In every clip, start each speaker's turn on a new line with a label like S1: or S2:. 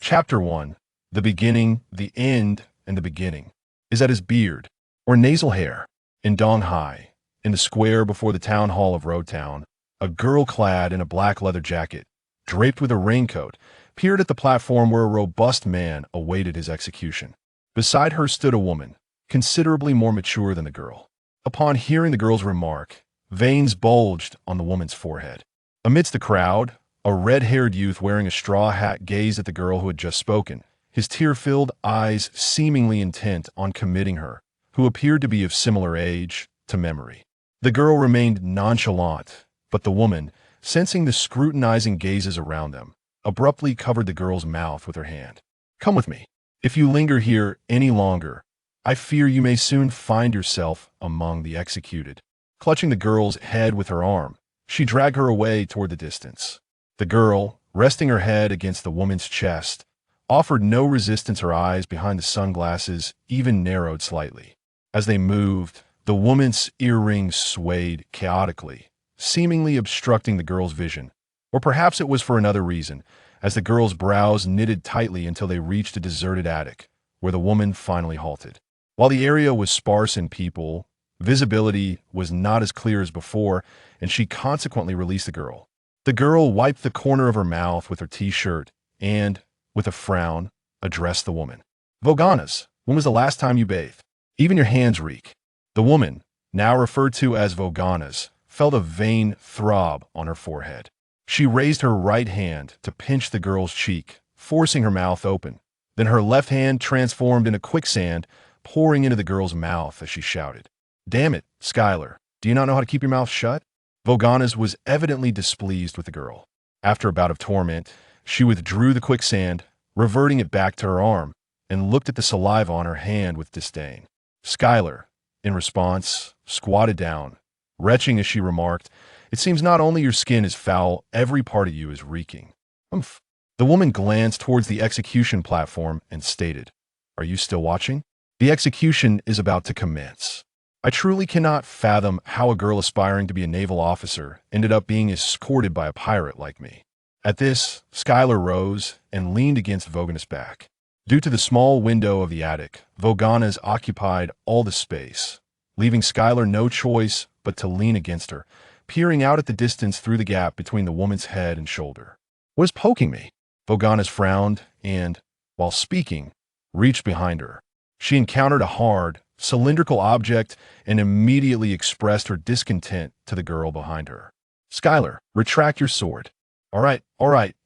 S1: Chapter 1. The beginning, the end, and the beginning is at his beard, or nasal hair, in Donghai, in the square before the town hall of Roguetown. A girl clad in a black leather jacket, draped with a raincoat, peered at the platform where a robust man awaited his execution. Beside her stood a woman, considerably more mature than the girl. Upon hearing the girl's remark, veins bulged on the woman's forehead. Amidst the crowd, a red-haired youth wearing a straw hat gazed at the girl who had just spoken, his tear-filled eyes seemingly intent on committing her, who appeared to be of similar age, to memory. The girl remained nonchalant, but the woman, sensing the scrutinizing gazes around them, abruptly covered the girl's mouth with her hand. "Come with me. If you linger here any longer, I fear you may soon find yourself among the executed." Clutching the girl's head with her arm, she dragged her away toward the distance. The girl, resting her head against the woman's chest, offered no resistance. Her eyes behind the sunglasses even narrowed slightly. As they moved, the woman's earrings swayed chaotically, seemingly obstructing the girl's vision. Or perhaps it was for another reason, as the girl's brows knitted tightly until they reached a deserted attic, where the woman finally halted. While the area was sparse in people, visibility was not as clear as before, and she consequently released the girl. The girl wiped the corner of her mouth with her t-shirt and, with a frown, addressed the woman. "Voganas, when was the last time you bathed? Even your hands reek." The woman, now referred to as Voganas, felt a vain throb on her forehead. She raised her right hand to pinch the girl's cheek, forcing her mouth open. Then her left hand transformed into quicksand, pouring into the girl's mouth as she shouted, "Damn it, Skylar, do you not know how to keep your mouth shut?" Voganas was evidently displeased with the girl. After a bout of torment, she withdrew the quicksand, reverting it back to her arm, and looked at the saliva on her hand with disdain. Skylar, in response, squatted down, retching as she remarked, "It seems not only your skin is foul, every part of you is reeking." "Umph." The woman glanced towards the execution platform and stated, "Are you still watching? The execution is about to commence." I truly cannot fathom how a girl aspiring to be a naval officer ended up being escorted by a pirate like me. At this, Skylar rose and leaned against Voganas' back. Due to the small window of the attic, Voganas occupied all the space, leaving Skylar no choice but to lean against her, peering out at the distance through the gap between the woman's head and shoulder. "What is poking me?" Voganas frowned and, while speaking, reached behind her. She encountered a hard, cylindrical object and immediately expressed her discontent to the girl behind her. "Skylar, retract your sword." All right,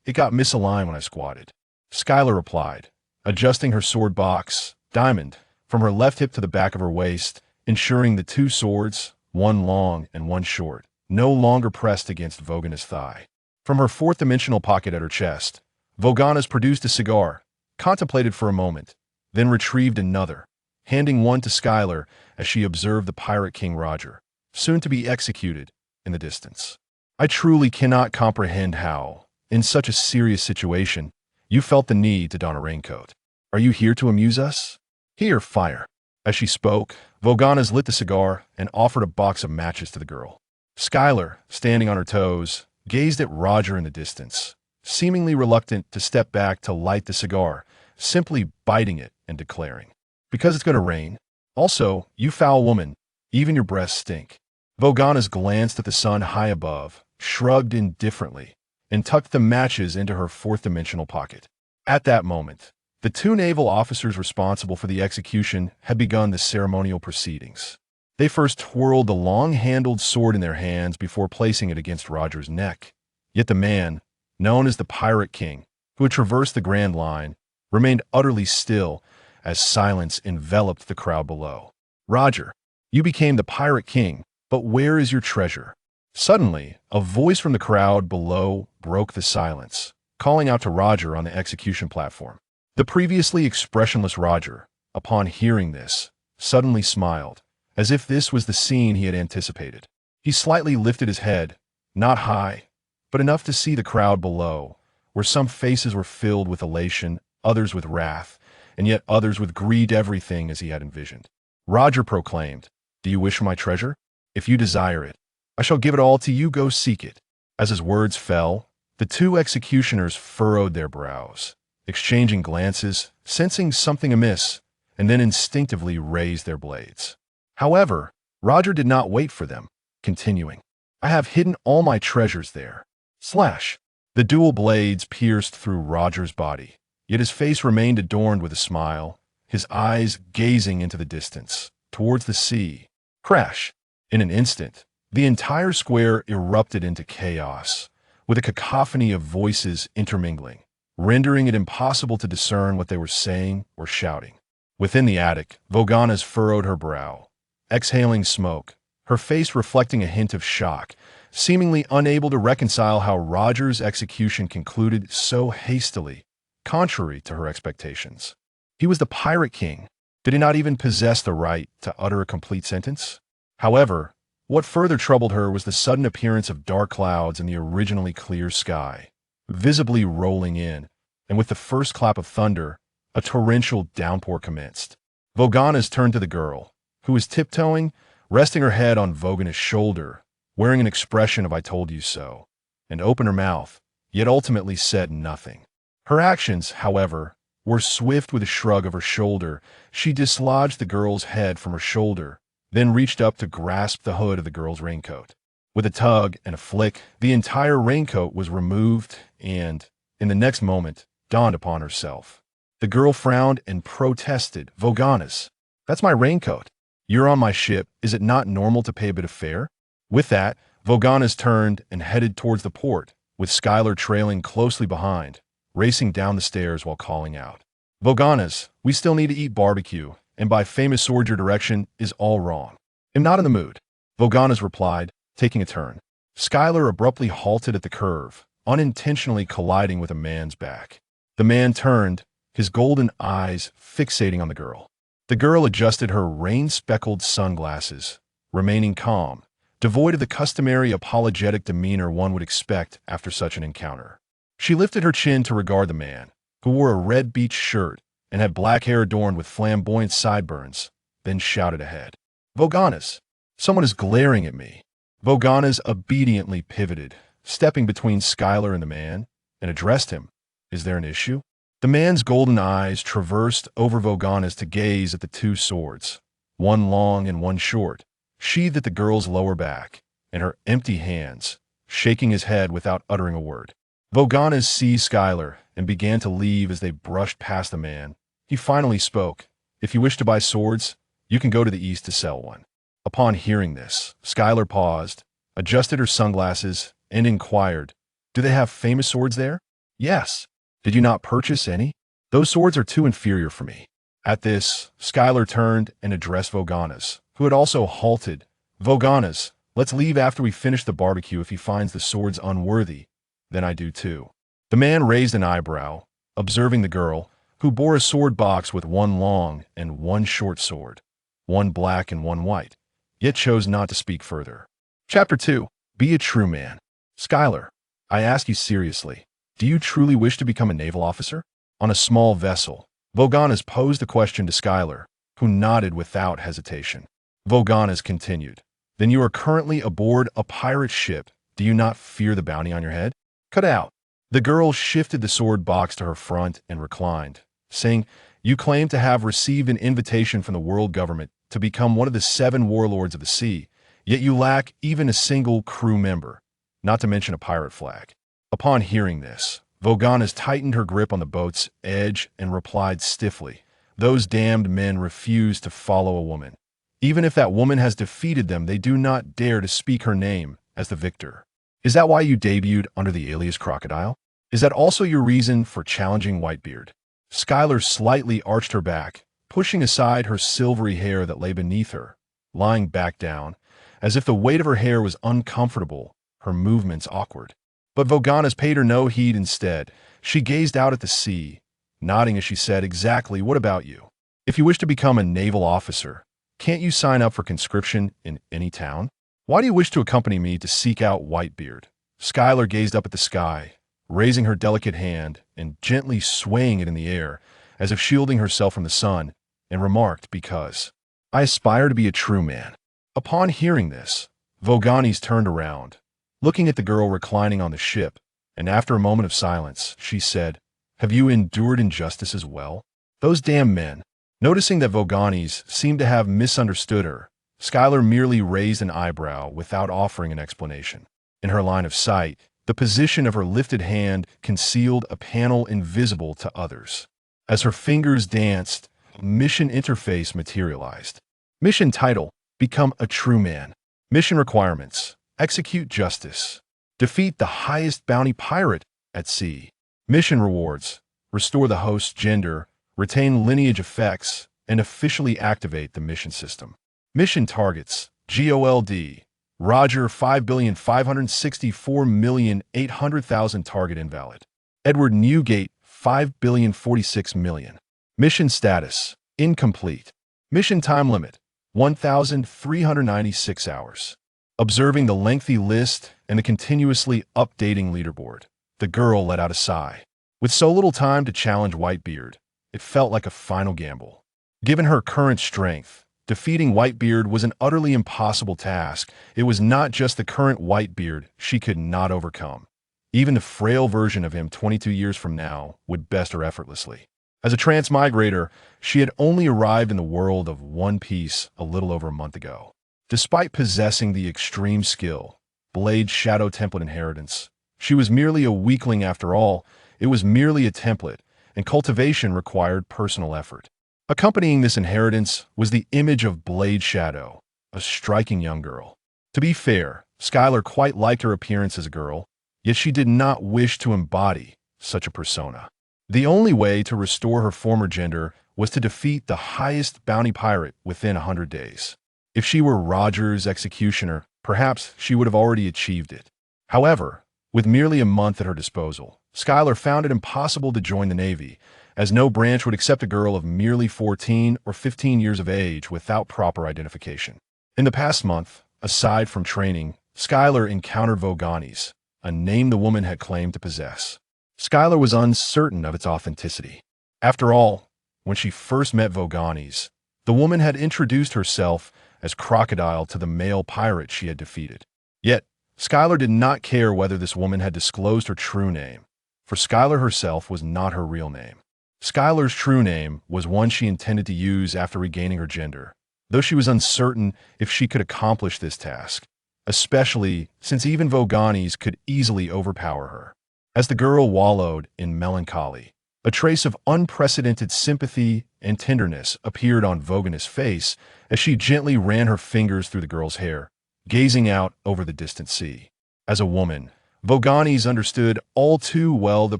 S1: it got misaligned when I squatted." Skylar replied, adjusting her sword box, diamond, from her left hip to the back of her waist, ensuring the two swords, one long and one short, no longer pressed against Voganas' thigh. From her fourth-dimensional pocket at her chest, Voganas produced a cigar, contemplated for a moment, then retrieved another, handing one to Skylar as she observed the pirate King Roger, soon to be executed, in the distance. "I truly cannot comprehend how, in such a serious situation, you felt the need to don a raincoat. Are you here to amuse us? Here, fire." As she spoke, Voganas lit the cigar and offered a box of matches to the girl. Skylar, standing on her toes, gazed at Roger in the distance, seemingly reluctant to step back to light the cigar, simply biting it and declaring, "Because it's going to rain. Also, you foul woman, even your breasts stink." Voganas glanced at the sun high above, shrugged indifferently, and tucked the matches into her fourth-dimensional pocket. At that moment, the two naval officers responsible for the execution had begun the ceremonial proceedings. They first twirled the long-handled sword in their hands before placing it against Roger's neck. Yet the man, known as the Pirate King, who had traversed the Grand Line, remained utterly still as silence enveloped the crowd below. "Roger, you became the Pirate King, but where is your treasure?" Suddenly, a voice from the crowd below broke the silence, calling out to Roger on the execution platform. The previously expressionless Roger, upon hearing this, suddenly smiled, as if this was the scene he had anticipated. He slightly lifted his head, not high, but enough to see the crowd below, where some faces were filled with elation, others with wrath, and yet others with greed. Everything as he had envisioned. Roger proclaimed, "Do you wish for my treasure? If you desire it, I shall give it all to you. Go seek it." As his words fell, the two executioners furrowed their brows, exchanging glances, sensing something amiss, and then instinctively raised their blades. However, Roger did not wait for them, continuing, "I have hidden all my treasures there." Slash. The dual blades pierced through Roger's body, yet his face remained adorned with a smile, his eyes gazing into the distance, towards the sea. Crash. In an instant, the entire square erupted into chaos, with a cacophony of voices intermingling, rendering it impossible to discern what they were saying or shouting. Within the attic, Vogana's furrowed her brow, exhaling smoke, her face reflecting a hint of shock, seemingly unable to reconcile how Roger's execution concluded so hastily, contrary to her expectations. He was the Pirate King. Did he not even possess the right to utter a complete sentence? However, what further troubled her was the sudden appearance of dark clouds in the originally clear sky, visibly rolling in, and with the first clap of thunder, a torrential downpour commenced. Vogana's turned to the girl, who was tiptoeing, resting her head on Vogana's shoulder, wearing an expression of "I told you so," and opened her mouth, yet ultimately said nothing. Her actions, however, were swift. With a shrug of her shoulder, she dislodged the girl's head from her shoulder, then reached up to grasp the hood of the girl's raincoat. With a tug and a flick, the entire raincoat was removed and, in the next moment, dawned upon herself. The girl frowned and protested, "Vogana's, that's my raincoat. You're on my ship. Is it not normal to pay a bit of fare?" With that, Vogana's turned and headed towards the port, with Skylar trailing closely behind, racing down the stairs while calling out, "Vogana's, we still need to eat barbecue, and by famous sword your direction is all wrong." "I'm not in the mood," Vogana's replied, taking a turn. Skylar abruptly halted at the curve, unintentionally colliding with a man's back. The man turned, his golden eyes fixating on the girl. The girl adjusted her rain-speckled sunglasses, remaining calm, devoid of the customary apologetic demeanor one would expect after such an encounter. She lifted her chin to regard the man, who wore a red beach shirt and had black hair adorned with flamboyant sideburns, then shouted ahead, "Vogana's, someone is glaring at me." Vogana's obediently pivoted, stepping between Skylar and the man, and addressed him, "Is there an issue?" The man's golden eyes traversed over Vogana's to gaze at the two swords, one long and one short, sheathed at the girl's lower back, and her empty hands, shaking his head without uttering a word. Vogana's seized Skylar and began to leave as they brushed past the man. He finally spoke, "If you wish to buy swords, you can go to the east to sell one." Upon hearing this, Skylar paused, adjusted her sunglasses, and inquired, "Do they have famous swords there?" "Yes." "Did you not purchase any?" "Those swords are too inferior for me." At this, Skylar turned and addressed Vogana's, who had also halted. "Vogana's, let's leave after we finish the barbecue. If he finds the swords unworthy, then I do too." The man raised an eyebrow, observing the girl, who bore a sword box with one long and one short sword, one black and one white, yet chose not to speak further. Chapter 2. Be a true man. Skylar, I ask you seriously, do you truly wish to become a naval officer? On a small vessel, Vogana's posed the question to Skylar, who nodded without hesitation. Vogana's continued, "Then you are currently aboard a pirate ship. Do you not fear the bounty on your head?" "Cut out." The girl shifted the sword box to her front and reclined, saying, "You claim to have received an invitation from the world government to become one of the 7 warlords of the sea, yet you lack even a single crew member, not to mention a pirate flag." Upon hearing this, Vogana's tightened her grip on the boat's edge and replied stiffly, "Those damned men refuse to follow a woman. Even if that woman has defeated them, they do not dare to speak her name as the victor." "Is that why you debuted under the alias Crocodile? Is that also your reason for challenging Whitebeard?" Skylar slightly arched her back, pushing aside her silvery hair that lay beneath her, lying back down, as if the weight of her hair was uncomfortable, her movements awkward. But Vogana's paid her no heed. Instead, she gazed out at the sea, nodding as she said, "Exactly, what about you? If you wish to become a naval officer, can't you sign up for conscription in any town? Why do you wish to accompany me to seek out Whitebeard?" Skylar gazed up at the sky, raising her delicate hand and gently swaying it in the air, as if shielding herself from the sun, and remarked, "Because I aspire to be a true man." Upon hearing this, Vogana's turned around, looking at the girl reclining on the ship, and after a moment of silence, she said, Have you endured injustice as well? Those damn men. Noticing that Voganis seemed to have misunderstood her, Skylar merely raised an eyebrow without offering an explanation. In her line of sight, the position of her lifted hand concealed a panel invisible to others. As her fingers danced, a mission interface materialized. Mission title: Become a True Man. Mission requirements: Execute justice. Defeat the highest bounty pirate at sea. Mission rewards: Restore the host's gender, retain lineage effects, and officially activate the mission system. Mission targets: GOLD. Roger 5,564,800,000 target invalid. Edward Newgate 5,046,000,000. Mission status: Incomplete. Mission time limit: 1,396 hours. Observing the lengthy list and the continuously updating leaderboard, the girl let out a sigh. With so little time to challenge Whitebeard, it felt like a final gamble. Given her current strength, defeating Whitebeard was an utterly impossible task. It was not just the current Whitebeard she could not overcome. Even the frail version of him 22 years from now would best her effortlessly. As a transmigrator, she had only arrived in the world of One Piece a little over a month ago. Despite possessing the extreme skill, Blade Shadow Template inheritance, she was merely a weakling after all. It was merely a template, and cultivation required personal effort. Accompanying this inheritance was the image of Blade Shadow, a striking young girl. To be fair, Skylar quite liked her appearance as a girl, yet she did not wish to embody such a persona. The only way to restore her former gender was to defeat the highest bounty pirate within 100 days. If she were Roger's executioner, perhaps she would have already achieved it. However, with merely a month at her disposal, Skylar found it impossible to join the Navy, as no branch would accept a girl of merely 14 or 15 years of age without proper identification. In the past month, aside from training, Skylar encountered Voganis, a name the woman had claimed to possess. Skylar was uncertain of its authenticity. After all, when she first met Voganis, the woman had introduced herself as Crocodile to the male pirate she had defeated. Yet, Skylar did not care whether this woman had disclosed her true name, for Skylar herself was not her real name. Skylar's true name was one she intended to use after regaining her gender, though she was uncertain if she could accomplish this task, especially since even Voganis could easily overpower her. As the girl wallowed in melancholy, a trace of unprecedented sympathy and tenderness appeared on Voganis' face as she gently ran her fingers through the girl's hair, gazing out over the distant sea. As a woman, Voganis understood all too well the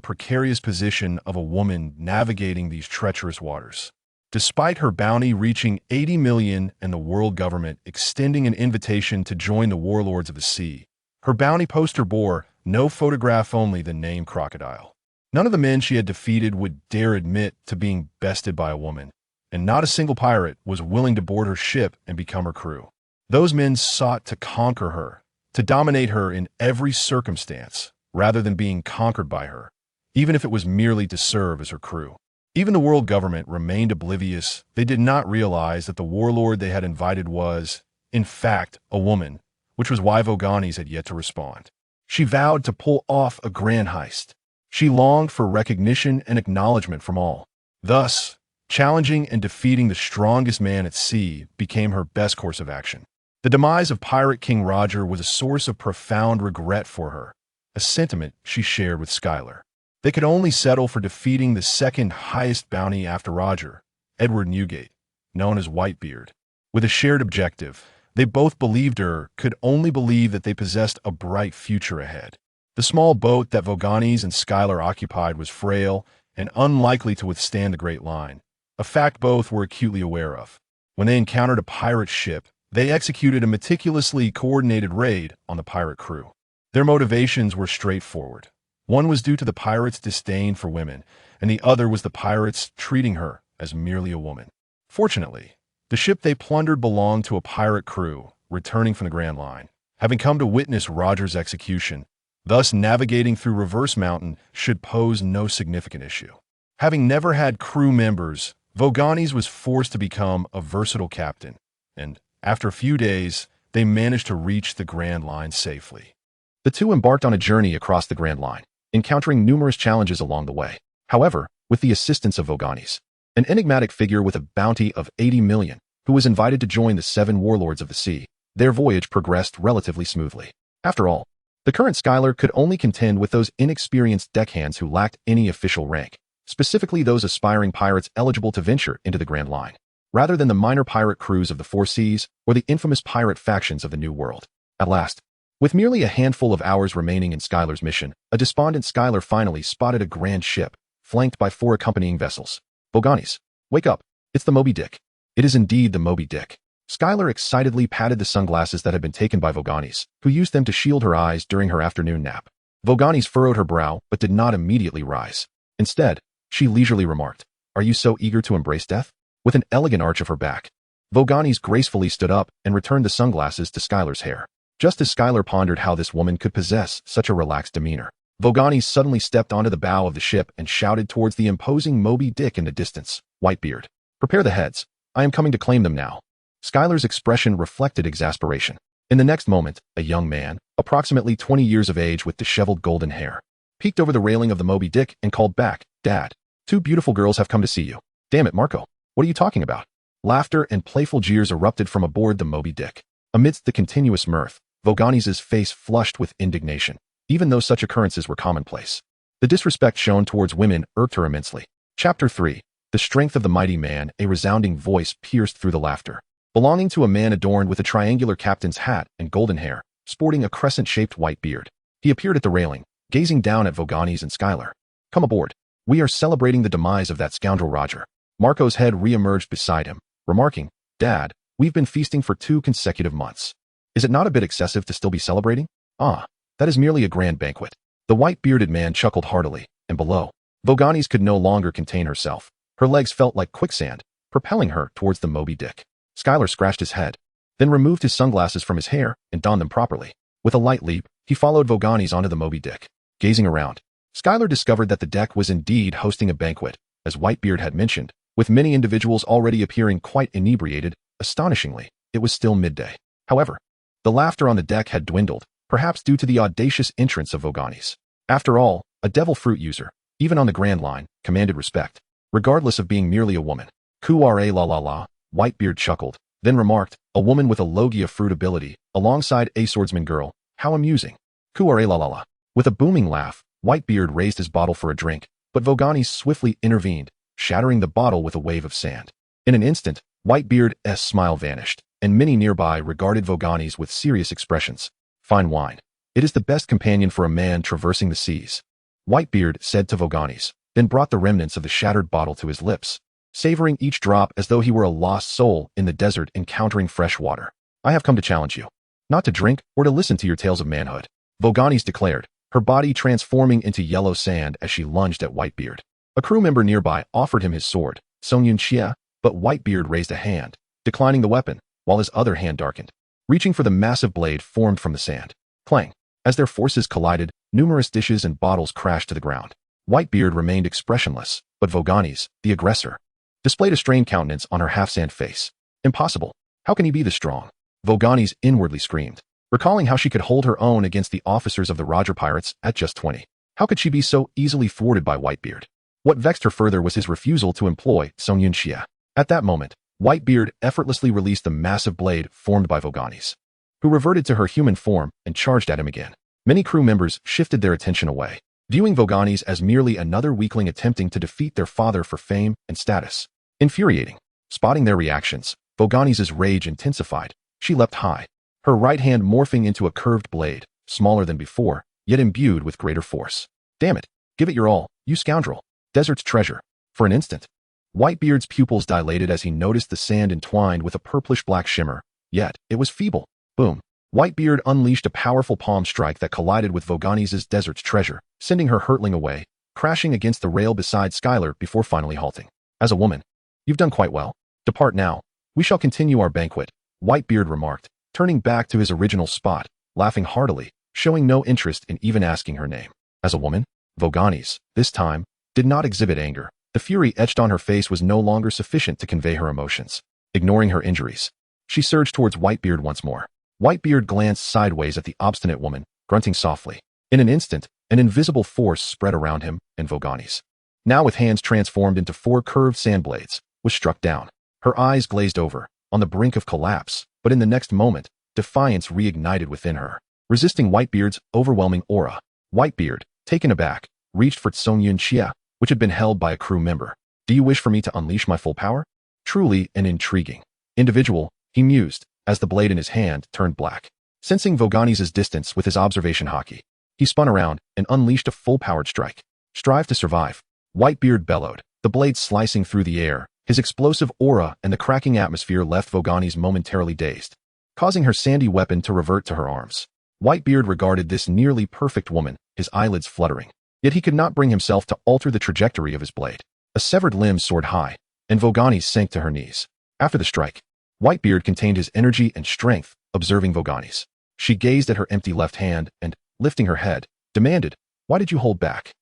S1: precarious position of a woman navigating these treacherous waters. Despite her bounty reaching 80 million and the world government extending an invitation to join the warlords of the sea, her bounty poster bore no photograph, only the name Crocodile. None of the men she had defeated would dare admit to being bested by a woman, and not a single pirate was willing to board her ship and become her crew. Those men sought to conquer her, to dominate her in every circumstance, rather than being conquered by her, even if it was merely to serve as her crew. Even the world government remained oblivious. They did not realize that the warlord they had invited was, in fact, a woman, which was why Voganis had yet to respond. She vowed to pull off a grand heist. She longed for recognition and acknowledgement from all. Thus, challenging and defeating the strongest man at sea became her best course of action. The demise of Pirate King Roger was a source of profound regret for her, a sentiment she shared with Skylar. They could only settle for defeating the second highest bounty after Roger, Edward Newgate, known as Whitebeard. With a shared objective, they both believed her could only believe that they possessed a bright future ahead. The small boat that Voganis and Skylar occupied was frail and unlikely to withstand the Great Line, a fact both were acutely aware of. When they encountered a pirate ship, they executed a meticulously coordinated raid on the pirate crew. Their motivations were straightforward. One was due to the pirates' disdain for women, and the other was the pirates treating her as merely a woman. Fortunately, the ship they plundered belonged to a pirate crew returning from the Grand Line, having come to witness Roger's execution. Thus, navigating through Reverse Mountain should pose no significant issue. Having never had crew members, Voganis was forced to become a versatile captain, and after a few days, they managed to reach the Grand Line safely. The two embarked on a journey across the Grand Line, encountering numerous challenges along the way. However, with the assistance of Voganis, an enigmatic figure with a bounty of 80 million, who was invited to join the 7 warlords of the sea, their voyage progressed relatively smoothly. After all, the current Skylar could only contend with those inexperienced deckhands who lacked any official rank, specifically those aspiring pirates eligible to venture into the Grand Line, rather than the minor pirate crews of the Four Seas or the infamous pirate factions of the New World. At last, with merely a handful of hours remaining in Skylar's mission, a despondent Skylar finally spotted a grand ship, flanked by 4 accompanying vessels. Voganis, wake up. It's the Moby Dick. It is indeed the Moby Dick. Skylar excitedly patted the sunglasses that had been taken by Voganis, who used them to shield her eyes during her afternoon nap. Voganis furrowed her brow but did not immediately rise. Instead, she leisurely remarked, "Are you so eager to embrace death?" With an elegant arch of her back, Voganis gracefully stood up and returned the sunglasses to Skylar's hair. Just as Skylar pondered how this woman could possess such a relaxed demeanor, Voganis suddenly stepped onto the bow of the ship and shouted towards the imposing Moby Dick in the distance, "Whitebeard, prepare the heads. I am coming to claim them now." Skylar's expression reflected exasperation. In the next moment, a young man, approximately 20 years of age with disheveled golden hair, peeked over the railing of the Moby Dick and called back, "Dad, 2 beautiful girls have come to see you." "Damn it, Marco. What are you talking about?" Laughter and playful jeers erupted from aboard the Moby Dick. Amidst the continuous mirth, Voganis's face flushed with indignation, even though such occurrences were commonplace. The disrespect shown towards women irked her immensely. Chapter 3. The Strength of the Mighty Man. A resounding voice pierced through the laughter, belonging to a man adorned with a triangular captain's hat and golden hair, sporting a crescent-shaped white beard. He appeared at the railing, gazing down at Voganis and Skylar. "Come aboard. We are celebrating the demise of that scoundrel Roger." Marco's head re-emerged beside him, remarking, "Dad, we've been feasting for 2 consecutive months. Is it not a bit excessive to still be celebrating?" "Ah, that is merely a grand banquet." The white-bearded man chuckled heartily, and below, Voganis could no longer contain herself. Her legs felt like quicksand, propelling her towards the Moby Dick. Skylar scratched his head, then removed his sunglasses from his hair and donned them properly. With a light leap, he followed Voganis onto the Moby Dick. Gazing around, Skylar discovered that the deck was indeed hosting a banquet, as Whitebeard had mentioned, with many individuals already appearing quite inebriated. Astonishingly, it was still midday. However, the laughter on the deck had dwindled, perhaps due to the audacious entrance of Voganis. After all, a devil fruit user, even on the Grand Line, commanded respect, regardless of being merely a woman. "Courre la la la," Whitebeard chuckled, then remarked, "A woman with a Logia fruit ability, alongside a swordsman girl. How amusing." "Courre la la la." With a booming laugh, Whitebeard raised his bottle for a drink, but Voganis swiftly intervened, shattering the bottle with a wave of sand. In an instant, Whitebeard's smile vanished, and many nearby regarded Voganis with serious expressions. "Fine wine. It is the best companion for a man traversing the seas," Whitebeard said to Voganis, then brought the remnants of the shattered bottle to his lips, savoring each drop as though he were a lost soul in the desert encountering fresh water. "I have come to challenge you. Not to drink or to listen to your tales of manhood," Voganis declared, her body transforming into yellow sand as she lunged at Whitebeard. A crew member nearby offered him his sword, Songyun Xia, but Whitebeard raised a hand, declining the weapon, while his other hand darkened, reaching for the massive blade formed from the sand. Clang! As their forces collided, numerous dishes and bottles crashed to the ground. Whitebeard remained expressionless, but Voganis, the aggressor, displayed a strained countenance on her half-sand face. "Impossible. How can he be this strong?" Voganis inwardly screamed, recalling how she could hold her own against the officers of the Roger pirates at just 20. How could she be so easily thwarted by Whitebeard? What vexed her further was his refusal to employ Songyun Xia. At that moment, Whitebeard effortlessly released the massive blade formed by Voganis, who reverted to her human form and charged at him again. Many crew members shifted their attention away, viewing Voganis as merely another weakling attempting to defeat their father for fame and status. Infuriating. Spotting their reactions, Voganis's rage intensified. She leapt high, her right hand morphing into a curved blade, smaller than before, yet imbued with greater force. "Damn it! Give it your all, you scoundrel! Desert's treasure." For an instant, Whitebeard's pupils dilated as he noticed the sand entwined with a purplish-black shimmer, yet it was feeble. Boom! Whitebeard unleashed a powerful palm strike that collided with Voganis's desert's treasure, sending her hurtling away, crashing against the rail beside Skylar before finally halting. "As a woman, you've done quite well. Depart now. We shall continue our banquet," Whitebeard remarked, turning back to his original spot, laughing heartily, showing no interest in even asking her name. As a woman, Voganis, this time, did not exhibit anger. The fury etched on her face was no longer sufficient to convey her emotions. Ignoring her injuries, she surged towards Whitebeard once more. Whitebeard glanced sideways at the obstinate woman, grunting softly. In an instant, an invisible force spread around him and Voganis. now with hands transformed into 4 curved sand blades, was struck down. Her eyes glazed over, on the brink of collapse, but in the next moment, defiance reignited within her. Resisting Whitebeard's overwhelming aura, Whitebeard, taken aback, reached for Tsongyun Xia, which had been held by a crew member. Do you wish for me to unleash my full power? Truly an intriguing individual, he mused, as the blade in his hand turned black. Sensing Vogani's distance with his observation Haki, he spun around and unleashed a full-powered strike. Strive to survive, Whitebeard bellowed, the blade slicing through the air. His explosive aura and the cracking atmosphere left Vogani's momentarily dazed, causing her sandy weapon to revert to her arms. Whitebeard regarded this nearly perfect woman, his eyelids fluttering. Yet he could not bring himself to alter the trajectory of his blade. A severed limb soared high, and Vogani sank to her knees. After the strike, Whitebeard contained his energy and strength, observing Vogani's. She gazed at her empty left hand and, lifting her head, demanded, "Why did you hold back?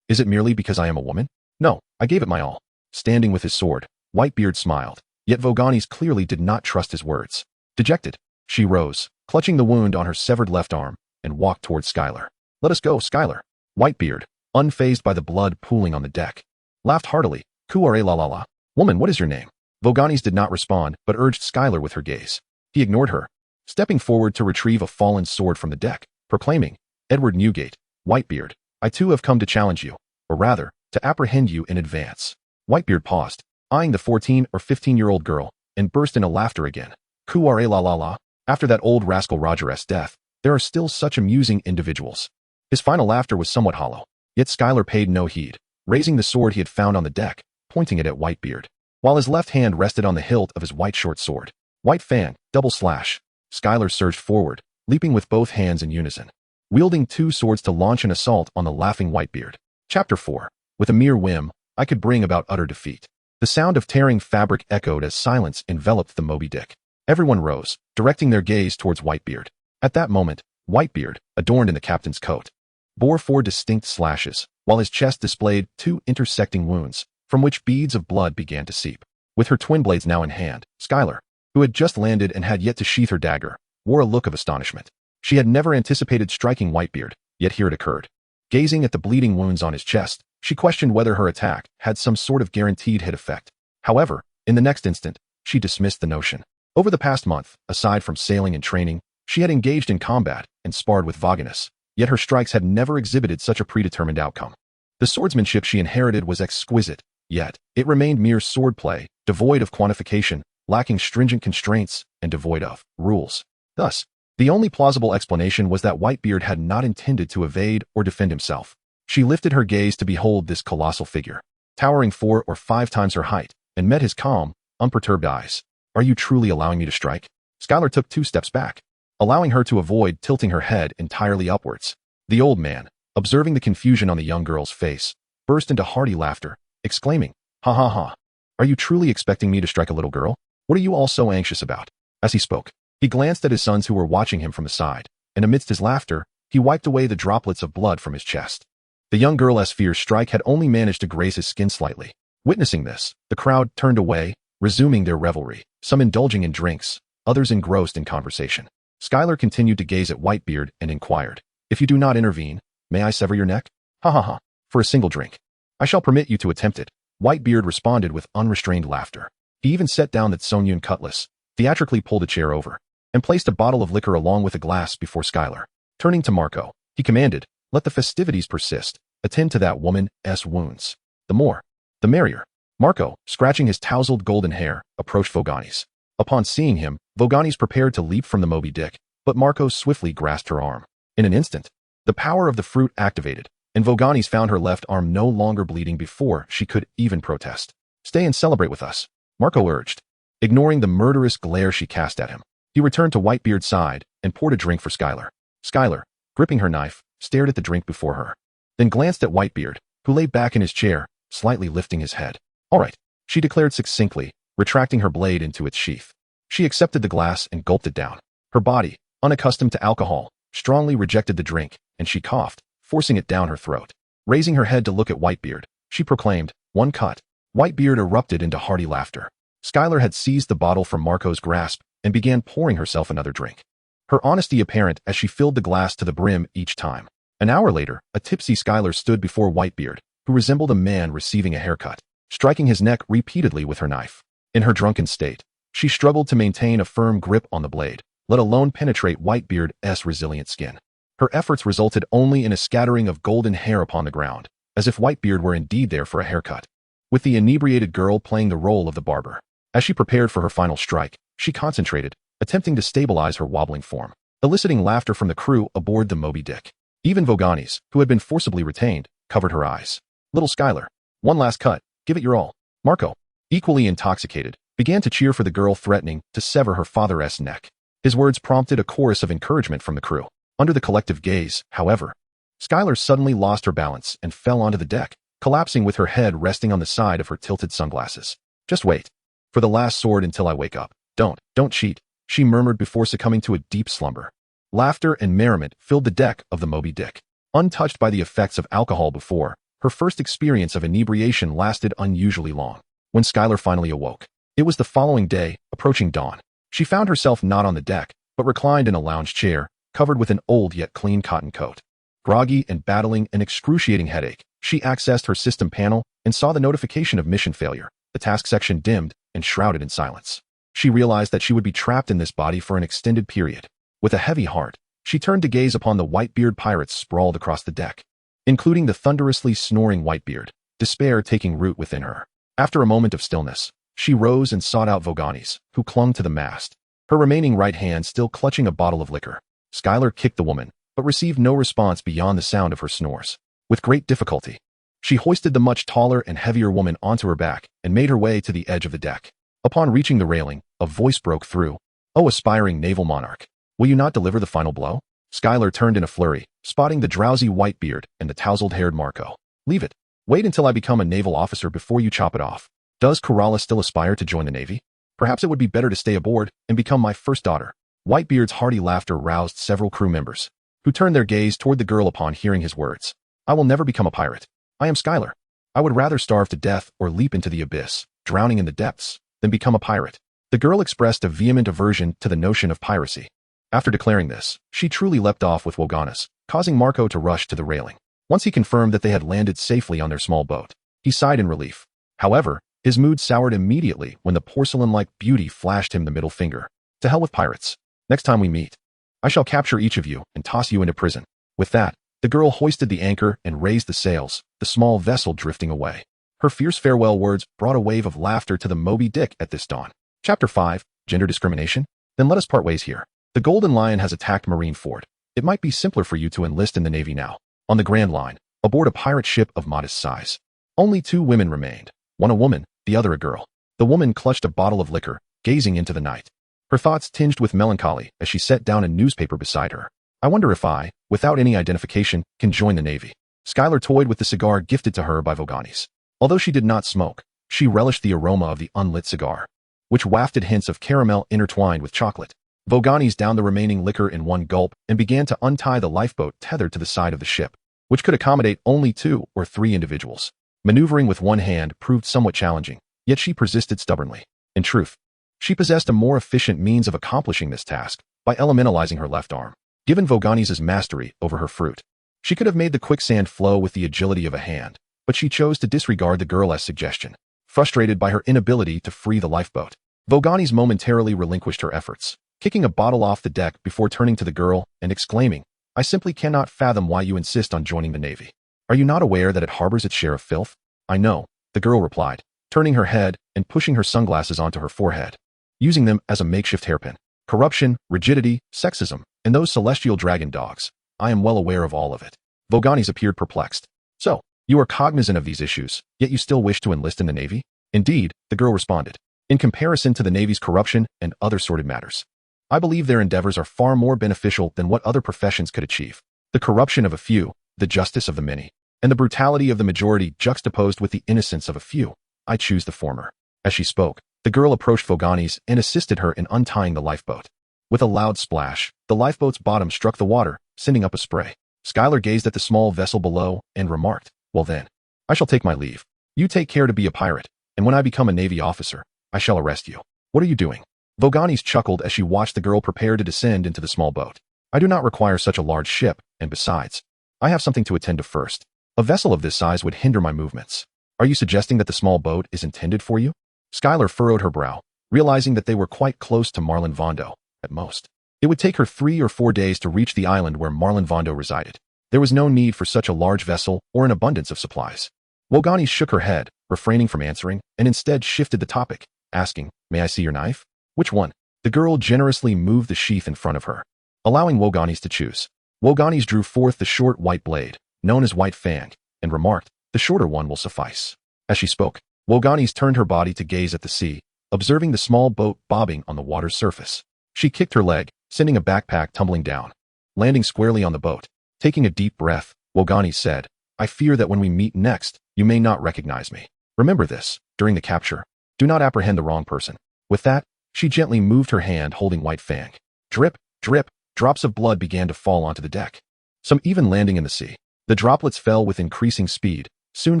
S1: Is it merely because I am a woman? No, I gave it my all." Standing with his sword, Whitebeard smiled, yet Vogani's clearly did not trust his words. Dejected, she rose, clutching the wound on her severed left arm, and walked toward Skylar. "Let us go, Skylar." Whitebeard, unfazed by the blood pooling on the deck, laughed heartily. "Kuare la la la. Woman, what is your name?" Vogani's did not respond, but urged Skylar with her gaze. He ignored her, stepping forward to retrieve a fallen sword from the deck, proclaiming, "Edward Newgate, Whitebeard, I too have come to challenge you, or rather, to apprehend you in advance." Whitebeard paused, eyeing the 14 or 15-year-old girl, and burst into laughter again. "Kuare la la la. After that old rascal Roger's death, there are still such amusing individuals." His final laughter was somewhat hollow, yet Skylar paid no heed, raising the sword he had found on the deck, pointing it at Whitebeard, while his left hand rested on the hilt of his white short sword. White fang, double slash. Skylar surged forward, leaping with both hands in unison, wielding 2 swords to launch an assault on the laughing Whitebeard. Chapter 4. With a mere whim, I could bring about utter defeat. The sound of tearing fabric echoed as silence enveloped the Moby Dick. Everyone rose, directing their gaze towards Whitebeard. At that moment, Whitebeard, adorned in the captain's coat, bore 4 distinct slashes, while his chest displayed 2 intersecting wounds, from which beads of blood began to seep. With her twin blades now in hand, Skylar, who had just landed and had yet to sheath her dagger, wore a look of astonishment. She had never anticipated striking Whitebeard, yet here it occurred. Gazing at the bleeding wounds on his chest, she questioned whether her attack had some sort of guaranteed hit effect. However, in the next instant, she dismissed the notion. Over the past month, aside from sailing and training, she had engaged in combat and sparred with Vaganus, yet her strikes had never exhibited such a predetermined outcome. The swordsmanship she inherited was exquisite, yet it remained mere swordplay, devoid of quantification, lacking stringent constraints, and devoid of rules. Thus, the only plausible explanation was that Whitebeard had not intended to evade or defend himself. She lifted her gaze to behold this colossal figure, towering 4 or 5 times her height, and met his calm, unperturbed eyes. "Are you truly allowing me to strike?" Skylar took 2 steps back, allowing her to avoid tilting her head entirely upwards. The old man, observing the confusion on the young girl's face, burst into hearty laughter, exclaiming, "Ha ha ha. Are you truly expecting me to strike a little girl? What are you all so anxious about?" As he spoke, he glanced at his sons who were watching him from the side, and amidst his laughter, he wiped away the droplets of blood from his chest. The young girl's fierce strike had only managed to graze his skin slightly. Witnessing this, the crowd turned away, resuming their revelry, some indulging in drinks, others engrossed in conversation. Skylar continued to gaze at Whitebeard and inquired, "If you do not intervene, may I sever your neck?" "Ha ha ha, for a single drink. I shall permit you to attempt it." Whitebeard responded with unrestrained laughter. He even set down that Tsongyun cutlass, theatrically pulled a chair over, and placed a bottle of liquor along with a glass before Skylar. Turning to Marco, he commanded, "Let the festivities persist. Attend to that woman's wounds. The more, the merrier." Marco, scratching his tousled golden hair, approached Vogani's. Upon seeing him, Vogani's prepared to leap from the Moby Dick, but Marco swiftly grasped her arm. In an instant, the power of the fruit activated, and Vogani's found her left arm no longer bleeding before she could even protest. "Stay and celebrate with us," Marco urged. Ignoring the murderous glare she cast at him, he returned to Whitebeard's side and poured a drink for Skylar. Skylar, gripping her knife, stared at the drink before her, then glanced at Whitebeard, who lay back in his chair, slightly lifting his head. "All right," she declared succinctly, retracting her blade into its sheath. She accepted the glass and gulped it down. Her body, unaccustomed to alcohol, strongly rejected the drink, and she coughed, forcing it down her throat. Raising her head to look at Whitebeard, she proclaimed, "One cut." Whitebeard erupted into hearty laughter. Skylar had seized the bottle from Marco's grasp and began pouring herself another drink, her honesty apparent as she filled the glass to the brim each time. An hour later, a tipsy Skylar stood before Whitebeard, who resembled a man receiving a haircut, striking his neck repeatedly with her knife. In her drunken state, she struggled to maintain a firm grip on the blade, let alone penetrate Whitebeard's resilient skin. Her efforts resulted only in a scattering of golden hair upon the ground, as if Whitebeard were indeed there for a haircut, with the inebriated girl playing the role of the barber. As she prepared for her final strike, she concentrated, attempting to stabilize her wobbling form, eliciting laughter from the crew aboard the Moby Dick. Even Voganis, who had been forcibly retained, covered her eyes. Little Skylar, one last cut, give it your all. Marco, equally intoxicated, began to cheer for the girl, threatening to sever her father's neck. His words prompted a chorus of encouragement from the crew. Under the collective gaze, however, Skylar suddenly lost her balance and fell onto the deck, collapsing with her head resting on the side of her tilted sunglasses. Just wait for the last sword until I wake up. Don't cheat, she murmured before succumbing to a deep slumber. Laughter and merriment filled the deck of the Moby Dick. Untouched by the effects of alcohol before, her first experience of inebriation lasted unusually long. When Skylar finally awoke, it was the following day, approaching dawn. She found herself not on the deck, but reclined in a lounge chair, covered with an old yet clean cotton coat. Groggy and battling an excruciating headache, she accessed her system panel and saw the notification of mission failure. The task section dimmed and shrouded in silence. She realized that she would be trapped in this body for an extended period. With a heavy heart, she turned to gaze upon the Whitebeard pirates sprawled across the deck, including the thunderously snoring Whitebeard, despair taking root within her. After a moment of stillness, she rose and sought out Voganis, who clung to the mast, her remaining right hand still clutching a bottle of liquor. Skylar kicked the woman, but received no response beyond the sound of her snores. With great difficulty, she hoisted the much taller and heavier woman onto her back and made her way to the edge of the deck. Upon reaching the railing, a voice broke through. "Oh, aspiring naval monarch, will you not deliver the final blow?" Skylar turned in a flurry, spotting the drowsy Whitebeard and the tousled-haired Marco. "Leave it. Wait until I become a naval officer before you chop it off. Does Corolla still aspire to join the Navy? Perhaps it would be better to stay aboard and become my first daughter." Whitebeard's hearty laughter roused several crew members, who turned their gaze toward the girl upon hearing his words. "I will never become a pirate. I am Skylar. I would rather starve to death or leap into the abyss, drowning in the depths, than become a pirate." The girl expressed a vehement aversion to the notion of piracy. After declaring this, she truly leapt off with Woganis, causing Marco to rush to the railing. Once he confirmed that they had landed safely on their small boat, he sighed in relief. However, his mood soured immediately when the porcelain-like beauty flashed him the middle finger. "To hell with pirates. Next time we meet, I shall capture each of you and toss you into prison." With that, the girl hoisted the anchor and raised the sails, the small vessel drifting away. Her fierce farewell words brought a wave of laughter to the Moby Dick at this dawn. Chapter 5, Gender Discrimination? Then let us part ways here. The Golden Lion has attacked Marine Fort. It might be simpler for you to enlist in the Navy now. On the Grand Line, aboard a pirate ship of modest size, only 2 women remained, one a woman, the other a girl. The woman clutched a bottle of liquor, gazing into the night. Her thoughts tinged with melancholy as she set down a newspaper beside her. "I wonder if I, without any identification, can join the Navy." Skylar toyed with the cigar gifted to her by Voganis. Although she did not smoke, she relished the aroma of the unlit cigar, which wafted hints of caramel intertwined with chocolate. Voganis downed the remaining liquor in one gulp and began to untie the lifeboat tethered to the side of the ship, which could accommodate only 2 or 3 individuals. Maneuvering with one hand proved somewhat challenging, yet she persisted stubbornly. In truth, she possessed a more efficient means of accomplishing this task by elementalizing her left arm. Given Voganis' mastery over her fruit, she could have made the quicksand flow with the agility of a hand, but she chose to disregard the girl's suggestion. Frustrated by her inability to free the lifeboat, Voganis momentarily relinquished her efforts, kicking a bottle off the deck before turning to the girl and exclaiming, "I simply cannot fathom why you insist on joining the Navy. Are you not aware that it harbors its share of filth?" "I know," the girl replied, turning her head and pushing her sunglasses onto her forehead, using them as a makeshift hairpin. "Corruption, rigidity, sexism, and those celestial dragon dogs. I am well aware of all of it." Voganis appeared perplexed. "So, you are cognizant of these issues, yet you still wish to enlist in the Navy?" "Indeed," the girl responded. "In comparison to the Navy's corruption and other sordid matters, I believe their endeavors are far more beneficial than what other professions could achieve. The corruption of a few, the justice of the many, and the brutality of the majority juxtaposed with the innocence of a few. I choose the former." As she spoke, the girl approached Voganis and assisted her in untying the lifeboat. With a loud splash, the lifeboat's bottom struck the water, sending up a spray. Skylar gazed at the small vessel below and remarked, "Well then, I shall take my leave. You take care to be a pirate, and when I become a Navy officer, I shall arrest you." "What are you doing?" Voganis chuckled as she watched the girl prepare to descend into the small boat. "I do not require such a large ship, and besides, I have something to attend to first." A vessel of this size would hinder my movements. Are you suggesting that the small boat is intended for you? Skylar furrowed her brow, realizing that they were quite close to Marlon Vondo, at most. It would take her 3 or 4 days to reach the island where Marlon Vondo resided. There was no need for such a large vessel or an abundance of supplies. Wogani shook her head, refraining from answering, and instead shifted the topic, asking, "May I see your knife?" "Which one?" The girl generously moved the sheath in front of her, allowing Wogani's to choose. Wogani's drew forth the short white blade, known as White Fang, and remarked, "The shorter one will suffice." As she spoke, Wogani's turned her body to gaze at the sea, observing the small boat bobbing on the water's surface. She kicked her leg, sending a backpack tumbling down. Landing squarely on the boat, taking a deep breath, Wogani said, "I fear that when we meet next, you may not recognize me. Remember this, during the capture. Do not apprehend the wrong person." With that, she gently moved her hand holding White Fang. Drip, drip, drops of blood began to fall onto the deck. Some even landing in the sea. The droplets fell with increasing speed, soon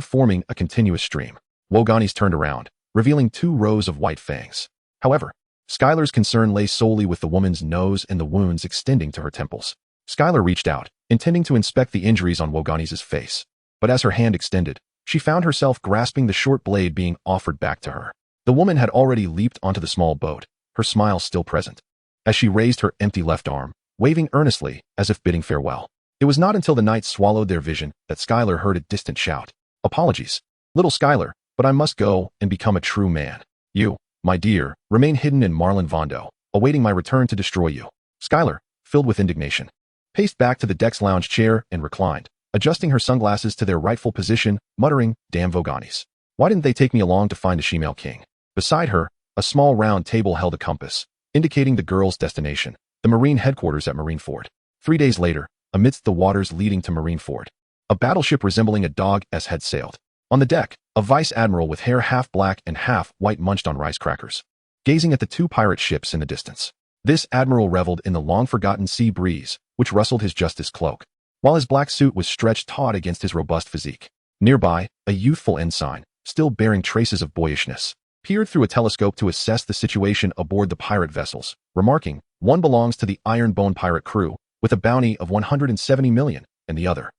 S1: forming a continuous stream. Wogani's turned around, revealing 2 rows of white fangs. However, Skylar's concern lay solely with the woman's nose and the wounds extending to her temples. Skylar reached out, intending to inspect the injuries on Wogani's face. But as her hand extended, she found herself grasping the short blade being offered back to her. The woman had already leaped onto the small boat, her smile still present, as she raised her empty left arm, waving earnestly as if bidding farewell. It was not until the night swallowed their vision that Skylar heard a distant shout. "Apologies, little Skylar, but I must go and become a true man. You, my dear, remain hidden in Marlon Vondo, awaiting my return to destroy you." Skylar, filled with indignation, paced back to the deck's lounge chair and reclined, adjusting her sunglasses to their rightful position, muttering, "Damn Woganis. Why didn't they take me along to find a she-male king?" Beside her, a small round table held a compass, indicating the girl's destination, the Marine headquarters at Marineford. 3 days later, amidst the waters leading to Marineford, a battleship resembling a dog had sailed. On the deck, a vice admiral with hair half black and half white munched on rice crackers, gazing at the 2 pirate ships in the distance. This admiral reveled in the long-forgotten sea breeze, which rustled his justice cloak, while his black suit was stretched taut against his robust physique. Nearby, a youthful ensign, still bearing traces of boyishness, peered through a telescope to assess the situation aboard the pirate vessels, remarking, "One belongs to the Iron Bone pirate crew, with a bounty of 170 million, and the other."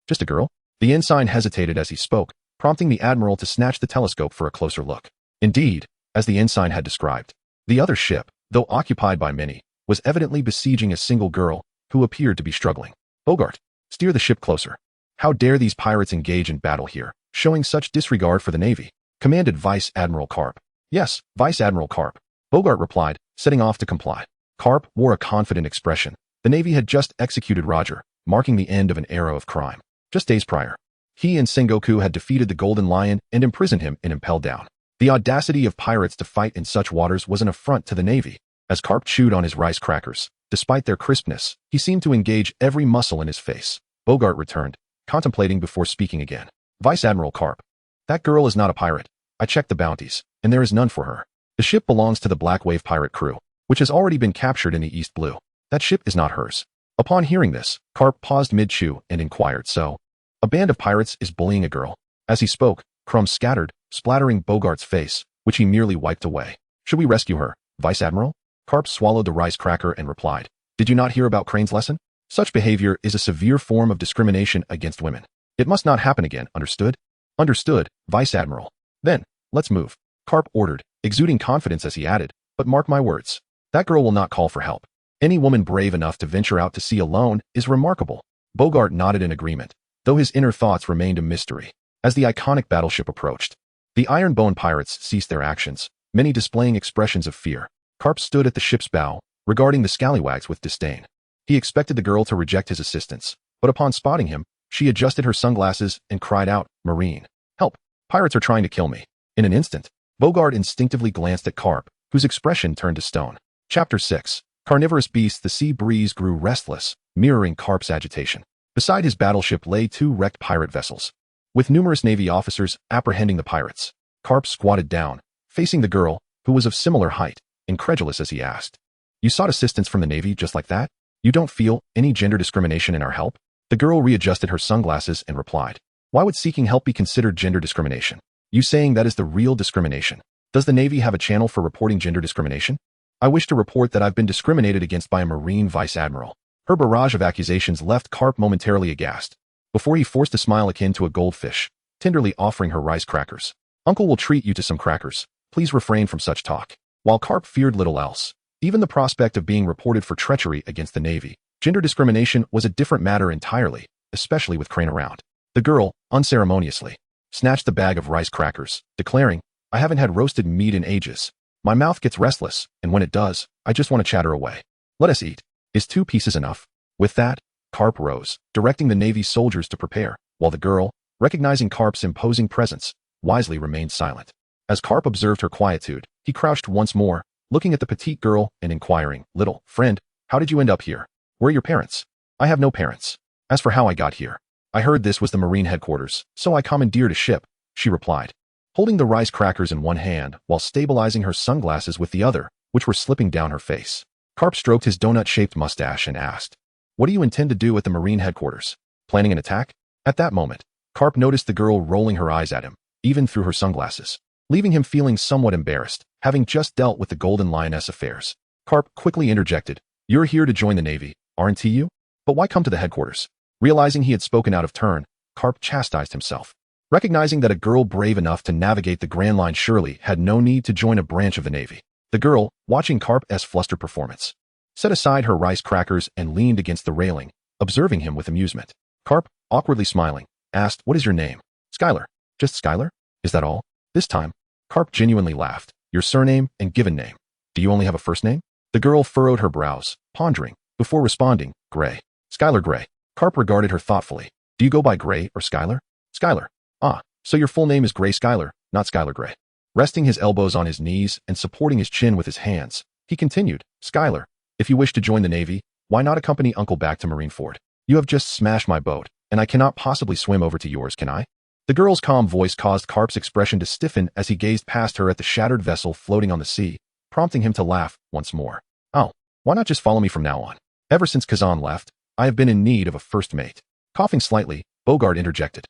S1: "Just a girl?" The ensign hesitated as he spoke, prompting the admiral to snatch the telescope for a closer look. Indeed, as the ensign had described, the other ship, though occupied by many, was evidently besieging a single girl, who appeared to be struggling. "Bogart, steer the ship closer. How dare these pirates engage in battle here, showing such disregard for the Navy?" commanded Vice Admiral Garp. "Yes, Vice Admiral Garp," Bogart replied, setting off to comply. Garp wore a confident expression. The Navy had just executed Roger, marking the end of an era of crime. Just days prior, he and Sengoku had defeated the Golden Lion and imprisoned him in Impel Down. The audacity of pirates to fight in such waters was an affront to the Navy. As Garp chewed on his rice crackers, despite their crispness, he seemed to engage every muscle in his face. Bogart returned, contemplating before speaking again. "Vice Admiral Garp, that girl is not a pirate. I checked the bounties, and there is none for her. The ship belongs to the Black Wave pirate crew, which has already been captured in the East Blue. That ship is not hers." Upon hearing this, Garp paused mid-chew and inquired, "So, a band of pirates is bullying a girl?" As he spoke, crumbs scattered, splattering Bogart's face, which he merely wiped away. "Should we rescue her, Vice Admiral?" Garp swallowed the rice cracker and replied, "Did you not hear about Crane's lesson? Such behavior is a severe form of discrimination against women. It must not happen again, understood?" "Understood, Vice Admiral." "Then, let's move," Garp ordered, exuding confidence as he added, "But mark my words, that girl will not call for help. Any woman brave enough to venture out to sea alone is remarkable." Bogart nodded in agreement, though his inner thoughts remained a mystery. As the iconic battleship approached, the Iron Bone pirates ceased their actions, many displaying expressions of fear. Garp stood at the ship's bow, regarding the scallywags with disdain. He expected the girl to reject his assistance, but upon spotting him, she adjusted her sunglasses and cried out, "Marine, help! Pirates are trying to kill me." In an instant, Bogart instinctively glanced at Garp, whose expression turned to stone. Chapter 6. Carnivorous beasts. The sea breeze grew restless, mirroring Garp's agitation. Beside his battleship lay 2 wrecked pirate vessels, with numerous Navy officers apprehending the pirates. Garp squatted down, facing the girl, who was of similar height, incredulous as he asked, "You sought assistance from the Navy just like that? You don't feel any gender discrimination in our help?" The girl readjusted her sunglasses and replied, "Why would seeking help be considered gender discrimination? You saying that is the real discrimination? Does the Navy have a channel for reporting gender discrimination?" "I wish to report that I've been discriminated against by a Marine Vice Admiral." Her barrage of accusations left Garp momentarily aghast. before he forced a smile akin to a goldfish, tenderly offering her rice crackers. Uncle will treat you to some crackers. Please refrain from such talk. While Garp feared little else, even the prospect of being reported for treachery against the Navy, gender discrimination was a different matter entirely, especially with Crane around. The girl, unceremoniously, snatched the bag of rice crackers, declaring, I haven't had roasted meat in ages. My mouth gets restless, and when it does, I just want to chatter away. Let us eat. Is 2 pieces enough? With that, Garp rose, directing the Navy's soldiers to prepare, while the girl, recognizing Garp's imposing presence, wisely remained silent. As Garp observed her quietude, he crouched once more, looking at the petite girl and inquiring, Little friend, how did you end up here? Where are your parents? I have no parents. As for how I got here, I heard this was the Marine headquarters, so I commandeered a ship, she replied, holding the rice crackers in one hand while stabilizing her sunglasses with the other, which were slipping down her face. Garp stroked his donut-shaped mustache and asked, What do you intend to do at the Marine headquarters? Planning an attack? At that moment, Garp noticed the girl rolling her eyes at him, even through her sunglasses, leaving him feeling somewhat embarrassed, having just dealt with the Golden Lioness affairs. Garp quickly interjected, You're here to join the Navy, aren't you? But why come to the headquarters? Realizing he had spoken out of turn, Garp chastised himself. Recognizing that a girl brave enough to navigate the Grand Line surely had no need to join a branch of the Navy. The girl, watching Garp's flustered performance, set aside her rice crackers and leaned against the railing, observing him with amusement. Garp, awkwardly smiling, asked, What is your name? Skylar. Just Skylar? Is that all? This time, Garp genuinely laughed. Your surname and given name. Do you only have a first name? The girl furrowed her brows, pondering, before responding, Gray. Skylar Gray. Garp regarded her thoughtfully. Do you go by Gray or Skylar? Skylar. Ah, so your full name is Gray Skylar, not Skylar Gray. Resting his elbows on his knees and supporting his chin with his hands, he continued, Skylar, if you wish to join the Navy, why not accompany Uncle back to Marineford? You have just smashed my boat, and I cannot possibly swim over to yours, can I? The girl's calm voice caused Garp's expression to stiffen as he gazed past her at the shattered vessel floating on the sea, prompting him to laugh once more. Oh, why not just follow me from now on? Ever since Kazan left, I have been in need of a first mate. Coughing slightly, Bogart interjected.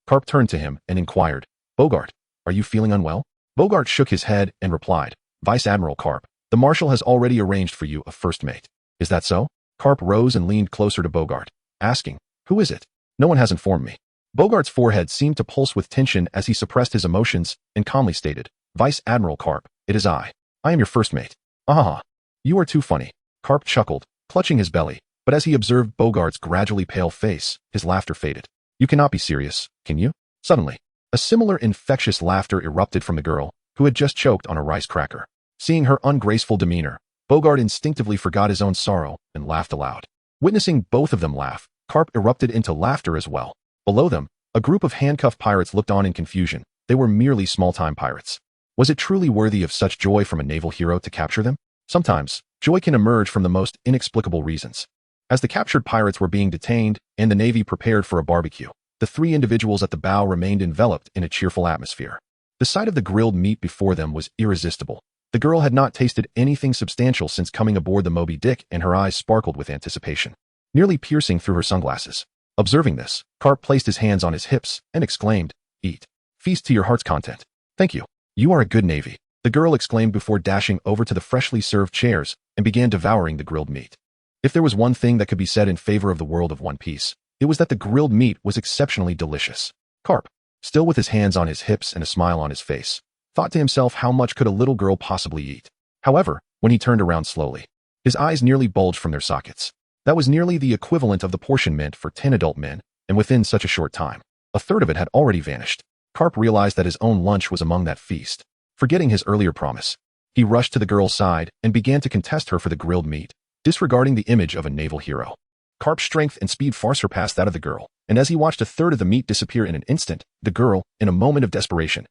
S1: Garp turned to him and inquired, Bogart, are you feeling unwell? Bogart shook his head and replied, Vice Admiral Garp, the Marshal has already arranged for you a first mate. Is that so? Garp rose and leaned closer to Bogart, asking, Who is it? No one has informed me. Bogart's forehead seemed to pulse with tension as he suppressed his emotions and calmly stated, Vice Admiral Garp, it is I. I am your first mate. Ah, you are too funny. Garp chuckled, clutching his belly, but as he observed Bogart's gradually pale face, his laughter faded. You cannot be serious, can you? Suddenly, a similar infectious laughter erupted from the girl, who had just choked on a rice cracker. Seeing her ungraceful demeanor, Bogart instinctively forgot his own sorrow and laughed aloud. Witnessing both of them laugh, Garp erupted into laughter as well. Below them, a group of handcuffed pirates looked on in confusion. They were merely small-time pirates. Was it truly worthy of such joy from a naval hero to capture them? Sometimes, joy can emerge from the most inexplicable reasons. As the captured pirates were being detained and the Navy prepared for a barbecue, the 3 individuals at the bow remained enveloped in a cheerful atmosphere. The sight of the grilled meat before them was irresistible. The girl had not tasted anything substantial since coming aboard the Moby Dick, and her eyes sparkled with anticipation, nearly piercing through her sunglasses. Observing this, Garp placed his hands on his hips and exclaimed, Eat. Feast to your heart's content. Thank you. You are a good Navy, the girl exclaimed before dashing over to the freshly served chairs and began devouring the grilled meat. If there was one thing that could be said in favor of the world of One Piece, it was that the grilled meat was exceptionally delicious. Garp, still with his hands on his hips and a smile on his face, thought to himself how much could a little girl possibly eat. However, when he turned around slowly, his eyes nearly bulged from their sockets. That was nearly the equivalent of the portion meant for 10 adult men, and within such a short time, a third of it had already vanished. Garp realized that his own lunch was among that feast. Forgetting his earlier promise, he rushed to the girl's side and began to contest her for the grilled meat, disregarding the image of a naval hero. Garp's strength and speed far surpassed that of the girl, and as he watched a third of the meat disappear in an instant, the girl, in a moment of desperation,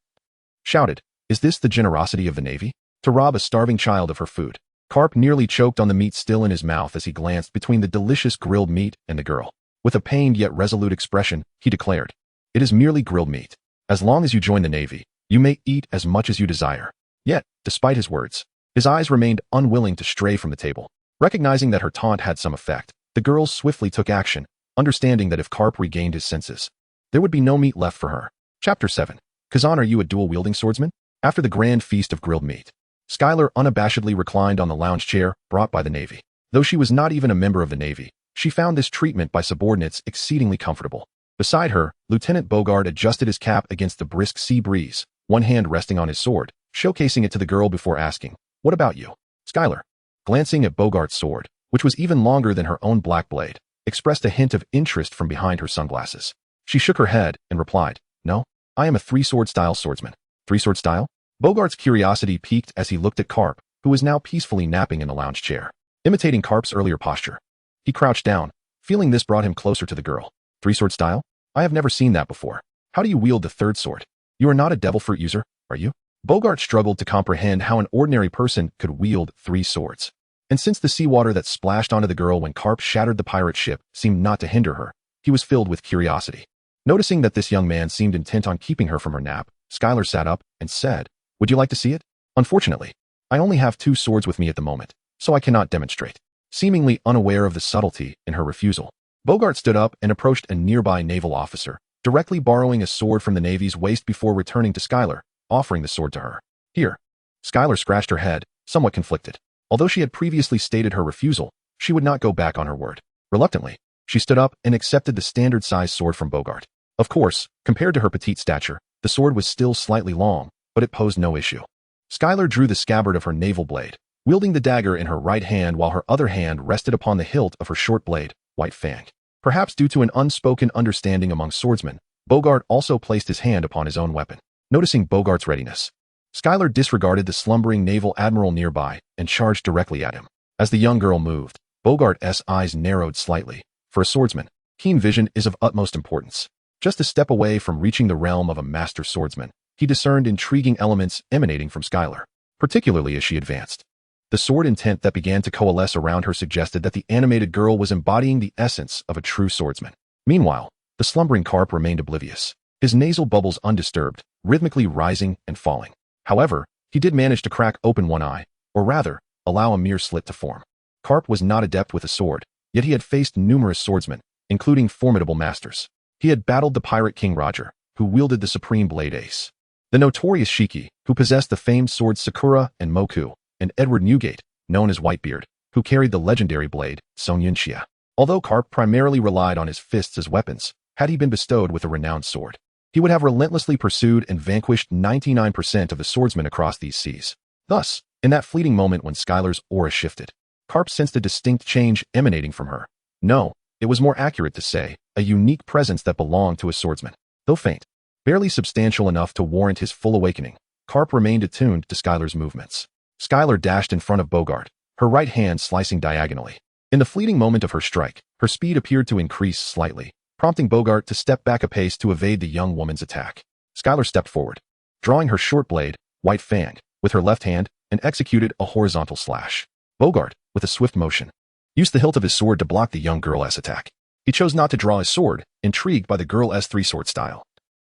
S1: shouted, Is this the generosity of the Navy? To rob a starving child of her food? Garp nearly choked on the meat still in his mouth as he glanced between the delicious grilled meat and the girl. With a pained yet resolute expression, he declared, It is merely grilled meat. As long as you join the Navy, you may eat as much as you desire. Yet, despite his words, his eyes remained unwilling to stray from the table. Recognizing that her taunt had some effect, the girl swiftly took action, understanding that if Garp regained his senses, there would be no meat left for her. Chapter 7. Kazan, are you a dual-wielding swordsman? After the grand feast of grilled meat, Skylar unabashedly reclined on the lounge chair brought by the Navy. Though she was not even a member of the Navy, she found this treatment by subordinates exceedingly comfortable. Beside her, Lieutenant Bogart adjusted his cap against the brisk sea breeze, one hand resting on his sword, showcasing it to the girl before asking, "What about you?" Skylar, glancing at Bogart's sword, which was even longer than her own black blade, expressed a hint of interest from behind her sunglasses. She shook her head and replied, "No, I am a three-sword style swordsman." Three-sword style? Bogart's curiosity piqued as he looked at Garp, who was now peacefully napping in the lounge chair, imitating Garp's earlier posture. He crouched down, feeling this brought him closer to the girl. Three-sword style? I have never seen that before. How do you wield the third sword? You are not a devil fruit user, are you? Bogart struggled to comprehend how an ordinary person could wield three swords. And since the seawater that splashed onto the girl when Garp shattered the pirate ship seemed not to hinder her, he was filled with curiosity. Noticing that this young man seemed intent on keeping her from her nap, Skylar sat up and said, "Would you like to see it?" "Unfortunately, I only have two swords with me at the moment, so I cannot demonstrate." Seemingly unaware of the subtlety in her refusal, Bogart stood up and approached a nearby naval officer, directly borrowing a sword from the Navy's waist before returning to Skylar, offering the sword to her. "Here." Skylar scratched her head, somewhat conflicted. Although she had previously stated her refusal, she would not go back on her word. Reluctantly, she stood up and accepted the standard-sized sword from Bogart. Of course, compared to her petite stature, the sword was still slightly long, but it posed no issue. Skylar drew the scabbard of her naval blade, wielding the dagger in her right hand while her other hand rested upon the hilt of her short blade, White Fang. Perhaps due to an unspoken understanding among swordsmen, Bogart also placed his hand upon his own weapon. Noticing Bogart's readiness, Skylar disregarded the slumbering naval admiral nearby and charged directly at him. As the young girl moved, Bogart's eyes narrowed slightly. For a swordsman, keen vision is of utmost importance. Just a step away from reaching the realm of a master swordsman, he discerned intriguing elements emanating from Skylar, particularly as she advanced. The sword intent that began to coalesce around her suggested that the animated girl was embodying the essence of a true swordsman. Meanwhile, the slumbering Garp remained oblivious, his nasal bubbles undisturbed, rhythmically rising and falling. However, he did manage to crack open one eye, or rather, allow a mere slit to form. Garp was not adept with a sword, yet he had faced numerous swordsmen, including formidable masters. He had battled the pirate King Roger, who wielded the supreme blade ace, the notorious Shiki, who possessed the famed swords Sakura and Moku, and Edward Newgate, known as Whitebeard, who carried the legendary blade, Sonyunxia. Although Garp primarily relied on his fists as weapons, had he been bestowed with a renowned sword, he would have relentlessly pursued and vanquished 99% of the swordsmen across these seas. Thus, in that fleeting moment when Skylar's aura shifted, Garp sensed a distinct change emanating from her. No, it was more accurate to say, a unique presence that belonged to a swordsman. Though faint, barely substantial enough to warrant his full awakening, Garp remained attuned to Skylar's movements. Skylar dashed in front of Bogart, her right hand slicing diagonally. In the fleeting moment of her strike, her speed appeared to increase slightly, prompting Bogart to step back a pace to evade the young woman's attack. Skylar stepped forward, drawing her short blade, White Fang, with her left hand, and executed a horizontal slash. Bogart, with a swift motion, used the hilt of his sword to block the young girl's attack. He chose not to draw his sword, intrigued by the girl's three-sword style,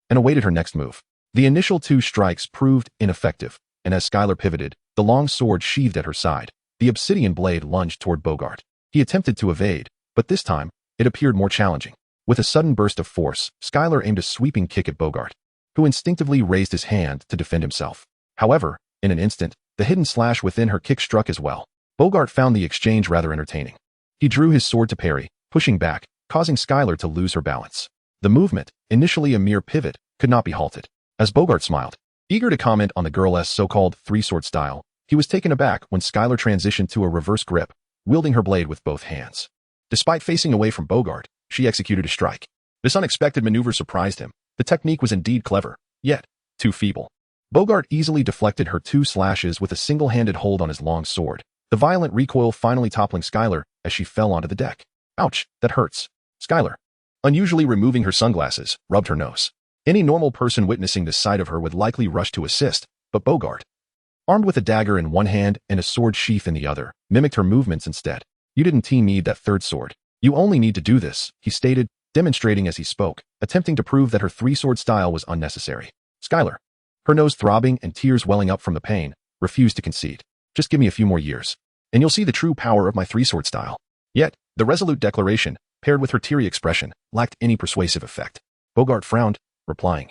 S1: and awaited her next move. The initial two strikes proved ineffective, and as Skylar pivoted, the long sword sheathed at her side, the obsidian blade lunged toward Bogart. He attempted to evade, but this time, it appeared more challenging. With a sudden burst of force, Skylar aimed a sweeping kick at Bogart, who instinctively raised his hand to defend himself. However, in an instant, the hidden slash within her kick struck as well. Bogart found the exchange rather entertaining. He drew his sword to parry, pushing back, causing Skylar to lose her balance. The movement, initially a mere pivot, could not be halted. As Bogart smiled, eager to comment on the girl's so-called three-sword style, he was taken aback when Skylar transitioned to a reverse grip, wielding her blade with both hands. Despite facing away from Bogart, she executed a strike. This unexpected maneuver surprised him. The technique was indeed clever, yet too feeble. Bogart easily deflected her two slashes with a single-handed hold on his long sword, the violent recoil finally toppling Skylar as she fell onto the deck. Ouch, that hurts. Skylar, unusually removing her sunglasses, rubbed her nose. Any normal person witnessing the sight of her would likely rush to assist, but Bogart, armed with a dagger in one hand and a sword sheath in the other, mimicked her movements instead. "You didn't need that third sword. You only need to do this," he stated, demonstrating as he spoke, attempting to prove that her three-sword style was unnecessary. Skylar, her nose throbbing and tears welling up from the pain, refused to concede. "Just give me a few more years, and you'll see the true power of my three-sword style." Yet, the resolute declaration, paired with her teary expression, lacked any persuasive effect. Bogart frowned, replying,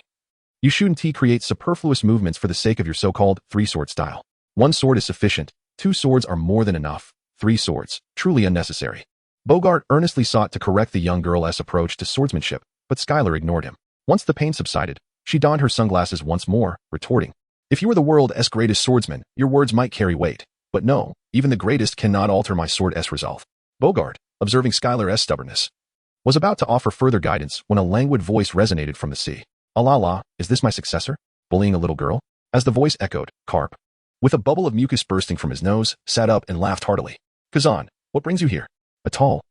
S1: "You shouldn't create superfluous movements for the sake of your so-called three-sword style. One sword is sufficient, two swords are more than enough, three swords, truly unnecessary." Bogart earnestly sought to correct the young girl's approach to swordsmanship, but Skylar ignored him. Once the pain subsided, she donned her sunglasses once more, retorting, "If you were the world's greatest swordsman, your words might carry weight. But no, even the greatest cannot alter my sword's resolve." Bogart, observing Skylar's stubbornness, was about to offer further guidance when a languid voice resonated from the sea. "Alala, is this my successor? Bullying a little girl?" As the voice echoed, Garp, with a bubble of mucus bursting from his nose, sat up and laughed heartily. "Kazan, what brings you here?" A tall,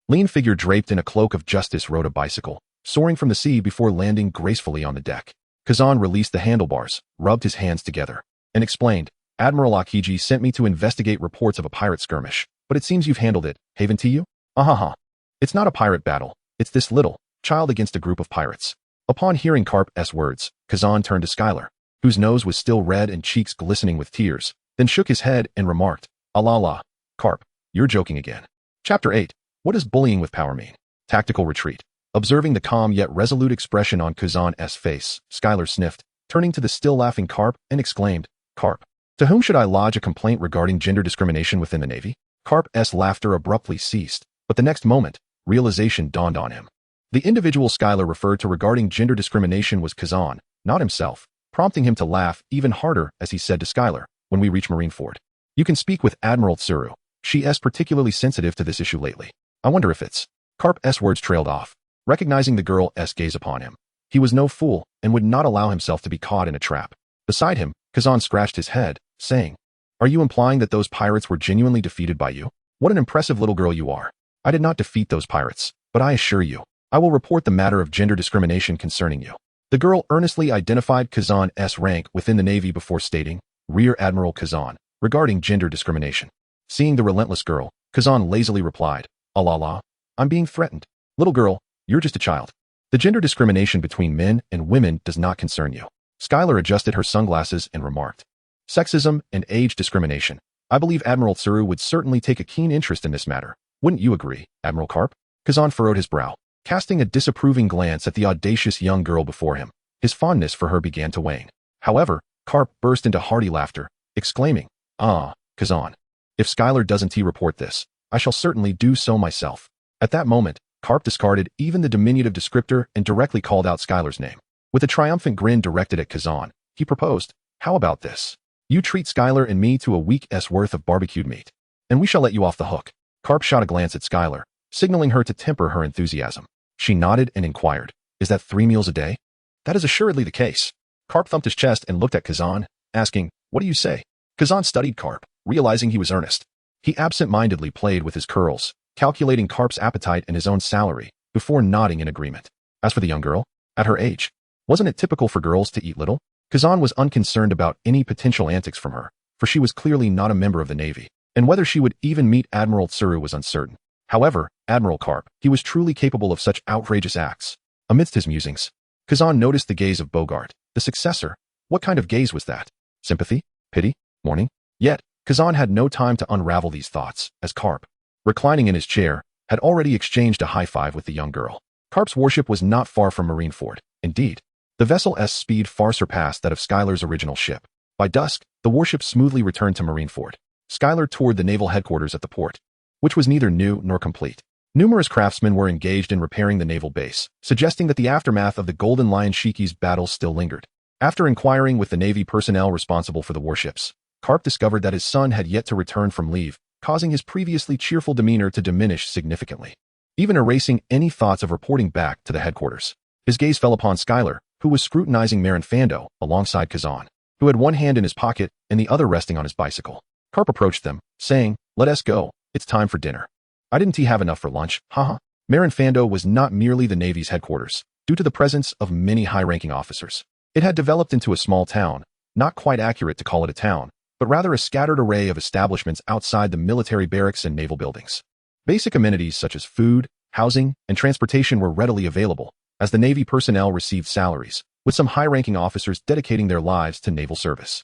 S1: lean figure draped in a cloak of justice rode a bicycle, soaring from the sea before landing gracefully on the deck. Kazan released the handlebars, rubbed his hands together, and explained, "Admiral Aokiji sent me to investigate reports of a pirate skirmish, but it seems you've handled it, haven't you?" "Ahaha. It's not a pirate battle, it's this little child against a group of pirates." Upon hearing Garp's words, Kazan turned to Skylar, whose nose was still red and cheeks glistening with tears, then shook his head and remarked, "Alala, Garp, you're joking again." Chapter 8. What does bullying with power mean? Tactical retreat. Observing the calm yet resolute expression on Kazan's face, Skylar sniffed, turning to the still laughing Garp and exclaimed, "Garp, to whom should I lodge a complaint regarding gender discrimination within the Navy?" Garp's laughter abruptly ceased, but the next moment, realization dawned on him. The individual Skylar referred to regarding gender discrimination was Kazan, not himself, prompting him to laugh even harder as he said to Skylar, "When we reach Marineford, you can speak with Admiral Tsuru. She is particularly sensitive to this issue lately. I wonder if it's..." Garp's words trailed off. Recognizing the girl's gaze upon him, he was no fool and would not allow himself to be caught in a trap. Beside him, Kazan scratched his head, saying, "Are you implying that those pirates were genuinely defeated by you? What an impressive little girl you are." "I did not defeat those pirates, but I assure you, I will report the matter of gender discrimination concerning you." The girl earnestly identified Kazan's rank within the Navy before stating, "Rear Admiral Kazan, regarding gender discrimination." Seeing the relentless girl, Kazan lazily replied, "Alala, I'm being threatened. Little girl, you're just a child. The gender discrimination between men and women does not concern you." Skylar adjusted her sunglasses and remarked, "Sexism and age discrimination. I believe Admiral Tsuru would certainly take a keen interest in this matter. Wouldn't you agree, Admiral Garp?" Kazan furrowed his brow, casting a disapproving glance at the audacious young girl before him. His fondness for her began to wane. However, Garp burst into hearty laughter, exclaiming, "Ah, Kazan, if Skylar doesn't report this, I shall certainly do so myself." At that moment, Garp discarded even the diminutive descriptor and directly called out Skylar's name. With a triumphant grin directed at Kazan, he proposed, "How about this? You treat Skylar and me to a week's worth of barbecued meat, and we shall let you off the hook." Garp shot a glance at Skylar, signaling her to temper her enthusiasm. She nodded and inquired, "Is that 3 meals a day?" "That is assuredly the case." Garp thumped his chest and looked at Kazan, asking, "What do you say?" Kazan studied Garp, realizing he was earnest. He absent-mindedly played with his curls, calculating Garp's appetite and his own salary, before nodding in agreement. As for the young girl, at her age, wasn't it typical for girls to eat little? Kazan was unconcerned about any potential antics from her, for she was clearly not a member of the Navy, and whether she would even meet Admiral Tsuru was uncertain. However, Admiral Garp, he was truly capable of such outrageous acts. Amidst his musings, Kazan noticed the gaze of Bogart, the successor. What kind of gaze was that? Sympathy? Pity? Mourning? Yet, Kazan had no time to unravel these thoughts, as Garp, reclining in his chair, had already exchanged a high-five with the young girl. Garp's warship was not far from Marineford. Indeed, the vessel's speed far surpassed that of Skylar's original ship. By dusk, the warship smoothly returned to Marineford. Skylar toured the naval headquarters at the port, which was neither new nor complete. Numerous craftsmen were engaged in repairing the naval base, suggesting that the aftermath of the Golden Lion Shiki's battle still lingered. After inquiring with the Navy personnel responsible for the warships, Garp discovered that his son had yet to return from leave, causing his previously cheerful demeanor to diminish significantly, even erasing any thoughts of reporting back to the headquarters. His gaze fell upon Skylar, who was scrutinizing Marin Fando alongside Kazan, who had one hand in his pocket and the other resting on his bicycle. Garp approached them, saying, "Let us go. It's time for dinner." "I didn't have enough for lunch, haha." Marin Fando was not merely the Navy's headquarters, due to the presence of many high-ranking officers. It had developed into a small town, not quite accurate to call it a town, but rather a scattered array of establishments outside the military barracks and naval buildings. Basic amenities such as food, housing, and transportation were readily available, as the Navy personnel received salaries, with some high-ranking officers dedicating their lives to naval service.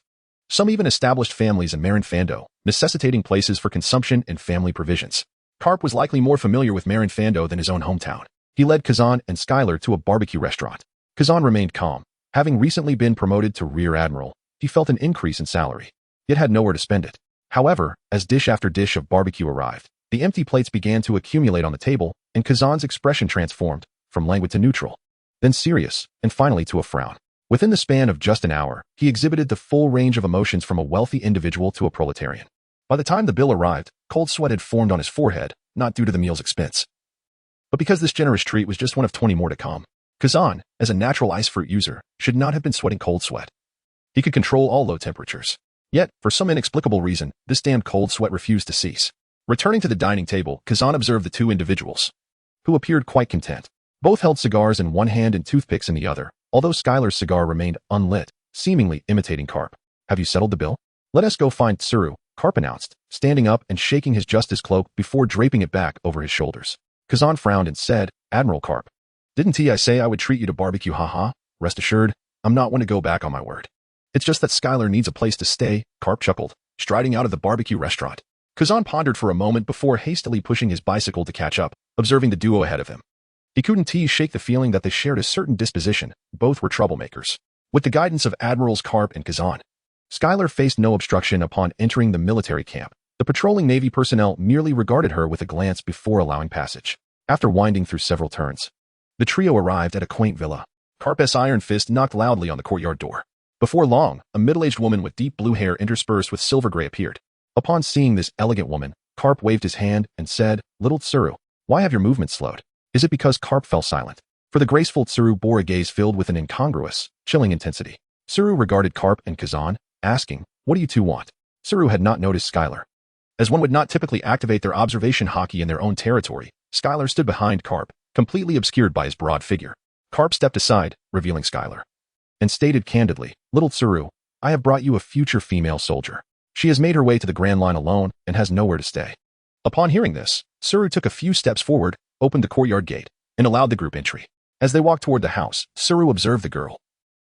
S1: Some even established families in Marin Fando, necessitating places for consumption and family provisions. Garp was likely more familiar with Marin Fando than his own hometown. He led Kazan and Skylar to a barbecue restaurant. Kazan remained calm. Having recently been promoted to Rear Admiral, he felt an increase in salary, yet had nowhere to spend it. However, as dish after dish of barbecue arrived, the empty plates began to accumulate on the table, and Kazan's expression transformed, from languid to neutral, then serious, and finally to a frown. Within the span of just an hour, he exhibited the full range of emotions from a wealthy individual to a proletarian. By the time the bill arrived, cold sweat had formed on his forehead, not due to the meal's expense, but because this generous treat was just one of 20 more to come. Kazan, as a natural ice fruit user, should not have been sweating cold sweat. He could control all low temperatures. Yet, for some inexplicable reason, this damned cold sweat refused to cease. Returning to the dining table, Kazan observed the two individuals, who appeared quite content. Both held cigars in one hand and toothpicks in the other, although Skylar's cigar remained unlit, seemingly imitating Garp. Have you settled the bill? Let us go find Tsuru, Garp announced, standing up and shaking his justice cloak before draping it back over his shoulders. Kazan frowned and said, Admiral Garp, didn't I say I would treat you to barbecue, haha? Rest assured, I'm not one to go back on my word. It's just that Skylar needs a place to stay, Garp chuckled, striding out of the barbecue restaurant. Kazan pondered for a moment before hastily pushing his bicycle to catch up, observing the duo ahead of him. He couldn't shake the feeling that they shared a certain disposition. Both were troublemakers. With the guidance of Admirals Garp and Kazan, Skylar faced no obstruction upon entering the military camp. The patrolling Navy personnel merely regarded her with a glance before allowing passage. After winding through several turns, the trio arrived at a quaint villa. Garp's iron fist knocked loudly on the courtyard door. Before long, a middle-aged woman with deep blue hair interspersed with silver gray appeared. Upon seeing this elegant woman, Garp waved his hand and said, Little Tsuru, why have your movements slowed? Is it because Garp fell silent? For the graceful Tsuru bore a gaze filled with an incongruous, chilling intensity. Tsuru regarded Garp and Kazan, asking, What do you two want? Tsuru had not noticed Skylar. As one would not typically activate their observation Haki in their own territory, Skylar stood behind Garp, completely obscured by his broad figure. Garp stepped aside, revealing Skylar, and stated candidly, Little Tsuru, I have brought you a future female soldier. She has made her way to the Grand Line alone and has nowhere to stay. Upon hearing this, Tsuru took a few steps forward, opened the courtyard gate, and allowed the group entry. As they walked toward the house, Tsuru observed the girl,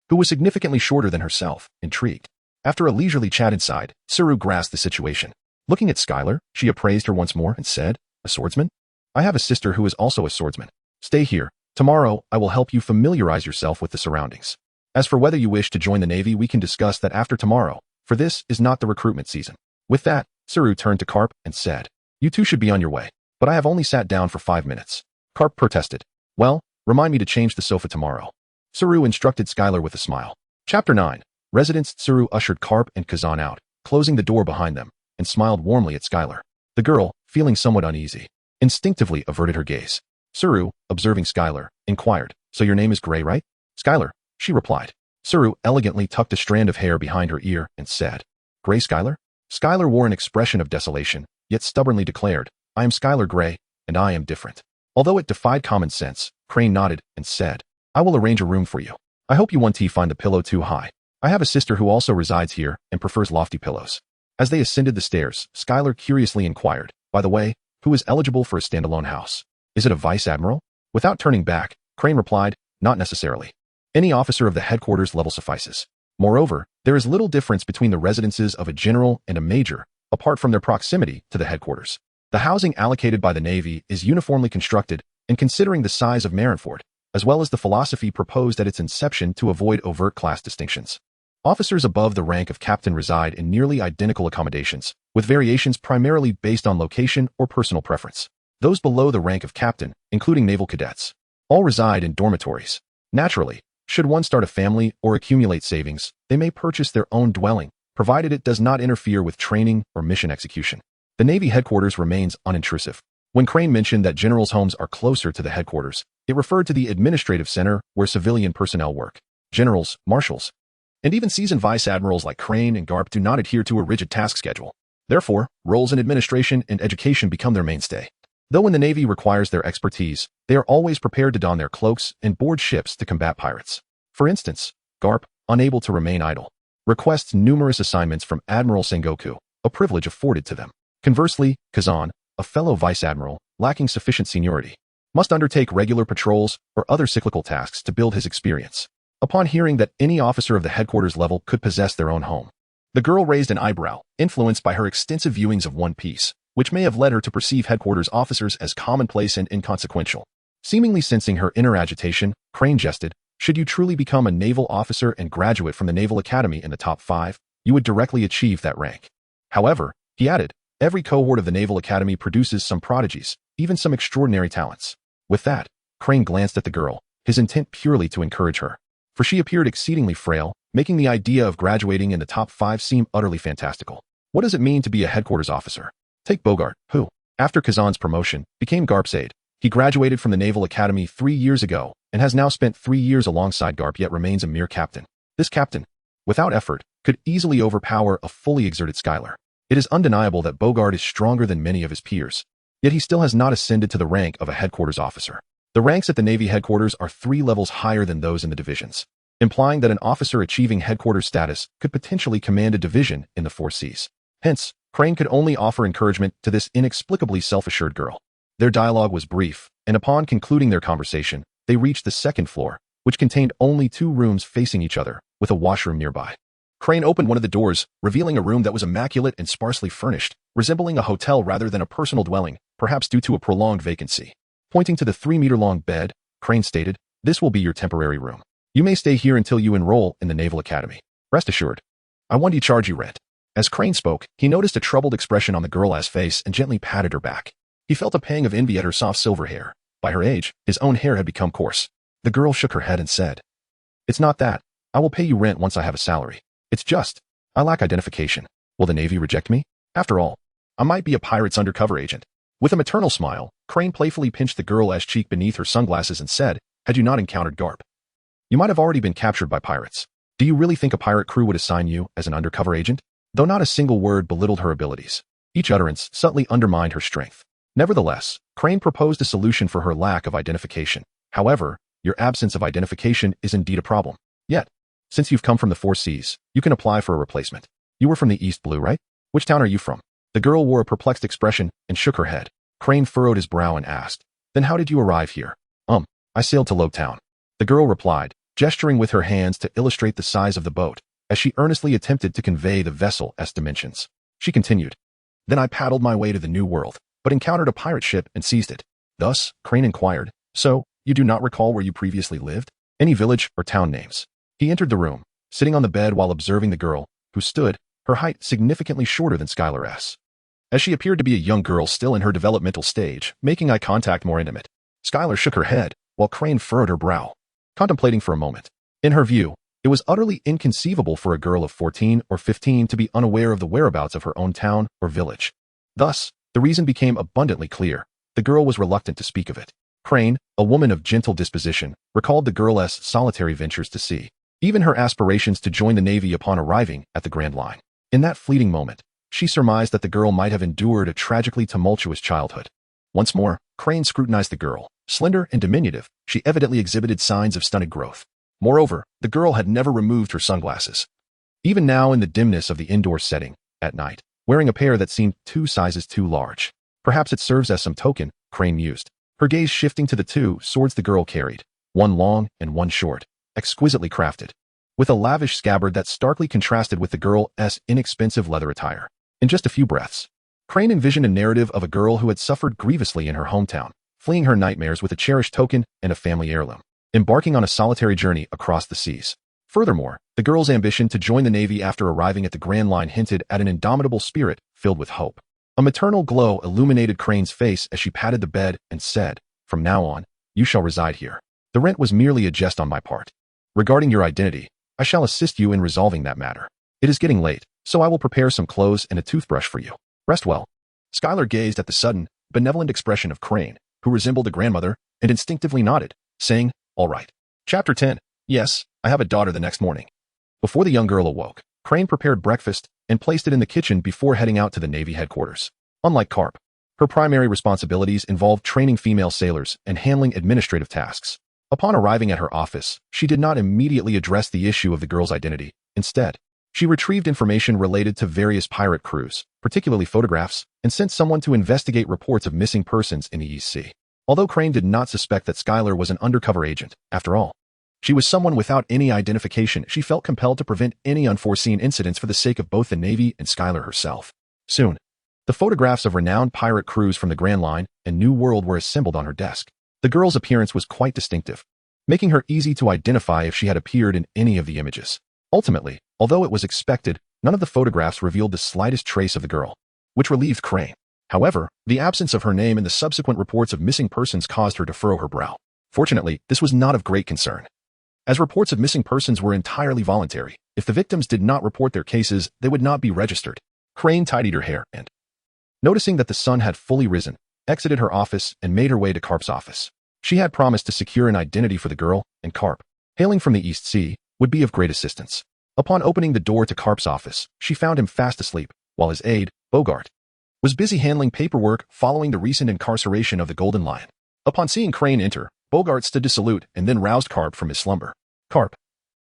S1: who was significantly shorter than herself, intrigued. After a leisurely chat inside, Tsuru grasped the situation. Looking at Skylar, she appraised her once more and said, A swordsman? I have a sister who is also a swordsman. Stay here. Tomorrow, I will help you familiarize yourself with the surroundings. As for whether you wish to join the Navy, we can discuss that after tomorrow, for this is not the recruitment season. With that, Tsuru turned to Garp and said, You two should be on your way, but I have only sat down for 5 minutes. Garp protested. Well, remind me to change the sofa tomorrow. Tsuru instructed Skylar with a smile. Chapter 9. Residents. Tsuru ushered Garp and Kazan out, closing the door behind them, and smiled warmly at Skylar. The girl, feeling somewhat uneasy, instinctively averted her gaze. Tsuru, observing Skylar, inquired, So your name is Gray, right? Skylar, she replied. Tsuru elegantly tucked a strand of hair behind her ear and said, Gray Skylar? Skylar wore an expression of desolation, yet stubbornly declared, I am Skylar Gray, and I am different. Although it defied common sense, Crane nodded and said, I will arrange a room for you. I hope you won't find the pillow too high. I have a sister who also resides here and prefers lofty pillows. As they ascended the stairs, Skylar curiously inquired, By the way, who is eligible for a standalone house? Is it a vice admiral? Without turning back, Crane replied, Not necessarily. Any officer of the headquarters level suffices. Moreover, there is little difference between the residences of a general and a major, apart from their proximity to the headquarters. The housing allocated by the Navy is uniformly constructed, and considering the size of Marineford, as well as the philosophy proposed at its inception to avoid overt class distinctions. Officers above the rank of captain reside in nearly identical accommodations, with variations primarily based on location or personal preference. Those below the rank of captain, including naval cadets, all reside in dormitories. Naturally, should one start a family or accumulate savings, they may purchase their own dwelling, provided it does not interfere with training or mission execution. The Navy headquarters remains unintrusive. When Crane mentioned that generals' homes are closer to the headquarters, it referred to the administrative center where civilian personnel work. Generals, marshals, and even seasoned vice admirals like Crane and Garp do not adhere to a rigid task schedule. Therefore, roles in administration and education become their mainstay. Though when the Navy requires their expertise, they are always prepared to don their cloaks and board ships to combat pirates. For instance, Garp, unable to remain idle, requests numerous assignments from Admiral Sengoku, a privilege afforded to them. Conversely, Kazan, a fellow vice admiral, lacking sufficient seniority, must undertake regular patrols or other cyclical tasks to build his experience. Upon hearing that any officer of the headquarters level could possess their own home, the girl raised an eyebrow, influenced by her extensive viewings of One Piece, which may have led her to perceive headquarters officers as commonplace and inconsequential. Seemingly sensing her inner agitation, Crane jested, Should you truly become a naval officer and graduate from the Naval Academy in the top 5, you would directly achieve that rank. However, he added, every cohort of the Naval Academy produces some prodigies, even some extraordinary talents. With that, Crane glanced at the girl, his intent purely to encourage her. For she appeared exceedingly frail, making the idea of graduating in the top 5 seem utterly fantastical. What does it mean to be a headquarters officer? Take Bogart, who, after Kazan's promotion, became Garp's aide. He graduated from the Naval Academy 3 years ago and has now spent 3 years alongside Garp yet remains a mere captain. This captain, without effort, could easily overpower a fully exerted Skylar. It is undeniable that Bogart is stronger than many of his peers, yet he still has not ascended to the rank of a headquarters officer. The ranks at the Navy headquarters are 3 levels higher than those in the divisions, implying that an officer achieving headquarters status could potentially command a division in the 4 seas. Hence, Crane could only offer encouragement to this inexplicably self-assured girl. Their dialogue was brief, and upon concluding their conversation, they reached the 2nd floor, which contained only 2 rooms facing each other, with a washroom nearby. Crane opened one of the doors, revealing a room that was immaculate and sparsely furnished, resembling a hotel rather than a personal dwelling, perhaps due to a prolonged vacancy. Pointing to the 3-meter-long bed, Crane stated, "This will be your temporary room. You may stay here until you enroll in the Naval Academy. Rest assured, I won't charge you rent." As Crane spoke, he noticed a troubled expression on the girl's face and gently patted her back. He felt a pang of envy at her soft silver hair. By her age, his own hair had become coarse. The girl shook her head and said, "It's not that. I will pay you rent once I have a salary. It's just, I lack identification. Will the Navy reject me? After all, I might be a pirate's undercover agent." With a maternal smile, Crane playfully pinched the girl's cheek beneath her sunglasses and said, "Had you not encountered Garp, you might have already been captured by pirates. Do you really think a pirate crew would assign you as an undercover agent?" Though not a single word belittled her abilities, each utterance subtly undermined her strength. Nevertheless, Crane proposed a solution for her lack of identification. "However, your absence of identification is indeed a problem. Yet, since you've come from the 4 seas, you can apply for a replacement. You were from the East Blue, right? Which town are you from?" The girl wore a perplexed expression and shook her head. Crane furrowed his brow and asked, "Then how did you arrive here?" I sailed to Roguetown." The girl replied, gesturing with her hands to illustrate the size of the boat, as she earnestly attempted to convey the vessel's dimensions. She continued, "Then I paddled my way to the New World, but encountered a pirate ship and seized it." Thus, Crane inquired, "So, you do not recall where you previously lived? Any village or town names?" He entered the room, sitting on the bed while observing the girl, who stood, her height significantly shorter than Skylar's, as she appeared to be a young girl still in her developmental stage, making eye contact more intimate. Skylar shook her head, while Crane furrowed her brow, contemplating for a moment. In her view, it was utterly inconceivable for a girl of 14 or 15 to be unaware of the whereabouts of her own town or village. Thus, the reason became abundantly clear. The girl was reluctant to speak of it. Crane, a woman of gentle disposition, recalled the girl's solitary ventures to sea, even her aspirations to join the Navy upon arriving at the Grand Line. In that fleeting moment, she surmised that the girl might have endured a tragically tumultuous childhood. Once more, Crane scrutinized the girl. Slender and diminutive, she evidently exhibited signs of stunted growth. Moreover, the girl had never removed her sunglasses. Even now in the dimness of the indoor setting, at night, wearing a pair that seemed 2 sizes too large. Perhaps it serves as some token, Crane mused, her gaze shifting to the 2 swords the girl carried, one long and one short, exquisitely crafted, with a lavish scabbard that starkly contrasted with the girl's inexpensive leather attire. In just a few breaths, Crane envisioned a narrative of a girl who had suffered grievously in her hometown, fleeing her nightmares with a cherished token and a family heirloom, embarking on a solitary journey across the seas. Furthermore, the girl's ambition to join the Navy after arriving at the Grand Line hinted at an indomitable spirit filled with hope. A maternal glow illuminated Crane's face as she patted the bed and said, "From now on, you shall reside here. The rent was merely a jest on my part. Regarding your identity, I shall assist you in resolving that matter. It is getting late, so I will prepare some clothes and a toothbrush for you. Rest well." Skylar gazed at the sudden, benevolent expression of Crane, who resembled a grandmother, and instinctively nodded, saying, "All right." Chapter 10. Yes, I have a daughter the next morning. Before the young girl awoke, Crane prepared breakfast and placed it in the kitchen before heading out to the Navy headquarters. Unlike Garp, her primary responsibilities involved training female sailors and handling administrative tasks. Upon arriving at her office, she did not immediately address the issue of the girl's identity. Instead, she retrieved information related to various pirate crews, particularly photographs, and sent someone to investigate reports of missing persons in the East Sea. Although Crane did not suspect that Skylar was an undercover agent, after all, she was someone without any identification. She felt compelled to prevent any unforeseen incidents for the sake of both the Navy and Skylar herself. Soon, the photographs of renowned pirate crews from the Grand Line and New World were assembled on her desk. The girl's appearance was quite distinctive, making her easy to identify if she had appeared in any of the images. Ultimately, although it was expected, none of the photographs revealed the slightest trace of the girl, which relieved Crane. However, the absence of her name in the subsequent reports of missing persons caused her to furrow her brow. Fortunately, this was not of great concern, as reports of missing persons were entirely voluntary. If the victims did not report their cases, they would not be registered. Crane tidied her hair and, noticing that the sun had fully risen, exited her office and made her way to Garp's office. She had promised to secure an identity for the girl, and Garp, hailing from the East Sea, would be of great assistance. Upon opening the door to Garp's office, she found him fast asleep, while his aide, Bogart, was busy handling paperwork following the recent incarceration of the Golden Lion. Upon seeing Crane enter, Bogart stood to salute and then roused Garp from his slumber. Garp,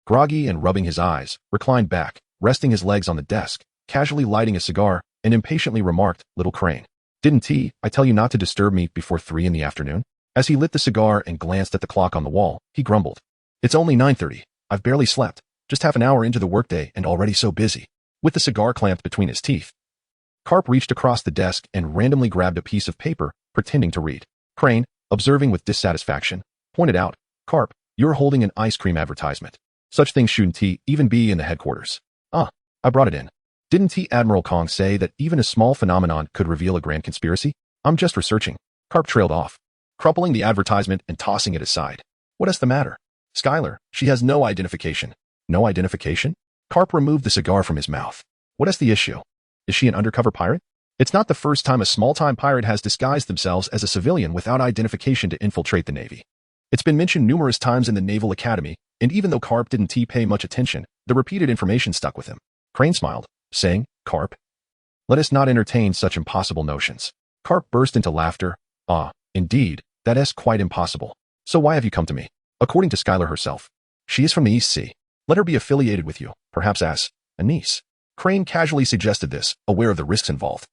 S1: groggy and rubbing his eyes, reclined back, resting his legs on the desk, casually lighting a cigar, and impatiently remarked, "Little Crane, didn't I tell you not to disturb me before 3 in the afternoon?" As he lit the cigar and glanced at the clock on the wall, he grumbled, "It's only 9:30. I've barely slept, just half an hour into the workday and already so busy." With the cigar clamped between his teeth, Garp reached across the desk and randomly grabbed a piece of paper, pretending to read. Crane, observing with dissatisfaction, pointed out, "Garp, you're holding an ice cream advertisement. Such things shouldn't even be in the headquarters." "Ah, I brought it in. Didn't Admiral Kong say that even a small phenomenon could reveal a grand conspiracy? I'm just researching." Garp trailed off, crumpling the advertisement and tossing it aside. "What is the matter?" "Skylar, she has no identification." "No identification?" Garp removed the cigar from his mouth. "What is the issue? Is she an undercover pirate?" "It's not the first time a small-time pirate has disguised themselves as a civilian without identification to infiltrate the Navy. It's been mentioned numerous times in the Naval Academy, and even though Garp didn't pay much attention, the repeated information stuck with him." Crane smiled, saying, "Garp, let us not entertain such impossible notions." Garp burst into laughter. "Ah, indeed, that is quite impossible. So why have you come to me?" "According to Skylar herself, she is from the East Sea. Let her be affiliated with you, perhaps as a niece." Crane casually suggested this, aware of the risks involved.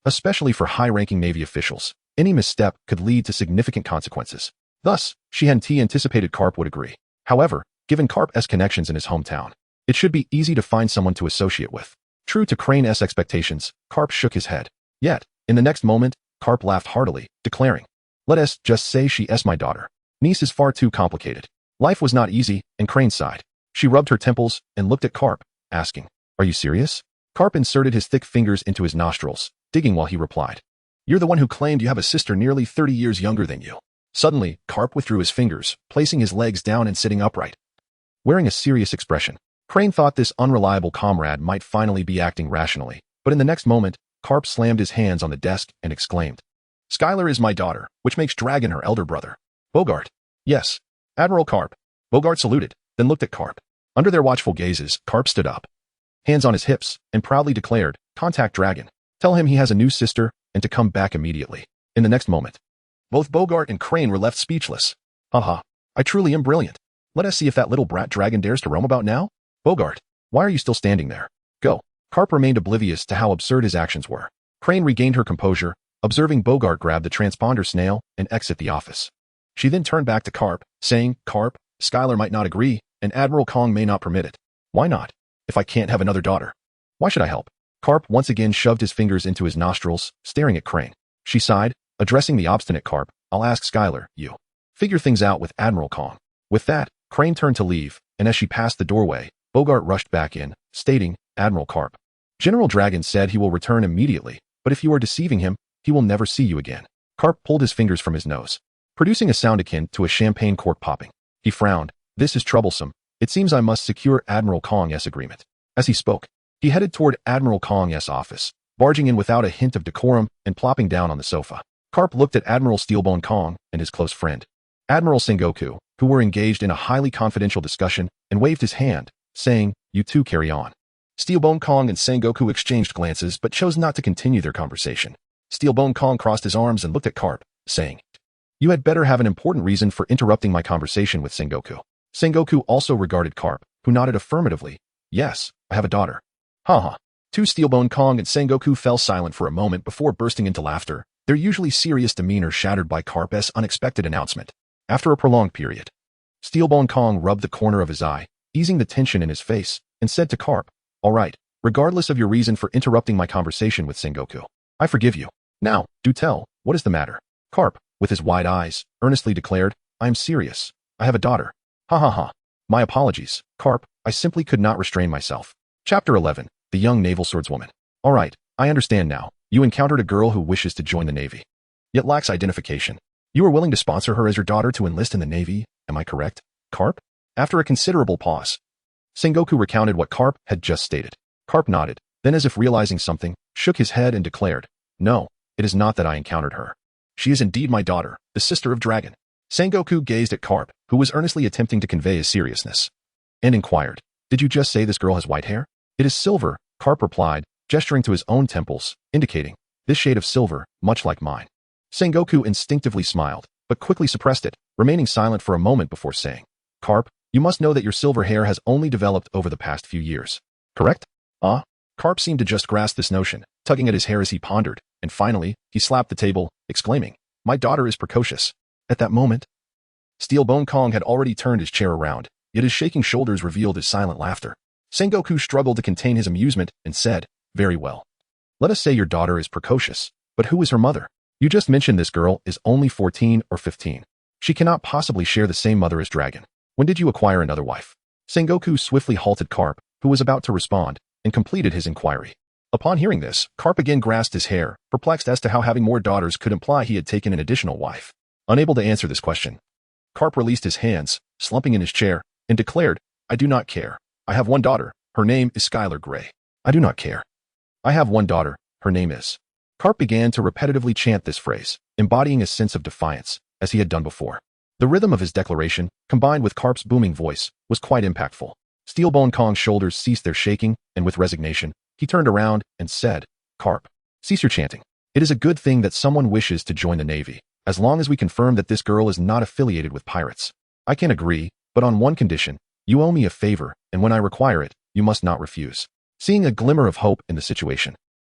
S1: Especially for high-ranking Navy officials, any misstep could lead to significant consequences. Thus, she hadn't anticipated Garp would agree. However, given Garp's connections in his hometown, it should be easy to find someone to associate with. True to Crane's expectations, Garp shook his head. Yet, in the next moment, Garp laughed heartily, declaring, "Let us just say she is my daughter. Niece is far too complicated." Life was not easy, and Crane sighed. She rubbed her temples and looked at Garp, asking, "Are you serious?" Garp inserted his thick fingers into his nostrils, digging while he replied, "You're the one who claimed you have a sister nearly 30 years younger than you." Suddenly, Garp withdrew his fingers, placing his legs down and sitting upright, wearing a serious expression. Crane thought this unreliable comrade might finally be acting rationally, but in the next moment, Garp slammed his hands on the desk and exclaimed, "Skylar is my daughter, which makes Dragon her elder brother." "Bogart." "Yes, Admiral Garp." Bogart saluted, then looked at Garp. Under their watchful gazes, Garp stood up, hands on his hips, and proudly declared, "Contact Dragon. Tell him he has a new sister and to come back immediately." In the next moment, both Bogart and Crane were left speechless. "Haha, I truly am brilliant. Let us see if that little brat Dragon dares to roam about now." "Bogart, why are you still standing there? Go." Garp remained oblivious to how absurd his actions were. Crane regained her composure, observing Bogart grab the transponder snail and exit the office. She then turned back to Garp, saying, "Garp, Skylar might not agree, and Admiral Kong may not permit it." "Why not? If I can't have another daughter, why should I help?" Garp once again shoved his fingers into his nostrils, staring at Crane. She sighed, addressing the obstinate Garp, "I'll ask Skylar, you figure things out with Admiral Kong." With that, Crane turned to leave, and as she passed the doorway, Bogart rushed back in, stating, "Admiral Garp, General Dragon said he will return immediately, but if you are deceiving him, he will never see you again." Garp pulled his fingers from his nose, producing a sound akin to a champagne cork popping. He frowned. "This is troublesome. It seems I must secure Admiral Kong's agreement." As he spoke, he headed toward Admiral Kong's office, barging in without a hint of decorum and plopping down on the sofa. Garp looked at Admiral Steelbone Kong and his close friend, Admiral Sengoku, who were engaged in a highly confidential discussion, and waved his hand, saying, "You two carry on." Steelbone Kong and Sengoku exchanged glances but chose not to continue their conversation. Steelbone Kong crossed his arms and looked at Garp, saying, "You had better have an important reason for interrupting my conversation with Sengoku." Sengoku also regarded Garp, who nodded affirmatively. "Yes, I have a daughter." "Haha." Two Steelbone Kong and Sengoku fell silent for a moment before bursting into laughter, their usually serious demeanor shattered by Garp's unexpected announcement. After a prolonged period, Steelbone Kong rubbed the corner of his eye, easing the tension in his face, and said to Garp, "All right, regardless of your reason for interrupting my conversation with Sengoku, I forgive you. Now, do tell, what is the matter?" Garp, with his wide eyes, earnestly declared, "I am serious. I have a daughter." "Ha ha ha. My apologies, Garp, I simply could not restrain myself." Chapter 11, The Young Naval Swordswoman. "All right, I understand now. You encountered a girl who wishes to join the Navy, yet lacks identification. You are willing to sponsor her as your daughter to enlist in the Navy, am I correct, Garp? After a considerable pause, Sengoku recounted what Garp had just stated. Garp nodded, then as if realizing something, shook his head and declared, "No, it is not that I encountered her. She is indeed my daughter, the sister of Dragon." Sengoku gazed at Garp, who was earnestly attempting to convey his seriousness, and inquired, "Did you just say this girl has white hair?" "It is silver," Garp replied, gesturing to his own temples, indicating, "This shade of silver, much like mine." Sengoku instinctively smiled, but quickly suppressed it, remaining silent for a moment before saying, "Garp, you must know that your silver hair has only developed over the past few years. Correct?" Garp seemed to just grasp this notion, tugging at his hair as he pondered, and finally, he slapped the table, exclaiming, "My daughter is precocious." At that moment, Steelbone Kong had already turned his chair around, yet his shaking shoulders revealed his silent laughter. Sengoku struggled to contain his amusement and said, "Very well. Let us say your daughter is precocious, but who is her mother? You just mentioned this girl is only 14 or 15. She cannot possibly share the same mother as Dragon. When did you acquire another wife?" Sengoku swiftly halted Garp, who was about to respond, and completed his inquiry. Upon hearing this, Garp again grasped his hair, perplexed as to how having more daughters could imply he had taken an additional wife. Unable to answer this question, Garp released his hands, slumping in his chair, and declared, "I do not care. I have one daughter. Her name is Skylar Gray. I do not care. I have one daughter. Her name is." Garp began to repetitively chant this phrase, embodying a sense of defiance, as he had done before. The rhythm of his declaration, combined with Garp's booming voice, was quite impactful. Steelbone Kong's shoulders ceased their shaking, and with resignation, he turned around and said, "Garp, cease your chanting. It is a good thing that someone wishes to join the Navy, as long as we confirm that this girl is not affiliated with pirates. I can agree, but on one condition. You owe me a favor, and when I require it, you must not refuse." Seeing a glimmer of hope in the situation,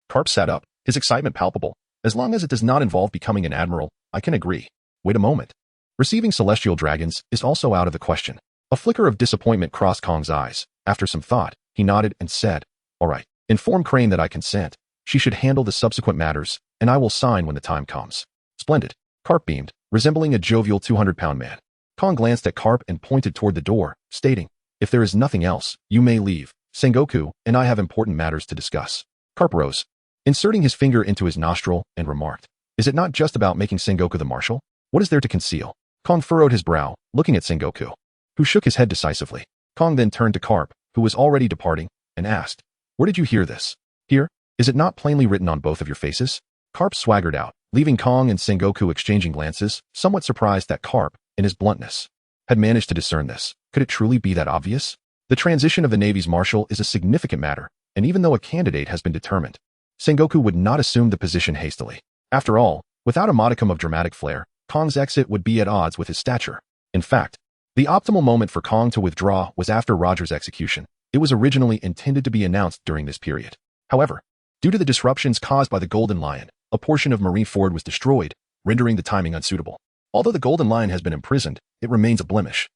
S1: Garp sat up, his excitement palpable. "As long as it does not involve becoming an admiral, I can agree. Wait a moment. Receiving celestial dragons is also out of the question." A flicker of disappointment crossed Kong's eyes. After some thought, he nodded and said, "All right. Inform Crane that I consent. She should handle the subsequent matters, and I will sign when the time comes." "Splendid." Garp beamed, resembling a jovial 200-pound man. Kong glanced at Garp and pointed toward the door, stating, "If there is nothing else, you may leave. Sengoku and I have important matters to discuss." Garp rose, inserting his finger into his nostril, and remarked, "Is it not just about making Sengoku the marshal? What is there to conceal?" Kong furrowed his brow, looking at Sengoku, who shook his head decisively. Kong then turned to Garp, who was already departing, and asked, "Where did you hear this?" "Here. Is it not plainly written on both of your faces?" Garp swaggered out, leaving Kong and Sengoku exchanging glances, somewhat surprised that Garp, in his bluntness, had managed to discern this. Could it truly be that obvious? The transition of the Navy's marshal is a significant matter, and even though a candidate has been determined, Sengoku would not assume the position hastily. After all, without a modicum of dramatic flair, Kong's exit would be at odds with his stature. In fact, the optimal moment for Kong to withdraw was after Roger's execution. It was originally intended to be announced during this period. However, due to the disruptions caused by the Golden Lion, a portion of Marineford was destroyed, rendering the timing unsuitable. Although the Golden Lion has been imprisoned, it remains a blemish,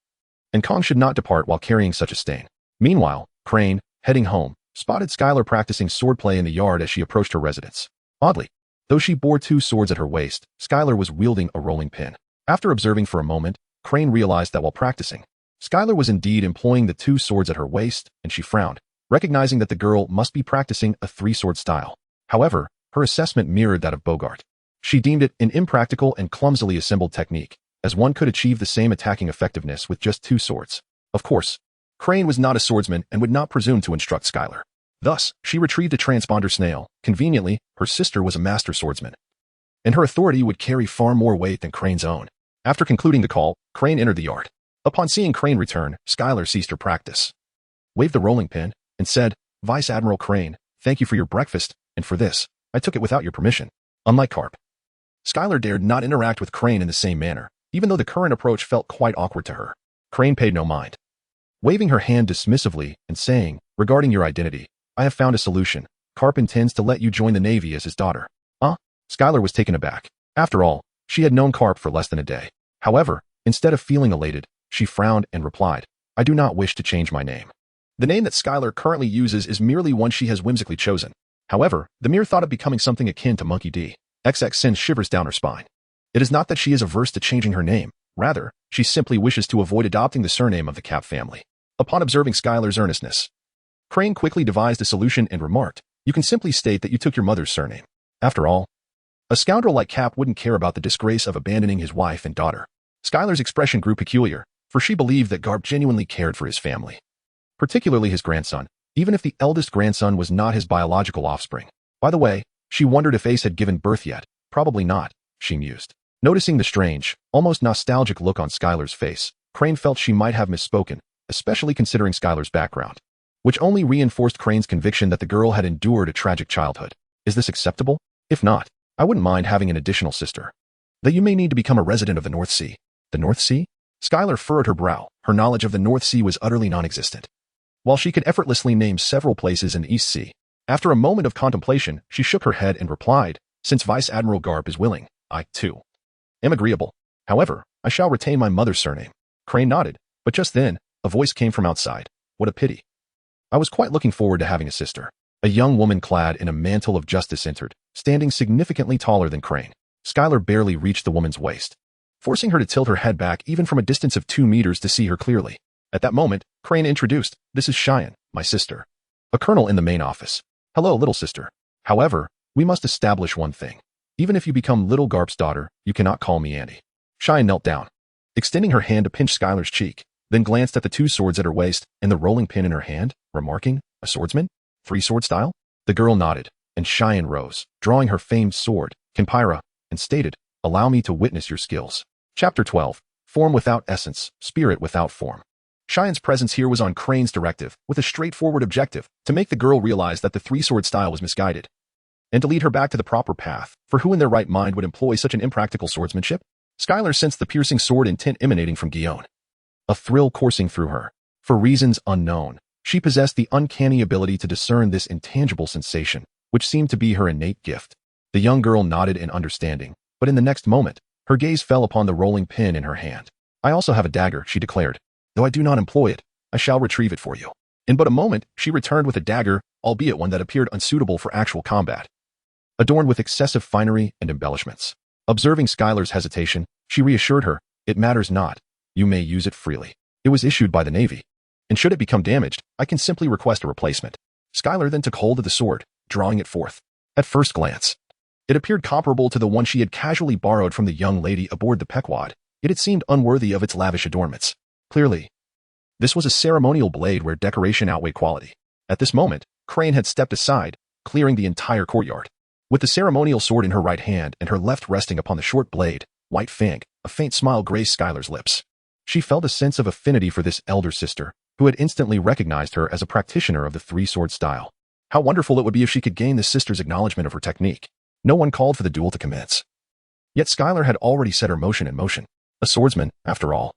S1: and Kong should not depart while carrying such a stain. Meanwhile, Crane, heading home, spotted Skylar practicing swordplay in the yard as she approached her residence. Oddly, though she bore two swords at her waist, Skylar was wielding a rolling pin. After observing for a moment, Crane realized that while practicing, Skylar was indeed employing the two swords at her waist, and she frowned, recognizing that the girl must be practicing a three-sword style. However, her assessment mirrored that of Bogart. She deemed it an impractical and clumsily assembled technique, as one could achieve the same attacking effectiveness with just two swords. Of course, Crane was not a swordsman and would not presume to instruct Skylar. Thus, she retrieved a transponder snail. Conveniently, her sister was a master swordsman, and her authority would carry far more weight than Crane's own. After concluding the call, Crane entered the yard. Upon seeing Crane return, Skylar ceased her practice, waved the rolling pin, and said, "Vice Admiral Crane, thank you for your breakfast, and for this, I took it without your permission." Unlike Garp, Skylar dared not interact with Crane in the same manner, even though the current approach felt quite awkward to her. Crane paid no mind, waving her hand dismissively and saying, "Regarding your identity, I have found a solution. Garp intends to let you join the Navy as his daughter." Skylar was taken aback. After all, she had known Garp for less than a day. However, instead of feeling elated, she frowned and replied, "I do not wish to change my name. The name that Skylar currently uses is merely one she has whimsically chosen. However, the mere thought of becoming something akin to Monkey D. XX sends shivers down her spine. It is not that she is averse to changing her name. Rather, she simply wishes to avoid adopting the surname of the Cap family." Upon observing Skylar's earnestness, Crane quickly devised a solution and remarked, "You can simply state that you took your mother's surname. After all, A scoundrel like Cap wouldn't care about the disgrace of abandoning his wife and daughter. Skylar's expression grew peculiar, for she believed that Garp genuinely cared for his family, particularly his grandson, even if the eldest grandson was not his biological offspring. By the way, she wondered if Ace had given birth yet. Probably not, she mused. Noticing the strange, almost nostalgic look on Skylar's face, Crane felt she might have misspoken, especially considering Skylar's background, which only reinforced Crane's conviction that the girl had endured a tragic childhood. Is this acceptable? If not, I wouldn't mind having an additional sister. That you may need to become a resident of the North Sea. The North Sea? Skylar furrowed her brow. Her knowledge of the North Sea was utterly non-existent. While she could effortlessly name several places in the East Sea, after a moment of contemplation, she shook her head and replied, since Vice Admiral Garp is willing, I, too, am agreeable. However, I shall retain my mother's surname. Crane nodded, but just then, a voice came from outside. What a pity. I was quite looking forward to having a sister. A young woman clad in a mantle of justice entered, standing significantly taller than Crane. Skylar barely reached the woman's waist, forcing her to tilt her head back even from a distance of 2 meters to see her clearly. At that moment, Crane introduced, this is Cheyenne, my sister, a colonel in the main office. Hello, little sister. However, we must establish one thing. Even if you become little Garp's daughter, you cannot call me Andy. Cheyenne knelt down, extending her hand to pinch Skylar's cheek, then glanced at the 2 swords at her waist and the rolling pin in her hand, remarking, a swordsman? 3-sword style? The girl nodded, and Cheyenne rose, drawing her famed sword, Conqueror, and stated, allow me to witness your skills. Chapter 12. Form without essence, spirit without form. Cheyenne's presence here was on Crane's directive, with a straightforward objective, to make the girl realize that the 3-sword style was misguided, and to lead her back to the proper path, for who in their right mind would employ such an impractical swordsmanship? Skylar sensed the piercing sword intent emanating from Guillaume. A thrill coursing through her. For reasons unknown, she possessed the uncanny ability to discern this intangible sensation, which seemed to be her innate gift. The young girl nodded in understanding, but in the next moment, her gaze fell upon the rolling pin in her hand. I also have a dagger, she declared. Though I do not employ it, I shall retrieve it for you. In but a moment, she returned with a dagger, albeit one that appeared unsuitable for actual combat, adorned with excessive finery and embellishments. Observing Skylar's hesitation, she reassured her, it matters not. You may use it freely. It was issued by the Navy, and should it become damaged, I can simply request a replacement. Skylar then took hold of the sword, drawing it forth. At first glance, it appeared comparable to the one she had casually borrowed from the young lady aboard the Pequod, yet it seemed unworthy of its lavish adornments. Clearly, this was a ceremonial blade where decoration outweighed quality. At this moment, Crane had stepped aside, clearing the entire courtyard. With the ceremonial sword in her right hand and her left resting upon the short blade, white fang, a faint smile graced Skylar's lips. She felt a sense of affinity for this elder sister, who had instantly recognized her as a practitioner of the 3-sword style. How wonderful it would be if she could gain this sister's acknowledgement of her technique. No one called for the duel to commence. Yet Skylar had already set her motion in motion. A swordsman, after all,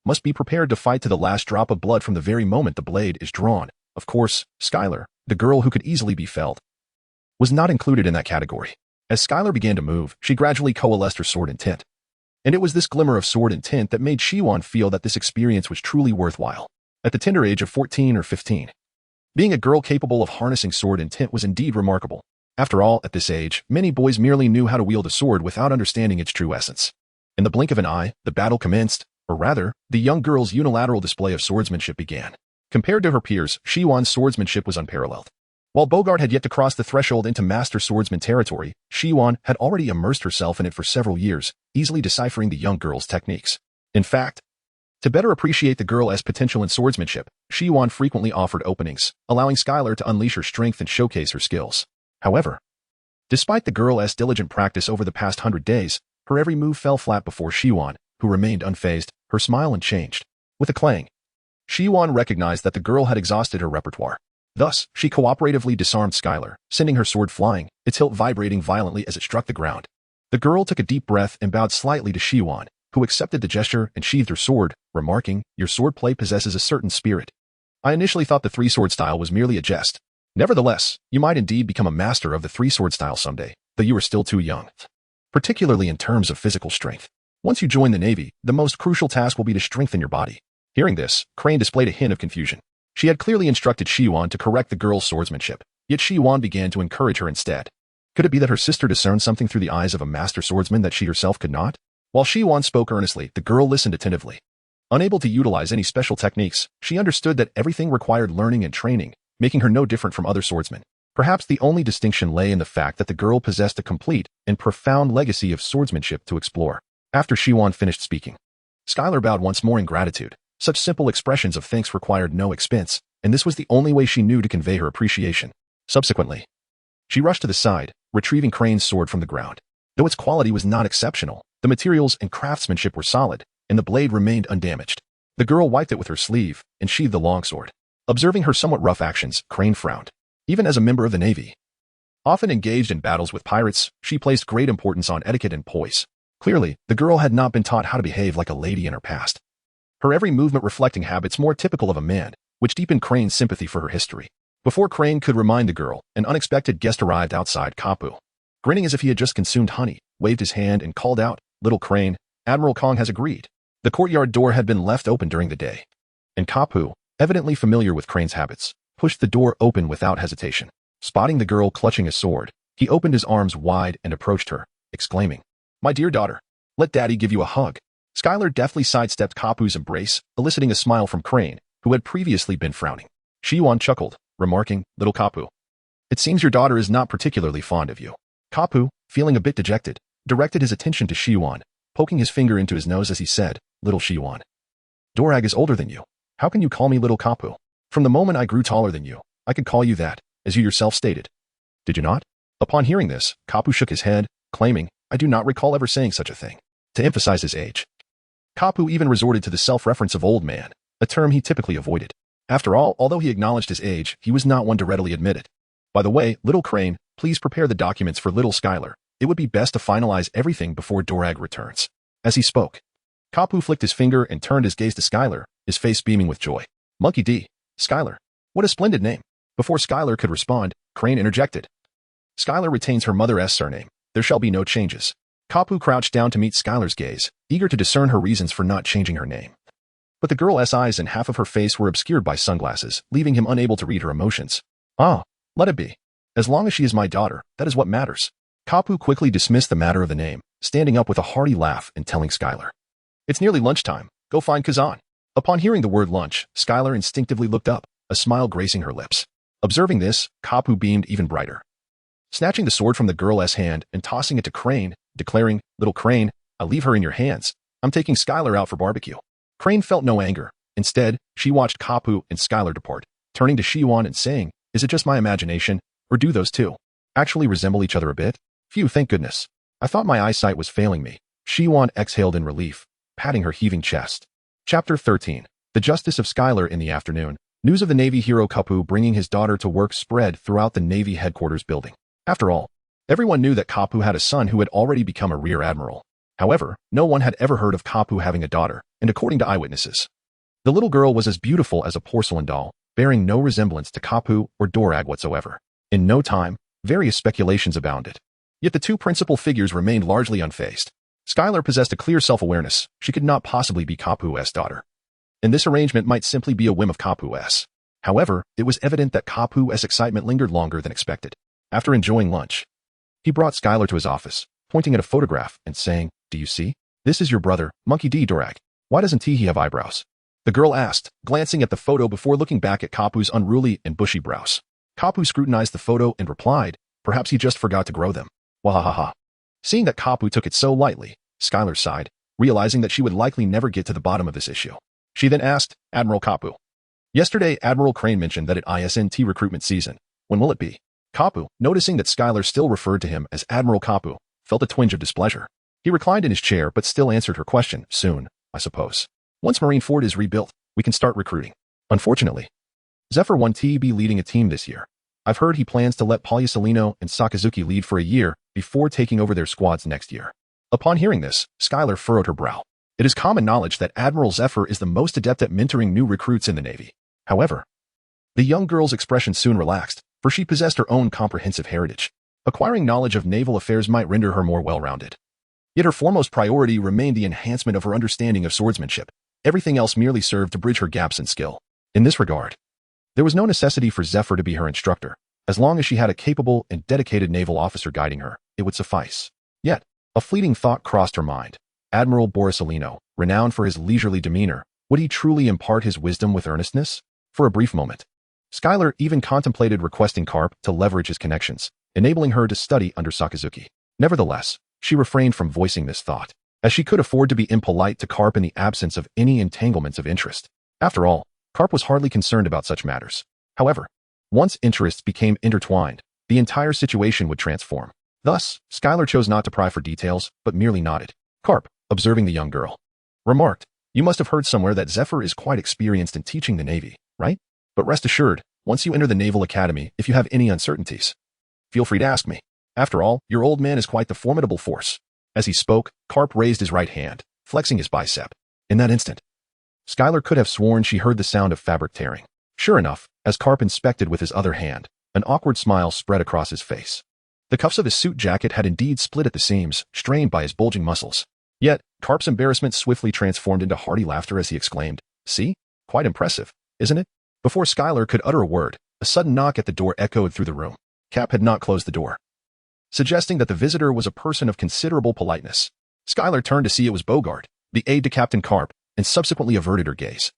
S1: must be prepared to fight to the last drop of blood from the very moment the blade is drawn. Of course, Skylar, the girl who could easily be felled, was not included in that category. As Skylar began to move, she gradually coalesced her sword intent. And it was this glimmer of sword intent that made Shiwan feel that this experience was truly worthwhile. At the tender age of 14 or 15, being a girl capable of harnessing sword intent was indeed remarkable. After all, at this age, many boys merely knew how to wield a sword without understanding its true essence. In the blink of an eye, the battle commenced, or rather, the young girl's unilateral display of swordsmanship began. Compared to her peers, Shiwan's swordsmanship was unparalleled. While Bogart had yet to cross the threshold into master swordsman territory, Shiwan had already immersed herself in it for several years, easily deciphering the young girl's techniques. In fact, to better appreciate the girl's potential in swordsmanship, Shiwan frequently offered openings, allowing Skylar to unleash her strength and showcase her skills. However, despite the girl's diligent practice over the past 100 days, her every move fell flat before Shiwan, who remained unfazed. Her smile unchanged. With a clang, Shiwan recognized that the girl had exhausted her repertoire. Thus, she cooperatively disarmed Skylar, sending her sword flying, its hilt vibrating violently as it struck the ground. The girl took a deep breath and bowed slightly to Shiwan, who accepted the gesture and sheathed her sword, remarking, your swordplay possesses a certain spirit. I initially thought the 3-sword style was merely a jest. Nevertheless, you might indeed become a master of the 3-sword style someday, though you are still too young, particularly in terms of physical strength. Once you join the Navy, the most crucial task will be to strengthen your body. Hearing this, Crane displayed a hint of confusion. She had clearly instructed Shiwan to correct the girl's swordsmanship, yet Shiwan began to encourage her instead. Could it be that her sister discerned something through the eyes of a master swordsman that she herself could not? While Shiwan spoke earnestly, the girl listened attentively. Unable to utilize any special techniques, she understood that everything required learning and training, making her no different from other swordsmen. Perhaps the only distinction lay in the fact that the girl possessed a complete and profound legacy of swordsmanship to explore. After Shiwan finished speaking, Skylar bowed once more in gratitude. Such simple expressions of thanks required no expense, and this was the only way she knew to convey her appreciation. Subsequently, she rushed to the side, retrieving Crane's sword from the ground. Though its quality was not exceptional, the materials and craftsmanship were solid, and the blade remained undamaged. The girl wiped it with her sleeve and sheathed the longsword. Observing her somewhat rough actions, Crane frowned. Even as a member of the Navy, often engaged in battles with pirates, she placed great importance on etiquette and poise. Clearly, the girl had not been taught how to behave like a lady in her past. Her every movement reflecting habits more typical of a man, which deepened Crane's sympathy for her history. Before Crane could remind the girl, an unexpected guest arrived outside Kapu. Grinning as if he had just consumed honey, waved his hand and called out, "Little Crane, Admiral Kong has agreed." The courtyard door had been left open during the day, and Kapu, evidently familiar with Crane's habits, pushed the door open without hesitation. Spotting the girl clutching a sword, he opened his arms wide and approached her, exclaiming, "My dear daughter, let Daddy give you a hug." Skylar deftly sidestepped Kapu's embrace, eliciting a smile from Crane, who had previously been frowning. Shiwan chuckled, remarking, "Little Kapu, it seems your daughter is not particularly fond of you." Kapu, feeling a bit dejected, directed his attention to Shiwan, poking his finger into his nose as he said, "Little Shiwan, Dorag is older than you. How can you call me Little Kapu? From the moment I grew taller than you, I could call you that, as you yourself stated. Did you not?" Upon hearing this, Kapu shook his head, claiming, "I do not recall ever saying such a thing." To emphasize his age, Kapu even resorted to the self-reference of old man, a term he typically avoided. After all, although he acknowledged his age, he was not one to readily admit it. "By the way, Little Crane, please prepare the documents for Little Skylar. It would be best to finalize everything before Dorag returns." As he spoke, Kapu flicked his finger and turned his gaze to Skylar, his face beaming with joy. "Monkey D. Skylar. What a splendid name." Before Skylar could respond, Crane interjected, "Skylar retains her mother's surname. There shall be no changes." Kapu crouched down to meet Skylar's gaze, eager to discern her reasons for not changing her name. But the girl's eyes and half of her face were obscured by sunglasses, leaving him unable to read her emotions. "Ah, let it be. As long as she is my daughter, that is what matters." Kapu quickly dismissed the matter of the name, standing up with a hearty laugh and telling Skylar, "It's nearly lunchtime. Go find Kazan." Upon hearing the word lunch, Skylar instinctively looked up, a smile gracing her lips. Observing this, Kapu beamed even brighter. Snatching the sword from the girl's hand and tossing it to Crane, declaring, "Little Crane, I'll leave her in your hands. I'm taking Skylar out for barbecue." Crane felt no anger. Instead, she watched Kapu and Skylar depart, turning to Shiwan and saying, "Is it just my imagination, or do those two actually resemble each other a bit? Phew, thank goodness. I thought my eyesight was failing me." Shiwan exhaled in relief, patting her heaving chest. Chapter 13. The Justice of Skylar. In the afternoon, news of the Navy hero Kapu bringing his daughter to work spread throughout the Navy headquarters building. After all, everyone knew that Kapu had a son who had already become a rear admiral. However, no one had ever heard of Kapu having a daughter, and according to eyewitnesses, the little girl was as beautiful as a porcelain doll, bearing no resemblance to Kapu or Dorag whatsoever. In no time, various speculations abounded. Yet the two principal figures remained largely unfazed. Skylar possessed a clear self-awareness. She could not possibly be Kapu's daughter, and this arrangement might simply be a whim of Kapu's. However, it was evident that Kapu's excitement lingered longer than expected. After enjoying lunch, he brought Skylar to his office, pointing at a photograph and saying, "Do you see? This is your brother, Monkey D. Dorag. Why doesn't he have eyebrows?" The girl asked, glancing at the photo before looking back at Kapu's unruly and bushy brows. Kapu scrutinized the photo and replied, "Perhaps he just forgot to grow them." Wahahaha. Seeing that Kapu took it so lightly, Skylar sighed, realizing that she would likely never get to the bottom of this issue. She then asked, "Admiral Kapu, yesterday Admiral Crane mentioned that it ISNT recruitment season. When will it be?" Kapu, noticing that Skylar still referred to him as Admiral Kapu, felt a twinge of displeasure. He reclined in his chair but still answered her question, "Soon, I suppose. Once Marineford is rebuilt, we can start recruiting." Unfortunately, Zephyr won't be leading a team this year. I've heard he plans to let Pagliasolino and Sakazuki lead for a year before taking over their squads next year. Upon hearing this, Skylar furrowed her brow. It is common knowledge that Admiral Zephyr is the most adept at mentoring new recruits in the Navy. However, the young girl's expression soon relaxed, for she possessed her own comprehensive heritage. Acquiring knowledge of naval affairs might render her more well-rounded. Yet her foremost priority remained the enhancement of her understanding of swordsmanship. Everything else merely served to bridge her gaps in skill. In this regard, there was no necessity for Zephyr to be her instructor. As long as she had a capable and dedicated naval officer guiding her, it would suffice. Yet, a fleeting thought crossed her mind. Admiral Borisolino, renowned for his leisurely demeanor, would he truly impart his wisdom with earnestness? For a brief moment, Skylar even contemplated requesting Garp to leverage his connections, enabling her to study under Sakazuki. Nevertheless, she refrained from voicing this thought, as she could afford to be impolite to Garp in the absence of any entanglements of interest. After all, Garp was hardly concerned about such matters. However, once interests became intertwined, the entire situation would transform. Thus, Skylar chose not to pry for details, but merely nodded. Garp, observing the young girl, remarked, "You must have heard somewhere that Zephyr is quite experienced in teaching the Navy, right? But rest assured, once you enter the Naval Academy, if you have any uncertainties, feel free to ask me. After all, your old man is quite the formidable force." As he spoke, Garp raised his right hand, flexing his bicep. In that instant, Skylar could have sworn she heard the sound of fabric tearing. Sure enough, as Garp inspected with his other hand, an awkward smile spread across his face. The cuffs of his suit jacket had indeed split at the seams, strained by his bulging muscles. Yet, Garp's embarrassment swiftly transformed into hearty laughter as he exclaimed, "See? Quite impressive, isn't it?" Before Skylar could utter a word, a sudden knock at the door echoed through the room. Cap had not closed the door, suggesting that the visitor was a person of considerable politeness. Skylar turned to see it was Bogart, the aide to Captain Garp, and subsequently averted her gaze.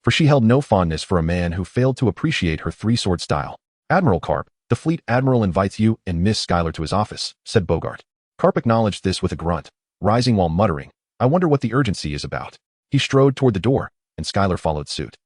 S1: For she held no fondness for a man who failed to appreciate her three-sword style. "Admiral Garp, the fleet admiral invites you and Miss Skylar to his office," said Bogart. Garp acknowledged this with a grunt, rising while muttering, "I wonder what the urgency is about." He strode toward the door, and Skylar followed suit.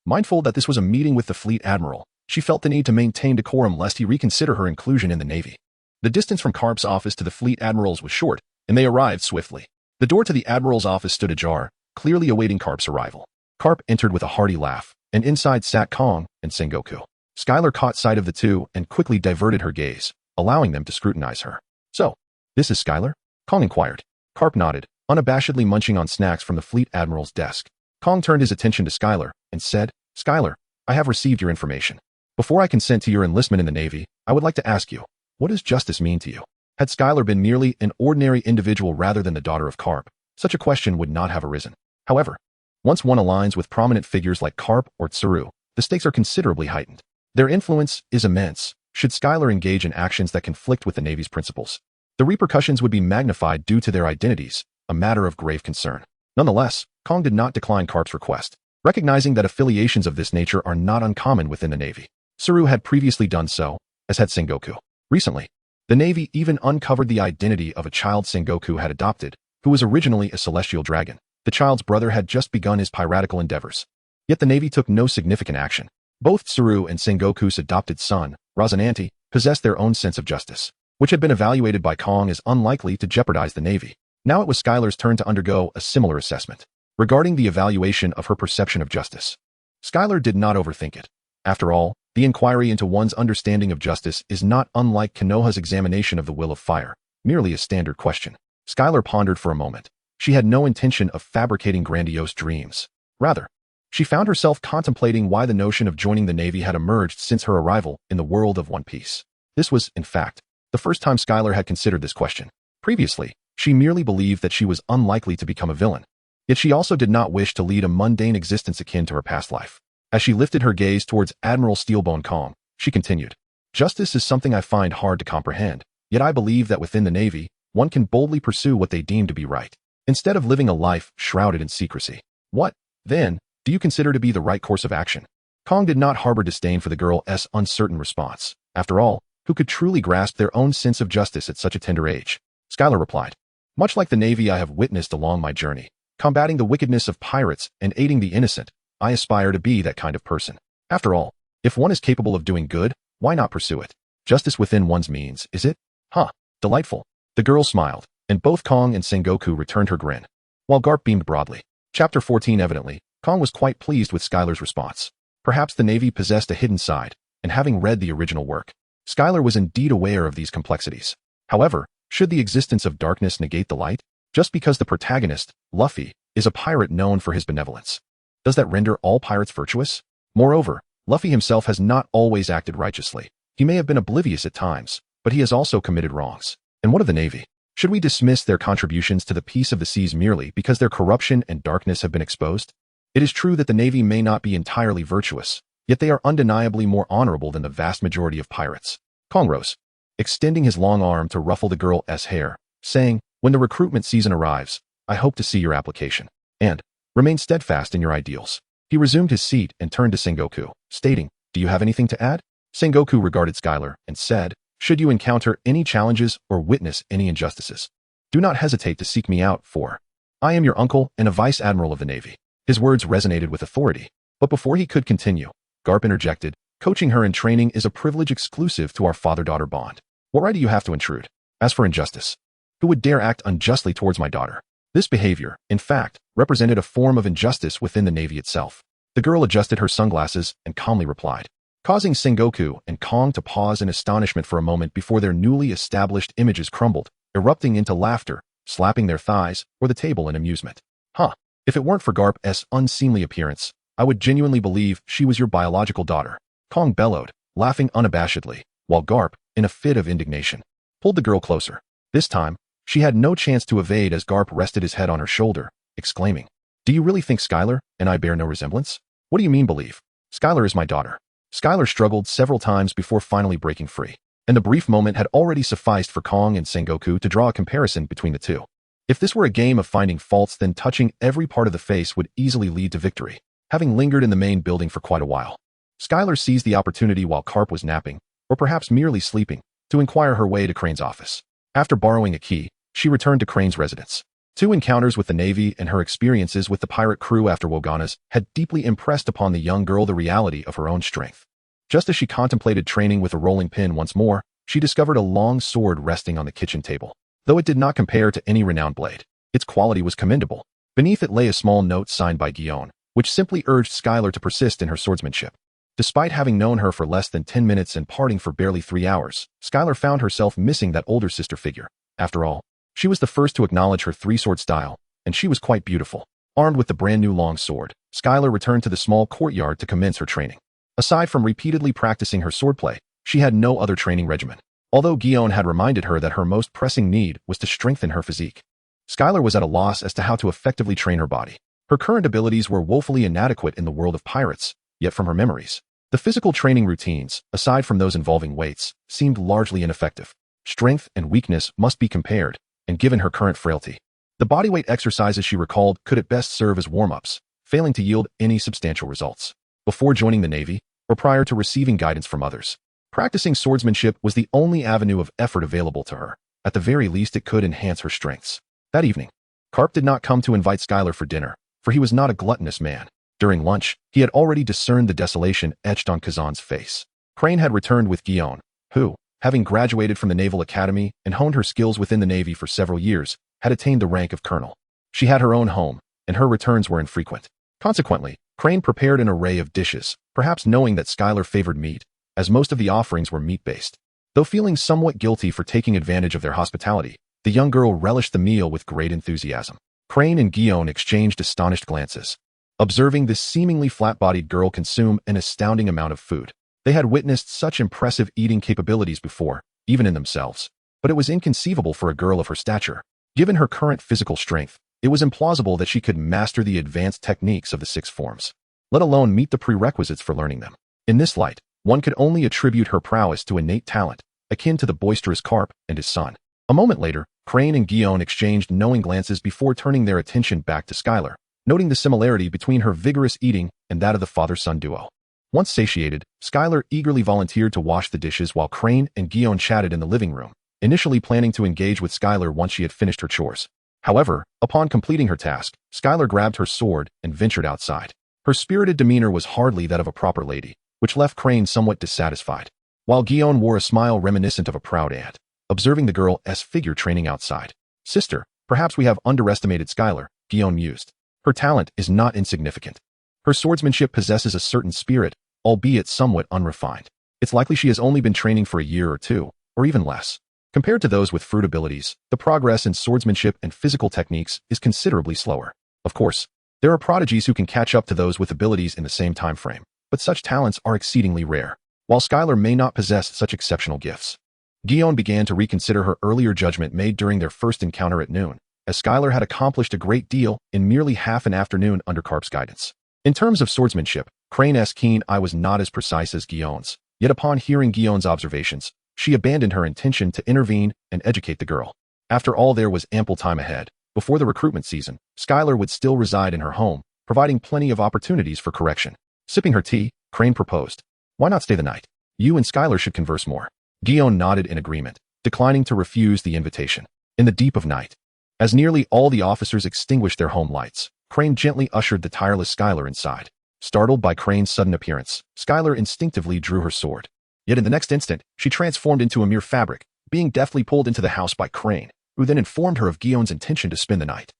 S1: Mindful that this was a meeting with the fleet admiral, she felt the need to maintain decorum lest he reconsider her inclusion in the Navy. The distance from Garp's office to the fleet admiral's was short, and they arrived swiftly. The door to the admiral's office stood ajar, clearly awaiting Garp's arrival. Garp entered with a hearty laugh, and inside sat Kong and Sengoku. Skylar caught sight of the two and quickly diverted her gaze, allowing them to scrutinize her. "So, this is Skylar?" Kong inquired. Garp nodded, unabashedly munching on snacks from the fleet admiral's desk. Kong turned his attention to Skylar and said, "Skylar, I have received your information. Before I consent to your enlistment in the Navy, I would like to ask you, what does justice mean to you?" Had Skylar been merely an ordinary individual rather than the daughter of Garp, such a question would not have arisen. However, once one aligns with prominent figures like Garp or Tsuru, the stakes are considerably heightened. Their influence is immense. Should Skylar engage in actions that conflict with the Navy's principles, the repercussions would be magnified due to their identities, a matter of grave concern. Nonetheless, Kong did not decline Garp's request, recognizing that affiliations of this nature are not uncommon within the Navy. Tsuru had previously done so, as had Sengoku. Recently, the Navy even uncovered the identity of a child Sengoku had adopted, who was originally a celestial dragon. The child's brother had just begun his piratical endeavors. Yet the Navy took no significant action. Both Tsuru and Sengoku's adopted son, Razananti, possessed their own sense of justice, which had been evaluated by Kong as unlikely to jeopardize the Navy. Now it was Skylar's turn to undergo a similar assessment. Regarding the evaluation of her perception of justice, Skylar did not overthink it. After all, the inquiry into one's understanding of justice is not unlike Konoha's examination of the will of fire, merely a standard question. Skylar pondered for a moment. She had no intention of fabricating grandiose dreams. Rather, she found herself contemplating why the notion of joining the Navy had emerged since her arrival in the world of One Piece. This was, in fact, the first time Skylar had considered this question. Previously, she merely believed that she was unlikely to become a villain. Yet she also did not wish to lead a mundane existence akin to her past life. As she lifted her gaze towards Admiral Steelbone Kong, she continued, "Justice is something I find hard to comprehend, yet I believe that within the Navy, one can boldly pursue what they deem to be right, instead of living a life shrouded in secrecy. What, then, do you consider to be the right course of action?" Kong did not harbor disdain for the girl's uncertain response. After all, who could truly grasp their own sense of justice at such a tender age? Skylar replied, "Much like the Navy I have witnessed along my journey, combating the wickedness of pirates and aiding the innocent, I aspire to be that kind of person. After all, if one is capable of doing good, why not pursue it? Justice within one's means, is it? Huh, delightful." The girl smiled, and both Kong and Sengoku returned her grin, while Garp beamed broadly. Chapter 14. Evidently, Kong was quite pleased with Skylar's response. Perhaps the Navy possessed a hidden side, and having read the original work, Skylar was indeed aware of these complexities. However, should the existence of darkness negate the light? Just because the protagonist, Luffy, is a pirate known for his benevolence, does that render all pirates virtuous? Moreover, Luffy himself has not always acted righteously. He may have been oblivious at times, but he has also committed wrongs. And what of the Navy? Should we dismiss their contributions to the peace of the seas merely because their corruption and darkness have been exposed? It is true that the Navy may not be entirely virtuous, yet they are undeniably more honorable than the vast majority of pirates. Kong rose, extending his long arm to ruffle the girl's hair, saying, "When the recruitment season arrives, I hope to see your application. And remain steadfast in your ideals." He resumed his seat and turned to Sengoku, stating, Do you have anything to add? Sengoku regarded Skylar and said, should you encounter any challenges or witness any injustices, do not hesitate to seek me out, for I am your uncle and a vice admiral of the Navy. His words resonated with authority, but before he could continue, Garp interjected, coaching her in training is a privilege exclusive to our father-daughter bond. What right do you have to intrude? As for injustice, who would dare act unjustly towards my daughter? This behavior, in fact, represented a form of injustice within the Navy itself. The girl adjusted her sunglasses and calmly replied, causing Sengoku and Kong to pause in astonishment for a moment before their newly established images crumbled, erupting into laughter, slapping their thighs or the table in amusement. If it weren't for Garp's unseemly appearance, I would genuinely believe she was your biological daughter, Kong bellowed, laughing unabashedly, while Garp, in a fit of indignation, pulled the girl closer. This time, she had no chance to evade as Garp rested his head on her shoulder, exclaiming, do you really think Skylar and I bear no resemblance? What do you mean believe? Skylar is my daughter. Skylar struggled several times before finally breaking free, and the brief moment had already sufficed for Kong and Sengoku to draw a comparison between the two. If this were a game of finding faults, then touching every part of the face would easily lead to victory, having lingered in the main building for quite a while. Skylar seized the opportunity while Garp was napping, or perhaps merely sleeping, to inquire her way to Crane's office. After borrowing a key, she returned to Crane's residence. 2 encounters with the Navy and her experiences with the pirate crew after Wogana's had deeply impressed upon the young girl the reality of her own strength. Just as she contemplated training with a rolling pin once more, she discovered a long sword resting on the kitchen table. Though it did not compare to any renowned blade, its quality was commendable. Beneath it lay a small note signed by Guion, which simply urged Skylar to persist in her swordsmanship. Despite having known her for less than 10 minutes and parting for barely 3 hours, Skylar found herself missing that older sister figure. After all, she was the first to acknowledge her 3-sword style, and she was quite beautiful. Armed with the brand new long sword, Skylar returned to the small courtyard to commence her training. Aside from repeatedly practicing her swordplay, she had no other training regimen. Although Guion had reminded her that her most pressing need was to strengthen her physique, Skylar was at a loss as to how to effectively train her body. Her current abilities were woefully inadequate in the world of pirates, yet from her memories, the physical training routines, aside from those involving weights, seemed largely ineffective. Strength and weakness must be compared, and given her current frailty, the bodyweight exercises she recalled could at best serve as warm-ups, failing to yield any substantial results. Before joining the Navy, or prior to receiving guidance from others, practicing swordsmanship was the only avenue of effort available to her. At the very least, it could enhance her strengths. That evening, Garp did not come to invite Skylar for dinner, for he was not a gluttonous man. During lunch, he had already discerned the desolation etched on Kazan's face. Crane had returned with Guion, who, having graduated from the Naval Academy and honed her skills within the Navy for several years, had attained the rank of colonel. She had her own home, and her returns were infrequent. Consequently, Crane prepared an array of dishes, perhaps knowing that Skylar favored meat, as most of the offerings were meat-based. Though feeling somewhat guilty for taking advantage of their hospitality, the young girl relished the meal with great enthusiasm. Crane and Guion exchanged astonished glances, observing this seemingly flat-bodied girl consume an astounding amount of food. They had witnessed such impressive eating capabilities before, even in themselves, but it was inconceivable for a girl of her stature. Given her current physical strength, it was implausible that she could master the advanced techniques of the 6 forms, let alone meet the prerequisites for learning them. In this light, one could only attribute her prowess to innate talent, akin to the boisterous Garp and his son. A moment later, Crane and Guion exchanged knowing glances before turning their attention back to Skylar, noting the similarity between her vigorous eating and that of the father-son duo. Once satiated, Skylar eagerly volunteered to wash the dishes while Crane and Guion chatted in the living room, initially planning to engage with Skylar once she had finished her chores. However, upon completing her task, Skylar grabbed her sword and ventured outside. Her spirited demeanor was hardly that of a proper lady, which left Crane somewhat dissatisfied, while Guion wore a smile reminiscent of a proud aunt, observing the girl's figure training outside. Sister, perhaps we have underestimated Skylar, Guion mused. Her talent is not insignificant. Her swordsmanship possesses a certain spirit, albeit somewhat unrefined. It's likely she has only been training for a year or 2, or even less. Compared to those with fruit abilities, the progress in swordsmanship and physical techniques is considerably slower. Of course, there are prodigies who can catch up to those with abilities in the same time frame, but such talents are exceedingly rare. While Skylar may not possess such exceptional gifts, Guion began to reconsider her earlier judgment made during their first encounter at noon, as Skylar had accomplished a great deal in merely half an afternoon under Garp's guidance. In terms of swordsmanship, Crane's keen eye was not as precise as Guion's, yet upon hearing Guion's observations, she abandoned her intention to intervene and educate the girl. After all, there was ample time ahead. Before the recruitment season, Skylar would still reside in her home, providing plenty of opportunities for correction. Sipping her tea, Crane proposed, Why not stay the night? You and Skylar should converse more. Guion nodded in agreement, declining to refuse the invitation. In the deep of night, as nearly all the officers extinguished their home lights, Crane gently ushered the tireless Skylar inside. Startled by Crane's sudden appearance, Skylar instinctively drew her sword. Yet in the next instant, she transformed into a mere fabric, being deftly pulled into the house by Crane, who then informed her of Guion's intention to spend the night.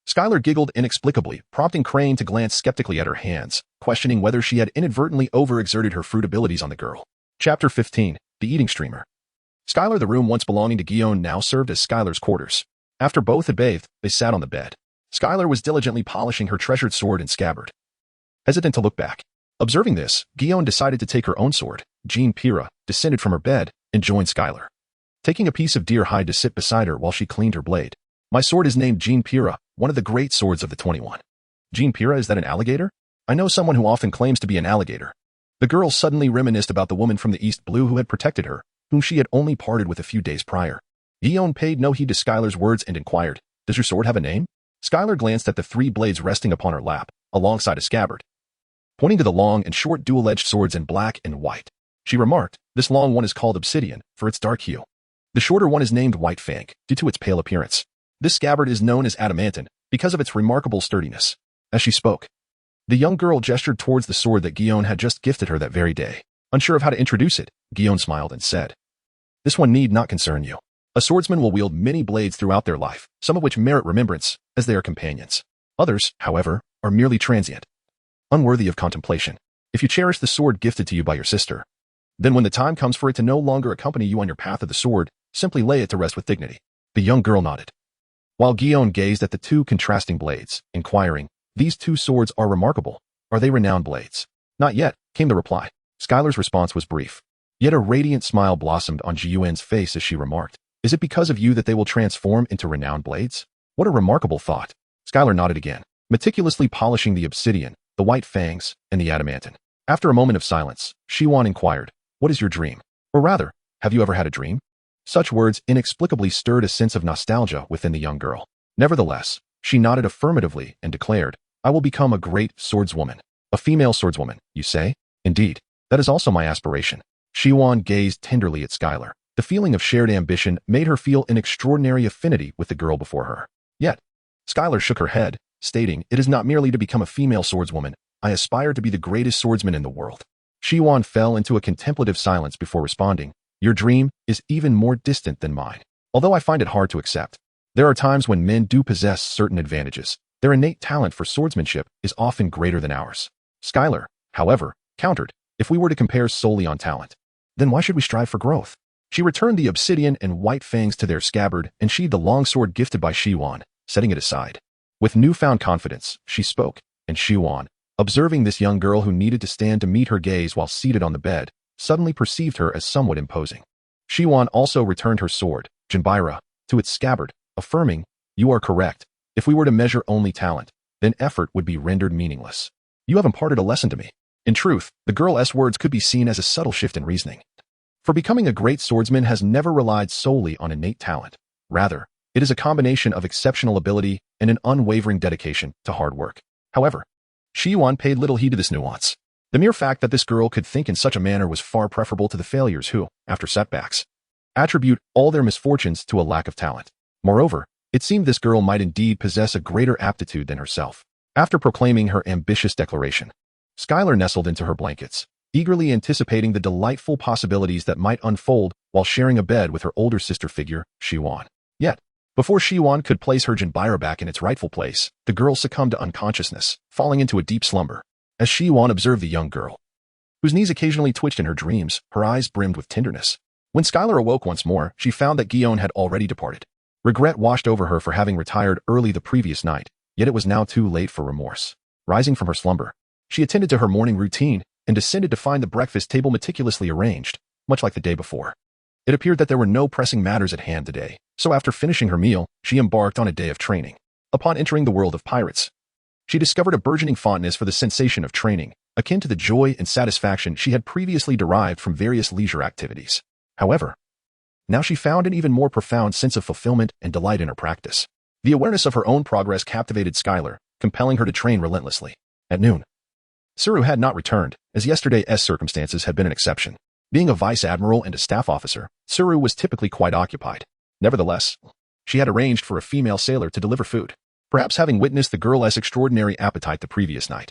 S1: Skylar giggled inexplicably, prompting Crane to glance skeptically at her hands, questioning whether she had inadvertently overexerted her fruit abilities on the girl. Chapter 15. The Eating Streamer. Skylar, the room once belonging to Guion, now served as Skylar's quarters. After both had bathed, they sat on the bed. Skylar was diligently polishing her treasured sword and scabbard, hesitant to look back. Observing this, Guion decided to take her own sword. Jean Pira descended from her bed and joined Skylar, taking a piece of deer hide to sit beside her while she cleaned her blade. My sword is named Jean Pira, one of the great swords of the 21. Jean Pira, is that an alligator? I know someone who often claims to be an alligator. The girl suddenly reminisced about the woman from the East Blue who had protected her, whom she had only parted with a few days prior. Guion paid no heed to Skylar's words and inquired, "Does your sword have a name?" Skylar glanced at the 3 blades resting upon her lap, alongside a scabbard, pointing to the long and short dual-edged swords in black and white. She remarked, "This long one is called Obsidian, for its dark hue. The shorter one is named White Fang, due to its pale appearance. This scabbard is known as Adamantine, because of its remarkable sturdiness." As she spoke, the young girl gestured towards the sword that Guion had just gifted her that very day. Unsure of how to introduce it, Guion smiled and said, "This one need not concern you. A swordsman will wield many blades throughout their life, some of which merit remembrance, as they are companions. Others, however, are merely transient, unworthy of contemplation. If you cherish the sword gifted to you by your sister, then when the time comes for it to no longer accompany you on your path of the sword, simply lay it to rest with dignity." The young girl nodded, while Guion gazed at the 2 contrasting blades, inquiring, "These 2 swords are remarkable. Are they renowned blades?" "Not yet," came the reply. Skylar's response was brief, yet a radiant smile blossomed on Jiuen's face as she remarked, "Is it because of you that they will transform into renowned blades? What a remarkable thought." Skylar nodded again, meticulously polishing the obsidian, the white fangs, and the adamantine. After a moment of silence, Shiwan inquired, "What is your dream? Or rather, have you ever had a dream?" Such words inexplicably stirred a sense of nostalgia within the young girl. Nevertheless, she nodded affirmatively and declared, "I will become a great swordswoman." "A female swordswoman, you say?" "Indeed, that is also my aspiration." Shiwan gazed tenderly at Skylar. The feeling of shared ambition made her feel an extraordinary affinity with the girl before her. Yet, Skylar shook her head, stating, "It is not merely to become a female swordswoman. I aspire to be the greatest swordsman in the world." Shiwan fell into a contemplative silence before responding, "Your dream is even more distant than mine. Although I find it hard to accept. There are times when men do possess certain advantages. Their innate talent for swordsmanship is often greater than ours." Skylar, however, countered, "If we were to compare solely on talent, then why should we strive for growth?" She returned the obsidian and white fangs to their scabbard and sheathed the long sword gifted by Shiwan, setting it aside. With newfound confidence, she spoke, and Shiwan, observing this young girl who needed to stand to meet her gaze while seated on the bed, suddenly perceived her as somewhat imposing. Shiwan also returned her sword, Jinbira, to its scabbard, affirming, "You are correct. If we were to measure only talent, then effort would be rendered meaningless. You have imparted a lesson to me." In truth, the girl's words could be seen as a subtle shift in reasoning. For becoming a great swordsman has never relied solely on innate talent. Rather, it is a combination of exceptional ability and an unwavering dedication to hard work. However, Shiwan paid little heed to this nuance. The mere fact that this girl could think in such a manner was far preferable to the failures who, after setbacks, attribute all their misfortunes to a lack of talent. Moreover, it seemed this girl might indeed possess a greater aptitude than herself. After proclaiming her ambitious declaration, Skylar nestled into her blankets, eagerly anticipating the delightful possibilities that might unfold while sharing a bed with her older sister figure, Shiwan. Yet, before Shiwan could place her Jinbira back in its rightful place, the girl succumbed to unconsciousness, falling into a deep slumber. As Shiwan observed the young girl, whose knees occasionally twitched in her dreams, her eyes brimmed with tenderness. When Skylar awoke once more, she found that Guion had already departed. Regret washed over her for having retired early the previous night, yet it was now too late for remorse. Rising from her slumber, she attended to her morning routine and descended to find the breakfast table meticulously arranged, much like the day before. It appeared that there were no pressing matters at hand today, so after finishing her meal, she embarked on a day of training. Upon entering the world of pirates, she discovered a burgeoning fondness for the sensation of training, akin to the joy and satisfaction she had previously derived from various leisure activities. However, now she found an even more profound sense of fulfillment and delight in her practice. The awareness of her own progress captivated Skylar, compelling her to train relentlessly. At noon, Tsuru had not returned, as yesterday's circumstances had been an exception. Being a vice admiral and a staff officer, Tsuru was typically quite occupied. Nevertheless, she had arranged for a female sailor to deliver food, perhaps having witnessed the girl's extraordinary appetite the previous night.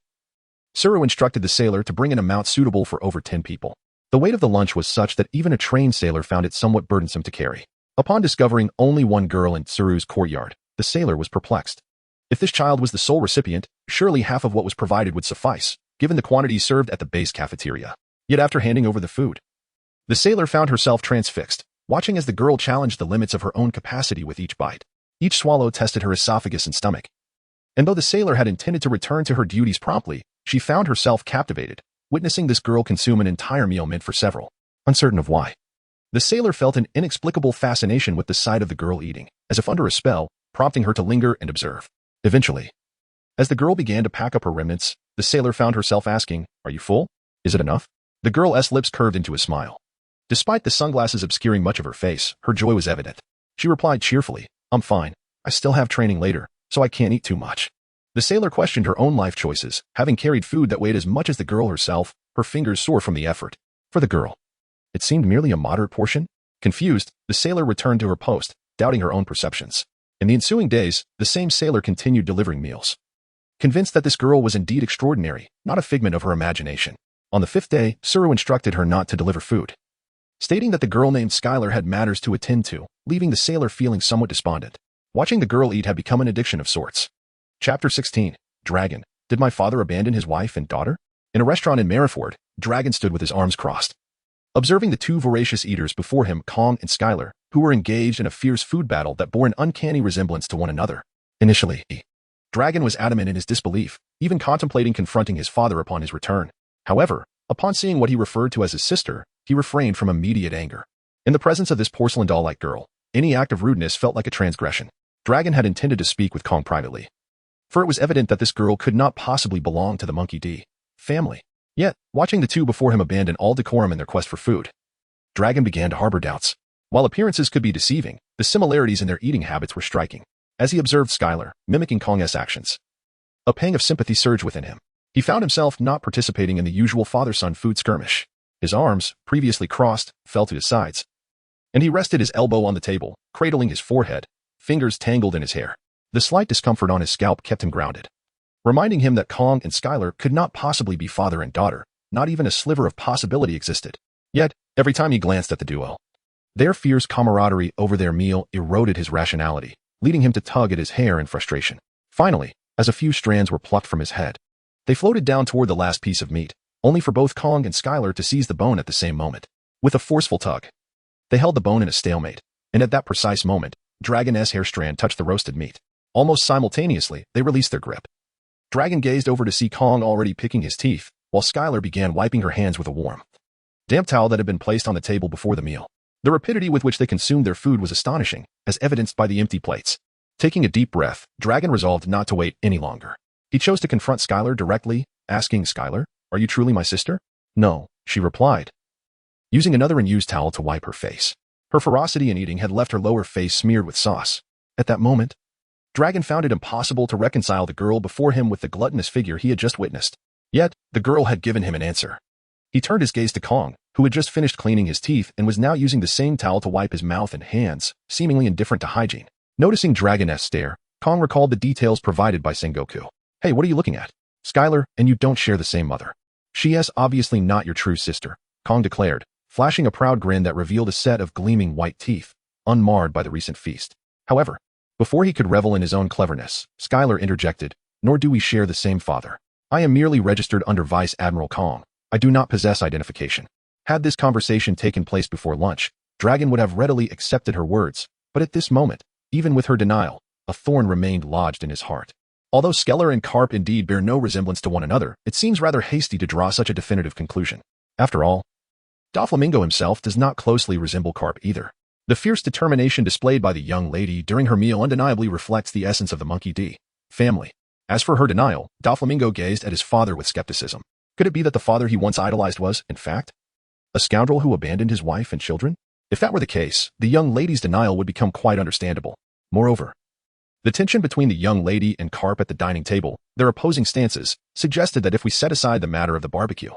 S1: Tsuru instructed the sailor to bring an amount suitable for over 10 people. The weight of the lunch was such that even a trained sailor found it somewhat burdensome to carry. Upon discovering only one girl in Tsuru's courtyard, the sailor was perplexed. If this child was the sole recipient, surely half of what was provided would suffice, given the quantities served at the base cafeteria. Yet after handing over the food, the sailor found herself transfixed, watching as the girl challenged the limits of her own capacity with each bite. Each swallow tested her esophagus and stomach. And though the sailor had intended to return to her duties promptly, she found herself captivated, witnessing this girl consume an entire meal meant for several. Uncertain of why, the sailor felt an inexplicable fascination with the sight of the girl eating, as if under a spell, prompting her to linger and observe. Eventually, as the girl began to pack up her remnants, the sailor found herself asking, "Are you full? Is it enough?" The girl's lips curved into a smile. Despite the sunglasses obscuring much of her face, her joy was evident. She replied cheerfully, "I'm fine. I still have training later, so I can't eat too much." The sailor questioned her own life choices, having carried food that weighed as much as the girl herself, her fingers sore from the effort. For the girl, it seemed merely a moderate portion. Confused, the sailor returned to her post, doubting her own perceptions. In the ensuing days, the same sailor continued delivering meals, convinced that this girl was indeed extraordinary, not a figment of her imagination. On the 5th day, Tsuru instructed her not to deliver food, stating that the girl named Skylar had matters to attend to, leaving the sailor feeling somewhat despondent. Watching the girl eat had become an addiction of sorts. Chapter 16. Dragon. Did my father abandon his wife and daughter? In a restaurant in Mariford, Dragon stood with his arms crossed, observing the two voracious eaters before him, Kong and Skylar, who were engaged in a fierce food battle that bore an uncanny resemblance to one another. Initially, Dragon was adamant in his disbelief, even contemplating confronting his father upon his return. However, upon seeing what he referred to as his sister, he refrained from immediate anger. In the presence of this porcelain doll-like girl, any act of rudeness felt like a transgression. Dragon had intended to speak with Kong privately, for it was evident that this girl could not possibly belong to the Monkey D family. Yet, watching the two before him abandon all decorum in their quest for food, Dragon began to harbor doubts. While appearances could be deceiving, the similarities in their eating habits were striking. As he observed Skylar, mimicking Kong's actions, a pang of sympathy surged within him. He found himself not participating in the usual father-son food skirmish. His arms, previously crossed, fell to his sides, and he rested his elbow on the table, cradling his forehead, fingers tangled in his hair. The slight discomfort on his scalp kept him grounded, reminding him that Kong and Skylar could not possibly be father and daughter. Not even a sliver of possibility existed. Yet, every time he glanced at the duel, their fierce camaraderie over their meal eroded his rationality, leading him to tug at his hair in frustration. Finally, as a few strands were plucked from his head, they floated down toward the last piece of meat, only for both Kong and Skylar to seize the bone at the same moment. With a forceful tug, they held the bone in a stalemate, and at that precise moment, Dragon's hair strand touched the roasted meat. Almost simultaneously, they released their grip. Dragon gazed over to see Kong already picking his teeth, while Skylar began wiping her hands with a warm, damp towel that had been placed on the table before the meal. The rapidity with which they consumed their food was astonishing, as evidenced by the empty plates. Taking a deep breath, Dragon resolved not to wait any longer. He chose to confront Skylar directly, asking, "Skylar, are you truly my sister?" "No," she replied, using another unused towel to wipe her face. Her ferocity in eating had left her lower face smeared with sauce. At that moment, Dragon found it impossible to reconcile the girl before him with the gluttonous figure he had just witnessed. Yet, the girl had given him an answer. He turned his gaze to Kong, who had just finished cleaning his teeth and was now using the same towel to wipe his mouth and hands, seemingly indifferent to hygiene. Noticing Dragon's stare, Kong recalled the details provided by Sengoku. "Hey, what are you looking at?" "Skylar, and you don't share the same mother. She is obviously not your true sister," Kong declared, flashing a proud grin that revealed a set of gleaming white teeth, unmarred by the recent feast. However, before he could revel in his own cleverness, Skylar interjected, "Nor do we share the same father. I am merely registered under Vice Admiral Kong. I do not possess identification." Had this conversation taken place before lunch, Dragon would have readily accepted her words, but at this moment, even with her denial, a thorn remained lodged in his heart. Although Skeller and Garp indeed bear no resemblance to one another, it seems rather hasty to draw such a definitive conclusion. After all, Doflamingo himself does not closely resemble Garp either. The fierce determination displayed by the young lady during her meal undeniably reflects the essence of the Monkey D family. As for her denial, Doflamingo gazed at his father with skepticism. Could it be that the father he once idolized was, in fact, a scoundrel who abandoned his wife and children? If that were the case, the young lady's denial would become quite understandable. Moreover, The tension between the young lady and Garp at the dining table, their opposing stances, suggested that if we set aside the matter of the barbecue,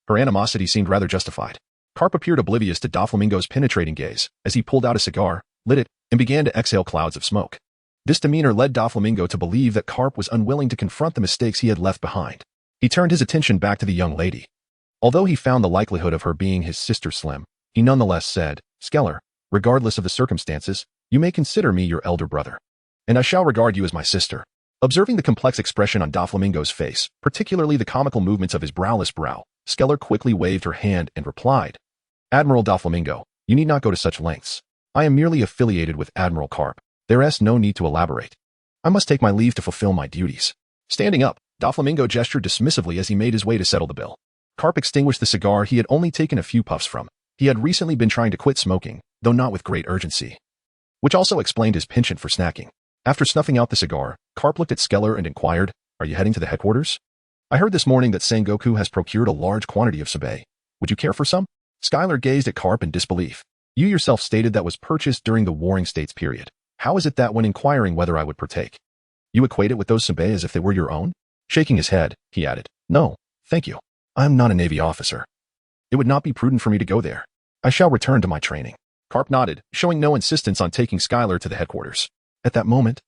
S1: her animosity seemed rather justified. Garp appeared oblivious to Doflamingo's penetrating gaze as he pulled out a cigar, lit it, and began to exhale clouds of smoke. This demeanor led Doflamingo to believe that Garp was unwilling to confront the mistakes he had left behind. He turned his attention back to the young lady. Although he found the likelihood of her being his sister slim, he nonetheless said, "Skeller, regardless of the circumstances, you may consider me your elder brother. And I shall regard you as my sister." Observing the complex expression on Doflamingo's face, particularly the comical movements of his browless brow, Skeller quickly waved her hand and replied, "Admiral Doflamingo, you need not go to such lengths. I am merely affiliated with Admiral Garp. There is no need to elaborate. I must take my leave to fulfill my duties." Standing up, Doflamingo gestured dismissively as he made his way to settle the bill. Garp extinguished the cigar he had only taken a few puffs from. He had recently been trying to quit smoking, though not with great urgency, which also explained his penchant for snacking. After snuffing out the cigar, Garp looked at Skeller and inquired, "Are you heading to the headquarters? I heard this morning that Sengoku has procured a large quantity of sabe. Would you care for some?" Skylar gazed at Garp in disbelief. "You yourself stated that was purchased during the Warring States period. How is it that when inquiring whether I would partake, you equate it with those sabe as if they were your own?" Shaking his head, he added, "No, thank you. I am not a Navy officer. It would not be prudent for me to go there. I shall return to my training." Garp nodded, showing no insistence on taking Skylar to the headquarters. At that moment,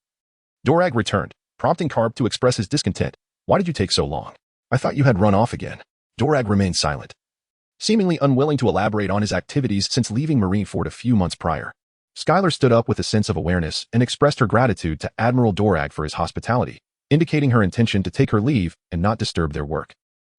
S1: Dorag returned, prompting Garp to express his discontent. "Why did you take so long? I thought you had run off again." Dorag remained silent, seemingly unwilling to elaborate on his activities since leaving Marineford a few months prior. Skylar stood up with a sense of awareness and expressed her gratitude to Admiral Dorag for his hospitality, indicating her intention to take her leave and not disturb their work.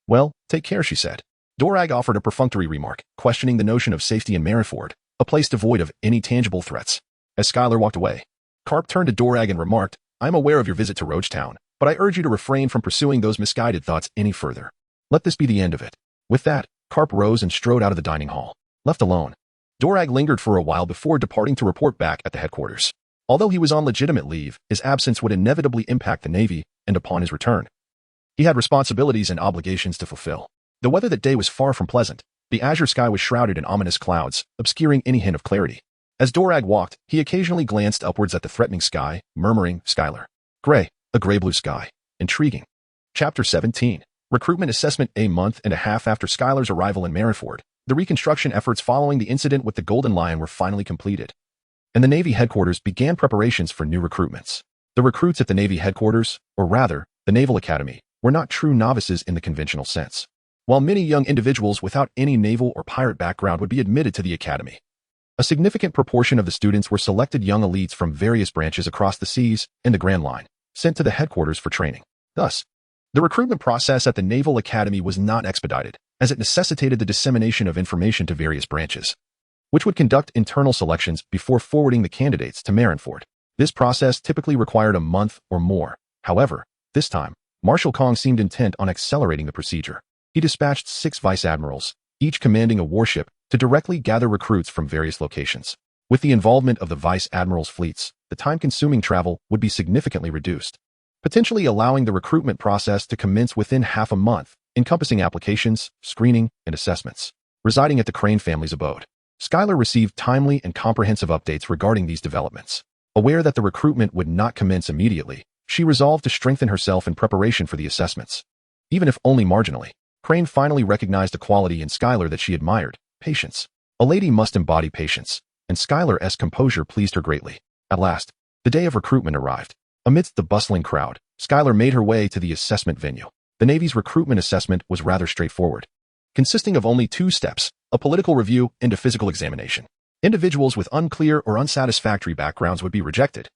S1: "Well, take care," she said. Dorag offered a perfunctory remark, questioning the notion of safety in Marineford, a place devoid of any tangible threats. As Skylar walked away, Garp turned to Dorag and remarked, "I am aware of your visit to Roguetown, but I urge you to refrain from pursuing those misguided thoughts any further. Let this be the end of it." With that, Garp rose and strode out of the dining hall. Left alone, Dorag lingered for a while before departing to report back at the headquarters. Although he was on legitimate leave, his absence would inevitably impact the Navy, and upon his return, he had responsibilities and obligations to fulfill. The weather that day was far from pleasant. The azure sky was shrouded in ominous clouds, obscuring any hint of clarity. As Dorag walked, he occasionally glanced upwards at the threatening sky, murmuring, "Skylar. Gray, a gray-blue sky. Intriguing." Chapter 17. Recruitment Assessment. A month and a half after Skylar's arrival in Marineford, the reconstruction efforts following the incident with the Golden Lion were finally completed, and the Navy headquarters began preparations for new recruitments. The recruits at the Navy headquarters, or rather, the Naval Academy, were not true novices in the conventional sense. While many young individuals without any naval or pirate background would be admitted to the academy, a significant proportion of the students were selected young elites from various branches across the seas and the Grand Line, sent to the headquarters for training. Thus, the recruitment process at the Naval Academy was not expedited, as it necessitated the dissemination of information to various branches, which would conduct internal selections before forwarding the candidates to Marineford. This process typically required a month or more. However, this time, Marshal Kong seemed intent on accelerating the procedure. He dispatched 6 vice admirals, each commanding a warship, to directly gather recruits from various locations. With the involvement of the vice admirals' fleets, the time-consuming travel would be significantly reduced, potentially allowing the recruitment process to commence within half a month, encompassing applications, screening, and assessments. Residing at the Crane family's abode, Skylar received timely and comprehensive updates regarding these developments. Aware that the recruitment would not commence immediately, she resolved to strengthen herself in preparation for the assessments. Even if only marginally, Crane finally recognized a quality in Skylar that she admired: patience. A lady must embody patience, and Skylar's composure pleased her greatly. At last, the day of recruitment arrived. Amidst the bustling crowd, Skylar made her way to the assessment venue. The Navy's recruitment assessment was rather straightforward, consisting of only 2 steps: a political review and a physical examination. Individuals with unclear or unsatisfactory backgrounds would be rejected,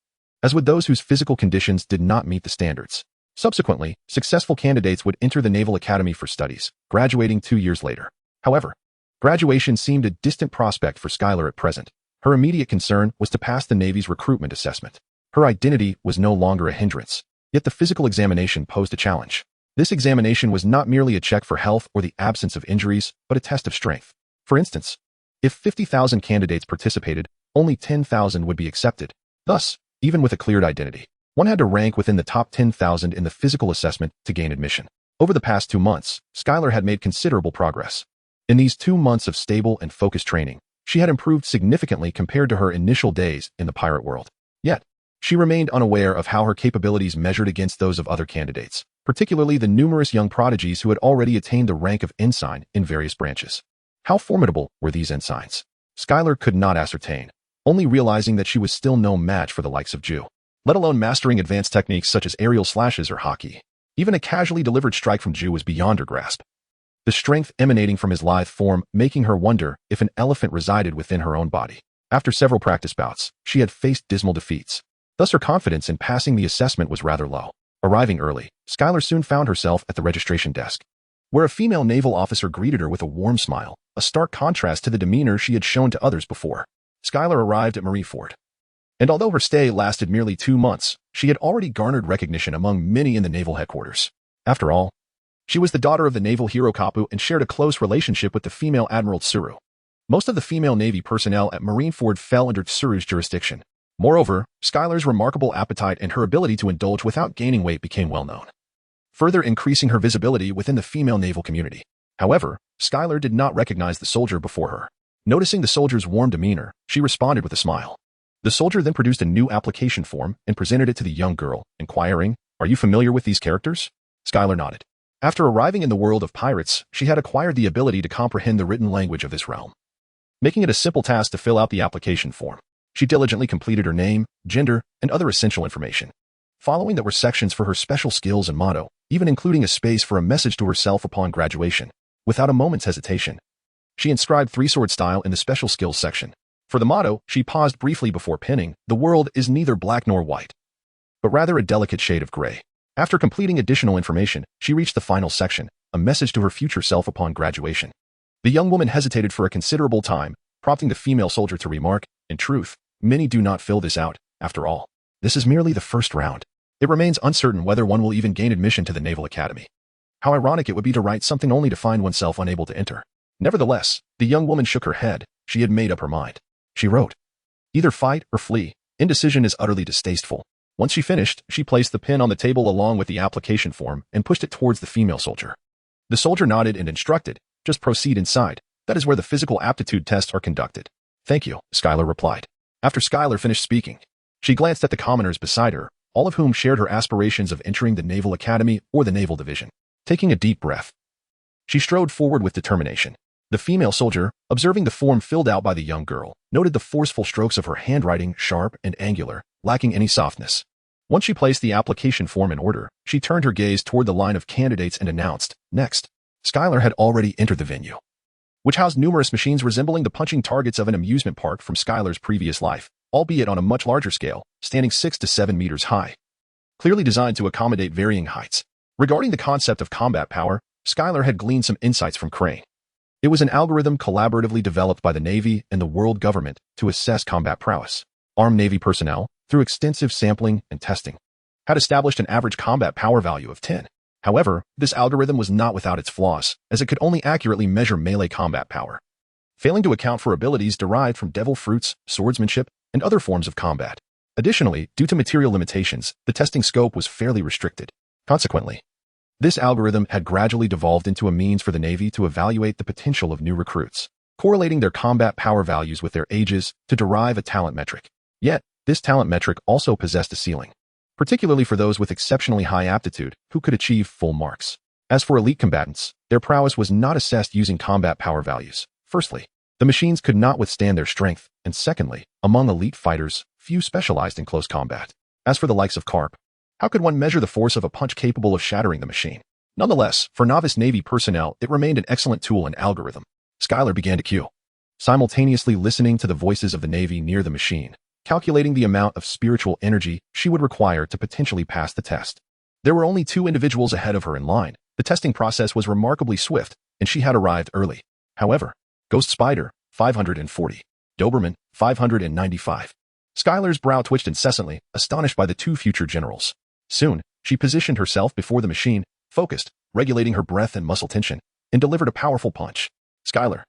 S1: as would those whose physical conditions did not meet the standards. Subsequently, successful candidates would enter the Naval Academy for studies, graduating 2 years later. However, graduation seemed a distant prospect for Skylar at present. Her immediate concern was to pass the Navy's recruitment assessment. Her identity was no longer a hindrance, yet the physical examination posed a challenge. This examination was not merely a check for health or the absence of injuries, but a test of strength. For instance, if 50,000 candidates participated, only 10,000 would be accepted. Thus, even with a cleared identity, one had to rank within the top 10,000 in the physical assessment to gain admission. Over the past 2 months, Skylar had made considerable progress. In these 2 months of stable and focused training, she had improved significantly compared to her initial days in the pirate world. Yet, She remained unaware of how her capabilities measured against those of other candidates, particularly the numerous young prodigies who had already attained the rank of ensign in various branches. How formidable were these ensigns? Skylar could not ascertain, only realizing that she was still no match for the likes of Ju, let alone mastering advanced techniques such as aerial slashes or Haki. Even a casually delivered strike from Ju was beyond her grasp, the strength emanating from his lithe form making her wonder if an elephant resided within her own body. After several practice bouts, she had faced dismal defeats. Thus her confidence in passing the assessment was rather low. Arriving early, Skylar soon found herself at the registration desk, where a female naval officer greeted her with a warm smile, a stark contrast to the demeanor she had shown to others before. Skylar arrived at Marineford, and although her stay lasted merely 2 months, she had already garnered recognition among many in the naval headquarters. After all, she was the daughter of the naval hero Kapu and shared a close relationship with the female Admiral Tsuru. Most of the female Navy personnel at Marineford fell under Tsuru's jurisdiction. Moreover, Skylar's remarkable appetite and her ability to indulge without gaining weight became well known, further increasing her visibility within the female naval community. However, Skylar did not recognize the soldier before her. Noticing the soldier's warm demeanor, she responded with a smile. The soldier then produced a new application form and presented it to the young girl, inquiring, "Are you familiar with these characters?" Skylar nodded. After arriving in the world of pirates, she had acquired the ability to comprehend the written language of this realm, making it a simple task to fill out the application form. She diligently completed her name, gender, and other essential information. Following that were sections for her special skills and motto, even including a space for a message to herself upon graduation. Without a moment's hesitation, she inscribed 3-sword style in the special skills section. For the motto, she paused briefly before pinning, "The world is neither black nor white, but rather a delicate shade of gray." After completing additional information, she reached the final section, a message to her future self upon graduation. The young woman hesitated for a considerable time, prompting the female soldier to remark, "In truth, many do not fill this out. After all, this is merely the first round. It remains uncertain whether one will even gain admission to the Naval Academy. How ironic it would be to write something only to find oneself unable to enter." Nevertheless, the young woman shook her head. She had made up her mind. She wrote, "Either fight or flee. Indecision is utterly distasteful." Once she finished, she placed the pen on the table along with the application form and pushed it towards the female soldier. The soldier nodded and instructed, "Just proceed inside. That is where the physical aptitude tests are conducted." "Thank you," Skylar replied. After Skylar finished speaking, she glanced at the commoners beside her, all of whom shared her aspirations of entering the Naval Academy or the Naval Division. Taking a deep breath, she strode forward with determination. The female soldier, observing the form filled out by the young girl, noted the forceful strokes of her handwriting, sharp and angular, lacking any softness. Once she placed the application form in order, she turned her gaze toward the line of candidates and announced, "Next." Skylar had already entered the venue, which housed numerous machines resembling the punching targets of an amusement park from Skylar's previous life, albeit on a much larger scale, standing 6 to 7 meters high, clearly designed to accommodate varying heights. Regarding the concept of combat power, Skylar had gleaned some insights from Crane. It was an algorithm collaboratively developed by the Navy and the world government to assess combat prowess. Armed Navy personnel, through extensive sampling and testing, had established an average combat power value of 10. However, this algorithm was not without its flaws, as it could only accurately measure melee combat power, failing to account for abilities derived from devil fruits, swordsmanship, and other forms of combat. Additionally, due to material limitations, the testing scope was fairly restricted. Consequently, this algorithm had gradually devolved into a means for the Navy to evaluate the potential of new recruits, correlating their combat power values with their ages to derive a talent metric. Yet, this talent metric also possessed a ceiling, particularly for those with exceptionally high aptitude who could achieve full marks. As for elite combatants, their prowess was not assessed using combat power values. Firstly, the machines could not withstand their strength, and secondly, among elite fighters, few specialized in close combat. As for the likes of Garp, how could one measure the force of a punch capable of shattering the machine? Nonetheless, for novice Navy personnel, it remained an excellent tool and algorithm. Skylar began to cue, simultaneously listening to the voices of the Navy near the machine, calculating the amount of spiritual energy she would require to potentially pass the test. There were only 2 individuals ahead of her in line. The testing process was remarkably swift, and she had arrived early. However, Ghost Spider, 540. Doberman, 595. Skylar's brow twitched incessantly, astonished by the 2 future generals. Soon, she positioned herself before the machine, focused, regulating her breath and muscle tension, and delivered a powerful punch. Skylar,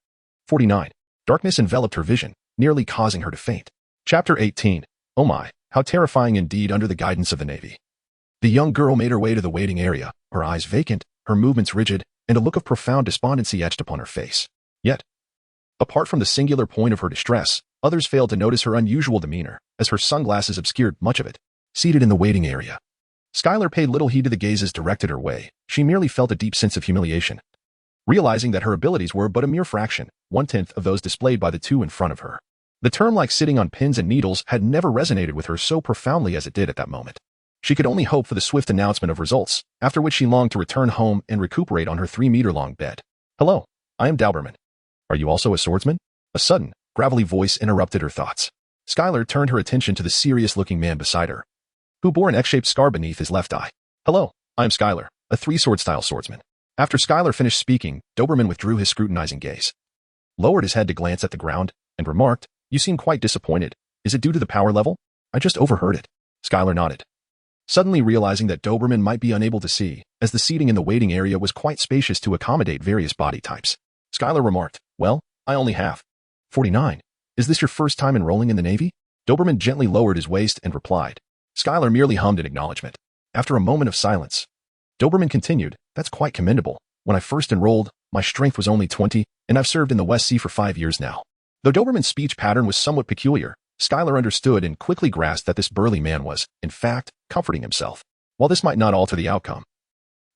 S1: 49. Darkness enveloped her vision, nearly causing her to faint. Chapter 18. Oh my, how terrifying indeed under the guidance of the Navy. The young girl made her way to the waiting area, her eyes vacant, her movements rigid, and a look of profound despondency etched upon her face. Yet, Apart from the singular point of her distress, others failed to notice her unusual demeanor, as her sunglasses obscured much of it. Seated in the waiting area, Skylar paid little heed to the gazes directed her way. She merely felt a deep sense of humiliation, realizing that her abilities were but a mere fraction, 1/10 of those displayed by the two in front of her. The term like sitting on pins and needles had never resonated with her so profoundly as it did at that moment. She could only hope for the swift announcement of results, after which she longed to return home and recuperate on her 3-meter-long bed. Hello, I am Doberman. Are you also a swordsman? A sudden, gravelly voice interrupted her thoughts. Skylar turned her attention to the serious-looking man beside her, who bore an X-shaped scar beneath his left eye. Hello, I am Skylar, a 3-sword-style swordsman. After Skylar finished speaking, Doberman withdrew his scrutinizing gaze, lowered his head to glance at the ground, and remarked, You seem quite disappointed. Is it due to the power level? I just overheard it. Skylar nodded, suddenly realizing that Doberman might be unable to see, as the seating in the waiting area was quite spacious to accommodate various body types. Skylar remarked, Well, I only have 49. Is this your first time enrolling in the Navy? Doberman gently lowered his waist and replied. Skylar merely hummed in acknowledgement. After a moment of silence, Doberman continued, That's quite commendable. When I first enrolled, my strength was only 20, and I've served in the West Sea for 5 years now. Though Doberman's speech pattern was somewhat peculiar, Skylar understood and quickly grasped that this burly man was, in fact, comforting himself. While this might not alter the outcome,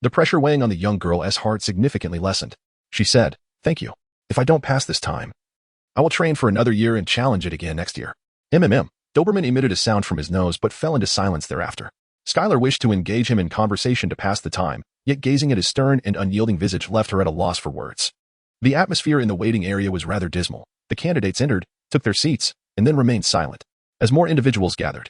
S1: the pressure weighing on the young girl's heart significantly lessened. She said, Thank you. If I don't pass this time, I will train for another year and challenge it again next year. Doberman emitted a sound from his nose but fell into silence thereafter. Skylar wished to engage him in conversation to pass the time, yet gazing at his stern and unyielding visage left her at a loss for words. The atmosphere in the waiting area was rather dismal. The candidates entered, took their seats, and then remained silent, as more individuals gathered.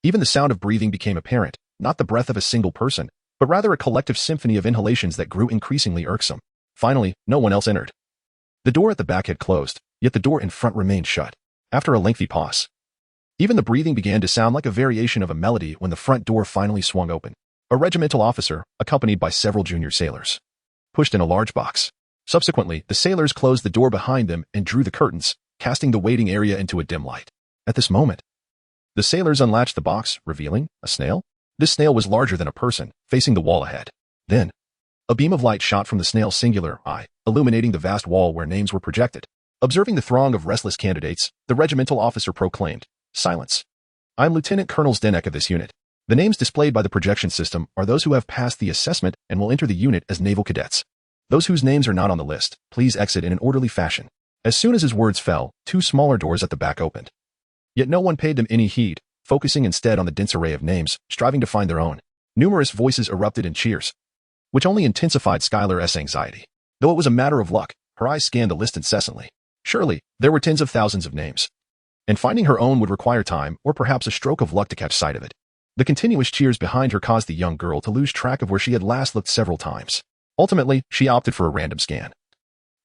S1: Even the sound of breathing became apparent, not the breath of a single person, but rather a collective symphony of inhalations that grew increasingly irksome. Finally, no one else entered. The door at the back had closed, yet the door in front remained shut. After a lengthy pause, even the breathing began to sound like a variation of a melody when the front door finally swung open. A regimental officer, accompanied by several junior sailors, pushed in a large box. Subsequently, the sailors closed the door behind them and drew the curtains, casting the waiting area into a dim light. At this moment, the sailors unlatched the box, revealing a snail. This snail was larger than a person, facing the wall ahead. Then, a beam of light shot from the snail's singular eye, illuminating the vast wall where names were projected. Observing the throng of restless candidates, the regimental officer proclaimed, Silence. I am Lieutenant Colonel Zdenek of this unit. The names displayed by the projection system are those who have passed the assessment and will enter the unit as naval cadets. Those whose names are not on the list, please exit in an orderly fashion. As soon as his words fell, 2 smaller doors at the back opened. Yet no one paid them any heed, focusing instead on the dense array of names, striving to find their own. Numerous voices erupted in cheers, which only intensified Skylar's anxiety. Though it was a matter of luck, her eyes scanned the list incessantly. Surely, there were tens of thousands of names, and finding her own would require time or perhaps a stroke of luck to catch sight of it. The continuous cheers behind her caused the young girl to lose track of where she had last looked several times. Ultimately, she opted for a random scan,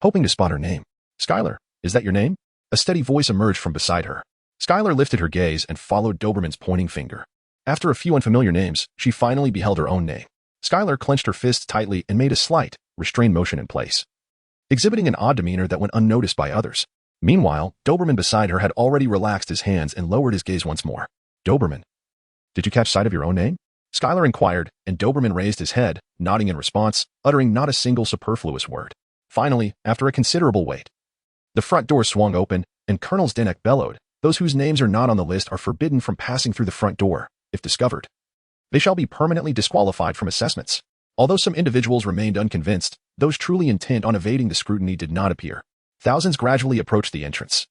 S1: hoping to spot her name. Skylar, is that your name? A steady voice emerged from beside her. Skylar lifted her gaze and followed Doberman's pointing finger. After a few unfamiliar names, she finally beheld her own name. Skylar clenched her fists tightly and made a slight, restrained motion in place, exhibiting an odd demeanor that went unnoticed by others. Meanwhile, Doberman beside her had already relaxed his hands and lowered his gaze once more. Doberman, did you catch sight of your own name? Skylar inquired, and Doberman raised his head, nodding in response, uttering not a single superfluous word. Finally, after a considerable wait, the front door swung open, and Colonel Zdenek bellowed, Those whose names are not on the list are forbidden from passing through the front door. If discovered, they shall be permanently disqualified from assessments. Although some individuals remained unconvinced, those truly intent on evading the scrutiny did not appear. Thousands gradually approached the entrance,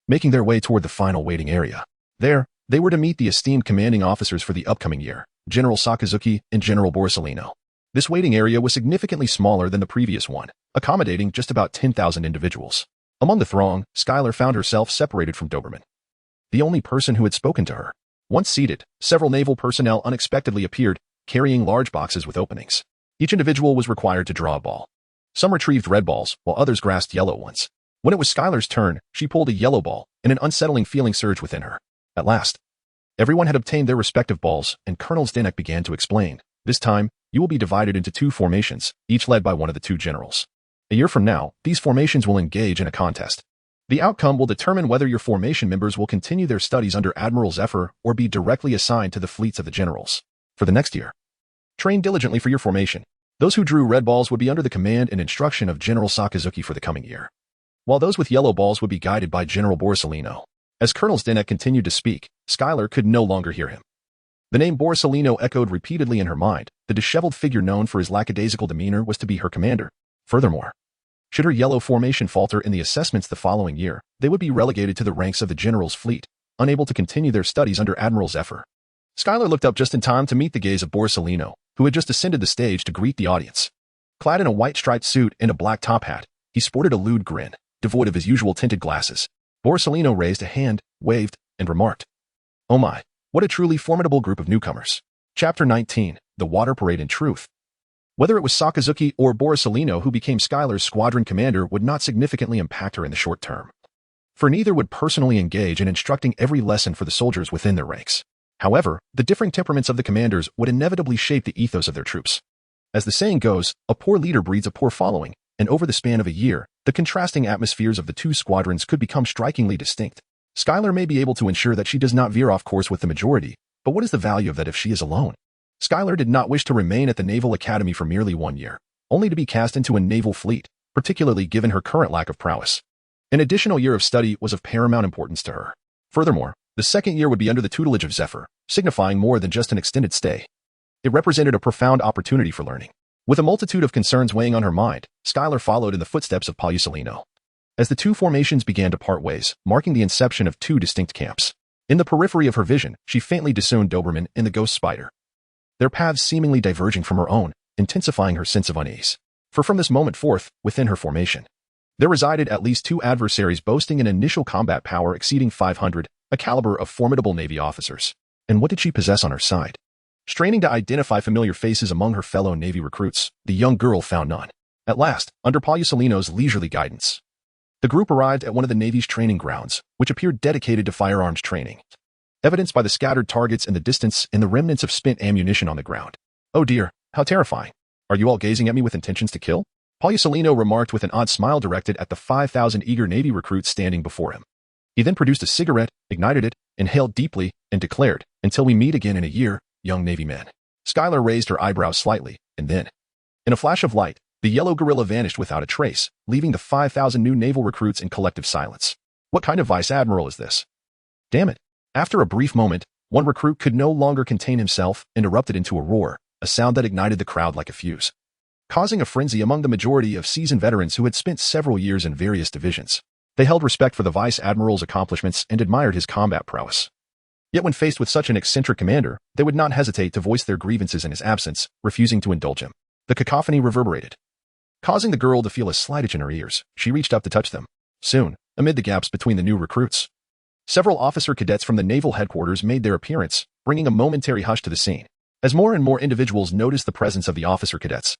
S1: making their way toward the final waiting area. There, they were to meet the esteemed commanding officers for the upcoming year, General Sakazuki and General Borsellino. This waiting area was significantly smaller than the previous one, accommodating just about 10,000 individuals. Among the throng, Skylar found herself separated from Doberman, the only person who had spoken to her. Once seated, several naval personnel unexpectedly appeared, carrying large boxes with openings. Each individual was required to draw a ball. Some retrieved red balls, while others grasped yellow ones. When it was Skylar's turn, she pulled a yellow ball, and an unsettling feeling surged within her. At last, everyone had obtained their respective balls, and Colonel Zdenek began to explain. This time, you will be divided into 2 formations, each led by one of the 2 generals. A year from now, these formations will engage in a contest. The outcome will determine whether your formation members will continue their studies under Admiral Zephyr or be directly assigned to the fleets of the generals. For the next year, train diligently for your formation. Those who drew red balls would be under the command and instruction of General Sakazuki for the coming year. while those with yellow balls would be guided by General Borsalino. As Colonel Zdenek continued to speak, Skylar could no longer hear him. The name Borsalino echoed repeatedly in her mind. The disheveled figure known for his lackadaisical demeanor was to be her commander. Furthermore, should her yellow formation falter in the assessments the following year, they would be relegated to the ranks of the general's fleet, unable to continue their studies under Admiral Zephyr. Skylar looked up just in time to meet the gaze of Borsalino, who had just ascended the stage to greet the audience. Clad in a white striped suit and a black top hat, he sported a lewd grin, devoid of his usual tinted glasses. Borsalino raised a hand, waved, and remarked, "Oh my, what a truly formidable group of newcomers." Chapter 19, The Water Parade in Truth. Whether it was Sakazuki or Borsalino who became Skylar's squadron commander would not significantly impact her in the short term, for neither would personally engage in instructing every lesson for the soldiers within their ranks. However, the differing temperaments of the commanders would inevitably shape the ethos of their troops. As the saying goes, a poor leader breeds a poor following, and over the span of a year, the contrasting atmospheres of the two squadrons could become strikingly distinct. Skylar may be able to ensure that she does not veer off course with the majority, but what is the value of that if she is alone? Skylar did not wish to remain at the Naval Academy for merely 1 year, only to be cast into a naval fleet, particularly given her current lack of prowess. An additional year of study was of paramount importance to her. Furthermore, the second year would be under the tutelage of Zephyr, signifying more than just an extended stay. It represented a profound opportunity for learning. With a multitude of concerns weighing on her mind, Skylar followed in the footsteps of Borsalino. As the two formations began to part ways, marking the inception of two distinct camps. In the periphery of her vision, she faintly discerned Doberman and the Ghost Spider, their paths seemingly diverging from her own, intensifying her sense of unease. For from this moment forth, within her formation, there resided at least two adversaries boasting an initial combat power exceeding 500, a caliber of formidable Navy officers. And what did she possess on her side? Straining to identify familiar faces among her fellow Navy recruits, the young girl found none. At last, under Borsalino's leisurely guidance, the group arrived at one of the Navy's training grounds, which appeared dedicated to firearms training, evidenced by the scattered targets in the distance and the remnants of spent ammunition on the ground. "Oh dear, how terrifying. Are you all gazing at me with intentions to kill?" Borsalino remarked with an odd smile directed at the 5,000 eager Navy recruits standing before him. He then produced a cigarette, ignited it, inhaled deeply, and declared, "Until we meet again in a year, young Navy men." Skylar raised her eyebrows slightly, and then, in a flash of light, the yellow gorilla vanished without a trace, leaving the 5,000 new naval recruits in collective silence. What kind of vice admiral is this? Damn it. After a brief moment, one recruit could no longer contain himself and erupted into a roar, a sound that ignited the crowd like a fuse, causing a frenzy among the majority of seasoned veterans who had spent several years in various divisions. They held respect for the vice admiral's accomplishments and admired his combat prowess. Yet when faced with such an eccentric commander, they would not hesitate to voice their grievances in his absence, refusing to indulge him. The cacophony reverberated, causing the girl to feel a slight itch in her ears. She reached up to touch them. Soon, amid the gaps between the new recruits, several officer cadets from the naval headquarters made their appearance, bringing a momentary hush to the scene. As more and more individuals noticed the presence of the officer cadets,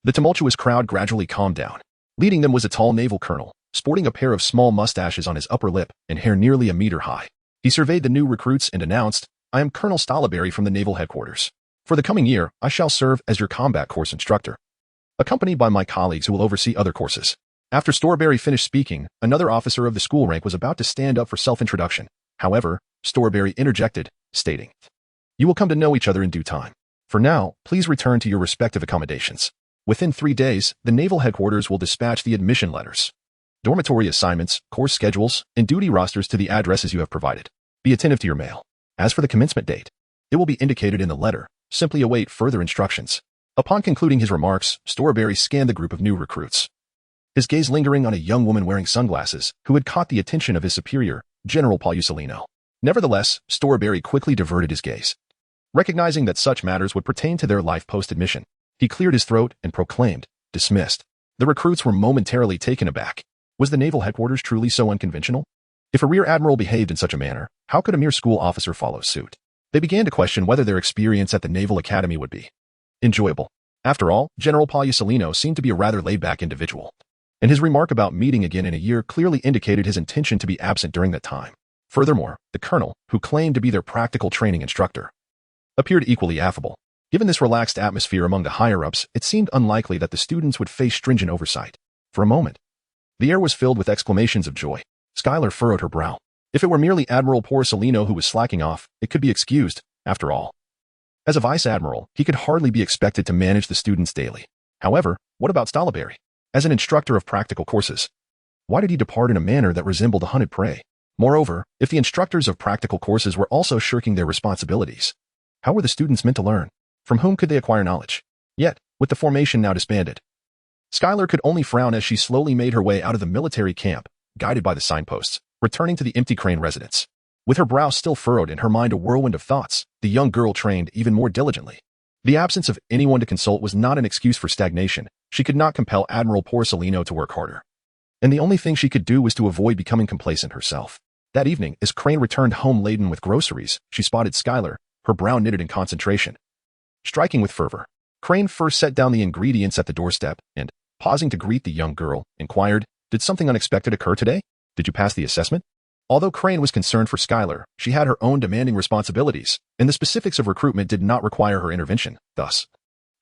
S1: the tumultuous crowd gradually calmed down. Leading them was a tall naval colonel, sporting a pair of small mustaches on his upper lip and hair nearly a meter high. He surveyed the new recruits and announced, "I am Colonel Stolleberry from the naval headquarters. For the coming year, I shall serve as your combat course instructor, accompanied by my colleagues who will oversee other courses." After Stolleberry finished speaking, another officer of the school rank was about to stand up for self-introduction. However, Stolleberry interjected, stating, "You will come to know each other in due time. For now, please return to your respective accommodations. Within 3 days, the naval headquarters will dispatch the admission letters, dormitory assignments, course schedules, and duty rosters to the addresses you have provided. Be attentive to your mail. As for the commencement date, it will be indicated in the letter. Simply await further instructions." Upon concluding his remarks, Stolleberry scanned the group of new recruits, his gaze lingering on a young woman wearing sunglasses who had caught the attention of his superior, General Borsalino. Nevertheless, Stolleberry quickly diverted his gaze. Recognizing that such matters would pertain to their life post-admission, he cleared his throat and proclaimed, "Dismissed." The recruits were momentarily taken aback. Was the naval headquarters truly so unconventional? If a rear admiral behaved in such a manner, how could a mere school officer follow suit? They began to question whether their experience at the Naval Academy would be enjoyable. After all, General Borsalino seemed to be a rather laid-back individual, and his remark about meeting again in a year clearly indicated his intention to be absent during that time. Furthermore, the colonel, who claimed to be their practical training instructor, appeared equally affable. Given this relaxed atmosphere among the higher-ups, it seemed unlikely that the students would face stringent oversight. For a moment, the air was filled with exclamations of joy. Skylar furrowed her brow. If it were merely Admiral Borsalino who was slacking off, it could be excused, after all. As a vice admiral, he could hardly be expected to manage the students daily. However, what about Stolleberry? As an instructor of practical courses, why did he depart in a manner that resembled a hunted prey? Moreover, if the instructors of practical courses were also shirking their responsibilities, how were the students meant to learn? From whom could they acquire knowledge? Yet, with the formation now disbanded, Skylar could only frown as she slowly made her way out of the military camp, guided by the signposts, returning to the empty Crane residence. With her brow still furrowed and her mind a whirlwind of thoughts, the young girl trained even more diligently. The absence of anyone to consult was not an excuse for stagnation. She could not compel Admiral Porcelino to work harder. And the only thing she could do was to avoid becoming complacent herself. That evening, as Crane returned home laden with groceries, she spotted Skylar, her brow knitted in concentration. Striking with fervor, Crane first set down the ingredients at the doorstep and, pausing to greet the young girl, inquired, "Did something unexpected occur today? Did you pass the assessment?" Although Crane was concerned for Skylar, she had her own demanding responsibilities, and the specifics of recruitment did not require her intervention. Thus,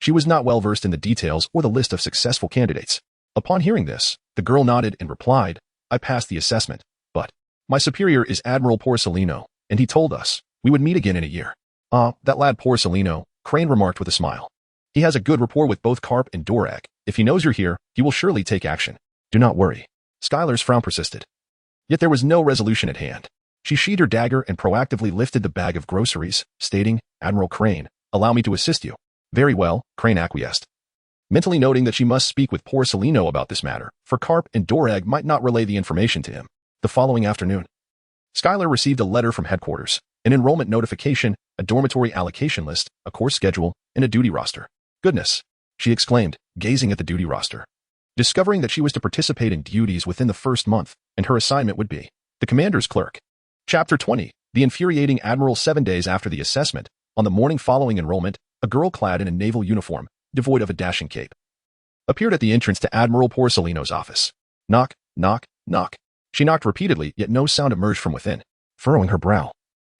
S1: she was not well versed in the details or the list of successful candidates. Upon hearing this, the girl nodded and replied, "I passed the assessment, but my superior is Admiral Porcelino, and he told us we would meet again in a year." "Ah, that lad Porcelino," Crane remarked with a smile. "He has a good rapport with both Garp and Dorag. If he knows you're here, he will surely take action." "Do not worry." Skylar's frown persisted. Yet there was no resolution at hand. She sheathed her dagger and proactively lifted the bag of groceries, stating, "Admiral Crane, allow me to assist you." "Very well," Crane acquiesced, mentally noting that she must speak with Porcelino about this matter, for Garp and Dorag might not relay the information to him. The following afternoon, Skylar received a letter from headquarters, an enrollment notification, a dormitory allocation list, a course schedule, and a duty roster. "Goodness," she exclaimed, gazing at the duty roster. Discovering that she was to participate in duties within the first month, and her assignment would be the commander's clerk. Chapter 20, The Infuriating Admiral. 7 days after the assessment, on the morning following enrollment, a girl clad in a naval uniform, devoid of a dashing cape, appeared at the entrance to Admiral Porcelino's office. Knock, knock, knock. She knocked repeatedly, yet no sound emerged from within. Furrowing her brow,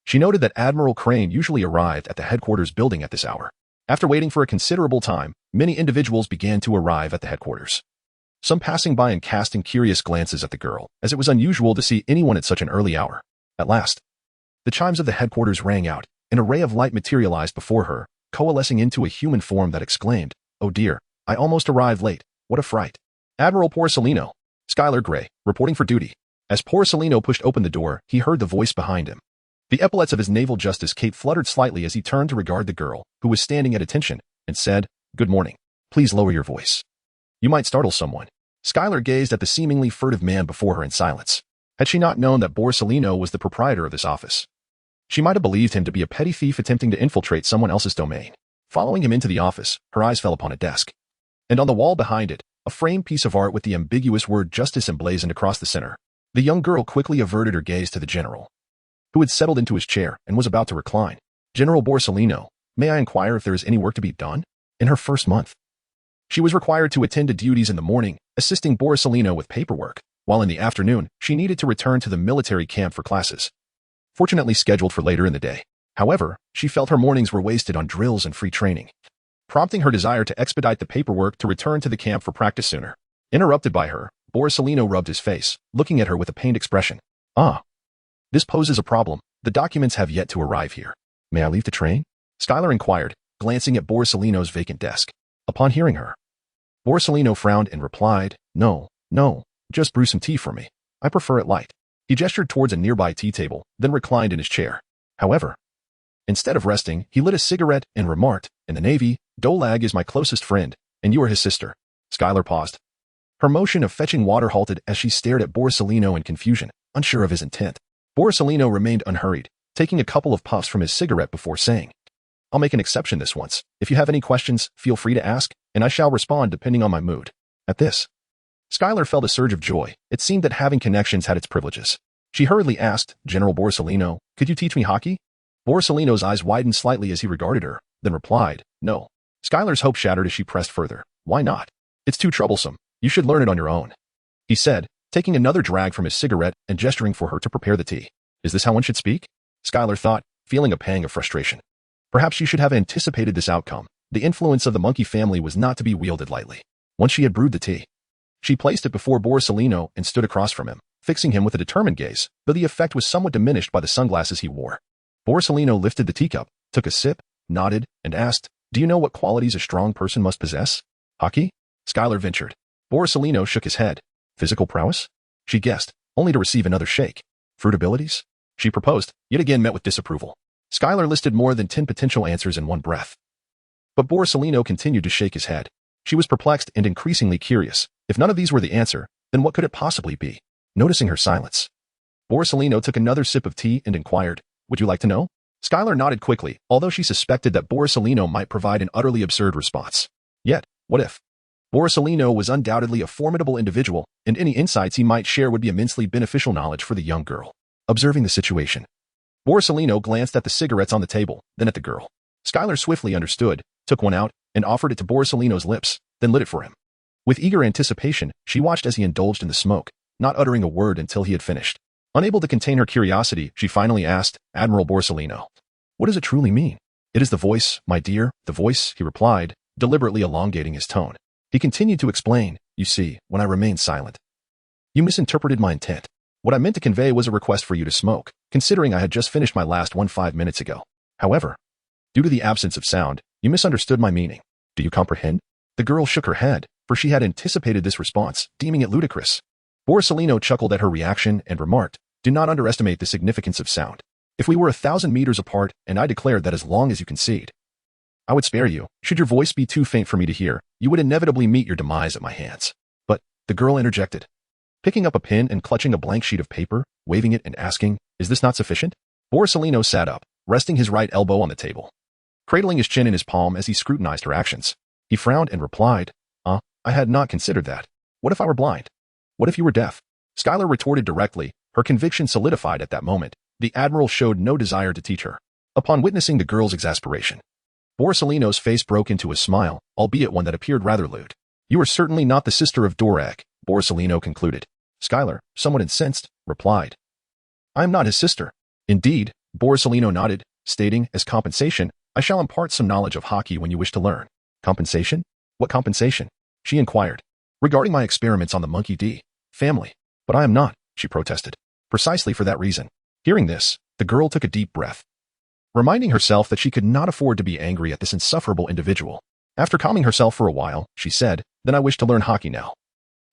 S1: she noted that Admiral Crane usually arrived at the headquarters building at this hour. After waiting for a considerable time, many individuals began to arrive at the headquarters. Some passing by and casting curious glances at the girl, as it was unusual to see anyone at such an early hour. At last, the chimes of the headquarters rang out, an array of light materialized before her, coalescing into a human form that exclaimed, "Oh dear, I almost arrived late, what a fright." "Admiral Porcelino." Skylar Gray, reporting for duty. As Porcelino pushed open the door, he heard the voice behind him. The epaulets of his naval justice cape fluttered slightly as he turned to regard the girl, who was standing at attention, and said, "Good morning. Please lower your voice. You might startle someone." Skylar gazed at the seemingly furtive man before her in silence. Had she not known that Porcelino was the proprietor of this office, she might have believed him to be a petty thief attempting to infiltrate someone else's domain. Following him into the office, her eyes fell upon a desk. And on the wall behind it, a framed piece of art with the ambiguous word justice emblazoned across the center. The young girl quickly averted her gaze to the general, who had settled into his chair and was about to recline. "General Porcelino, may I inquire if there is any work to be done?" In her first month, she was required to attend to duties in the morning, assisting Porcelino with paperwork, while in the afternoon, she needed to return to the military camp for classes, fortunately scheduled for later in the day. However, she felt her mornings were wasted on drills and free training, prompting her desire to expedite the paperwork to return to the camp for practice sooner. Interrupted by her, Porcelino rubbed his face, looking at her with a pained expression. "Ah, this poses a problem. The documents have yet to arrive here." "May I leave the train?" Skylar inquired, glancing at Porcelino's vacant desk. Upon hearing her, Porcelino frowned and replied, "No, just brew some tea for me. I prefer it light." He gestured towards a nearby tea table, then reclined in his chair. However, instead of resting, he lit a cigarette and remarked, "In the Navy, Dolag is my closest friend, and you are his sister." Skylar paused. Her motion of fetching water halted as she stared at Porcelino in confusion, unsure of his intent. Porcelino remained unhurried, taking a couple of puffs from his cigarette before saying, "I'll make an exception this once. If you have any questions, feel free to ask, and I shall respond depending on my mood." At this, Skylar felt a surge of joy. It seemed that having connections had its privileges. She hurriedly asked, "General Porcelino, could you teach me Haki?" Porcelino's eyes widened slightly as he regarded her, then replied, "No." Skylar's hope shattered as she pressed further. "Why not? It's too troublesome. You should learn it on your own," he said, taking another drag from his cigarette and gesturing for her to prepare the tea. "Is this how one should speak?" Skylar thought, feeling a pang of frustration. Perhaps she should have anticipated this outcome. The influence of the monkey family was not to be wielded lightly. Once she had brewed the tea, she placed it before Porcelino and stood across from him, fixing him with a determined gaze, though the effect was somewhat diminished by the sunglasses he wore. Porcelino lifted the teacup, took a sip, nodded, and asked, "Do you know what qualities a strong person must possess?" "Haki?" Skylar ventured. Porcelino shook his head. "Physical prowess?" she guessed, only to receive another shake. Fruit abilities? She proposed, yet again met with disapproval. Skylar listed more than 10 potential answers in one breath. But Borsalino continued to shake his head. She was perplexed and increasingly curious. If none of these were the answer, then what could it possibly be? Noticing her silence, Borsalino took another sip of tea and inquired, "Would you like to know?" Skylar nodded quickly, although she suspected that Borsalino might provide an utterly absurd response. Yet, what if? Borsalino was undoubtedly a formidable individual, and any insights he might share would be immensely beneficial knowledge for the young girl. Observing the situation, Borsalino glanced at the cigarettes on the table, then at the girl. Skylar swiftly understood, took one out, and offered it to Borsalino's lips, then lit it for him. With eager anticipation, she watched as he indulged in the smoke, not uttering a word until he had finished. Unable to contain her curiosity, she finally asked, "Admiral Borsalino, what does it truly mean?" "It is the voice, my dear, the voice," he replied, deliberately elongating his tone. He continued to explain, "You see, when I remained silent, you misinterpreted my intent. What I meant to convey was a request for you to smoke, considering I had just finished my last one 5 minutes ago. However, due to the absence of sound, you misunderstood my meaning. Do you comprehend?" The girl shook her head, for she had anticipated this response, deeming it ludicrous. Borsalino chuckled at her reaction and remarked, "Do not underestimate the significance of sound. If we were 1,000 meters apart and I declared that as long as you concede, I would spare you, should your voice be too faint for me to hear, you would inevitably meet your demise at my hands." "But," the girl interjected, picking up a pen and clutching a blank sheet of paper, waving it and asking, "Is this not sufficient?" Borsalino sat up, resting his right elbow on the table, cradling his chin in his palm as he scrutinized her actions. He frowned and replied, I had not considered that. What if I were blind? What if you were deaf?" Skylar retorted directly, her conviction solidified at that moment. The Admiral showed no desire to teach her. Upon witnessing the girl's exasperation, Borsalino's face broke into a smile, albeit one that appeared rather lewd. "You are certainly not the sister of Dorag," Borsalino concluded. Skylar, somewhat incensed, replied, "I am not his sister." "Indeed," Borsalino nodded, stating, "As compensation, I shall impart some knowledge of Haki when you wish to learn." "Compensation? What compensation?" she inquired. "Regarding my experiments on the Monkey D family." "But I am not," she protested. "Precisely for that reason." Hearing this, the girl took a deep breath, reminding herself that she could not afford to be angry at this insufferable individual. After calming herself for a while, she said, "Then I wish to learn Haki now.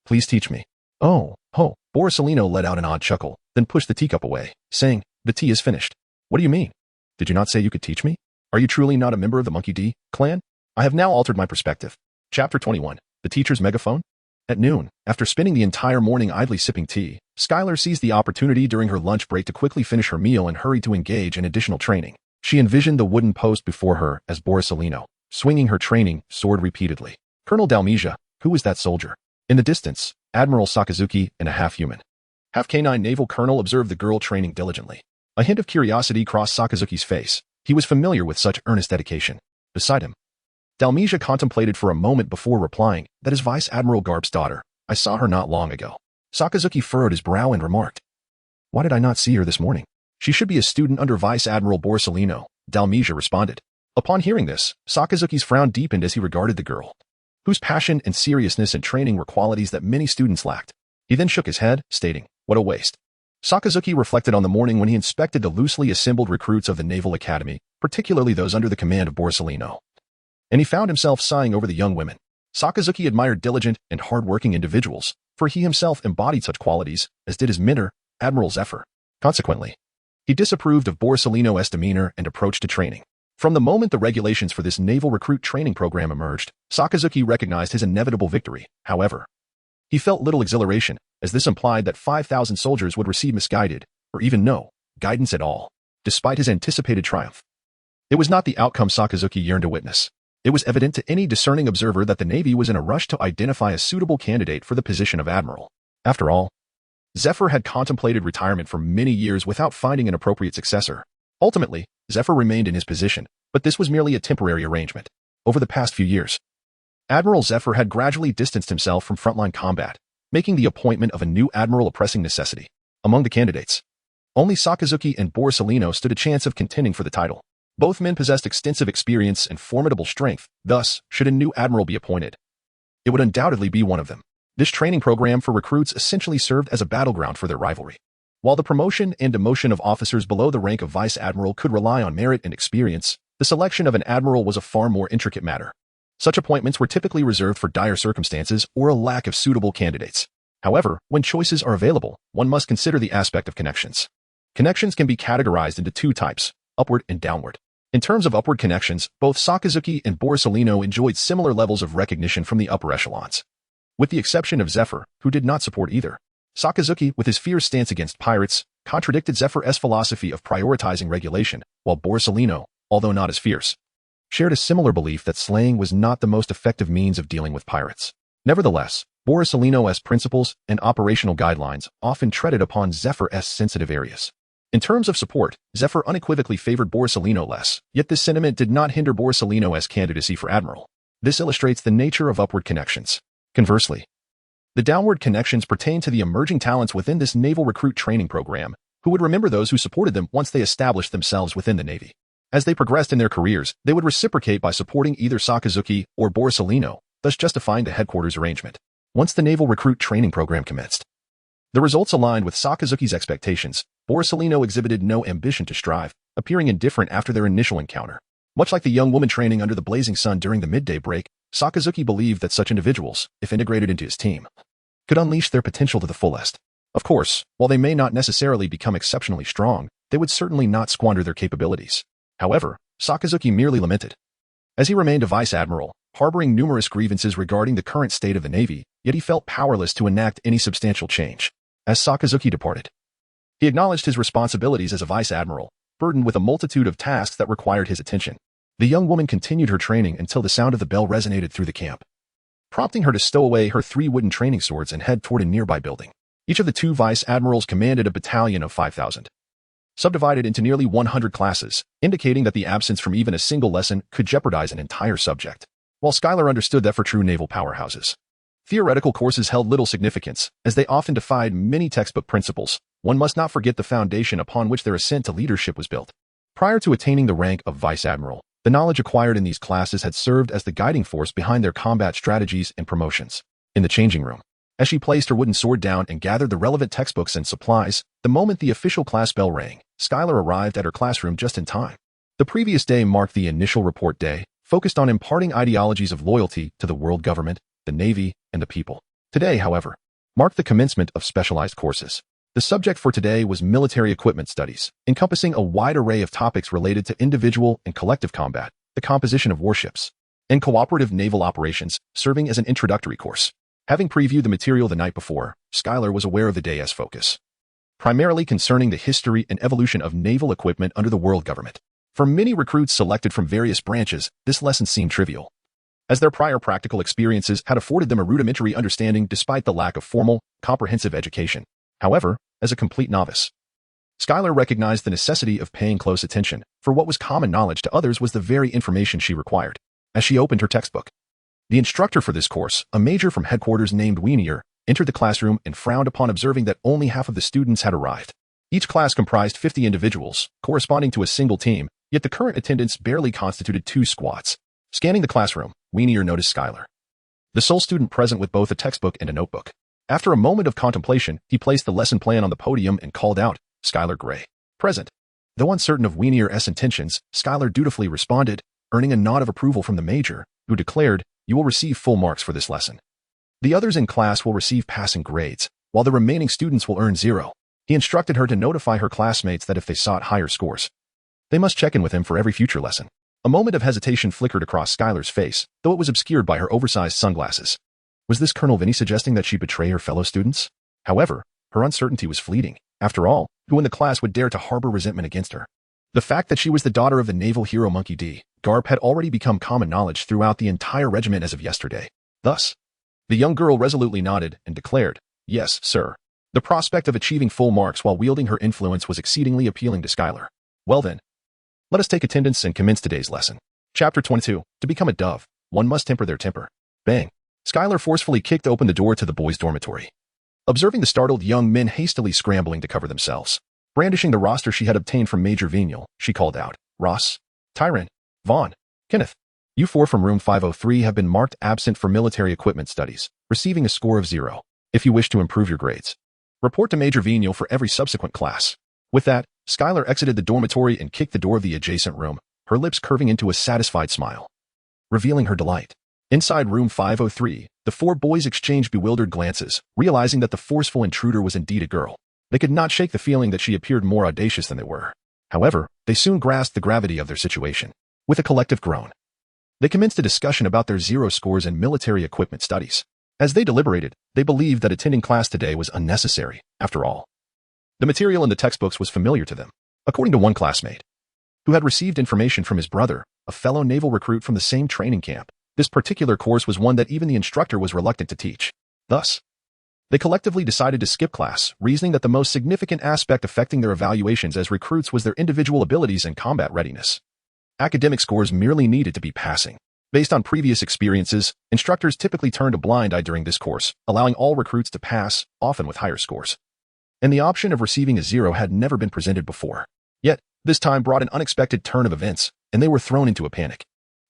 S1: Please teach me." "Oh, ho." Borsalino let out an odd chuckle, then pushed the teacup away, saying, "The tea is finished." "What do you mean? Did you not say you could teach me? Are you truly not a member of the Monkey D clan?" I have now altered my perspective. Chapter 21. The Teacher's Megaphone. At noon, after spending the entire morning idly sipping tea, Skylar seized the opportunity during her lunch break to quickly finish her meal and hurried to engage in additional training. She envisioned the wooden post before her as Borsalino, swinging her training sword repeatedly. Colonel Dalmesia, who was that soldier? In the distance, Admiral Sakazuki and a half-human, half-canine naval colonel observed the girl training diligently. A hint of curiosity crossed Sakazuki's face. He was familiar with such earnest dedication. Beside him, Dalmesia contemplated for a moment before replying, "That is Vice Admiral Garp's daughter. I saw her not long ago." Sakazuki furrowed his brow and remarked, "Why did I not see her this morning?" "She should be a student under Vice Admiral Borsalino," Dalmesia responded. Upon hearing this, Sakazuki's frown deepened as he regarded the girl, whose passion and seriousness and training were qualities that many students lacked. He then shook his head, stating, "What a waste." Sakazuki reflected on the morning when he inspected the loosely assembled recruits of the Naval Academy, particularly those under the command of Borsalino, and he found himself sighing over the young women. Sakazuki admired diligent and hard-working individuals, for he himself embodied such qualities, as did his mentor, Admiral Zephyr. Consequently, he disapproved of Borsalino's demeanor and approach to training. From the moment the regulations for this naval recruit training program emerged, Sakazuki recognized his inevitable victory. However, he felt little exhilaration, as this implied that 5,000 soldiers would receive misguided, or even no, guidance at all, despite his anticipated triumph. It was not the outcome Sakazuki yearned to witness. It was evident to any discerning observer that the Navy was in a rush to identify a suitable candidate for the position of admiral. After all, Zephyr had contemplated retirement for many years without finding an appropriate successor. Ultimately, Zephyr remained in his position, but this was merely a temporary arrangement. Over the past few years, Admiral Zephyr had gradually distanced himself from frontline combat, making the appointment of a new admiral a pressing necessity. Among the candidates, only Sakazuki and Borsalino stood a chance of contending for the title. Both men possessed extensive experience and formidable strength, thus, should a new admiral be appointed, it would undoubtedly be one of them. This training program for recruits essentially served as a battleground for their rivalry. While the promotion and demotion of officers below the rank of vice admiral could rely on merit and experience, the selection of an admiral was a far more intricate matter. Such appointments were typically reserved for dire circumstances or a lack of suitable candidates. However, when choices are available, one must consider the aspect of connections. Connections can be categorized into two types, upward and downward. In terms of upward connections, both Sakazuki and Borsalino enjoyed similar levels of recognition from the upper echelons. With the exception of Zephyr, who did not support either. Sakazuki, with his fierce stance against pirates, contradicted Zephyr's philosophy of prioritizing regulation, while Borsalino, although not as fierce, shared a similar belief that slaying was not the most effective means of dealing with pirates. Nevertheless, Borsalino's principles and operational guidelines often treaded upon Zephyr's sensitive areas. In terms of support, Zephyr unequivocally favored Borsalino less, yet this sentiment did not hinder Borsalino's candidacy for admiral. This illustrates the nature of upward connections. Conversely, the downward connections pertain to the emerging talents within this naval recruit training program, who would remember those who supported them once they established themselves within the Navy. As they progressed in their careers, they would reciprocate by supporting either Sakazuki or Borsalino, thus justifying the headquarters arrangement. Once the naval recruit training program commenced, the results aligned with Sakazuki's expectations. Borsalino exhibited no ambition to strive, appearing indifferent after their initial encounter. Much like the young woman training under the blazing sun during the midday break, Sakazuki believed that such individuals, if integrated into his team, could unleash their potential to the fullest. Of course, while they may not necessarily become exceptionally strong, they would certainly not squander their capabilities. However, Sakazuki merely lamented. As he remained a vice admiral, harboring numerous grievances regarding the current state of the Navy, yet he felt powerless to enact any substantial change. As Sakazuki departed, he acknowledged his responsibilities as a vice admiral, burdened with a multitude of tasks that required his attention. The young woman continued her training until the sound of the bell resonated through the camp, prompting her to stow away her 3 wooden training swords and head toward a nearby building. Each of the 2 vice admirals commanded a battalion of 5,000, subdivided into nearly 100 classes, indicating that the absence from even a single lesson could jeopardize an entire subject. While Schuyler understood that for true naval powerhouses, theoretical courses held little significance, as they often defied many textbook principles, one must not forget the foundation upon which their ascent to leadership was built. Prior to attaining the rank of vice admiral, the knowledge acquired in these classes had served as the guiding force behind their combat strategies and promotions. In the changing room, as she placed her wooden sword down and gathered the relevant textbooks and supplies, the moment the official class bell rang, Schuyler arrived at her classroom just in time. The previous day marked the initial report day, focused on imparting ideologies of loyalty to the world government, the Navy, and the people. Today, however, marked the commencement of specialized courses. The subject for today was military equipment studies, encompassing a wide array of topics related to individual and collective combat, the composition of warships, and cooperative naval operations, serving as an introductory course. Having previewed the material the night before, Schuyler was aware of the day's focus, primarily concerning the history and evolution of naval equipment under the world government. For many recruits selected from various branches, this lesson seemed trivial, as their prior practical experiences had afforded them a rudimentary understanding despite the lack of formal, comprehensive education. However, as a complete novice, Schuyler recognized the necessity of paying close attention, for what was common knowledge to others was the very information she required. As she opened her textbook, the instructor for this course, a major from headquarters named Whitebeard, entered the classroom and frowned upon observing that only half of the students had arrived. Each class comprised 50 individuals, corresponding to a single team, yet the current attendance barely constituted 2 squads. Scanning the classroom, Whitebeard noticed Schuyler, the sole student present with both a textbook and a notebook. After a moment of contemplation, he placed the lesson plan on the podium and called out, "Schuyler Gray, present." Though uncertain of Whitebeard's intentions, Schuyler dutifully responded, earning a nod of approval from the major, who declared, "You will receive full marks for this lesson. The others in class will receive passing grades, while the remaining students will earn 0. He instructed her to notify her classmates that if they sought higher scores, they must check in with him for every future lesson. A moment of hesitation flickered across Schuyler's face, though it was obscured by her oversized sunglasses. Was this Colonel Vinny suggesting that she betray her fellow students? However, her uncertainty was fleeting. After all, who in the class would dare to harbor resentment against her? The fact that she was the daughter of the naval hero Monkey D. Garp had already become common knowledge throughout the entire regiment as of yesterday. Thus, the young girl resolutely nodded and declared, "Yes, sir." The prospect of achieving full marks while wielding her influence was exceedingly appealing to Schuyler. Well then, let us take attendance and commence today's lesson. Chapter 22. To become a dove, one must temper their temper. Bang. Schuyler forcefully kicked open the door to the boys' dormitory. Observing the startled young men hastily scrambling to cover themselves, brandishing the roster she had obtained from Major Venial, she called out, "Ross, Tyron, Vaughn, Kenneth, you 4 from room 503 have been marked absent for military equipment studies, receiving a score of 0. If you wish to improve your grades, report to Major Venial for every subsequent class." With that, Schuyler exited the dormitory and kicked the door of the adjacent room, her lips curving into a satisfied smile, revealing her delight. Inside room 503, the four boys exchanged bewildered glances, realizing that the forceful intruder was indeed a girl. They could not shake the feeling that she appeared more audacious than they were. However, they soon grasped the gravity of their situation. With a collective groan, they commenced a discussion about their zero scores and military equipment studies. As they deliberated, they believed that attending class today was unnecessary, after all. The material in the textbooks was familiar to them. According to one classmate, who had received information from his brother, a fellow naval recruit from the same training camp, this particular course was one that even the instructor was reluctant to teach. Thus, they collectively decided to skip class, reasoning that the most significant aspect affecting their evaluations as recruits was their individual abilities and combat readiness. Academic scores merely needed to be passing. Based on previous experiences, instructors typically turned a blind eye during this course, allowing all recruits to pass, often with higher scores. And the option of receiving a 0 had never been presented before. Yet, this time brought an unexpected turn of events, and they were thrown into a panic.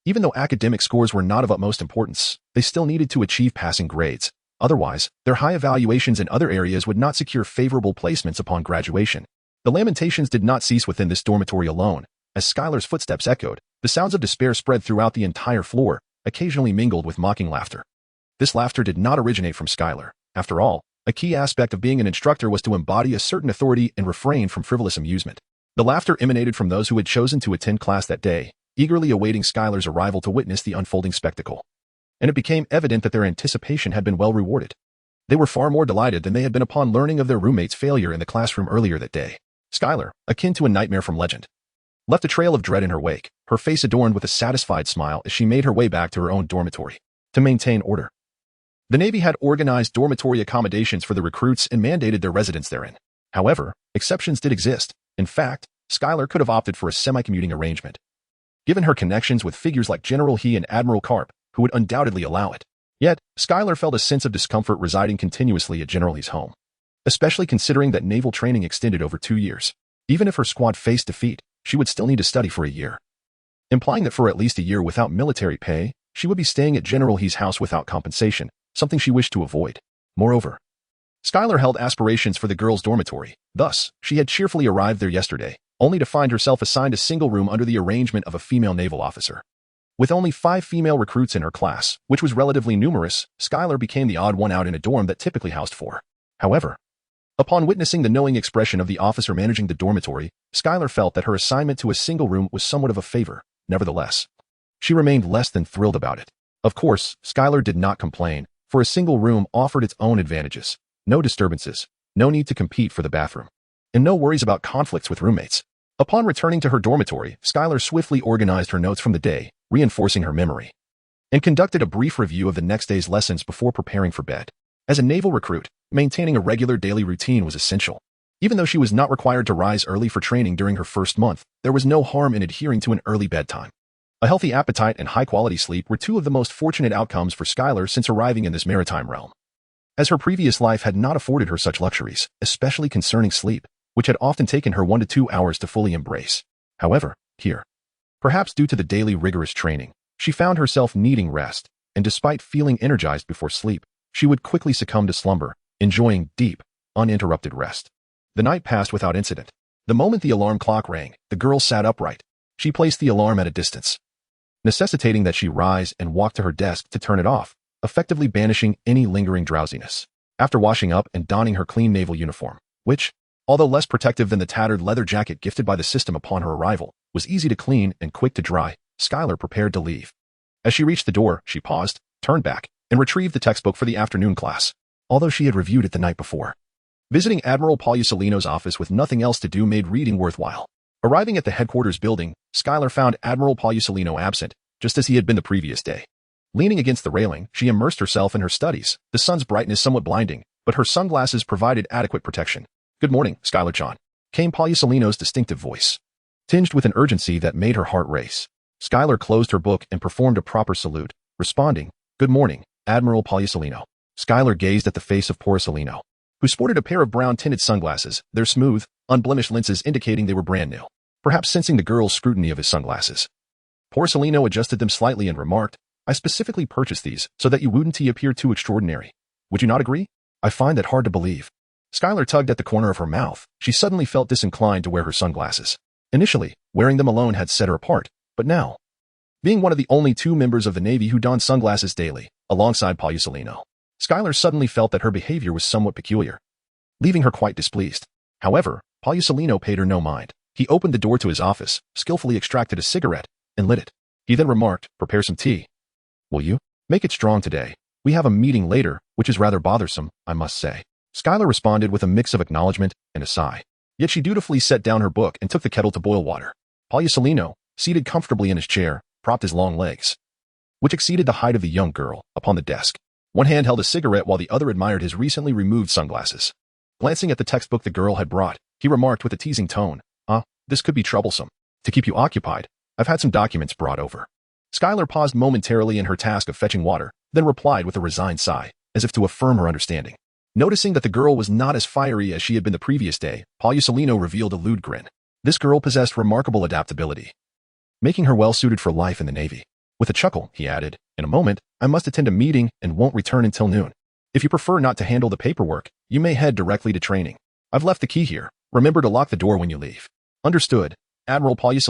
S1: Even though academic scores were not of utmost importance, they still needed to achieve passing grades. Otherwise, their high evaluations in other areas would not secure favorable placements upon graduation. The lamentations did not cease within this dormitory alone. As Skylar's footsteps echoed, the sounds of despair spread throughout the entire floor, occasionally mingled with mocking laughter. This laughter did not originate from Skylar. After all, a key aspect of being an instructor was to embody a certain authority and refrain from frivolous amusement. The laughter emanated from those who had chosen to attend class that day, eagerly awaiting Skylar's arrival to witness the unfolding spectacle. And it became evident that their anticipation had been well rewarded. They were far more delighted than they had been upon learning of their roommate's failure in the classroom earlier that day. Skylar, akin to a nightmare from legend, left a trail of dread in her wake, her face adorned with a satisfied smile as she made her way back to her own dormitory. To maintain order, the Navy had organized dormitory accommodations for the recruits and mandated their residence therein. However, exceptions did exist. In fact, Skylar could have opted for a semi-commuting arrangement, given her connections with figures like General He and Admiral Garp, who would undoubtedly allow it. Yet, Skylar felt a sense of discomfort residing continuously at General He's home, especially considering that naval training extended over 2 years. Even if her squad faced defeat, she would still need to study for a year, implying that for at least a year without military pay, she would be staying at General He's house without compensation, something she wished to avoid. Moreover, Skylar held aspirations for the girls' dormitory. Thus, she had cheerfully arrived there yesterday, only to find herself assigned a single room under the arrangement of a female naval officer. With only 5 female recruits in her class, which was relatively numerous, Skylar became the odd one out in a dorm that typically housed 4. However, upon witnessing the knowing expression of the officer managing the dormitory, Skylar felt that her assignment to a single room was somewhat of a favor. Nevertheless, she remained less than thrilled about it. Of course, Skylar did not complain, for a single room offered its own advantages. No disturbances, no need to compete for the bathroom, and no worries about conflicts with roommates. Upon returning to her dormitory, Skylar swiftly organized her notes from the day, reinforcing her memory, and conducted a brief review of the next day's lessons before preparing for bed. As a naval recruit, maintaining a regular daily routine was essential. Even though she was not required to rise early for training during her first month, there was no harm in adhering to an early bedtime. A healthy appetite and high-quality sleep were 2 of the most fortunate outcomes for Skylar since arriving in this maritime realm, as her previous life had not afforded her such luxuries, especially concerning sleep, which had often taken her 1 to 2 hours to fully embrace. However, here, perhaps due to the daily rigorous training, she found herself needing rest, and despite feeling energized before sleep, she would quickly succumb to slumber, enjoying deep, uninterrupted rest. The night passed without incident. The moment the alarm clock rang, the girl sat upright. She placed the alarm at a distance, necessitating that she rise and walk to her desk to turn it off, effectively banishing any lingering drowsiness. After washing up and donning her clean naval uniform, which, although less protective than the tattered leather jacket gifted by the system upon her arrival, was easy to clean and quick to dry, Skylar prepared to leave. As she reached the door, she paused, turned back, and retrieved the textbook for the afternoon class, although she had reviewed it the night before. Visiting Admiral Akainu office with nothing else to do made reading worthwhile. Arriving at the headquarters building, Skylar found Admiral Akainu absent, just as he had been the previous day. Leaning against the railing, she immersed herself in her studies, the sun's brightness somewhat blinding, but her sunglasses provided adequate protection. "Good morning, Skylar-chan," came Akainou's distinctive voice, tinged with an urgency that made her heart race. Skylar closed her book and performed a proper salute, responding, "Good morning, Admiral Akainu." Skylar gazed at the face of Akainu, who sported a pair of brown-tinted sunglasses, their smooth, unblemished lenses indicating they were brand new. Perhaps sensing the girl's scrutiny of his sunglasses, Akainu adjusted them slightly and remarked, "I specifically purchased these so that you wouldn't appear too extraordinary. Would you not agree? I find that hard to believe." Skylar tugged at the corner of her mouth. She suddenly felt disinclined to wear her sunglasses. Initially, wearing them alone had set her apart, but now, being one of the only two members of the Navy who donned sunglasses daily, alongside Paulus. Skylar suddenly felt that her behavior was somewhat peculiar, leaving her quite displeased. However, Paulus paid her no mind. He opened the door to his office, skillfully extracted a cigarette, and lit it. He then remarked, "Prepare some tea. Will you? Make it strong today. We have a meeting later, which is rather bothersome, I must say." Skylar responded with a mix of acknowledgement and a sigh. Yet she dutifully set down her book and took the kettle to boil water. Paulus, seated comfortably in his chair, propped his long legs, which exceeded the height of the young girl, upon the desk. One hand held a cigarette while the other admired his recently removed sunglasses. Glancing at the textbook the girl had brought, he remarked with a teasing tone, this could be troublesome. To keep you occupied, I've had some documents brought over." Skylar paused momentarily in her task of fetching water, then replied with a resigned sigh, as if to affirm her understanding. Noticing that the girl was not as fiery as she had been the previous day, Paulus revealed a lewd grin. This girl possessed remarkable adaptability, making her well-suited for life in the Navy. With a chuckle, he added, "In a moment, I must attend a meeting and won't return until noon. If you prefer not to handle the paperwork, you may head directly to training. I've left the key here. Remember to lock the door when you leave." "Understood, Admiral Paulus."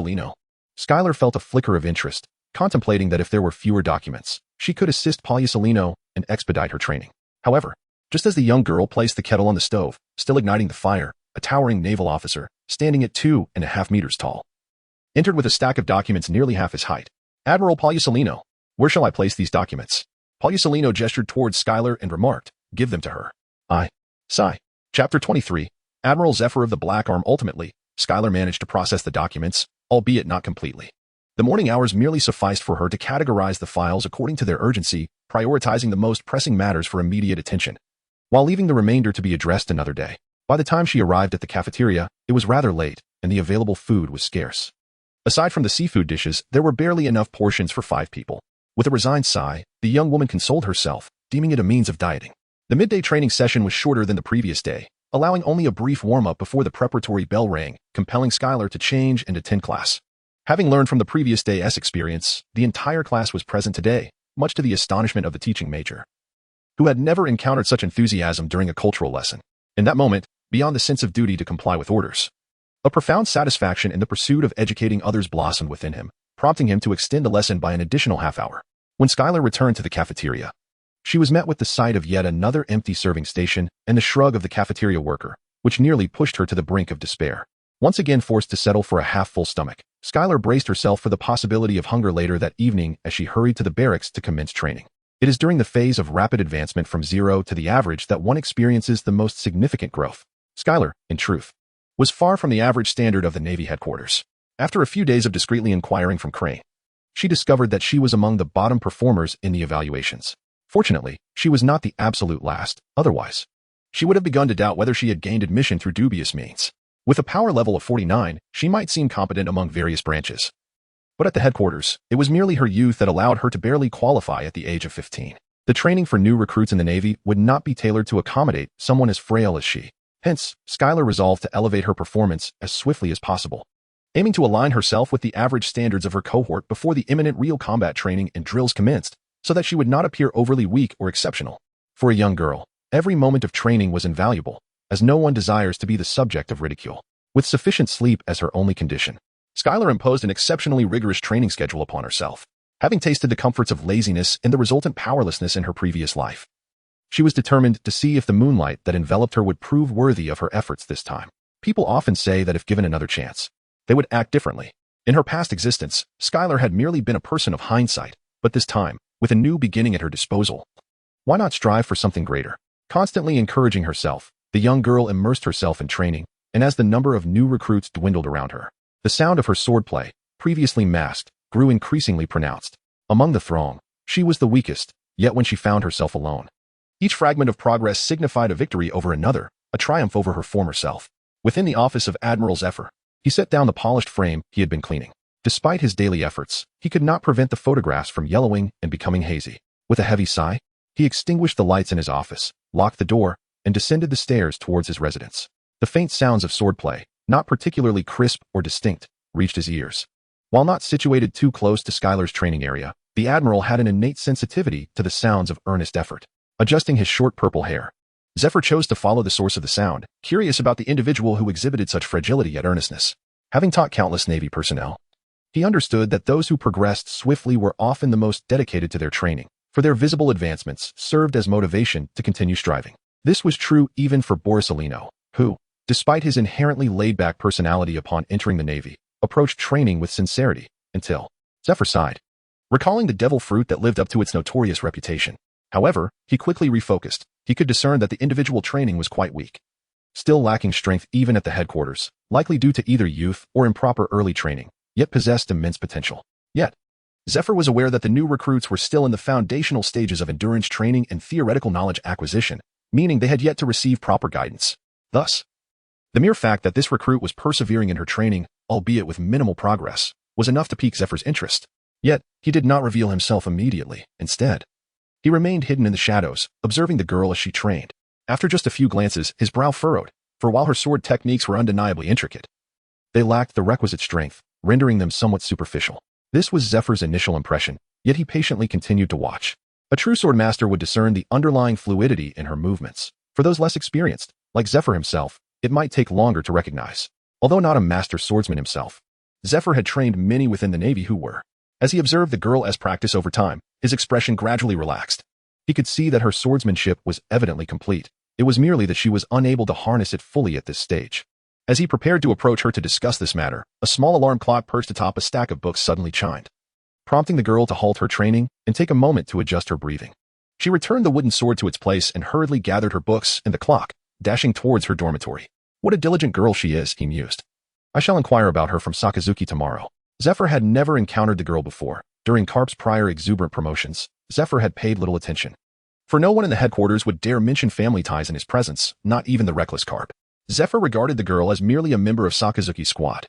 S1: Skylar felt a flicker of interest, contemplating that if there were fewer documents, she could assist Paulus and expedite her training. However, just as the young girl placed the kettle on the stove, still igniting the fire, a towering naval officer, standing at 2.5 meters tall, entered with a stack of documents nearly half his height. "Admiral Paulus, where shall I place these documents?" Paulus gestured towards Skylar and remarked, "Give them to her." Sigh. Chapter 23. Admiral Zephyr of the Black Arm. Ultimately, Skylar managed to process the documents, albeit not completely. The morning hours merely sufficed for her to categorize the files according to their urgency, prioritizing the most pressing matters for immediate attention, while leaving the remainder to be addressed another day. By the time she arrived at the cafeteria, it was rather late, and the available food was scarce. Aside from the seafood dishes, there were barely enough portions for 5 people. With a resigned sigh, the young woman consoled herself, deeming it a means of dieting. The midday training session was shorter than the previous day, allowing only a brief warm-up before the preparatory bell rang, compelling Skylar to change and attend class. Having learned from the previous day's experience, the entire class was present today, much to the astonishment of the teaching major, who had never encountered such enthusiasm during a cultural lesson. In that moment, beyond the sense of duty to comply with orders, a profound satisfaction in the pursuit of educating others blossomed within him, prompting him to extend the lesson by an additional half hour. When Skylar returned to the cafeteria, she was met with the sight of yet another empty serving station and the shrug of the cafeteria worker, which nearly pushed her to the brink of despair. Once again forced to settle for a half-full stomach, Skylar braced herself for the possibility of hunger later that evening as she hurried to the barracks to commence training. It is during the phase of rapid advancement from 0 to the average that one experiences the most significant growth. Skylar, in truth, was far from the average standard of the Navy headquarters. After a few days of discreetly inquiring from Crane, she discovered that she was among the bottom performers in the evaluations. Fortunately, she was not the absolute last, otherwise she would have begun to doubt whether she had gained admission through dubious means. With a power level of 49, she might seem competent among various branches. But at the headquarters, it was merely her youth that allowed her to barely qualify at the age of 15. The training for new recruits in the Navy would not be tailored to accommodate someone as frail as she. Hence, Skylar resolved to elevate her performance as swiftly as possible, aiming to align herself with the average standards of her cohort before the imminent real combat training and drills commenced, so that she would not appear overly weak or exceptional. For a young girl, every moment of training was invaluable, as no one desires to be the subject of ridicule. With sufficient sleep as her only condition, Skylar imposed an exceptionally rigorous training schedule upon herself. Having tasted the comforts of laziness and the resultant powerlessness in her previous life, she was determined to see if the moonlight that enveloped her would prove worthy of her efforts this time. People often say that if given another chance, they would act differently. In her past existence, Skylar had merely been a person of hindsight, but this time, with a new beginning at her disposal, why not strive for something greater? Constantly encouraging herself, the young girl immersed herself in training, and as the number of new recruits dwindled around her, the sound of her swordplay, previously masked, grew increasingly pronounced. Among the throng, she was the weakest, yet when she found herself alone, each fragment of progress signified a victory over another, a triumph over her former self. Within the office of Admiral Zephyr, he set down the polished frame he had been cleaning. Despite his daily efforts, he could not prevent the photographs from yellowing and becoming hazy. With a heavy sigh, he extinguished the lights in his office, locked the door, and descended the stairs towards his residence. The faint sounds of swordplay, not particularly crisp or distinct, reached his ears. While not situated too close to Skylar's training area, the Admiral had an innate sensitivity to the sounds of earnest effort. Adjusting his short purple hair, Zephyr chose to follow the source of the sound, curious about the individual who exhibited such fragility yet earnestness. Having taught countless Navy personnel, He understood that those who progressed swiftly were often the most dedicated to their training, for their visible advancements served as motivation to continue striving. This was true even for Borsalino, who, despite his inherently laid-back personality upon entering the Navy, approached training with sincerity, until Zephyr sighed, recalling the devil fruit that lived up to its notorious reputation. However, he quickly refocused. He could discern that the individual training was quite weak, still lacking strength even at the headquarters, likely due to either youth or improper early training, yet possessed immense potential. Yet, Zephyr was aware that the new recruits were still in the foundational stages of endurance training and theoretical knowledge acquisition, meaning they had yet to receive proper guidance. Thus, the mere fact that this recruit was persevering in her training, albeit with minimal progress, was enough to pique Zephyr's interest. Yet, he did not reveal himself immediately. Instead, he remained hidden in the shadows, observing the girl as she trained. After just a few glances, his brow furrowed, for while her sword techniques were undeniably intricate, they lacked the requisite strength, rendering them somewhat superficial. This was Zephyr's initial impression, yet he patiently continued to watch. A true swordmaster would discern the underlying fluidity in her movements. For those less experienced, like Zephyr himself, it might take longer to recognize. Although not a master swordsman himself, Zephyr had trained many within the Navy who were. As he observed the girl as practice over time, his expression gradually relaxed. He could see that her swordsmanship was evidently complete. It was merely that she was unable to harness it fully at this stage. As he prepared to approach her to discuss this matter, a small alarm clock perched atop a stack of books suddenly chimed, prompting the girl to halt her training and take a moment to adjust her breathing. She returned the wooden sword to its place and hurriedly gathered her books and the clock, dashing towards her dormitory. What a diligent girl she is, he mused. I shall inquire about her from Sakazuki tomorrow. Zephyr had never encountered the girl before. During Garp's prior exuberant promotions, Zephyr had paid little attention, for no one in the headquarters would dare mention family ties in his presence, not even the reckless Garp. Zephyr regarded the girl as merely a member of Sakazuki's squad,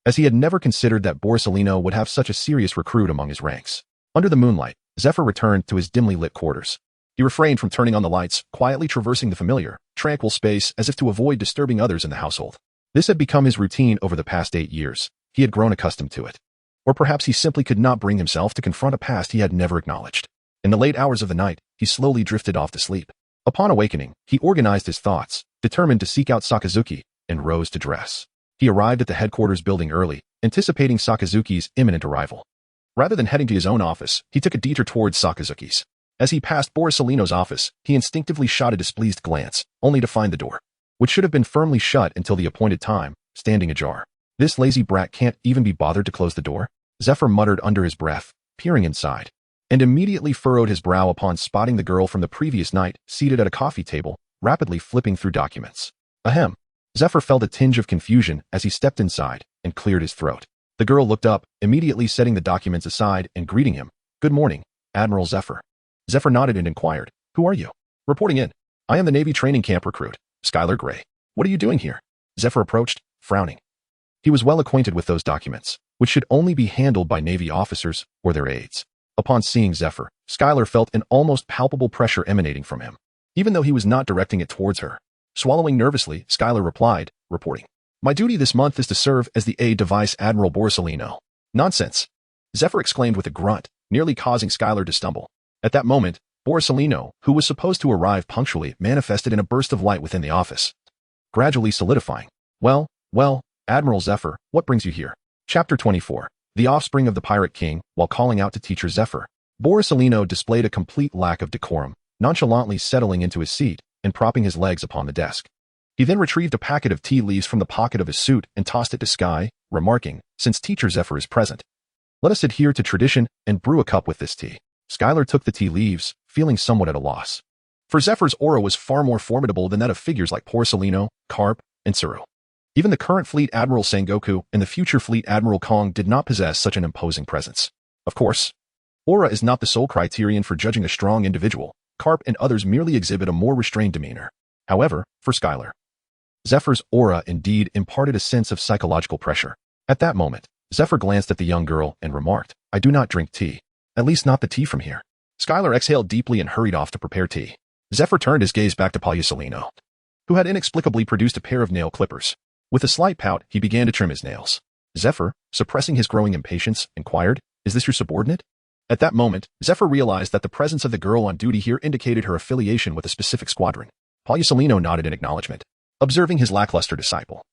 S1: as he had never considered that Borsalino would have such a serious recruit among his ranks. Under the moonlight, Zephyr returned to his dimly lit quarters. He refrained from turning on the lights, quietly traversing the familiar, tranquil space as if to avoid disturbing others in the household. This had become his routine over the past 8 years. He had grown accustomed to it. Or perhaps he simply could not bring himself to confront a past he had never acknowledged. In the late hours of the night, he slowly drifted off to sleep. Upon awakening, he organized his thoughts, determined to seek out Sakazuki, and rose to dress. He arrived at the headquarters building early, anticipating Sakazuki's imminent arrival. Rather than heading to his own office, he took a detour towards Sakazuki's. As he passed Borsalino's office, he instinctively shot a displeased glance, only to find the door, which should have been firmly shut until the appointed time, standing ajar. This lazy brat can't even be bothered to close the door, Zephyr muttered under his breath, peering inside, and immediately furrowed his brow upon spotting the girl from the previous night seated at a coffee table, rapidly flipping through documents. Ahem. Zephyr felt a tinge of confusion as he stepped inside and cleared his throat. The girl looked up, immediately setting the documents aside and greeting him. Good morning, Admiral Zephyr. Zephyr nodded and inquired, who are you? Reporting in. I am the Navy training camp recruit, Skylar Gray. What are you doing here? Zephyr approached, frowning. He was well acquainted with those documents, which should only be handled by Navy officers or their aides. Upon seeing Zephyr, Skylar felt an almost palpable pressure emanating from him, even though he was not directing it towards her. Swallowing nervously, Skylar replied, reporting. My duty this month is to serve as the aide to Vice Admiral Borsalino. Nonsense! Zephyr exclaimed with a grunt, nearly causing Skylar to stumble. At that moment, Borsalino, who was supposed to arrive punctually, manifested in a burst of light within the office, gradually solidifying. Well, Admiral Zephyr, what brings you here? Chapter 24. The offspring of the Pirate King, while calling out to teacher Zephyr, Borsalino displayed a complete lack of decorum, nonchalantly settling into his seat and propping his legs upon the desk. He then retrieved a packet of tea leaves from the pocket of his suit and tossed it to Sky, remarking, since teacher Zephyr is present, let us adhere to tradition and brew a cup with this tea. Skylar took the tea leaves, feeling somewhat at a loss. For Zephyr's aura was far more formidable than that of figures like Borsalino, Garp, and Tsuru. Even the current Fleet Admiral Sengoku and the future Fleet Admiral Kong did not possess such an imposing presence. Of course, aura is not the sole criterion for judging a strong individual. Garp and others merely exhibit a more restrained demeanor. However, for Skylar, Zephyr's aura indeed imparted a sense of psychological pressure. At that moment, Zephyr glanced at the young girl and remarked, I do not drink tea. At least not the tea from here. Skylar exhaled deeply and hurried off to prepare tea. Zephyr turned his gaze back to Borsalino, who had inexplicably produced a pair of nail clippers. With a slight pout, he began to trim his nails. Zephyr, suppressing his growing impatience, inquired, is this your subordinate? At that moment, Zephyr realized that the presence of the girl on duty here indicated her affiliation with a specific squadron. Borsalino nodded in acknowledgement, observing his lackluster disciple.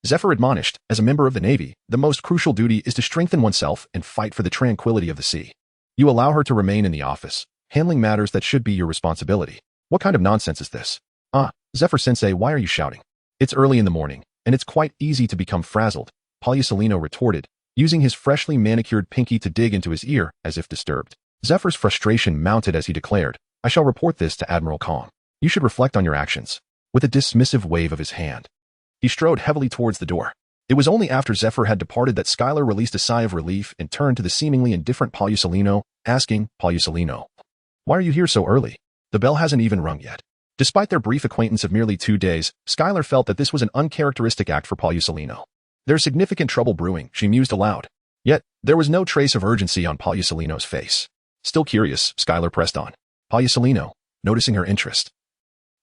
S1: Zephyr admonished, as a member of the Navy, the most crucial duty is to strengthen oneself and fight for the tranquility of the sea. You allow her to remain in the office, handling matters that should be your responsibility. What kind of nonsense is this? Zephyr-sensei, why are you shouting? It's early in the morning, and it's quite easy to become frazzled, Polysolino retorted, using his freshly manicured pinky to dig into his ear as if disturbed. Zephyr's frustration mounted as he declared, I shall report this to Admiral Kong. You should reflect on your actions. With a dismissive wave of his hand, he strode heavily towards the door. It was only after Zephyr had departed that Skylar released a sigh of relief and turned to the seemingly indifferent Polysolino, asking, Polysolino, why are you here so early? The bell hasn't even rung yet. Despite their brief acquaintance of merely 2 days, Skylar felt that this was an uncharacteristic act for Polysolino. There's significant trouble brewing, she mused aloud. Yet, there was no trace of urgency on Polysolino's face. Still curious, Skylar pressed on. Polysolino, noticing her interest,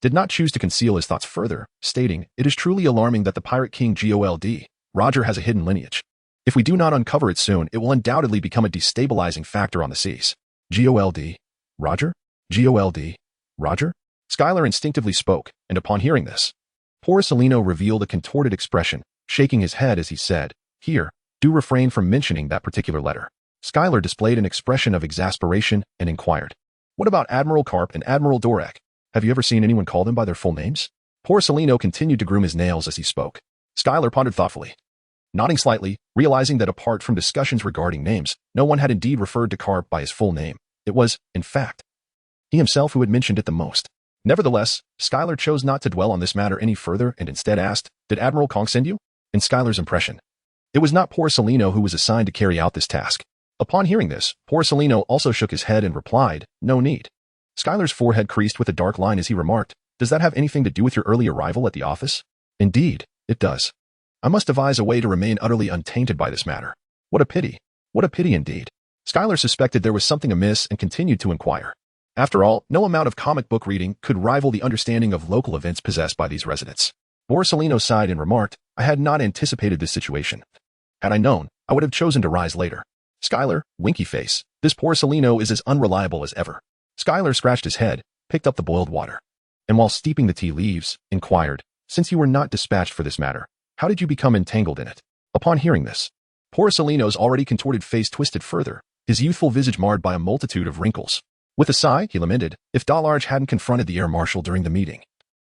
S1: did not choose to conceal his thoughts further, stating, it is truly alarming that the Pirate King Gold, Roger has a hidden lineage. If we do not uncover it soon, it will undoubtedly become a destabilizing factor on the seas. Gold? Roger? Gold? Roger? Skylar instinctively spoke, and upon hearing this, Polysolino revealed a contorted expression, shaking his head as he said, Here, do refrain from mentioning that particular letter. Skylar displayed an expression of exasperation and inquired, What about Admiral Garp and Admiral Dorek? Have you ever seen anyone call them by their full names? Polysolino continued to groom his nails as he spoke. Skylar pondered thoughtfully, nodding slightly, realizing that apart from discussions regarding names, no one had indeed referred to Garp by his full name. It was, in fact, he himself who had mentioned it the most. Nevertheless, Skylar chose not to dwell on this matter any further and instead asked, Did Admiral Kong send you? In Skylar's impression, it was not Polysolino who was assigned to carry out this task. Upon hearing this, Polysolino also shook his head and replied, No need. Skylar's forehead creased with a dark line as he remarked, Does that have anything to do with your early arrival at the office? Indeed, it does. I must devise a way to remain utterly untainted by this matter. What a pity. What a pity indeed. Skylar suspected there was something amiss and continued to inquire. After all, no amount of comic book reading could rival the understanding of local events possessed by these residents. Polysolino sighed and remarked, I had not anticipated this situation. Had I known, I would have chosen to rise later. Skylar, winky face, this Polysolino is as unreliable as ever. Skylar scratched his head, picked up the boiled water, and while steeping the tea leaves, inquired, Since you were not dispatched for this matter, how did you become entangled in it? Upon hearing this, Polysolino's already contorted face twisted further, his youthful visage marred by a multitude of wrinkles. With a sigh, he lamented, if Dallarge hadn't confronted the air marshal during the meeting,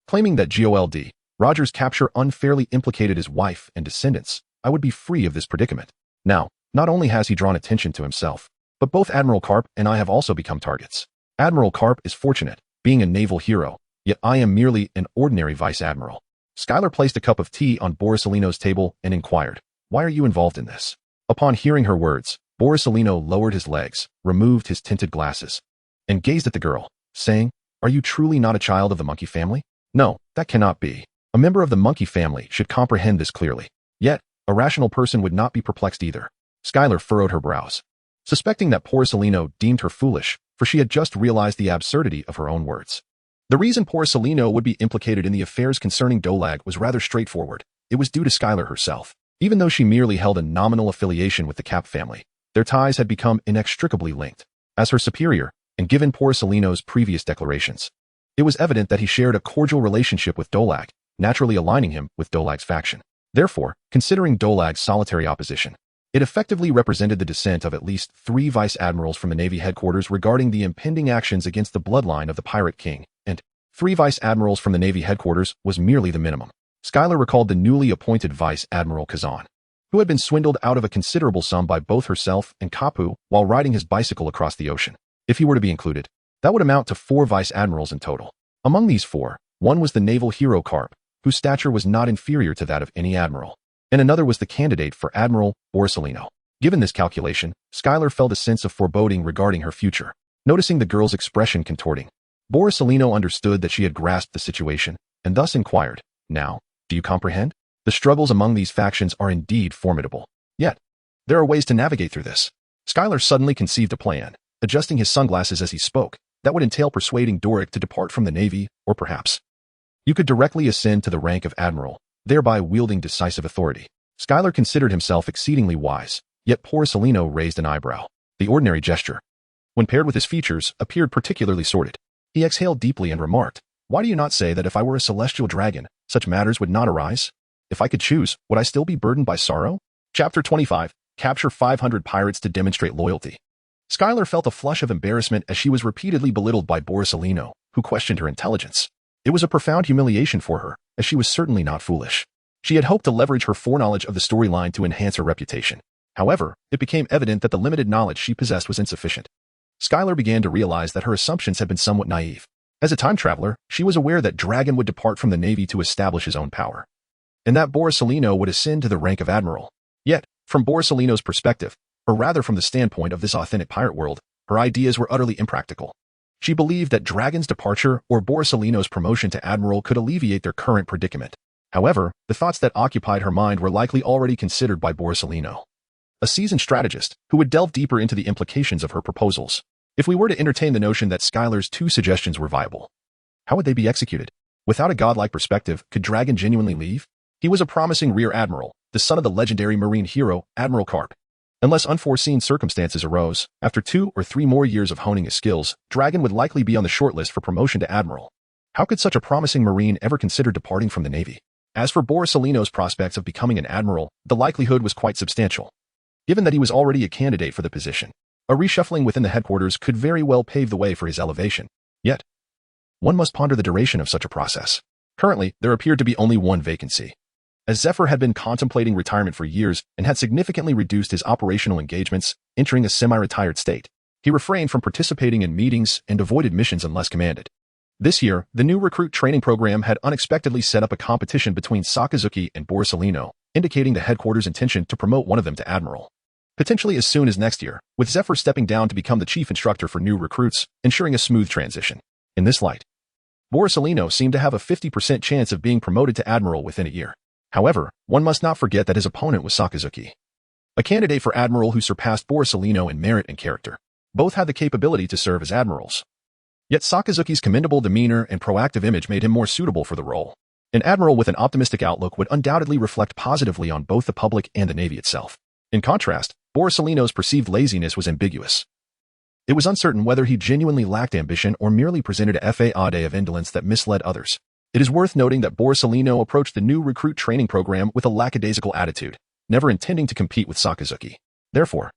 S1: claiming that Gold, Roger's capture unfairly implicated his wife and descendants, I would be free of this predicament. Now, not only has he drawn attention to himself, but both Admiral Garp and I have also become targets. Admiral Garp is fortunate, being a naval hero, yet I am merely an ordinary vice admiral. Skylar placed a cup of tea on Polysolino's table and inquired, Why are you involved in this? Upon hearing her words, Polysolino lowered his legs, removed his tinted glasses, and gazed at the girl, saying, Are you truly not a child of the monkey family? No, that cannot be. A member of the monkey family should comprehend this clearly. Yet, a rational person would not be perplexed either. Skylar furrowed her brows, suspecting that Polysolino deemed her foolish, for she had just realized the absurdity of her own words. The reason Polysolino would be implicated in the affairs concerning Dolag was rather straightforward. It was due to Skylar herself. Even though she merely held a nominal affiliation with the Cap family, their ties had become inextricably linked. As her superior, and given Polysolino's previous declarations, it was evident that he shared a cordial relationship with Dolag, naturally aligning him with Dolag's faction. Therefore, considering Dolag's solitary opposition, it effectively represented the dissent of at least 3 vice admirals from the Navy headquarters regarding the impending actions against the bloodline of the Pirate King, and 3 vice admirals from the Navy headquarters was merely the minimum. Skylar recalled the newly appointed Vice Admiral Kazan, who had been swindled out of a considerable sum by both herself and Kapu while riding his bicycle across the ocean. If he were to be included, that would amount to 4 vice admirals in total. Among these 4, one was the naval hero Garp, whose stature was not inferior to that of any admiral, and another was the candidate for Admiral Polysolino. Given this calculation, Skylar felt a sense of foreboding regarding her future. Noticing the girl's expression contorting, Polysolino understood that she had grasped the situation, and thus inquired, Now, do you comprehend? The struggles among these factions are indeed formidable. Yet, there are ways to navigate through this. Skylar suddenly conceived a plan, adjusting his sunglasses as he spoke, that would entail persuading Doric to depart from the Navy, or perhaps you could directly ascend to the rank of Admiral, thereby wielding decisive authority. Skylar considered himself exceedingly wise, yet Polysolino raised an eyebrow. The ordinary gesture, when paired with his features, appeared particularly sordid. He exhaled deeply and remarked, Why do you not say that if I were a celestial dragon, such matters would not arise? If I could choose, would I still be burdened by sorrow? Chapter 25. Capture 500 pirates to demonstrate loyalty. Skylar felt a flush of embarrassment as she was repeatedly belittled by Borsalino, who questioned her intelligence. It was a profound humiliation for her, as she was certainly not foolish. She had hoped to leverage her foreknowledge of the storyline to enhance her reputation. However, it became evident that the limited knowledge she possessed was insufficient. Skylar began to realize that her assumptions had been somewhat naive. As a time traveler, she was aware that Dragon would depart from the Navy to establish his own power, and that Borsalino would ascend to the rank of admiral. Yet, from Borsalino's perspective, or rather from the standpoint of this authentic pirate world, her ideas were utterly impractical. She believed that Dragon's departure or Borsalino's promotion to admiral could alleviate their current predicament. However, the thoughts that occupied her mind were likely already considered by Borsalino, a seasoned strategist who would delve deeper into the implications of her proposals. If we were to entertain the notion that Skylar's two suggestions were viable, how would they be executed? Without a godlike perspective, could Dragon genuinely leave? He was a promising rear admiral, the son of the legendary marine hero, Admiral Garp. Unless unforeseen circumstances arose, after 2 or 3 more years of honing his skills, Dragon would likely be on the shortlist for promotion to admiral. How could such a promising marine ever consider departing from the Navy? As for Borsalino's prospects of becoming an admiral, the likelihood was quite substantial, given that he was already a candidate for the position. A reshuffling within the headquarters could very well pave the way for his elevation. Yet, one must ponder the duration of such a process. Currently, there appeared to be only one vacancy. As Zephyr had been contemplating retirement for years and had significantly reduced his operational engagements, entering a semi-retired state, he refrained from participating in meetings and avoided missions unless commanded. This year, the new recruit training program had unexpectedly set up a competition between Sakazuki and Borsalino, indicating the headquarters' intention to promote one of them to admiral, potentially as soon as next year, with Zephyr stepping down to become the chief instructor for new recruits, ensuring a smooth transition. In this light, Borsalino seemed to have a 50% chance of being promoted to admiral within a year. However, one must not forget that his opponent was Sakazuki, a candidate for admiral who surpassed Borsalino in merit and character. Both had the capability to serve as admirals. Yet Sakazuki's commendable demeanor and proactive image made him more suitable for the role. An admiral with an optimistic outlook would undoubtedly reflect positively on both the public and the Navy itself. In contrast, Borsalino's perceived laziness was ambiguous. It was uncertain whether he genuinely lacked ambition or merely presented a facade of indolence that misled others. It is worth noting that Borsalino approached the new recruit training program with a lackadaisical attitude, never intending to compete with Sakazuki. Therefore,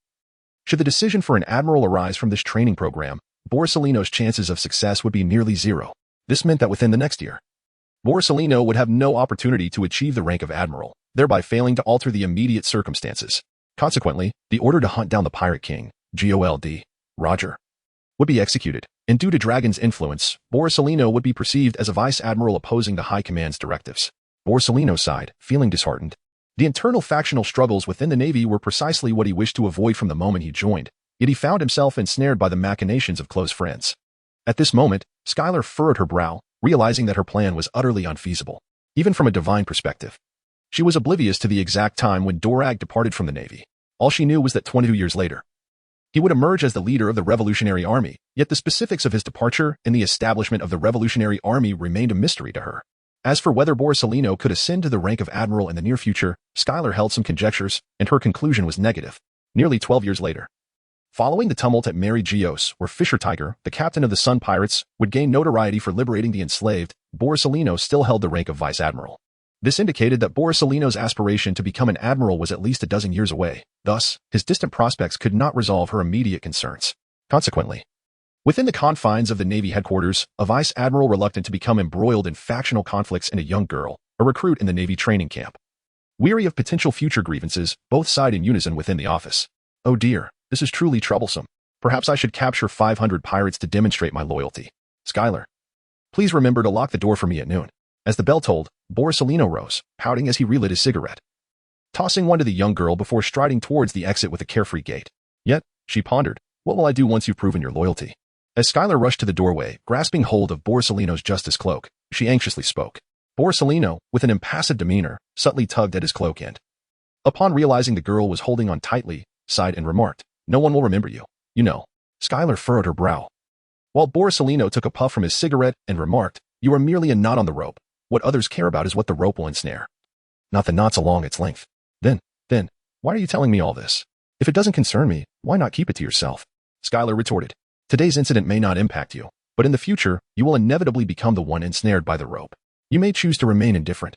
S1: should the decision for an admiral arise from this training program, Borsalino's chances of success would be nearly zero. This meant that within the next year, Borsalino would have no opportunity to achieve the rank of admiral, thereby failing to alter the immediate circumstances. Consequently, the order to hunt down the Pirate King, Gold, Roger, would be executed, and due to Dragon's influence, Borsalino would be perceived as a vice admiral opposing the High Command's directives. Borsalino sighed, feeling disheartened. The internal factional struggles within the Navy were precisely what he wished to avoid from the moment he joined, yet he found himself ensnared by the machinations of close friends. At this moment, Skylar furrowed her brow, realizing that her plan was utterly unfeasible, even from a divine perspective. She was oblivious to the exact time when Dorag departed from the Navy. All she knew was that 22 years later, he would emerge as the leader of the Revolutionary Army, yet the specifics of his departure and the establishment of the Revolutionary Army remained a mystery to her. As for whether Borsalino could ascend to the rank of admiral in the near future, Skylar held some conjectures, and her conclusion was negative. Nearly 12 years later, following the tumult at Mary Gios, where Fisher Tiger, the captain of the Sun Pirates, would gain notoriety for liberating the enslaved, Borsalino still held the rank of vice admiral. This indicated that Borsalino's aspiration to become an admiral was at least a dozen years away. Thus, his distant prospects could not resolve her immediate concerns. Consequently, within the confines of the Navy headquarters, a vice admiral reluctant to become embroiled in factional conflicts and a young girl, a recruit in the Navy training camp. Weary of potential future grievances, both sighed in unison within the office. Oh dear, this is truly troublesome. Perhaps I should capture 500 pirates to demonstrate my loyalty. Skylar, please remember to lock the door for me at noon. As the bell tolled, Borsalino rose, pouting as he relit his cigarette, tossing one to the young girl before striding towards the exit with a carefree gait. Yet, she pondered, what will I do once you've proven your loyalty? As Skylar rushed to the doorway, grasping hold of Borsalino's justice cloak, she anxiously spoke. Borsalino, with an impassive demeanor, subtly tugged at his cloak end. Upon realizing the girl was holding on tightly, sighed and remarked, no one will remember you, you know. Skylar furrowed her brow, while Borsalino took a puff from his cigarette and remarked, you are merely a knot on the rope. What others care about is what the rope will ensnare, not the knots along its length. Then, why are you telling me all this? If it doesn't concern me, why not keep it to yourself? Skylar retorted, today's incident may not impact you, but in the future, you will inevitably become the one ensnared by the rope. You may choose to remain indifferent.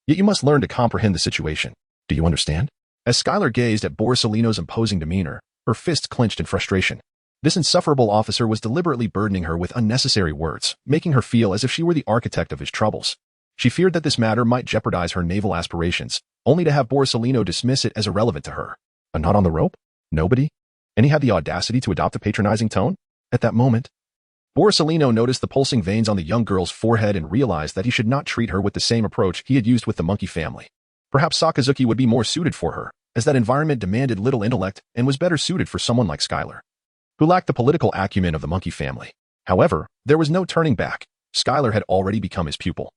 S1: Yet you must learn to comprehend the situation. Do you understand? As Skylar gazed at Borsalino's imposing demeanor, her fists clenched in frustration. This insufferable officer was deliberately burdening her with unnecessary words, making her feel as if she were the architect of his troubles. She feared that this matter might jeopardize her naval aspirations, only to have Borsalino dismiss it as irrelevant to her. A knot on the rope? Nobody? And he had the audacity to adopt a patronizing tone? At that moment, Borsalino noticed the pulsing veins on the young girl's forehead and realized that he should not treat her with the same approach he had used with the monkey family. Perhaps Sakazuki would be more suited for her, as that environment demanded little intellect and was better suited for someone like Skylar, who lacked the political acumen of the monkey family. However, there was no turning back. Skylar had already become his pupil,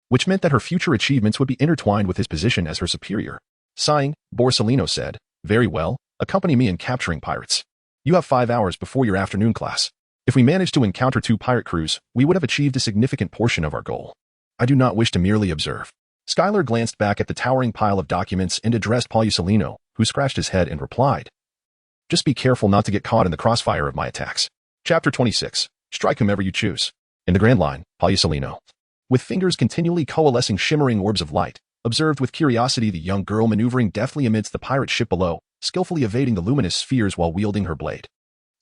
S1: which meant that her future achievements would be intertwined with his position as her superior. Sighing, Borsalino said, "Very well, accompany me in capturing pirates. You have 5 hours before your afternoon class. If we manage to encounter 2 pirate crews, we would have achieved a significant portion of our goal. I do not wish to merely observe." Skylar glanced back at the towering pile of documents and addressed Borsalino, who scratched his head and replied, "Just be careful not to get caught in the crossfire of my attacks." Chapter 26. Strike whomever you choose. In the Grand Line, Borsalino, with fingers continually coalescing shimmering orbs of light, observed with curiosity the young girl maneuvering deftly amidst the pirate ship below, skillfully evading the luminous spheres while wielding her blade.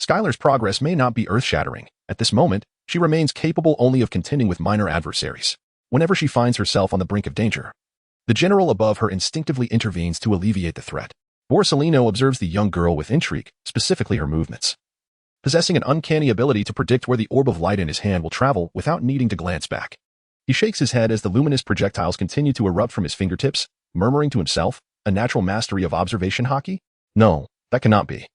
S1: Skylar's progress may not be earth-shattering. At this moment, she remains capable only of contending with minor adversaries. Whenever she finds herself on the brink of danger, the general above her instinctively intervenes to alleviate the threat. Borsalino observes the young girl with intrigue, specifically her movements, possessing an uncanny ability to predict where the orb of light in his hand will travel without needing to glance back. He shakes his head as the luminous projectiles continue to erupt from his fingertips, murmuring to himself, "A natural mastery of observation Haki? No, that cannot be."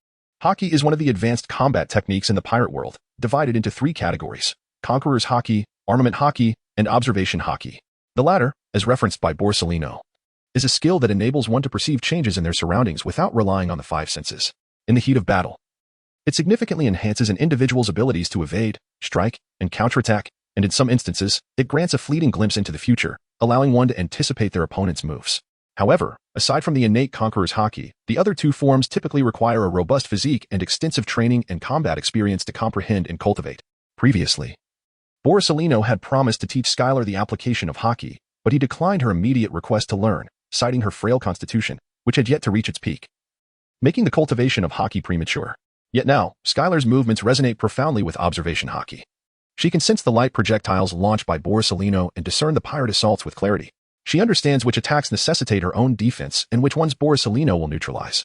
S1: Haki is one of the advanced combat techniques in the pirate world, divided into 3 categories: Conqueror's Haki, Armament Haki, and Observation Haki. The latter, as referenced by Borsalino, is a skill that enables one to perceive changes in their surroundings without relying on the 5 senses. In the heat of battle, it significantly enhances an individual's abilities to evade, strike, and counterattack, and in some instances, it grants a fleeting glimpse into the future, allowing one to anticipate their opponent's moves. However, aside from the innate Conqueror's Haki, the other 2 forms typically require a robust physique and extensive training and combat experience to comprehend and cultivate. Previously, Borsalino had promised to teach Skylar the application of Haki, but he declined her immediate request to learn, citing her frail constitution, which had yet to reach its peak, making the cultivation of Haki premature. Yet now, Skylar's movements resonate profoundly with Observation Haki. She can sense the light projectiles launched by Borsalino and discern the pirate assaults with clarity. She understands which attacks necessitate her own defense and which ones Borsalino will neutralize.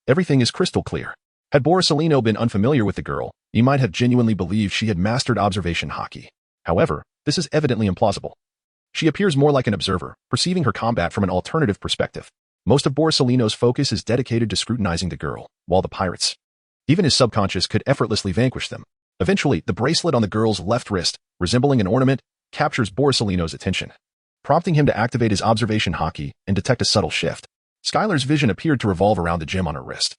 S1: Everything is crystal clear. Had Borsalino been unfamiliar with the girl, he might have genuinely believed she had mastered Observation Haki. However, this is evidently implausible. She appears more like an observer, perceiving her combat from an alternative perspective. Most of Borsalino's focus is dedicated to scrutinizing the girl, while the pirates, even his subconscious, could effortlessly vanquish them. Eventually, the bracelet on the girl's left wrist, resembling an ornament, captures Borsalino's attention, prompting him to activate his Observation Haki and detect a subtle shift. Skylar's vision appeared to revolve around the gem on her wrist,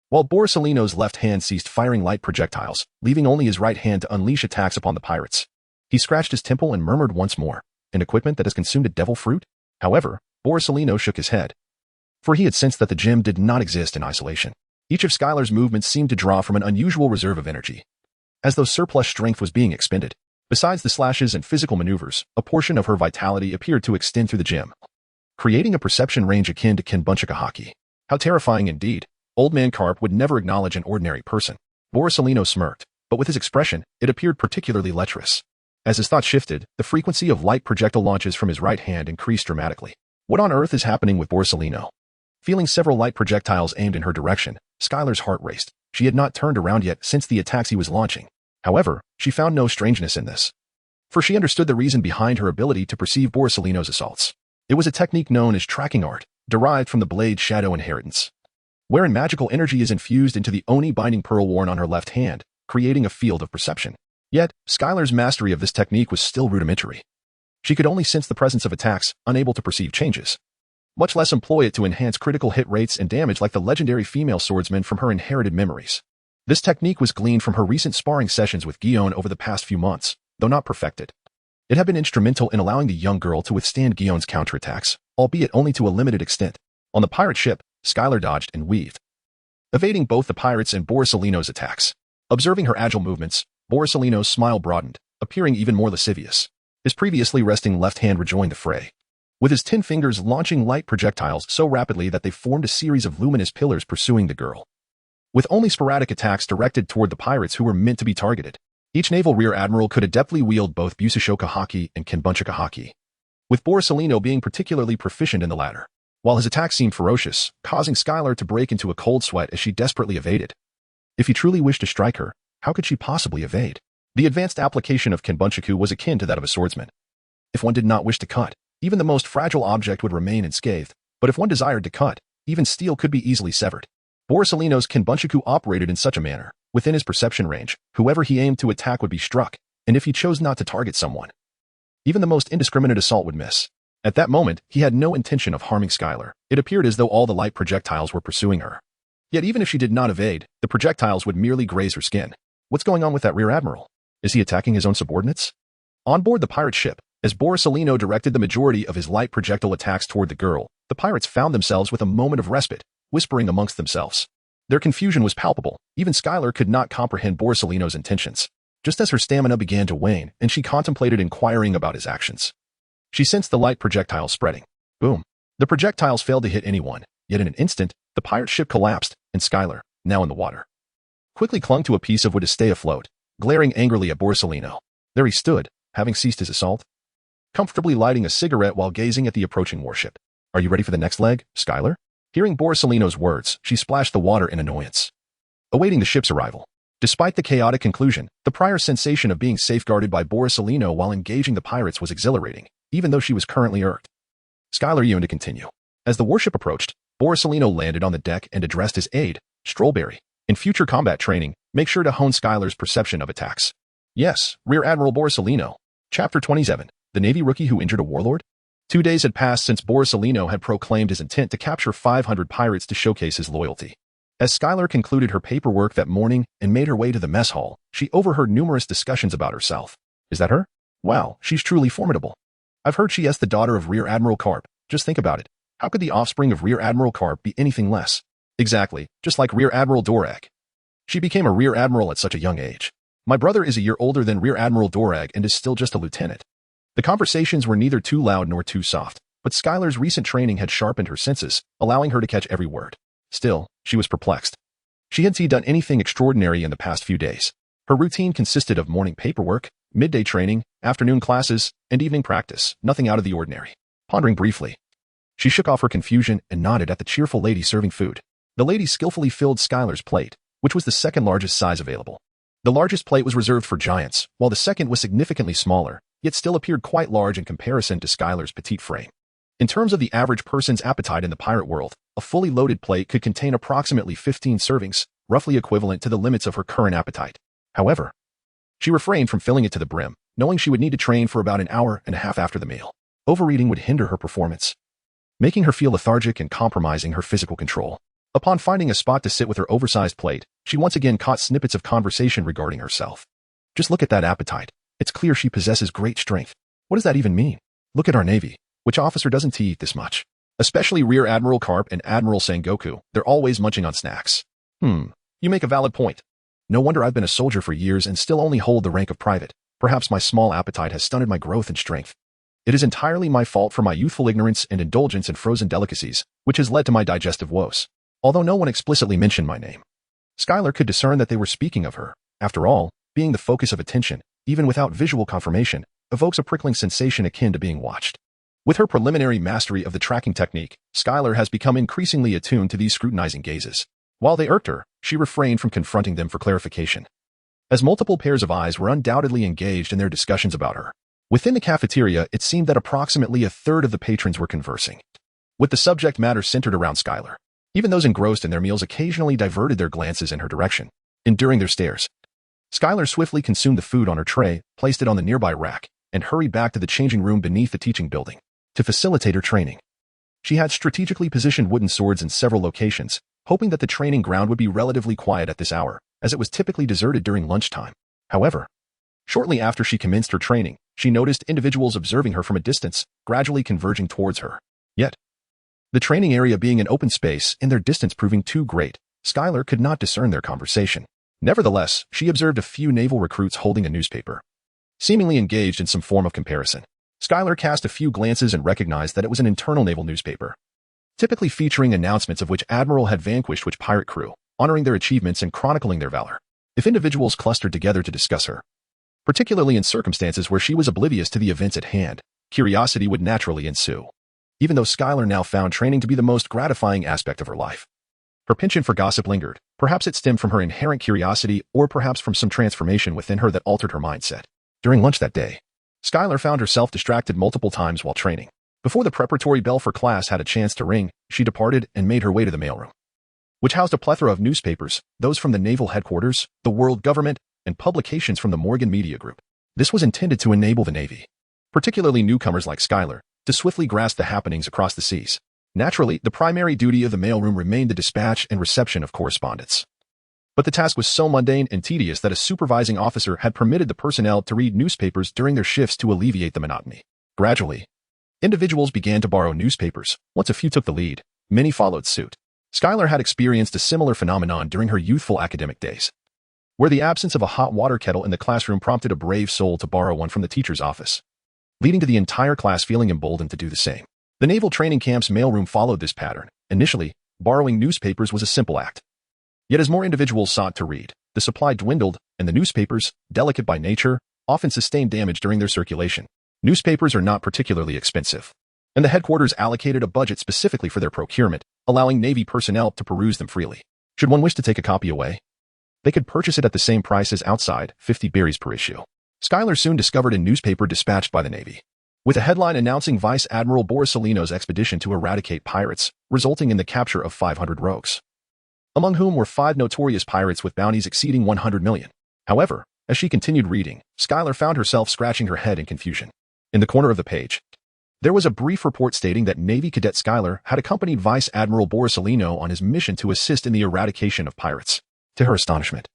S1: while Borsalino's left hand ceased firing light projectiles, leaving only his right hand to unleash attacks upon the pirates. He scratched his temple and murmured once more, "An equipment that has consumed a devil fruit?" However, Borsalino shook his head, for he had sensed that the gem did not exist in isolation. Each of Skylar's movements seemed to draw from an unusual reserve of energy, as though surplus strength was being expended. Besides the slashes and physical maneuvers, a portion of her vitality appeared to extend through the gem, creating a perception range akin to Kenbunchika Haki. How terrifying indeed. Old man Garp would never acknowledge an ordinary person. Borsalino smirked, but with his expression, it appeared particularly lecherous. As his thoughts shifted, the frequency of light projectile launches from his right hand increased dramatically. What on earth is happening with Borsalino? Feeling several light projectiles aimed in her direction, Skylar's heart raced. She had not turned around yet since the attacks he was launching. However, she found no strangeness in this, for she understood the reason behind her ability to perceive Borsalino's assaults. It was a technique known as tracking art, derived from the blade's shadow inheritance, wherein magical energy is infused into the Oni binding pearl worn on her left hand, creating a field of perception. Yet, Skylar's mastery of this technique was still rudimentary. She could only sense the presence of attacks, unable to perceive changes, much less employ it to enhance critical hit rates and damage like the legendary female swordsman from her inherited memories. This technique was gleaned from her recent sparring sessions with Guion over the past few months, though not perfected. It had been instrumental in allowing the young girl to withstand Guion's counterattacks, albeit only to a limited extent. On the pirate ship, Skylar dodged and weaved, evading both the pirates and Borsalino's attacks. Observing her agile movements, Borsalino's smile broadened, appearing even more lascivious. His previously resting left hand rejoined the fray, with his 10 fingers launching light projectiles so rapidly that they formed a series of luminous pillars pursuing the girl. With only sporadic attacks directed toward the pirates who were meant to be targeted, each naval rear admiral could adeptly wield both Busashoka Haki and Kenbunchika Haki, with Borsalino being particularly proficient in the latter, while his attacks seemed ferocious, causing Skylar to break into a cold sweat as she desperately evaded. If he truly wished to strike her, how could she possibly evade? The advanced application of Kenbunchaku was akin to that of a swordsman. If one did not wish to cut, even the most fragile object would remain unscathed, but if one desired to cut, even steel could be easily severed. Borsalino's Kenbunchaku operated in such a manner, within his perception range, whoever he aimed to attack would be struck, and if he chose not to target someone, even the most indiscriminate assault would miss. At that moment, he had no intention of harming Skylar. It appeared as though all the light projectiles were pursuing her. Yet even if she did not evade, the projectiles would merely graze her skin. What's going on with that rear admiral? Is he attacking his own subordinates? On board the pirate ship, as Borsalino directed the majority of his light projectile attacks toward the girl, the pirates found themselves with a moment of respite, whispering amongst themselves. Their confusion was palpable. Even Skylar could not comprehend Borsalino's intentions. Just as her stamina began to wane, and she contemplated inquiring about his actions, she sensed the light projectiles spreading. Boom. The projectiles failed to hit anyone, yet in an instant, the pirate ship collapsed, and Skylar, now in the water, quickly clung to a piece of wood to stay afloat, glaring angrily at Borsalino. There he stood, having ceased his assault, comfortably lighting a cigarette while gazing at the approaching warship. Are you ready for the next leg, Skylar? Hearing Borsalino's words, she splashed the water in annoyance, awaiting the ship's arrival. Despite the chaotic conclusion, the prior sensation of being safeguarded by Borsalino while engaging the pirates was exhilarating, even though she was currently irked. Skylar yearned to continue. As the warship approached, Borsalino landed on the deck and addressed his aide, Strollberry. In future combat training, make sure to hone Skylar's perception of attacks. Yes, Rear Admiral Borsalino. Chapter 27, the Navy rookie who injured a warlord? 2 days had passed since Borsalino had proclaimed his intent to capture 500 pirates to showcase his loyalty. As Skylar concluded her paperwork that morning and made her way to the mess hall, she overheard numerous discussions about herself. Is that her? Wow, she's truly formidable. I've heard she is the daughter of Rear Admiral Garp. Just think about it. How could the offspring of Rear Admiral Garp be anything less? Exactly, just like Rear Admiral Dorag. She became a Rear Admiral at such a young age. My brother is a year older than Rear Admiral Dorag and is still just a lieutenant. The conversations were neither too loud nor too soft, but Skylar's recent training had sharpened her senses, allowing her to catch every word. Still, she was perplexed. She hadn't done anything extraordinary in the past few days. Her routine consisted of morning paperwork, midday training, afternoon classes, and evening practice, nothing out of the ordinary. Pondering briefly, she shook off her confusion and nodded at the cheerful lady serving food. The lady skillfully filled Skylar's plate, which was the second largest size available. The largest plate was reserved for giants, while the second was significantly smaller, yet still appeared quite large in comparison to Skylar's petite frame. In terms of the average person's appetite in the pirate world, a fully loaded plate could contain approximately 15 servings, roughly equivalent to the limits of her current appetite. However, she refrained from filling it to the brim, knowing she would need to train for about an hour and a half after the meal. Overeating would hinder her performance, making her feel lethargic and compromising her physical control. Upon finding a spot to sit with her oversized plate, she once again caught snippets of conversation regarding herself. Just look at that appetite. It's clear she possesses great strength. What does that even mean? Look at our Navy. Which officer doesn't eat this much? Especially Rear Admiral Garp and Admiral Sengoku. They're always munching on snacks. You make a valid point. No wonder I've been a soldier for years and still only hold the rank of private. Perhaps my small appetite has stunted my growth and strength. It is entirely my fault for my youthful ignorance and indulgence in frozen delicacies, which has led to my digestive woes. Although no one explicitly mentioned my name, Skylar could discern that they were speaking of her. After all, being the focus of attention, even without visual confirmation, evokes a prickling sensation akin to being watched. With her preliminary mastery of the tracking technique, Skylar has become increasingly attuned to these scrutinizing gazes. While they irked her, she refrained from confronting them for clarification, as multiple pairs of eyes were undoubtedly engaged in their discussions about her. Within the cafeteria, it seemed that approximately a third of the patrons were conversing, with the subject matter centered around Skylar. Even those engrossed in their meals occasionally diverted their glances in her direction, enduring their stares. Skylar swiftly consumed the food on her tray, placed it on the nearby rack, and hurried back to the changing room beneath the teaching building to facilitate her training. She had strategically positioned wooden swords in several locations, hoping that the training ground would be relatively quiet at this hour, as it was typically deserted during lunchtime. However, shortly after she commenced her training, she noticed individuals observing her from a distance, gradually converging towards her. Yet, the training area being an open space and their distance proving too great, Skylar could not discern their conversation. Nevertheless, she observed a few naval recruits holding a newspaper, seemingly engaged in some form of comparison. Skylar cast a few glances and recognized that it was an internal naval newspaper, typically featuring announcements of which admiral had vanquished which pirate crew, honoring their achievements and chronicling their valor. If individuals clustered together to discuss her, particularly in circumstances where she was oblivious to the events at hand, curiosity would naturally ensue. Even though Skylar now found training to be the most gratifying aspect of her life, her penchant for gossip lingered. Perhaps it stemmed from her inherent curiosity, or perhaps from some transformation within her that altered her mindset. During lunch that day, Skylar found herself distracted multiple times while training. Before the preparatory bell for class had a chance to ring, she departed and made her way to the mailroom, which housed a plethora of newspapers, those from the naval headquarters, the world government, and publications from the Morgan Media Group. This was intended to enable the Navy, particularly newcomers like Skylar, to swiftly grasp the happenings across the seas. Naturally, the primary duty of the mailroom remained the dispatch and reception of correspondence. But the task was so mundane and tedious that a supervising officer had permitted the personnel to read newspapers during their shifts to alleviate the monotony. Gradually, individuals began to borrow newspapers. Once a few took the lead, many followed suit. Skylar had experienced a similar phenomenon during her youthful academic days, where the absence of a hot water kettle in the classroom prompted a brave soul to borrow one from the teacher's office, leading to the entire class feeling emboldened to do the same. The naval training camp's mailroom followed this pattern. Initially, borrowing newspapers was a simple act. Yet as more individuals sought to read, the supply dwindled, and the newspapers, delicate by nature, often sustained damage during their circulation. Newspapers are not particularly expensive, and the headquarters allocated a budget specifically for their procurement, allowing Navy personnel to peruse them freely. Should one wish to take a copy away, they could purchase it at the same price as outside, 50 berries per issue. Skylar soon discovered a newspaper dispatched by the Navy, with a headline announcing Vice Admiral Borsalino's expedition to eradicate pirates, resulting in the capture of 500 rogues, among whom were 5 notorious pirates with bounties exceeding 100 million. However, as she continued reading, Skylar found herself scratching her head in confusion. In the corner of the page, there was a brief report stating that Navy Cadet Skylar had accompanied Vice Admiral Borsalino on his mission to assist in the eradication of pirates. To her astonishment,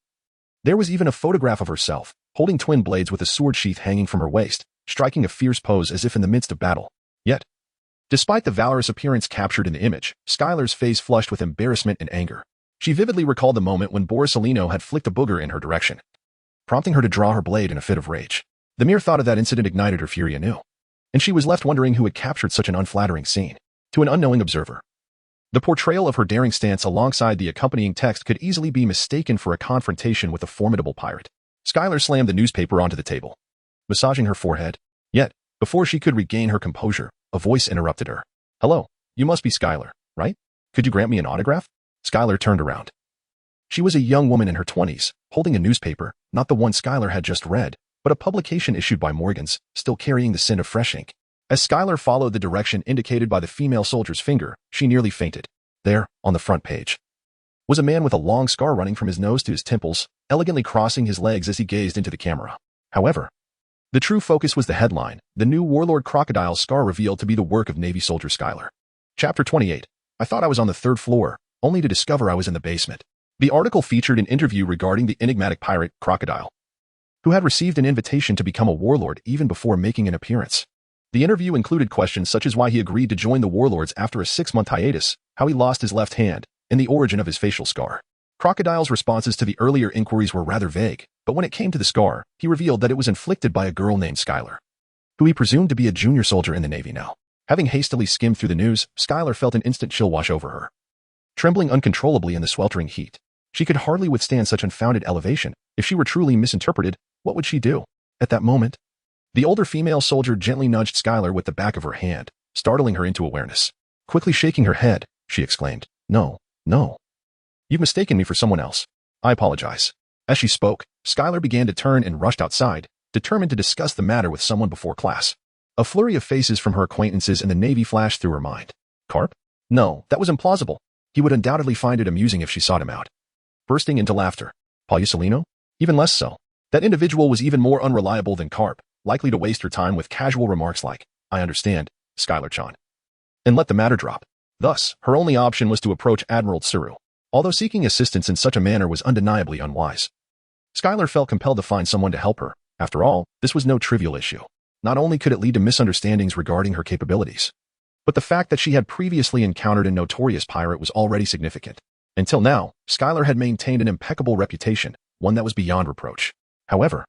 S1: there was even a photograph of herself, holding twin blades with a sword sheath hanging from her waist, striking a fierce pose as if in the midst of battle. Yet, despite the valorous appearance captured in the image, Skylar's face flushed with embarrassment and anger. She vividly recalled the moment when Borsalino had flicked a booger in her direction, prompting her to draw her blade in a fit of rage. The mere thought of that incident ignited her fury anew, and she was left wondering who had captured such an unflattering scene. To an unknowing observer, the portrayal of her daring stance alongside the accompanying text could easily be mistaken for a confrontation with a formidable pirate. Skylar slammed the newspaper onto the table, massaging her forehead. Yet, before she could regain her composure, a voice interrupted her. "Hello, you must be Skylar, right? Could you grant me an autograph?" Skylar turned around. She was a young woman in her 20s, holding a newspaper, not the one Skylar had just read, but a publication issued by Morgan's, still carrying the scent of fresh ink. As Skylar followed the direction indicated by the female soldier's finger, she nearly fainted. There, on the front page, was a man with a long scar running from his nose to his temples, elegantly crossing his legs as he gazed into the camera. However, the true focus was the headline, the new Warlord crocodile scar revealed to be the work of Navy soldier Skylar. Chapter 28. I thought I was on the 3rd floor, only to discover I was in the basement. The article featured an interview regarding the enigmatic pirate, Crocodile, who had received an invitation to become a warlord even before making an appearance. The interview included questions such as why he agreed to join the Warlords after a 6-month hiatus, how he lost his left hand, and the origin of his facial scar. Crocodile's responses to the earlier inquiries were rather vague, but when it came to the scar, he revealed that it was inflicted by a girl named Skylar, who he presumed to be a junior soldier in the Navy now. Having hastily skimmed through the news, Skylar felt an instant chill wash over her. Trembling uncontrollably in the sweltering heat, she could hardly withstand such unfounded elevation. If she were truly misinterpreted, what would she do? At that moment, the older female soldier gently nudged Skylar with the back of her hand, startling her into awareness. Quickly shaking her head, she exclaimed, No. You've mistaken me for someone else. I apologize." As she spoke, Skylar began to turn and rushed outside, determined to discuss the matter with someone before class. A flurry of faces from her acquaintances in the Navy flashed through her mind. Garp? No, that was implausible. He would undoubtedly find it amusing if she sought him out. Bursting into laughter. Pausalino? Even less so. That individual was even more unreliable than Garp, likely to waste her time with casual remarks like, "I understand, Skylar-chan," and let the matter drop. Thus, her only option was to approach Admiral Tsuru, although seeking assistance in such a manner was undeniably unwise. Skylar felt compelled to find someone to help her. After all, this was no trivial issue. Not only could it lead to misunderstandings regarding her capabilities, but the fact that she had previously encountered a notorious pirate was already significant. Until now, Skylar had maintained an impeccable reputation, one that was beyond reproach. However,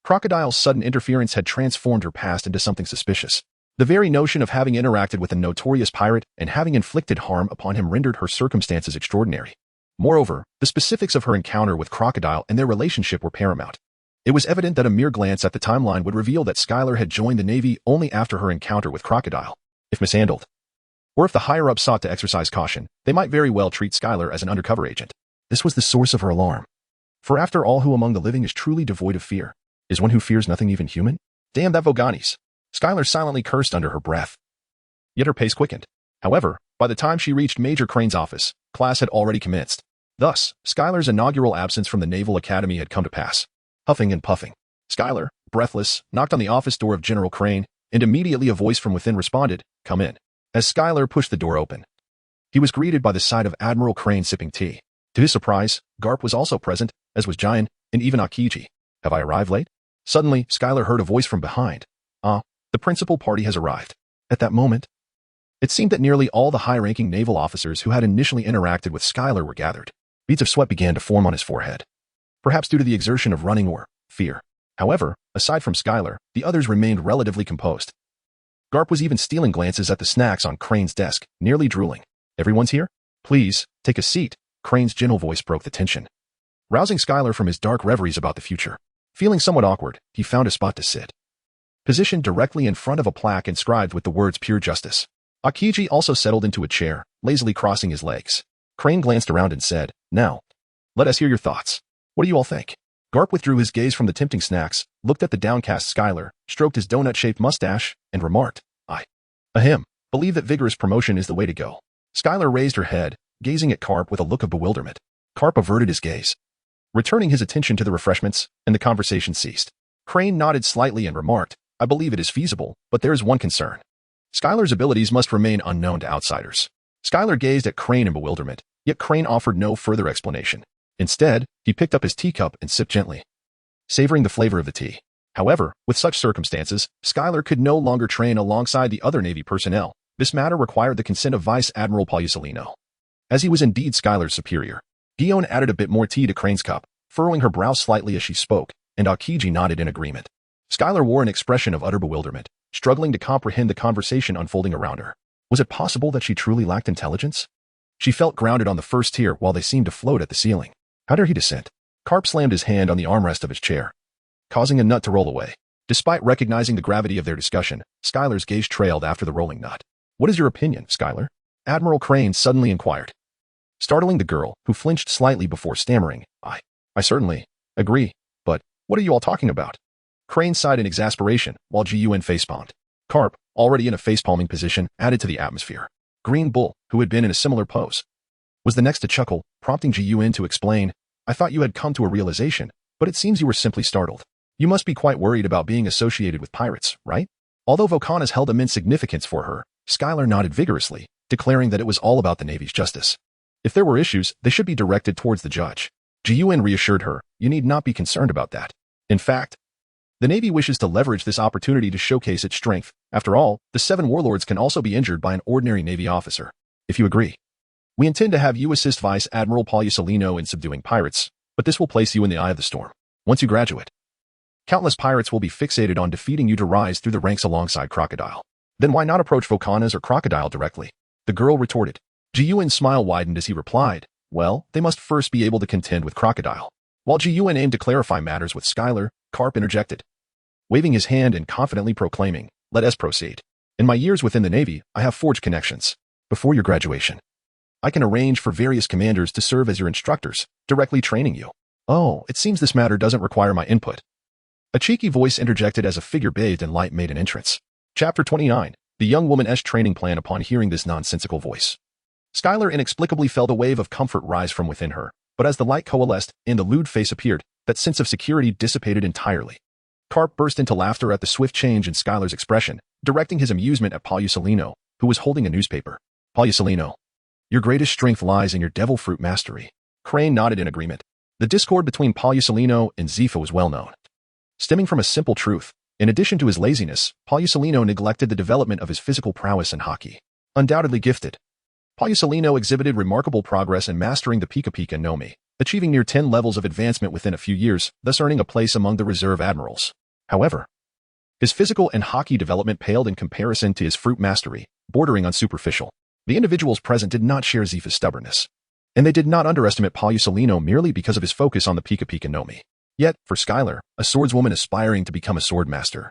S1: Crocodile's sudden interference had transformed her past into something suspicious. The very notion of having interacted with a notorious pirate and having inflicted harm upon him rendered her circumstances extraordinary. Moreover, the specifics of her encounter with Crocodile and their relationship were paramount. It was evident that a mere glance at the timeline would reveal that Skylar had joined the Navy only after her encounter with Crocodile. If mishandled, or if the higher-ups sought to exercise caution, they might very well treat Skylar as an undercover agent. This was the source of her alarm. For after all, who among the living is truly devoid of fear? Is one who fears nothing even human? Damn that Voganis! Skylar silently cursed under her breath. Yet her pace quickened. However, by the time she reached Major Crane's office, class had already commenced. Thus, Skylar's inaugural absence from the Naval Academy had come to pass. Huffing and puffing, Skylar, breathless, knocked on the office door of General Crane, and immediately a voice from within responded, "Come in." As Skylar pushed the door open, he was greeted by the sight of Admiral Crane sipping tea. To his surprise, Garp was also present, as was Giant, and even Aokiji. "Have I arrived late?" Suddenly, Skylar heard a voice from behind. The principal party has arrived." At that moment, it seemed that nearly all the high-ranking naval officers who had initially interacted with Skylar were gathered. Beads of sweat began to form on his forehead, perhaps due to the exertion of running or fear. However, aside from Skylar, the others remained relatively composed. Garp was even stealing glances at the snacks on Crane's desk, nearly drooling. "Everyone's here? Please, take a seat." Crane's gentle voice broke the tension, rousing Skylar from his dark reveries about the future. Feeling somewhat awkward, he found a spot to sit, positioned directly in front of a plaque inscribed with the words "Pure Justice." Aokiji also settled into a chair, lazily crossing his legs. Crane glanced around and said, "Now, let us hear your thoughts. What do you all think?" Garp withdrew his gaze from the tempting snacks, looked at the downcast Skylar, stroked his donut-shaped mustache, and remarked, "Ahem, believe that vigorous promotion is the way to go." Skylar raised her head, gazing at Garp with a look of bewilderment. Garp averted his gaze, returning his attention to the refreshments, and the conversation ceased. Crane nodded slightly and remarked, "I believe it is feasible, but there is one concern. Skylar's abilities must remain unknown to outsiders." Skylar gazed at Crane in bewilderment, yet Crane offered no further explanation. Instead, he picked up his teacup and sipped gently, savoring the flavor of the tea. However, with such circumstances, Skylar could no longer train alongside the other Navy personnel. This matter required the consent of Vice Admiral Pacifist. As he was indeed Skylar's superior, Guion added a bit more tea to Crane's cup, furrowing her brow slightly as she spoke, and Aokiji nodded in agreement. Skylar wore an expression of utter bewilderment, struggling to comprehend the conversation unfolding around her. Was it possible that she truly lacked intelligence? She felt grounded on the first tier while they seemed to float at the ceiling. How dare he dissent? Garp slammed his hand on the armrest of his chair, causing a nut to roll away. Despite recognizing the gravity of their discussion, Skylar's gaze trailed after the rolling nut. "What is your opinion, Skylar?" Admiral Crane suddenly inquired, startling the girl, who flinched slightly before stammering, I certainly agree, but what are you all talking about?" Crane sighed in exasperation, while Gun facepalmed. Garp, already in a facepalming position, added to the atmosphere. Green Bull, who had been in a similar pose, was the next to chuckle, prompting Gun to explain, "I thought you had come to a realization, but it seems you were simply startled. You must be quite worried about being associated with pirates, right?" Although Vokanas held immense significance for her, Skylar nodded vigorously, declaring that it was all about the Navy's justice. If there were issues, they should be directed towards the judge. Gun reassured her, "You need not be concerned about that. In fact, the Navy wishes to leverage this opportunity to showcase its strength. After all, the 7 warlords can also be injured by an ordinary Navy officer. If you agree, we intend to have you assist Vice Admiral Pacifist in subduing pirates, but this will place you in the eye of the storm. Once you graduate, countless pirates will be fixated on defeating you to rise through the ranks alongside Crocodile. Then why not approach Vokanas or Crocodile directly?" The girl retorted. Gun's smile widened as he replied, "Well, they must first be able to contend with Crocodile." While Gun aimed to clarify matters with Skylar, Garp interjected, waving his hand and confidently proclaiming, "Let us proceed. In my years within the Navy, I have forged connections. Before your graduation, I can arrange for various commanders to serve as your instructors, directly training you." "Oh, it seems this matter doesn't require my input." A cheeky voice interjected as a figure bathed in light made an entrance. Chapter 29, The Young Woman's Training Plan. Upon hearing this nonsensical voice, Skylar inexplicably felt a wave of comfort rise from within her, but as the light coalesced and the lewd face appeared, that sense of security dissipated entirely. Garp burst into laughter at the swift change in Skylar's expression, directing his amusement at Pacifist, who was holding a newspaper. "Pacifist, your greatest strength lies in your devil fruit mastery." Crane nodded in agreement. The discord between Pacifist and Zifa was well known, stemming from a simple truth. In addition to his laziness, Pacifist neglected the development of his physical prowess and Haki. Undoubtedly gifted, Pacifist exhibited remarkable progress in mastering the Pika Pika no Mi, achieving near 10 levels of advancement within a few years, thus earning a place among the reserve admirals. However, his physical and Haki development paled in comparison to his fruit mastery, bordering on superficial. The individuals present did not share Zifa's stubbornness, and they did not underestimate Palusolino merely because of his focus on the Pika Pika Nomi. Yet, for Skylar, a swordswoman aspiring to become a swordmaster,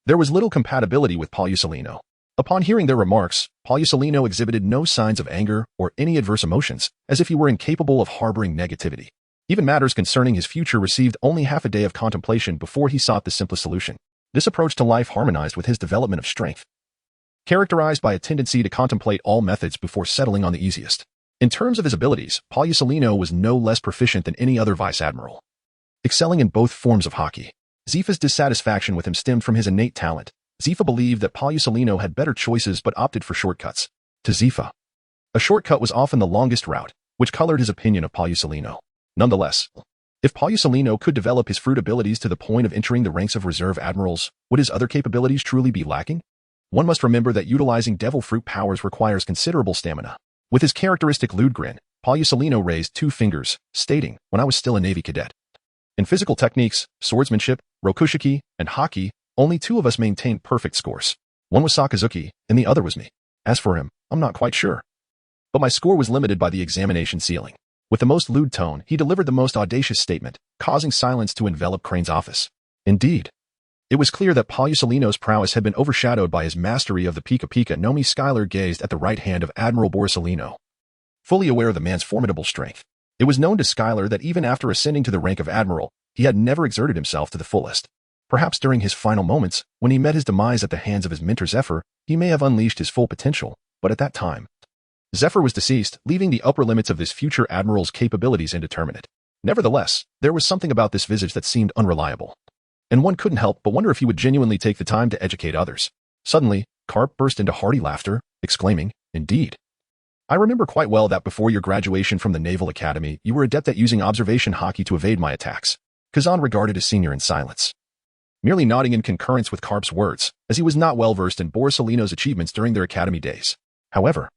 S1: there was little compatibility with Palusolino. Upon hearing their remarks, Palusolino exhibited no signs of anger or any adverse emotions, as if he were incapable of harboring negativity. Even matters concerning his future received only half a day of contemplation before he sought the simplest solution. This approach to life harmonized with his development of strength, characterized by a tendency to contemplate all methods before settling on the easiest. In terms of his abilities, Palusolino was no less proficient than any other vice admiral, excelling in both forms of Haki. Zifa's dissatisfaction with him stemmed from his innate talent. Zifa believed that Palusolino had better choices but opted for shortcuts. To Zifa, a shortcut was often the longest route, which colored his opinion of Palusolino. Nonetheless, if Palusolino could develop his fruit abilities to the point of entering the ranks of reserve admirals, would his other capabilities truly be lacking? One must remember that utilizing devil fruit powers requires considerable stamina. With his characteristic lewd grin, Palusolino raised 2 fingers, stating, "When I was still a Navy cadet." In physical techniques, swordsmanship, rokushiki, and Haki, only 2 of us maintained perfect scores. One was Sakazuki, and the other was me. As for him, I'm not quite sure. But my score was limited by the examination ceiling. With the most lewd tone, he delivered the most audacious statement, causing silence to envelop Crane's office. Indeed, it was clear that Palusolino's prowess had been overshadowed by his mastery of the Pika Pika Nomi. Skylar gazed at the right hand of Admiral Borsalino, fully aware of the man's formidable strength. It was known to Skylar that even after ascending to the rank of admiral, he had never exerted himself to the fullest. Perhaps during his final moments, when he met his demise at the hands of his mentor Zephyr, he may have unleashed his full potential, but at that time, Zephyr was deceased, leaving the upper limits of this future admiral's capabilities indeterminate. Nevertheless, there was something about this visage that seemed unreliable, and one couldn't help but wonder if he would genuinely take the time to educate others. Suddenly, Garp burst into hearty laughter, exclaiming, "Indeed. I remember quite well that before your graduation from the Naval Academy, you were adept at using observation Haki to evade my attacks." Kazan regarded his senior in silence, merely nodding in concurrence with Garp's words, as he was not well versed in Borsalino's achievements during their academy days. However,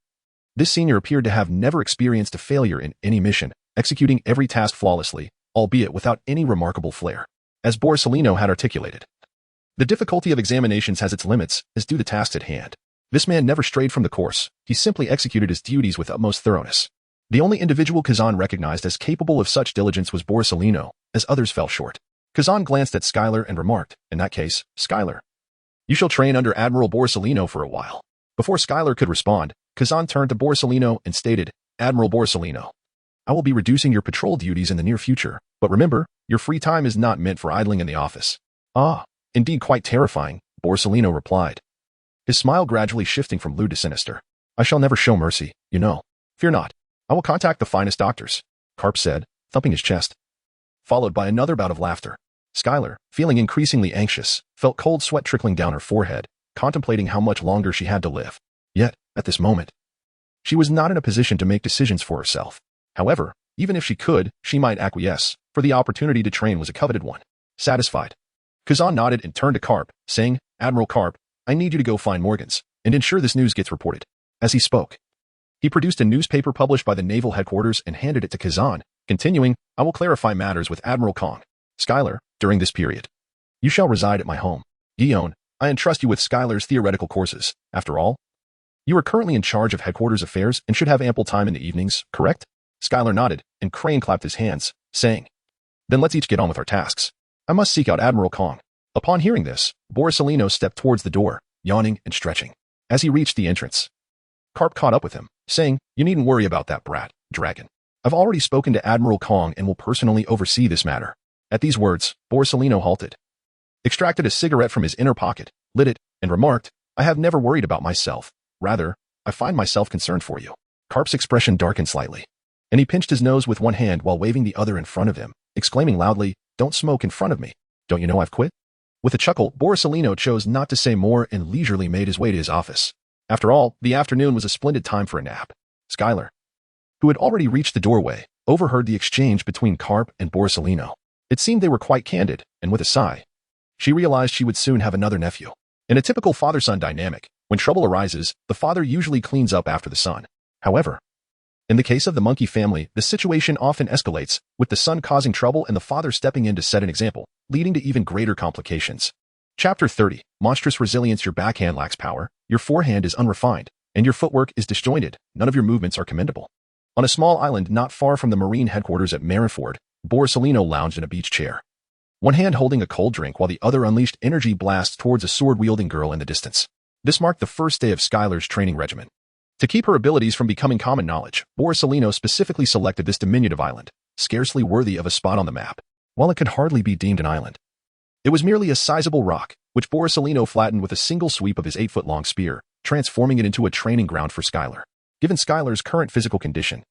S1: this senior appeared to have never experienced a failure in any mission, executing every task flawlessly, albeit without any remarkable flair. As Borsalino had articulated, the difficulty of examinations has its limits, as do the tasks at hand. This man never strayed from the course, he simply executed his duties with utmost thoroughness. The only individual Kazan recognized as capable of such diligence was Borsalino, as others fell short. Kazan glanced at Skylar and remarked, "In that case, Skylar, you shall train under Admiral Borsalino for a while." Before Skylar could respond, Kazan turned to Borsalino and stated, "Admiral Borsalino, I will be reducing your patrol duties in the near future, but remember, your free time is not meant for idling in the office." "Ah, indeed quite terrifying," Borsalino replied, his smile gradually shifting from lewd to sinister. "I shall never show mercy, you know." "Fear not. I will contact the finest doctors," Garp said, thumping his chest, followed by another bout of laughter. Skylar, feeling increasingly anxious, felt cold sweat trickling down her forehead, contemplating how much longer she had to live. Yet, at this moment, she was not in a position to make decisions for herself. However, even if she could, she might acquiesce, for the opportunity to train was a coveted one. Satisfied, Kazan nodded and turned to Garp, saying, "Admiral Garp, I need you to go find Morgans, and ensure this news gets reported." As he spoke, he produced a newspaper published by the naval headquarters and handed it to Kazan, continuing, "I will clarify matters with Admiral Kong. Skylar, during this period, you shall reside at my home. Gion, I entrust you with Skylar's theoretical courses. After all, you are currently in charge of headquarters affairs and should have ample time in the evenings, correct?" Skylar nodded, and Crane clapped his hands, saying, "Then let's each get on with our tasks. I must seek out Admiral Kong." Upon hearing this, Borsalino stepped towards the door, yawning and stretching. As he reached the entrance, Garp caught up with him, saying, "You needn't worry about that brat, Dragon. I've already spoken to Admiral Kong and will personally oversee this matter." At these words, Borsalino halted, extracted a cigarette from his inner pocket, lit it, and remarked, "I have never worried about myself. Rather, I find myself concerned for you." Garp's expression darkened slightly, and he pinched his nose with one hand while waving the other in front of him, exclaiming loudly, "Don't smoke in front of me. Don't you know I've quit?" With a chuckle, Borsalino chose not to say more and leisurely made his way to his office. After all, the afternoon was a splendid time for a nap. Skylar, who had already reached the doorway, overheard the exchange between Garp and Borsalino. It seemed they were quite candid, and with a sigh, she realized she would soon have another nephew. In a typical father-son dynamic, when trouble arises, the father usually cleans up after the son. However, In the case of the monkey family, the situation often escalates, with the son causing trouble and the father stepping in to set an example, leading to even greater complications. Chapter 30. Monstrous resilience. Your backhand lacks power, your forehand is unrefined, and your footwork is disjointed. None of your movements are commendable. On a small island not far from the Marine headquarters at Marineford, Borsalino lounged in a beach chair, one hand holding a cold drink while the other unleashed energy blasts towards a sword-wielding girl in the distance. This marked the first day of Skylar's training regimen. To keep her abilities from becoming common knowledge, Borsalino specifically selected this diminutive island, scarcely worthy of a spot on the map, while it could hardly be deemed an island. It was merely a sizable rock, which Borsalino flattened with a single sweep of his 8-foot-long spear, transforming it into a training ground for Skylar. Given Skylar's current physical condition,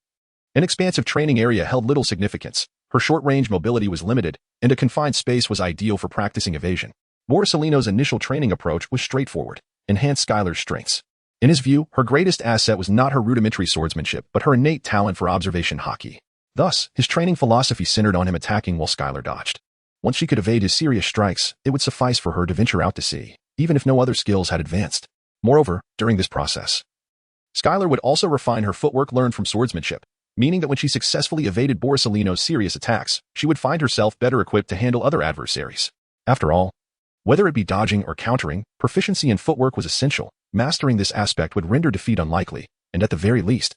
S1: an expansive training area held little significance. Her short-range mobility was limited, and a confined space was ideal for practicing evasion. Borsalino's initial training approach was straightforward: enhance Skylar's strengths. In his view, her greatest asset was not her rudimentary swordsmanship, but her innate talent for observation Haki. Thus, his training philosophy centered on him attacking while Skylar dodged. Once she could evade his serious strikes, it would suffice for her to venture out to sea, even if no other skills had advanced. Moreover, during this process, Skylar would also refine her footwork learned from swordsmanship, meaning that when she successfully evaded Borsalino's serious attacks, she would find herself better equipped to handle other adversaries. After all, whether it be dodging or countering, proficiency in footwork was essential. Mastering this aspect would render defeat unlikely, and at the very least,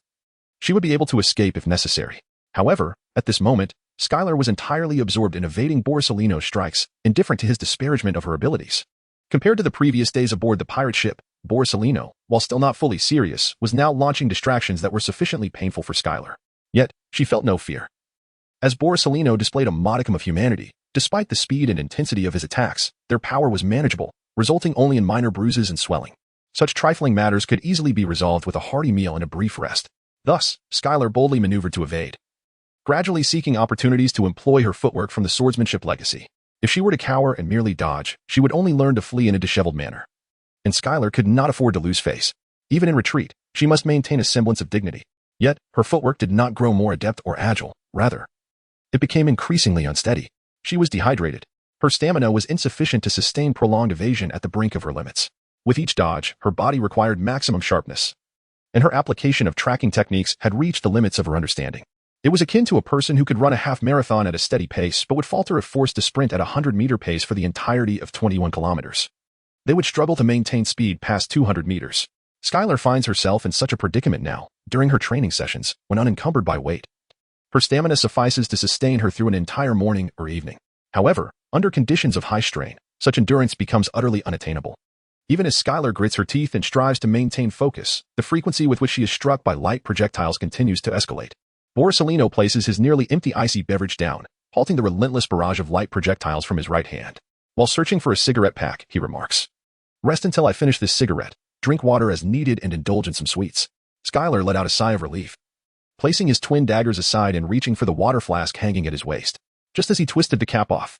S1: she would be able to escape if necessary. However, at this moment, Skylar was entirely absorbed in evading Borsalino's strikes, indifferent to his disparagement of her abilities. Compared to the previous days aboard the pirate ship, Borsalino, while still not fully serious, was now launching distractions that were sufficiently painful for Skylar. Yet, she felt no fear. As Borsalino displayed a modicum of humanity, despite the speed and intensity of his attacks, their power was manageable, resulting only in minor bruises and swelling. Such trifling matters could easily be resolved with a hearty meal and a brief rest. Thus, Skylar boldly maneuvered to evade, gradually seeking opportunities to employ her footwork from the swordsmanship legacy. If she were to cower and merely dodge, she would only learn to flee in a disheveled manner. And Skylar could not afford to lose face. Even in retreat, she must maintain a semblance of dignity. Yet, her footwork did not grow more adept or agile. Rather, it became increasingly unsteady. She was dehydrated. Her stamina was insufficient to sustain prolonged evasion at the brink of her limits. With each dodge, her body required maximum sharpness, and her application of tracking techniques had reached the limits of her understanding. It was akin to a person who could run a half-marathon at a steady pace but would falter if forced to sprint at a 100-meter pace for the entirety of 21 kilometers. They would struggle to maintain speed past 200 meters. Skylar finds herself in such a predicament now, during her training sessions, when unencumbered by weight. Her stamina suffices to sustain her through an entire morning or evening. However, under conditions of high strain, such endurance becomes utterly unattainable. Even as Skylar grits her teeth and strives to maintain focus, the frequency with which she is struck by light projectiles continues to escalate. Borsalino places his nearly empty icy beverage down, halting the relentless barrage of light projectiles from his right hand. While searching for a cigarette pack, he remarks, "Rest until I finish this cigarette. Drink water as needed and indulge in some sweets." Skylar let out a sigh of relief, placing his twin daggers aside and reaching for the water flask hanging at his waist. Just as he twisted the cap off,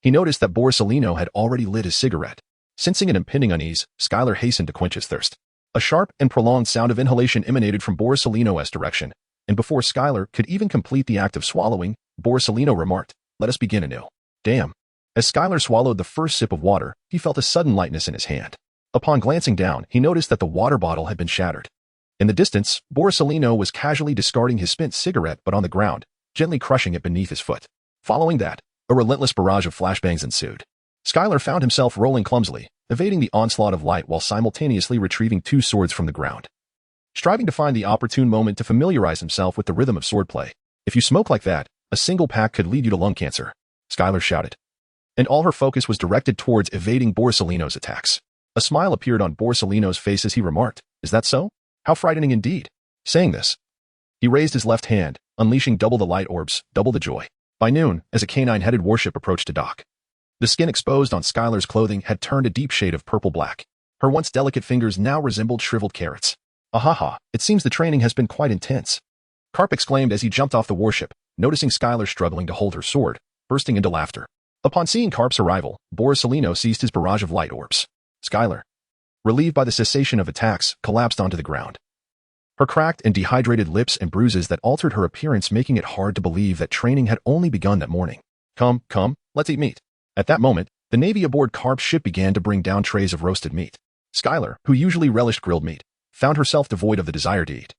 S1: he noticed that Borsalino had already lit his cigarette. Sensing an impending unease, Skylar hastened to quench his thirst. A sharp and prolonged sound of inhalation emanated from Borsalino's direction, and before Skylar could even complete the act of swallowing, Borsalino remarked, "Let us begin anew." Damn. As Skylar swallowed the first sip of water, he felt a sudden lightness in his hand. Upon glancing down, he noticed that the water bottle had been shattered. In the distance, Borsalino was casually discarding his spent cigarette but on the ground, gently crushing it beneath his foot. Following that, a relentless barrage of flashbangs ensued. Skylar found himself rolling clumsily, evading the onslaught of light while simultaneously retrieving 2 swords from the ground. Striving to find the opportune moment to familiarize himself with the rhythm of swordplay. "If you smoke like that, a single pack could lead you to lung cancer," Skylar shouted. And all her focus was directed towards evading Borsalino's attacks. A smile appeared on Borsalino's face as he remarked, "Is that so? How frightening indeed." Saying this, he raised his left hand, unleashing double the light orbs, double the joy. By noon, as a canine-headed warship approached to dock, the skin exposed on Skylar's clothing had turned a deep shade of purple-black. Her once delicate fingers now resembled shriveled carrots. "Ahaha, it seems the training has been quite intense," Garp exclaimed as he jumped off the warship, noticing Skylar struggling to hold her sword, bursting into laughter. Upon seeing Garp's arrival, Borsalino ceased his barrage of light orbs. Skylar, relieved by the cessation of attacks, collapsed onto the ground. Her cracked and dehydrated lips and bruises that altered her appearance, making it hard to believe that training had only begun that morning. Come, let's eat meat." At that moment, the Navy aboard Garp's ship began to bring down trays of roasted meat. Skylar, who usually relished grilled meat, found herself devoid of the desire to eat.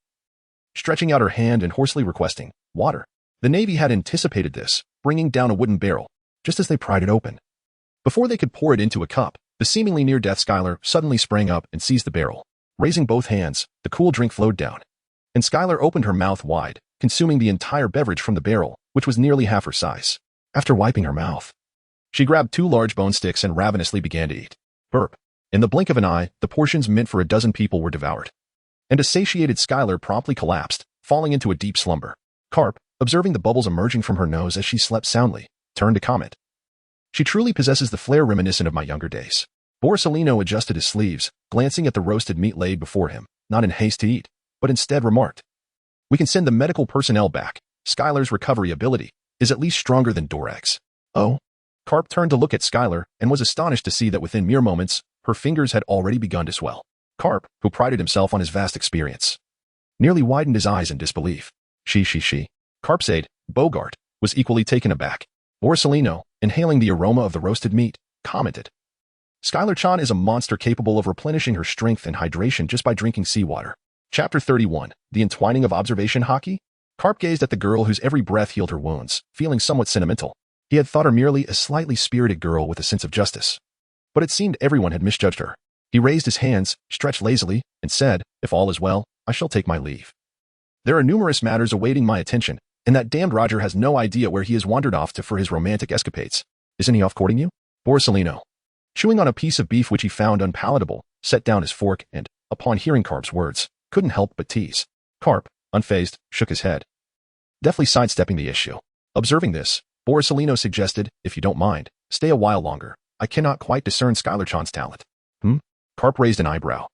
S1: stretching out her hand and hoarsely requesting water. The Navy had anticipated this, bringing down a wooden barrel, just as they pried it open. Before they could pour it into a cup, the seemingly near-death Skylar suddenly sprang up and seized the barrel. Raising both hands, the cool drink flowed down. And Skylar opened her mouth wide, consuming the entire beverage from the barrel, which was nearly half her size. After wiping her mouth, she grabbed 2 large bone sticks and ravenously began to eat. Burp. In the blink of an eye, the portions meant for a dozen people were devoured. And a satiated Skylar promptly collapsed, falling into a deep slumber. Garp, observing the bubbles emerging from her nose as she slept soundly, turned to comment. She truly possesses the flair reminiscent of my younger days. Borsalino adjusted his sleeves, glancing at the roasted meat laid before him, not in haste to eat, but instead remarked, "We can send the medical personnel back. Skylar's recovery ability is at least stronger than Dorag's." Oh? Garp turned to look at Skylar and was astonished to see that within mere moments, her fingers had already begun to swell. Garp, who prided himself on his vast experience, nearly widened his eyes in disbelief. She. Garp's aide, Bogart, was equally taken aback. Borsalino, inhaling the aroma of the roasted meat, commented, "Skylar-chan is a monster capable of replenishing her strength and hydration just by drinking seawater." Chapter 31, The Entwining of Observation Haki? Garp gazed at the girl whose every breath healed her wounds, feeling somewhat sentimental. He had thought her merely a slightly spirited girl with a sense of justice. But it seemed everyone had misjudged her. He raised his hands, stretched lazily, and said, "If all is well, I shall take my leave. There are numerous matters awaiting my attention, and that damned Roger has no idea where he has wandered off to for his romantic escapades. Isn't he off courting you?" Borsalino, chewing on a piece of beef which he found unpalatable, set down his fork and, upon hearing Garp's words, couldn't help but tease. Garp, unfazed, shook his head, deftly sidestepping the issue. Observing this, Borsalino suggested, "If you don't mind, stay a while longer. I cannot quite discern Skylar-chan's talent." Garp raised an eyebrow,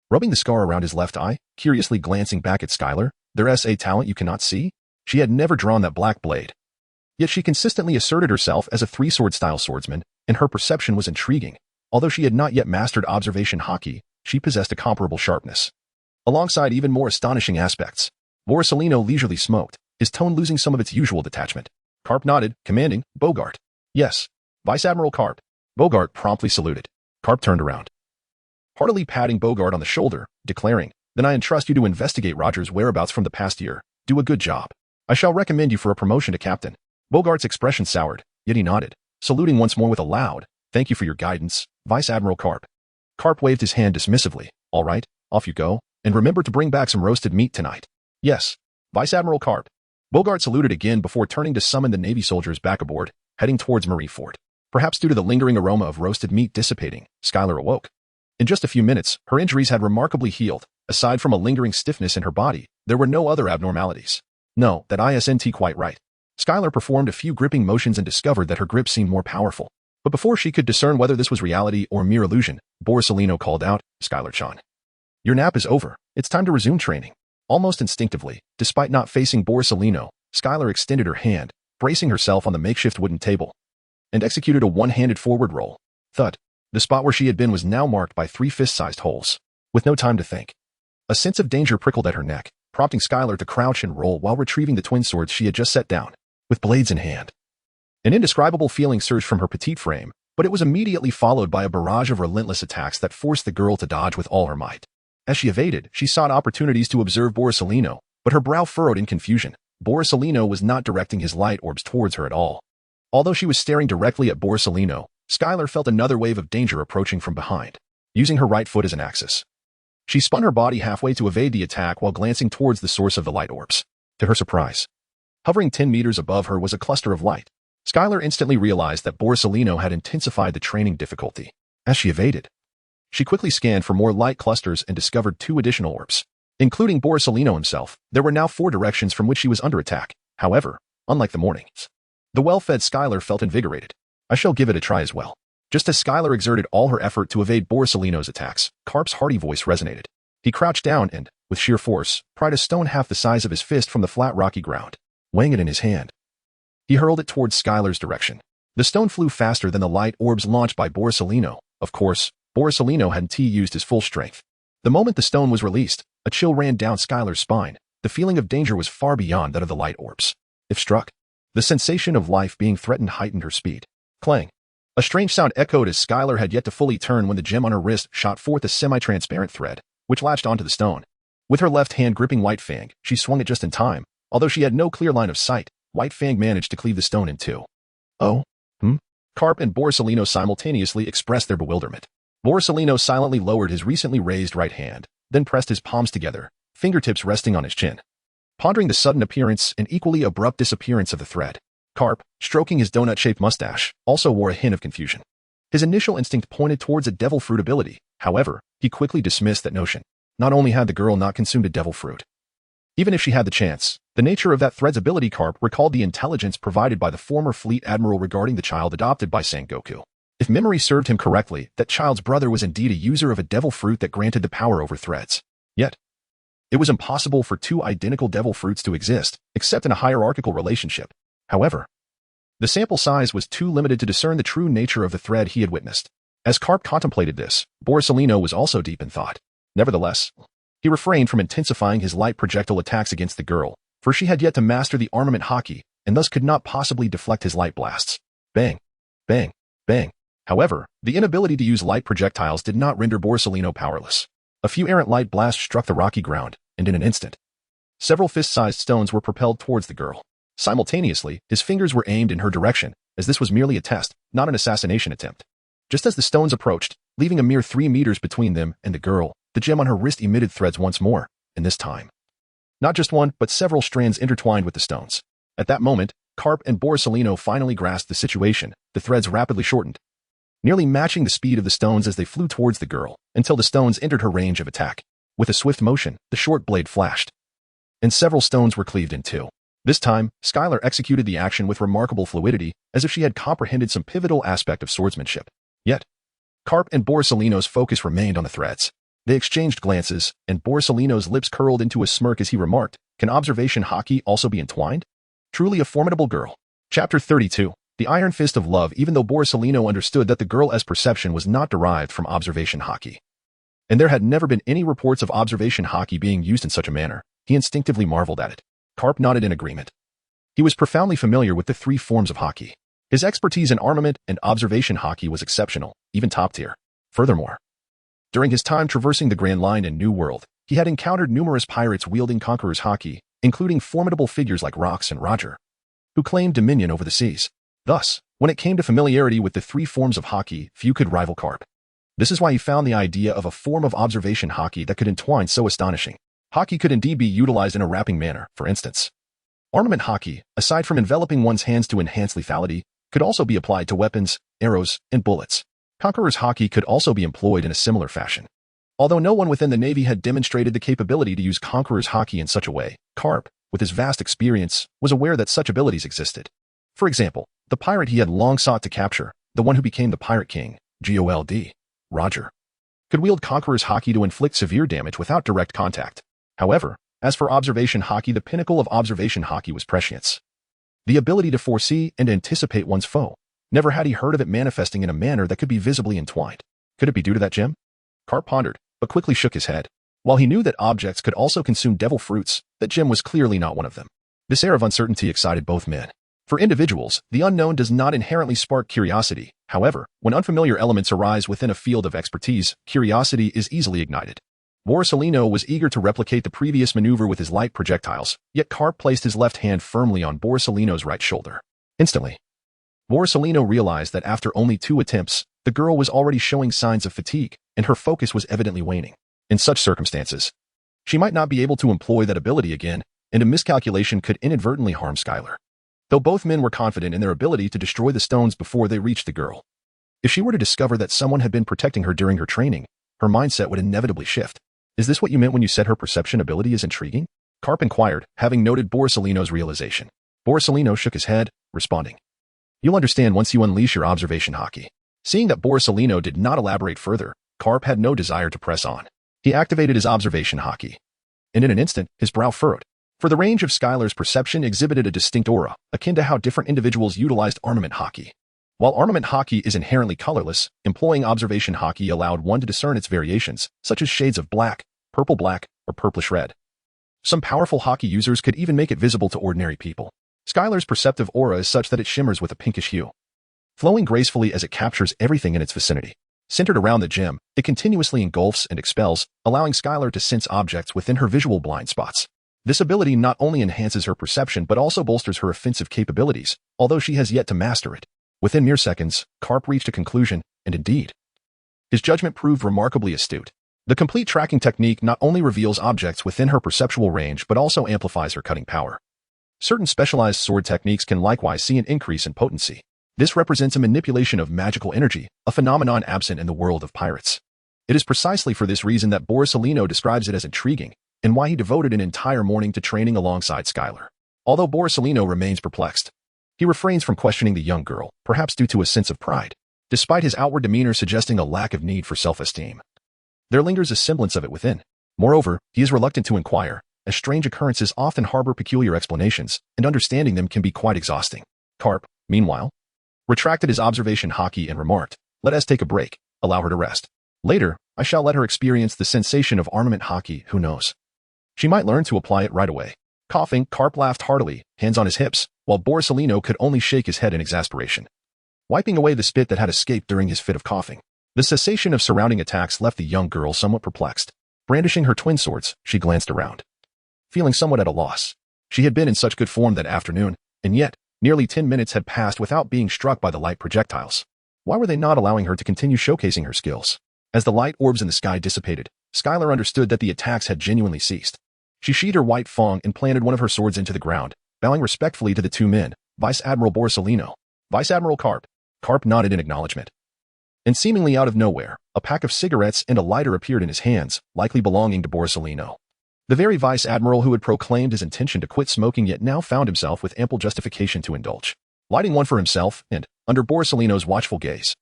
S1: rubbing the scar around his left eye, curiously glancing back at Skylar. "There's a talent you cannot see?" She had never drawn that black blade. Yet she consistently asserted herself as a 3-sword-style swordsman, and her perception was intriguing. Although she had not yet mastered observation Haki, she possessed a comparable sharpness. Alongside even more astonishing aspects, Borsalino leisurely smoked, his tone losing some of its usual detachment. Garp nodded, commanding, "Bogart." "Yes, Vice Admiral Garp." Bogart promptly saluted. Garp turned around, heartily patting Bogart on the shoulder, declaring, "Then I entrust you to investigate Roger's whereabouts from the past year. Do a good job. I shall recommend you for a promotion to captain." Bogart's expression soured, yet he nodded, saluting once more with a loud, "Thank you for your guidance, Vice Admiral Garp." Garp waved his hand dismissively. "All right, off you go, and remember to bring back some roasted meat tonight." "Yes, Vice Admiral Garp." Bogart saluted again before turning to summon the Navy soldiers back aboard, heading towards Marineford. Perhaps due to the lingering aroma of roasted meat dissipating, Skylar awoke. In just a few minutes, her injuries had remarkably healed. Aside from a lingering stiffness in her body, there were no other abnormalities. No, that isn't quite right. Skylar performed a few gripping motions and discovered that her grip seemed more powerful. But before she could discern whether this was reality or mere illusion, Borsalino called out, "Skylar-chan, your nap is over. It's time to resume training." Almost instinctively, despite not facing Borsalino, Skylar extended her hand, bracing herself on the makeshift wooden table, and executed a one-handed forward roll. Thud. The spot where she had been was now marked by 3 fist-sized holes. With no time to think, a sense of danger prickled at her neck, prompting Skylar to crouch and roll while retrieving the twin swords she had just set down, with blades in hand. An indescribable feeling surged from her petite frame, but it was immediately followed by a barrage of relentless attacks that forced the girl to dodge with all her might. As she evaded, she sought opportunities to observe Borsalino, but her brow furrowed in confusion. Borsalino was not directing his light orbs towards her at all. Although she was staring directly at Borsalino, Skylar felt another wave of danger approaching from behind. Using her right foot as an axis, she spun her body halfway to evade the attack while glancing towards the source of the light orbs. To her surprise, hovering 10 meters above her was a cluster of light. Skylar instantly realized that Borsalino had intensified the training difficulty. As she evaded, she quickly scanned for more light clusters and discovered 2 additional orbs. Including Borsalino himself, there were now 4 directions from which she was under attack. However, unlike the mornings, the well-fed Skylar felt invigorated. "I shall give it a try as well." Just as Skylar exerted all her effort to evade Borsalino's attacks, Garp's hearty voice resonated. He crouched down and, with sheer force, pried a stone half the size of his fist from the flat rocky ground. Weighing it in his hand, he hurled it towards Skylar's direction. The stone flew faster than the light orbs launched by Borsalino. Of course, Borsalino hadn't used his full strength. The moment the stone was released, a chill ran down Skylar's spine. The feeling of danger was far beyond that of the light orbs. If struck, the sensation of life being threatened heightened her speed. Clang. A strange sound echoed as Skylar had yet to fully turn when the gem on her wrist shot forth a semi-transparent thread, which latched onto the stone. With her left hand gripping White Fang, she swung it just in time. Although she had no clear line of sight, White Fang managed to cleave the stone in two. Oh? Garp and Borsalino simultaneously expressed their bewilderment. Borsalino silently lowered his recently raised right hand, then pressed his palms together, fingertips resting on his chin. Pondering the sudden appearance and equally abrupt disappearance of the thread, Garp, stroking his donut-shaped mustache, also wore a hint of confusion. His initial instinct pointed towards a devil fruit ability. However, he quickly dismissed that notion. Not only had the girl not consumed a devil fruit, even if she had the chance, the nature of that thread's ability. Garp recalled the intelligence provided by the former fleet admiral regarding the child adopted by Sengoku. If memory served him correctly, that child's brother was indeed a user of a devil fruit that granted the power over threads. Yet, it was impossible for two identical devil fruits to exist, except in a hierarchical relationship. However, the sample size was too limited to discern the true nature of the thread he had witnessed. As Garp contemplated this, Borsalino was also deep in thought. Nevertheless, he refrained from intensifying his light projectile attacks against the girl, for she had yet to master the armament Haki, and thus could not possibly deflect his light blasts. Bang! Bang! Bang! However, the inability to use light projectiles did not render Borsalino powerless. A few errant light blasts struck the rocky ground, and in an instant, several fist-sized stones were propelled towards the girl. Simultaneously, his fingers were aimed in her direction, as this was merely a test, not an assassination attempt. Just as the stones approached, leaving a mere 3 meters between them and the girl, the gem on her wrist emitted threads once more, and this time, not just one, but several strands intertwined with the stones. At that moment, Garp and Borsalino finally grasped the situation. The threads rapidly shortened, nearly matching the speed of the stones as they flew towards the girl, until the stones entered her range of attack. With a swift motion, the short blade flashed, and several stones were cleaved in two. This time, Skylar executed the action with remarkable fluidity, as if she had comprehended some pivotal aspect of swordsmanship. Yet, Garp and Borsalino's focus remained on the threads. They exchanged glances, and Borsalino's lips curled into a smirk as he remarked, "Can observation Haki also be entwined? Truly a formidable girl." Chapter 32. The Iron Fist of Love. Even though Borsalino understood that the girl's perception was not derived from observation Haki, and there had never been any reports of observation Haki being used in such a manner, he instinctively marveled at it. Garp nodded in agreement. He was profoundly familiar with the 3 forms of Haki. His expertise in armament and observation Haki was exceptional, even top tier. Furthermore, during his time traversing the Grand Line and New World, he had encountered numerous pirates wielding Conqueror's Haki, including formidable figures like Rox and Roger, who claimed dominion over the seas. Thus, when it came to familiarity with the 3 forms of Haki, few could rival Garp. This is why he found the idea of a form of observation Haki that could entwine so astonishing. Haki could indeed be utilized in a wrapping manner. For instance, armament Haki, aside from enveloping one's hands to enhance lethality, could also be applied to weapons, arrows, and bullets. Conqueror's Haki could also be employed in a similar fashion. Although no one within the Navy had demonstrated the capability to use Conqueror's Haki in such a way, Garp, with his vast experience, was aware that such abilities existed. For example, the pirate he had long sought to capture, the one who became the Pirate King, Gold, Roger, could wield Conqueror's Haki to inflict severe damage without direct contact. However, as for observation Haki, the pinnacle of observation Haki was prescience, the ability to foresee and anticipate one's foe. Never had he heard of it manifesting in a manner that could be visibly entwined. Could it be due to that gem? Garp pondered, but quickly shook his head. While he knew that objects could also consume devil fruits, that gem was clearly not one of them. This air of uncertainty excited both men. For individuals, the unknown does not inherently spark curiosity. However, when unfamiliar elements arise within a field of expertise, curiosity is easily ignited. Borsalino was eager to replicate the previous maneuver with his light projectiles, yet Garp placed his left hand firmly on Borsalino's right shoulder. Instantly, Borsalino realized that after only 2 attempts, the girl was already showing signs of fatigue, and her focus was evidently waning. In such circumstances, she might not be able to employ that ability again, and a miscalculation could inadvertently harm Skylar. Though both men were confident in their ability to destroy the stones before they reached the girl, if she were to discover that someone had been protecting her during her training, her mindset would inevitably shift. "Is this what you meant when you said her perception ability is intriguing?" Garp inquired, having noted Borsalino's realization. Borsalino shook his head, responding, "You'll understand once you unleash your observation Haki." Seeing that Borsalino did not elaborate further, Garp had no desire to press on. He activated his observation Haki, and in an instant, his brow furrowed. For the range of Skylar's perception exhibited a distinct aura, akin to how different individuals utilized armament Haki. While armament Haki is inherently colorless, employing observation Haki allowed one to discern its variations, such as shades of black, purple-black, or purplish red. Some powerful Haki users could even make it visible to ordinary people. Skylar's perceptive aura is such that it shimmers with a pinkish hue, flowing gracefully as it captures everything in its vicinity. Centered around the gem, it continuously engulfs and expels, allowing Skylar to sense objects within her visual blind spots. This ability not only enhances her perception but also bolsters her offensive capabilities, although she has yet to master it. Within mere seconds, Garp reached a conclusion, and indeed, his judgment proved remarkably astute. The complete tracking technique not only reveals objects within her perceptual range but also amplifies her cutting power. Certain specialized sword techniques can likewise see an increase in potency. This represents a manipulation of magical energy, a phenomenon absent in the world of pirates. It is precisely for this reason that Borsalino describes it as intriguing, and why he devoted an entire morning to training alongside Skylar. Although Borsalino remains perplexed, he refrains from questioning the young girl, perhaps due to a sense of pride, despite his outward demeanor suggesting a lack of need for self-esteem. There lingers a semblance of it within. Moreover, he is reluctant to inquire, as strange occurrences often harbor peculiar explanations, and understanding them can be quite exhausting. Garp, meanwhile, retracted his observation Haki and remarked, "Let us take a break, allow her to rest. Later, I shall let her experience the sensation of armament Haki, who knows? She might learn to apply it right away." Coughing, Garp laughed heartily, hands on his hips, while Borsalino could only shake his head in exasperation. Wiping away the spit that had escaped during his fit of coughing, the cessation of surrounding attacks left the young girl somewhat perplexed. Brandishing her twin swords, she glanced around, feeling somewhat at a loss. She had been in such good form that afternoon, and yet, nearly 10 minutes had passed without being struck by the light projectiles. Why were they not allowing her to continue showcasing her skills? As the light orbs in the sky dissipated, Skylar understood that the attacks had genuinely ceased. She sheathed her white fong and planted one of her swords into the ground, bowing respectfully to the two men, Vice Admiral Borsalino, Vice Admiral Garp. Garp nodded in acknowledgement. And seemingly out of nowhere, a pack of cigarettes and a lighter appeared in his hands, likely belonging to Borsalino. The very Vice Admiral who had proclaimed his intention to quit smoking yet now found himself with ample justification to indulge. Lighting one for himself, and, under Borsalino's watchful gaze,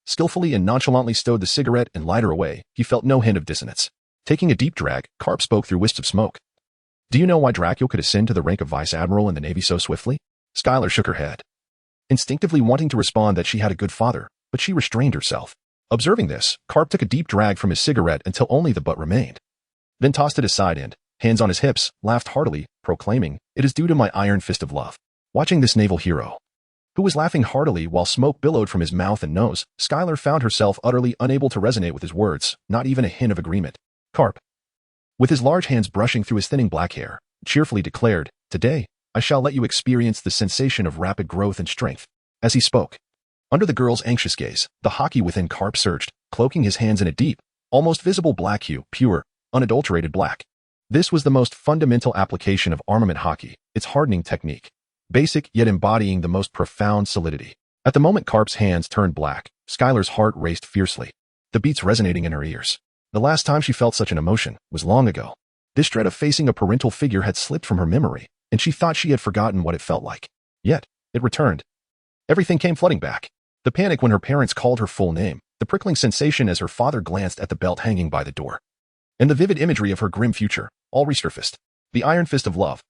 S1: skillfully and nonchalantly stowed the cigarette and lighter away, he felt no hint of dissonance. Taking a deep drag, Garp spoke through wisps of smoke. "Do you know why Dracula could ascend to the rank of Vice Admiral in the Navy so swiftly?" Skylar shook her head, instinctively wanting to respond that she had a good father, but she restrained herself. Observing this, Garp took a deep drag from his cigarette until only the butt remained, then tossed it aside and, hands on his hips, laughed heartily, proclaiming, "It is due to my iron fist of love." Watching this naval hero, who was laughing heartily while smoke billowed from his mouth and nose, Skylar found herself utterly unable to resonate with his words, not even a hint of agreement. Garp, with his large hands brushing through his thinning black hair, cheerfully declared, "Today, I shall let you experience the sensation of rapid growth and strength." As he spoke, under the girl's anxious gaze, the Haki within Garp surged, cloaking his hands in a deep, almost visible black hue, pure, unadulterated black. This was the most fundamental application of armament Haki, its hardening technique, basic yet embodying the most profound solidity. At the moment Garp's hands turned black, Skylar's heart raced fiercely, the beats resonating in her ears. The last time she felt such an emotion was long ago. This dread of facing a parental figure had slipped from her memory, and she thought she had forgotten what it felt like. Yet, it returned. Everything came flooding back. The panic when her parents called her full name, the prickling sensation as her father glanced at the belt hanging by the door, and the vivid imagery of her grim future, all resurfaced. The Iron Fist of Love.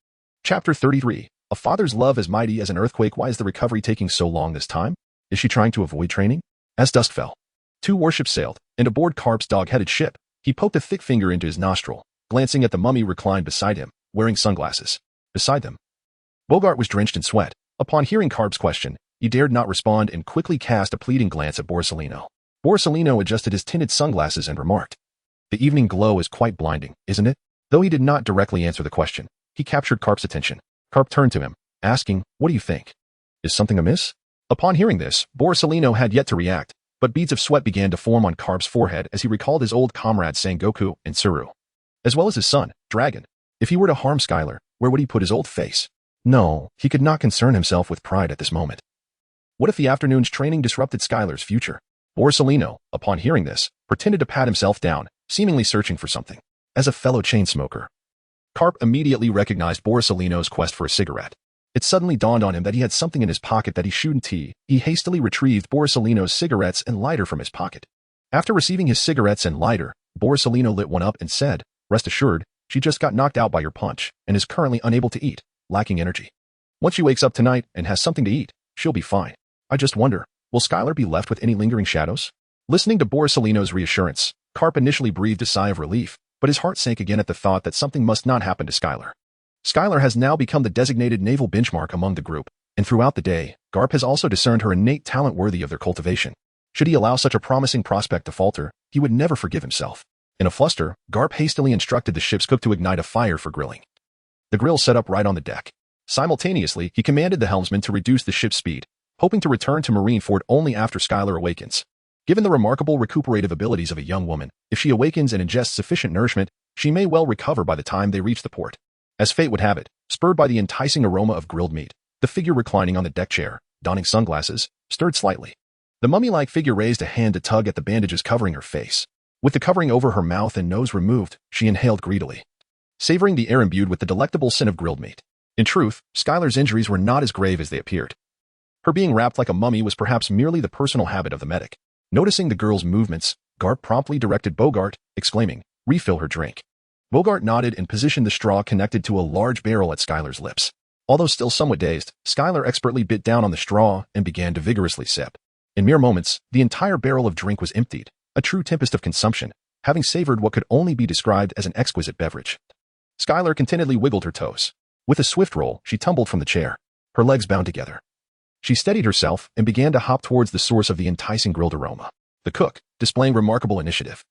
S1: Chapter 33. A father's love as mighty as an earthquake. Why is the recovery taking so long this time? Is she trying to avoid training? As dusk fell, 2 warships sailed, and aboard Garp's dog-headed ship, he poked a thick finger into his nostril, glancing at the mummy reclined beside him, wearing sunglasses. Beside them, Bogart was drenched in sweat. Upon hearing Garp's question, he dared not respond and quickly cast a pleading glance at Borsalino. Borsalino adjusted his tinted sunglasses and remarked, "The evening glow is quite blinding, isn't it?" Though he did not directly answer the question, he captured Garp's attention. Garp turned to him, asking, "What do you think? Is something amiss?" Upon hearing this, Borsalino had yet to react, but beads of sweat began to form on Garp's forehead as he recalled his old comrades Sengoku and Tsuru, as well as his son, Dragon. If he were to harm Skylar, where would he put his old face? No, he could not concern himself with pride at this moment. What if the afternoon's training disrupted Skylar's future? Borsalino, upon hearing this, pretended to pat himself down, seemingly searching for something. As a fellow chain smoker, Garp immediately recognized Borsalino's quest for a cigarette. It suddenly dawned on him that he had something in his pocket that he shouldn't. He hastily retrieved Borsalino's cigarettes and lighter from his pocket. After receiving his cigarettes and lighter, Borsalino lit one up and said, "Rest assured, she just got knocked out by your punch and is currently unable to eat, lacking energy. Once she wakes up tonight and has something to eat, she'll be fine. I just wonder, will Skylar be left with any lingering shadows?" Listening to Borsalino's reassurance, Garp initially breathed a sigh of relief, but his heart sank again at the thought that something must not happen to Skylar. Skylar has now become the designated naval benchmark among the group, and throughout the day, Garp has also discerned her innate talent worthy of their cultivation. Should he allow such a promising prospect to falter, he would never forgive himself. In a fluster, Garp hastily instructed the ship's cook to ignite a fire for grilling. The grill set up right on the deck. Simultaneously, he commanded the helmsman to reduce the ship's speed, hoping to return to Marineford only after Skylar awakens. Given the remarkable recuperative abilities of a young woman, if she awakens and ingests sufficient nourishment, she may well recover by the time they reach the port. As fate would have it, spurred by the enticing aroma of grilled meat, the figure reclining on the deck chair, donning sunglasses, stirred slightly. The mummy-like figure raised a hand to tug at the bandages covering her face. With the covering over her mouth and nose removed, she inhaled greedily, savoring the air imbued with the delectable scent of grilled meat. In truth, Skylar's injuries were not as grave as they appeared. Her being wrapped like a mummy was perhaps merely the personal habit of the medic. Noticing the girl's movements, Garp promptly directed Bogart, exclaiming, "Refill her drink." Bogart nodded and positioned the straw connected to a large barrel at Skylar's lips. Although still somewhat dazed, Skylar expertly bit down on the straw and began to vigorously sip. In mere moments, the entire barrel of drink was emptied, a true tempest of consumption, having savored what could only be described as an exquisite beverage. Skylar contentedly wiggled her toes. With a swift roll, she tumbled from the chair, her legs bound together. She steadied herself and began to hop towards the source of the enticing grilled aroma. The cook, displaying remarkable initiative,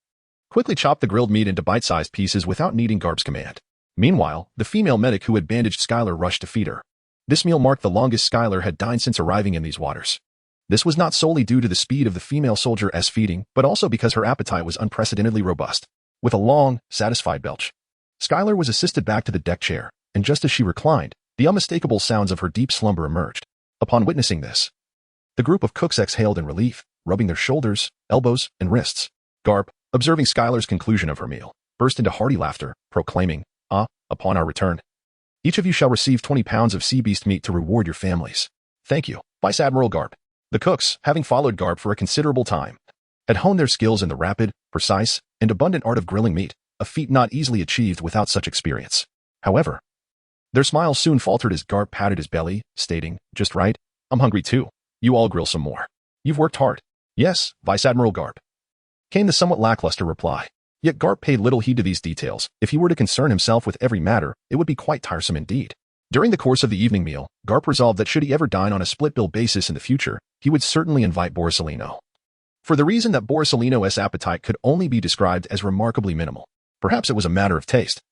S1: quickly chopped the grilled meat into bite-sized pieces without needing Garp's command. Meanwhile, the female medic who had bandaged Skylar rushed to feed her. This meal marked the longest Skylar had dined since arriving in these waters. This was not solely due to the speed of the female soldier's feeding, but also because her appetite was unprecedentedly robust. With a long, satisfied belch, Skylar was assisted back to the deck chair, and just as she reclined, the unmistakable sounds of her deep slumber emerged. Upon witnessing this, the group of cooks exhaled in relief, rubbing their shoulders, elbows, and wrists. Garp, observing Skylar's conclusion of her meal, burst into hearty laughter, proclaiming, upon our return, each of you shall receive 20 pounds of sea beast meat to reward your families. Thank you, Vice Admiral Garp. The cooks, having followed Garp for a considerable time, had honed their skills in the rapid, precise, and abundant art of grilling meat, a feat not easily achieved without such experience. However, their smiles soon faltered as Garp patted his belly, stating, "Just right. I'm hungry too. You all grill some more. You've worked hard." "Yes, Vice Admiral Garp," came the somewhat lackluster reply. Yet Garp paid little heed to these details. If he were to concern himself with every matter, it would be quite tiresome indeed. During the course of the evening meal, Garp resolved that should he ever dine on a split-bill basis in the future, he would certainly invite Borsalino. For the reason that Borsalino's appetite could only be described as remarkably minimal. Perhaps it was a matter of taste.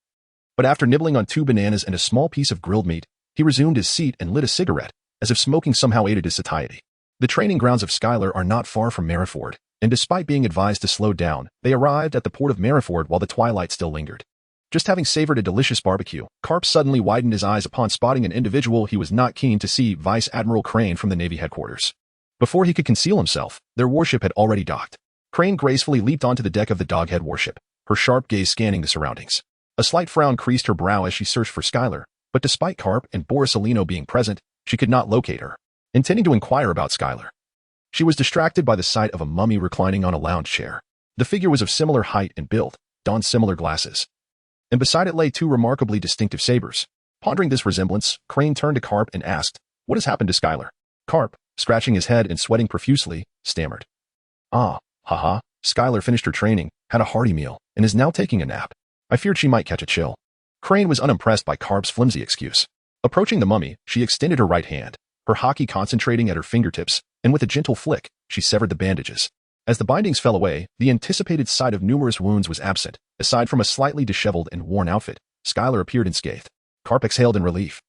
S1: But after nibbling on 2 bananas and a small piece of grilled meat, he resumed his seat and lit a cigarette, as if smoking somehow aided his satiety. The training grounds of Skylar are not far from Marineford, and despite being advised to slow down, they arrived at the port of Marineford while the twilight still lingered. Just having savored a delicious barbecue, Garp suddenly widened his eyes upon spotting an individual he was not keen to see, Vice Admiral Crane from the Navy headquarters. Before he could conceal himself, their warship had already docked. Crane gracefully leaped onto the deck of the Doghead warship, her sharp gaze scanning the surroundings. A slight frown creased her brow as she searched for Skylar, but despite Garp and Borsalino being present, she could not locate her. Intending to inquire about Skylar, she was distracted by the sight of a mummy reclining on a lounge chair. The figure was of similar height and build, donned similar glasses, and beside it lay 2 remarkably distinctive sabers. Pondering this resemblance, Crane turned to Garp and asked, "What has happened to Skylar?" Garp, scratching his head and sweating profusely, stammered, Skylar finished her training, had a hearty meal, and is now taking a nap. I feared she might catch a chill." Crane was unimpressed by Garp's flimsy excuse. Approaching the mummy, she extended her right hand, her Haki concentrating at her fingertips, and with a gentle flick, she severed the bandages. As the bindings fell away, the anticipated sight of numerous wounds was absent. Aside from a slightly disheveled and worn outfit, Skylar appeared unscathed. Garp exhaled in relief,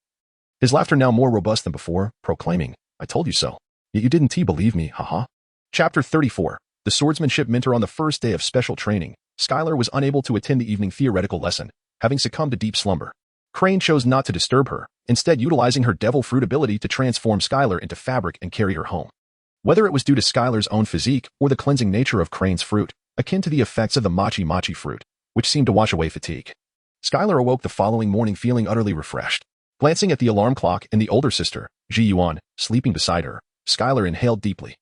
S1: his laughter now more robust than before, proclaiming, "I told you so. Yet you didn't believe me, haha." Chapter 34. The swordsmanship mentor. On the first day of special training, Skylar was unable to attend the evening theoretical lesson, having succumbed to deep slumber. Crane chose not to disturb her, instead utilizing her devil fruit ability to transform Skylar into fabric and carry her home. Whether it was due to Skylar's own physique or the cleansing nature of Crane's fruit, akin to the effects of the machi fruit, which seemed to wash away fatigue, Skylar awoke the following morning feeling utterly refreshed. Glancing at the alarm clock and the older sister, Ji Yuan, sleeping beside her, Skylar inhaled deeply,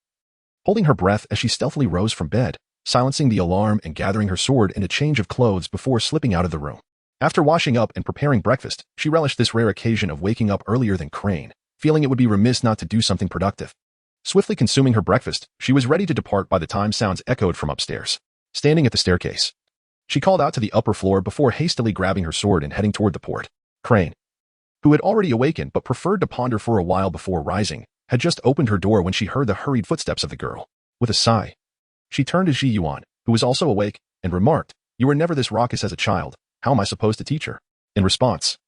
S1: holding her breath as she stealthily rose from bed, silencing the alarm and gathering her sword and a change of clothes before slipping out of the room. After washing up and preparing breakfast, she relished this rare occasion of waking up earlier than Crane, feeling it would be remiss not to do something productive. Swiftly consuming her breakfast, she was ready to depart by the time sounds echoed from upstairs. Standing at the staircase, she called out to the upper floor before hastily grabbing her sword and heading toward the port. Crane, who had already awakened but preferred to ponder for a while before rising, had just opened her door when she heard the hurried footsteps of the girl. With a sigh, she turned to Ji Yuan, who was also awake, and remarked, "You were never this raucous as a child. How am I supposed to teach her?" In response,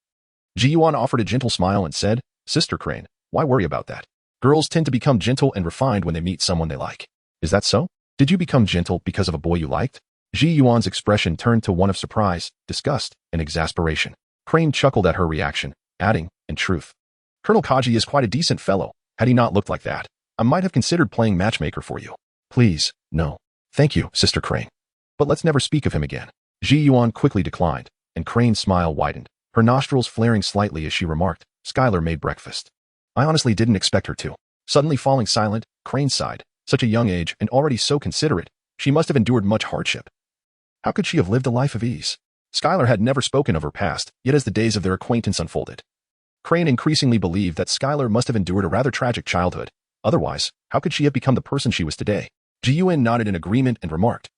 S1: Ji Yuan offered a gentle smile and said, "Sister Crane, why worry about that? Girls tend to become gentle and refined when they meet someone they like. Is that so? Did you become gentle because of a boy you liked?" Ji Yuan's expression turned to one of surprise, disgust, and exasperation. Crane chuckled at her reaction, adding, "In truth, Colonel Kaji is quite a decent fellow. Had he not looked like that, I might have considered playing matchmaker for you." "Please, no. Thank you, Sister Crane. But let's never speak of him again." Ji Yuan quickly declined, and Crane's smile widened, her nostrils flaring slightly as she remarked, "Skylar made breakfast. I honestly didn't expect her to." Suddenly falling silent, Crane sighed. Such a young age and already so considerate, she must have endured much hardship. How could she have lived a life of ease? Skylar had never spoken of her past, yet as the days of their acquaintance unfolded, Crane increasingly believed that Skylar must have endured a rather tragic childhood. Otherwise, how could she have become the person she was today? Ji Yuan nodded in agreement and remarked,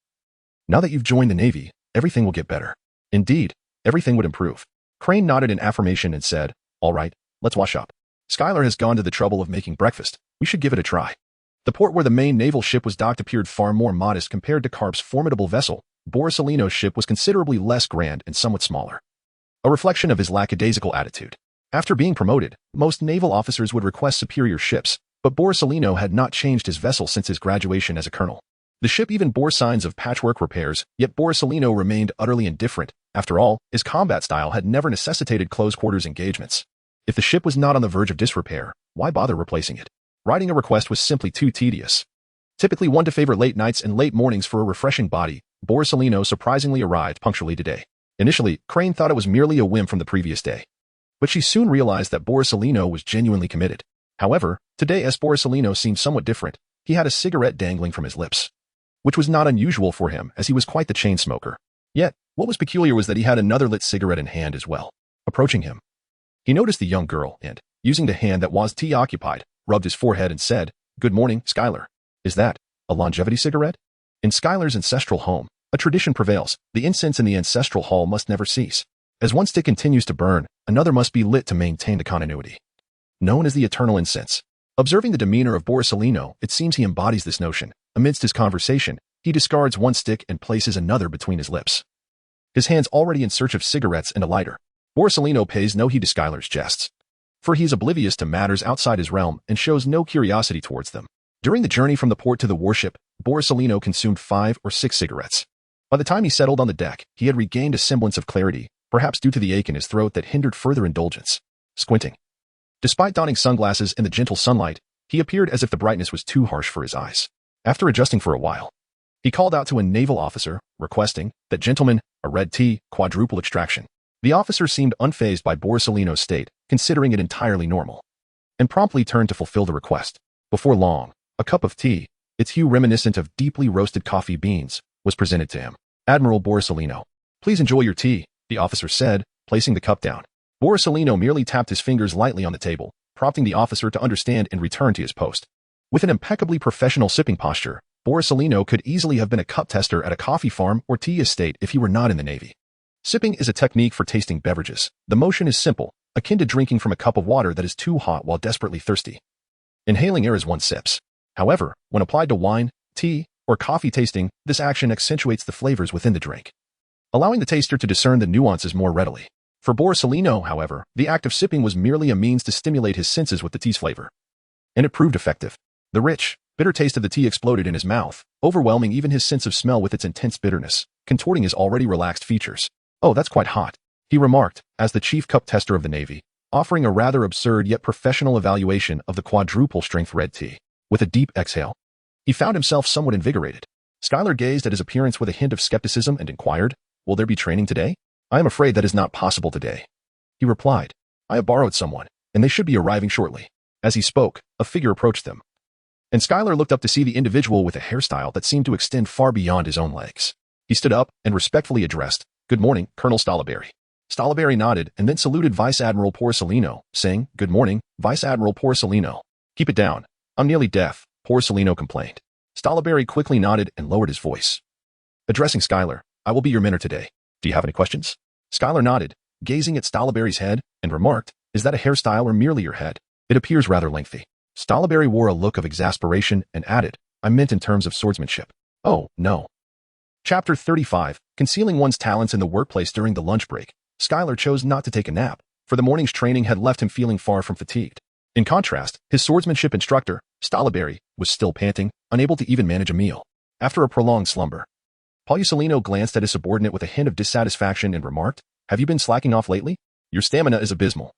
S1: "Now that you've joined the Navy, everything will get better." Indeed, everything would improve. Crane nodded in affirmation and said, "All right, let's wash up. Skylar has gone to the trouble of making breakfast. We should give it a try." The port where the main naval ship was docked appeared far more modest compared to Garp's formidable vessel. Borsalino's ship was considerably less grand and somewhat smaller, a reflection of his lackadaisical attitude. After being promoted, most naval officers would request superior ships, but Borsalino had not changed his vessel since his graduation as a colonel. The ship even bore signs of patchwork repairs, yet Borsalino remained utterly indifferent. After all, his combat style had never necessitated close-quarters engagements. If the ship was not on the verge of disrepair, why bother replacing it? Writing a request was simply too tedious. Typically one to favor late nights and late mornings for a refreshing body, Borsalino surprisingly arrived punctually today. Initially, Crane thought it was merely a whim from the previous day, but she soon realized that Borsalino was genuinely committed. However, today as Borsalino seemed somewhat different. He had a cigarette dangling from his lips, which was not unusual for him as he was quite the chain smoker. Yet, what was peculiar was that he had another lit cigarette in hand as well. Approaching him, he noticed the young girl and, using the hand that was occupied, rubbed his forehead and said, "Good morning, Skylar. Is that a longevity cigarette?" In Skylar's ancestral home, a tradition prevails. The incense in the ancestral hall must never cease. As one stick continues to burn, another must be lit to maintain the continuity. Known as the eternal incense. Observing the demeanor of Borsalino, it seems he embodies this notion. Amidst his conversation, he discards one stick and places another between his lips, his hands already in search of cigarettes and a lighter. Borsalino pays no heed to Skylar's jests, for he is oblivious to matters outside his realm and shows no curiosity towards them. During the journey from the port to the warship, Borsalino consumed 5 or 6 cigarettes. By the time he settled on the deck, he had regained a semblance of clarity, perhaps due to the ache in his throat that hindered further indulgence. Squinting, despite donning sunglasses in the gentle sunlight, he appeared as if the brightness was too harsh for his eyes. After adjusting for a while, he called out to a naval officer, requesting that gentleman, a red tea, quadruple extraction. The officer seemed unfazed by Borsalino's state, considering it entirely normal, and promptly turned to fulfill the request. Before long, a cup of tea, its hue reminiscent of deeply roasted coffee beans, was presented to him. "Admiral Borsalino, please enjoy your tea," the officer said, placing the cup down. Borsalino merely tapped his fingers lightly on the table, prompting the officer to understand and return to his post. With an impeccably professional sipping posture, Borsalino could easily have been a cup tester at a coffee farm or tea estate if he were not in the Navy. Sipping is a technique for tasting beverages. The motion is simple, akin to drinking from a cup of water that is too hot while desperately thirsty. Inhaling air as one sips. However, when applied to wine, tea, or coffee tasting, this action accentuates the flavors within the drink, allowing the taster to discern the nuances more readily. For Borsalino, however, the act of sipping was merely a means to stimulate his senses with the tea's flavor, and it proved effective. The rich, bitter taste of the tea exploded in his mouth, overwhelming even his sense of smell with its intense bitterness, contorting his already relaxed features. "Oh, that's quite hot," he remarked, as the chief cup tester of the Navy, offering a rather absurd yet professional evaluation of the quadruple-strength red tea. With a deep exhale, he found himself somewhat invigorated. Skylar gazed at his appearance with a hint of skepticism and inquired, "Will there be training today?" "I am afraid that is not possible today," he replied. "I have borrowed someone, and they should be arriving shortly." As he spoke, a figure approached them, and Skylar looked up to see the individual with a hairstyle that seemed to extend far beyond his own legs. He stood up and respectfully addressed, "Good morning, Colonel Stolleberry." Stolleberry nodded and then saluted Vice Admiral Borsalino, saying, "Good morning, Vice Admiral Borsalino." "Keep it down. I'm nearly deaf," Borsalino complained. Stolleberry quickly nodded and lowered his voice, addressing Skylar, "I will be your mentor today. Do you have any questions?" Skylar nodded, gazing at Stolleberry's head, and remarked, "Is that a hairstyle or merely your head? It appears rather lengthy." Stolleberry wore a look of exasperation and added, I meant in terms of swordsmanship. Oh, no. Chapter 35. Concealing one's talents in the workplace during the lunch break. Skylar chose not to take a nap, for the morning's training had left him feeling far from fatigued. In contrast, his swordsmanship instructor, Stalaberry, was still panting, unable to even manage a meal. After a prolonged slumber, Paulusolino glanced at his subordinate with a hint of dissatisfaction and remarked, "Have you been slacking off lately? Your stamina is abysmal.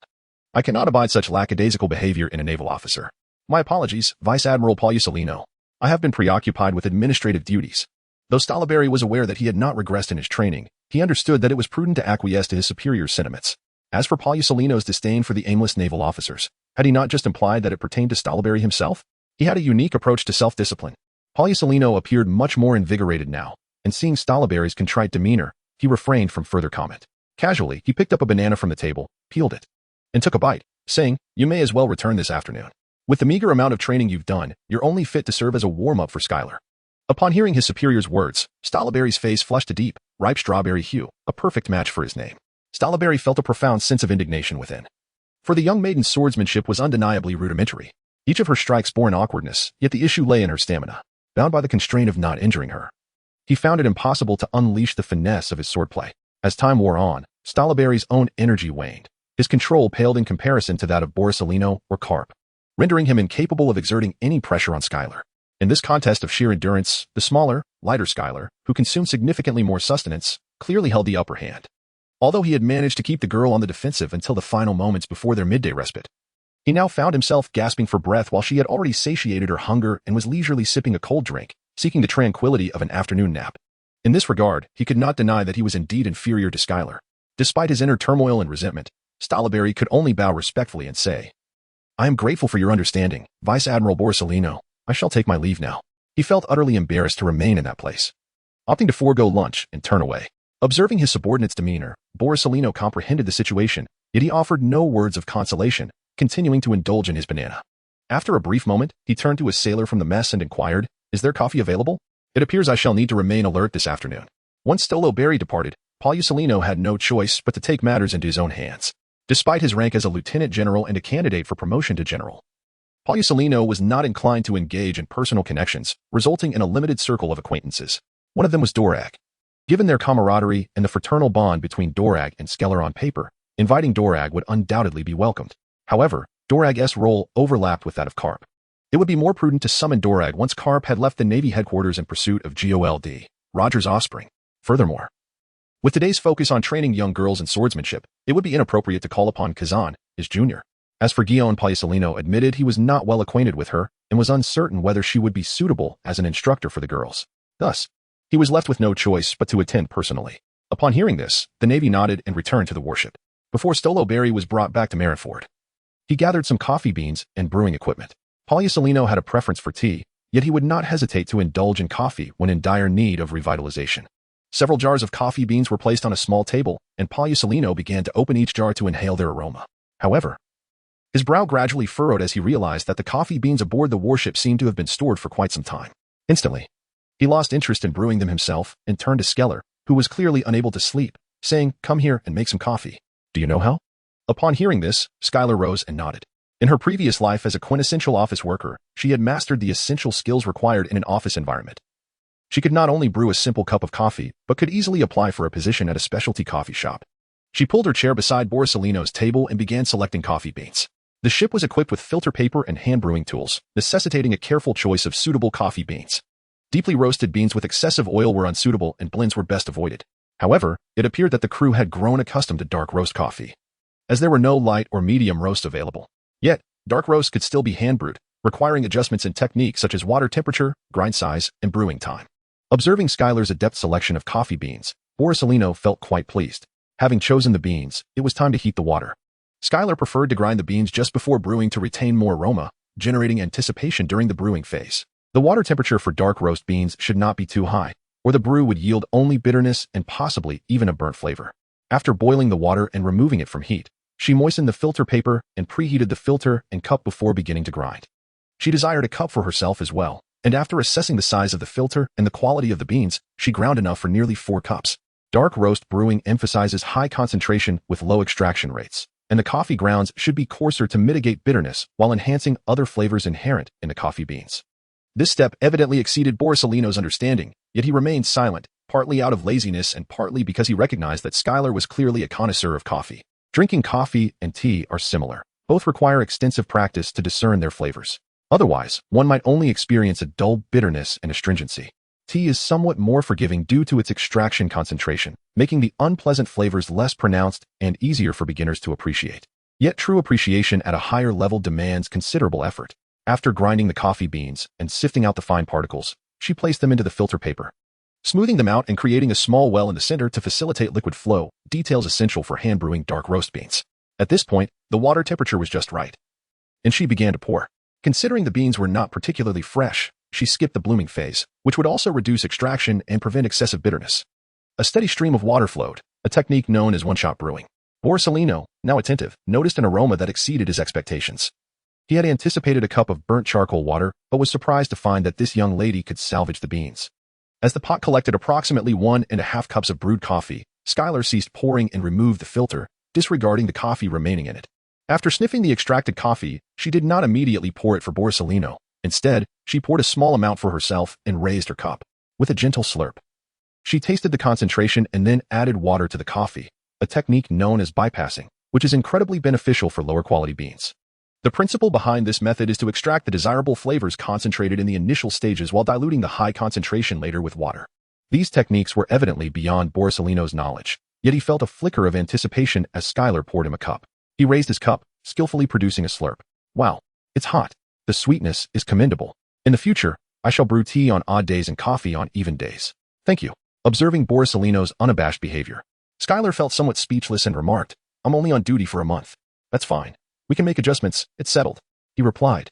S1: I cannot abide such lackadaisical behavior in a naval officer. My apologies, Vice Admiral Paulusolino. I have been preoccupied with administrative duties." Though Stalaberry was aware that he had not regressed in his training, he understood that it was prudent to acquiesce to his superior's sentiments. As for Paulusolino's disdain for the aimless naval officers, had he not just implied that it pertained to Stalaberry himself? He had a unique approach to self-discipline. Paulusolino appeared much more invigorated now, and seeing Stalaberry's contrite demeanor, he refrained from further comment. Casually, he picked up a banana from the table, peeled it, and took a bite, saying, "You may as well return this afternoon. With the meager amount of training you've done, you're only fit to serve as a warm-up for Skylar." Upon hearing his superior's words, Stalaberry's face flushed a deep, ripe strawberry hue, a perfect match for his name. Stalaberry felt a profound sense of indignation within. For the young maiden's swordsmanship was undeniably rudimentary. Each of her strikes bore an awkwardness, yet the issue lay in her stamina, bound by the constraint of not injuring her. He found it impossible to unleash the finesse of his swordplay. As time wore on, Stalaberry's own energy waned. His control paled in comparison to that of Borsalino or Garp, rendering him incapable of exerting any pressure on Skylar. In this contest of sheer endurance, the smaller, lighter Skylar, who consumed significantly more sustenance, clearly held the upper hand. Although he had managed to keep the girl on the defensive until the final moments before their midday respite, he now found himself gasping for breath while she had already satiated her hunger and was leisurely sipping a cold drink, seeking the tranquility of an afternoon nap. In this regard, he could not deny that he was indeed inferior to Skylar. Despite his inner turmoil and resentment, Stalaberry could only bow respectfully and say, "I am grateful for your understanding, Vice Admiral Borsalino. I shall take my leave now." He felt utterly embarrassed to remain in that place, opting to forego lunch and turn away. Observing his subordinate's demeanor, Borsalino comprehended the situation, yet he offered no words of consolation, continuing to indulge in his banana. After a brief moment, he turned to a sailor from the mess and inquired, "Is there coffee available? It appears I shall need to remain alert this afternoon." Once Stalaberry departed, Paulusolino had no choice but to take matters into his own hands. Despite his rank as a lieutenant general and a candidate for promotion to general, Paulusolino was not inclined to engage in personal connections, resulting in a limited circle of acquaintances. One of them was Dorag. Given their camaraderie and the fraternal bond between Dorag and Skeller on paper, inviting Dorag would undoubtedly be welcomed. However, Dorag's role overlapped with that of Garp. It would be more prudent to summon Dorag once Garp had left the Navy headquarters in pursuit of Gold, Roger's offspring. Furthermore, with today's focus on training young girls in swordsmanship, it would be inappropriate to call upon Kazan, his junior. As for Guillaume, Paulusolino admitted he was not well acquainted with her and was uncertain whether she would be suitable as an instructor for the girls. Thus, he was left with no choice but to attend personally. Upon hearing this, the Navy nodded and returned to the warship. Before Stalaberry was brought back to Marineford, he gathered some coffee beans and brewing equipment. Paulusolino had a preference for tea, yet he would not hesitate to indulge in coffee when in dire need of revitalization. Several jars of coffee beans were placed on a small table, and Paulusolino began to open each jar to inhale their aroma. However, his brow gradually furrowed as he realized that the coffee beans aboard the warship seemed to have been stored for quite some time. Instantly, he lost interest in brewing them himself and turned to Skeller, who was clearly unable to sleep, saying, "Come here and make some coffee. Do you know how?" Upon hearing this, Skylar rose and nodded. In her previous life as a quintessential office worker, she had mastered the essential skills required in an office environment. She could not only brew a simple cup of coffee, but could easily apply for a position at a specialty coffee shop. She pulled her chair beside Borsalino's table and began selecting coffee beans. The ship was equipped with filter paper and hand brewing tools, necessitating a careful choice of suitable coffee beans. Deeply roasted beans with excessive oil were unsuitable and blends were best avoided. However, it appeared that the crew had grown accustomed to dark roast coffee, as there were no light or medium roasts available. Yet, dark roast could still be hand brewed, requiring adjustments in technique such as water temperature, grind size, and brewing time. Observing Skylar's adept selection of coffee beans, Borsalino felt quite pleased. Having chosen the beans, it was time to heat the water. Skylar preferred to grind the beans just before brewing to retain more aroma, generating anticipation during the brewing phase. The water temperature for dark roast beans should not be too high, or the brew would yield only bitterness and possibly even a burnt flavor. After boiling the water and removing it from heat, she moistened the filter paper and preheated the filter and cup before beginning to grind. She desired a cup for herself as well, and after assessing the size of the filter and the quality of the beans, she ground enough for nearly 4 cups. Dark roast brewing emphasizes high concentration with low extraction rates, and the coffee grounds should be coarser to mitigate bitterness while enhancing other flavors inherent in the coffee beans. This step evidently exceeded Borsalino's understanding, yet he remained silent, partly out of laziness and partly because he recognized that Skylar was clearly a connoisseur of coffee. Drinking coffee and tea are similar. Both require extensive practice to discern their flavors. Otherwise, one might only experience a dull bitterness and astringency. Tea is somewhat more forgiving due to its extraction concentration, making the unpleasant flavors less pronounced and easier for beginners to appreciate. Yet true appreciation at a higher level demands considerable effort. After grinding the coffee beans and sifting out the fine particles, she placed them into the filter paper. Smoothing them out and creating a small well in the center to facilitate liquid flow, details essential for hand brewing dark roast beans. At this point, the water temperature was just right, and she began to pour. Considering the beans were not particularly fresh, she skipped the blooming phase, which would also reduce extraction and prevent excessive bitterness. A steady stream of water flowed, a technique known as one-shot brewing. Borsalino, now attentive, noticed an aroma that exceeded his expectations. He had anticipated a cup of burnt charcoal water, but was surprised to find that this young lady could salvage the beans. As the pot collected approximately 1.5 cups of brewed coffee, Skylar ceased pouring and removed the filter, disregarding the coffee remaining in it. After sniffing the extracted coffee, she did not immediately pour it for Borsalino. Instead, she poured a small amount for herself and raised her cup. With a gentle slurp, she tasted the concentration and then added water to the coffee, a technique known as bypassing, which is incredibly beneficial for lower quality beans. The principle behind this method is to extract the desirable flavors concentrated in the initial stages while diluting the high concentration later with water. These techniques were evidently beyond Borsalino's knowledge, yet he felt a flicker of anticipation as Skylar poured him a cup. He raised his cup, skillfully producing a slurp. Wow, it's hot. The sweetness is commendable. In the future, I shall brew tea on odd days and coffee on even days. Thank you. Observing Borsalino's unabashed behavior, Skylar felt somewhat speechless and remarked, I'm only on duty for a month. That's fine. We can make adjustments, it's settled. He replied.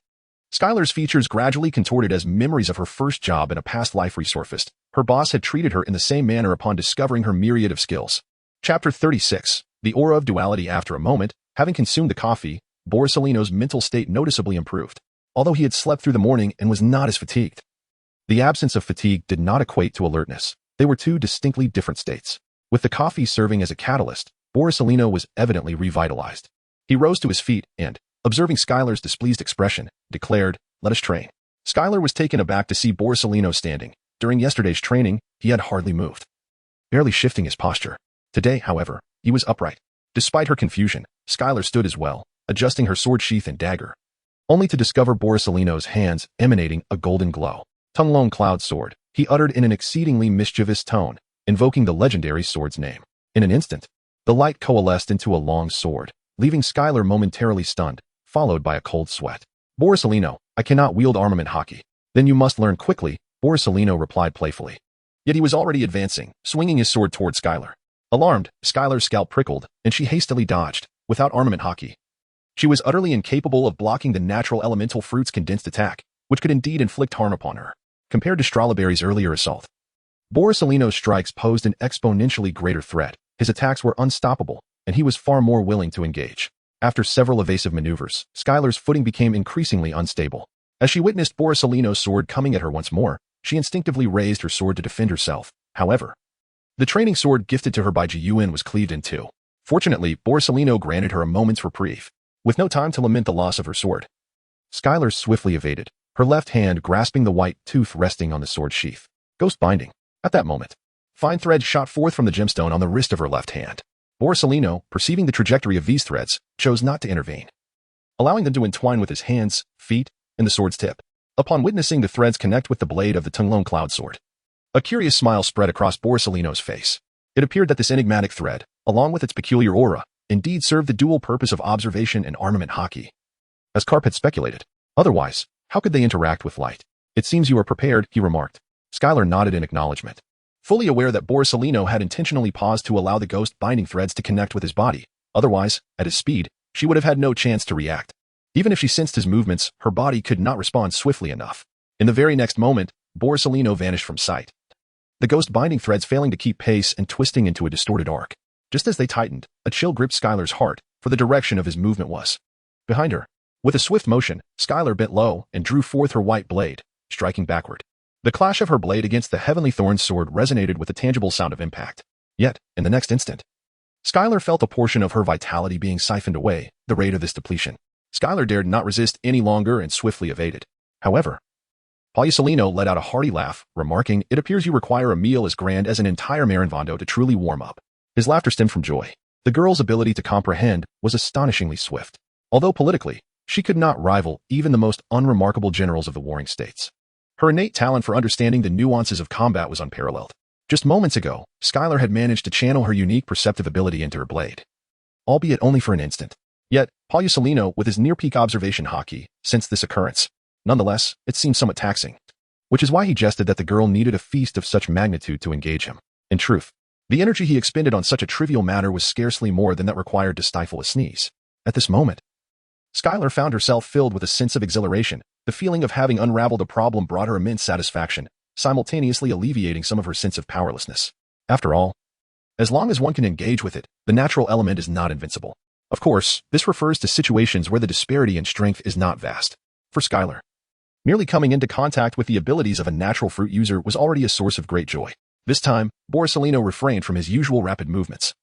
S1: Skylar's features gradually contorted as memories of her first job in a past life resurfaced. Her boss had treated her in the same manner upon discovering her myriad of skills. Chapter 36. The aura of duality. After a moment, having consumed the coffee, Borsalino's mental state noticeably improved, although he had slept through the morning and was not as fatigued. The absence of fatigue did not equate to alertness. They were two distinctly different states. With the coffee serving as a catalyst, Borsalino was evidently revitalized. He rose to his feet and, observing Skylar's displeased expression, declared, let us train. Skylar was taken aback to see Borsalino standing. During yesterday's training, he had hardly moved, barely shifting his posture. Today, however, he was upright. Despite her confusion, Skylar stood as well, adjusting her sword sheath and dagger, only to discover Borsalino's hands emanating a golden glow. Tongue-long cloud sword, he uttered in an exceedingly mischievous tone, invoking the legendary sword's name. In an instant, the light coalesced into a long sword, leaving Skylar momentarily stunned, followed by a cold sweat. Borsalino, I cannot wield armament Haki. Then you must learn quickly, Borsalino replied playfully. Yet he was already advancing, swinging his sword toward Skylar. Alarmed, Skylar's scalp prickled, and she hastily dodged. Without armament Haki, she was utterly incapable of blocking the natural elemental fruit's condensed attack, which could indeed inflict harm upon her. Compared to Strawberry's earlier assault, Borsalino's strikes posed an exponentially greater threat. His attacks were unstoppable, and he was far more willing to engage. After several evasive maneuvers, Skylar's footing became increasingly unstable. As she witnessed Borsalino's sword coming at her once more, she instinctively raised her sword to defend herself. However, the training sword gifted to her by Jiyuan was cleaved in two. Fortunately, Borsalino granted her a moment's reprieve. With no time to lament the loss of her sword, Skylar swiftly evaded, her left hand grasping the white tooth resting on the sword sheath. Ghost binding. At that moment, fine threads shot forth from the gemstone on the wrist of her left hand. Borsalino, perceiving the trajectory of these threads, chose not to intervene, allowing them to entwine with his hands, feet, and the sword's tip. Upon witnessing the threads connect with the blade of the Tongue-long cloud sword, a curious smile spread across Borsalino's face. It appeared that this enigmatic thread, along with its peculiar aura, indeed served the dual purpose of observation and armament Haki, as Garp had speculated. Otherwise, how could they interact with light? It seems you are prepared, he remarked. Skylar nodded in acknowledgement, fully aware that Borsalino had intentionally paused to allow the ghost binding threads to connect with his body. Otherwise, at his speed, she would have had no chance to react. Even if she sensed his movements, her body could not respond swiftly enough. In the very next moment, Borsalino vanished from sight, the ghost binding threads failing to keep pace and twisting into a distorted arc. Just as they tightened, a chill gripped Skylar's heart, for the direction of his movement was behind her. With a swift motion, Skylar bent low and drew forth her white blade, striking backward. The clash of her blade against the heavenly thorn sword resonated with a tangible sound of impact. Yet, in the next instant, Skylar felt a portion of her vitality being siphoned away, the rate of this depletion. Skylar dared not resist any longer and swiftly evaded. However, Pagliusolino let out a hearty laugh, remarking, "It appears you require a meal as grand as an entire marinvando to truly warm up." His laughter stemmed from joy. The girl's ability to comprehend was astonishingly swift. Although politically, she could not rival even the most unremarkable generals of the warring states. Her innate talent for understanding the nuances of combat was unparalleled. Just moments ago, Skylar had managed to channel her unique perceptive ability into her blade, albeit only for an instant. Yet, Pagliusolino, with his near-peak observation Haki, sensed this occurrence. Nonetheless, it seemed somewhat taxing, which is why he jested that the girl needed a feast of such magnitude to engage him. In truth, the energy he expended on such a trivial matter was scarcely more than that required to stifle a sneeze. At this moment, Skylar found herself filled with a sense of exhilaration. The feeling of having unraveled a problem brought her immense satisfaction, simultaneously alleviating some of her sense of powerlessness. After all, as long as one can engage with it, the natural element is not invincible. Of course, this refers to situations where the disparity in strength is not vast. For Skylar, merely coming into contact with the abilities of a natural fruit user was already a source of great joy. This time, Borsalino refrained from his usual rapid movements,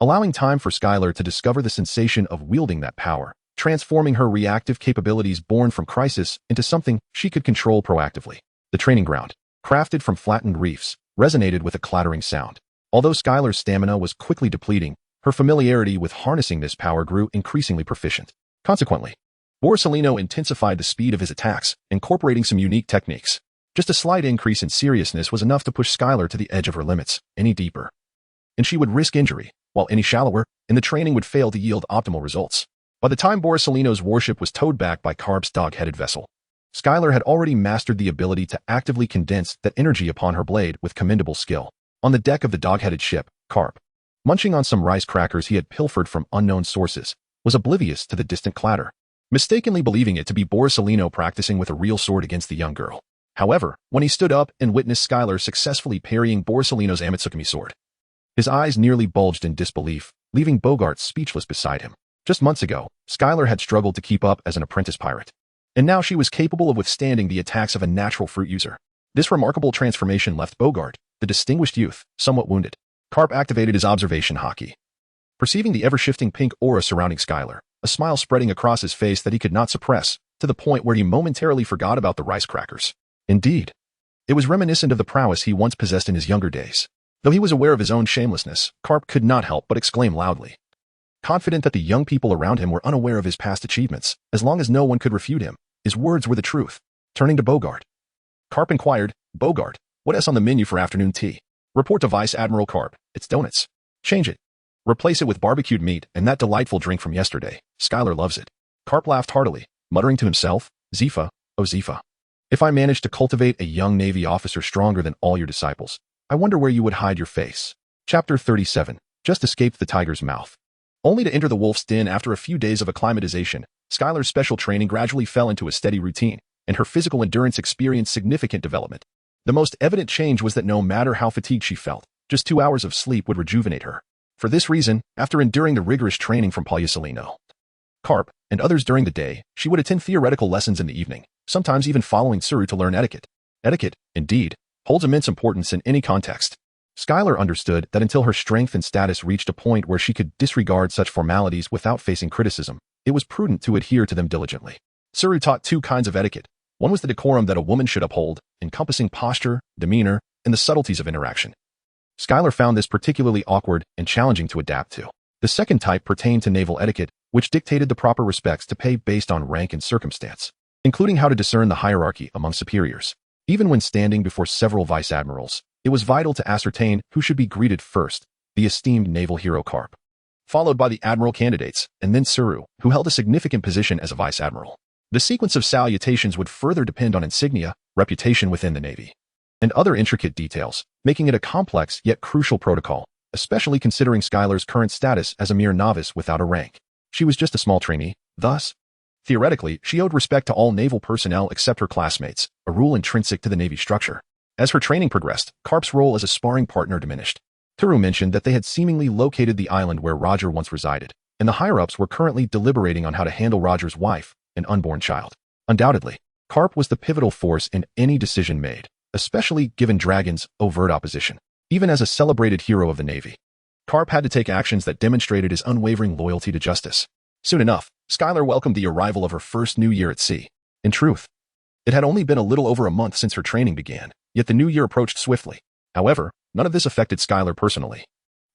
S1: allowing time for Skylar to discover the sensation of wielding that power, transforming her reactive capabilities born from crisis into something she could control proactively. The training ground, crafted from flattened reefs, resonated with a clattering sound. Although Skylar's stamina was quickly depleting, her familiarity with harnessing this power grew increasingly proficient. Consequently, Borsalino intensified the speed of his attacks, incorporating some unique techniques. Just a slight increase in seriousness was enough to push Skylar to the edge of her limits. Any deeper, and she would risk injury, while any shallower, and the training would fail to yield optimal results. By the time Borsalino's warship was towed back by Garp's dog-headed vessel, Skylar had already mastered the ability to actively condense that energy upon her blade with commendable skill. On the deck of the dog-headed ship, Garp, munching on some rice crackers he had pilfered from unknown sources, was oblivious to the distant clatter, mistakenly believing it to be Borsalino practicing with a real sword against the young girl. However, when he stood up and witnessed Skylar successfully parrying Borsalino's Amatsukami sword, his eyes nearly bulged in disbelief, leaving Bogart speechless beside him. Just months ago, Skylar had struggled to keep up as an apprentice pirate, and now she was capable of withstanding the attacks of a natural fruit user. This remarkable transformation left Bogart, the distinguished youth, somewhat wounded. Garp activated his observation Haki. Perceiving the ever-shifting pink aura surrounding Skylar, a smile spreading across his face that he could not suppress, to the point where he momentarily forgot about the rice crackers. Indeed, it was reminiscent of the prowess he once possessed in his younger days. Though he was aware of his own shamelessness, Garp could not help but exclaim loudly, confident that the young people around him were unaware of his past achievements, as long as no one could refute him. His words were the truth. Turning to Bogart, Garp inquired, "Bogart, what's on the menu for afternoon tea?" "Report to Vice Admiral Garp. It's donuts. Change it. Replace it with barbecued meat and that delightful drink from yesterday. Skylar loves it." Garp laughed heartily, muttering to himself, "Zifa, oh Zifa. If I managed to cultivate a young Navy officer stronger than all your disciples, I wonder where you would hide your face." Chapter 37. Just escaped the tiger's mouth. Only to enter the wolf's den after a few days of acclimatization, Skylar's special training gradually fell into a steady routine, and her physical endurance experienced significant development. The most evident change was that no matter how fatigued she felt, just 2 hours of sleep would rejuvenate her. For this reason, after enduring the rigorous training from Pagliusolino, Garp, and others during the day, she would attend theoretical lessons in the evening, sometimes even following Tsuru to learn etiquette. Etiquette, indeed, holds immense importance in any context. Skylar understood that until her strength and status reached a point where she could disregard such formalities without facing criticism, it was prudent to adhere to them diligently. Tsuru taught 2 kinds of etiquette. One was the decorum that a woman should uphold, encompassing posture, demeanor, and the subtleties of interaction. Skylar found this particularly awkward and challenging to adapt to. The second type pertained to naval etiquette, which dictated the proper respects to pay based on rank and circumstance, including how to discern the hierarchy among superiors. Even when standing before several vice admirals, it was vital to ascertain who should be greeted first, the esteemed naval hero Garp, followed by the admiral candidates, and then Tsuru, who held a significant position as a vice admiral. The sequence of salutations would further depend on insignia, reputation within the Navy, and other intricate details, making it a complex yet crucial protocol, especially considering Skylar's current status as a mere novice without a rank. She was just a small trainee, thus, theoretically, she owed respect to all naval personnel except her classmates, a rule intrinsic to the Navy structure. As her training progressed, Garp's role as a sparring partner diminished. Tsuru mentioned that they had seemingly located the island where Roger once resided, and the higher-ups were currently deliberating on how to handle Roger's wife, an unborn child. Undoubtedly, Garp was the pivotal force in any decision made, especially given Dragon's overt opposition. Even as a celebrated hero of the Navy, Garp had to take actions that demonstrated his unwavering loyalty to justice. Soon enough, Skylar welcomed the arrival of her first new year at sea. In truth, It had only been a little over a month since her training began, yet the new year approached swiftly. However, none of this affected Skylar personally.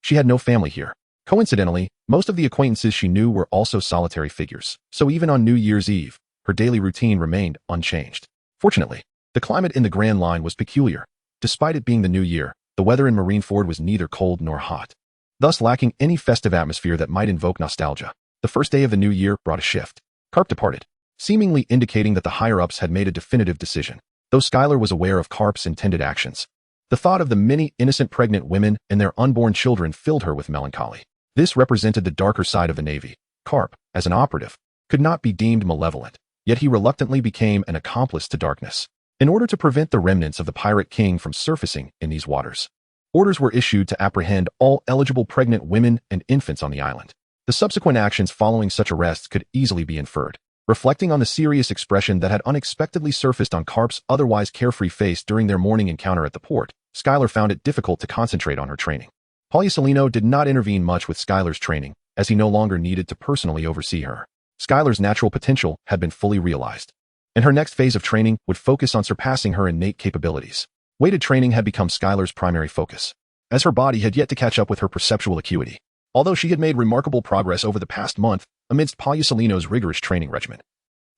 S1: She had no family here. Coincidentally, most of the acquaintances she knew were also solitary figures, so even on New Year's Eve, her daily routine remained unchanged. Fortunately, the climate in the Grand Line was peculiar. Despite it being the new year, the weather in Marineford was neither cold nor hot, thus lacking any festive atmosphere that might invoke nostalgia. The first day of the new year brought a shift. Garp departed, seemingly indicating that the higher-ups had made a definitive decision, though Skylar was aware of Garp's intended actions. The thought of the many innocent pregnant women and their unborn children filled her with melancholy. This represented the darker side of the Navy. Garp, as an operative, could not be deemed malevolent, yet he reluctantly became an accomplice to darkness. In order to prevent the remnants of the Pirate King from surfacing in these waters, orders were issued to apprehend all eligible pregnant women and infants on the island. The subsequent actions following such arrests could easily be inferred. Reflecting on the serious expression that had unexpectedly surfaced on Garp's otherwise carefree face during their morning encounter at the port, Skylar found it difficult to concentrate on her training. Poliusolino did not intervene much with Skylar's training, as he no longer needed to personally oversee her. Skylar's natural potential had been fully realized, and her next phase of training would focus on surpassing her innate capabilities. Weighted training had become Skylar's primary focus, as her body had yet to catch up with her perceptual acuity. Although she had made remarkable progress over the past month amidst Poliusolino's rigorous training regimen,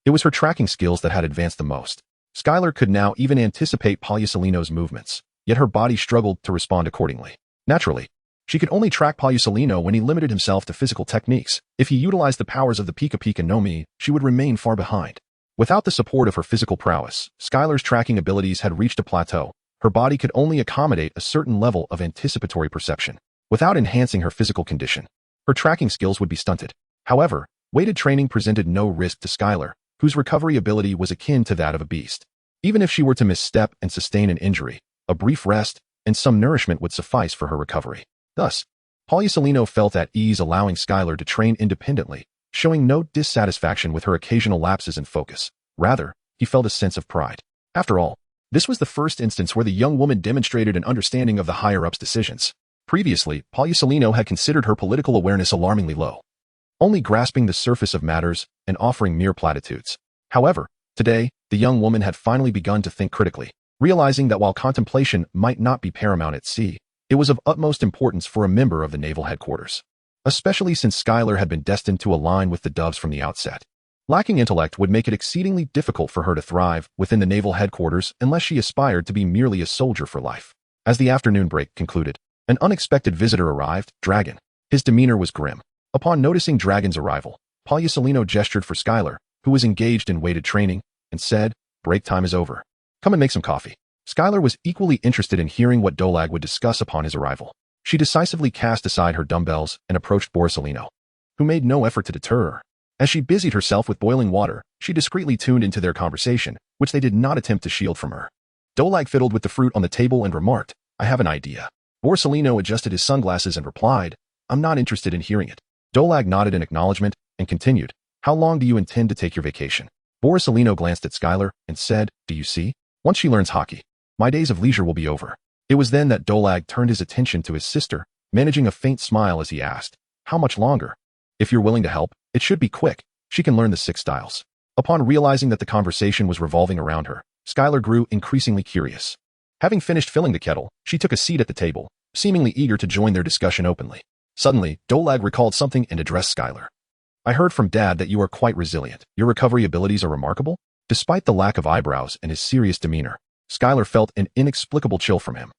S1: it was her tracking skills that had advanced the most. Skylar could now even anticipate Poliusolino's movements, yet her body struggled to respond accordingly. Naturally, she could only track Poliusolino when he limited himself to physical techniques. If he utilized the powers of the Pika Pika no Mi, she would remain far behind. Without the support of her physical prowess, Skylar's tracking abilities had reached a plateau. Her body could only accommodate a certain level of anticipatory perception. Without enhancing her physical condition, her tracking skills would be stunted. However, weighted training presented no risk to Skylar, whose recovery ability was akin to that of a beast. Even if she were to misstep and sustain an injury, a brief rest and some nourishment would suffice for her recovery. Thus, Poliusolino felt at ease allowing Skylar to train independently, showing no dissatisfaction with her occasional lapses in focus. Rather, he felt a sense of pride. After all, this was the first instance where the young woman demonstrated an understanding of the higher-ups' decisions. Previously, Poliusolino had considered her political awareness alarmingly low, only grasping the surface of matters and offering mere platitudes. However, today, the young woman had finally begun to think critically, realizing that while contemplation might not be paramount at sea, it was of utmost importance for a member of the naval headquarters, especially since Skylar had been destined to align with the Doves from the outset. Lacking intellect would make it exceedingly difficult for her to thrive within the naval headquarters unless she aspired to be merely a soldier for life. As the afternoon break concluded, an unexpected visitor arrived, Dragon. His demeanor was grim. Upon noticing Dragon's arrival, Poliusolino gestured for Skylar, who was engaged in weighted training, and said, "Break time is over. Come and make some coffee." Skylar was equally interested in hearing what Dolag would discuss upon his arrival. She decisively cast aside her dumbbells and approached Borsalino, who made no effort to deter her. As she busied herself with boiling water, she discreetly tuned into their conversation, which they did not attempt to shield from her. Dolag fiddled with the fruit on the table and remarked, "I have an idea." Borsalino adjusted his sunglasses and replied, "I'm not interested in hearing it." Dolag nodded in acknowledgement and continued, "How long do you intend to take your vacation?" Borsalino glanced at Skylar and said, "Do you see? Once she learns Haki, my days of leisure will be over." It was then that Dolag turned his attention to his sister, managing a faint smile as he asked, "How much longer? If you're willing to help, it should be quick. She can learn the 6 styles." Upon realizing that the conversation was revolving around her, Skylar grew increasingly curious. Having finished filling the kettle, she took a seat at the table, seemingly eager to join their discussion openly. Suddenly, Dolag recalled something and addressed Skylar. "I heard from Dad that you are quite resilient. Your recovery abilities are remarkable." Despite the lack of eyebrows and his serious demeanor, Skylar felt an inexplicable chill from him.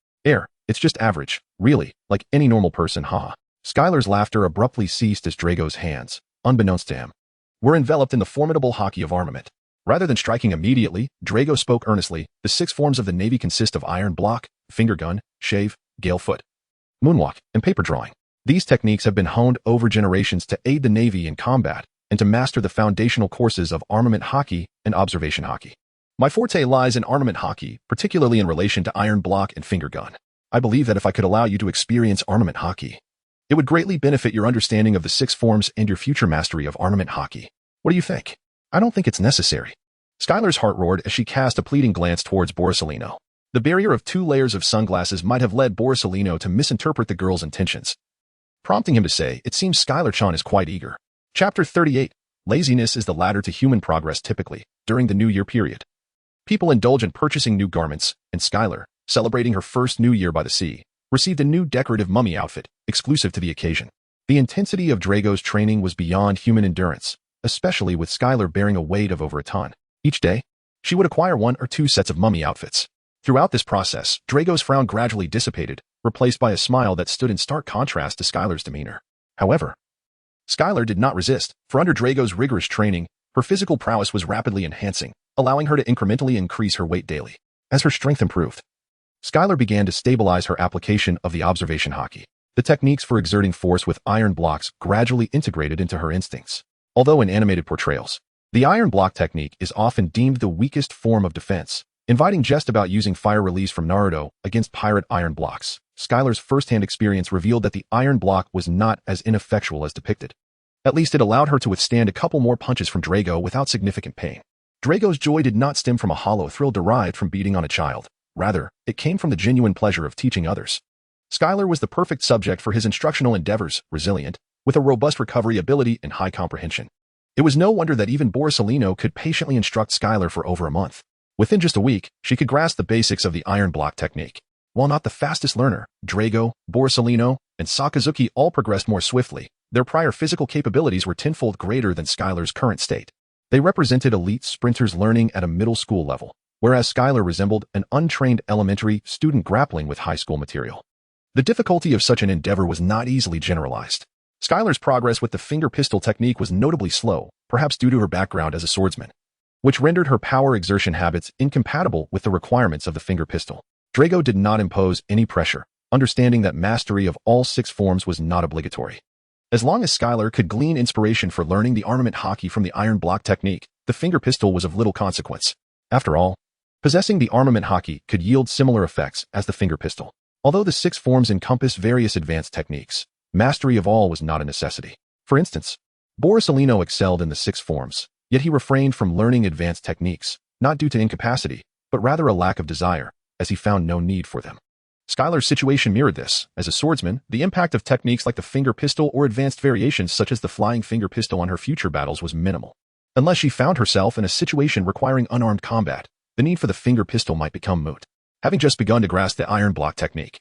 S1: It's just average, really, like any normal person, haha." Skylar's laughter abruptly ceased as Drago's hands, unbeknownst to him, were enveloped in the formidable Haki of armament. Rather than striking immediately, Drago spoke earnestly. "The 6 forms of the Navy consist of iron block, finger gun, shave, gale foot, moonwalk, and paper drawing. These techniques have been honed over generations to aid the Navy in combat and to master the foundational courses of armament Haki and observation Haki. My forte lies in armament Haki, particularly in relation to iron block and finger gun. I believe that if I could allow you to experience armament Haki, it would greatly benefit your understanding of the 6 forms and your future mastery of armament Haki. What do you think?" "I don't think it's necessary." Skylar's heart roared as she cast a pleading glance towards Borsalino. The barrier of 2 layers of sunglasses might have led Borsalino to misinterpret the girl's intentions, prompting him to say, "It seems Skylar-chan is quite eager." Chapter 38. Laziness is the ladder to human progress typically, during the New Year period. People indulge in purchasing new garments, and Skylar, celebrating her first new year by the sea, received a new decorative mummy outfit, exclusive to the occasion. The intensity of Drago's training was beyond human endurance, especially with Skylar bearing a weight of over a ton. Each day, she would acquire 1 or 2 sets of mummy outfits. Throughout this process, Drago's frown gradually dissipated, replaced by a smile that stood in stark contrast to Skylar's demeanor. However, Skylar did not resist, for under Drago's rigorous training, her physical prowess was rapidly enhancing, allowing her to incrementally increase her weight daily. As her strength improved, Skylar began to stabilize her application of the observation Haki. The techniques for exerting force with iron blocks gradually integrated into her instincts. Although in animated portrayals, the iron block technique is often deemed the weakest form of defense, inviting jest about using fire release from Naruto against pirate iron blocks. Skylar's first-hand experience revealed that the iron block was not as ineffectual as depicted. At least it allowed her to withstand a couple more punches from Drago without significant pain. Drago's joy did not stem from a hollow thrill derived from beating on a child. Rather, it came from the genuine pleasure of teaching others. Skylar was the perfect subject for his instructional endeavors, resilient, with a robust recovery ability and high comprehension. It was no wonder that even Borsalino could patiently instruct Skylar for over a month. Within just a week, she could grasp the basics of the iron block technique. While not the fastest learner, Drago, Borsalino, and Sakazuki all progressed more swiftly. Their prior physical capabilities were tenfold greater than Skylar's current state. They represented elite sprinters learning at a middle school level, whereas Skylar resembled an untrained elementary student grappling with high school material. The difficulty of such an endeavor was not easily generalized. Skylar's progress with the finger pistol technique was notably slow, perhaps due to her background as a swordsman, which rendered her power exertion habits incompatible with the requirements of the finger pistol. Drago did not impose any pressure, understanding that mastery of all 6 forms was not obligatory. As long as Skylar could glean inspiration for learning the armament Haki from the iron block technique, the finger pistol was of little consequence. After all, possessing the armament Haki could yield similar effects as the finger pistol. Although the 6 forms encompass various advanced techniques, mastery of all was not a necessity. For instance, Borsalino excelled in the 6 forms, yet he refrained from learning advanced techniques, not due to incapacity, but rather a lack of desire, as he found no need for them. Skylar's situation mirrored this. As a swordsman, the impact of techniques like the finger pistol or advanced variations such as the flying finger pistol on her future battles was minimal. Unless she found herself in a situation requiring unarmed combat, the need for the finger pistol might become moot. Having just begun to grasp the iron block technique,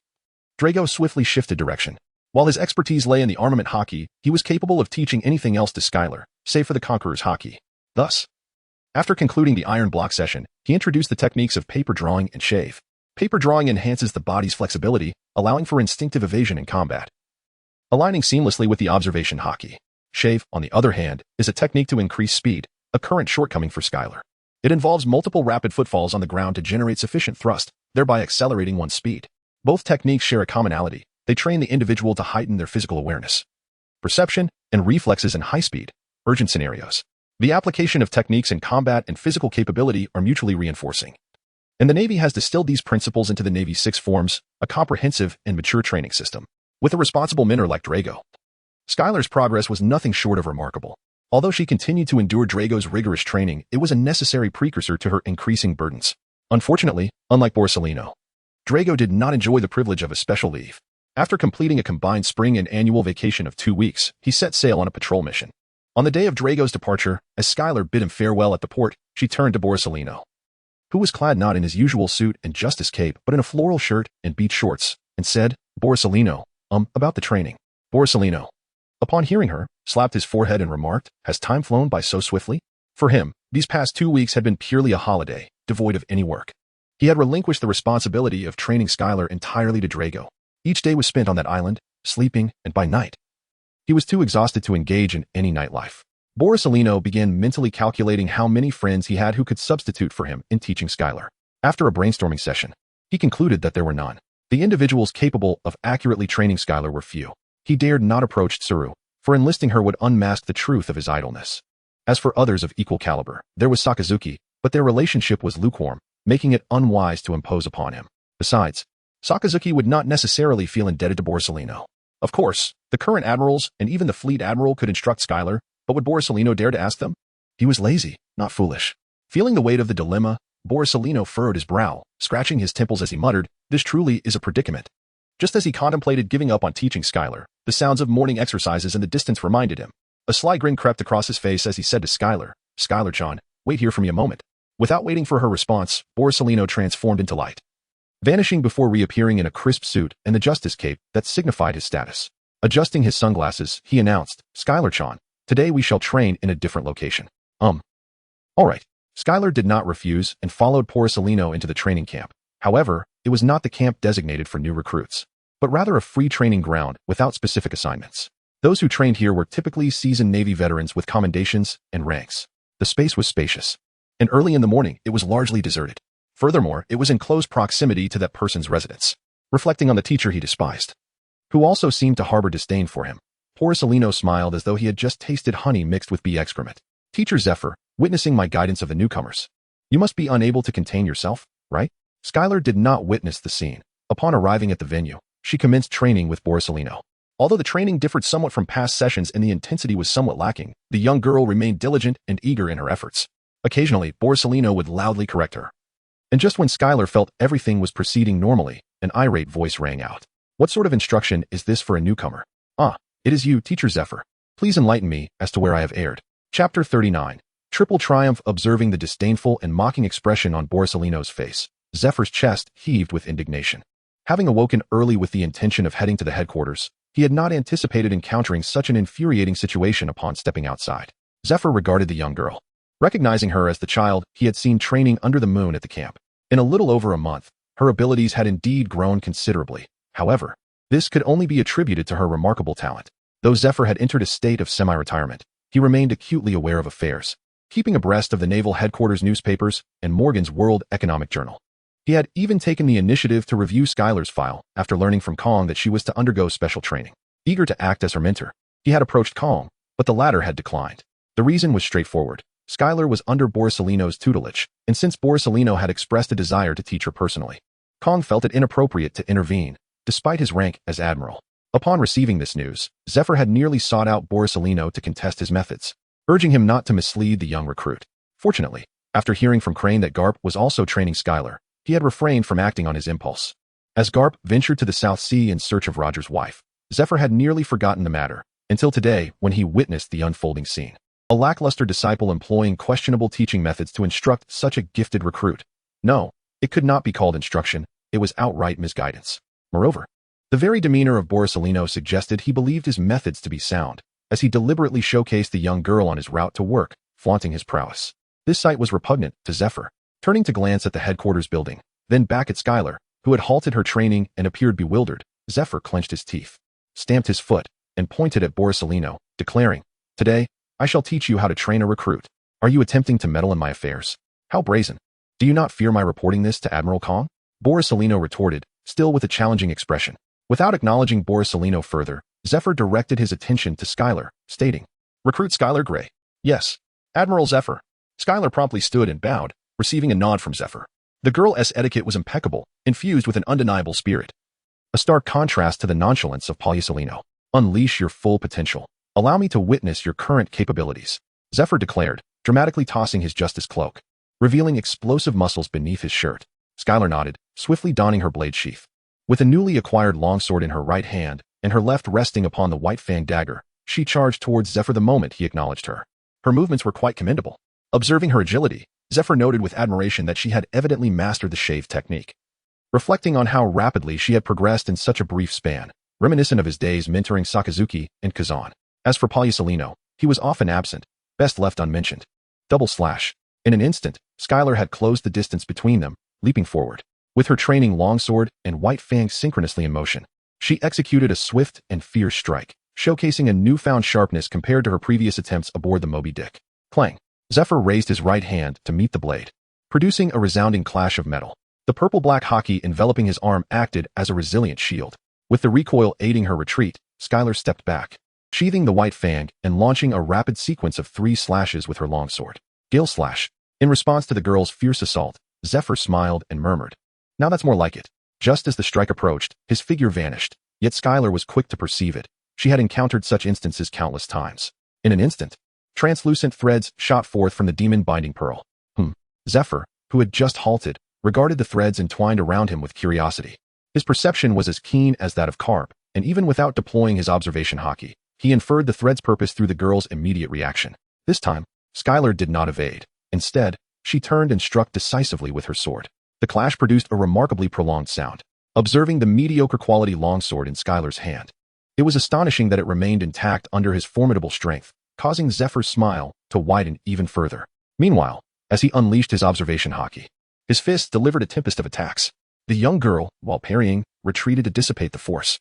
S1: Drago swiftly shifted direction. While his expertise lay in the armament Haki, he was capable of teaching anything else to Skylar, save for the Conqueror's Haki. Thus, after concluding the iron block session, he introduced the techniques of paper drawing and shave. Paper drawing enhances the body's flexibility, allowing for instinctive evasion in combat, aligning seamlessly with the observation Haki. Shave, on the other hand, is a technique to increase speed, a current shortcoming for Skylar. It involves multiple rapid footfalls on the ground to generate sufficient thrust, thereby accelerating one's speed. Both techniques share a commonality. They train the individual to heighten their physical awareness, perception, and reflexes in high-speed, urgent scenarios. The application of techniques in combat and physical capability are mutually reinforcing. And the Navy has distilled these principles into the Navy's 6 forms, a comprehensive and mature training system. With a responsible mentor like Drago, Skylar's progress was nothing short of remarkable. Although she continued to endure Drago's rigorous training, it was a necessary precursor to her increasing burdens. Unfortunately, unlike Borsalino, Drago did not enjoy the privilege of a special leave. After completing a combined spring and annual vacation of 2 weeks, he set sail on a patrol mission. On the day of Drago's departure, as Skylar bid him farewell at the port, she turned to Borsalino, who was clad not in his usual suit and justice cape but in a floral shirt and beach shorts, and said, "Borsalino, about the training." Borsalino, upon hearing her, slapped his forehead and remarked, "Has time flown by so swiftly?" For him, these past 2 weeks had been purely a holiday, devoid of any work. He had relinquished the responsibility of training Skylar entirely to Drago. Each day was spent on that island, sleeping, and by night, he was too exhausted to engage in any nightlife. Borsalino began mentally calculating how many friends he had who could substitute for him in teaching Skylar. After a brainstorming session, he concluded that there were none. The individuals capable of accurately training Skylar were few. He dared not approach Tsuru, for enlisting her would unmask the truth of his idleness. As for others of equal caliber, there was Sakazuki, but their relationship was lukewarm, making it unwise to impose upon him. Besides, Sakazuki would not necessarily feel indebted to Borsalino. Of course, the current admirals and even the fleet admiral could instruct Skylar, but would Borsalino dare to ask them? He was lazy, not foolish. Feeling the weight of the dilemma, Borsalino furrowed his brow, scratching his temples as he muttered, "This truly is a predicament." Just as he contemplated giving up on teaching Skylar, the sounds of morning exercises in the distance reminded him. A sly grin crept across his face as he said to Skylar, "Skylar-chan, wait here for me a moment." Without waiting for her response, Borsalino transformed into light, vanishing before reappearing in a crisp suit and the justice cape that signified his status. Adjusting his sunglasses, he announced, Skylar-chan, today we shall train in a different location. All right. Skylar did not refuse and followed Borsalino into the training camp. However, it was not the camp designated for new recruits, but rather a free training ground without specific assignments. Those who trained here were typically seasoned Navy veterans with commendations and ranks. The space was spacious, and early in the morning it was largely deserted. Furthermore, it was in close proximity to that person's residence, reflecting on the teacher he despised, who also seemed to harbor disdain for him. Borsalino smiled as though he had just tasted honey mixed with bee excrement. Teacher Zephyr, witnessing my guidance of the newcomers. You must be unable to contain yourself, right? Skylar did not witness the scene. Upon arriving at the venue, she commenced training with Borsalino. Although the training differed somewhat from past sessions and the intensity was somewhat lacking, the young girl remained diligent and eager in her efforts. Occasionally, Borsalino would loudly correct her. And just when Skylar felt everything was proceeding normally, an irate voice rang out. What sort of instruction is this for a newcomer? It is you, Teacher Zephyr. Please enlighten me as to where I have erred. Chapter 39. Triple triumph. Observing the disdainful and mocking expression on Borsalino's face, Zephyr's chest heaved with indignation. Having awoken early with the intention of heading to the headquarters, he had not anticipated encountering such an infuriating situation upon stepping outside. Zephyr regarded the young girl, recognizing her as the child he had seen training under the moon at the camp. In a little over a month, her abilities had indeed grown considerably. However, this could only be attributed to her remarkable talent. Though Zephyr had entered a state of semi-retirement, he remained acutely aware of affairs, keeping abreast of the Naval Headquarters newspapers and Morgan's World Economic Journal. He had even taken the initiative to review Skylar's file after learning from Kong that she was to undergo special training. Eager to act as her mentor, he had approached Kong, but the latter had declined. The reason was straightforward. Skylar was under Borsalino's tutelage, and since Borsalino had expressed a desire to teach her personally, Kong felt it inappropriate to intervene, despite his rank as admiral. Upon receiving this news, Zephyr had nearly sought out Borsalino to contest his methods, urging him not to mislead the young recruit. Fortunately, after hearing from Crane that Garp was also training Skylar, he had refrained from acting on his impulse. As Garp ventured to the South Sea in search of Roger's wife, Zephyr had nearly forgotten the matter, until today when he witnessed the unfolding scene. A lackluster disciple employing questionable teaching methods to instruct such a gifted recruit. No, it could not be called instruction, it was outright misguidance. Moreover, the very demeanor of Borsalino suggested he believed his methods to be sound, as he deliberately showcased the young girl on his route to work, flaunting his prowess. This sight was repugnant to Zephyr. Turning to glance at the headquarters building, then back at Skylar, who had halted her training and appeared bewildered, Zephyr clenched his teeth, stamped his foot, and pointed at Borsalino, declaring, Today, I shall teach you how to train a recruit. Are you attempting to meddle in my affairs? How brazen. Do you not fear my reporting this to Admiral Kong? Borsalino retorted, still with a challenging expression. Without acknowledging Borsalino further, Zephyr directed his attention to Skylar, stating, Recruit Skylar Gray. Yes, Admiral Zephyr. Skylar promptly stood and bowed, receiving a nod from Zephyr. The girl's etiquette was impeccable, infused with an undeniable spirit. A stark contrast to the nonchalance of Borsalino. Unleash your full potential. Allow me to witness your current capabilities, Zephyr declared, dramatically tossing his justice cloak, revealing explosive muscles beneath his shirt. Skylar nodded, swiftly donning her blade sheath. With a newly acquired longsword in her right hand and her left resting upon the white-fanged dagger, she charged towards Zephyr the moment he acknowledged her. Her movements were quite commendable. Observing her agility, Zephyr noted with admiration that she had evidently mastered the shave technique. Reflecting on how rapidly she had progressed in such a brief span, reminiscent of his days mentoring Sakazuki and Kazan. As for Borsalino, he was often absent, best left unmentioned. In an instant, Skylar had closed the distance between them, leaping forward. With her training longsword and white fang synchronously in motion, she executed a swift and fierce strike, showcasing a newfound sharpness compared to her previous attempts aboard the Moby Dick. Clang! Zephyr raised his right hand to meet the blade, producing a resounding clash of metal. The purple-black Haki enveloping his arm acted as a resilient shield. With the recoil aiding her retreat, Skylar stepped back, sheathing the white fang and launching a rapid sequence of 3 slashes with her longsword. Gale slash. In response to the girl's fierce assault, Zephyr smiled and murmured, Now that's more like it. Just as the strike approached, his figure vanished, yet Skylar was quick to perceive it. She had encountered such instances countless times. In an instant, translucent threads shot forth from the demon binding pearl. Zephyr, who had just halted, regarded the threads entwined around him with curiosity. His perception was as keen as that of Garp, and even without deploying his observation Haki, he inferred the thread's purpose through the girl's immediate reaction. This time, Skylar did not evade. Instead, She turned and struck decisively with her sword. The clash produced a remarkably prolonged sound. Observing the mediocre quality longsword in Skylar's hand, it was astonishing that it remained intact under his formidable strength, causing Zephyr's smile to widen even further. Meanwhile, as he unleashed his observation Haki, his fists delivered a tempest of attacks. The young girl, while parrying, retreated to dissipate the force.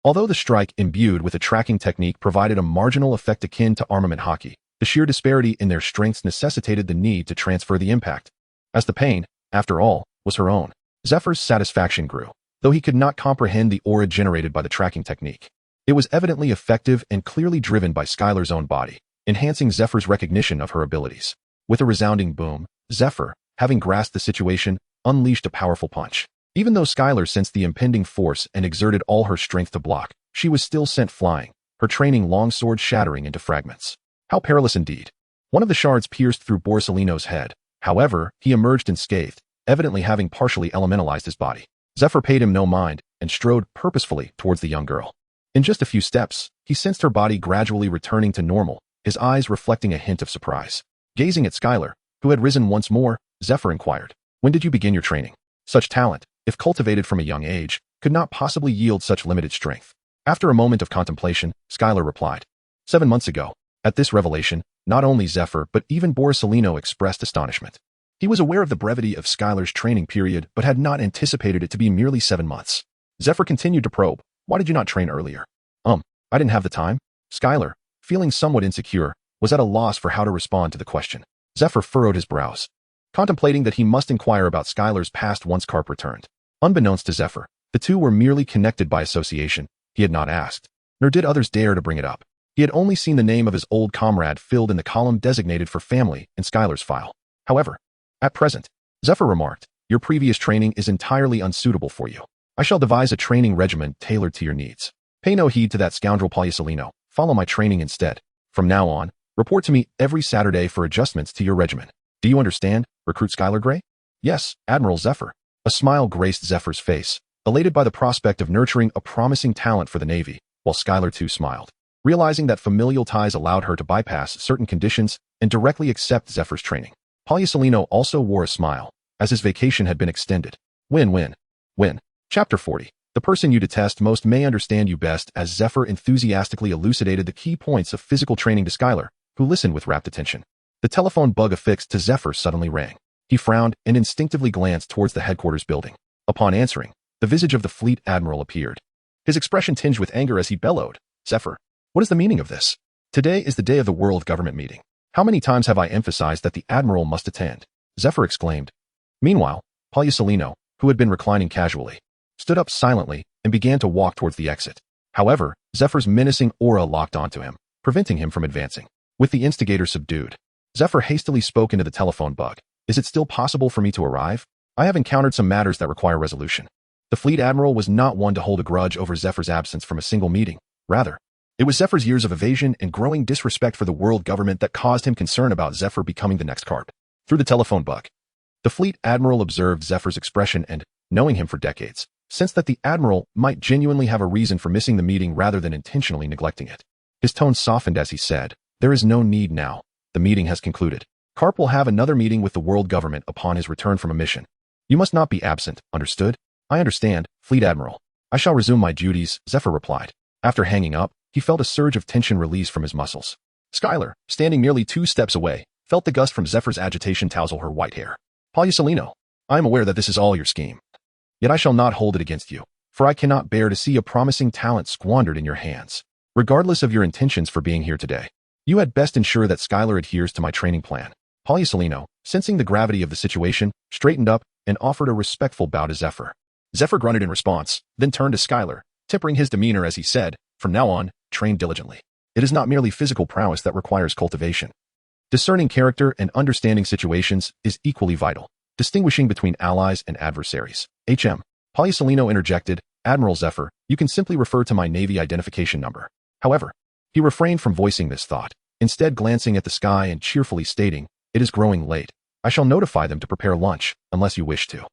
S1: Although the strike imbued with a tracking technique provided a marginal effect akin to armament Haki, the sheer disparity in their strengths necessitated the need to transfer the impact. As the pain, after all, was her own, Zephyr's satisfaction grew, though he could not comprehend the aura generated by the tracking technique. It was evidently effective and clearly driven by Skylar's own body, enhancing Zephyr's recognition of her abilities. With a resounding boom, Zephyr, having grasped the situation, unleashed a powerful punch. Even though Skylar sensed the impending force and exerted all her strength to block, she was still sent flying, her training longsword shattering into fragments. How perilous indeed. One of the shards pierced through Borsalino's head. However, he emerged unscathed, evidently having partially elementalized his body. Zephyr paid him no mind and strode purposefully towards the young girl. In just a few steps, he sensed her body gradually returning to normal, his eyes reflecting a hint of surprise. Gazing at Skylar, who had risen once more, Zephyr inquired, "When did you begin your training? Such talent, if cultivated from a young age, could not possibly yield such limited strength." After a moment of contemplation, Skylar replied, 7 months ago." At this revelation, not only Zephyr but even Borsalino expressed astonishment. He was aware of the brevity of Skylar's training period but had not anticipated it to be merely 7 months. Zephyr continued to probe, "Why did you not train earlier?" I didn't have the time." Skylar, feeling somewhat insecure, was at a loss for how to respond to the question. Zephyr furrowed his brows, contemplating that he must inquire about Skylar's past once Garp returned. Unbeknownst to Zephyr, the two were merely connected by association. He had not asked, nor did others dare to bring it up. He had only seen the name of his old comrade filled in the column designated for family in Skylar's file. However, at present, Zephyr remarked, "Your previous training is entirely unsuitable for you. I shall devise a training regimen tailored to your needs. Pay no heed to that scoundrel Borsalino. Follow my training instead. From now on, report to me every Saturday for adjustments to your regimen. Do you understand, Recruit Skylar Grey?" "Yes, Admiral Zephyr." A smile graced Zephyr's face, elated by the prospect of nurturing a promising talent for the Navy, while Skylar too smiled, realizing that familial ties allowed her to bypass certain conditions and directly accept Zephyr's training. Borsalino also wore a smile, as his vacation had been extended. Win-win. Win. Chapter 40. The person you detest most may understand you best, as Zephyr enthusiastically elucidated the key points of physical training to Skylar, who listened with rapt attention. The telephone bug affixed to Zephyr suddenly rang. He frowned and instinctively glanced towards the headquarters building. Upon answering, the visage of the fleet admiral appeared. His expression tinged with anger as he bellowed, "Zephyr, what is the meaning of this? Today is the day of the World Government meeting. How many times have I emphasized that the admiral must attend?" Zephyr exclaimed. Meanwhile, Borsalino, who had been reclining casually, stood up silently and began to walk towards the exit. However, Zephyr's menacing aura locked onto him, preventing him from advancing. With the instigator subdued, Zephyr hastily spoke into the telephone bug. "Is it still possible for me to arrive? I have encountered some matters that require resolution." The fleet admiral was not one to hold a grudge over Zephyr's absence from a single meeting. Rather, it was Zephyr's years of evasion and growing disrespect for the world government that caused him concern about Zephyr becoming the next Garp. Through the telephone bug, the fleet admiral observed Zephyr's expression and, knowing him for decades, sensed that the admiral might genuinely have a reason for missing the meeting rather than intentionally neglecting it. His tone softened as he said, "There is no need now. The meeting has concluded. Garp will have another meeting with the world government upon his return from a mission. You must not be absent, understood?" "I understand, Fleet Admiral. I shall resume my duties," Zephyr replied. After hanging up, he felt a surge of tension release from his muscles. Skylar, standing merely 2 steps away, felt the gust from Zephyr's agitation tousle her white hair. "Borsalino, I am aware that this is all your scheme. Yet I shall not hold it against you, for I cannot bear to see a promising talent squandered in your hands. Regardless of your intentions for being here today, you had best ensure that Skylar adheres to my training plan." Borsalino, sensing the gravity of the situation, straightened up and offered a respectful bow to Zephyr. Zephyr grunted in response, then turned to Skylar, tempering his demeanor as he said, "From now on, train diligently. It is not merely physical prowess that requires cultivation. Discerning character and understanding situations is equally vital, distinguishing between allies and adversaries." Borsalino interjected, "Admiral Zephyr, you can simply refer to my Navy identification number." However, he refrained from voicing this thought, instead glancing at the sky and cheerfully stating, "It is growing late. I shall notify them to prepare lunch, unless you wish to."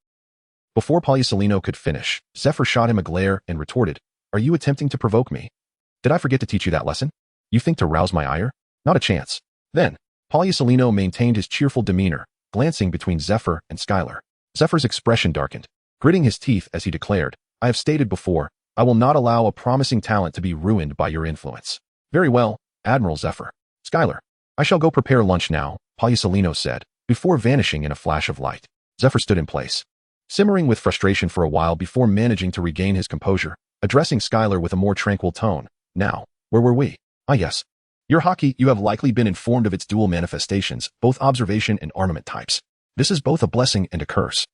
S1: Before Borsalino could finish, Zephyr shot him a glare and retorted, "Are you attempting to provoke me? Did I forget to teach you that lesson? You think to rouse my ire? Not a chance." Then, Borsalino maintained his cheerful demeanor, glancing between Zephyr and Skylar. Zephyr's expression darkened, gritting his teeth as he declared, I have stated before, I will not allow a promising talent to be ruined by your influence. Very well, Admiral Zephyr. Skylar, I shall go prepare lunch now, Palisolino said, before vanishing in a flash of light. Zephyr stood in place, simmering with frustration for a while before managing to regain his composure, addressing Skylar with a more tranquil tone. Now, where were we? Ah yes. Your Haki, you have likely been informed of its dual manifestations, both observation and armament types. This is both a blessing and a curse.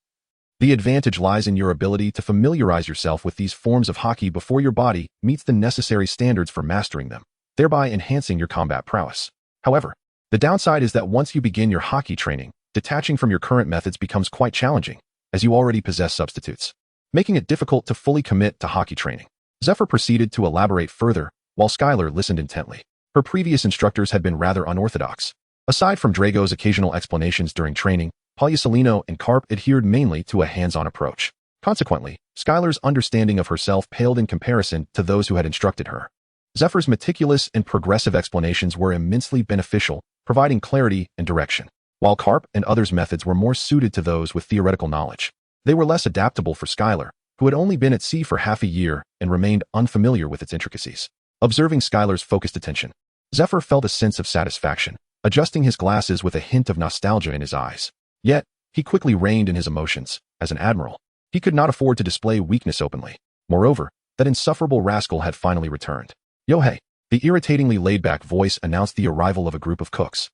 S1: The advantage lies in your ability to familiarize yourself with these forms of Haki before your body meets the necessary standards for mastering them, thereby enhancing your combat prowess. However, the downside is that once you begin your Haki training, detaching from your current methods becomes quite challenging, as you already possess substitutes, making it difficult to fully commit to Haki training. Zephyr proceeded to elaborate further, while Skylar listened intently. Her previous instructors had been rather unorthodox. Aside from Drago's occasional explanations during training, Palisolino and Garp adhered mainly to a hands-on approach. Consequently, Skylar's understanding of herself paled in comparison to those who had instructed her. Zephyr's meticulous and progressive explanations were immensely beneficial, providing clarity and direction, while Garp and others' methods were more suited to those with theoretical knowledge. They were less adaptable for Skylar, who had only been at sea for half a year and remained unfamiliar with its intricacies. Observing Skylar's focused attention, Zephyr felt a sense of satisfaction, adjusting his glasses with a hint of nostalgia in his eyes. Yet, he quickly reined in his emotions. As an admiral, he could not afford to display weakness openly. Moreover, that insufferable rascal had finally returned. Yo-hey, the irritatingly laid-back voice announced the arrival of a group of cooks,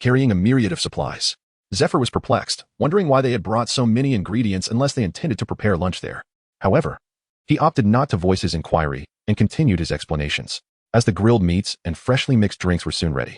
S1: carrying a myriad of supplies. Zephyr was perplexed, wondering why they had brought so many ingredients unless they intended to prepare lunch there. However, he opted not to voice his inquiry and continued his explanations. As the grilled meats and freshly mixed drinks were soon ready,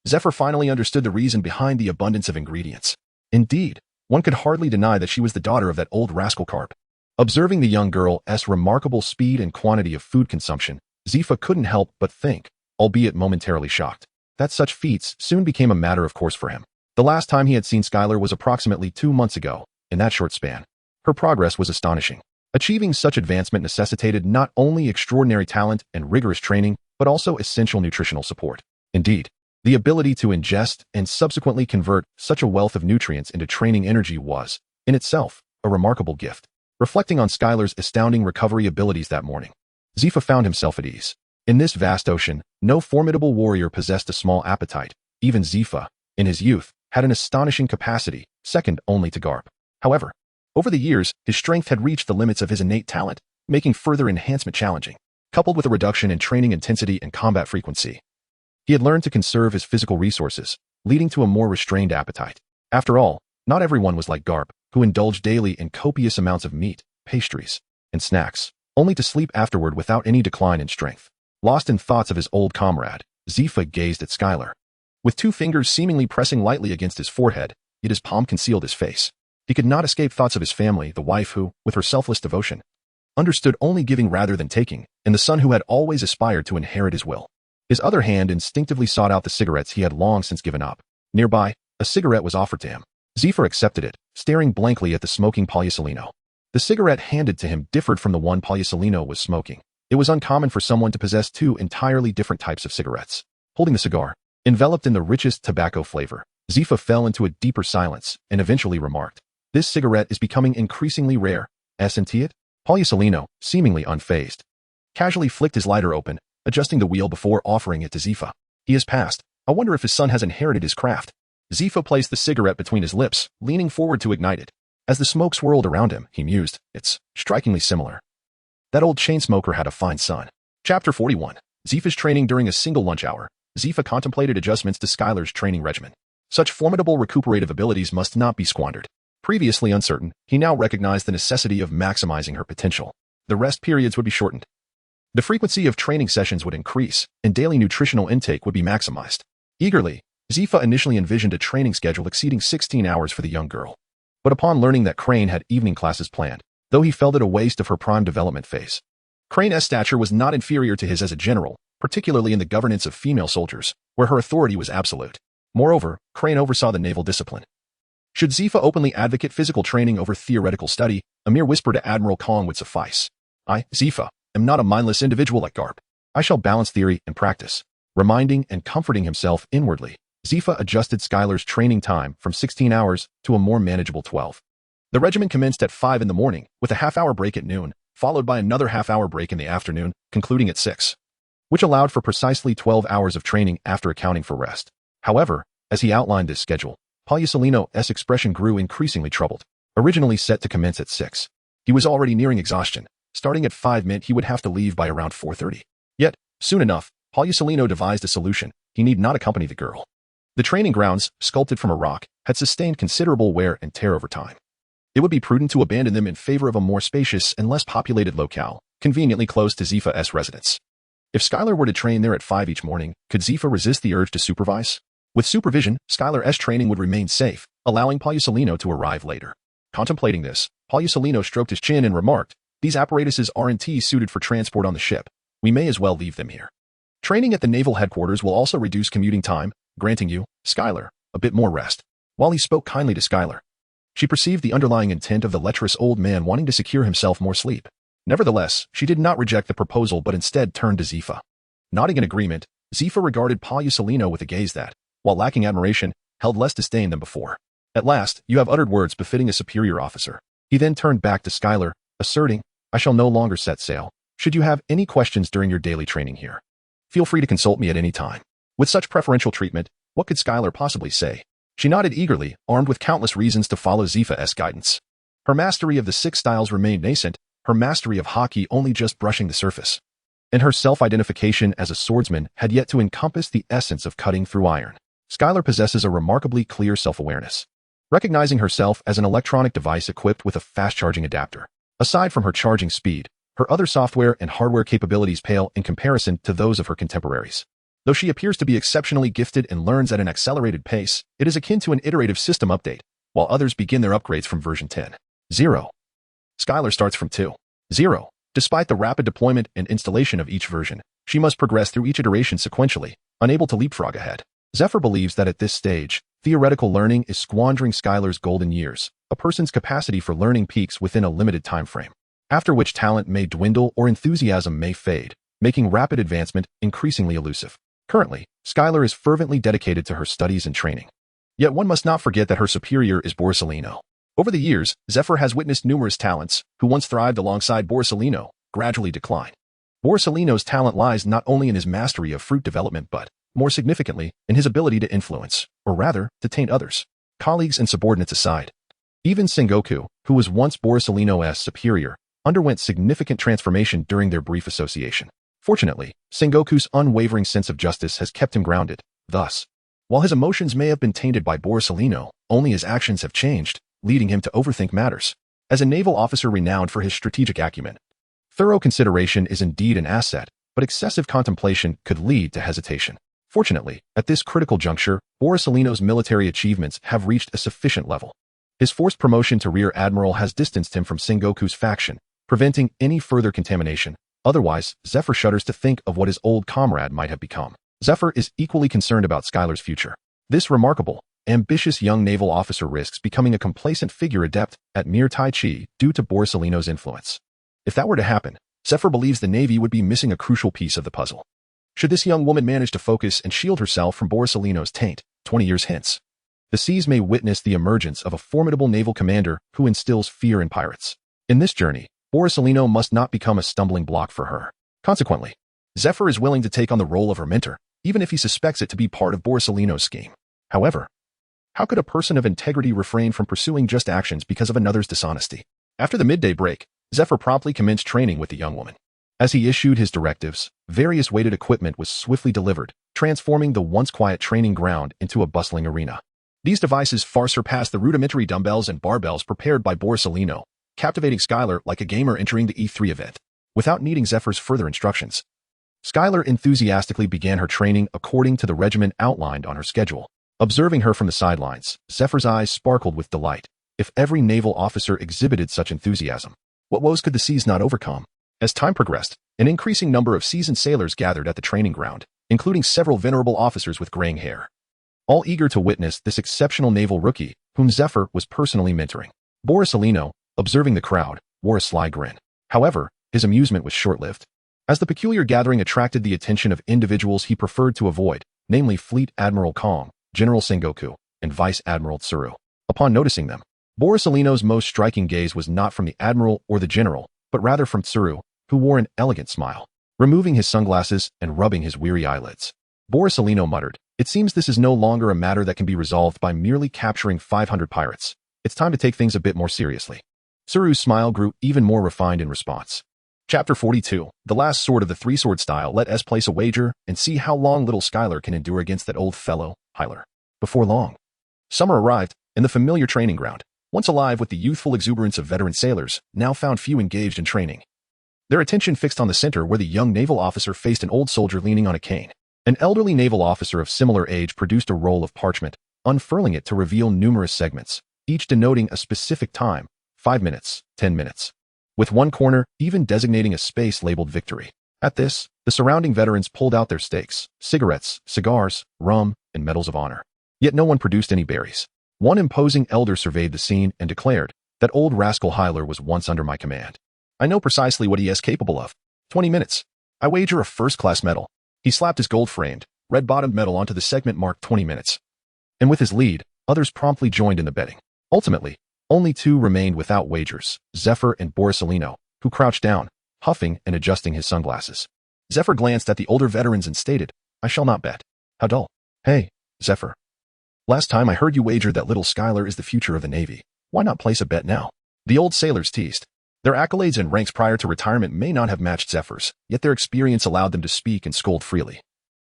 S1: Zephyr finally understood the reason behind the abundance of ingredients. Indeed, one could hardly deny that she was the daughter of that old rascal Garp. Observing the young girl's remarkable speed and quantity of food consumption, Zephyr couldn't help but think, albeit momentarily shocked, that such feats soon became a matter of course for him. The last time he had seen Skylar was approximately 2 months ago. In that short span, her progress was astonishing. Achieving such advancement necessitated not only extraordinary talent and rigorous training, but also essential nutritional support. Indeed, the ability to ingest and subsequently convert such a wealth of nutrients into training energy was, in itself, a remarkable gift. Reflecting on Skylar's astounding recovery abilities that morning, Zephyr found himself at ease. In this vast ocean, no formidable warrior possessed a small appetite. Even Zephyr, in his youth, had an astonishing capacity, second only to Garp. However, over the years, his strength had reached the limits of his innate talent, making further enhancement challenging. Coupled with a reduction in training intensity and combat frequency, he had learned to conserve his physical resources, leading to a more restrained appetite. After all, not everyone was like Garp, who indulged daily in copious amounts of meat, pastries, and snacks, only to sleep afterward without any decline in strength. Lost in thoughts of his old comrade, Zephyr gazed at Skylar. With 2 fingers seemingly pressing lightly against his forehead, yet his palm concealed his face. He could not escape thoughts of his family, the wife who, with her selfless devotion, understood only giving rather than taking, and the son who had always aspired to inherit his will. His other hand instinctively sought out the cigarettes he had long since given up. Nearby, a cigarette was offered to him. Zephyr accepted it, staring blankly at the smoking Palisolino. The cigarette handed to him differed from the one Palisolino was smoking. It was uncommon for someone to possess 2 entirely different types of cigarettes. Holding the cigar, enveloped in the richest tobacco flavor, Zephyr fell into a deeper silence and eventually remarked, "This cigarette is becoming increasingly rare, isn't it?" Palisolino, seemingly unfazed, casually flicked his lighter open, adjusting the wheel before offering it to Zephyr. "He has passed. I wonder if his son has inherited his craft." Zephyr placed the cigarette between his lips, leaning forward to ignite it. As the smoke swirled around him, he mused, "It's strikingly similar. That old chain smoker had a fine son." Chapter 41. Zephyr's training during a single lunch hour. Zephyr contemplated adjustments to Skylar's training regimen. Such formidable recuperative abilities must not be squandered. Previously uncertain, he now recognized the necessity of maximizing her potential. The rest periods would be shortened. The frequency of training sessions would increase, and daily nutritional intake would be maximized. Eagerly, Zephyr initially envisioned a training schedule exceeding 16 hours for the young girl. But upon learning that Crane had evening classes planned, though he felt it a waste of her prime development phase. Crane's stature was not inferior to his as a general, particularly in the governance of female soldiers, where her authority was absolute. Moreover, Crane oversaw the naval discipline. Should Zephyr openly advocate physical training over theoretical study, a mere whisper to Admiral Kong would suffice. "I, Zephyr, am not a mindless individual like Garp. I shall balance theory and practice." Reminding and comforting himself inwardly, Zifa adjusted Skylar's training time from 16 hours to a more manageable 12. The regimen commenced at 5 in the morning, with a half-hour break at noon, followed by another half-hour break in the afternoon, concluding at 6, which allowed for precisely 12 hours of training after accounting for rest. However, as he outlined this schedule, Pallusolino's expression grew increasingly troubled. Originally set to commence at 6, he was already nearing exhaustion. Starting at 5 meant he would have to leave by around 4:30. Yet, soon enough, Pallusolino devised a solution. He need not accompany the girl. The training grounds, sculpted from a rock, had sustained considerable wear and tear over time. It would be prudent to abandon them in favor of a more spacious and less populated locale, conveniently close to Zifa's residence. If Skylar were to train there at 5 each morning, could Zifa resist the urge to supervise? With supervision, Skylar's training would remain safe, allowing Pallusolino to arrive later. Contemplating this, Pallusolino stroked his chin and remarked, "These apparatuses aren't suited for transport on the ship. We may as well leave them here. Training at the naval headquarters will also reduce commuting time, granting you, Skylar, a bit more rest." While he spoke kindly to Skylar, she perceived the underlying intent of the lecherous old man wanting to secure himself more sleep. Nevertheless, she did not reject the proposal but instead turned to Zifa. Nodding in agreement, Zifa regarded Pallusolino with a gaze that, while lacking admiration, held less disdain than before. "At last, you have uttered words befitting a superior officer." He then turned back to Skylar, asserting, "I shall no longer set sail. Should you have any questions during your daily training here, feel free to consult me at any time." With such preferential treatment, what could Skylar possibly say? She nodded eagerly, armed with countless reasons to follow Zifa's guidance. Her mastery of the 6 styles remained nascent, her mastery of Haki only just brushing the surface. And her self-identification as a swordsman had yet to encompass the essence of cutting through iron. Skylar possesses a remarkably clear self-awareness, recognizing herself as an electronic device equipped with a fast-charging adapter. Aside from her charging speed, her other software and hardware capabilities pale in comparison to those of her contemporaries. Though she appears to be exceptionally gifted and learns at an accelerated pace, it is akin to an iterative system update, while others begin their upgrades from version 10.0. Skylar starts from 2.0. Despite the rapid deployment and installation of each version, she must progress through each iteration sequentially, unable to leapfrog ahead. Zephyr believes that at this stage, theoretical learning is squandering Skylar's golden years. A person's capacity for learning peaks within a limited time frame, after which talent may dwindle or enthusiasm may fade, making rapid advancement increasingly elusive. Currently, Skylar is fervently dedicated to her studies and training. Yet one must not forget that her superior is Borsalino. Over the years, Zephyr has witnessed numerous talents, who once thrived alongside Borsalino, gradually decline. Borsalino's talent lies not only in his mastery of fruit development but, more significantly, in his ability to influence, or rather, to taint others, colleagues and subordinates aside. Even Sengoku, who was once Borsalino's superior, underwent significant transformation during their brief association. Fortunately, Sengoku's unwavering sense of justice has kept him grounded. Thus, while his emotions may have been tainted by Borsalino, only his actions have changed, leading him to overthink matters. As a naval officer renowned for his strategic acumen, thorough consideration is indeed an asset, but excessive contemplation could lead to hesitation. Fortunately, at this critical juncture, Borsalino's military achievements have reached a sufficient level. His forced promotion to Rear Admiral has distanced him from Sengoku's faction, preventing any further contamination. Otherwise, Zephyr shudders to think of what his old comrade might have become. Zephyr is equally concerned about Skylar's future. This remarkable, ambitious young naval officer risks becoming a complacent figure adept at mere Tai Chi due to Borsalino's influence. If that were to happen, Zephyr believes the Navy would be missing a crucial piece of the puzzle. Should this young woman manage to focus and shield herself from Borsalino's taint, 20 years hence, the seas may witness the emergence of a formidable naval commander who instills fear in pirates. In this journey, Borsalino must not become a stumbling block for her. Consequently, Zephyr is willing to take on the role of her mentor, even if he suspects it to be part of Borsalino's scheme. However, how could a person of integrity refrain from pursuing just actions because of another's dishonesty? After the midday break, Zephyr promptly commenced training with the young woman. As he issued his directives, various weighted equipment was swiftly delivered, transforming the once quiet training ground into a bustling arena. These devices far surpassed the rudimentary dumbbells and barbells prepared by Borsalino, captivating Skylar like a gamer entering the E3 event. Without needing Zephyr's further instructions, Skylar enthusiastically began her training according to the regimen outlined on her schedule. Observing her from the sidelines, Zephyr's eyes sparkled with delight. If every naval officer exhibited such enthusiasm, what woes could the seas not overcome? As time progressed, an increasing number of seasoned sailors gathered at the training ground, including several venerable officers with graying hair, all eager to witness this exceptional naval rookie, whom Zephyr was personally mentoring. Borsalino, observing the crowd, wore a sly grin. However, his amusement was short-lived. As the peculiar gathering attracted the attention of individuals he preferred to avoid, namely Fleet Admiral Kong, General Sengoku, and Vice Admiral Tsuru. Upon noticing them, Borsalino's most striking gaze was not from the Admiral or the General, but rather from Tsuru, who wore an elegant smile, removing his sunglasses and rubbing his weary eyelids. Borsalino muttered, "It seems this is no longer a matter that can be resolved by merely capturing 500 pirates. It's time to take things a bit more seriously." Tsuru's smile grew even more refined in response. Chapter 42, The Last Sword of the Three-Sword Style. Let us place a wager and see how long little Skylar can endure against that old fellow, Hyler. Before long, summer arrived, and the familiar training ground, once alive with the youthful exuberance of veteran sailors, now found few engaged in training. Their attention fixed on the center where the young naval officer faced an old soldier leaning on a cane. An elderly naval officer of similar age produced a roll of parchment, unfurling it to reveal numerous segments, each denoting a specific time, 5 minutes, 10 minutes. With one corner even designating a space labeled victory. At this, the surrounding veterans pulled out their stakes, cigarettes, cigars, rum, and medals of honor. Yet no one produced any berries. One imposing elder surveyed the scene and declared, "That old rascal Hyler was once under my command. I know precisely what he is capable of. 20 minutes. I wager a first-class medal." He slapped his gold-framed, red-bottomed medal onto the segment marked 20 minutes. And with his lead, others promptly joined in the betting. Ultimately, only two remained without wagers, Zephyr and Borsalino, who crouched down, huffing and adjusting his sunglasses. Zephyr glanced at the older veterans and stated, "I shall not bet. How dull." "Hey, Zephyr. Last time I heard you wagered that little Skylar is the future of the Navy. Why not place a bet now?" The old sailors teased. Their accolades and ranks prior to retirement may not have matched Zephyr's, yet their experience allowed them to speak and scold freely,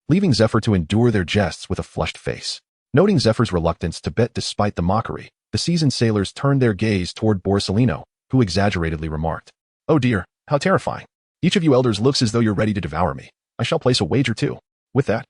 S1: leaving Zephyr to endure their jests with a flushed face. Noting Zephyr's reluctance to bet despite the mockery, the seasoned sailors turned their gaze toward Borsalino, who exaggeratedly remarked, "Oh dear, how terrifying. Each of you elders looks as though you're ready to devour me. I shall place a wager too." With that,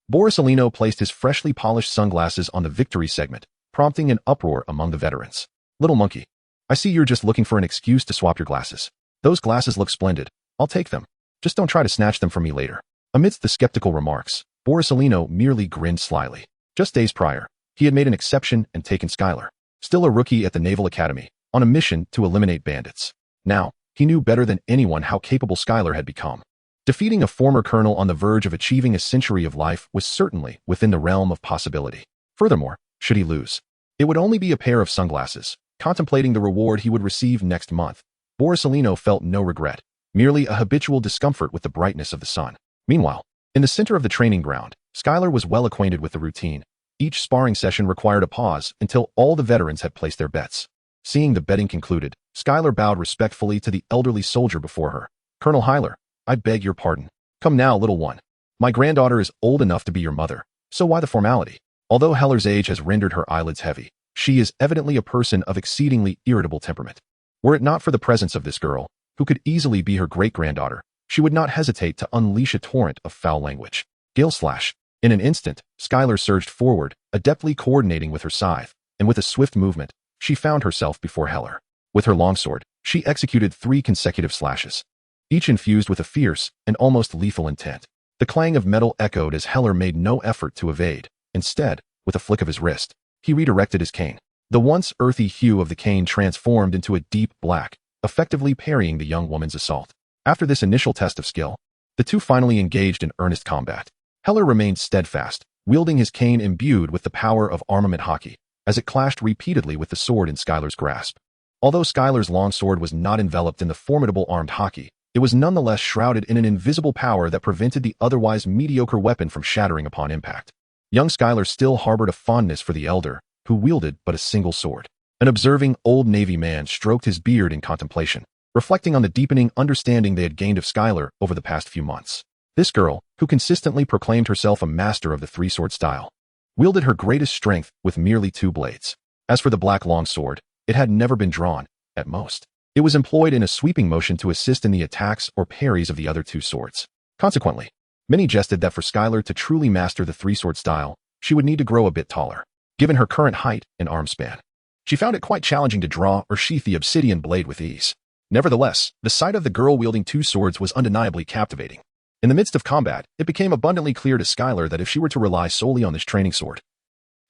S1: Borsalino placed his freshly polished sunglasses on the victory segment, prompting an uproar among the veterans. "Little monkey, I see you're just looking for an excuse to swap your glasses. Those glasses look splendid. I'll take them. Just don't try to snatch them from me later." Amidst the skeptical remarks, Borsalino merely grinned slyly. Just days prior, he had made an exception and taken Skylar, still a rookie at the Naval Academy, on a mission to eliminate bandits. Now, he knew better than anyone how capable Skylar had become. Defeating a former colonel on the verge of achieving a century of life was certainly within the realm of possibility. Furthermore, should he lose, it would only be a pair of sunglasses. Contemplating the reward he would receive next month, Borsalino felt no regret, merely a habitual discomfort with the brightness of the sun. Meanwhile, in the center of the training ground, Skylar was well acquainted with the routine. Each sparring session required a pause until all the veterans had placed their bets. Seeing the betting concluded, Skylar bowed respectfully to the elderly soldier before her. "Colonel Hyler, I beg your pardon. Come now, little one. My granddaughter is old enough to be your mother, so why the formality?" Although Heller's age has rendered her eyelids heavy, she is evidently a person of exceedingly irritable temperament. Were it not for the presence of this girl, who could easily be her great-granddaughter, she would not hesitate to unleash a torrent of foul language. Gale slash. In an instant, Skylar surged forward, adeptly coordinating with her scythe, and with a swift movement, she found herself before Heller. With her longsword, she executed 3 consecutive slashes, each infused with a fierce and almost lethal intent. The clang of metal echoed as Heller made no effort to evade. Instead, with a flick of his wrist, he redirected his cane. The once earthy hue of the cane transformed into a deep black, effectively parrying the young woman's assault. After this initial test of skill, the two finally engaged in earnest combat. Heller remained steadfast, wielding his cane imbued with the power of armament Haki, as it clashed repeatedly with the sword in Skylar's grasp. Although Skylar's longsword was not enveloped in the formidable armed Haki, it was nonetheless shrouded in an invisible power that prevented the otherwise mediocre weapon from shattering upon impact. Young Skylar still harbored a fondness for the elder, who wielded but a single sword. An observing old Navy man stroked his beard in contemplation, reflecting on the deepening understanding they had gained of Skylar over the past few months. This girl, who consistently proclaimed herself a master of the three-sword style, wielded her greatest strength with merely 2 blades. As for the black longsword, it had never been drawn, at most. It was employed in a sweeping motion to assist in the attacks or parries of the other 2 swords. Consequently, many jested that for Skylar to truly master the three-sword style, she would need to grow a bit taller, given her current height and arm span. She found it quite challenging to draw or sheath the obsidian blade with ease. Nevertheless, the sight of the girl wielding 2 swords was undeniably captivating. In the midst of combat, it became abundantly clear to Skylar that if she were to rely solely on this training sword,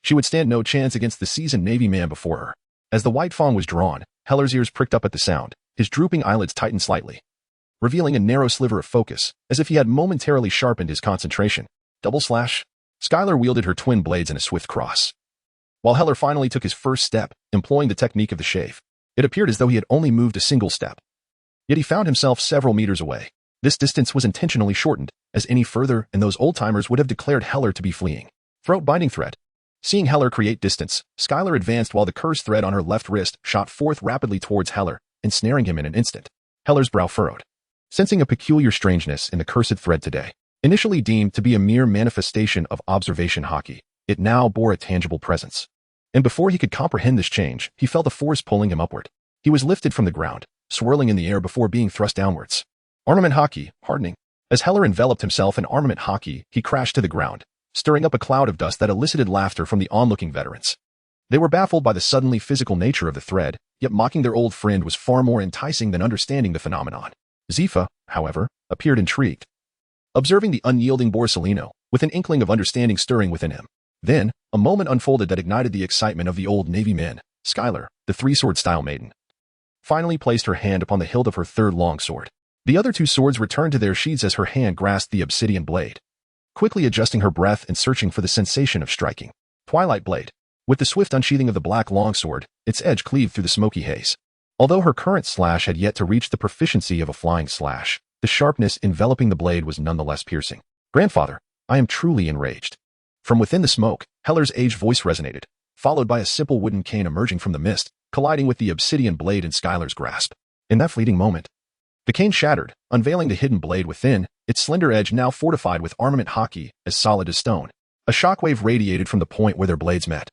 S1: she would stand no chance against the seasoned Navy man before her. As the white fong was drawn, Heller's ears pricked up at the sound, his drooping eyelids tightened slightly, revealing a narrow sliver of focus, as if he had momentarily sharpened his concentration. Double slash. Skylar wielded her twin blades in a swift cross. While Heller finally took his first step, employing the technique of the shave, it appeared as though he had only moved a single step. Yet he found himself several meters away. This distance was intentionally shortened, as any further and those old-timers would have declared Heller to be fleeing. Throat-binding thread. Seeing Heller create distance, Skylar advanced while the cursed thread on her left wrist shot forth rapidly towards Heller, ensnaring him in an instant. Heller's brow furrowed. Sensing a peculiar strangeness in the cursed thread today, initially deemed to be a mere manifestation of observation Haki, it now bore a tangible presence. And before he could comprehend this change, he felt a force pulling him upward. He was lifted from the ground, swirling in the air before being thrust downwards. Armament Haki, hardening. As Heller enveloped himself in armament Haki, he crashed to the ground, stirring up a cloud of dust that elicited laughter from the onlooking veterans. They were baffled by the suddenly physical nature of the thread, yet mocking their old friend was far more enticing than understanding the phenomenon. Zifa, however, appeared intrigued. Observing the unyielding Borsalino, with an inkling of understanding stirring within him. Then, a moment unfolded that ignited the excitement of the old Navy men. Skylar, the three-sword-style maiden, finally placed her hand upon the hilt of her third longsword. The other two swords returned to their sheaths as her hand grasped the obsidian blade, quickly adjusting her breath and searching for the sensation of striking. Twilight blade. With the swift unsheathing of the black longsword, its edge cleaved through the smoky haze. Although her current slash had yet to reach the proficiency of a flying slash, the sharpness enveloping the blade was nonetheless piercing. Grandfather, I am truly enraged. From within the smoke, Heller's aged voice resonated, followed by a simple wooden cane emerging from the mist, colliding with the obsidian blade in Skylar's grasp. In that fleeting moment, the cane shattered, unveiling the hidden blade within, its slender edge now fortified with armament Haki, as solid as stone. A shockwave radiated from the point where their blades met,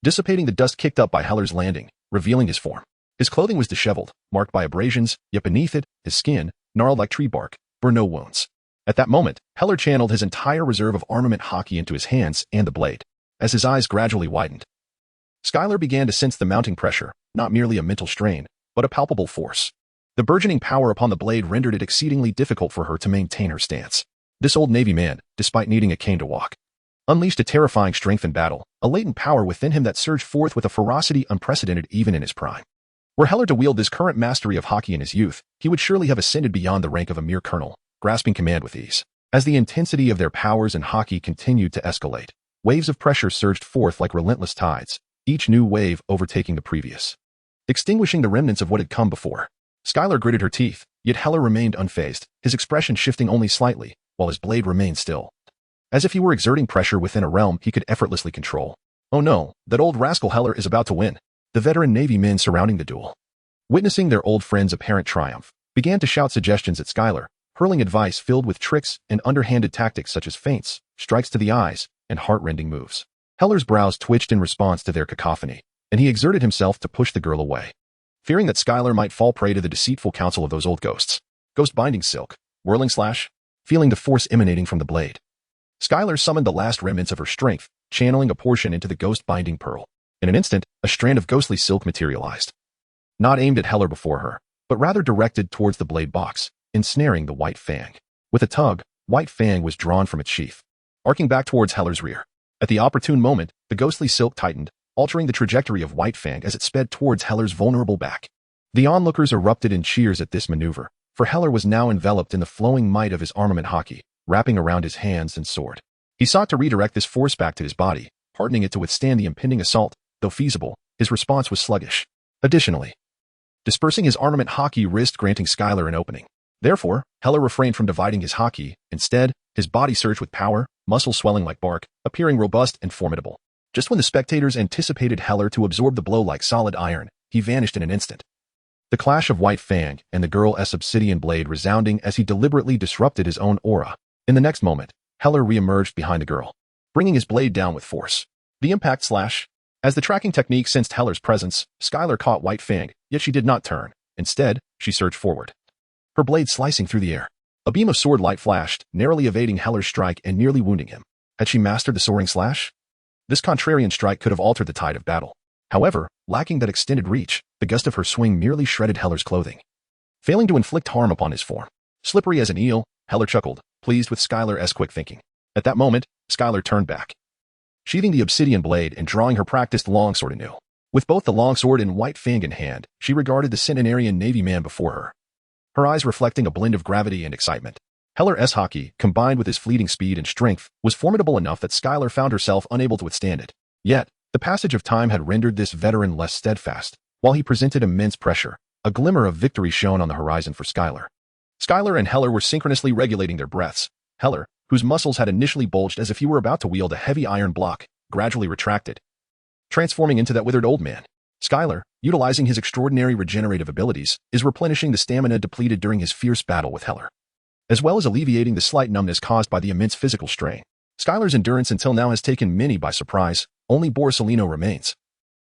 S1: dissipating the dust kicked up by Heller's landing, revealing his form. His clothing was disheveled, marked by abrasions, yet beneath it, his skin, gnarled like tree bark, bore no wounds. At that moment, Heller channeled his entire reserve of armament Haki into his hands and the blade. As his eyes gradually widened, Skylar began to sense the mounting pressure, not merely a mental strain, but a palpable force. The burgeoning power upon the blade rendered it exceedingly difficult for her to maintain her stance. This old Navy man, despite needing a cane to walk, unleashed a terrifying strength in battle, a latent power within him that surged forth with a ferocity unprecedented even in his prime. Were Heller to wield this current mastery of Haki in his youth, he would surely have ascended beyond the rank of a mere colonel, grasping command with ease. As the intensity of their powers and Haki continued to escalate, waves of pressure surged forth like relentless tides, each new wave overtaking the previous, extinguishing the remnants of what had come before. Skylar gritted her teeth, yet Heller remained unfazed, his expression shifting only slightly, while his blade remained still, as if he were exerting pressure within a realm he could effortlessly control. Oh no, that old rascal Heller is about to win. The veteran Navy men surrounding the duel, witnessing their old friend's apparent triumph, began to shout suggestions at Skylar, hurling advice filled with tricks and underhanded tactics such as feints, strikes to the eyes, and heart-rending moves. Heller's brows twitched in response to their cacophony, and he exerted himself to push the girl away, fearing that Skylar might fall prey to the deceitful counsel of those old ghosts. Ghost binding silk, whirling slash, feeling the force emanating from the blade. Skylar summoned the last remnants of her strength, channeling a portion into the ghost binding pearl. In an instant, a strand of ghostly silk materialized, not aimed at Heller before her, but rather directed towards the blade box, ensnaring the white fang. With a tug, white fang was drawn from its sheath, arcing back towards Heller's rear. At the opportune moment, the ghostly silk tightened, altering the trajectory of white fang as it sped towards Heller's vulnerable back. The onlookers erupted in cheers at this maneuver, for Heller was now enveloped in the flowing might of his armament Haki, wrapping around his hands and sword. He sought to redirect this force back to his body, hardening it to withstand the impending assault. Though feasible, his response was sluggish. Additionally, dispersing his armament Haki risked granting Skylar an opening. Therefore, Heller refrained from dividing his Haki. Instead, his body surged with power, muscles swelling like bark, appearing robust and formidable. Just when the spectators anticipated Heller to absorb the blow like solid iron, he vanished in an instant. The clash of white fang and the girl's obsidian blade resounding as he deliberately disrupted his own aura. In the next moment, Heller re-emerged behind the girl, bringing his blade down with force. The impact slash. As the tracking technique sensed Heller's presence, Skylar caught white fang, yet she did not turn. Instead, she surged forward, her blade slicing through the air. A beam of sword light flashed, narrowly evading Heller's strike and nearly wounding him. Had she mastered the soaring slash? This contrarian strike could have altered the tide of battle. However, lacking that extended reach, the gust of her swing merely shredded Heller's clothing, failing to inflict harm upon his form. Slippery as an eel, Heller chuckled, pleased with Skylar's quick thinking. At that moment, Skylar turned back, sheathing the obsidian blade and drawing her practiced longsword anew. With both the longsword and white fang in hand, she regarded the centenarian Navy man before her, her eyes reflecting a blend of gravity and excitement. Heller's Haki, combined with his fleeting speed and strength, was formidable enough that Schuyler found herself unable to withstand it. Yet, the passage of time had rendered this veteran less steadfast. While he presented immense pressure, a glimmer of victory shone on the horizon for Schuyler. Schuyler and Heller were synchronously regulating their breaths. Heller, whose muscles had initially bulged as if he were about to wield a heavy iron block, gradually retracted, transforming into that withered old man. Schuyler, utilizing his extraordinary regenerative abilities, is replenishing the stamina depleted during his fierce battle with Heller, as well as alleviating the slight numbness caused by the immense physical strain. Schuyler's endurance until now has taken many by surprise. Only Borsalino remains,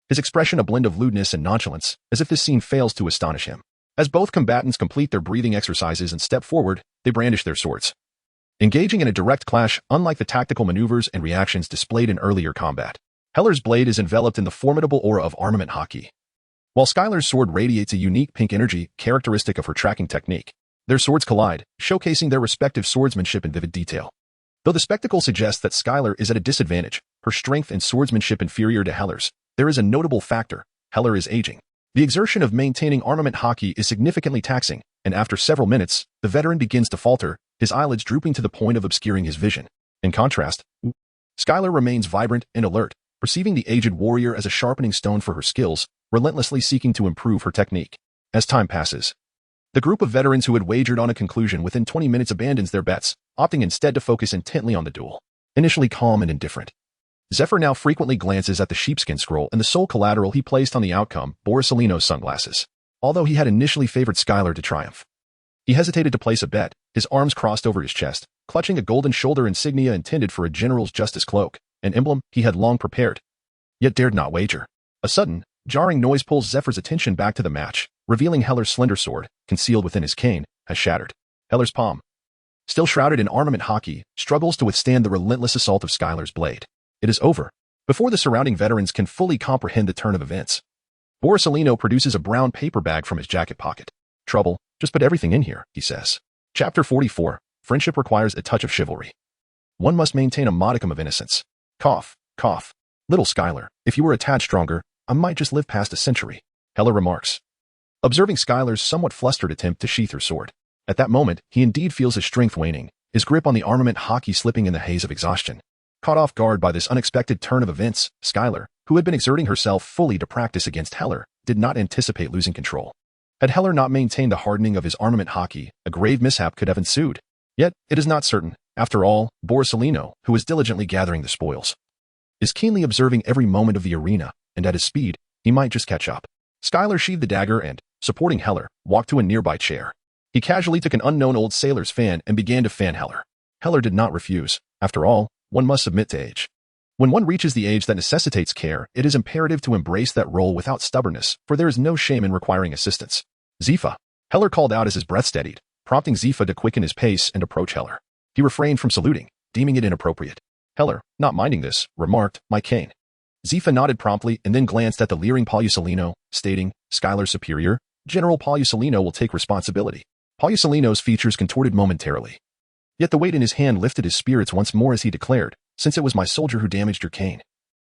S1: his expression a blend of lewdness and nonchalance, as if this scene fails to astonish him. As both combatants complete their breathing exercises and step forward, they brandish their swords, engaging in a direct clash unlike the tactical maneuvers and reactions displayed in earlier combat. Heller's blade is enveloped in the formidable aura of armament Haki, while Schuyler's sword radiates a unique pink energy characteristic of her tracking technique. Their swords collide, showcasing their respective swordsmanship in vivid detail. Though the spectacle suggests that Schuyler is at a disadvantage, her strength and swordsmanship inferior to Heller's, there is a notable factor: Heller is aging. The exertion of maintaining armament Haki is significantly taxing, and after several minutes, the veteran begins to falter, his eyelids drooping to the point of obscuring his vision. In contrast, Schuyler remains vibrant and alert, perceiving the aged warrior as a sharpening stone for her skills, relentlessly seeking to improve her technique. As time passes, the group of veterans who had wagered on a conclusion within 20 minutes abandons their bets, opting instead to focus intently on the duel. Initially calm and indifferent, Zephyr now frequently glances at the sheepskin scroll and the sole collateral he placed on the outcome, Borsalino's sunglasses. Although he had initially favored Schuyler to triumph, he hesitated to place a bet, his arms crossed over his chest, clutching a golden shoulder insignia intended for a general's justice cloak, an emblem he had long prepared, yet dared not wager. A sudden, jarring noise pulls Zephyr's attention back to the match, revealing Heller's slender sword, concealed within his cane, has shattered. Heller's palm, still shrouded in armament Haki, struggles to withstand the relentless assault of Schuyler's blade. It is over. Before the surrounding veterans can fully comprehend the turn of events, Borsalino produces a brown paper bag from his jacket pocket. Trouble, just put everything in here, he says. Chapter 44, Friendship requires a touch of chivalry. One must maintain a modicum of innocence. Cough, cough. Little Schuyler, if you were a tad stronger, I might just live past a century, Heller remarks, observing Schuyler's somewhat flustered attempt to sheath her sword. At that moment, he indeed feels his strength waning, his grip on the armament Haki slipping in the haze of exhaustion. Caught off guard by this unexpected turn of events, Schuyler, who had been exerting herself fully to practice against Heller, did not anticipate losing control. Had Heller not maintained the hardening of his armament Haki, a grave mishap could have ensued. Yet, it is not certain. After all, Borsalino, who is diligently gathering the spoils, is keenly observing every moment of the arena, and at his speed, he might just catch up. Schuyler sheathed the dagger and, supporting Heller, walked to a nearby chair. He casually took an unknown old sailor's fan and began to fan Heller. Heller did not refuse. After all, one must submit to age. When one reaches the age that necessitates care, it is imperative to embrace that role without stubbornness, for there is no shame in requiring assistance. Zephyr, Heller called out as his breath steadied, prompting Zephyr to quicken his pace and approach Heller. He refrained from saluting, deeming it inappropriate. Heller, not minding this, remarked, "My cane." Zephyr nodded promptly and then glanced at the leering Borsalino, stating, "Schuyler's superior, General Borsalino will take responsibility." Borsalino's features contorted momentarily. Yet the weight in his hand lifted his spirits once more as he declared, "Since it was my soldier who damaged your cane,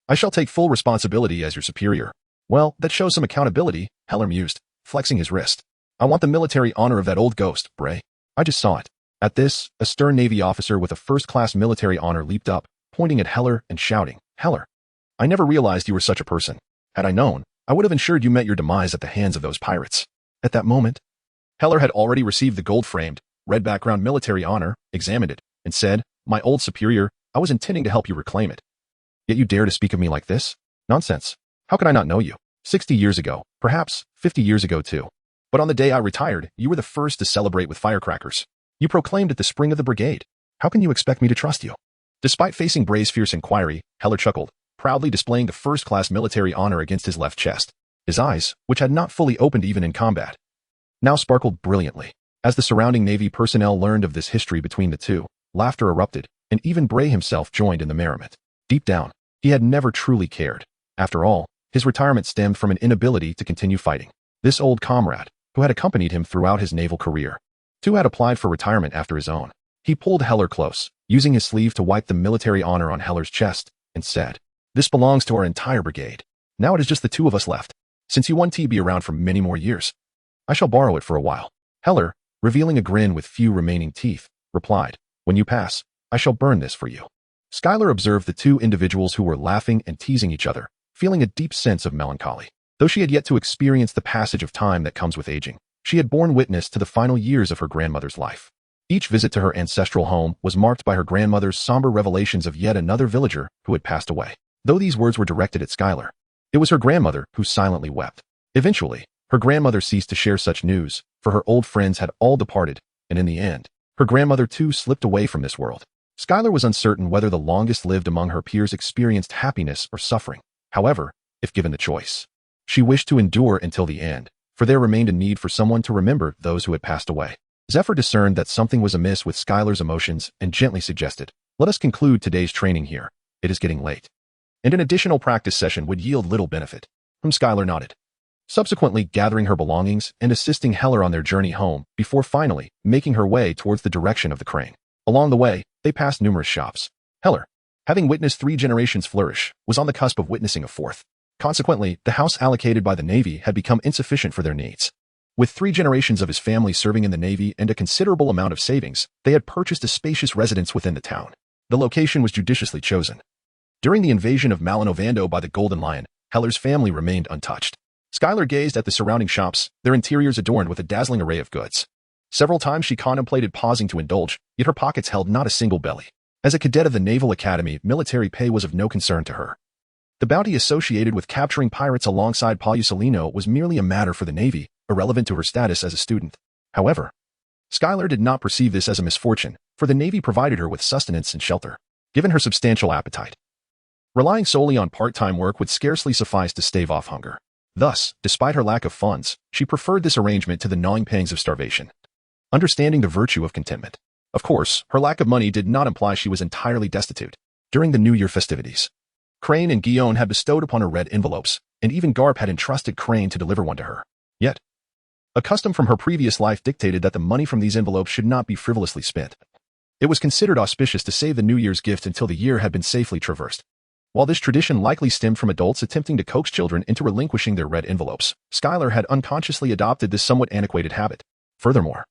S1: I shall take full responsibility as your superior." Well, that shows some accountability, Heller mused, flexing his wrist. "I want the military honor of that old ghost, Bray. I just saw it." At this, a stern Navy officer with a first-class military honor leaped up, pointing at Heller and shouting, "Heller, I never realized you were such a person. Had I known, I would have ensured you met your demise at the hands of those pirates." At that moment, Heller had already received the gold-framed, red background military honor, examined it, and said, "My old superior, I was intending to help you reclaim it. Yet you dare to speak of me like this? Nonsense. How could I not know you? 60 years ago, perhaps 50 years ago too. But on the day I retired, you were the first to celebrate with firecrackers. You proclaimed it the spring of the brigade. How can you expect me to trust you?" Despite facing Bray's fierce inquiry, Heller chuckled, proudly displaying the first-class military honor against his left chest. His eyes, which had not fully opened even in combat, now sparkled brilliantly. As the surrounding Navy personnel learned of this history between the two, laughter erupted, and even Bray himself joined in the merriment. Deep down, he had never truly cared. After all, his retirement stemmed from an inability to continue fighting. This old comrade, who had accompanied him throughout his naval career, too had applied for retirement after his own. He pulled Heller close, using his sleeve to wipe the military honor on Heller's chest, and said, "This belongs to our entire brigade. Now it is just the two of us left. Since you won't be around for many more years, I shall borrow it for a while." Heller, revealing a grin with few remaining teeth, replied, "When you pass, I shall burn this for you." Skylar observed the two individuals who were laughing and teasing each other, feeling a deep sense of melancholy. Though she had yet to experience the passage of time that comes with aging, she had borne witness to the final years of her grandmother's life. Each visit to her ancestral home was marked by her grandmother's somber revelations of yet another villager who had passed away. Though these words were directed at Skylar, it was her grandmother who silently wept. Eventually, her grandmother ceased to share such news, for her old friends had all departed, and in the end, her grandmother too slipped away from this world. Skylar was uncertain whether the longest-lived among her peers experienced happiness or suffering. However, if given the choice, she wished to endure until the end, for there remained a need for someone to remember those who had passed away. Zephyr discerned that something was amiss with Skylar's emotions and gently suggested, "Let us conclude today's training here. It is getting late." And an additional practice session would yield little benefit. Skylar nodded, subsequently gathering her belongings and assisting Heller on their journey home before finally making her way towards the direction of the crane. Along the way, they passed numerous shops. Heller, having witnessed 3 generations flourish, was on the cusp of witnessing a 4th. Consequently, the house allocated by the Navy had become insufficient for their needs. With 3 generations of his family serving in the Navy and a considerable amount of savings, they had purchased a spacious residence within the town. The location was judiciously chosen. During the invasion of Malinovando by the Golden Lion, Heller's family remained untouched. Skylar gazed at the surrounding shops, their interiors adorned with a dazzling array of goods. Several times she contemplated pausing to indulge, yet her pockets held not a single belly. As a cadet of the Naval Academy, military pay was of no concern to her. The bounty associated with capturing pirates alongside Palusalino was merely a matter for the Navy, irrelevant to her status as a student. However, Skylar did not perceive this as a misfortune, for the Navy provided her with sustenance and shelter. Given her substantial appetite, relying solely on part-time work would scarcely suffice to stave off hunger. Thus, despite her lack of funds, she preferred this arrangement to the gnawing pangs of starvation. Understanding the virtue of contentment. Of course, her lack of money did not imply she was entirely destitute. During the New Year festivities, Crane and Guillaume had bestowed upon her red envelopes, and even Garp had entrusted Crane to deliver one to her. Yet, a custom from her previous life dictated that the money from these envelopes should not be frivolously spent. It was considered auspicious to save the New Year's gift until the year had been safely traversed. While this tradition likely stemmed from adults attempting to coax children into relinquishing their red envelopes, Skylar had unconsciously adopted this somewhat antiquated habit. Furthermore,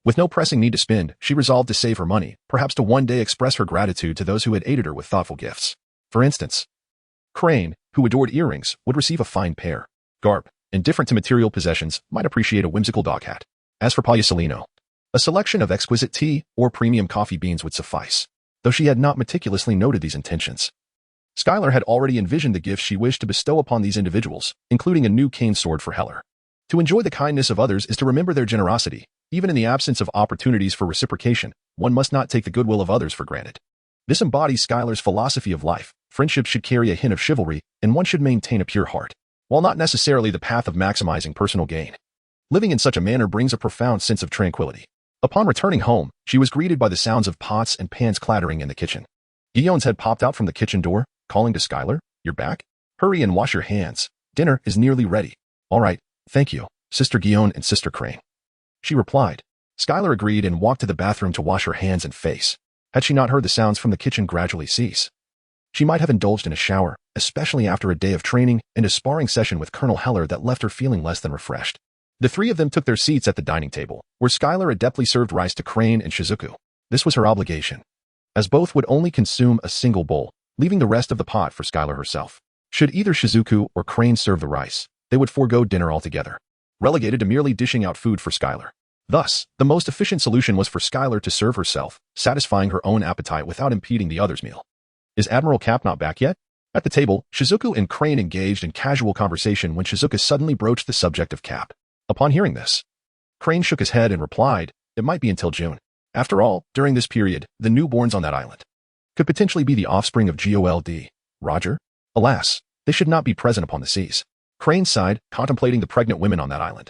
S1: with no pressing need to spend, she resolved to save her money, perhaps to one day express her gratitude to those who had aided her with thoughtful gifts. For instance, Crane, who adored earrings, would receive a fine pair. Garp, indifferent to material possessions, might appreciate a whimsical dog hat. As for Palusalino, a selection of exquisite tea or premium coffee beans would suffice, though she had not meticulously noted these intentions. Skylar had already envisioned the gifts she wished to bestow upon these individuals, including a new cane sword for Heller. To enjoy the kindness of others is to remember their generosity. Even in the absence of opportunities for reciprocation, one must not take the goodwill of others for granted. This embodies Skylar's philosophy of life. Friendship should carry a hint of chivalry, and one should maintain a pure heart, while not necessarily the path of maximizing personal gain. Living in such a manner brings a profound sense of tranquility. Upon returning home, she was greeted by the sounds of pots and pans clattering in the kitchen. Guillaume's had popped out from the kitchen door, calling to Skylar, "You're back? Hurry and wash your hands. Dinner is nearly ready." "All right, thank you, Sister Guillaume and Sister Crane," she replied. Skylar agreed and walked to the bathroom to wash her hands and face. Had she not heard the sounds from the kitchen gradually cease, she might have indulged in a shower, especially after a day of training and a sparring session with Colonel Heller that left her feeling less than refreshed. The 3 of them took their seats at the dining table, where Skylar adeptly served rice to Crane and Shizuku. This was her obligation, as both would only consume a single bowl, leaving the rest of the pot for Skylar herself. Should either Shizuku or Crane serve the rice, they would forego dinner altogether, relegated to merely dishing out food for Skylar. Thus, the most efficient solution was for Skylar to serve herself, satisfying her own appetite without impeding the other's meal. "Is Admiral Cap not back yet?" At the table, Shizuku and Crane engaged in casual conversation when Shizuku suddenly broached the subject of Cap. Upon hearing this, Crane shook his head and replied, "It might be until June. After all, during this period, the newborns on that island could potentially be the offspring of Gold. Roger? Alas, they should not be present upon the seas." Crane sighed, contemplating the pregnant women on that island,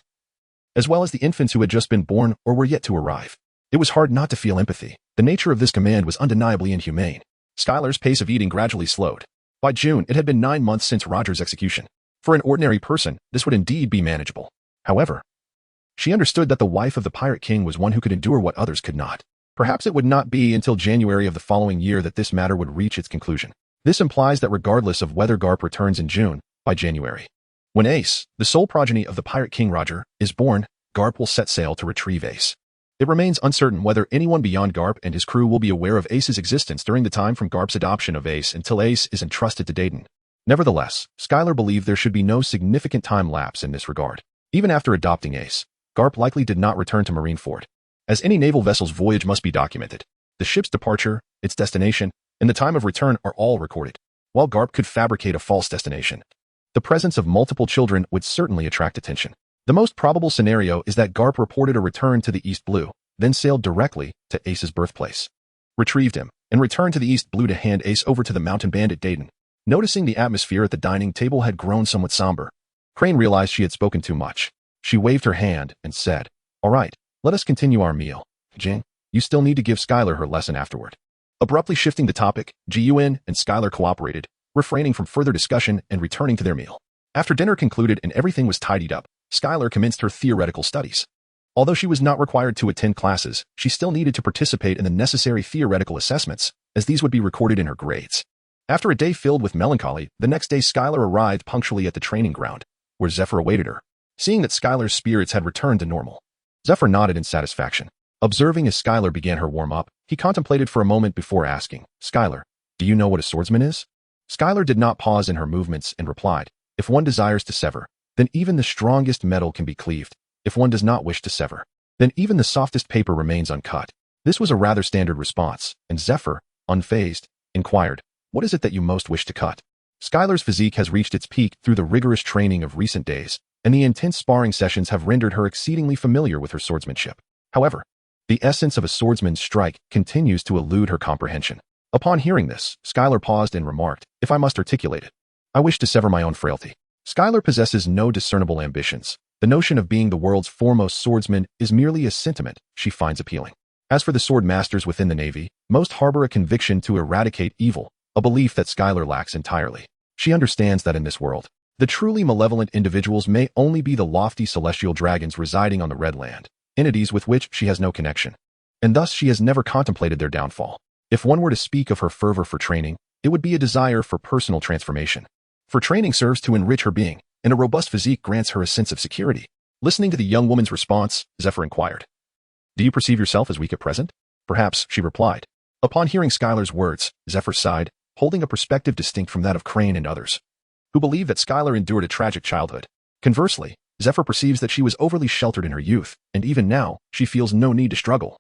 S1: as well as the infants who had just been born or were yet to arrive. It was hard not to feel empathy. The nature of this command was undeniably inhumane. Skylar's pace of eating gradually slowed. By June, it had been 9 months since Roger's execution. For an ordinary person, this would indeed be manageable. However, she understood that the wife of the Pirate King was one who could endure what others could not. Perhaps it would not be until January of the following year that this matter would reach its conclusion. This implies that regardless of whether Garp returns in June, by January, when Ace, the sole progeny of the Pirate King Roger, is born, Garp will set sail to retrieve Ace. It remains uncertain whether anyone beyond Garp and his crew will be aware of Ace's existence during the time from Garp's adoption of Ace until Ace is entrusted to Dayton. Nevertheless, Skylar believed there should be no significant time lapse in this regard. Even after adopting Ace, Garp likely did not return to Marineford, as any naval vessel's voyage must be documented. The ship's departure, its destination, and the time of return are all recorded. While Garp could fabricate a false destination, the presence of multiple children would certainly attract attention. The most probable scenario is that Garp reported a return to the East Blue, then sailed directly to Ace's birthplace, retrieved him, and returned to the East Blue to hand Ace over to the mountain bandit Dayton. Noticing the atmosphere at the dining table had grown somewhat somber, Crane realized she had spoken too much. She waved her hand and said, "All right, let us continue our meal. Jing, you still need to give Skylar her lesson afterward." Abruptly shifting the topic, Gun and Skylar cooperated, refraining from further discussion and returning to their meal. After dinner concluded and everything was tidied up, Skylar commenced her theoretical studies. Although she was not required to attend classes, she still needed to participate in the necessary theoretical assessments, as these would be recorded in her grades. After a day filled with melancholy, the next day Skylar arrived punctually at the training ground, where Zephyr awaited her. Seeing that Skylar's spirits had returned to normal, Zephyr nodded in satisfaction. Observing as Skylar began her warm-up, he contemplated for a moment before asking, "Skylar, do you know what a swordsman is?" Skylar did not pause in her movements and replied, "If one desires to sever, then even the strongest metal can be cleaved. If one does not wish to sever, then even the softest paper remains uncut." This was a rather standard response, and Zephyr, unfazed, inquired, "What is it that you most wish to cut?" Skylar's physique has reached its peak through the rigorous training of recent days, and the intense sparring sessions have rendered her exceedingly familiar with her swordsmanship. However, the essence of a swordsman's strike continues to elude her comprehension. Upon hearing this, Skylar paused and remarked, "If I must articulate it, I wish to sever my own frailty." Skylar possesses no discernible ambitions. The notion of being the world's foremost swordsman is merely a sentiment she finds appealing. As for the Swordmasters within the Navy, most harbor a conviction to eradicate evil, a belief that Skylar lacks entirely. She understands that in this world, the truly malevolent individuals may only be the lofty celestial dragons residing on the Red Land, entities with which she has no connection, and thus she has never contemplated their downfall. If one were to speak of her fervor for training, it would be a desire for personal transformation. For training serves to enrich her being, and a robust physique grants her a sense of security. Listening to the young woman's response, Zephyr inquired, "Do you perceive yourself as weak at present?" "Perhaps," she replied. Upon hearing Skylar's words, Zephyr sighed, holding a perspective distinct from that of Crane and others, who believe that Skylar endured a tragic childhood. Conversely, Zephyr perceives that she was overly sheltered in her youth, and even now, she feels no need to struggle.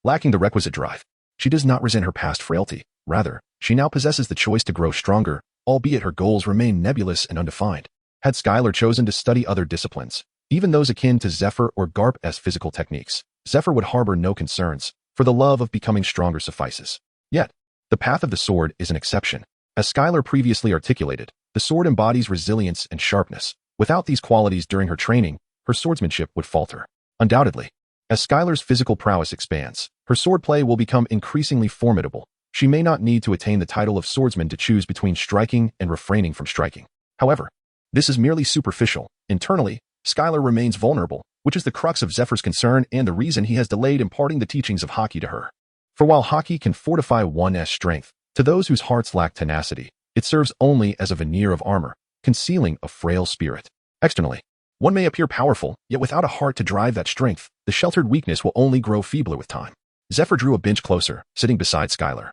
S1: Lacking the requisite drive, she does not resent her past frailty. Rather, she now possesses the choice to grow stronger, albeit her goals remain nebulous and undefined. Had Skylar chosen to study other disciplines, even those akin to Zephyr or Garp's physical techniques, Zephyr would harbor no concerns, for the love of becoming stronger suffices. Yet, the path of the sword is an exception. As Skylar previously articulated, the sword embodies resilience and sharpness. Without these qualities during her training, her swordsmanship would falter. Undoubtedly, as Skylar's physical prowess expands, her swordplay will become increasingly formidable. She may not need to attain the title of swordsman to choose between striking and refraining from striking. However, this is merely superficial. Internally, Skylar remains vulnerable, which is the crux of Zephyr's concern and the reason he has delayed imparting the teachings of Haki to her. For while Haki can fortify one's strength, to those whose hearts lack tenacity, it serves only as a veneer of armor, concealing a frail spirit. Externally, one may appear powerful, yet without a heart to drive that strength, the sheltered weakness will only grow feebler with time. Zephyr drew a bench closer, sitting beside Skylar,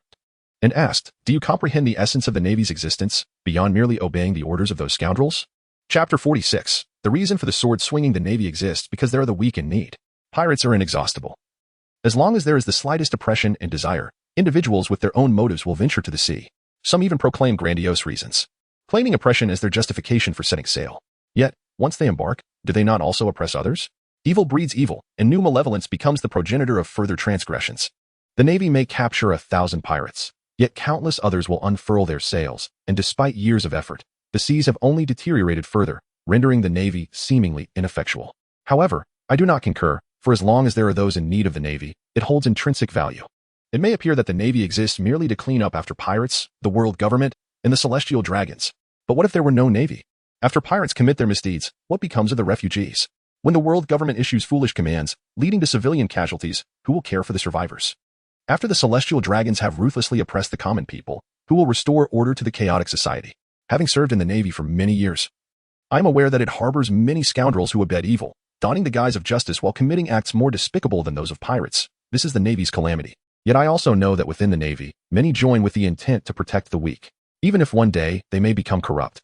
S1: and asked, "Do you comprehend the essence of the Navy's existence, beyond merely obeying the orders of those scoundrels?" Chapter 46. The reason for the sword swinging the Navy exists because there are the weak in need. Pirates are inexhaustible. As long as there is the slightest oppression and desire, individuals with their own motives will venture to the sea. Some even proclaim grandiose reasons, claiming oppression as their justification for setting sail. Yet, once they embark, do they not also oppress others? Evil breeds evil, and new malevolence becomes the progenitor of further transgressions. The Navy may capture 1,000 pirates, yet countless others will unfurl their sails, and despite years of effort, the seas have only deteriorated further, rendering the Navy seemingly ineffectual. However, I do not concur, for as long as there are those in need of the Navy, it holds intrinsic value. It may appear that the Navy exists merely to clean up after pirates, the world government, and the celestial dragons. But what if there were no Navy? After pirates commit their misdeeds, what becomes of the refugees? When the world government issues foolish commands, leading to civilian casualties, who will care for the survivors? After the celestial dragons have ruthlessly oppressed the common people, who will restore order to the chaotic society? Having served in the Navy for many years, I am aware that it harbors many scoundrels who abet evil, donning the guise of justice while committing acts more despicable than those of pirates. This is the Navy's calamity. Yet I also know that within the Navy, many join with the intent to protect the weak, even if one day they may become corrupt.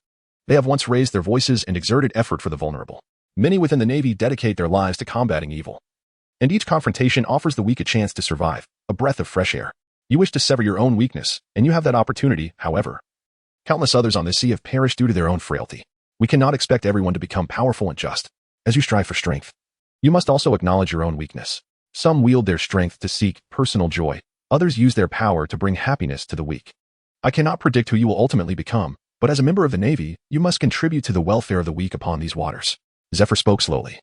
S1: They have once raised their voices and exerted effort for the vulnerable. Many within the Navy dedicate their lives to combating evil. And each confrontation offers the weak a chance to survive, a breath of fresh air. You wish to sever your own weakness, and you have that opportunity, however. Countless others on the sea have perished due to their own frailty. We cannot expect everyone to become powerful and just. As you strive for strength, you must also acknowledge your own weakness. Some wield their strength to seek personal joy. Others use their power to bring happiness to the weak. I cannot predict who you will ultimately become, but as a member of the Navy, you must contribute to the welfare of the weak upon these waters. Zephyr spoke slowly,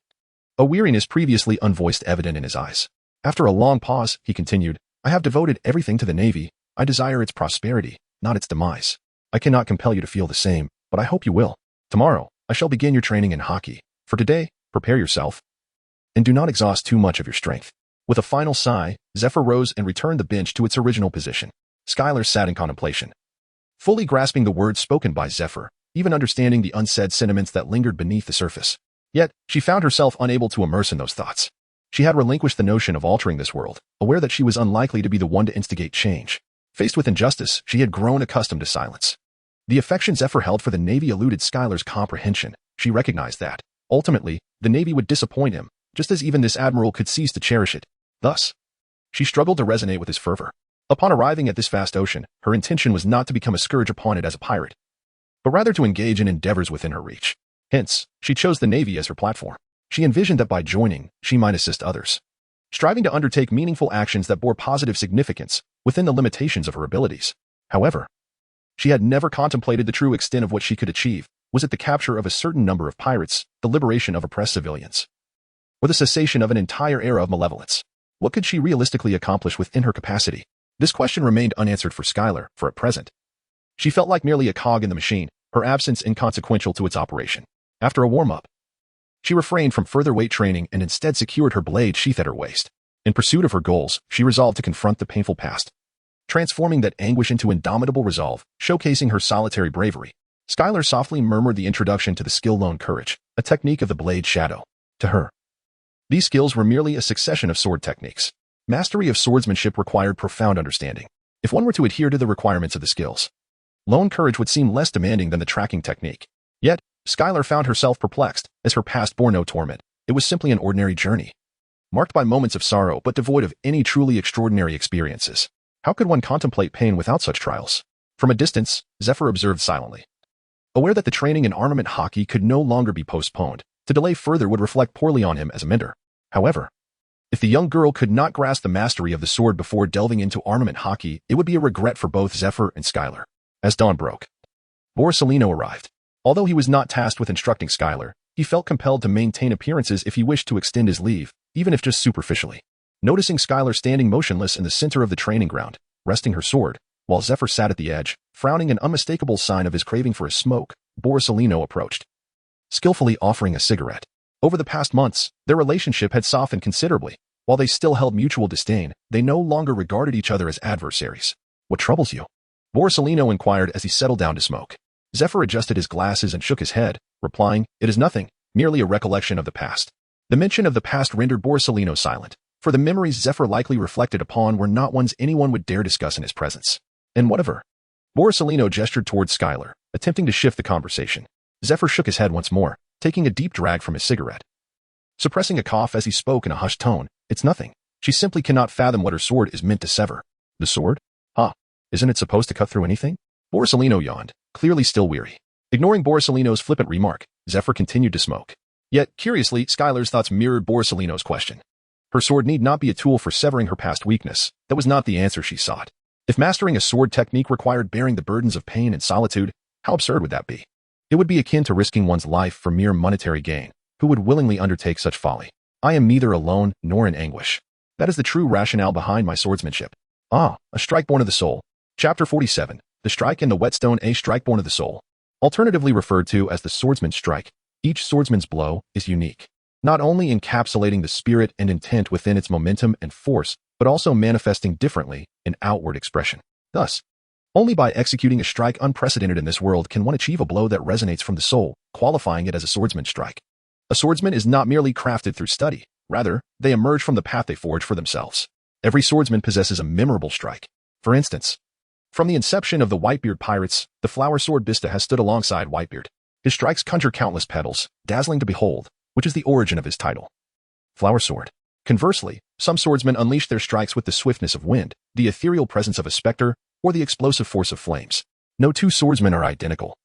S1: a weariness previously unvoiced evident in his eyes. After a long pause, he continued, I have devoted everything to the Navy. I desire its prosperity, not its demise. I cannot compel you to feel the same, but I hope you will. Tomorrow, I shall begin your training in Haki. For today, prepare yourself. And do not exhaust too much of your strength. With a final sigh, Zephyr rose and returned the bench to its original position. Skylar sat in contemplation, fully grasping the words spoken by Zephyr, even understanding the unsaid sentiments that lingered beneath the surface. Yet, she found herself unable to immerse in those thoughts. She had relinquished the notion of altering this world, aware that she was unlikely to be the one to instigate change. Faced with injustice, she had grown accustomed to silence. The affection Zephyr held for the Navy eluded Skylar's comprehension. She recognized that, ultimately, the Navy would disappoint him, just as even this admiral could cease to cherish it. Thus, she struggled to resonate with his fervor. Upon arriving at this vast ocean, her intention was not to become a scourge upon it as a pirate, but rather to engage in endeavors within her reach. Hence, she chose the Navy as her platform. She envisioned that by joining, she might assist others, striving to undertake meaningful actions that bore positive significance within the limitations of her abilities. However, she had never contemplated the true extent of what she could achieve. Was it the capture of a certain number of pirates, the liberation of oppressed civilians, or the cessation of an entire era of malevolence? What could she realistically accomplish within her capacity? This question remained unanswered for Skylar, for at present. She felt like merely a cog in the machine, her absence inconsequential to its operation. After a warm-up, she refrained from further weight training and instead secured her blade sheath at her waist. In pursuit of her goals, she resolved to confront the painful past, transforming that anguish into indomitable resolve, showcasing her solitary bravery. Skylar softly murmured the introduction to the skill Lone Courage, a technique of the blade shadow. To her, these skills were merely a succession of sword techniques. Mastery of swordsmanship required profound understanding. If one were to adhere to the requirements of the skills, Lone Courage would seem less demanding than the tracking technique. Yet, Skylar found herself perplexed, as her past bore no torment. It was simply an ordinary journey, marked by moments of sorrow but devoid of any truly extraordinary experiences. How could one contemplate pain without such trials? From a distance, Zephyr observed silently. Aware that the training in armament Haki could no longer be postponed, to delay further would reflect poorly on him as a mentor. However, if the young girl could not grasp the mastery of the sword before delving into armament Haki, it would be a regret for both Zephyr and Skylar. As dawn broke, Borsalino arrived. Although he was not tasked with instructing Skylar, he felt compelled to maintain appearances if he wished to extend his leave, even if just superficially. Noticing Skylar standing motionless in the center of the training ground, resting her sword, while Zephyr sat at the edge, frowning an unmistakable sign of his craving for a smoke, Borsalino approached, skillfully offering a cigarette. Over the past months, their relationship had softened considerably. While they still held mutual disdain, they no longer regarded each other as adversaries. What troubles you? Borsalino inquired as he settled down to smoke. Zephyr adjusted his glasses and shook his head, replying, It is nothing, merely a recollection of the past. The mention of the past rendered Borsalino silent, for the memories Zephyr likely reflected upon were not ones anyone would dare discuss in his presence. And whatever. Borsalino gestured towards Skylar, attempting to shift the conversation. Zephyr shook his head once more, taking a deep drag from his cigarette. Suppressing a cough as he spoke in a hushed tone, It's nothing. She simply cannot fathom what her sword is meant to sever. The sword? Isn't it supposed to cut through anything? Borsalino yawned, clearly still weary. Ignoring Borsalino's flippant remark, Zephyr continued to smoke. Yet, curiously, Skylar's thoughts mirrored Borsalino's question. Her sword need not be a tool for severing her past weakness. That was not the answer she sought. If mastering a sword technique required bearing the burdens of pain and solitude, how absurd would that be? It would be akin to risking one's life for mere monetary gain. Who would willingly undertake such folly? I am neither alone nor in anguish. That is the true rationale behind my swordsmanship. A strike born of the soul. Chapter 47. The strike in the whetstone. A strike born of the soul. Alternatively referred to as the swordsman's strike. Each swordsman's blow is unique, not only encapsulating the spirit and intent within its momentum and force, but also manifesting differently in outward expression. Thus, only by executing a strike unprecedented in this world can one achieve a blow that resonates from the soul, qualifying it as a swordsman's strike. A swordsman is not merely crafted through study. Rather, they emerge from the path they forge for themselves. Every swordsman possesses a memorable strike. For instance, from the inception of the Whitebeard pirates, the flower sword Bista has stood alongside Whitebeard. His strikes conjure countless petals, dazzling to behold, which is the origin of his title. Flower sword. Conversely, some swordsmen unleash their strikes with the swiftness of wind, the ethereal presence of a specter, or the explosive force of flames. No two swordsmen are identical,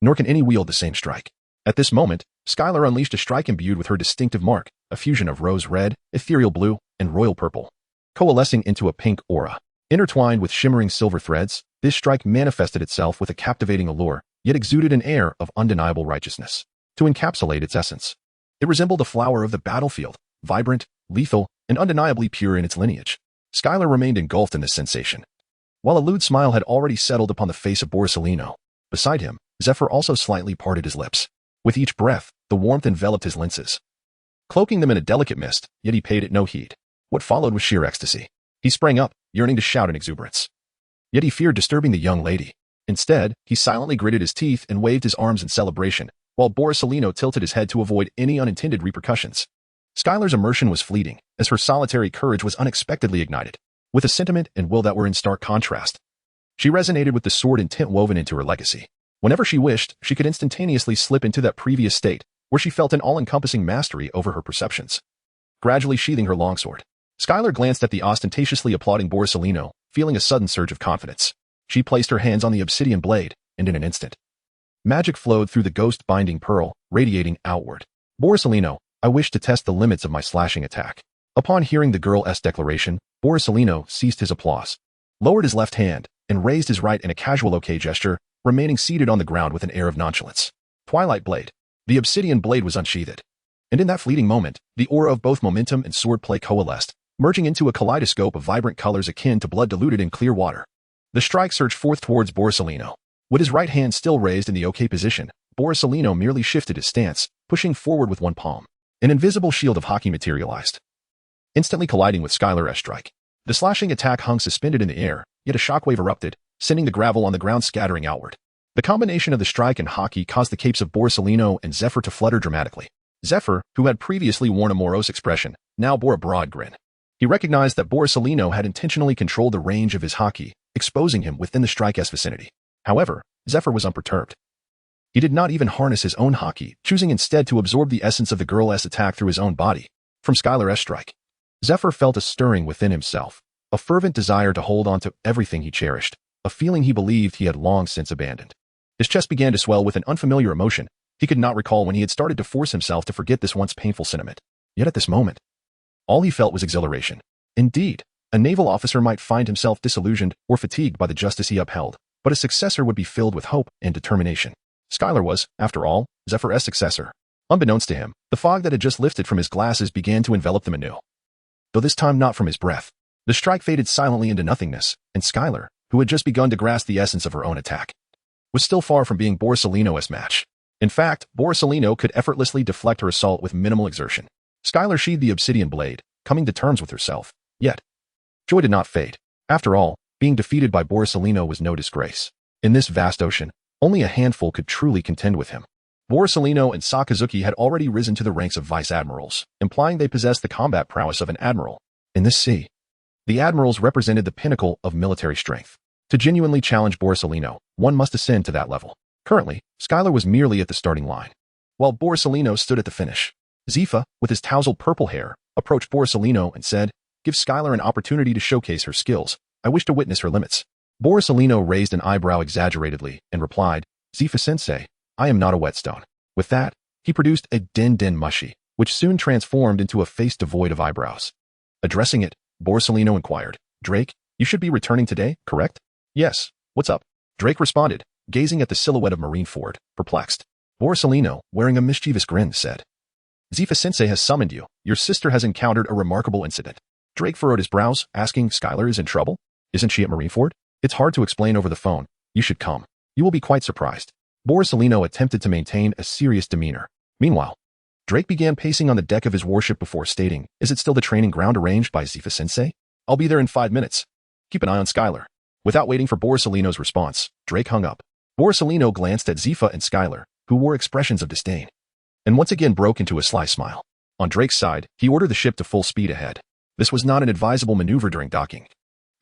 S1: nor can any wield the same strike. At this moment, Skylar unleashed a strike imbued with her distinctive mark, a fusion of rose red, ethereal blue, and royal purple. Coalescing into a pink aura. Intertwined with shimmering silver threads, this strike manifested itself with a captivating allure, yet exuded an air of undeniable righteousness. To encapsulate its essence, it resembled a flower of the battlefield, vibrant, lethal, and undeniably pure in its lineage. Skylar remained engulfed in this sensation. While a lewd smile had already settled upon the face of Borsalino, beside him, Zephyr also slightly parted his lips. With each breath, the warmth enveloped his lenses, cloaking them in a delicate mist, yet he paid it no heed. What followed was sheer ecstasy. He sprang up, yearning to shout in exuberance. Yet he feared disturbing the young lady. Instead, he silently gritted his teeth and waved his arms in celebration, while Borsalino tilted his head to avoid any unintended repercussions. Skylar's immersion was fleeting, as her solitary courage was unexpectedly ignited, with a sentiment and will that were in stark contrast. She resonated with the sword intent woven into her legacy. Whenever she wished, she could instantaneously slip into that previous state, where she felt an all-encompassing mastery over her perceptions. Gradually sheathing her longsword, Skylar glanced at the ostentatiously applauding Borsalino, feeling a sudden surge of confidence. She placed her hands on the obsidian blade, and in an instant, magic flowed through the ghost-binding pearl, radiating outward. Borsalino, I wish to test the limits of my slashing attack. Upon hearing the girl's declaration, Borsalino ceased his applause, lowered his left hand, and raised his right in a casual OK gesture, remaining seated on the ground with an air of nonchalance. Twilight blade. The obsidian blade was unsheathed. And in that fleeting moment, the aura of both momentum and swordplay coalesced, merging into a kaleidoscope of vibrant colors akin to blood diluted in clear water. The strike surged forth towards Borsalino. With his right hand still raised in the OK position, Borsalino merely shifted his stance, pushing forward with one palm. An invisible shield of Haki materialized, instantly colliding with Skylar's strike. The slashing attack hung suspended in the air, yet a shockwave erupted, sending the gravel on the ground scattering outward. The combination of the strike and Haki caused the capes of Borsalino and Zephyr to flutter dramatically. Zephyr, who had previously worn a morose expression, now bore a broad grin. He recognized that Borsalino had intentionally controlled the range of his Haki, exposing him within the strike's vicinity. However, Zephyr was unperturbed. He did not even harness his own Haki, choosing instead to absorb the essence of the girl's attack through his own body. From Skylar's strike, Zephyr felt a stirring within himself, a fervent desire to hold on to everything he cherished, a feeling he believed he had long since abandoned. His chest began to swell with an unfamiliar emotion. He could not recall when he had started to force himself to forget this once painful sentiment. Yet at this moment, all he felt was exhilaration. Indeed, a naval officer might find himself disillusioned or fatigued by the justice he upheld, but a successor would be filled with hope and determination. Skylar was, after all, Zephyr's successor. Unbeknownst to him, the fog that had just lifted from his glasses began to envelop them anew. Though this time not from his breath, the strike faded silently into nothingness, and Skylar, who had just begun to grasp the essence of her own attack, was still far from being Borsalino's match. In fact, Borsalino could effortlessly deflect her assault with minimal exertion. Skylar sheathed the obsidian blade, coming to terms with herself. Yet, joy did not fade. After all, being defeated by Borsalino was no disgrace. In this vast ocean, only a handful could truly contend with him. Borsalino and Sakazuki had already risen to the ranks of vice-admirals, implying they possessed the combat prowess of an admiral. In this sea, the admirals represented the pinnacle of military strength. To genuinely challenge Borsalino, one must ascend to that level. Currently, Skylar was merely at the starting line, while Borsalino stood at the finish. Zifa, with his tousled purple hair, approached Borsalino and said, "Give Skylar an opportunity to showcase her skills. I wish to witness her limits." Borsalino raised an eyebrow exaggeratedly and replied, "Zifa-sensei, I am not a whetstone." With that, he produced a den mushi, which soon transformed into a face devoid of eyebrows. Addressing it, Borsalino inquired, "Drake, you should be returning today, correct?" "Yes, what's up?" Drake responded, gazing at the silhouette of Marineford, perplexed. Borsalino, wearing a mischievous grin, said, "Zifa-sensei has summoned you. Your sister has encountered a remarkable incident." Drake furrowed his brows, asking, "Skylar is in trouble? Isn't she at Marineford?" "It's hard to explain over the phone. You should come. You will be quite surprised." Borsalino attempted to maintain a serious demeanor. Meanwhile, Drake began pacing on the deck of his warship before stating, "Is it still the training ground arranged by Zifa-sensei? I'll be there in 5 minutes. Keep an eye on Skylar." Without waiting for Borsalino's response, Drake hung up. Borsalino glanced at Zifa and Skylar, who wore expressions of disdain. and once again broke into a sly smile. On Drake's side, he ordered the ship to full speed ahead. This was not an advisable maneuver during docking.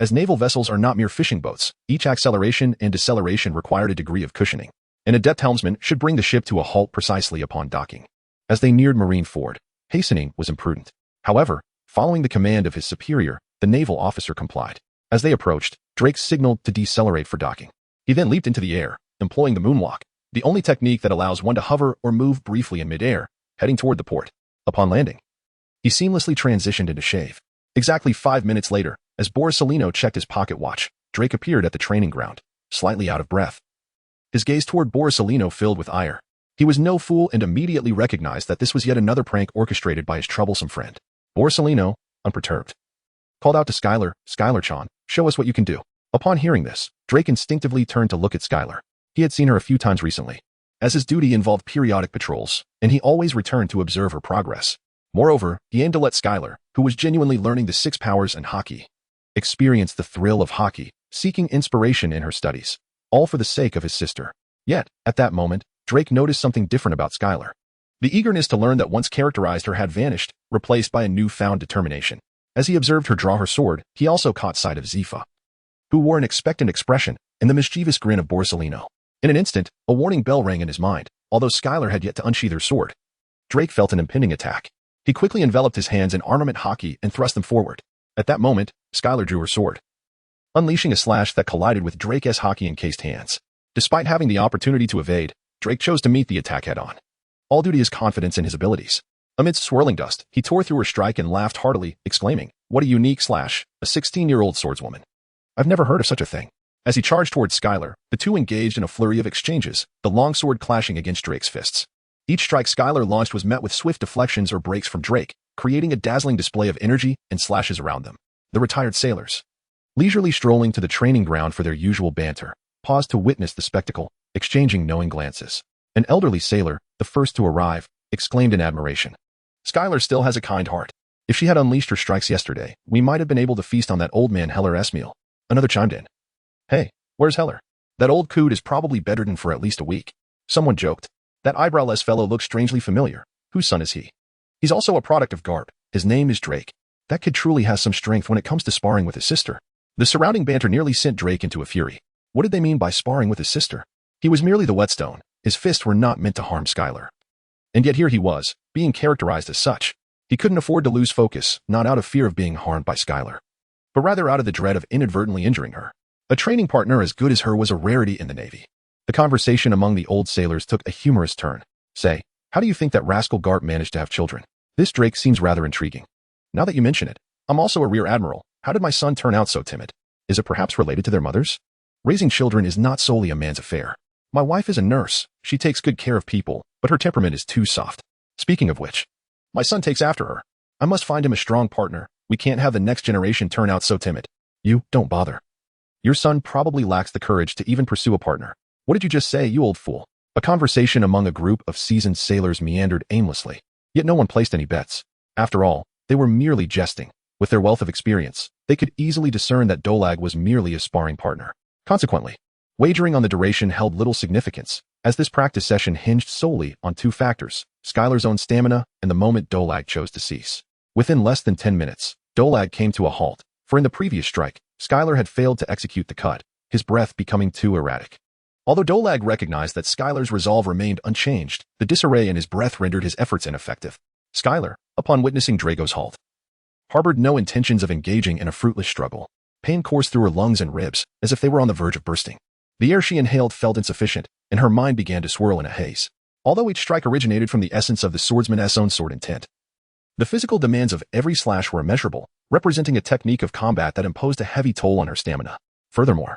S1: As naval vessels are not mere fishing boats, each acceleration and deceleration required a degree of cushioning. An adept helmsman should bring the ship to a halt precisely upon docking. As they neared Marine Ford, hastening was imprudent. However, following the command of his superior, the naval officer complied. As they approached, Drake signaled to decelerate for docking. He then leaped into the air, employing the moonwalk, the only technique that allows one to hover or move briefly in midair, heading toward the port. Upon landing, he seamlessly transitioned into shave. Exactly 5 minutes later, as Borsalino checked his pocket watch, Drake appeared at the training ground, slightly out of breath. His gaze toward Borsalino filled with ire. He was no fool and immediately recognized that this was yet another prank orchestrated by his troublesome friend. Borsalino, unperturbed, called out to Skylar, "Skylar-chan, show us what you can do." Upon hearing this, Drake instinctively turned to look at Skylar. He had seen her a few times recently, as his duty involved periodic patrols, and he always returned to observe her progress. Moreover, he aimed to let Skylar, who was genuinely learning the 6 powers and Haki, experience the thrill of Haki, seeking inspiration in her studies, all for the sake of his sister. Yet, at that moment, Drake noticed something different about Skylar. The eagerness to learn that once characterized her had vanished, replaced by a newfound determination. As he observed her draw her sword, he also caught sight of Zifa, who wore an expectant expression and the mischievous grin of Borsalino. In an instant, a warning bell rang in his mind, although Skylar had yet to unsheath her sword. Drake felt an impending attack. He quickly enveloped his hands in armament Haki and thrust them forward. At that moment, Skylar drew her sword, unleashing a slash that collided with Drake's Haki-encased hands. Despite having the opportunity to evade, Drake chose to meet the attack head-on, all due to his confidence in his abilities. Amidst swirling dust, he tore through her strike and laughed heartily, exclaiming, "What a unique slash, a 16-year-old swordswoman. I've never heard of such a thing." As he charged towards Skylar, the two engaged in a flurry of exchanges, the longsword clashing against Drake's fists. Each strike Skylar launched was met with swift deflections or breaks from Drake, creating a dazzling display of energy and slashes around them. The retired sailors, leisurely strolling to the training ground for their usual banter, paused to witness the spectacle, exchanging knowing glances. An elderly sailor, the first to arrive, exclaimed in admiration, "Skylar still has a kind heart. If she had unleashed her strikes yesterday, we might have been able to feast on that old man Heller's meal." Another chimed in, "Hey, where's Heller? That old coot is probably bedridden for at least a week." Someone joked, "That eyebrowless fellow looks strangely familiar. Whose son is he?" "He's also a product of Garp. His name is Drake. That kid truly has some strength when it comes to sparring with his sister." The surrounding banter nearly sent Drake into a fury. What did they mean by sparring with his sister? He was merely the whetstone. His fists were not meant to harm Skylar. And yet here he was, being characterized as such. He couldn't afford to lose focus, not out of fear of being harmed by Skylar, but rather out of the dread of inadvertently injuring her. A training partner as good as her was a rarity in the Navy. The conversation among the old sailors took a humorous turn. "Say, how do you think that rascal Garp managed to have children? This Drake seems rather intriguing. Now that you mention it, I'm also a rear admiral. How did my son turn out so timid? Is it perhaps related to their mothers? Raising children is not solely a man's affair. My wife is a nurse. She takes good care of people, but her temperament is too soft. Speaking of which, my son takes after her. I must find him a strong partner. We can't have the next generation turn out so timid." "You don't bother. Your son probably lacks the courage to even pursue a partner." "What did you just say, you old fool?" A conversation among a group of seasoned sailors meandered aimlessly, yet no one placed any bets. After all, they were merely jesting. With their wealth of experience, they could easily discern that Dolag was merely a sparring partner. Consequently, wagering on the duration held little significance, as this practice session hinged solely on 2 factors, Skylar's own stamina and the moment Dolag chose to cease. Within less than 10 minutes, Dolag came to a halt, for in the previous strike, Skylar had failed to execute the cut, his breath becoming too erratic. Although Dolag recognized that Skylar's resolve remained unchanged, the disarray in his breath rendered his efforts ineffective. Skylar, upon witnessing Drago's halt, harbored no intentions of engaging in a fruitless struggle. Pain coursed through her lungs and ribs, as if they were on the verge of bursting. The air she inhaled felt insufficient, and her mind began to swirl in a haze. Although each strike originated from the essence of the swordsman's own sword intent, the physical demands of every slash were immeasurable, representing a technique of combat that imposed a heavy toll on her stamina. Furthermore,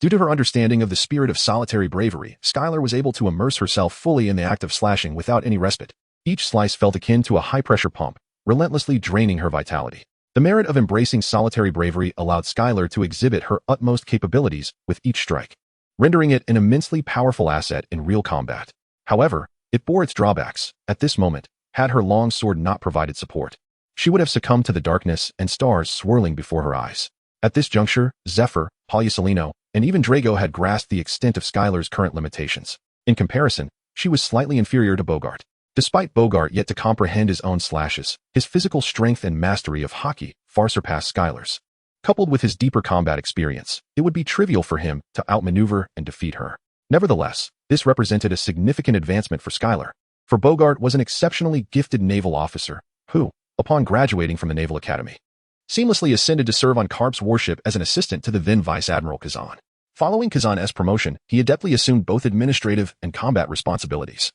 S1: due to her understanding of the spirit of solitary bravery, Skylar was able to immerse herself fully in the act of slashing without any respite. Each slice felt akin to a high-pressure pump, relentlessly draining her vitality. The merit of embracing solitary bravery allowed Skylar to exhibit her utmost capabilities with each strike, rendering it an immensely powerful asset in real combat. However, it bore its drawbacks. At this moment, had her long sword not provided support, she would have succumbed to the darkness and stars swirling before her eyes. At this juncture, Zephyr, Palyasolino, and even Drago had grasped the extent of Skylar's current limitations. In comparison, she was slightly inferior to Bogart. Despite Bogart yet to comprehend his own slashes, his physical strength and mastery of Haki far surpassed Skylar's. Coupled with his deeper combat experience, it would be trivial for him to outmaneuver and defeat her. Nevertheless, this represented a significant advancement for Skylar, for Bogart was an exceptionally gifted naval officer who, upon graduating from the Naval Academy, seamlessly ascended to serve on Garp's warship as an assistant to the then Vice Admiral Kazan. Following Kazan's promotion, he adeptly assumed both administrative and combat responsibilities,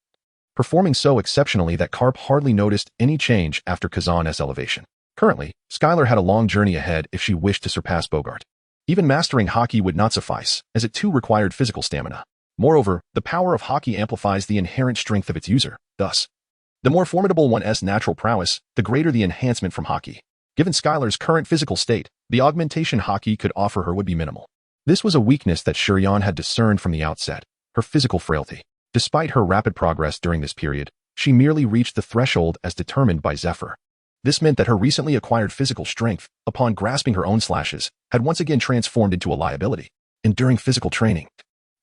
S1: performing so exceptionally that Garp hardly noticed any change after Kazan's elevation. Currently, Skylar had a long journey ahead if she wished to surpass Bogart. Even mastering Haki would not suffice, as it too required physical stamina. Moreover, the power of Haki amplifies the inherent strength of its user. Thus, the more formidable one's natural prowess, the greater the enhancement from Haki. Given Skylar's current physical state, the augmentation Haki could offer her would be minimal. This was a weakness that Shiryan had discerned from the outset, her physical frailty. Despite her rapid progress during this period, she merely reached the threshold as determined by Zephyr. This meant that her recently acquired physical strength, upon grasping her own slashes, had once again transformed into a liability. Enduring physical training.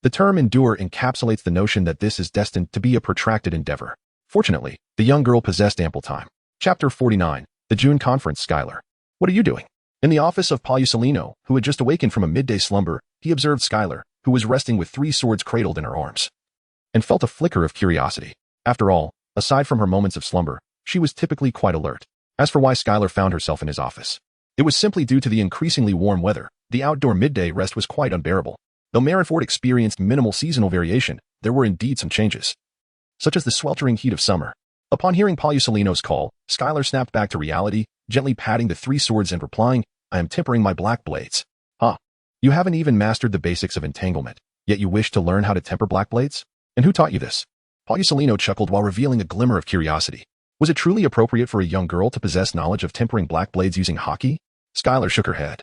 S1: The term endure encapsulates the notion that this is destined to be a protracted endeavor. Fortunately, the young girl possessed ample time. Chapter 49, The June Conference. Skylar. What are you doing? In the office of Palusolino, who had just awakened from a midday slumber, he observed Skylar, who was resting with 3 swords cradled in her arms, and felt a flicker of curiosity. After all, aside from her moments of slumber, she was typically quite alert. As for why Skylar found herself in his office, it was simply due to the increasingly warm weather. The outdoor midday rest was quite unbearable. Though Marineford experienced minimal seasonal variation, there were indeed some changes, such as the sweltering heat of summer. Upon hearing Palusolino's call, Skylar snapped back to reality, gently patting the 3 swords and replying, I am tempering my black blades. Huh. You haven't even mastered the basics of entanglement, yet you wish to learn how to temper black blades? And who taught you this? Palusolino chuckled while revealing a glimmer of curiosity. Was it truly appropriate for a young girl to possess knowledge of tempering black blades using Haki? Skylar shook her head,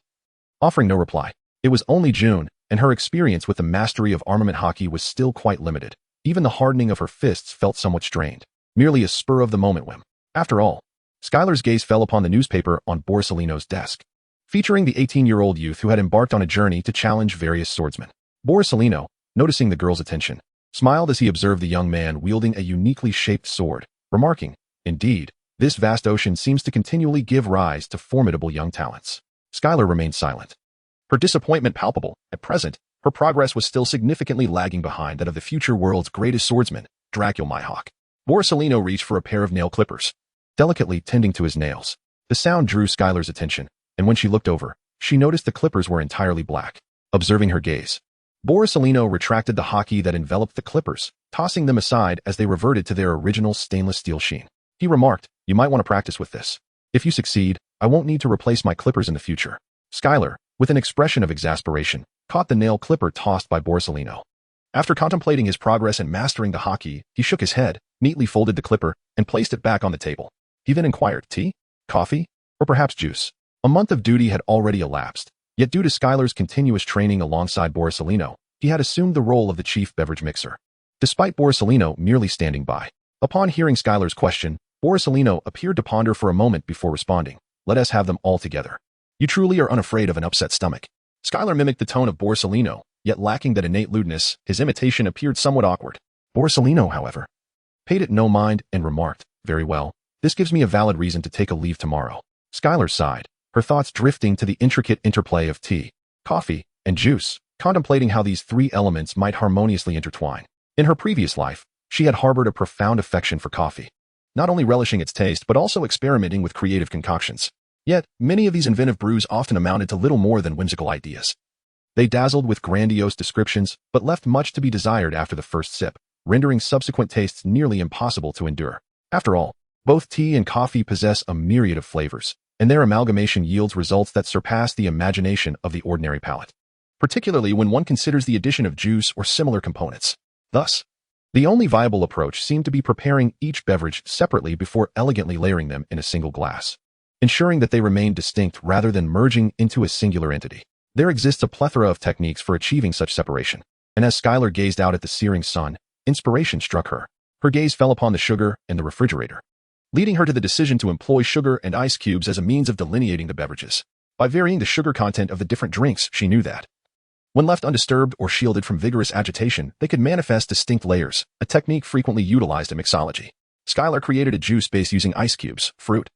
S1: offering no reply. It was only June, and her experience with the mastery of armament Haki was still quite limited. Even the hardening of her fists felt somewhat strained, merely a spur-of-the-moment whim. After all, Skylar's gaze fell upon the newspaper on Borsalino's desk, featuring the 18-year-old youth who had embarked on a journey to challenge various swordsmen. Borsalino, noticing the girl's attention, smiled as he observed the young man wielding a uniquely shaped sword, remarking, Indeed, this vast ocean seems to continually give rise to formidable young talents. Skylar remained silent, her disappointment palpable. At present, her progress was still significantly lagging behind that of the future world's greatest swordsman, Dracul Mihawk. Borsalino reached for a pair of nail clippers, delicately tending to his nails. The sound drew Skylar's attention, and when she looked over, she noticed the clippers were entirely black. Observing her gaze, Borsalino retracted the Haki that enveloped the clippers, tossing them aside as they reverted to their original stainless steel sheen. He remarked, You might want to practice with this. If you succeed, I won't need to replace my clippers in the future. Skylar, with an expression of exasperation, caught the nail clipper tossed by Borsalino. After contemplating his progress and mastering the Haki, he shook his head, neatly folded the clipper, and placed it back on the table. He then inquired, tea, coffee, or perhaps juice? A month of duty had already elapsed, yet due to Skylar's continuous training alongside Borsalino, he had assumed the role of the chief beverage mixer, despite Borsalino merely standing by. Upon hearing Skylar's question, Borsalino appeared to ponder for a moment before responding, Let us have them all together. You truly are unafraid of an upset stomach. Skylar mimicked the tone of Borsalino, yet lacking that innate lewdness, his imitation appeared somewhat awkward. Borsalino, however, paid it no mind and remarked, Very well, this gives me a valid reason to take a leave tomorrow. Skylar sighed, her thoughts drifting to the intricate interplay of tea, coffee, and juice, contemplating how these 3 elements might harmoniously intertwine. In her previous life, she had harbored a profound affection for coffee, not only relishing its taste but also experimenting with creative concoctions. Yet, many of these inventive brews often amounted to little more than whimsical ideas. They dazzled with grandiose descriptions, but left much to be desired after the first sip, rendering subsequent tastes nearly impossible to endure. After all, both tea and coffee possess a myriad of flavors, and their amalgamation yields results that surpass the imagination of the ordinary palate, particularly when one considers the addition of juice or similar components. Thus, the only viable approach seemed to be preparing each beverage separately before elegantly layering them in a single glass, ensuring that they remain distinct rather than merging into a singular entity. There exists a plethora of techniques for achieving such separation, and as Skylar gazed out at the searing sun, inspiration struck her. Her gaze fell upon the sugar and the refrigerator, leading her to the decision to employ sugar and ice cubes as a means of delineating the beverages. By varying the sugar content of the different drinks, she knew that, when left undisturbed or shielded from vigorous agitation, they could manifest distinct layers, a technique frequently utilized in mixology. Skylar created a juice base using ice cubes, fruit,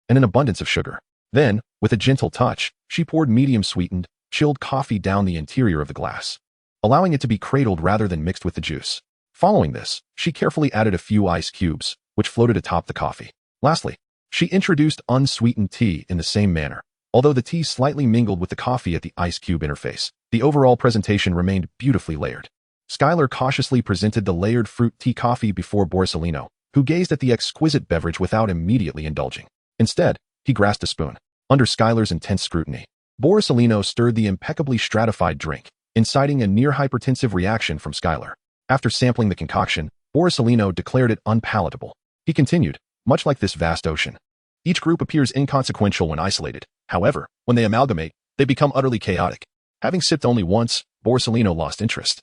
S1: and an abundance of sugar. Then, with a gentle touch, she poured medium-sweetened, chilled coffee down the interior of the glass, allowing it to be cradled rather than mixed with the juice. Following this, she carefully added a few ice cubes, which floated atop the coffee. Lastly, she introduced unsweetened tea in the same manner. Although the tea slightly mingled with the coffee at the ice cube interface, the overall presentation remained beautifully layered. Skylar cautiously presented the layered fruit tea coffee before Borsalino, who gazed at the exquisite beverage without immediately indulging. Instead, he grasped a spoon. Under Skylar's intense scrutiny, Borsalino stirred the impeccably stratified drink, inciting a near-hypertensive reaction from Skylar. After sampling the concoction, Borsalino declared it unpalatable. He continued, much like this vast ocean, each group appears inconsequential when isolated. However, when they amalgamate, they become utterly chaotic. Having sipped only once, Borsalino lost interest,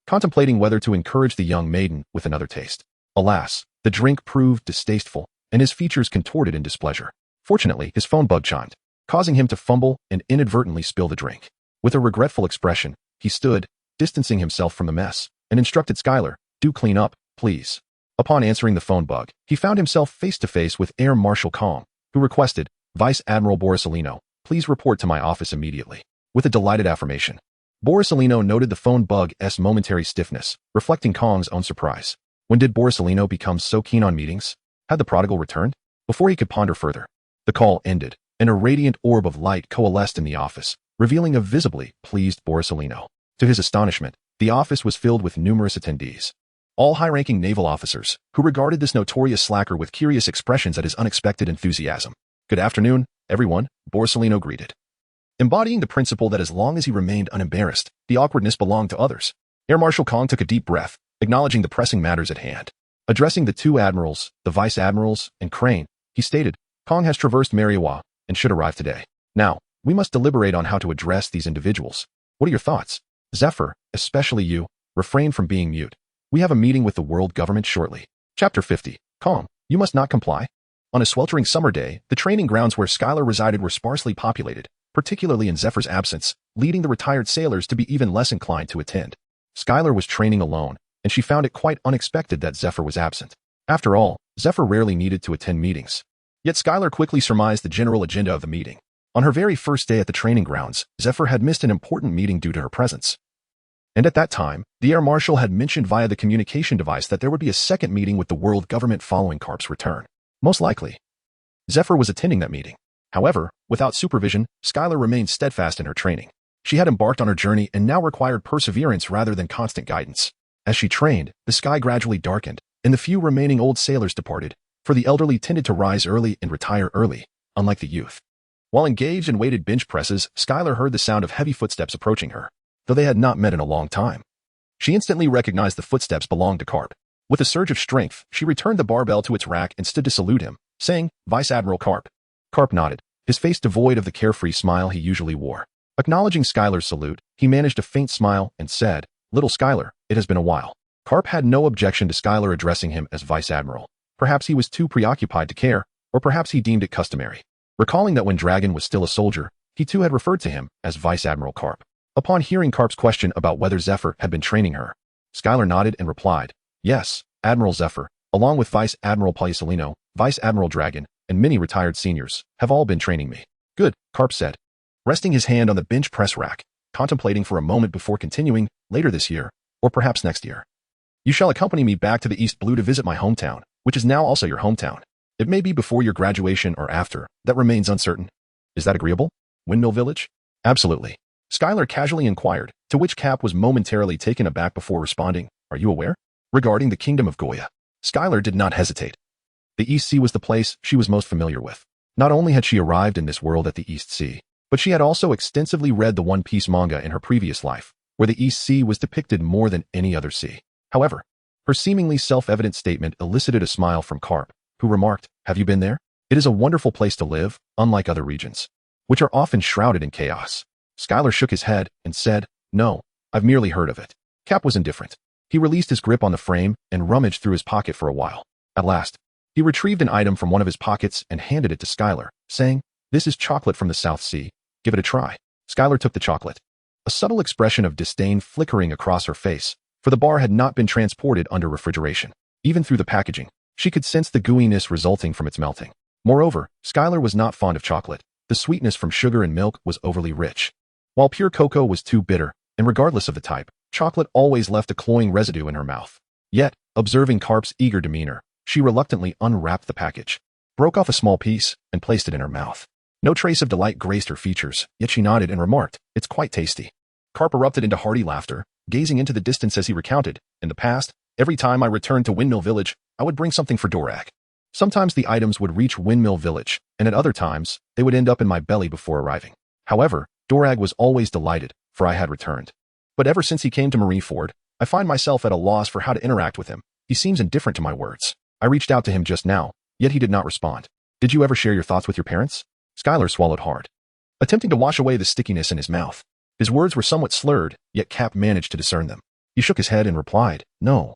S1: contemplating whether to encourage the young maiden with another taste. Alas, the drink proved distasteful, and his features contorted in displeasure. Fortunately, his phone bug chimed, causing him to fumble and inadvertently spill the drink. With a regretful expression, he stood, distancing himself from the mess, and instructed Skylar, "Do clean up, please." Upon answering the phone bug, he found himself face-to-face with Air Marshal Kong, who requested, "Vice Admiral Borsalino, please report to my office immediately." With a delighted affirmation, Borsalino noted the phone bug's momentary stiffness, reflecting Kong's own surprise. When did Borsalino become so keen on meetings? Had the prodigal returned? Before he could ponder further, the call ended, and a radiant orb of light coalesced in the office, revealing a visibly pleased Borsalino. To his astonishment, the office was filled with numerous attendees, all high-ranking naval officers, who regarded this notorious slacker with curious expressions at his unexpected enthusiasm. "Good afternoon, everyone," Borsalino greeted, embodying the principle that as long as he remained unembarrassed, the awkwardness belonged to others. Air Marshal Kong took a deep breath, acknowledging the pressing matters at hand. Addressing the two admirals, the vice admirals, and Crane, he stated, "Kong has traversed Mariawa and should arrive today. Now, we must deliberate on how to address these individuals. What are your thoughts? Zephyr, especially you, refrain from being mute. We have a meeting with the world government shortly." Chapter 50. Kong, you must not comply. On a sweltering summer day, the training grounds where Skylar resided were sparsely populated, particularly in Zephyr's absence, leading the retired sailors to be even less inclined to attend. Skylar was training alone, and she found it quite unexpected that Zephyr was absent. After all, Zephyr rarely needed to attend meetings. Yet Skylar quickly surmised the general agenda of the meeting. On her very first day at the training grounds, Zephyr had missed an important meeting due to her presence. And at that time, the Air Marshal had mentioned via the communication device that there would be a second meeting with the world government following Garp's return. Most likely, Zephyr was attending that meeting. However, without supervision, Skylar remained steadfast in her training. She had embarked on her journey and now required perseverance rather than constant guidance. As she trained, the sky gradually darkened, and the few remaining old sailors departed, for the elderly tended to rise early and retire early, unlike the youth. While engaged in weighted bench presses, Skylar heard the sound of heavy footsteps approaching her, though they had not met in a long time. She instantly recognized the footsteps belonged to Garp. With a surge of strength, she returned the barbell to its rack and stood to salute him, saying, "Vice Admiral Garp." Garp nodded, his face devoid of the carefree smile he usually wore. Acknowledging Skylar's salute, he managed a faint smile and said, "Little Skylar, it has been a while." Garp had no objection to Skylar addressing him as Vice Admiral. Perhaps he was too preoccupied to care, or perhaps he deemed it customary. Recalling that when Dragon was still a soldier, he too had referred to him as Vice Admiral Garp. Upon hearing Garp's question about whether Zephyr had been training her, Skylar nodded and replied, "Yes, Admiral Zephyr, along with Vice Admiral Paisalino, Vice Admiral Dragon, and many retired seniors, have all been training me." "Good," Garp said, resting his hand on the bench press rack, contemplating for a moment before continuing, "Later this year, or perhaps next year, you shall accompany me back to the East Blue to visit my hometown, which is now also your hometown. It may be before your graduation or after, that remains uncertain. Is that agreeable? Windmill Village?" "Absolutely." Skylar casually inquired, to which Cap was momentarily taken aback before responding, "Are you aware?" Regarding the Kingdom of Goya, Skylar did not hesitate. The East Sea was the place she was most familiar with. Not only had she arrived in this world at the East Sea, but she had also extensively read the One Piece manga in her previous life, where the East Sea was depicted more than any other sea. However, her seemingly self-evident statement elicited a smile from Garp, who remarked, "Have you been there? It is a wonderful place to live, unlike other regions, which are often shrouded in chaos." Skylar shook his head and said, "No, I've merely heard of it." Cap was indifferent. He released his grip on the frame and rummaged through his pocket for a while. At last, he retrieved an item from one of his pockets and handed it to Skylar, saying, "This is chocolate from the South Sea. Give it a try." Skylar took the chocolate, a subtle expression of disdain flickering across her face, for the bar had not been transported under refrigeration. Even through the packaging, She could sense the gooiness resulting from its melting. Moreover, Skylar was not fond of chocolate. The sweetness from sugar and milk was overly rich, while pure cocoa was too bitter, and regardless of the type, chocolate always left a cloying residue in her mouth. Yet, observing Garp's eager demeanor, she reluctantly unwrapped the package, broke off a small piece, and placed it in her mouth. No trace of delight graced her features, yet she nodded and remarked, "It's quite tasty." Garp erupted into hearty laughter, gazing into the distance as he recounted, "In the past, every time I returned to Windmill Village, I would bring something for Dorag. Sometimes the items would reach Windmill Village, and at other times, they would end up in my belly before arriving. However, Dorag was always delighted, for I had returned. But ever since he came to Marineford, I find myself at a loss for how to interact with him. He seems indifferent to my words. I reached out to him just now, yet he did not respond. Did you ever share your thoughts with your parents?" Skylar swallowed hard, attempting to wash away the stickiness in his mouth. His words were somewhat slurred, yet Cap managed to discern them. He shook his head and replied, "No."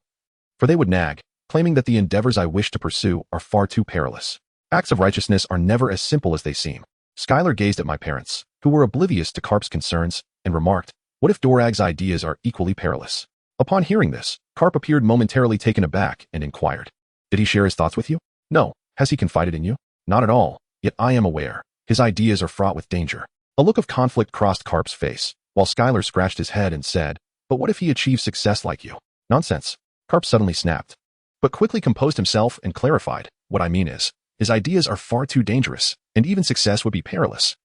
S1: For they would nag, claiming that the endeavors I wish to pursue are far too perilous. Acts of righteousness are never as simple as they seem. Skylar gazed at my parents, who were oblivious to Garp's concerns, and remarked, "What if Dorag's ideas are equally perilous?" Upon hearing this, Garp appeared momentarily taken aback and inquired, "Did he share his thoughts with you?" "No." "Has he confided in you?" "Not at all, yet I am aware. His ideas are fraught with danger." A look of conflict crossed Garp's face, while Skylar scratched his head and said, "But what if he achieves success like you?" "Nonsense." Garp suddenly snapped, but quickly composed himself and clarified, "What I mean is, his ideas are far too dangerous, and even success would be perilous."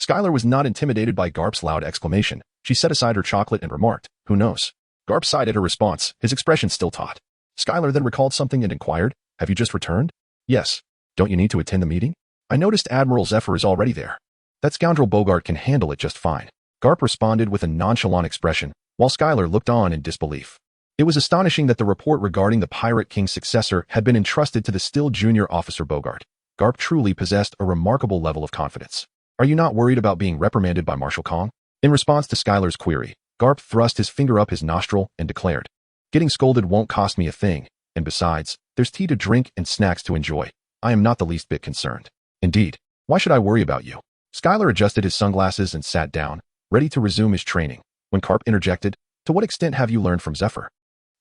S1: Skylar was not intimidated by Garp's loud exclamation. She set aside her chocolate and remarked, "Who knows?" Garp sighed at her response, his expression still taut. Skylar then recalled something and inquired, "Have you just returned?" "Yes." "Don't you need to attend the meeting?" "I noticed Admiral Zephyr is already there." "That scoundrel Bogart can handle it just fine." Garp responded with a nonchalant expression, while Skylar looked on in disbelief. It was astonishing that the report regarding the Pirate King's successor had been entrusted to the still junior officer Bogart. Garp truly possessed a remarkable level of confidence. "Are you not worried about being reprimanded by Marshal Kong?" In response to Skylar's query, Garp thrust his finger up his nostril and declared, "Getting scolded won't cost me a thing, and besides, there's tea to drink and snacks to enjoy. I am not the least bit concerned. Indeed, why should I worry about you?" Skylar adjusted his sunglasses and sat down, ready to resume his training, when Garp interjected, "To what extent have you learned from Zephyr?"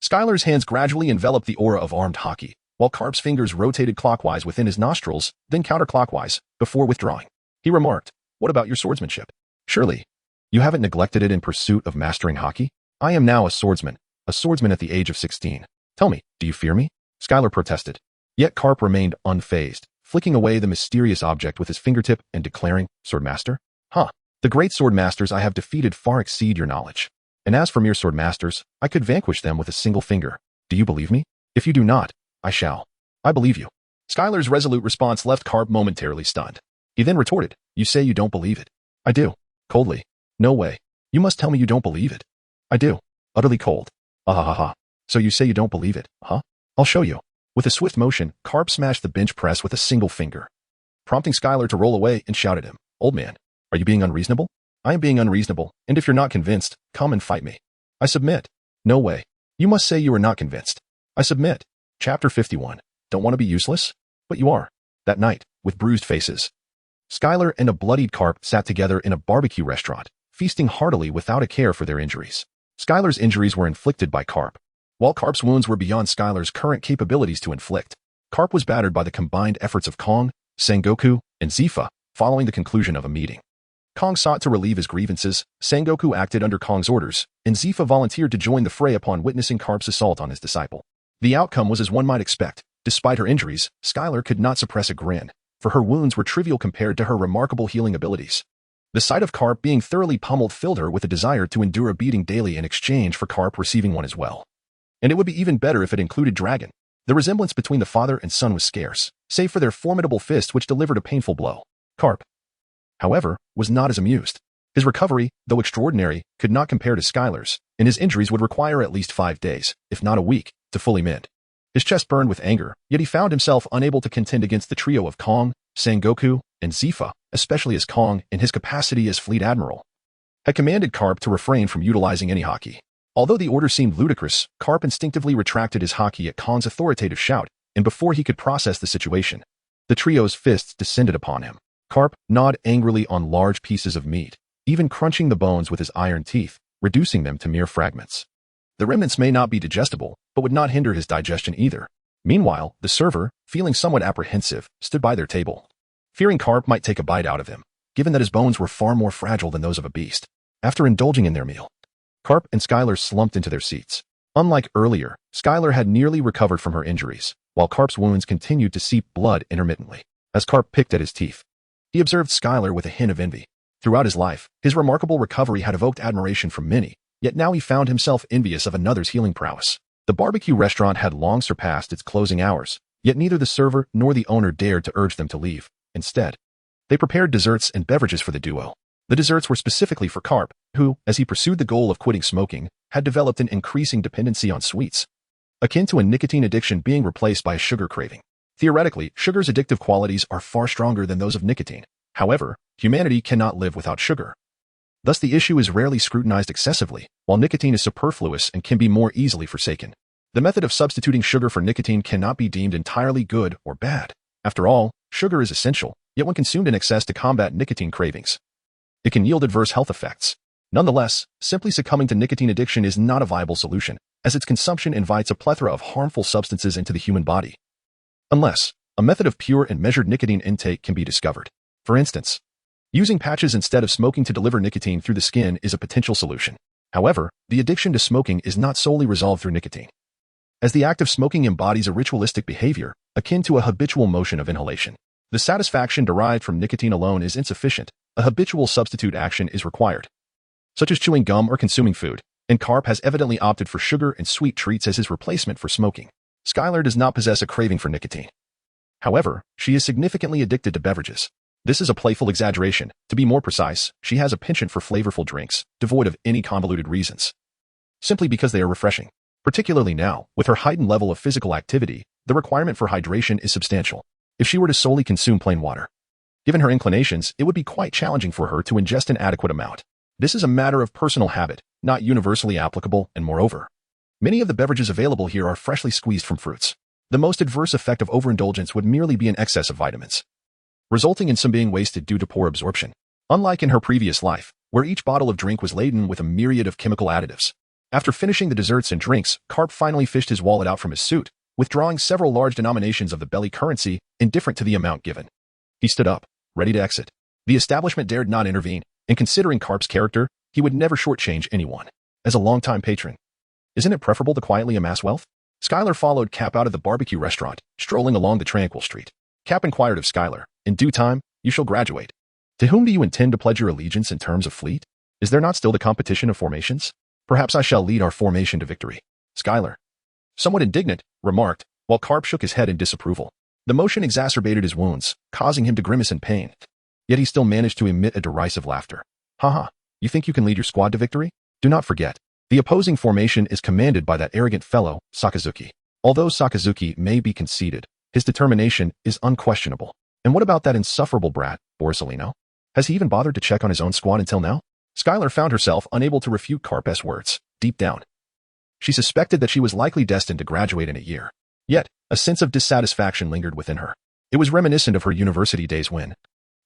S1: Skylar's hands gradually enveloped the aura of armed Haki, while Garp's fingers rotated clockwise within his nostrils, then counterclockwise, before withdrawing. He remarked, "What about your swordsmanship? Surely, you haven't neglected it in pursuit of mastering Haki? I am now a swordsman at the age of 16. Tell me, do you fear me?" Skylar protested. Yet Garp remained unfazed, flicking away the mysterious object with his fingertip and declaring, "Swordmaster? Huh. The great swordmasters I have defeated far exceed your knowledge. And as for mere swordmasters, I could vanquish them with a single finger. Do you believe me? If you do not, I shall." "I believe you." Skylar's resolute response left Garp momentarily stunned. He then retorted, "You say you don't believe it." "I do." Coldly. "No way. You must tell me you don't believe it." "I do." Utterly cold. "Ah ha ha ha. So you say you don't believe it, huh? I'll show you." With a swift motion, Garp smashed the bench press with a single finger, prompting Skylar to roll away and shout at him, "Old man, are you being unreasonable?" "I am being unreasonable, and if you're not convinced, come and fight me." "I submit." "No way. You must say you are not convinced." "I submit." Chapter 51. Don't want to be useless? But you are. That night, with bruised faces, Skylar and a bloodied Garp sat together in a barbecue restaurant, feasting heartily without a care for their injuries. Skylar's injuries were inflicted by Garp, while Garp's wounds were beyond Skylar's current capabilities to inflict. Garp was battered by the combined efforts of Kong, Sengoku, and Zifa, following the conclusion of a meeting. Kong sought to relieve his grievances, Sengoku acted under Kong's orders, and Zifa volunteered to join the fray upon witnessing Garp's assault on his disciple. The outcome was as one might expect. Despite her injuries, Skylar could not suppress a grin, for her wounds were trivial compared to her remarkable healing abilities. The sight of Garp being thoroughly pummeled filled her with a desire to endure a beating daily in exchange for Garp receiving one as well. And it would be even better if it included Dragon. The resemblance between the father and son was scarce, save for their formidable fists which delivered a painful blow. Garp, however, was not as amused. His recovery, though extraordinary, could not compare to Skylar's, and his injuries would require at least 5 days, if not a week, to fully mend. His chest burned with anger, yet he found himself unable to contend against the trio of Kong, Sengoku, and Zifa, especially as Kong, in his capacity as Fleet Admiral, had commanded Garp to refrain from utilizing any Haki. Although the order seemed ludicrous, Garp instinctively retracted his Haki at Kong's authoritative shout, and before he could process the situation, the trio's fists descended upon him. Garp gnawed angrily on large pieces of meat, even crunching the bones with his iron teeth, reducing them to mere fragments. The remnants may not be digestible, but would not hinder his digestion either. Meanwhile, the server, feeling somewhat apprehensive, stood by their table, fearing Garp might take a bite out of him, given that his bones were far more fragile than those of a beast. After indulging in their meal, Garp and Skylar slumped into their seats. Unlike earlier, Skylar had nearly recovered from her injuries, while Garp's wounds continued to seep blood intermittently. As Garp picked at his teeth, he observed Skylar with a hint of envy. Throughout his life, his remarkable recovery had evoked admiration from many, yet now he found himself envious of another's healing prowess. The barbecue restaurant had long surpassed its closing hours, yet neither the server nor the owner dared to urge them to leave. Instead, they prepared desserts and beverages for the duo. The desserts were specifically for Garp, who, as he pursued the goal of quitting smoking, had developed an increasing dependency on sweets, akin to a nicotine addiction being replaced by a sugar craving. Theoretically, sugar's addictive qualities are far stronger than those of nicotine. However, humanity cannot live without sugar. Thus, the issue is rarely scrutinized excessively, while nicotine is superfluous and can be more easily forsaken. The method of substituting sugar for nicotine cannot be deemed entirely good or bad. After all, sugar is essential, yet when consumed in excess to combat nicotine cravings, it can yield adverse health effects. Nonetheless, simply succumbing to nicotine addiction is not a viable solution, as its consumption invites a plethora of harmful substances into the human body. Unless a method of pure and measured nicotine intake can be discovered. For instance, using patches instead of smoking to deliver nicotine through the skin is a potential solution. However, the addiction to smoking is not solely resolved through nicotine, as the act of smoking embodies a ritualistic behavior, akin to a habitual motion of inhalation. The satisfaction derived from nicotine alone is insufficient. A habitual substitute action is required, such as chewing gum or consuming food, and Garp has evidently opted for sugar and sweet treats as his replacement for smoking. Skylar does not possess a craving for nicotine. However, she is significantly addicted to beverages. This is a playful exaggeration. To be more precise, she has a penchant for flavorful drinks, devoid of any convoluted reasons, simply because they are refreshing. Particularly now, with her heightened level of physical activity, the requirement for hydration is substantial. If she were to solely consume plain water, given her inclinations, it would be quite challenging for her to ingest an adequate amount. This is a matter of personal habit, not universally applicable, and moreover, many of the beverages available here are freshly squeezed from fruits. The most adverse effect of overindulgence would merely be an excess of vitamins, resulting in some being wasted due to poor absorption. Unlike in her previous life, where each bottle of drink was laden with a myriad of chemical additives. After finishing the desserts and drinks, Garp finally fished his wallet out from his suit, withdrawing several large denominations of the belly currency, indifferent to the amount given. He stood up, ready to exit. The establishment dared not intervene, and considering Garp's character, he would never shortchange anyone. As a longtime patron, isn't it preferable to quietly amass wealth? Skylar followed Cap out of the barbecue restaurant, strolling along the tranquil street. Cap inquired of Skylar, "In due time, you shall graduate. To whom do you intend to pledge your allegiance in terms of fleet? Is there not still the competition of formations? Perhaps I shall lead our formation to victory." Skylar, somewhat indignant, remarked, while Garp shook his head in disapproval. The motion exacerbated his wounds, causing him to grimace in pain. Yet he still managed to emit a derisive laughter. "Haha, you think you can lead your squad to victory? Do not forget, the opposing formation is commanded by that arrogant fellow, Sakazuki. Although Sakazuki may be conceited, his determination is unquestionable. And what about that insufferable brat, Borsalino? Has he even bothered to check on his own squad until now?" Skylar found herself unable to refute Garp's words. Deep down, she suspected that she was likely destined to graduate in a year. Yet, a sense of dissatisfaction lingered within her. It was reminiscent of her university days when,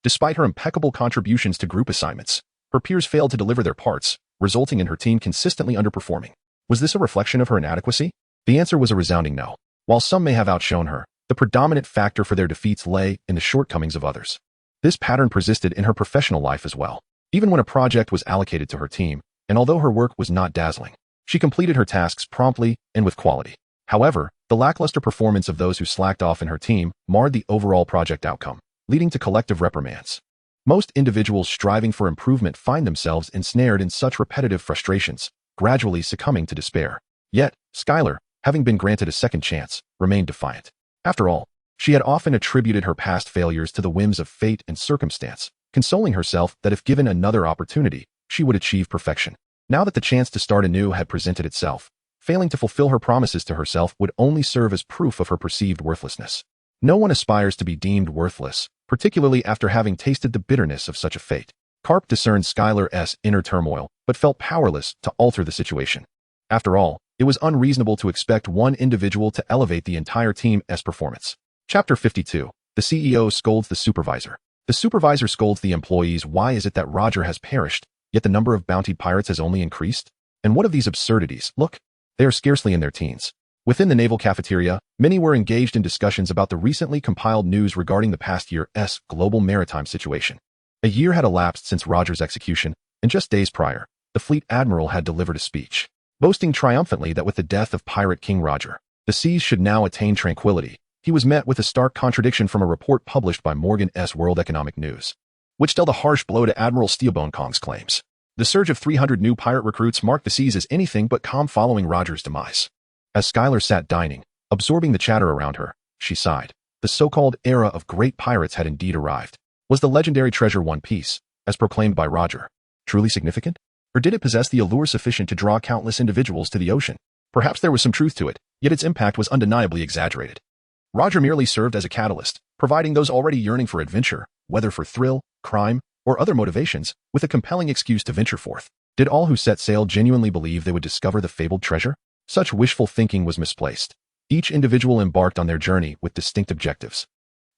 S1: despite her impeccable contributions to group assignments, her peers failed to deliver their parts, resulting in her team consistently underperforming. Was this a reflection of her inadequacy? The answer was a resounding no. While some may have outshone her, the predominant factor for their defeats lay in the shortcomings of others. This pattern persisted in her professional life as well. Even when a project was allocated to her team, and although her work was not dazzling, she completed her tasks promptly and with quality. However, the lackluster performance of those who slacked off in her team marred the overall project outcome, leading to collective reprimands. Most individuals striving for improvement find themselves ensnared in such repetitive frustrations, gradually succumbing to despair. Yet, Skylar, having been granted a second chance, remained defiant. After all, she had often attributed her past failures to the whims of fate and circumstance, consoling herself that if given another opportunity, she would achieve perfection. Now that the chance to start anew had presented itself, failing to fulfill her promises to herself would only serve as proof of her perceived worthlessness. No one aspires to be deemed worthless, particularly after having tasted the bitterness of such a fate. Garp discerned Skylar's inner turmoil, but felt powerless to alter the situation. After all, it was unreasonable to expect one individual to elevate the entire team's performance. Chapter 52. The CEO scolds the supervisor. The supervisor scolds the employees. Why is it that Roger has perished, yet the number of bounty pirates has only increased? And what of these absurdities? Look, they are scarcely in their teens. Within the naval cafeteria, many were engaged in discussions about the recently compiled news regarding the past year's global maritime situation. A year had elapsed since Roger's execution, and just days prior, the fleet admiral had delivered a speech, boasting triumphantly that with the death of pirate King Roger, the seas should now attain tranquility. He was met with a stark contradiction from a report published by Morgan's World Economic News, which dealt a harsh blow to Admiral Kong's claims. The surge of 300 new pirate recruits marked the seas as anything but calm following Roger's demise. As Skylar sat dining, absorbing the chatter around her, she sighed. The so-called era of great pirates had indeed arrived. Was the legendary treasure One Piece, as proclaimed by Roger, truly significant? Or did it possess the allure sufficient to draw countless individuals to the ocean? Perhaps there was some truth to it, yet its impact was undeniably exaggerated. Roger merely served as a catalyst, providing those already yearning for adventure, whether for thrill, crime, or other motivations, with a compelling excuse to venture forth. Did all who set sail genuinely believe they would discover the fabled treasure? Such wishful thinking was misplaced. Each individual embarked on their journey with distinct objectives.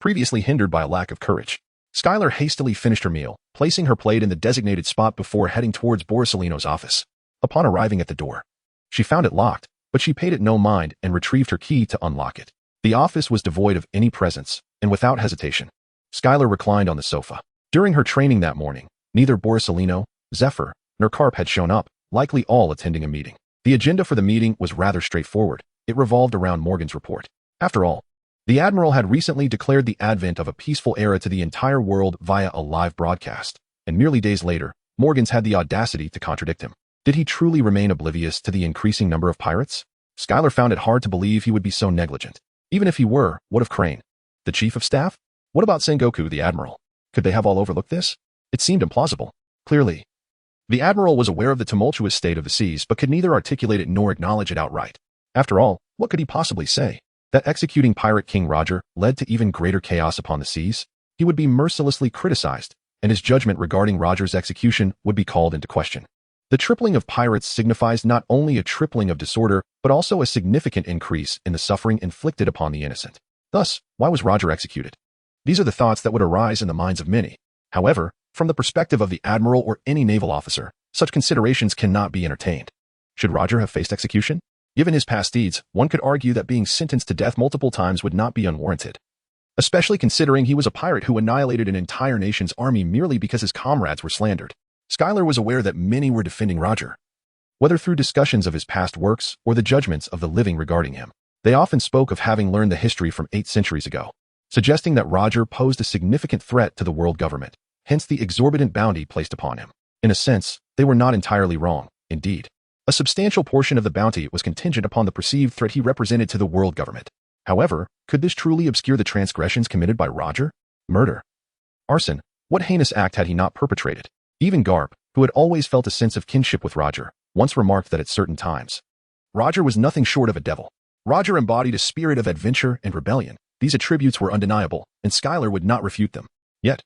S1: Previously hindered by a lack of courage, Skylar hastily finished her meal, placing her plate in the designated spot before heading towards Borsalino's office. Upon arriving at the door, she found it locked, but she paid it no mind and retrieved her key to unlock it. The office was devoid of any presence, and without hesitation, Skylar reclined on the sofa. During her training that morning, neither Borsalino, Zephyr, nor Garp had shown up, likely all attending a meeting. The agenda for the meeting was rather straightforward. It revolved around Morgan's report. After all, the Admiral had recently declared the advent of a peaceful era to the entire world via a live broadcast, and merely days later, Morgan's had the audacity to contradict him. Did he truly remain oblivious to the increasing number of pirates? Skylar found it hard to believe he would be so negligent. Even if he were, what of Crane, the chief of staff? What about Sengoku, the Admiral? Could they have all overlooked this? It seemed implausible. Clearly, the Admiral was aware of the tumultuous state of the seas but could neither articulate it nor acknowledge it outright. After all, what could he possibly say? That executing pirate King Roger led to even greater chaos upon the seas? He would be mercilessly criticized, and his judgment regarding Roger's execution would be called into question. The tripling of pirates signifies not only a tripling of disorder, but also a significant increase in the suffering inflicted upon the innocent. Thus, why was Roger executed? These are the thoughts that would arise in the minds of many. However, from the perspective of the Admiral or any naval officer, such considerations cannot be entertained. Should Roger have faced execution? Given his past deeds, one could argue that being sentenced to death multiple times would not be unwarranted, especially considering he was a pirate who annihilated an entire nation's army merely because his comrades were slandered. Skylar was aware that many were defending Roger, whether through discussions of his past works or the judgments of the living regarding him. They often spoke of having learned the history from 8 centuries ago, suggesting that Roger posed a significant threat to the world government, hence the exorbitant bounty placed upon him. In a sense, they were not entirely wrong. Indeed, a substantial portion of the bounty was contingent upon the perceived threat he represented to the world government. However, could this truly obscure the transgressions committed by Roger? Murder? Arson? What heinous act had he not perpetrated? Even Garp, who had always felt a sense of kinship with Roger, once remarked that at certain times, Roger was nothing short of a devil. Roger embodied a spirit of adventure and rebellion. These attributes were undeniable, and Skylar would not refute them. Yet,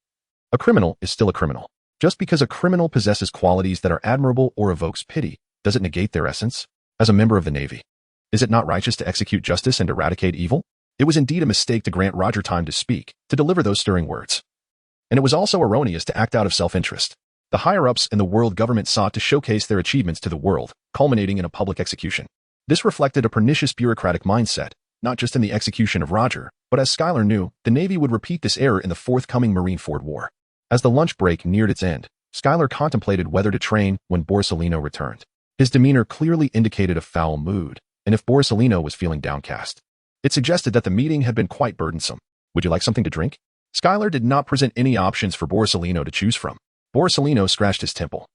S1: a criminal is still a criminal. Just because a criminal possesses qualities that are admirable or evokes pity, does it negate their essence? As a member of the Navy, is it not righteous to execute justice and eradicate evil? It was indeed a mistake to grant Roger time to speak, to deliver those stirring words. And it was also erroneous to act out of self-interest. The higher-ups in the world government sought to showcase their achievements to the world, culminating in a public execution. This reflected a pernicious bureaucratic mindset, not just in the execution of Roger, but as Skylar knew, the Navy would repeat this error in the forthcoming Marineford War. As the lunch break neared its end, Skylar contemplated whether to train when Borsalino returned. His demeanor clearly indicated a foul mood, and if Borsalino was feeling downcast, it suggested that the meeting had been quite burdensome. Would you like something to drink? Skylar did not present any options for Borsalino to choose from. Borsalino scratched his temple.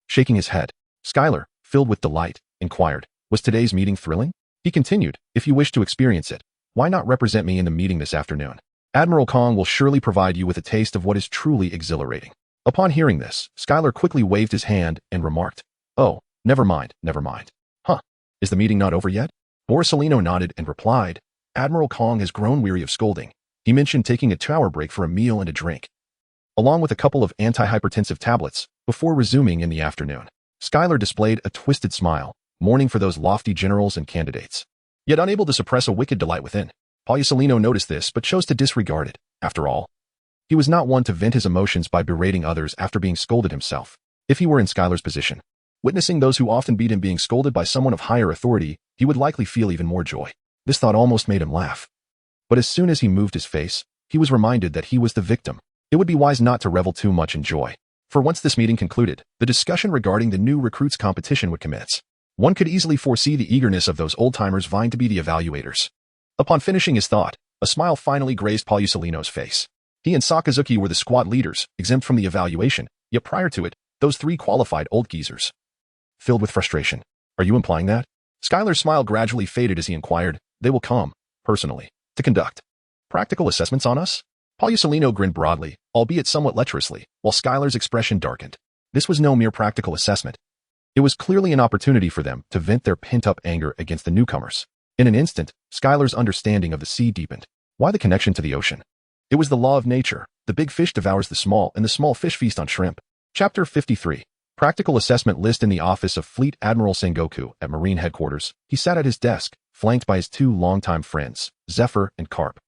S1: Shaking his head, Skylar, filled with delight, inquired, was today's meeting thrilling? He continued, if you wish to experience it, why not represent me in the meeting this afternoon? Admiral Kong will surely provide you with a taste of what is truly exhilarating. Upon hearing this, Skylar quickly waved his hand and remarked, oh, never mind, never mind. Huh, is the meeting not over yet? Borsalino nodded and replied, Admiral Kong has grown weary of scolding. He mentioned taking a 2-hour break for a meal and a drink, along with a couple of antihypertensive tablets, before resuming in the afternoon. Skylar displayed a twisted smile, mourning for those lofty generals and candidates, yet unable to suppress a wicked delight within. Borsalino noticed this but chose to disregard it. After all, he was not one to vent his emotions by berating others after being scolded himself. If he were in Skylar's position, Witnessing those who often beat him being scolded by someone of higher authority, he would likely feel even more joy. This thought almost made him laugh. But as soon as he moved his face, he was reminded that he was the victim. It would be wise not to revel too much in joy. For once this meeting concluded, the discussion regarding the new recruits competition would commence. One could easily foresee the eagerness of those old-timers vying to be the evaluators. Upon finishing his thought, a smile finally grazed Palusolino's face. He and Sakazuki were the squad leaders, exempt from the evaluation, yet prior to it, those three qualified old geezers. Filled with frustration. Are you implying that? Skylar's smile gradually faded as he inquired, they will come, personally, to conduct practical assessments on us? Palusolino grinned broadly, albeit somewhat lecherously, while Skylar's expression darkened. This was no mere practical assessment. It was clearly an opportunity for them to vent their pent-up anger against the newcomers. In an instant, Skylar's understanding of the sea deepened. Why the connection to the ocean? It was the law of nature. The big fish devours the small, and the small fish feast on shrimp. Chapter 53. Practical Assessment List. In the office of Fleet Admiral Sengoku at Marine Headquarters, he sat at his desk, flanked by his two longtime friends, Zephyr and Garp.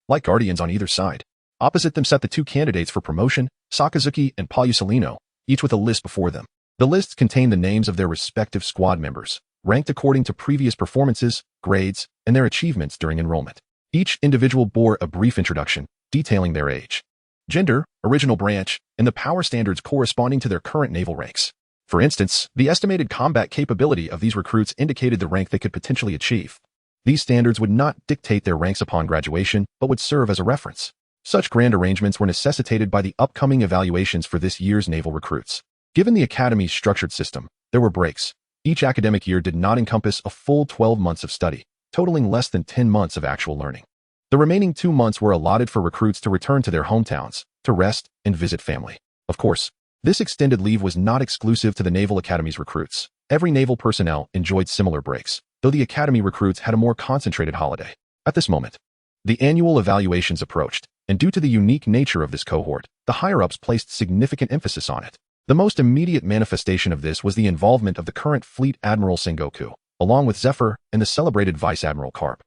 S1: Like guardians on either side. Opposite them sat the two candidates for promotion, Sakazuki and Palusolino, each with a list before them. The lists contained the names of their respective squad members, ranked according to previous performances, grades, and their achievements during enrollment. Each individual bore a brief introduction, detailing their age, gender, original branch, and the power standards corresponding to their current naval ranks. For instance, the estimated combat capability of these recruits indicated the rank they could potentially achieve. These standards would not dictate their ranks upon graduation, but would serve as a reference. Such grand arrangements were necessitated by the upcoming evaluations for this year's naval recruits. Given the Academy's structured system, there were breaks. Each academic year did not encompass a full 12 months of study, totaling less than 10 months of actual learning. The remaining 2 months were allotted for recruits to return to their hometowns, to rest and visit family. Of course, this extended leave was not exclusive to the Naval Academy's recruits. Every naval personnel enjoyed similar breaks, though the Academy recruits had a more concentrated holiday. At this moment, the annual evaluations approached, and due to the unique nature of this cohort, the higher-ups placed significant emphasis on it. The most immediate manifestation of this was the involvement of the current Fleet Admiral Sengoku, along with Zephyr and the celebrated Vice Admiral Garp,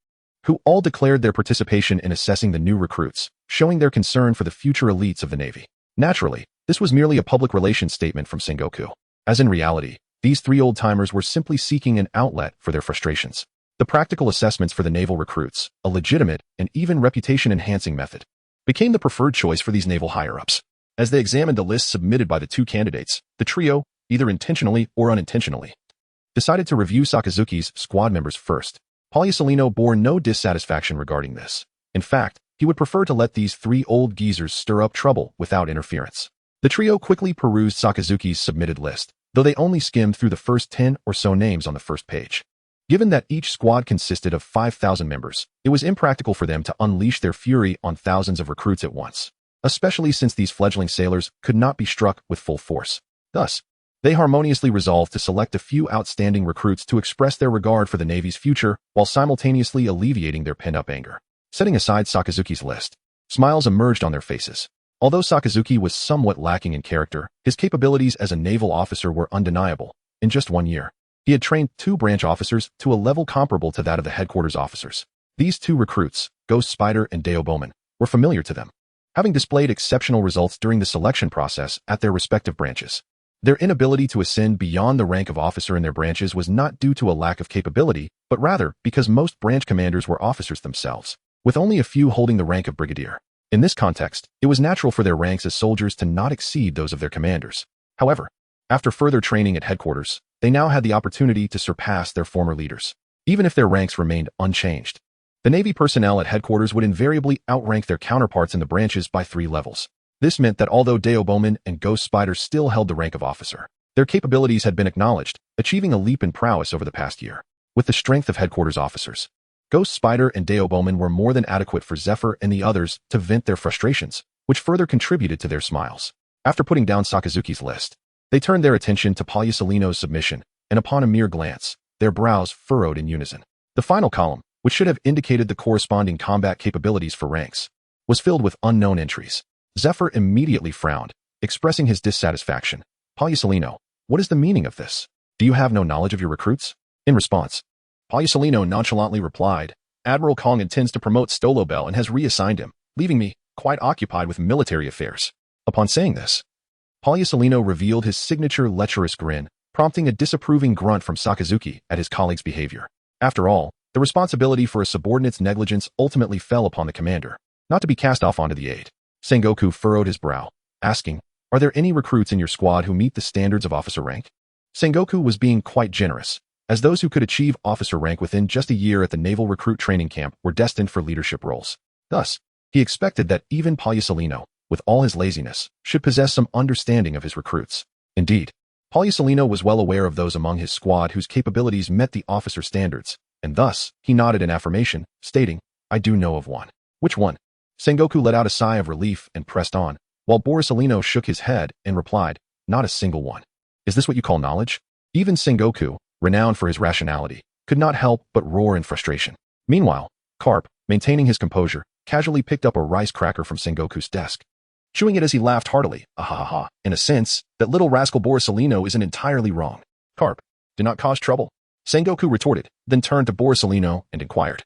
S1: who all declared their participation in assessing the new recruits, showing their concern for the future elites of the Navy. Naturally, this was merely a public relations statement from Sengoku, as in reality, these three old-timers were simply seeking an outlet for their frustrations. The practical assessments for the naval recruits, a legitimate and even reputation-enhancing method, became the preferred choice for these naval higher-ups. As they examined the lists submitted by the two candidates, the trio, either intentionally or unintentionally, decided to review Sakazuki's squad members first. Palusolino bore no dissatisfaction regarding this. In fact, he would prefer to let these three old geezers stir up trouble without interference. The trio quickly perused Sakazuki's submitted list, though they only skimmed through the first 10 or so names on the first page. Given that each squad consisted of 5,000 members, it was impractical for them to unleash their fury on thousands of recruits at once, especially since these fledgling sailors could not be struck with full force. Thus, they harmoniously resolved to select a few outstanding recruits to express their regard for the Navy's future while simultaneously alleviating their pent-up anger. Setting aside Sakazuki's list, smiles emerged on their faces. Although Sakazuki was somewhat lacking in character, his capabilities as a naval officer were undeniable. In just 1 year, he had trained 2 branch officers to a level comparable to that of the headquarters officers. These 2 recruits, Ghost Spider and Deo Bowman, were familiar to them, having displayed exceptional results during the selection process at their respective branches. Their inability to ascend beyond the rank of officer in their branches was not due to a lack of capability, but rather because most branch commanders were officers themselves, with only a few holding the rank of brigadier. In this context, it was natural for their ranks as soldiers to not exceed those of their commanders. However, after further training at headquarters, they now had the opportunity to surpass their former leaders, even if their ranks remained unchanged. The Navy personnel at headquarters would invariably outrank their counterparts in the branches by 3 levels. This meant that although Deo Bowman and Ghost Spider still held the rank of officer, their capabilities had been acknowledged, achieving a leap in prowess over the past year. With the strength of headquarters officers, Ghost Spider and Deo Bowman were more than adequate for Zephyr and the others to vent their frustrations, which further contributed to their smiles. After putting down Sakazuki's list, they turned their attention to Palusolino's submission, and upon a mere glance, their brows furrowed in unison. The final column, which should have indicated the corresponding combat capabilities for ranks, was filled with unknown entries. Zephyr immediately frowned, expressing his dissatisfaction. Palusolino, what is the meaning of this? Do you have no knowledge of your recruits? In response, Palusolino nonchalantly replied, Admiral Kong intends to promote Stolobel and has reassigned him, leaving me quite occupied with military affairs. Upon saying this, Palusolino revealed his signature lecherous grin, prompting a disapproving grunt from Sakazuki at his colleague's behavior. After all, the responsibility for a subordinate's negligence ultimately fell upon the commander, not to be cast off onto the aide. Sengoku furrowed his brow, asking, "Are there any recruits in your squad who meet the standards of officer rank?" Sengoku was being quite generous, as those who could achieve officer rank within just a year at the Naval recruit training camp were destined for leadership roles. Thus, he expected that even Palyasolino, with all his laziness, should possess some understanding of his recruits. Indeed, Palyasolino was well aware of those among his squad whose capabilities met the officer standards, and thus, he nodded in affirmation, stating, "I do know of one." "Which one?" Sengoku let out a sigh of relief and pressed on, while Borisolino shook his head and replied, "Not a single one." "Is this what you call knowledge?" Even Sengoku, renowned for his rationality, could not help but roar in frustration. Meanwhile, Garp, maintaining his composure, casually picked up a rice cracker from Sengoku's desk, chewing it as he laughed heartily. "Ahaha, in a sense, that little rascal Borisolino isn't entirely wrong." "Garp, do not cause trouble," Sengoku retorted, then turned to Borisolino and inquired,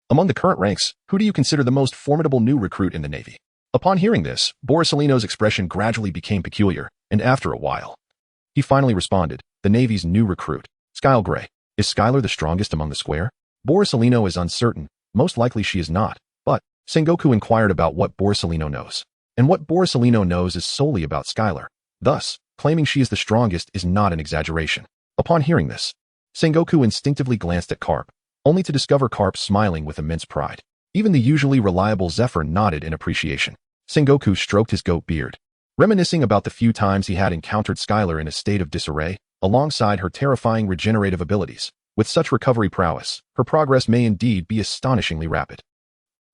S1: "Among the current ranks, who do you consider the most formidable new recruit in the Navy?" Upon hearing this, Borisolino's expression gradually became peculiar, and after a while, he finally responded, "The Navy's new recruit, Skyle Gray. Is Skylar the strongest among the square?" Borisolino is uncertain. Most likely she is not, but Sengoku inquired about what Borisolino knows. And what Borisolino knows is solely about Skylar. Thus, claiming she is the strongest is not an exaggeration. Upon hearing this, Sengoku instinctively glanced at Garp, only to discover Garp smiling with immense pride. Even the usually reliable Zephyr nodded in appreciation. Sengoku stroked his goat beard, reminiscing about the few times he had encountered Skylar in a state of disarray, alongside her terrifying regenerative abilities. With such recovery prowess, her progress may indeed be astonishingly rapid.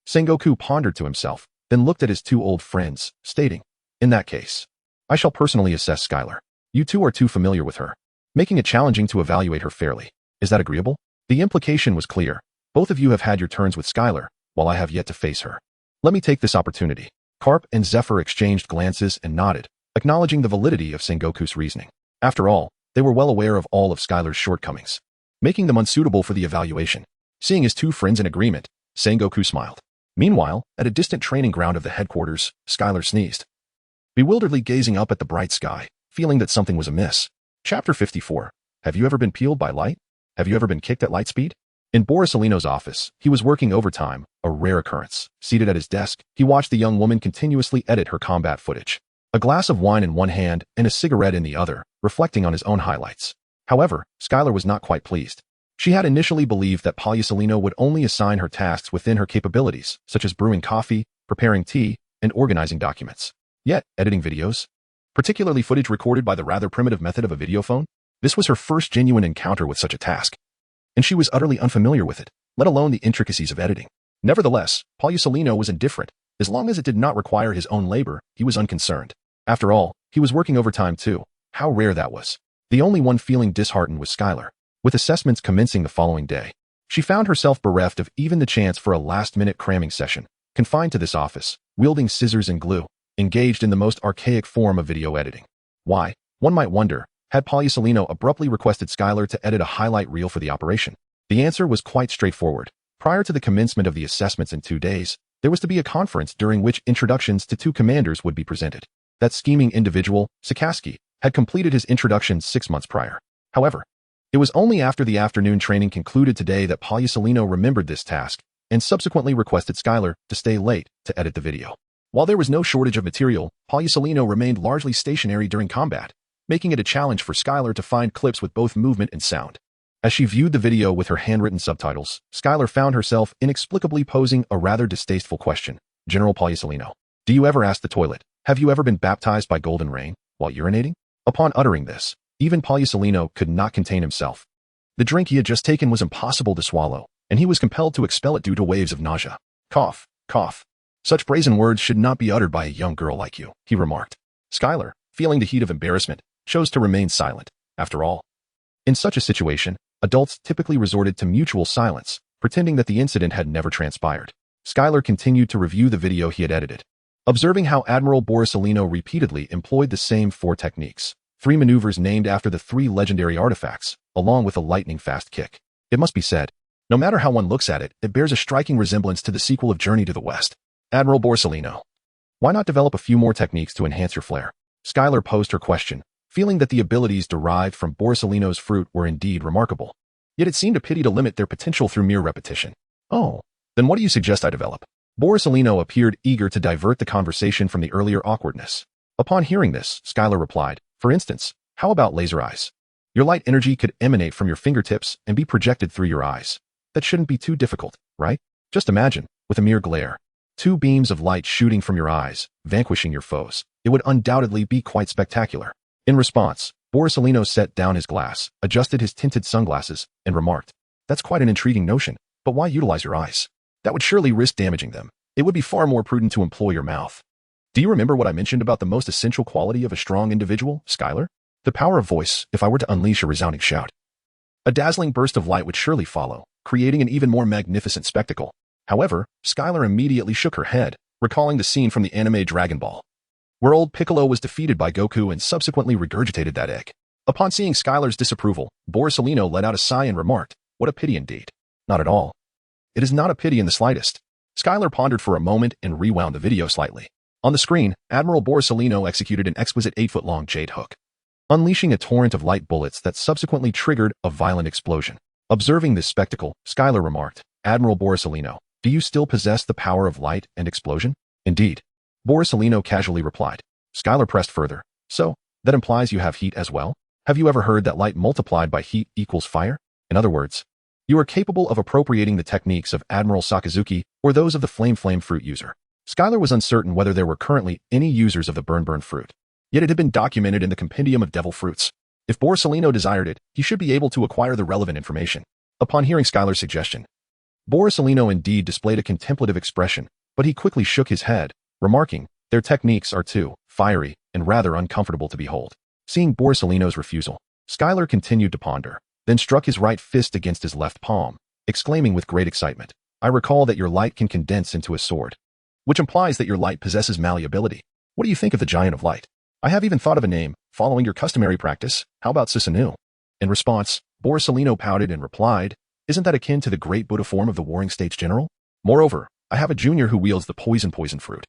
S1: Sengoku pondered to himself, then looked at his two old friends, stating, "In that case, I shall personally assess Skylar. You two are too familiar with her, making it challenging to evaluate her fairly. Is that agreeable?" The implication was clear. Both of you have had your turns with Skylar, while I have yet to face her. Let me take this opportunity. Garp and Zephyr exchanged glances and nodded, acknowledging the validity of Sengoku's reasoning. After all, they were well aware of all of Skylar's shortcomings, making them unsuitable for the evaluation. Seeing his two friends in agreement, Sengoku smiled. Meanwhile, at a distant training ground of the headquarters, Skylar sneezed, bewilderedly gazing up at the bright sky, feeling that something was amiss. Chapter 54. Have you ever been peeled by light? Have you ever been kicked at light speed? In Borisolino's office, he was working overtime, a rare occurrence. Seated at his desk, he watched the young woman continuously edit her combat footage, a glass of wine in one hand and a cigarette in the other, reflecting on his own highlights. However, Skylar was not quite pleased. She had initially believed that Palyasolino would only assign her tasks within her capabilities, such as brewing coffee, preparing tea, and organizing documents. Yet, editing videos, particularly footage recorded by the rather primitive method of a videophone, this was her first genuine encounter with such a task, and she was utterly unfamiliar with it, let alone the intricacies of editing. Nevertheless, Palyasolino was indifferent. As long as it did not require his own labor, he was unconcerned. After all, he was working overtime too. How rare that was. The only one feeling disheartened was Skylar. With assessments commencing the following day, she found herself bereft of even the chance for a last-minute cramming session, confined to this office, wielding scissors and glue, engaged in the most archaic form of video editing. Why, one might wonder, had Palyasolino abruptly requested Skylar to edit a highlight reel for the operation? The answer was quite straightforward. Prior to the commencement of the assessments in 2 days, there was to be a conference during which introductions to 2 commanders would be presented. That scheming individual, Sakazuki, had completed his introduction 6 months prior. However, it was only after the afternoon training concluded today that Palyasolino remembered this task and subsequently requested Skylar to stay late to edit the video. While there was no shortage of material, Palyasolino remained largely stationary during combat, making it a challenge for Skylar to find clips with both movement and sound. As she viewed the video with her handwritten subtitles, Skylar found herself inexplicably posing a rather distasteful question. "General Palyasolino, do you ever ask the toilet, have you ever been baptized by golden rain while urinating?" Upon uttering this, even Palyasolino could not contain himself. The drink he had just taken was impossible to swallow, and he was compelled to expel it due to waves of nausea. "Cough, cough. Such brazen words should not be uttered by a young girl like you," he remarked. Skylar, feeling the heat of embarrassment, chose to remain silent. After all, in such a situation, adults typically resorted to mutual silence, pretending that the incident had never transpired. Skylar continued to review the video he had edited, observing how Admiral Borisolino repeatedly employed the same 4 techniques, 3 maneuvers named after the 3 legendary artifacts, along with a lightning-fast kick. It must be said, no matter how one looks at it, it bears a striking resemblance to the sequel of Journey to the West. "Admiral Borisolino, why not develop a few more techniques to enhance your flair?" Skylar posed her question, feeling that the abilities derived from Borsalino's fruit were indeed remarkable. Yet it seemed a pity to limit their potential through mere repetition. Oh, then what do you suggest I develop? Borsalino appeared eager to divert the conversation from the earlier awkwardness. Upon hearing this, Skylar replied, for instance, how about laser eyes? Your light energy could emanate from your fingertips and be projected through your eyes. That shouldn't be too difficult, right? Just imagine, with a mere glare, 2 beams of light shooting from your eyes, vanquishing your foes. It would undoubtedly be quite spectacular. In response, Borsalino set down his glass, adjusted his tinted sunglasses, and remarked, that's quite an intriguing notion, but why utilize your eyes? That would surely risk damaging them. It would be far more prudent to employ your mouth. Do you remember what I mentioned about the most essential quality of a strong individual, Skylar? The power of voice, if I were to unleash a resounding shout. A dazzling burst of light would surely follow, creating an even more magnificent spectacle. However, Skylar immediately shook her head, recalling the scene from the anime Dragon Ball, where old Piccolo was defeated by Goku and subsequently regurgitated that egg. Upon seeing Skylar's disapproval, Borsalino let out a sigh and remarked, what a pity indeed. Not at all. It is not a pity in the slightest. Skylar pondered for a moment and rewound the video slightly. On the screen, Admiral Borsalino executed an exquisite 8-foot-long jade hook, unleashing a torrent of light bullets that subsequently triggered a violent explosion. Observing this spectacle, Skylar remarked, Admiral Borsalino, do you still possess the power of light and explosion? Indeed. Borsalino casually replied. Skylar pressed further. So, that implies you have heat as well? Have you ever heard that light multiplied by heat equals fire? In other words, you are capable of appropriating the techniques of Admiral Sakazuki or those of the Flame fruit user. Skylar was uncertain whether there were currently any users of the burn fruit. Yet it had been documented in the Compendium of Devil Fruits. If Borsalino desired it, he should be able to acquire the relevant information. Upon hearing Skylar's suggestion, Borsalino indeed displayed a contemplative expression, but he quickly shook his head, remarking, their techniques are too fiery and rather uncomfortable to behold. Seeing Borsalino's refusal, Skylar continued to ponder, then struck his right fist against his left palm, exclaiming with great excitement, I recall that your light can condense into a sword, which implies that your light possesses malleability. What do you think of the Giant of Light? I have even thought of a name, following your customary practice. How about Sisanu? In response, Borsalino pouted and replied, isn't that akin to the great Buddha form of the Warring States General? Moreover, I have a junior who wields the poison fruit,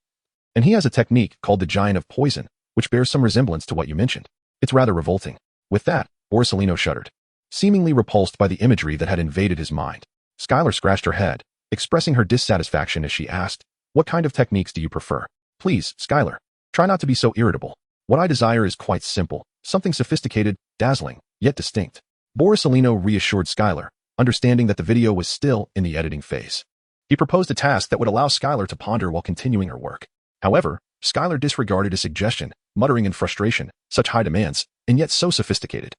S1: and he has a technique called the Giant of Poison, which bears some resemblance to what you mentioned. It's rather revolting. With that, Borsalino shuddered, seemingly repulsed by the imagery that had invaded his mind. Skylar scratched her head, expressing her dissatisfaction as she asked, what kind of techniques do you prefer? Please, Skylar, try not to be so irritable. What I desire is quite simple, something sophisticated, dazzling, yet distinct. Borsalino reassured Skylar, understanding that the video was still in the editing phase. He proposed a task that would allow Skylar to ponder while continuing her work. However, Skylar disregarded his suggestion, muttering in frustration, such high demands, and yet so sophisticated.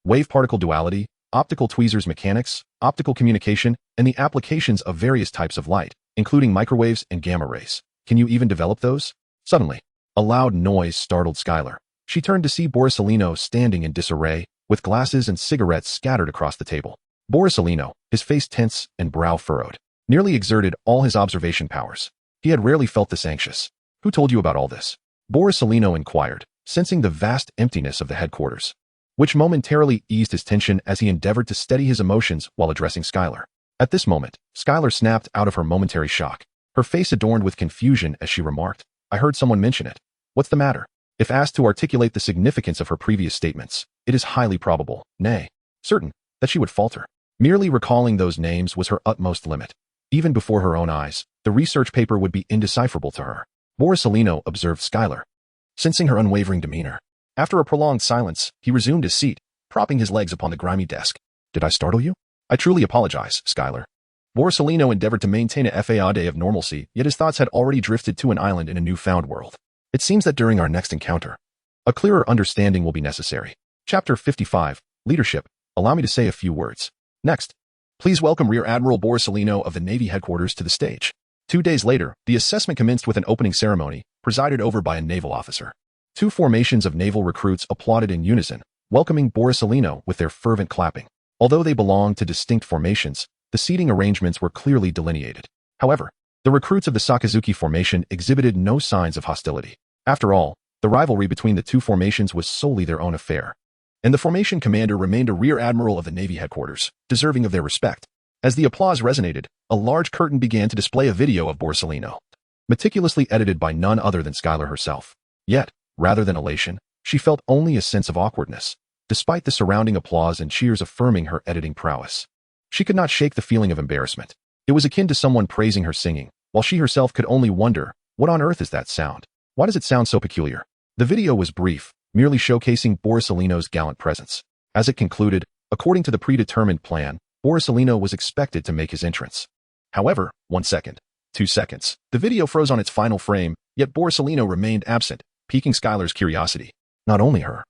S1: Wave-particle duality, optical tweezers mechanics, optical communication, and the applications of various types of light, including microwaves and gamma rays. Can you even develop those? Suddenly, a loud noise startled Skylar. She turned to see Borsalino standing in disarray, with glasses and cigarettes scattered across the table. Borsalino, his face tense and brow furrowed, nearly exerted all his observation powers. He had rarely felt this anxious. Who told you about all this? Borsalino inquired, sensing the vast emptiness of the headquarters, which momentarily eased his tension as he endeavored to steady his emotions while addressing Skylar. At this moment, Skylar snapped out of her momentary shock, her face adorned with confusion as she remarked, I heard someone mention it. What's the matter? If asked to articulate the significance of her previous statements, it is highly probable, nay, certain, that she would falter. Merely recalling those names was her utmost limit. Even before her own eyes, the research paper would be indecipherable to her. Borsalino observed Skylar, sensing her unwavering demeanor. After a prolonged silence, he resumed his seat, propping his legs upon the grimy desk. Did I startle you? I truly apologize, Skylar. Borsalino endeavored to maintain a facade of normalcy, yet his thoughts had already drifted to an island in a newfound world. It seems that during our next encounter, a clearer understanding will be necessary. Chapter 55, Leadership. Allow me to say a few words. Next, please welcome Rear Admiral Borsalino of the Navy headquarters to the stage. 2 days later, the assessment commenced with an opening ceremony, presided over by a naval officer. 2 formations of naval recruits applauded in unison, welcoming Borsalino with their fervent clapping. Although they belonged to distinct formations, the seating arrangements were clearly delineated. However, the recruits of the Sakazuki formation exhibited no signs of hostility. After all, the rivalry between the 2 formations was solely their own affair, and the formation commander remained a rear admiral of the Navy headquarters, deserving of their respect. As the applause resonated, a large curtain began to display a video of Borsalino, meticulously edited by none other than Skylar herself. Yet, rather than elation, She felt only a sense of awkwardness, despite the surrounding applause and cheers affirming her editing prowess. She could not shake the feeling of embarrassment. It was akin to someone praising her singing, while she herself could only wonder, what on earth is that sound? Why does it sound so peculiar? The video was brief, merely showcasing Borsalino's gallant presence. As it concluded, according to the predetermined plan, Borsalino was expected to make his entrance. However, 1 second, 2 seconds, the video froze on its final frame, yet Borsalino remained absent, piquing Skylar's curiosity. Not only her,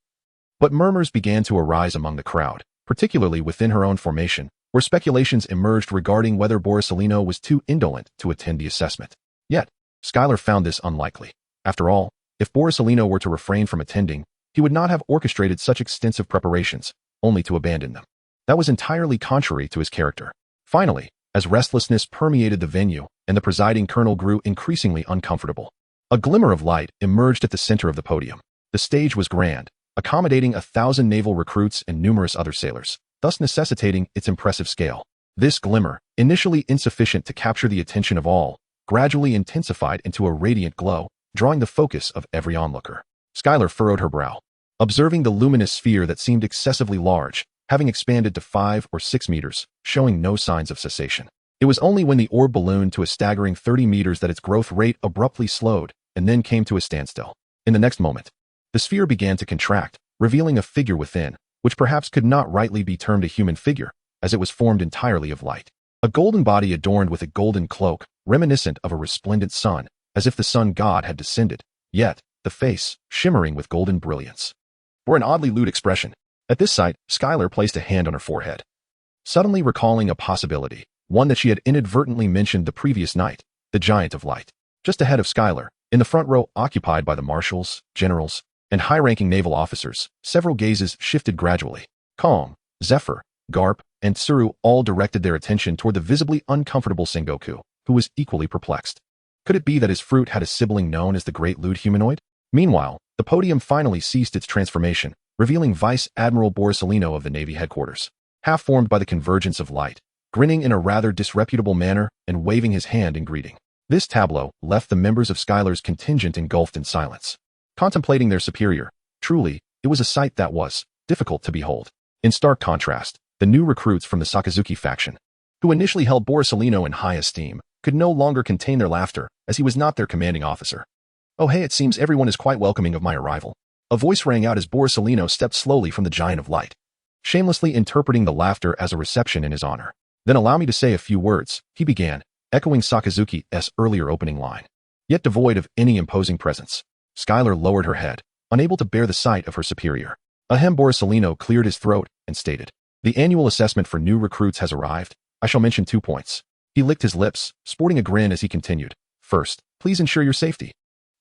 S1: but murmurs began to arise among the crowd, particularly within her own formation, where speculations emerged regarding whether Borsalino was too indolent to attend the assessment. Yet, Skylar found this unlikely. After all, if Borsalino were to refrain from attending, he would not have orchestrated such extensive preparations, only to abandon them. That was entirely contrary to his character. Finally, as restlessness permeated the venue and the presiding colonel grew increasingly uncomfortable, a glimmer of light emerged at the center of the podium. The stage was grand, accommodating 1,000 naval recruits and numerous other sailors, thus necessitating its impressive scale. This glimmer, initially insufficient to capture the attention of all, gradually intensified into a radiant glow, drawing the focus of every onlooker. Skylar furrowed her brow, observing the luminous sphere that seemed excessively large, having expanded to 5 or 6 meters, showing no signs of cessation. It was only when the orb ballooned to a staggering 30 meters that its growth rate abruptly slowed and then came to a standstill. In the next moment, the sphere began to contract, revealing a figure within, which perhaps could not rightly be termed a human figure, as it was formed entirely of light. A golden body adorned with a golden cloak, reminiscent of a resplendent sun, as if the sun god had descended, yet, the face, shimmering with golden brilliance, bore an oddly lewd expression. At this sight, Skylar placed a hand on her forehead, suddenly recalling a possibility, one that she had inadvertently mentioned the previous night, the Giant of Light. Just ahead of Skylar, in the front row occupied by the marshals, generals, and high-ranking naval officers, several gazes shifted gradually. Kong, Zephyr, Garp, and Tsuru all directed their attention toward the visibly uncomfortable Sengoku, who was equally perplexed. Could it be that his fruit had a sibling known as the Great Lewd Humanoid? Meanwhile, the podium finally ceased its transformation, revealing Vice Admiral Borsalino of the Navy headquarters, half-formed by the convergence of light, grinning in a rather disreputable manner and waving his hand in greeting. This tableau left the members of Skylar's contingent engulfed in silence, contemplating their superior. Truly, it was a sight that was difficult to behold. In stark contrast, the new recruits from the Sakazuki faction, who initially held Borsalino in high esteem, could no longer contain their laughter, as he was not their commanding officer. "Oh hey, it seems everyone is quite welcoming of my arrival." A voice rang out as Borsalino stepped slowly from the Giant of Light, shamelessly interpreting the laughter as a reception in his honor. "Then allow me to say a few words," he began, echoing Sakazuki's earlier opening line, yet devoid of any imposing presence. Skylar lowered her head, unable to bear the sight of her superior. Ahem. Borsalino cleared his throat and stated, "The annual assessment for new recruits has arrived. I shall mention 2 points." He licked his lips, sporting a grin as he continued. "First, please ensure your safety.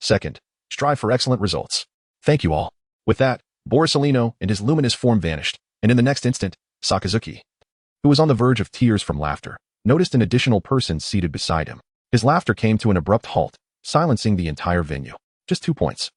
S1: Second, strive for excellent results. Thank you all." With that, Borsalino and his luminous form vanished, and in the next instant, Sakazuki, who was on the verge of tears from laughter, noticed an additional person seated beside him. His laughter came to an abrupt halt, silencing the entire venue. "Just 2 points.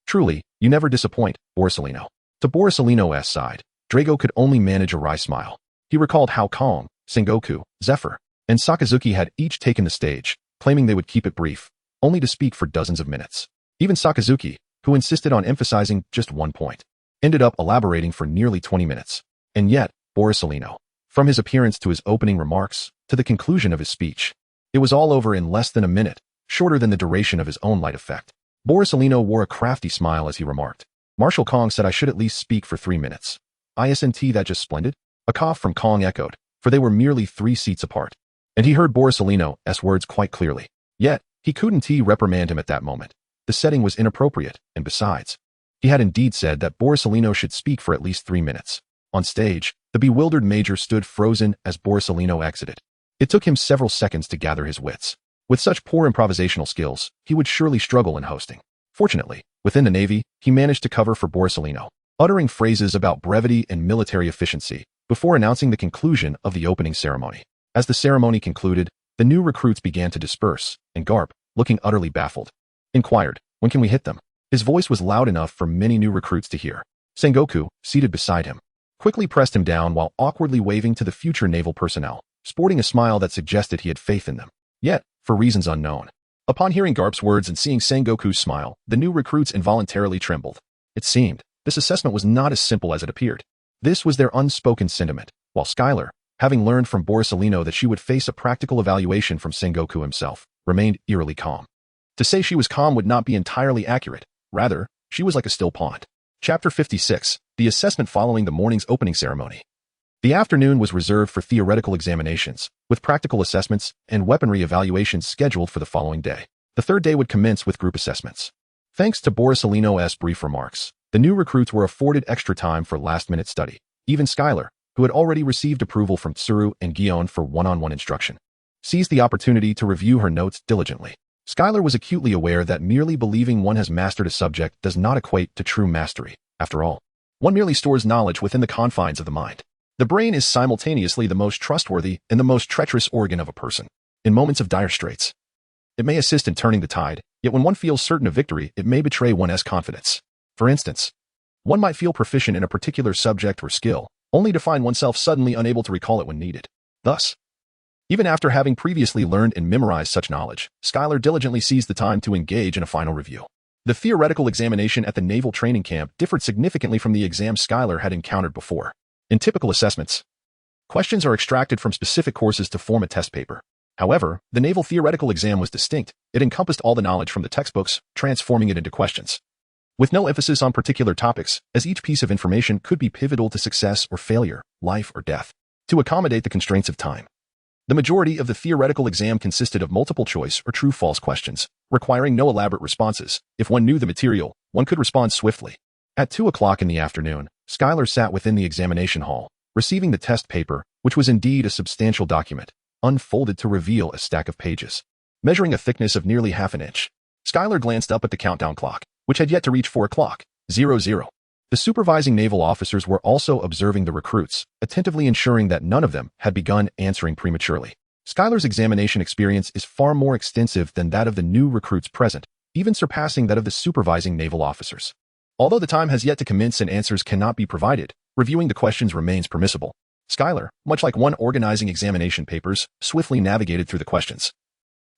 S1: Truly, you never disappoint, Borsalino." To Borsalino's side, Drago could only manage a wry smile. He recalled how Kong, Sengoku, Zephyr, and Sakazuki had each taken the stage, claiming they would keep it brief, only to speak for dozens of minutes. Even Sakazuki, who insisted on emphasizing just 1 point, ended up elaborating for nearly 20 minutes. And yet, Borsalino, from his appearance to his opening remarks, to the conclusion of his speech, it was all over in less than a minute, shorter than the duration of his own light effect. Borsalino wore a crafty smile as he remarked, "Marshal Kong said I should at least speak for 3 minutes. Isn't that just splendid?" A cough from Kong echoed, for they were merely 3 seats apart, and he heard Borsalino's words quite clearly. Yet, he couldn't reprimand him at that moment. The setting was inappropriate, and besides, he had indeed said that Borsalino should speak for at least 3 minutes. On stage, the bewildered major stood frozen as Borsalino exited. It took him several seconds to gather his wits. With such poor improvisational skills, he would surely struggle in hosting. Fortunately, within the Navy, he managed to cover for Borsalino, uttering phrases about brevity and military efficiency, before announcing the conclusion of the opening ceremony. As the ceremony concluded, the new recruits began to disperse, and Garp, looking utterly baffled, inquired, "When can we hit them?" His voice was loud enough for many new recruits to hear. Sengoku, seated beside him, quickly pressed him down while awkwardly waving to the future naval personnel, sporting a smile that suggested he had faith in them. Yet, for reasons unknown, upon hearing Garp's words and seeing Sengoku's smile, the new recruits involuntarily trembled. It seemed this assessment was not as simple as it appeared. This was their unspoken sentiment, while Skylar, having learned from Borsalino that she would face a practical evaluation from Sengoku himself, remained eerily calm. To say she was calm would not be entirely accurate. Rather, she was like a still pond. Chapter 56, the assessment following the morning's opening ceremony. The afternoon was reserved for theoretical examinations, with practical assessments and weaponry evaluations scheduled for the following day. The third day would commence with group assessments. Thanks to Borsalino's brief remarks, the new recruits were afforded extra time for last-minute study. Even Skylar, who had already received approval from Tsuru and Gion for one-on-one instruction, seized the opportunity to review her notes diligently. Skylar was acutely aware that merely believing one has mastered a subject does not equate to true mastery. After all, one merely stores knowledge within the confines of the mind. The brain is simultaneously the most trustworthy and the most treacherous organ of a person. In moments of dire straits, it may assist in turning the tide, yet when one feels certain of victory, it may betray one's confidence. For instance, one might feel proficient in a particular subject or skill, only to find oneself suddenly unable to recall it when needed. Thus, even after having previously learned and memorized such knowledge, Skylar diligently seized the time to engage in a final review. The theoretical examination at the naval training camp differed significantly from the exams Skylar had encountered before. In typical assessments, questions are extracted from specific courses to form a test paper. However, the naval theoretical exam was distinct. It encompassed all the knowledge from the textbooks, transforming it into questions, with no emphasis on particular topics, as each piece of information could be pivotal to success or failure, life or death. To accommodate the constraints of time, the majority of the theoretical exam consisted of multiple choice or true-false questions, requiring no elaborate responses. If one knew the material, one could respond swiftly. At 2 o'clock in the afternoon, Skylar sat within the examination hall, receiving the test paper, which was indeed a substantial document, unfolded to reveal a stack of pages, measuring a thickness of nearly half an inch. Skylar glanced up at the countdown clock, which had yet to reach 4 o'clock, 00. The supervising naval officers were also observing the recruits, attentively ensuring that none of them had begun answering prematurely. Skylar's examination experience is far more extensive than that of the new recruits present, even surpassing that of the supervising naval officers. Although the time has yet to commence and answers cannot be provided, reviewing the questions remains permissible. Skylar, much like one organizing examination papers, swiftly navigated through the questions,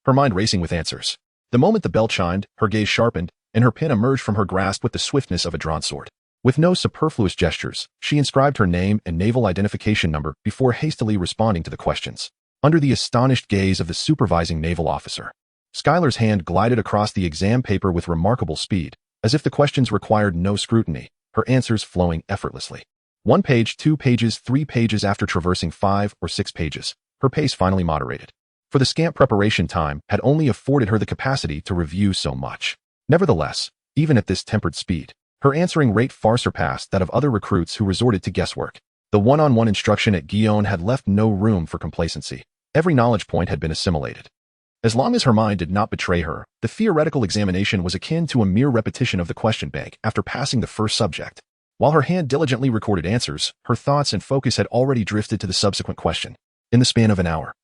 S1: her mind racing with answers. The moment the bell chimed, her gaze sharpened, and her pen emerged from her grasp with the swiftness of a drawn sword. With no superfluous gestures, she inscribed her name and naval identification number before hastily responding to the questions. Under the astonished gaze of the supervising naval officer, Skylar's hand glided across the exam paper with remarkable speed, as if the questions required no scrutiny, her answers flowing effortlessly. 1 page, 2 pages, 3 pages after traversing 5 or 6 pages, her pace finally moderated. For the scant preparation time had only afforded her the capacity to review so much. Nevertheless, even at this tempered speed, her answering rate far surpassed that of other recruits who resorted to guesswork. The one-on-one instruction at Gion had left no room for complacency. Every knowledge point had been assimilated. As long as her mind did not betray her, the theoretical examination was akin to a mere repetition of the question bank after passing the first subject. While her hand diligently recorded answers, her thoughts and focus had already drifted to the subsequent question. In the span of an hour,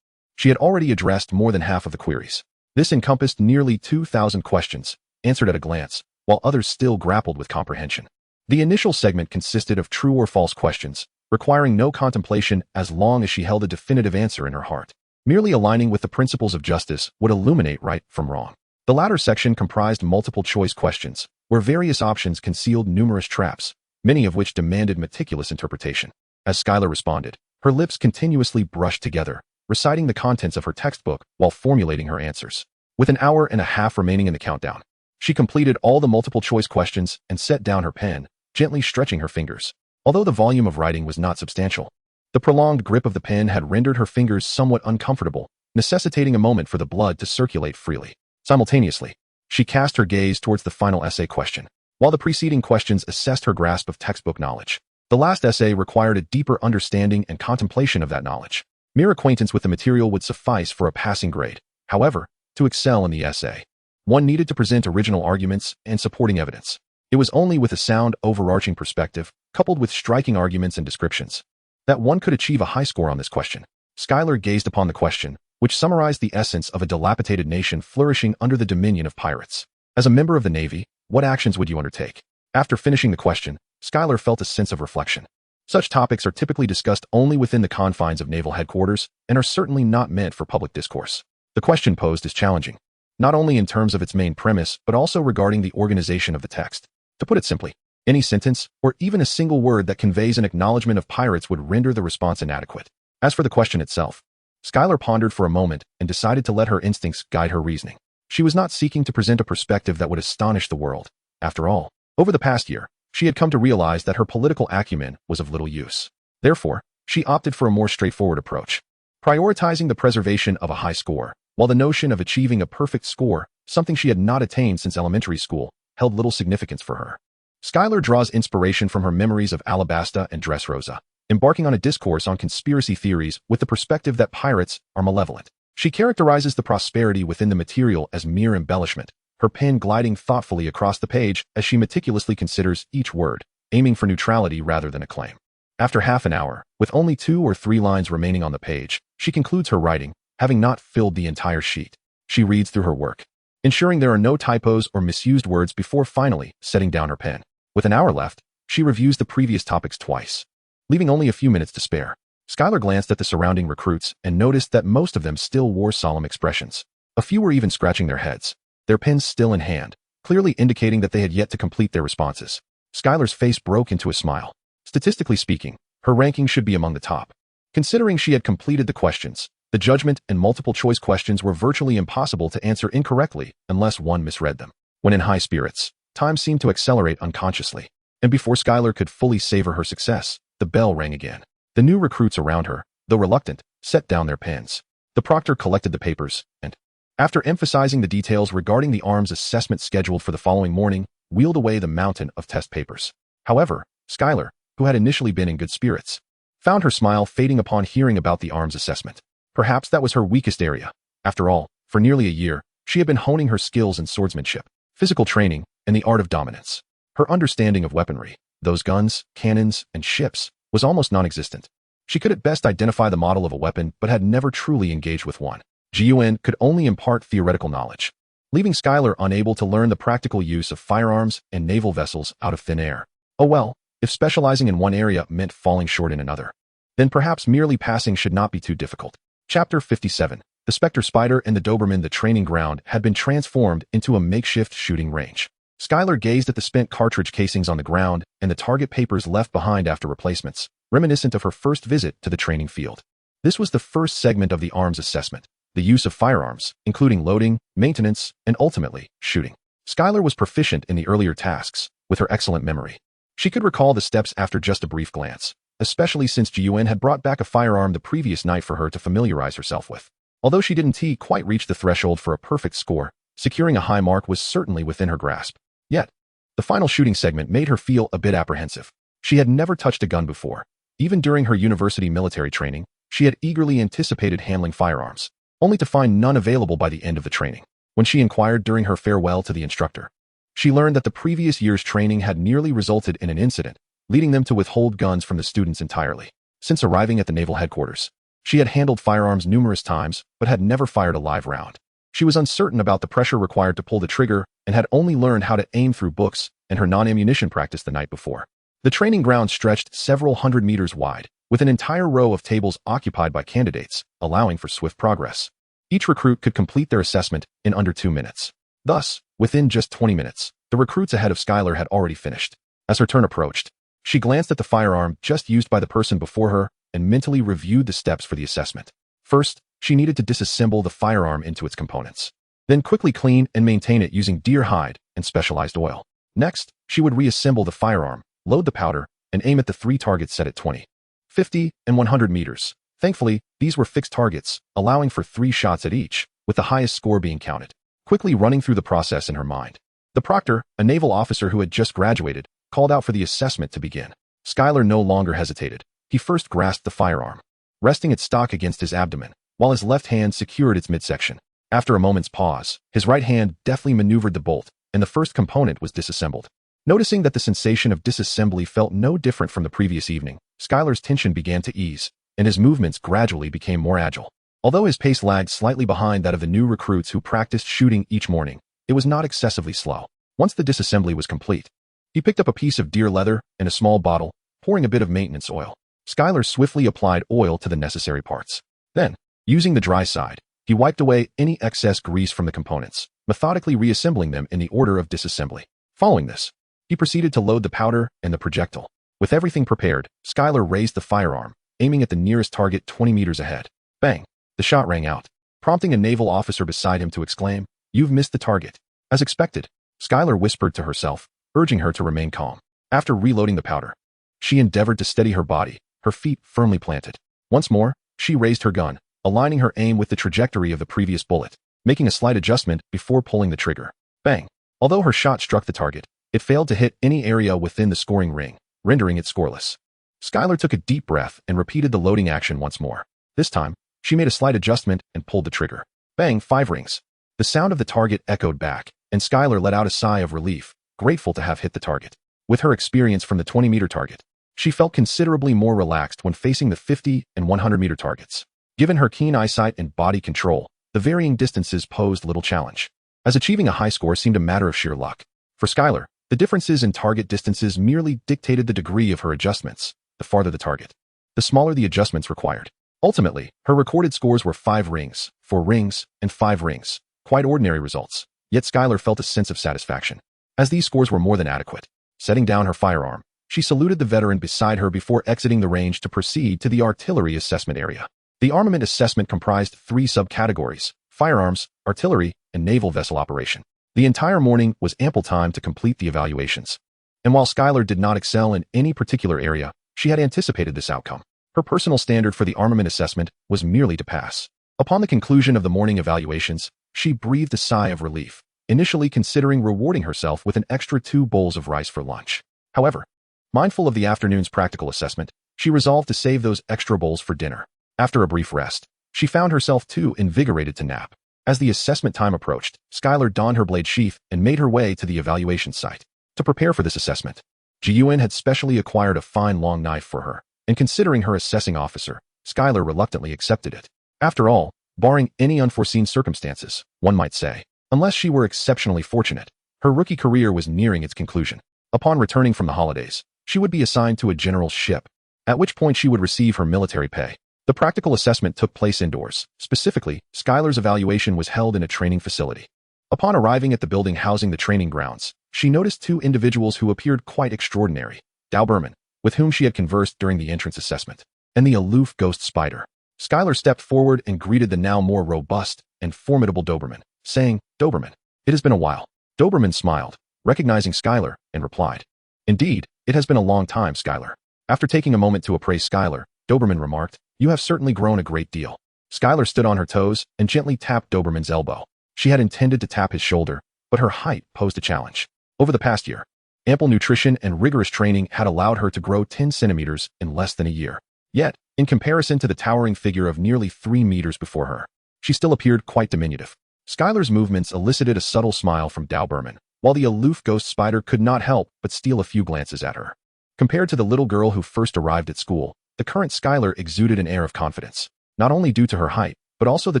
S1: she had already addressed more than half of the queries. This encompassed nearly 2,000 questions, answered at a glance, while others still grappled with comprehension. The initial segment consisted of true or false questions, requiring no contemplation as long as she held a definitive answer in her heart. Merely aligning with the principles of justice would illuminate right from wrong. The latter section comprised multiple choice questions, where various options concealed numerous traps, many of which demanded meticulous interpretation. As Skylar responded, her lips continuously brushed together, reciting the contents of her textbook while formulating her answers. With an hour and a half remaining in the countdown, she completed all the multiple choice questions and set down her pen, gently stretching her fingers. Although the volume of writing was not substantial, the prolonged grip of the pen had rendered her fingers somewhat uncomfortable, necessitating a moment for the blood to circulate freely. Simultaneously, she cast her gaze towards the final essay question. While the preceding questions assessed her grasp of textbook knowledge, the last essay required a deeper understanding and contemplation of that knowledge. Mere acquaintance with the material would suffice for a passing grade. However, to excel in the essay, one needed to present original arguments and supporting evidence. It was only with a sound, overarching perspective, coupled with striking arguments and descriptions, that one could achieve a high score on this question. Skylar gazed upon the question, which summarized the essence of a dilapidated nation flourishing under the dominion of pirates. As a member of the Navy, what actions would you undertake? After finishing the question, Skylar felt a sense of reflection. Such topics are typically discussed only within the confines of naval headquarters and are certainly not meant for public discourse. The question posed is challenging, not only in terms of its main premise, but also regarding the organization of the text. To put it simply, Any sentence, or even a single word that conveys an acknowledgement of pirates would render the response inadequate. As for the question itself, Skylar pondered for a moment and decided to let her instincts guide her reasoning. She was not seeking to present a perspective that would astonish the world. After all, over the past year, she had come to realize that her political acumen was of little use. Therefore, she opted for a more straightforward approach, prioritizing the preservation of a high score, while the notion of achieving a perfect score, something she had not attained since elementary school, held little significance for her. Skylar draws inspiration from her memories of Alabasta and Dressrosa, embarking on a discourse on conspiracy theories with the perspective that pirates are malevolent. She characterizes the prosperity within the material as mere embellishment, her pen gliding thoughtfully across the page as she meticulously considers each word, aiming for neutrality rather than acclaim. After half an hour, with only 2 or 3 lines remaining on the page, she concludes her writing, having not filled the entire sheet. She reads through her work, ensuring there are no typos or misused words before finally setting down her pen. With an hour left, she reviews the previous topics twice, leaving only a few minutes to spare. Skylar glanced at the surrounding recruits and noticed that most of them still wore solemn expressions. A few were even scratching their heads, their pens still in hand, clearly indicating that they had yet to complete their responses. Skylar's face broke into a smile. Statistically speaking, her ranking should be among the top. Considering she had completed the questions, the judgment and multiple choice questions were virtually impossible to answer incorrectly unless one misread them. When in high spirits, time seemed to accelerate unconsciously, and before Skylar could fully savor her success, the bell rang again. The new recruits around her, though reluctant, set down their pens. The proctor collected the papers, and, after emphasizing the details regarding the arms assessment scheduled for the following morning, wheeled away the mountain of test papers. However, Skylar, who had initially been in good spirits, found her smile fading upon hearing about the arms assessment. Perhaps that was her weakest area. After all, for nearly a year, she had been honing her skills in swordsmanship, physical training, and the art of dominance. Her understanding of weaponry, those guns, cannons, and ships, was almost non-existent. She could at best identify the model of a weapon but had never truly engaged with one. GUN could only impart theoretical knowledge, leaving Skylar unable to learn the practical use of firearms and naval vessels out of thin air. Oh well, if specializing in one area meant falling short in another, then perhaps merely passing should not be too difficult. Chapter 57. The Spectre Spider and the Doberman. The training ground had been transformed into a makeshift shooting range. Skylar gazed at the spent cartridge casings on the ground and the target papers left behind after replacements, reminiscent of her first visit to the training field. This was the first segment of the arms assessment, the use of firearms, including loading, maintenance, and ultimately, shooting. Skylar was proficient in the earlier tasks, with her excellent memory. She could recall the steps after just a brief glance, especially since GUN had brought back a firearm the previous night for her to familiarize herself with. Although she didn't quite reach the threshold for a perfect score, securing a high mark was certainly within her grasp. Yet, the final shooting segment made her feel a bit apprehensive. She had never touched a gun before. Even during her university military training, she had eagerly anticipated handling firearms, only to find none available by the end of the training. When she inquired during her farewell to the instructor, she learned that the previous year's training had nearly resulted in an incident, leading them to withhold guns from the students entirely. Since arriving at the naval headquarters, she had handled firearms numerous times, but had never fired a live round. She was uncertain about the pressure required to pull the trigger and had only learned how to aim through books and her non-ammunition practice the night before. The training ground stretched several hundred meters wide, with an entire row of tables occupied by candidates, allowing for swift progress. Each recruit could complete their assessment in under 2 minutes. Thus, within just 20 minutes, the recruits ahead of Skylar had already finished. As her turn approached, she glanced at the firearm just used by the person before her and mentally reviewed the steps for the assessment. First, she needed to disassemble the firearm into its components. Then quickly clean and maintain it using deer hide and specialized oil. Next, she would reassemble the firearm, load the powder, and aim at the 3 targets set at 20, 50, and 100 meters. Thankfully, these were fixed targets, allowing for 3 shots at each, with the highest score being counted. Quickly running through the process in her mind, the proctor, a naval officer who had just graduated, called out for the assessment to begin. Skylar no longer hesitated. He first grasped the firearm, resting its stock against his abdomen, while his left hand secured its midsection. After a moment's pause, his right hand deftly maneuvered the bolt, and the first component was disassembled. Noticing that the sensation of disassembly felt no different from the previous evening, Skylar's tension began to ease, and his movements gradually became more agile. Although his pace lagged slightly behind that of the new recruits who practiced shooting each morning, it was not excessively slow. Once the disassembly was complete, he picked up a piece of deer leather and a small bottle, pouring a bit of maintenance oil. Skylar swiftly applied oil to the necessary parts. Then, using the dry side, he wiped away any excess grease from the components, methodically reassembling them in the order of disassembly. Following this, He proceeded to load the powder and the projectile. With everything prepared, Skylar raised the firearm, aiming at the nearest target 20 meters ahead. Bang! The shot rang out, prompting a naval officer beside him to exclaim, "You've missed the target." As expected, Skylar whispered to herself, urging her to remain calm. After reloading the powder, she endeavored to steady her body, her feet firmly planted. Once more, she raised her gun, aligning her aim with the trajectory of the previous bullet, making a slight adjustment before pulling the trigger. Bang! Although her shot struck the target, it failed to hit any area within the scoring ring, rendering it scoreless. Skylar took a deep breath and repeated the loading action once more. This time, she made a slight adjustment and pulled the trigger. Bang! 5 rings. The sound of the target echoed back, and Skylar let out a sigh of relief, grateful to have hit the target. With her experience from the 20-meter target, she felt considerably more relaxed when facing the 50 and 100-meter targets. Given her keen eyesight and body control, the varying distances posed little challenge, as achieving a high score seemed a matter of sheer luck. For Skylar, the differences in target distances merely dictated the degree of her adjustments. The farther the target, the smaller the adjustments required. Ultimately, her recorded scores were 5 rings, 4 rings, and 5 rings. Quite ordinary results, yet Skylar felt a sense of satisfaction, as these scores were more than adequate. Setting down her firearm, she saluted the veteran beside her before exiting the range to proceed to the artillery assessment area. The armament assessment comprised 3 subcategories: firearms, artillery, and naval vessel operation. The entire morning was ample time to complete the evaluations. And while Skylar did not excel in any particular area, she had anticipated this outcome. Her personal standard for the armament assessment was merely to pass. Upon the conclusion of the morning evaluations, she breathed a sigh of relief, initially considering rewarding herself with an extra 2 bowls of rice for lunch. However, mindful of the afternoon's practical assessment, she resolved to save those extra bowls for dinner. After a brief rest, she found herself too invigorated to nap. As the assessment time approached, Skylar donned her blade sheath and made her way to the evaluation site. To prepare for this assessment, Ji-Yuen had specially acquired a fine long knife for her, and considering her assessing officer, Skylar reluctantly accepted it. After all, barring any unforeseen circumstances, one might say, unless she were exceptionally fortunate, her rookie career was nearing its conclusion. Upon returning from the holidays, she would be assigned to a general's ship, at which point she would receive her military pay. The practical assessment took place indoors. Specifically, Skylar's evaluation was held in a training facility. Upon arriving at the building housing the training grounds, she noticed 2 individuals who appeared quite extraordinary: Doberman, with whom she had conversed during the entrance assessment, and the aloof Ghost Spider. Skylar stepped forward and greeted the now more robust and formidable Doberman, saying, "Doberman, it has been a while." Doberman smiled, recognizing Skylar, and replied, "Indeed, it has been a long time, Skylar." After taking a moment to appraise Skylar, Doberman remarked, "You have certainly grown a great deal." Skylar stood on her toes and gently tapped Doberman's elbow. She had intended to tap his shoulder, but her height posed a challenge. Over the past year, ample nutrition and rigorous training had allowed her to grow 10 centimeters in less than a year. Yet, in comparison to the towering figure of nearly 3 meters before her, she still appeared quite diminutive. Skylar's movements elicited a subtle smile from Doberman, while the aloof Ghost Spider could not help but steal a few glances at her. Compared to the little girl who first arrived at school, the current Skylar exuded an air of confidence, not only due to her height, but also the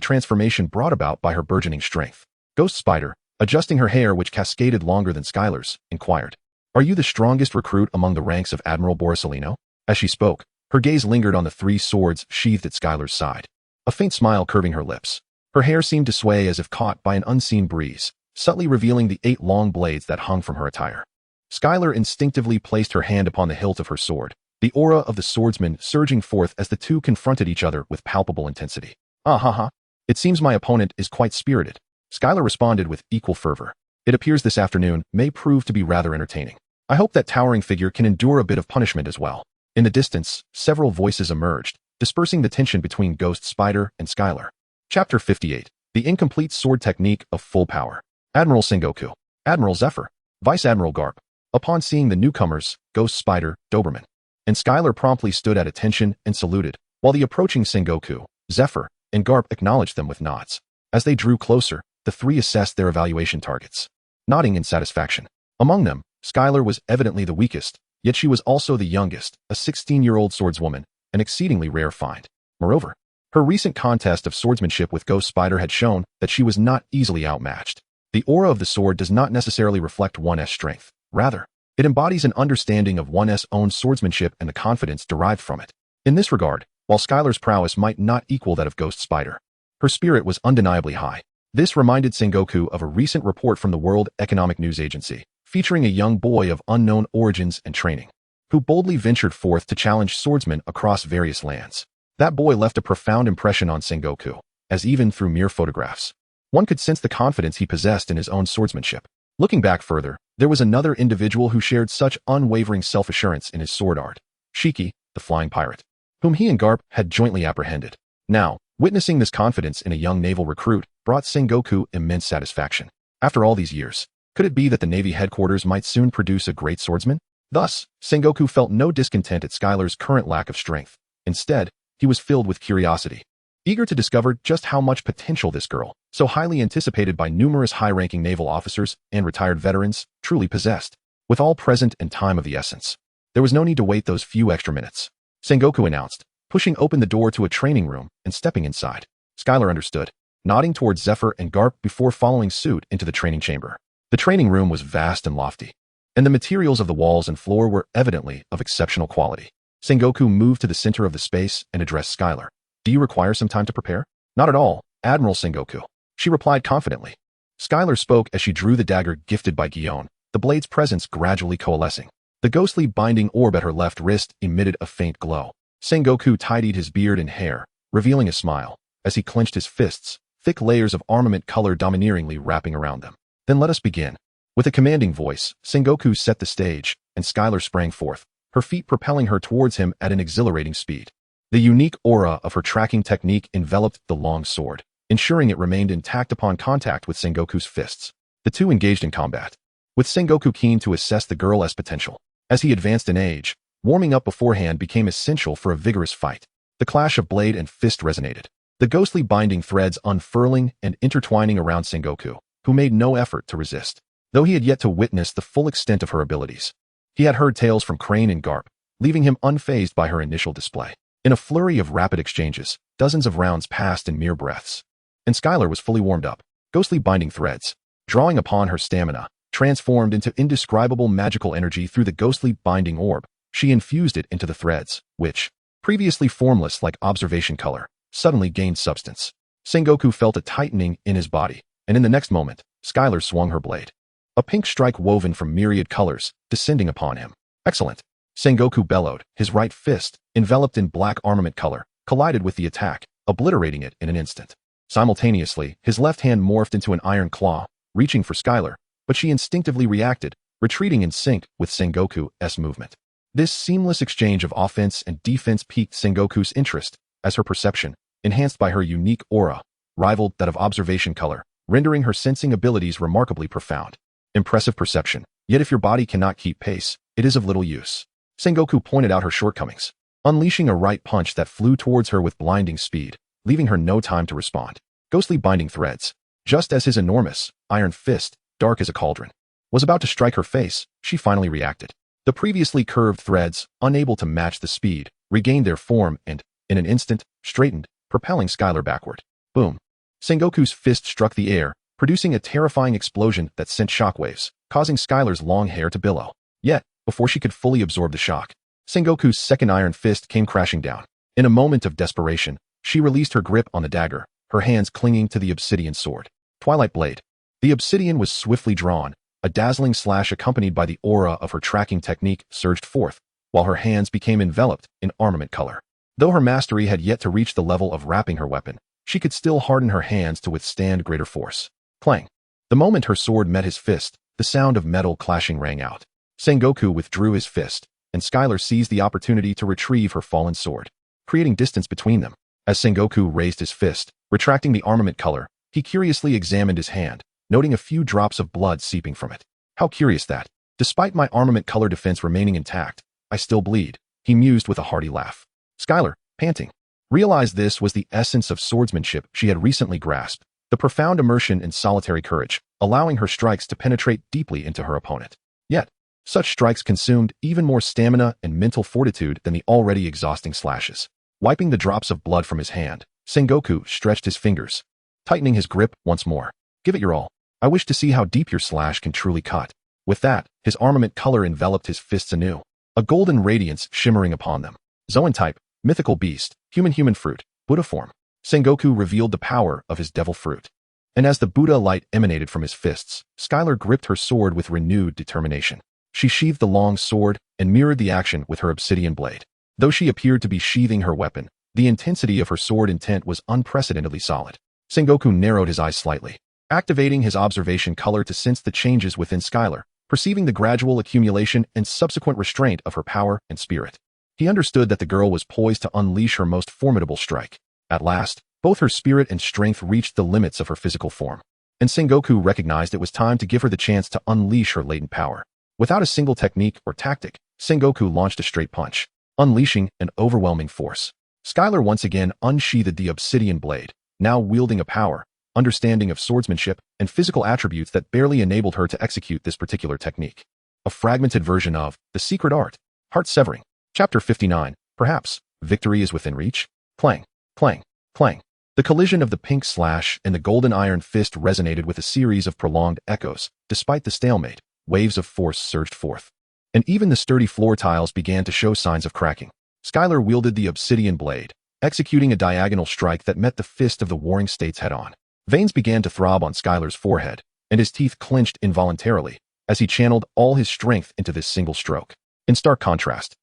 S1: transformation brought about by her burgeoning strength. Ghost Spider, adjusting her hair which cascaded longer than Skylar's, inquired, "Are you the strongest recruit among the ranks of Admiral Borisolino?" As she spoke, her gaze lingered on the 3 swords sheathed at Skylar's side, a faint smile curving her lips. Her hair seemed to sway as if caught by an unseen breeze, subtly revealing the 8 long blades that hung from her attire. Skylar instinctively placed her hand upon the hilt of her sword, the aura of the swordsman surging forth as the 2 confronted each other with palpable intensity. "Ah ha ha. It seems my opponent is quite spirited." Skylar responded with equal fervor. "It appears this afternoon may prove to be rather entertaining. I hope that towering figure can endure a bit of punishment as well." In the distance, several voices emerged, dispersing the tension between Ghost Spider and Skylar. Chapter 58. The Incomplete Sword Technique of Full Power. Admiral Sengoku, Admiral Zephyr, Vice Admiral Garp. Upon seeing the newcomers, Ghost Spider, Doberman, and Skylar promptly stood at attention and saluted, while the approaching Sengoku, Zephyr, and Garp acknowledged them with nods. As they drew closer, the 3 assessed their evaluation targets, nodding in satisfaction. Among them, Skylar was evidently the weakest, yet she was also the youngest, a 16-year-old swordswoman, an exceedingly rare find. Moreover, her recent contest of swordsmanship with Ghost Spider had shown that she was not easily outmatched. The aura of the sword does not necessarily reflect one's strength. Rather, it embodies an understanding of one's own swordsmanship and the confidence derived from it. In this regard, while Skylar's prowess might not equal that of Ghost Spider, her spirit was undeniably high. This reminded Sengoku of a recent report from the World Economic News Agency, featuring a young boy of unknown origins and training, who boldly ventured forth to challenge swordsmen across various lands. That boy left a profound impression on Sengoku, as even through mere photographs, one could sense the confidence he possessed in his own swordsmanship. Looking back further, there was another individual who shared such unwavering self-assurance in his sword art, Shiki, the flying pirate, whom he and Garp had jointly apprehended. Now, witnessing this confidence in a young naval recruit brought Sengoku immense satisfaction. After all these years, could it be that the Navy headquarters might soon produce a great swordsman? Thus, Sengoku felt no discontent at Skylar's current lack of strength. Instead, he was filled with curiosity, eager to discover just how much potential this girl, so highly anticipated by numerous high-ranking naval officers and retired veterans, truly possessed. With all present and time of the essence, there was no need to wait those few extra minutes. Sengoku announced, pushing open the door to a training room and stepping inside. Skylar understood, nodding towards Zephyr and Garp before following suit into the training chamber. The training room was vast and lofty, and the materials of the walls and floor were evidently of exceptional quality. Sengoku moved to the center of the space and addressed Skylar. Do you require some time to prepare? Not at all, Admiral Sengoku, she replied confidently. Skylar spoke as she drew the dagger gifted by Guion, the blade's presence gradually coalescing. The ghostly binding orb at her left wrist emitted a faint glow. Sengoku tidied his beard and hair, revealing a smile, as he clenched his fists, thick layers of armament color domineeringly wrapping around them. Then let us begin. With a commanding voice, Sengoku set the stage, and Skylar sprang forth, her feet propelling her towards him at an exhilarating speed. The unique aura of her tracking technique enveloped the long sword, ensuring it remained intact upon contact with Sengoku's fists. The two engaged in combat, with Sengoku keen to assess the girl's potential. As he advanced in age, warming up beforehand became essential for a vigorous fight. The clash of blade and fist resonated, the ghostly binding threads unfurling and intertwining around Sengoku, who made no effort to resist. Though he had yet to witness the full extent of her abilities, he had heard tales from Crane and Garp, leaving him unfazed by her initial display. In a flurry of rapid exchanges, dozens of rounds passed in mere breaths, and Skylar was fully warmed up. Ghostly binding threads, drawing upon her stamina, transformed into indescribable magical energy through the ghostly binding orb. She infused it into the threads, which, previously formless like observation color, suddenly gained substance. Sengoku felt a tightening in his body, and in the next moment, Skylar swung her blade. A pink strike woven from myriad colors, descending upon him. Excellent! Sengoku bellowed, his right fist, enveloped in black armament color, collided with the attack, obliterating it in an instant. Simultaneously, his left hand morphed into an iron claw, reaching for Skylar, but she instinctively reacted, retreating in sync with Sengoku's movement. This seamless exchange of offense and defense piqued Sengoku's interest, as her perception, enhanced by her unique aura, rivaled that of observation color, rendering her sensing abilities remarkably profound. Impressive perception, yet if your body cannot keep pace, it is of little use. Sengoku pointed out her shortcomings, unleashing a right punch that flew towards her with blinding speed, leaving her no time to respond. Ghostly binding threads, just as his enormous, iron fist, dark as a cauldron, was about to strike her face, she finally reacted. The previously curved threads, unable to match the speed, regained their form and, in an instant, straightened, propelling Skylar backward. Boom! Sengoku's fist struck the air, producing a terrifying explosion that sent shockwaves, causing Skylar's long hair to billow. Yet, before she could fully absorb the shock, Sengoku's second iron fist came crashing down. In a moment of desperation, she released her grip on the dagger, her hands clinging to the obsidian sword. Twilight blade. The obsidian was swiftly drawn, a dazzling slash accompanied by the aura of her tracking technique surged forth, while her hands became enveloped in armament color. Though her mastery had yet to reach the level of wrapping her weapon, she could still harden her hands to withstand greater force. Clang. The moment her sword met his fist, the sound of metal clashing rang out. Sengoku withdrew his fist, and Skylar seized the opportunity to retrieve her fallen sword, creating distance between them. As Sengoku raised his fist, retracting the armament color, he curiously examined his hand, noting a few drops of blood seeping from it. How curious that, despite my armament color defense remaining intact, I still bleed, he mused with a hearty laugh. Skylar, panting, realized this was the essence of swordsmanship she had recently grasped, the profound immersion in solitary courage, allowing her strikes to penetrate deeply into her opponent. Yet, such strikes consumed even more stamina and mental fortitude than the already exhausting slashes. Wiping the drops of blood from his hand, Sengoku stretched his fingers, tightening his grip once more. Give it your all. I wish to see how deep your slash can truly cut. With that, his armament color enveloped his fists anew, a golden radiance shimmering upon them. Zoan type, mythical beast, human fruit, Buddha form. Sengoku revealed the power of his devil fruit. And as the Buddha light emanated from his fists, Skylar gripped her sword with renewed determination. She sheathed the long sword and mirrored the action with her obsidian blade. Though she appeared to be sheathing her weapon, the intensity of her sword intent was unprecedentedly solid. Sengoku narrowed his eyes slightly, activating his observation color to sense the changes within Skylar, perceiving the gradual accumulation and subsequent restraint of her power and spirit. He understood that the girl was poised to unleash her most formidable strike. At last, both her spirit and strength reached the limits of her physical form, and Sengoku recognized it was time to give her the chance to unleash her latent power. Without a single technique or tactic, Sengoku launched a straight punch, unleashing an overwhelming force. Skylar once again unsheathed the obsidian blade, now wielding a power, understanding of swordsmanship, and physical attributes that barely enabled her to execute this particular technique. A fragmented version of The Secret Art, Heart Severing. Chapter 59, Perhaps, Victory is Within Reach? Clang, clang, clang. The collision of the pink slash and the golden iron fist resonated with a series of prolonged echoes. Despite the stalemate, waves of force surged forth, and even the sturdy floor tiles began to show signs of cracking. Skylar wielded the obsidian blade, executing a diagonal strike that met the fist of the warring states head-on. Veins began to throb on Skylar's forehead, and his teeth clenched involuntarily as he channeled all his strength into this single stroke. In stark contrast,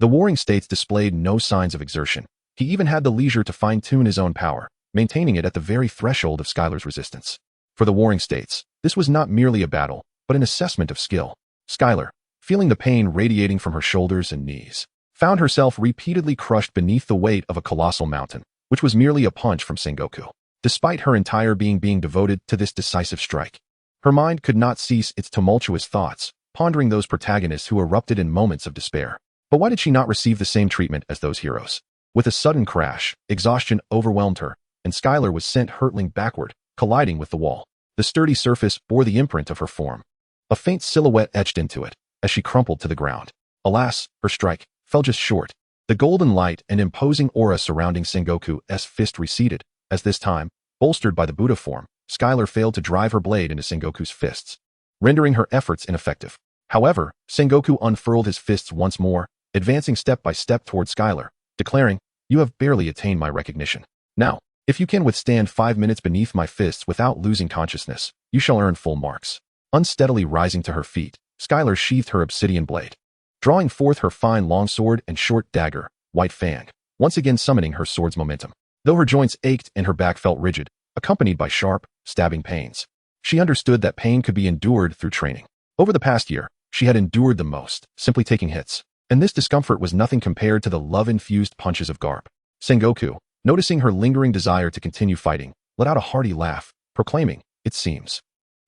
S1: the warring states displayed no signs of exertion. He even had the leisure to fine-tune his own power, maintaining it at the very threshold of Skylar's resistance. For the warring states, this was not merely a battle, but an assessment of skill. Skylar, feeling the pain radiating from her shoulders and knees, found herself repeatedly crushed beneath the weight of a colossal mountain, which was merely a punch from Sengoku. Despite her entire being devoted to this decisive strike, her mind could not cease its tumultuous thoughts, pondering those protagonists who erupted in moments of despair. But why did she not receive the same treatment as those heroes? With a sudden crash, exhaustion overwhelmed her, and Skylar was sent hurtling backward, colliding with the wall. The sturdy surface bore the imprint of her form. A faint silhouette etched into it, as she crumpled to the ground. Alas, her strike fell just short. The golden light and imposing aura surrounding Sengoku's fist receded, as this time, bolstered by the Buddha form, Skylar failed to drive her blade into Sengoku's fists, rendering her efforts ineffective. However, Sengoku unfurled his fists once more, advancing step by step toward Skylar, declaring, "You have barely attained my recognition. Now, if you can withstand 5 minutes beneath my fists without losing consciousness, you shall earn full marks." Unsteadily rising to her feet, Skylar sheathed her obsidian blade, drawing forth her fine longsword and short dagger, White Fang, once again summoning her sword's momentum. Though her joints ached and her back felt rigid, accompanied by sharp, stabbing pains, she understood that pain could be endured through training. Over the past year, she had endured the most, simply taking hits, and this discomfort was nothing compared to the love-infused punches of Garp. Sengoku, noticing her lingering desire to continue fighting, let out a hearty laugh, proclaiming, "It seems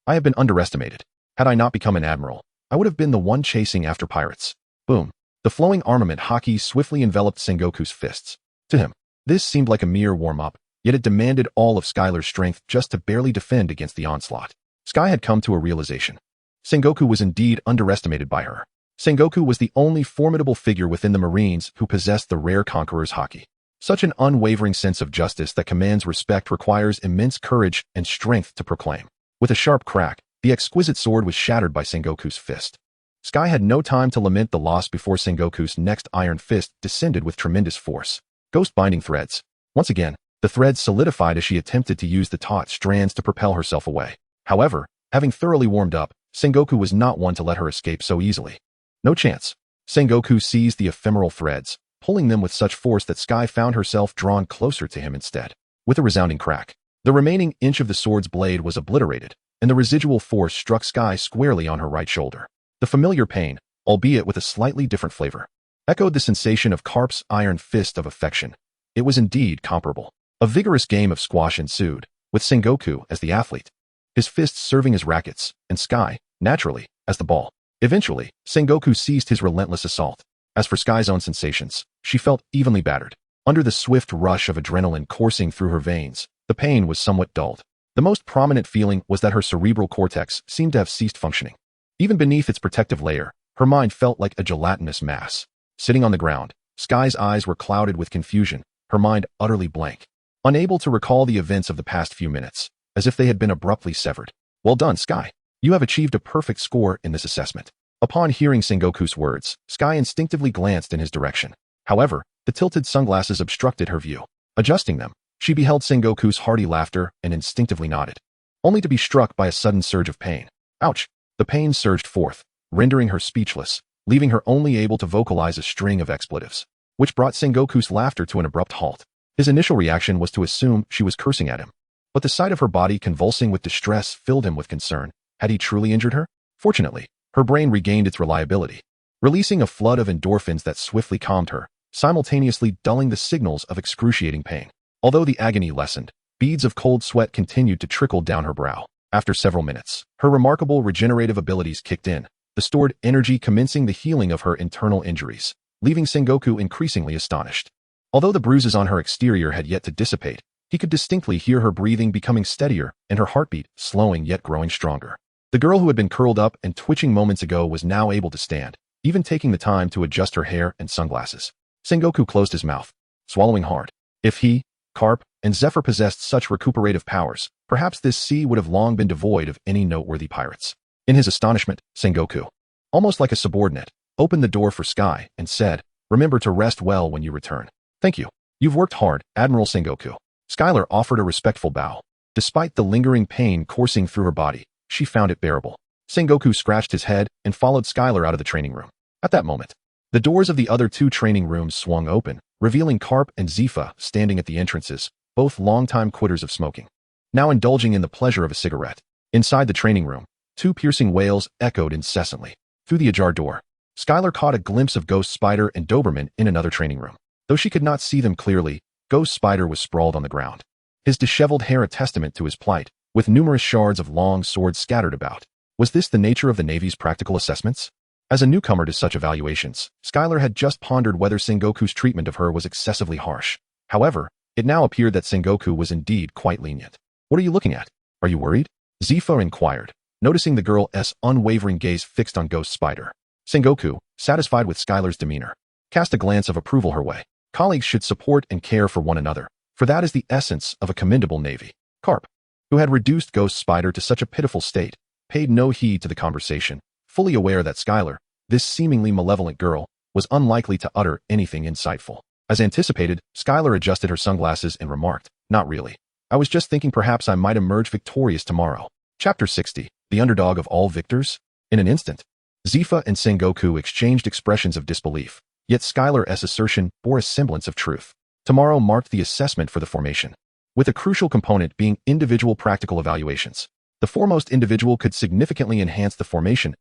S1: I have been underestimated. Had I not become an admiral, I would have been the one chasing after pirates." Boom. The flowing armament Haki swiftly enveloped Sengoku's fists. To him, this seemed like a mere warm-up, yet it demanded all of Skylar's strength just to barely defend against the onslaught. Sky had come to a realization. Sengoku was indeed underestimated by her. Sengoku was the only formidable figure within the Marines who possessed the rare Conqueror's Haki. Such an unwavering sense of justice that commands respect requires immense courage and strength to proclaim. With a sharp crack, the exquisite sword was shattered by Sengoku's fist. Sky had no time to lament the loss before Sengoku's next iron fist descended with tremendous force. Ghost binding threads. Once again, the threads solidified as she attempted to use the taut strands to propel herself away. However, having thoroughly warmed up, Sengoku was not one to let her escape so easily. No chance. Sengoku seized the ephemeral threads, pulling them with such force that Sky found herself drawn closer to him instead. With a resounding crack, the remaining inch of the sword's blade was obliterated, and the residual force struck Sky squarely on her right shoulder. The familiar pain, albeit with a slightly different flavor, echoed the sensation of Garp's iron fist of affection. It was indeed comparable. A vigorous game of squash ensued, with Sengoku as the athlete, his fists serving as rackets, and Sky, naturally, as the ball. Eventually, Sengoku ceased his relentless assault. As for Sky's own sensations, she felt evenly battered. Under the swift rush of adrenaline coursing through her veins, the pain was somewhat dulled. The most prominent feeling was that her cerebral cortex seemed to have ceased functioning. Even beneath its protective layer, her mind felt like a gelatinous mass. Sitting on the ground, Sky's eyes were clouded with confusion, her mind utterly blank, unable to recall the events of the past few minutes, as if they had been abruptly severed. "Well done, Sky. You have achieved a perfect score in this assessment." Upon hearing Sengoku's words, Sky instinctively glanced in his direction. However, the tilted sunglasses obstructed her view. Adjusting them, she beheld Sengoku's hearty laughter and instinctively nodded. only to be struck by a sudden surge of pain. Ouch! The pain surged forth, rendering her speechless, leaving her only able to vocalize a string of expletives, which brought Sengoku's laughter to an abrupt halt. His initial reaction was to assume she was cursing at him, but the sight of her body convulsing with distress filled him with concern. Had he truly injured her? Fortunately, her brain regained its reliability, releasing a flood of endorphins that swiftly calmed her, simultaneously dulling the signals of excruciating pain. Although the agony lessened, beads of cold sweat continued to trickle down her brow. After several minutes, her remarkable regenerative abilities kicked in, the stored energy commencing the healing of her internal injuries, leaving Sengoku increasingly astonished. Although the bruises on her exterior had yet to dissipate, he could distinctly hear her breathing becoming steadier and her heartbeat slowing yet growing stronger. The girl who had been curled up and twitching moments ago was now able to stand, even taking the time to adjust her hair and sunglasses. Sengoku closed his mouth, swallowing hard. If he, Garp, and Zephyr possessed such recuperative powers, perhaps this sea would have long been devoid of any noteworthy pirates. In his astonishment, Sengoku, almost like a subordinate, opened the door for Sky and said, "Remember to rest well when you return." "Thank you. You've worked hard, Admiral Sengoku." Skylar offered a respectful bow. Despite the lingering pain coursing through her body, she found it bearable. Sengoku scratched his head and followed Skylar out of the training room. At that moment, the doors of the other two training rooms swung open, revealing Garp and Zephyr standing at the entrances, both longtime quitters of smoking, now indulging in the pleasure of a cigarette. Inside the training room, two piercing wails echoed incessantly. Through the ajar door, Skylar caught a glimpse of Ghost Spider and Doberman in another training room. Though she could not see them clearly, Ghost Spider was sprawled on the ground, his disheveled hair a testament to his plight, with numerous shards of long swords scattered about. Was this the nature of the Navy's practical assessments? As a newcomer to such evaluations, Skylar had just pondered whether Sengoku's treatment of her was excessively harsh. However, it now appeared that Sengoku was indeed quite lenient. "What are you looking at? Are you worried?" Zephyr inquired, noticing the girl's unwavering gaze fixed on Ghost Spider. Sengoku, satisfied with Skylar's demeanor, cast a glance of approval her way. Colleagues should support and care for one another, for that is the essence of a commendable Navy. Garp, who had reduced Ghost Spider to such a pitiful state, paid no heed to the conversation, fully aware that Skylar, this seemingly malevolent girl, was unlikely to utter anything insightful. As anticipated, Skylar adjusted her sunglasses and remarked, "Not really. I was just thinking perhaps I might emerge victorious tomorrow." Chapter 60, The Underdog of All Victors? In an instant, Zephyr and Sengoku exchanged expressions of disbelief, yet Skylar's assertion bore a semblance of truth. Tomorrow marked the assessment for the formation, with a crucial component being individual practical evaluations. The foremost individual could significantly enhance the formation's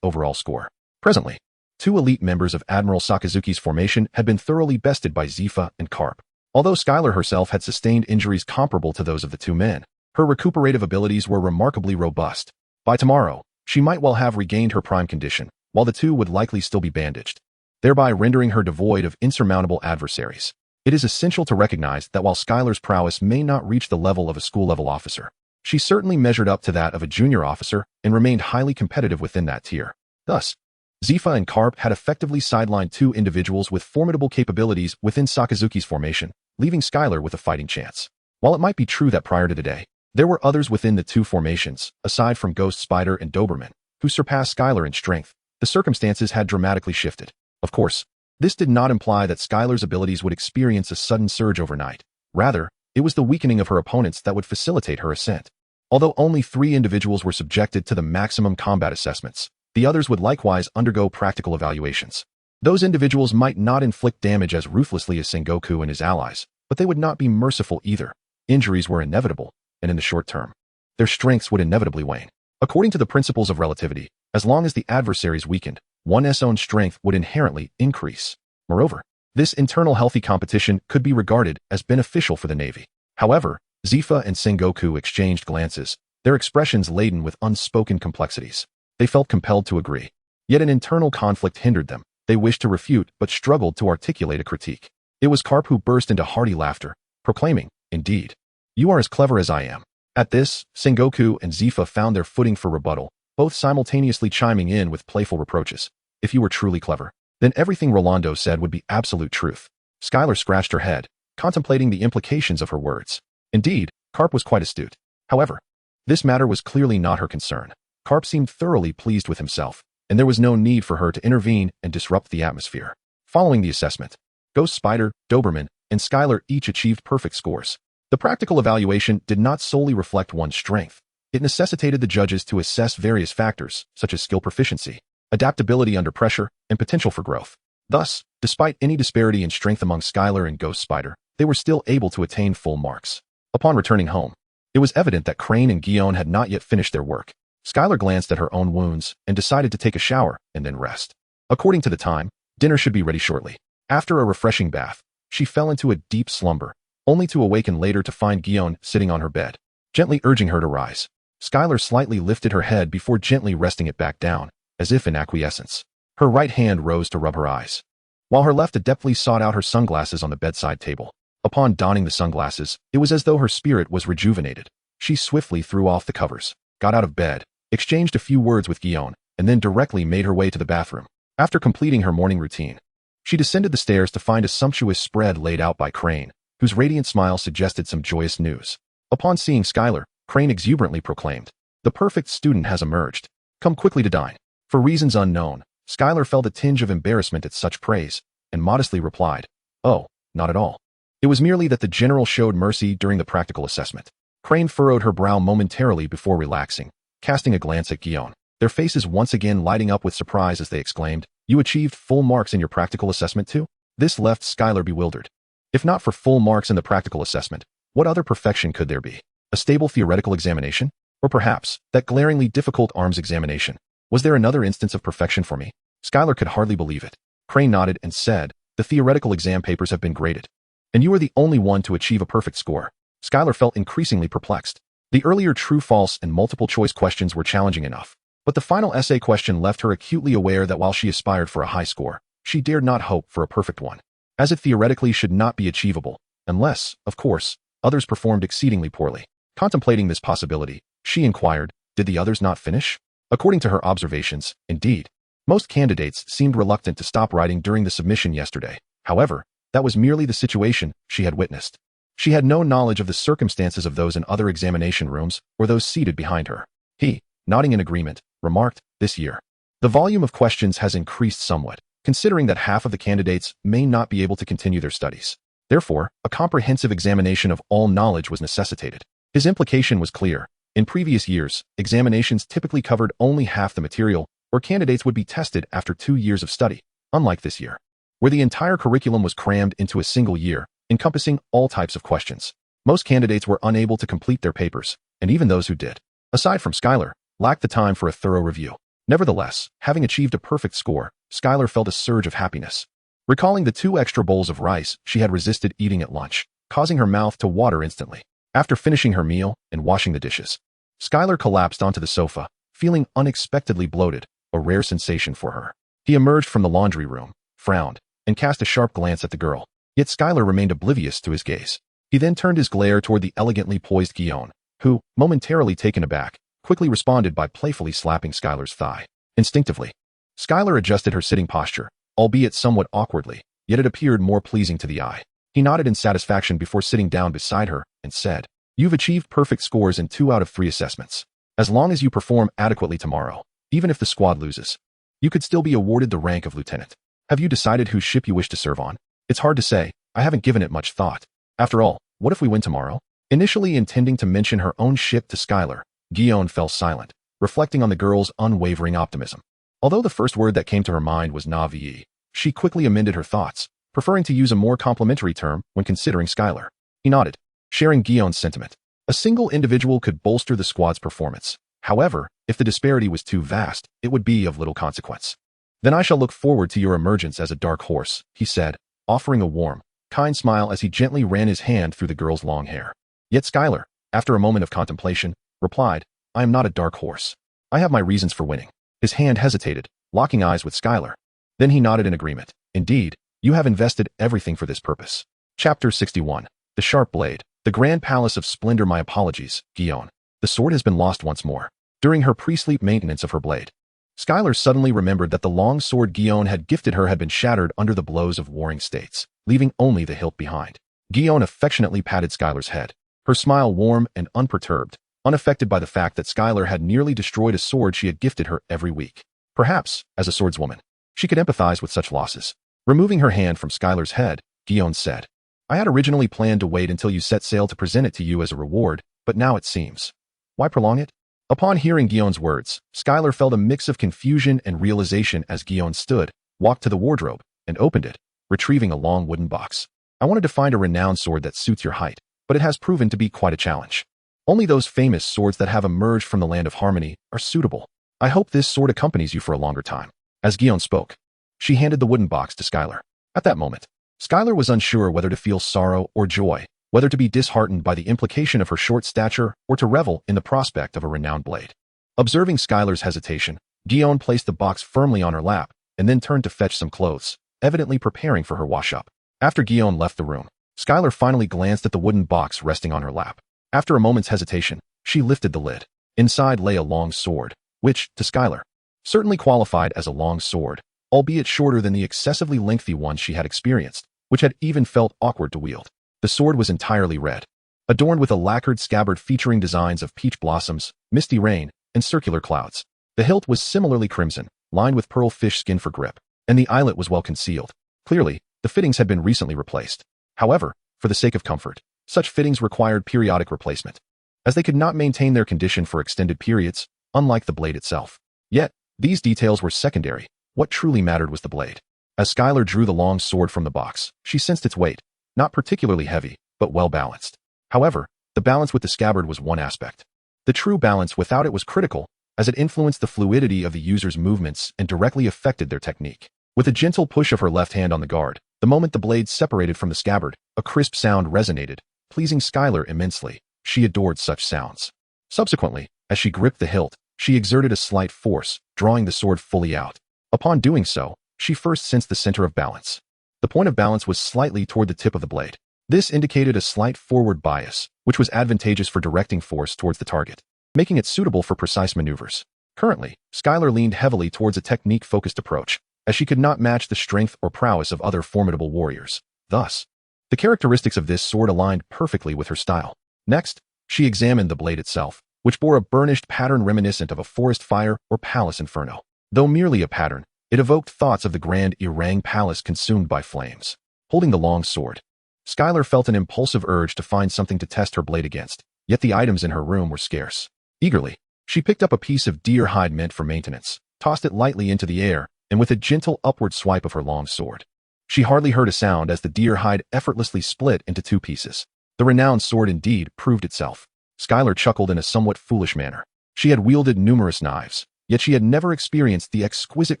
S1: overall score. Presently, two elite members of Admiral Sakazuki's formation had been thoroughly bested by Zephyr and Garp. Although Skylar herself had sustained injuries comparable to those of the two men, her recuperative abilities were remarkably robust. By tomorrow, she might well have regained her prime condition, while the two would likely still be bandaged, thereby rendering her devoid of insurmountable adversaries. It is essential to recognize that while Skylar's prowess may not reach the level of a school-level officer, she certainly measured up to that of a junior officer and remained highly competitive within that tier. Thus, Zephyr and Garp had effectively sidelined two individuals with formidable capabilities within Sakazuki's formation, leaving Skylar with a fighting chance. While it might be true that prior to today, there were others within the two formations, aside from Ghost Spider and Doberman, who surpassed Skylar in strength, the circumstances had dramatically shifted. Of course, this did not imply that Skylar's abilities would experience a sudden surge overnight. Rather, it was the weakening of her opponents that would facilitate her ascent. Although only 3 individuals were subjected to the maximum combat assessments, the others would likewise undergo practical evaluations. Those individuals might not inflict damage as ruthlessly as Sengoku and his allies, but they would not be merciful either. Injuries were inevitable, and in the short term, their strengths would inevitably wane. According to the principles of relativity, as long as the adversaries weakened, one's own strength would inherently increase. Moreover, this internal healthy competition could be regarded as beneficial for the Navy. However, Zephyr and Sengoku exchanged glances, their expressions laden with unspoken complexities. They felt compelled to agree. Yet an internal conflict hindered them. They wished to refute but struggled to articulate a critique. It was Garp who burst into hearty laughter, proclaiming, "Indeed, you are as clever as I am." At this, Sengoku and Zephyr found their footing for rebuttal, both simultaneously chiming in with playful reproaches. If you were truly clever, then everything Rolando said would be absolute truth. Skylar scratched her head, contemplating the implications of her words. Indeed, Garp was quite astute. However, this matter was clearly not her concern. Garp seemed thoroughly pleased with himself, and there was no need for her to intervene and disrupt the atmosphere. Following the assessment, Ghost Spider, Doberman, and Skylar each achieved perfect scores. The practical evaluation did not solely reflect one's strength, It necessitated the judges to assess various factors, such as skill proficiency, adaptability under pressure, and potential for growth. Thus, despite any disparity in strength among Skylar and Ghost Spider, they were still able to attain full marks. Upon returning home, it was evident that Crane and Guion had not yet finished their work. Skylar glanced at her own wounds and decided to take a shower and then rest. According to the time, dinner should be ready shortly. After a refreshing bath, she fell into a deep slumber, only to awaken later to find Guion sitting on her bed, gently urging her to rise. Skylar slightly lifted her head before gently resting it back down, as if in acquiescence. Her right hand rose to rub her eyes, while her left adeptly sought out her sunglasses on the bedside table. Upon donning the sunglasses, it was as though her spirit was rejuvenated. She swiftly threw off the covers, got out of bed, exchanged a few words with Guion, and then directly made her way to the bathroom. After completing her morning routine, she descended the stairs to find a sumptuous spread laid out by Crane, whose radiant smile suggested some joyous news. Upon seeing Skylar, Crane exuberantly proclaimed, "The perfect student has emerged. Come quickly to dine." For reasons unknown, Skylar felt a tinge of embarrassment at such praise, and modestly replied, "Oh, not at all. It was merely that the general showed mercy during the practical assessment." Crane furrowed her brow momentarily before relaxing, casting a glance at Guion, their faces once again lighting up with surprise as they exclaimed, "You achieved full marks in your practical assessment too?" This left Skylar bewildered. If not for full marks in the practical assessment, what other perfection could there be? A stable theoretical examination? Or perhaps, that glaringly difficult arms examination? Was there another instance of perfection for me? Skylar could hardly believe it. Crane nodded and said, "The theoretical exam papers have been graded, and you are the only one to achieve a perfect score." Skylar felt increasingly perplexed. The earlier true, false, and multiple choice questions were challenging enough, but the final essay question left her acutely aware that while she aspired for a high score, she dared not hope for a perfect one, as it theoretically should not be achievable, unless, of course, others performed exceedingly poorly. Contemplating this possibility, she inquired, did the others not finish? According to her observations, indeed, most candidates seemed reluctant to stop writing during the submission yesterday. However, that was merely the situation she had witnessed. She had no knowledge of the circumstances of those in other examination rooms or those seated behind her. He, nodding in agreement, remarked, "This year, the volume of questions has increased somewhat, considering that half of the candidates may not be able to continue their studies. Therefore, a comprehensive examination of all knowledge was necessitated." His implication was clear. In previous years, examinations typically covered only half the material, or candidates would be tested after 2 years of study, unlike this year, where the entire curriculum was crammed into a single year, encompassing all types of questions. Most candidates were unable to complete their papers, and even those who did, aside from Skylar, lacked the time for a thorough review. Nevertheless, having achieved a perfect score, Skylar felt a surge of happiness. Recalling the 2 extra bowls of rice she had resisted eating at lunch, causing her mouth to water instantly. After finishing her meal and washing the dishes, Skylar collapsed onto the sofa, feeling unexpectedly bloated, a rare sensation for her. He emerged from the laundry room, frowned, and cast a sharp glance at the girl. Yet Skylar remained oblivious to his gaze. He then turned his glare toward the elegantly poised Guion, who, momentarily taken aback, quickly responded by playfully slapping Skylar's thigh. Instinctively, Skylar adjusted her sitting posture, albeit somewhat awkwardly, yet it appeared more pleasing to the eye. He nodded in satisfaction before sitting down beside her and said, "You've achieved perfect scores in 2 out of 3 assessments. As long as you perform adequately tomorrow, even if the squad loses, you could still be awarded the rank of lieutenant. Have you decided whose ship you wish to serve on?" "It's hard to say. I haven't given it much thought. After all, what if we win tomorrow?" Initially intending to mention her own ship to Skylar, Guion fell silent, reflecting on the girl's unwavering optimism. Although the first word that came to her mind was Navi, she quickly amended her thoughts, preferring to use a more complimentary term when considering Skylar. He nodded, sharing Guion's sentiment. A single individual could bolster the squad's performance. However, if the disparity was too vast, it would be of little consequence. "Then I shall look forward to your emergence as a dark horse," he said, offering a warm, kind smile as he gently ran his hand through the girl's long hair. Yet Skylar, after a moment of contemplation, replied, "I am not a dark horse. I have my reasons for winning." His hand hesitated, locking eyes with Skylar. Then he nodded in agreement. "Indeed, you have invested everything for this purpose." Chapter 61. The Sharp Blade. The Grand Palace of Splendor. My apologies, Guion. The sword has been lost once more. During her pre-sleep maintenance of her blade, Skylar suddenly remembered that the long sword Guion had gifted her had been shattered under the blows of warring states, leaving only the hilt behind. Guion affectionately patted Skylar's head, her smile warm and unperturbed, unaffected by the fact that Skylar had nearly destroyed a sword she had gifted her every week. Perhaps, as a swordswoman, she could empathize with such losses. Removing her hand from Skylar's head, Guion said, "I had originally planned to wait until you set sail to present it to you as a reward, but now it seems. Why prolong it? Upon hearing Gion's words, Skylar felt a mix of confusion and realization as Gion stood, walked to the wardrobe, and opened it, retrieving a long wooden box. I wanted to find a renowned sword that suits your height, but it has proven to be quite a challenge. Only those famous swords that have emerged from the land of harmony are suitable. I hope this sword accompanies you for a longer time. As Gion spoke, she handed the wooden box to Skylar. At that moment, Skylar was unsure whether to feel sorrow or joy, whether to be disheartened by the implication of her short stature or to revel in the prospect of a renowned blade. Observing Skylar's hesitation, Gion placed the box firmly on her lap and then turned to fetch some clothes, evidently preparing for her wash-up. After Gion left the room, Skylar finally glanced at the wooden box resting on her lap. After a moment's hesitation, she lifted the lid. Inside lay a long sword, which, to Skylar, certainly qualified as a long sword, albeit shorter than the excessively lengthy one she had experienced, which had even felt awkward to wield. The sword was entirely red, adorned with a lacquered scabbard featuring designs of peach blossoms, misty rain, and circular clouds. The hilt was similarly crimson, lined with pearl fish skin for grip, and the eyelet was well concealed. Clearly, the fittings had been recently replaced. However, for the sake of comfort, such fittings required periodic replacement, as they could not maintain their condition for extended periods, unlike the blade itself. Yet, these details were secondary. What truly mattered was the blade. As Skylar drew the long sword from the box, she sensed its weight. Not particularly heavy, but well balanced. However, the balance with the scabbard was one aspect. The true balance without it was critical, as it influenced the fluidity of the user's movements and directly affected their technique. With a gentle push of her left hand on the guard, the moment the blade separated from the scabbard, a crisp sound resonated, pleasing Skylar immensely. She adored such sounds. Subsequently, as she gripped the hilt, she exerted a slight force, drawing the sword fully out. Upon doing so, she first sensed the center of balance. The point of balance was slightly toward the tip of the blade. This indicated a slight forward bias, which was advantageous for directing force towards the target, making it suitable for precise maneuvers. Currently, Skylar leaned heavily towards a technique-focused approach, as she could not match the strength or prowess of other formidable warriors. Thus, the characteristics of this sword aligned perfectly with her style. Next, she examined the blade itself, which bore a burnished pattern reminiscent of a forest fire or palace inferno. Though merely a pattern, it evoked thoughts of the grand Irang palace consumed by flames. Holding the long sword, Skylar felt an impulsive urge to find something to test her blade against, yet the items in her room were scarce. Eagerly, she picked up a piece of deer hide meant for maintenance, tossed it lightly into the air, and with a gentle upward swipe of her long sword, she hardly heard a sound as the deer hide effortlessly split into two pieces. The renowned sword indeed proved itself. Skylar chuckled in a somewhat foolish manner. She had wielded numerous knives, yet she had never experienced the exquisite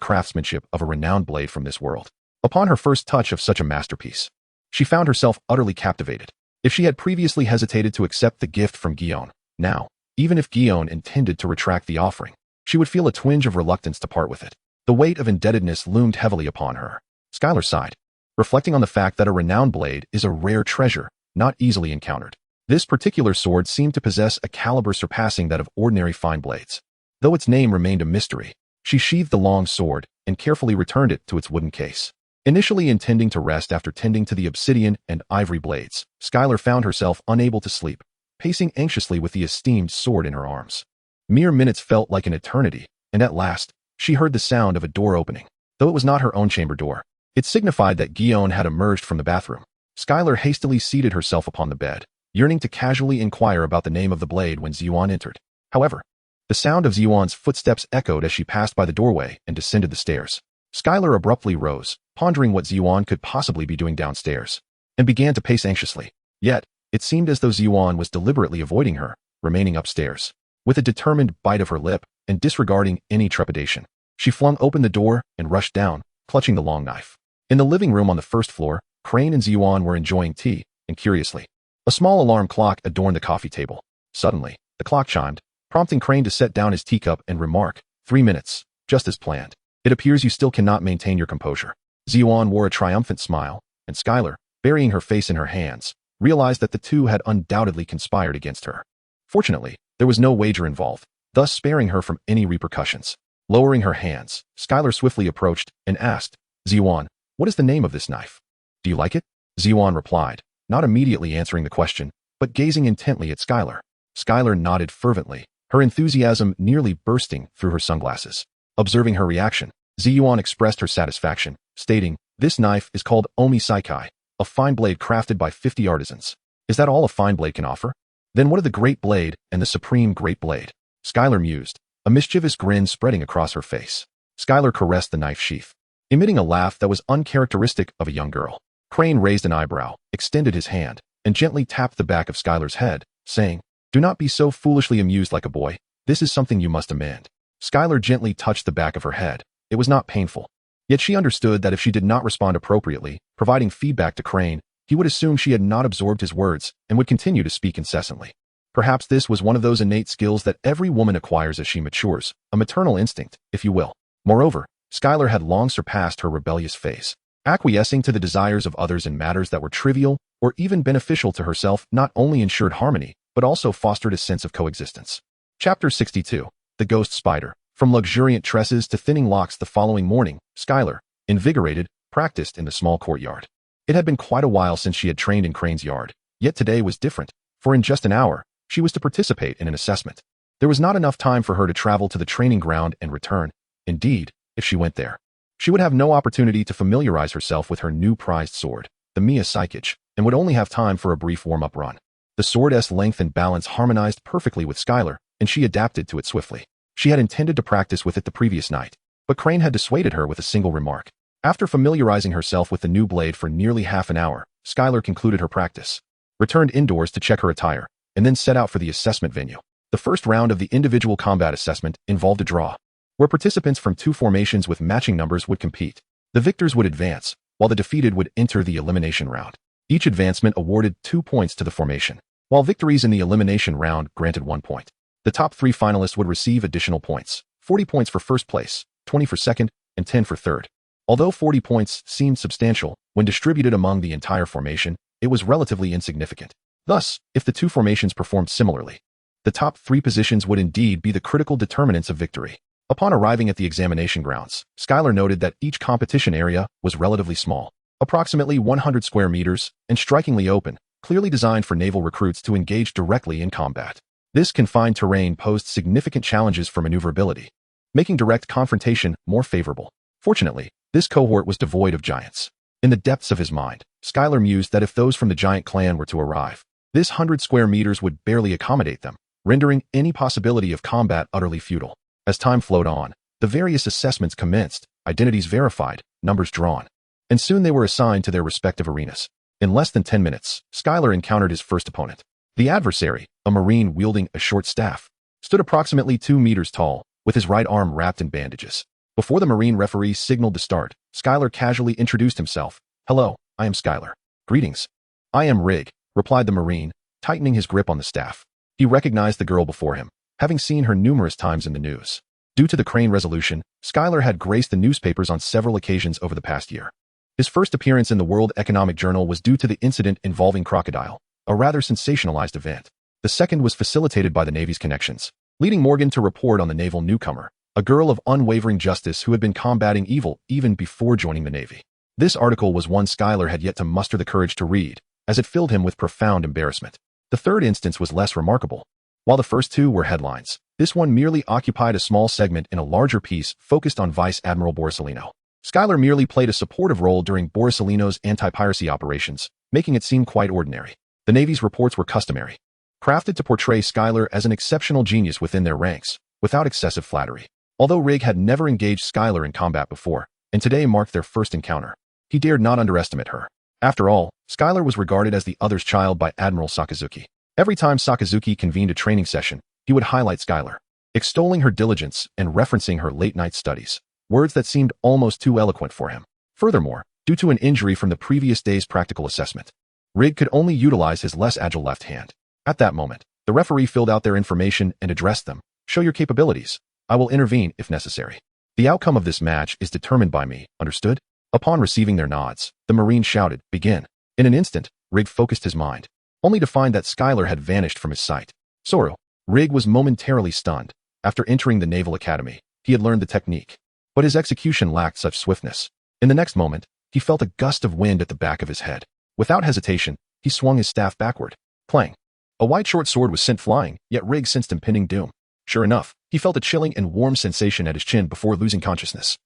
S1: craftsmanship of a renowned blade from this world. Upon her first touch of such a masterpiece, she found herself utterly captivated. If she had previously hesitated to accept the gift from Gion, now, even if Gion intended to retract the offering, she would feel a twinge of reluctance to part with it. The weight of indebtedness loomed heavily upon her. Skylar sighed, reflecting on the fact that a renowned blade is a rare treasure, not easily encountered. This particular sword seemed to possess a caliber surpassing that of ordinary fine blades. Though its name remained a mystery, she sheathed the long sword and carefully returned it to its wooden case. Initially intending to rest after tending to the obsidian and ivory blades, Skylar found herself unable to sleep, pacing anxiously with the esteemed sword in her arms. Mere minutes felt like an eternity, and at last, she heard the sound of a door opening. Though it was not her own chamber door, it signified that Gion had emerged from the bathroom. Skylar hastily seated herself upon the bed, yearning to casually inquire about the name of the blade when Xiwan entered. However, the sound of Xiwan's footsteps echoed as she passed by the doorway and descended the stairs. Skylar abruptly rose, pondering what Xiwan could possibly be doing downstairs, and began to pace anxiously. Yet, it seemed as though Xiwan was deliberately avoiding her, remaining upstairs. With a determined bite of her lip and disregarding any trepidation, she flung open the door and rushed down, clutching the long knife. In the living room on the first floor, Crane and Xiwan were enjoying tea, and curiously, a small alarm clock adorned the coffee table. Suddenly, the clock chimed, prompting Crane to set down his teacup and remark, 3 minutes, just as planned. It appears you still cannot maintain your composure. Xiwan wore a triumphant smile, and Skylar, burying her face in her hands, realized that the two had undoubtedly conspired against her. Fortunately, there was no wager involved, thus sparing her from any repercussions. Lowering her hands, Skylar swiftly approached and asked, Xiwan, what is the name of this knife? Do you like it? Xiwan replied, not immediately answering the question, but gazing intently at Skylar. Skylar nodded fervently, her enthusiasm nearly bursting through her sunglasses. Observing her reaction, Xiwan expressed her satisfaction, stating, this knife is called Omi Saikai, a fine blade crafted by 50 artisans. Is that all a fine blade can offer? Then what of the Great Blade and the Supreme Great Blade? Skylar mused, a mischievous grin spreading across her face. Skylar caressed the knife sheath, emitting a laugh that was uncharacteristic of a young girl. Crane raised an eyebrow, extended his hand, and gently tapped the back of Skylar's head, saying, "Do not be so foolishly amused like a boy. This is something you must amend." Skylar gently touched the back of her head. It was not painful. Yet she understood that if she did not respond appropriately, providing feedback to Crane, he would assume she had not absorbed his words and would continue to speak incessantly. Perhaps this was one of those innate skills that every woman acquires as she matures, a maternal instinct, if you will. Moreover, Skylar had long surpassed her rebellious phase. Acquiescing to the desires of others in matters that were trivial or even beneficial to herself not only ensured harmony, but also fostered a sense of coexistence. Chapter 62. The Ghost Spider. From luxuriant tresses to thinning locks the following morning, Skylar, invigorated, practiced in the small courtyard. It had been quite a while since she had trained in Crane's yard, yet today was different, for in just an hour, she was to participate in an assessment. There was not enough time for her to travel to the training ground and return. Indeed, if she went there, she would have no opportunity to familiarize herself with her new prized sword, the Mia Psychage, and would only have time for a brief warm-up run. The sword's length and balance harmonized perfectly with Skylar, and she adapted to it swiftly. She had intended to practice with it the previous night, but Crane had dissuaded her with a single remark. After familiarizing herself with the new blade for nearly half an hour, Skylar concluded her practice, returned indoors to check her attire, and then set out for the assessment venue. The first round of the individual combat assessment involved a draw, where participants from two formations with matching numbers would compete. The victors would advance, while the defeated would enter the elimination round. Each advancement awarded 2 points to the formation, while victories in the elimination round granted 1 point. The top 3 finalists would receive additional points, 40 points for first place, 20 for second, and 10 for third. Although 40 points seemed substantial, when distributed among the entire formation, it was relatively insignificant. Thus, if the two formations performed similarly, the top 3 positions would indeed be the critical determinants of victory. Upon arriving at the examination grounds, Skylar noted that each competition area was relatively small, approximately 100 square meters, and strikingly open, clearly designed for naval recruits to engage directly in combat. This confined terrain posed significant challenges for maneuverability, making direct confrontation more favorable. Fortunately, this cohort was devoid of giants. In the depths of his mind, Skylar mused that if those from the giant clan were to arrive, this 100 square meters would barely accommodate them, rendering any possibility of combat utterly futile. As time flowed on, the various assessments commenced, identities verified, numbers drawn, and soon they were assigned to their respective arenas. In less than 10 minutes, Skylar encountered his first opponent. The adversary, a Marine wielding a short staff, stood approximately 2 meters tall, with his right arm wrapped in bandages. Before the Marine referee signaled to start, Skylar casually introduced himself. "Hello, I am Skylar." "Greetings." "I am Rig," replied the Marine, tightening his grip on the staff. He recognized the girl before him, having seen her numerous times in the news. Due to the Crane resolution, Skylar had graced the newspapers on several occasions over the past year. His first appearance in the World Economic Journal was due to the incident involving Crocodile, a rather sensationalized event. The second was facilitated by the Navy's connections, leading Morgan to report on the naval newcomer, a girl of unwavering justice who had been combating evil even before joining the Navy. This article was one Skylar had yet to muster the courage to read, as it filled him with profound embarrassment. The third instance was less remarkable. While the first two were headlines, this one merely occupied a small segment in a larger piece focused on Vice Admiral Borsellino. Skylar merely played a supportive role during Borsellino's anti-piracy operations, making it seem quite ordinary. The Navy's reports were customary, crafted to portray Skylar as an exceptional genius within their ranks, without excessive flattery. Although Rig had never engaged Skylar in combat before, and today marked their first encounter, he dared not underestimate her. After all, Skylar was regarded as the other's child by Admiral Sakazuki. Every time Sakazuki convened a training session, he would highlight Skylar, extolling her diligence and referencing her late-night studies, words that seemed almost too eloquent for him. Furthermore, due to an injury from the previous day's practical assessment, Rig could only utilize his less agile left hand. At that moment, the referee filled out their information and addressed them. "Show your capabilities. I will intervene if necessary. The outcome of this match is determined by me, understood?" Upon receiving their nods, the Marine shouted, "Begin." In an instant, Rig focused his mind, only to find that Skylar had vanished from his sight. Sorrow. Rig was momentarily stunned. After entering the Naval Academy, he had learned the technique, but his execution lacked such swiftness. In the next moment, he felt a gust of wind at the back of his head. Without hesitation, he swung his staff backward. Clang. A white short sword was sent flying, yet Rig sensed impending doom. Sure enough, he felt a chilling and warm sensation at his chin before losing consciousness.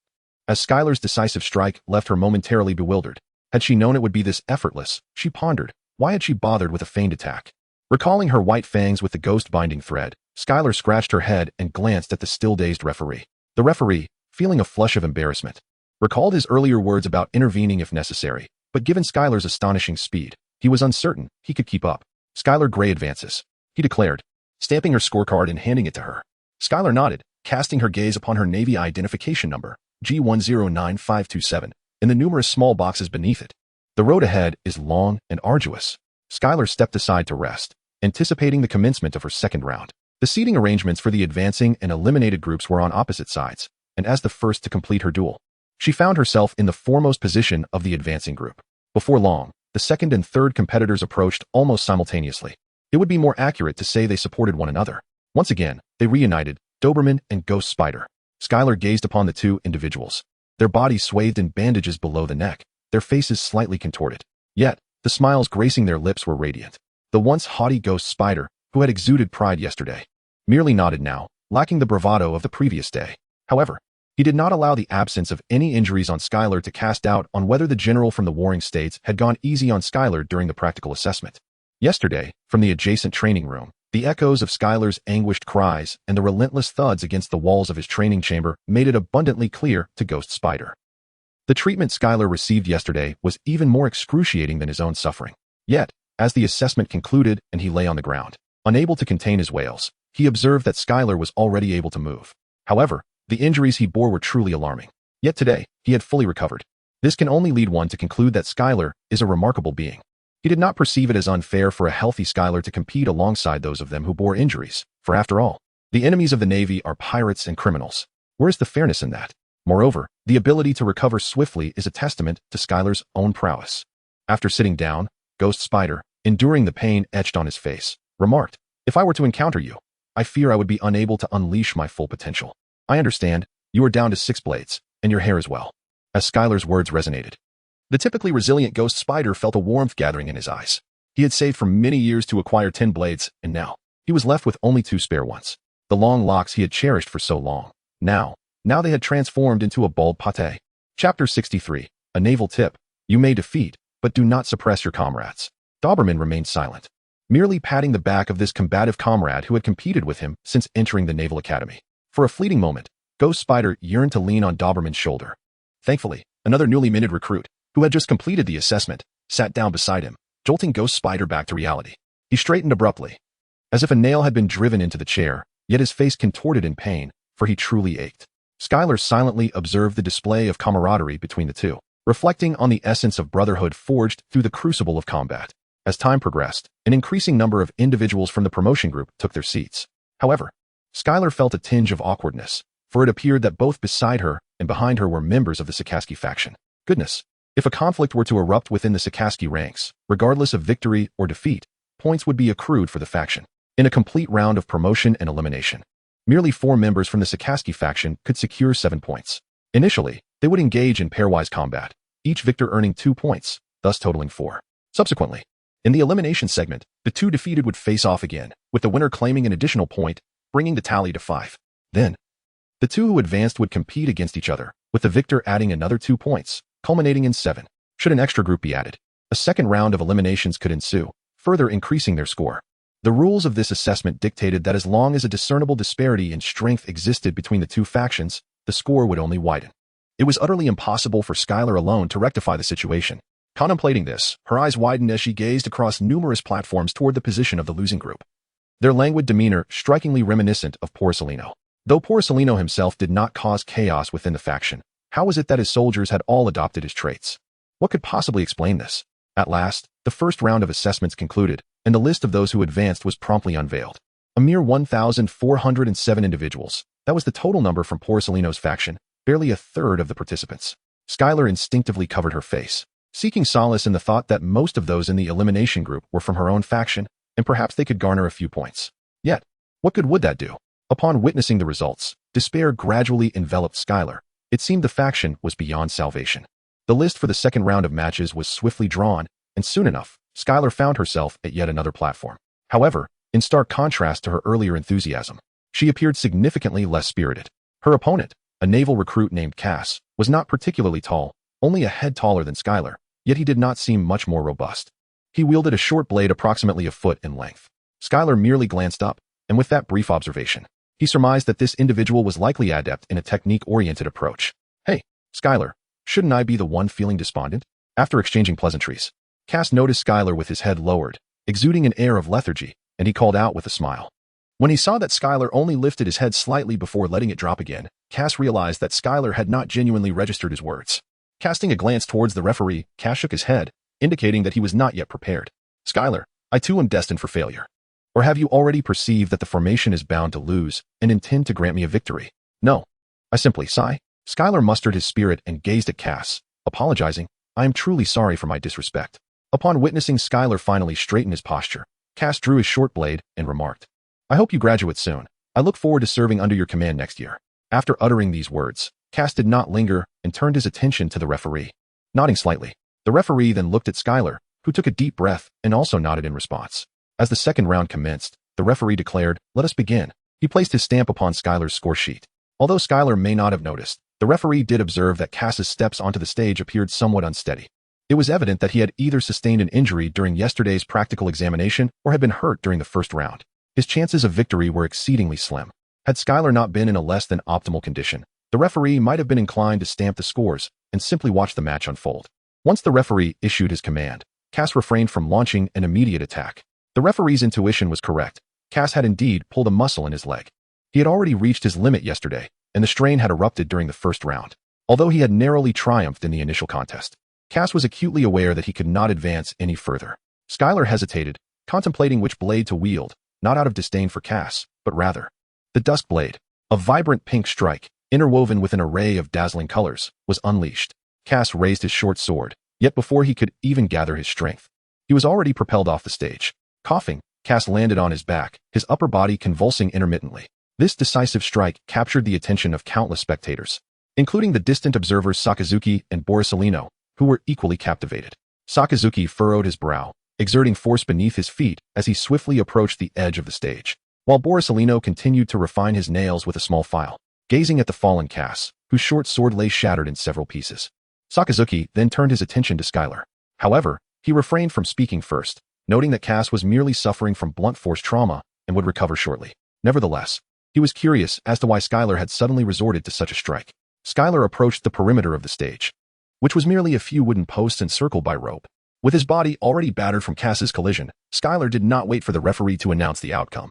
S1: As Skylar's decisive strike left her momentarily bewildered, had she known it would be this effortless, she pondered, why had she bothered with a feigned attack? Recalling her white fangs with the ghost binding thread, Skylar scratched her head and glanced at the still-dazed referee. The referee, feeling a flush of embarrassment, recalled his earlier words about intervening if necessary, but given Skylar's astonishing speed, he was uncertain he could keep up. Skylar Gray advances, he declared, stamping her scorecard and handing it to her. Skylar nodded, casting her gaze upon her Navy identification number, G109527, and the numerous small boxes beneath it. The road ahead is long and arduous. Skylar stepped aside to rest, anticipating the commencement of her second round. The seating arrangements for the advancing and eliminated groups were on opposite sides, and as the first to complete her duel, she found herself in the foremost position of the advancing group. Before long, the second and third competitors approached almost simultaneously. It would be more accurate to say they supported one another. Once again, they reunited, Doberman and Ghost Spider. Skylar gazed upon the two individuals, their bodies swathed in bandages below the neck, their faces slightly contorted. Yet, the smiles gracing their lips were radiant. The once haughty Ghost Spider, who had exuded pride yesterday, merely nodded now, lacking the bravado of the previous day. However, he did not allow the absence of any injuries on Skylar to cast doubt on whether the general from the warring states had gone easy on Skylar during the practical assessment. Yesterday, from the adjacent training room, the echoes of Skylar's anguished cries and the relentless thuds against the walls of his training chamber made it abundantly clear to Ghost Spider. The treatment Skylar received yesterday was even more excruciating than his own suffering. Yet, as the assessment concluded and he lay on the ground, unable to contain his wails, he observed that Skylar was already able to move. However, the injuries he bore were truly alarming. Yet today, he had fully recovered. This can only lead one to conclude that Skylar is a remarkable being. He did not perceive it as unfair for a healthy Skylar to compete alongside those of them who bore injuries, for after all, the enemies of the Navy are pirates and criminals. Where is the fairness in that? Moreover, the ability to recover swiftly is a testament to Skylar's own prowess. After sitting down, Ghost Spider, enduring the pain etched on his face, remarked, "If I were to encounter you, I fear I would be unable to unleash my full potential. I understand, you are down to 6 blades, and your hair as well." As Skylar's words resonated, the typically resilient Ghost Spider felt a warmth gathering in his eyes. He had saved for many years to acquire 10 blades, and now, he was left with only 2 spare ones. The long locks he had cherished for so long. Now they had transformed into a bald pate. Chapter 63, a naval tip. You may defeat, but do not suppress your comrades. Doberman remained silent, merely patting the back of this combative comrade who had competed with him since entering the Naval Academy. For a fleeting moment, Ghost Spider yearned to lean on Doberman's shoulder. Thankfully, another newly minted recruit, who had just completed the assessment, sat down beside him, jolting Ghost Spider back to reality. He straightened abruptly, as if a nail had been driven into the chair, yet his face contorted in pain, for he truly ached. Skylar silently observed the display of camaraderie between the two, reflecting on the essence of brotherhood forged through the crucible of combat. As time progressed, an increasing number of individuals from the promotion group took their seats. However, Skylar felt a tinge of awkwardness, for it appeared that both beside her and behind her were members of the Sakaski faction. Goodness, if a conflict were to erupt within the Sakaski ranks, regardless of victory or defeat, points would be accrued for the faction. In a complete round of promotion and elimination, merely 4 members from the Sakaski faction could secure 7 points. Initially, they would engage in pairwise combat, each victor earning 2 points, thus totaling 4. Subsequently, in the elimination segment, the 2 defeated would face off again, with the winner claiming an additional point, bringing the tally to 5. Then, the 2 who advanced would compete against each other, with the victor adding another 2 points, culminating in 7. Should an extra group be added, a second round of eliminations could ensue, further increasing their score. The rules of this assessment dictated that as long as a discernible disparity in strength existed between the 2 factions, the score would only widen. It was utterly impossible for Skylar alone to rectify the situation. Contemplating this, her eyes widened as she gazed across numerous platforms toward the position of the losing group, their languid demeanor strikingly reminiscent of Porcelino. Though Porcelino himself did not cause chaos within the faction, how was it that his soldiers had all adopted his traits? What could possibly explain this? At last, the first round of assessments concluded, and the list of those who advanced was promptly unveiled. A mere 1,407 individuals. That was the total number from Porcelino's faction, barely a third of the participants. Skylar instinctively covered her face, seeking solace in the thought that most of those in the elimination group were from her own faction, and perhaps they could garner a few points. Yet, what good would that do? Upon witnessing the results, despair gradually enveloped Skylar. It seemed the faction was beyond salvation. The list for the second round of matches was swiftly drawn, and soon enough, Skylar found herself at yet another platform. However, in stark contrast to her earlier enthusiasm, she appeared significantly less spirited. Her opponent, a naval recruit named Cass, was not particularly tall, only a head taller than Skylar, yet he did not seem much more robust. He wielded a short blade approximately a foot in length. Skylar merely glanced up, and with that brief observation, he surmised that this individual was likely adept in a technique-oriented approach. Hey, Skylar, shouldn't I be the one feeling despondent? After exchanging pleasantries, Cass noticed Skylar with his head lowered, exuding an air of lethargy, and he called out with a smile. When he saw that Skylar only lifted his head slightly before letting it drop again, Cass realized that Skylar had not genuinely registered his words. Casting a glance towards the referee, Cass shook his head, indicating that he was not yet prepared. Skylar, I too am destined for failure. Or have you already perceived that the formation is bound to lose and intend to grant me a victory? No. I simply sigh. Skylar mustered his spirit and gazed at Cass, apologizing. I am truly sorry for my disrespect. Upon witnessing Skylar finally straighten his posture, Cass drew his short blade and remarked, I hope you graduate soon. I look forward to serving under your command next year. After uttering these words, Cass did not linger and turned his attention to the referee. Nodding slightly, the referee then looked at Skylar, who took a deep breath and also nodded in response. As the second round commenced, the referee declared, let us begin. He placed his stamp upon Skylar's score sheet. Although Skylar may not have noticed, the referee did observe that Cass's steps onto the stage appeared somewhat unsteady. It was evident that he had either sustained an injury during yesterday's practical examination or had been hurt during the first round. His chances of victory were exceedingly slim. Had Skylar not been in a less than optimal condition, the referee might have been inclined to stamp the scores and simply watch the match unfold. Once the referee issued his command, Cass refrained from launching an immediate attack. The referee's intuition was correct. Cass had indeed pulled a muscle in his leg. He had already reached his limit yesterday, and the strain had erupted during the first round. Although he had narrowly triumphed in the initial contest, Cass was acutely aware that he could not advance any further. Skylar hesitated, contemplating which blade to wield, not out of disdain for Cass, but rather. The dusk blade, a vibrant pink strike, interwoven with an array of dazzling colors, was unleashed. Cass raised his short sword, yet before he could even gather his strength, he was already propelled off the stage. Coughing, Cass landed on his back, his upper body convulsing intermittently. This decisive strike captured the attention of countless spectators, including the distant observers Sakazuki and Borsalino, who were equally captivated. Sakazuki furrowed his brow, exerting force beneath his feet as he swiftly approached the edge of the stage, while Borsalino continued to refine his nails with a small file, gazing at the fallen Cass, whose short sword lay shattered in several pieces. Sakazuki then turned his attention to Skylar. However, he refrained from speaking first, noting that Cass was merely suffering from blunt force trauma and would recover shortly. Nevertheless, he was curious as to why Skylar had suddenly resorted to such a strike. Skylar approached the perimeter of the stage, which was merely a few wooden posts encircled by rope. With his body already battered from Cass's collision, Skylar did not wait for the referee to announce the outcome.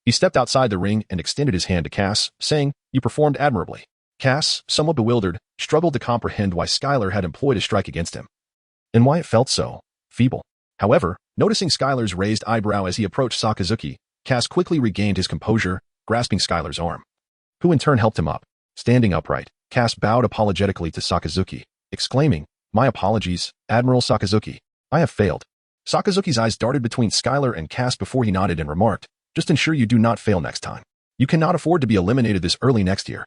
S1: He stepped outside the ring and extended his hand to Cass, saying, You performed admirably. Cass, somewhat bewildered, struggled to comprehend why Skylar had employed a strike against him, and why it felt so feeble. However, noticing Skylar's raised eyebrow as he approached Sakazuki, Cass quickly regained his composure, grasping Skylar's arm, who in turn helped him up. Standing upright, Cass bowed apologetically to Sakazuki, exclaiming, My apologies, Admiral Sakazuki. I have failed. Sakazuki's eyes darted between Skylar and Cass before he nodded and remarked, Just ensure you do not fail next time. You cannot afford to be eliminated this early next year.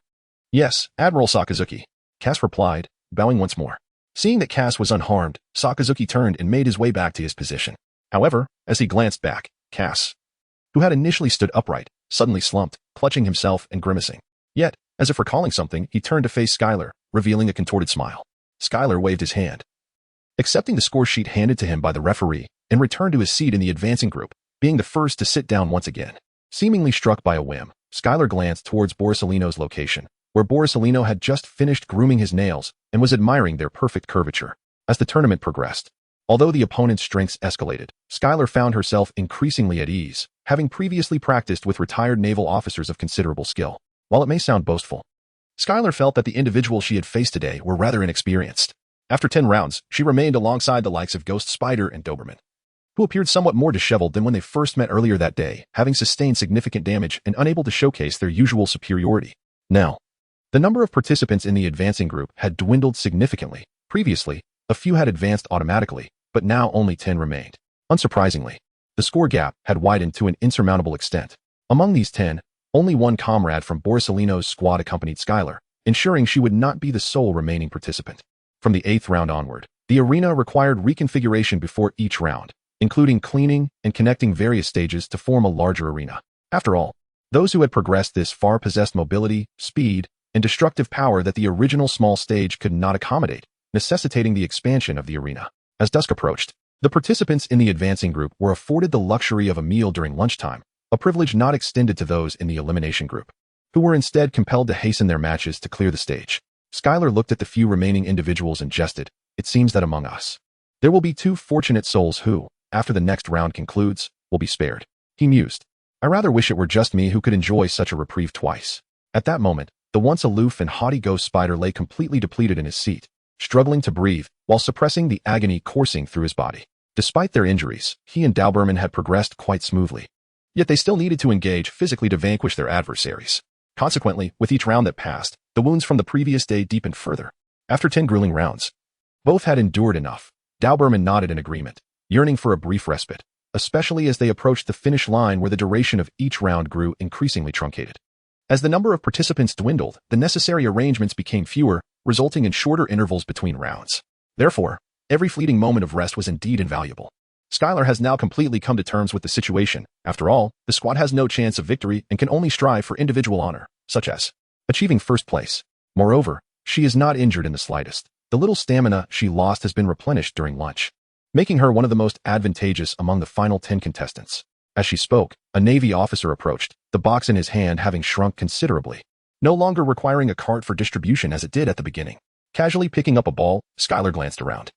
S1: Yes, Admiral Sakazuki, Cass replied, bowing once more. Seeing that Cass was unharmed, Sakazuki turned and made his way back to his position. However, as he glanced back, Cass, who had initially stood upright, suddenly slumped, clutching himself and grimacing. Yet, as if recalling something, he turned to face Skylar, revealing a contorted smile. Skylar waved his hand, accepting the score sheet handed to him by the referee, and returned to his seat in the advancing group, being the first to sit down once again. Seemingly struck by a whim, Skylar glanced towards Borsalino's location, where Borsalino had just finished grooming his nails and was admiring their perfect curvature. As the tournament progressed, although the opponent's strengths escalated, Skylar found herself increasingly at ease, having previously practiced with retired naval officers of considerable skill. While it may sound boastful, Skylar felt that the individuals she had faced today were rather inexperienced. After 10 rounds, she remained alongside the likes of Ghost Spider and Doberman, who appeared somewhat more disheveled than when they first met earlier that day, having sustained significant damage and unable to showcase their usual superiority. Now, the number of participants in the advancing group had dwindled significantly. Previously, a few had advanced automatically, but now only 10 remained. Unsurprisingly, the score gap had widened to an insurmountable extent. Among these 10, only one comrade from Borsalino's squad accompanied Skylar, ensuring she would not be the sole remaining participant. From the 8th round onward, the arena required reconfiguration before each round, including cleaning and connecting various stages to form a larger arena. After all, those who had progressed this far possessed mobility, speed, and destructive power that the original small stage could not accommodate, necessitating the expansion of the arena. As dusk approached, the participants in the advancing group were afforded the luxury of a meal during lunchtime, a privilege not extended to those in the elimination group, who were instead compelled to hasten their matches to clear the stage. Skylar looked at the few remaining individuals and jested, "It seems that among us, there will be 2 fortunate souls who, after the next round concludes, will be spared." He mused. "I rather wish it were just me who could enjoy such a reprieve twice." At that moment, the once aloof and haughty Ghost Spider lay completely depleted in his seat, struggling to breathe while suppressing the agony coursing through his body. Despite their injuries, he and Doberman had progressed quite smoothly. Yet they still needed to engage physically to vanquish their adversaries. Consequently, with each round that passed, the wounds from the previous day deepened further. After 10 grueling rounds, both had endured enough. Doberman nodded in agreement, yearning for a brief respite, especially as they approached the finish line where the duration of each round grew increasingly truncated. As the number of participants dwindled, the necessary arrangements became fewer, resulting in shorter intervals between rounds. Therefore, every fleeting moment of rest was indeed invaluable. Skylar has now completely come to terms with the situation. After all, the squad has no chance of victory and can only strive for individual honor, such as achieving first place. Moreover, she is not injured in the slightest. The little stamina she lost has been replenished during lunch, making her one of the most advantageous among the final 10 contestants. As she spoke, a Navy officer approached, the box in his hand having shrunk considerably, no longer requiring a cart for distribution as it did at the beginning. Casually picking up a ball, Skylar glanced around,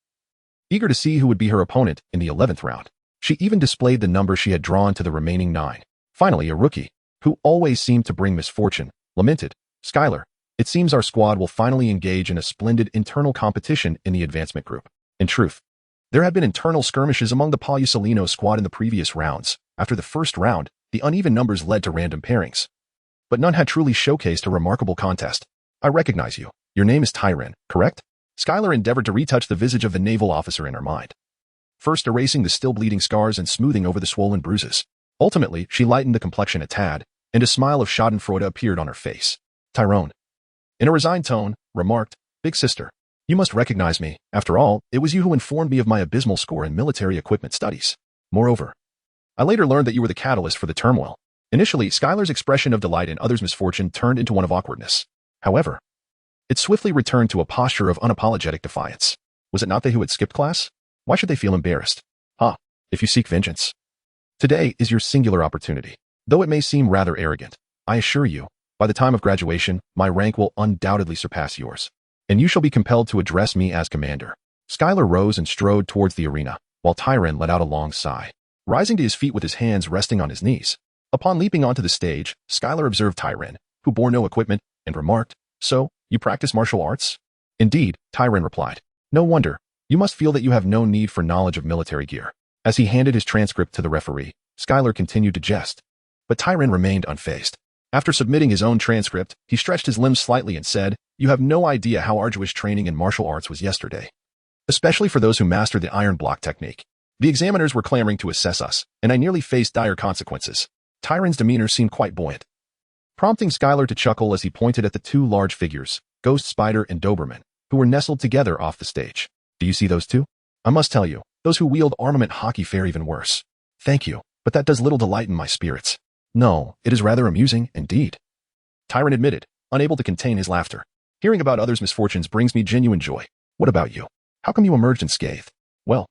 S1: eager to see who would be her opponent in the 11th round. She even displayed the number she had drawn to the remaining 9. Finally, a rookie, who always seemed to bring misfortune, lamented, "Skylar, it seems our squad will finally engage in a splendid internal competition in the advancement group." In truth, there had been internal skirmishes among the Palusalino squad in the previous rounds. After the first round, the uneven numbers led to random pairings, but none had truly showcased a remarkable contest. "I recognize you. Your name is Tyren, correct?" Skylar endeavored to retouch the visage of the naval officer in her mind, first erasing the still bleeding scars and smoothing over the swollen bruises. Ultimately, she lightened the complexion a tad, and a smile of schadenfreude appeared on her face. Tyrone, in a resigned tone, remarked, "Big sister, you must recognize me. After all, it was you who informed me of my abysmal score in military equipment studies. Moreover, I later learned that you were the catalyst for the turmoil." Initially, Skylar's expression of delight in others' misfortune turned into one of awkwardness. However, it swiftly returned to a posture of unapologetic defiance. Was it not they who had skipped class? Why should they feel embarrassed? If you seek vengeance, today is your singular opportunity. Though it may seem rather arrogant, I assure you, by the time of graduation, my rank will undoubtedly surpass yours, and you shall be compelled to address me as commander. Skylar rose and strode towards the arena, while Tyren let out a long sigh, rising to his feet with his hands resting on his knees. Upon leaping onto the stage, Skylar observed Tyren, who bore no equipment, and remarked, "So, you practice martial arts?" "Indeed," Tyren replied. "No wonder. You must feel that you have no need for knowledge of military gear." As he handed his transcript to the referee, Skylar continued to jest, but Tyren remained unfazed. After submitting his own transcript, he stretched his limbs slightly and said, "You have no idea how arduous training in martial arts was yesterday, especially for those who mastered the iron block technique. The examiners were clamoring to assess us, and I nearly faced dire consequences." Tyren's demeanor seemed quite buoyant, prompting Skylar to chuckle as he pointed at the 2 large figures, Ghost Spider and Doberman, who were nestled together off the stage. "Do you see those 2? I must tell you, those who wield armament Haki fare even worse." "Thank you, but that does little to lighten my spirits." "No, it is rather amusing, indeed," Tyren admitted, unable to contain his laughter. "Hearing about others' misfortunes brings me genuine joy. What about you? How come you emerged unscathed?" "Well,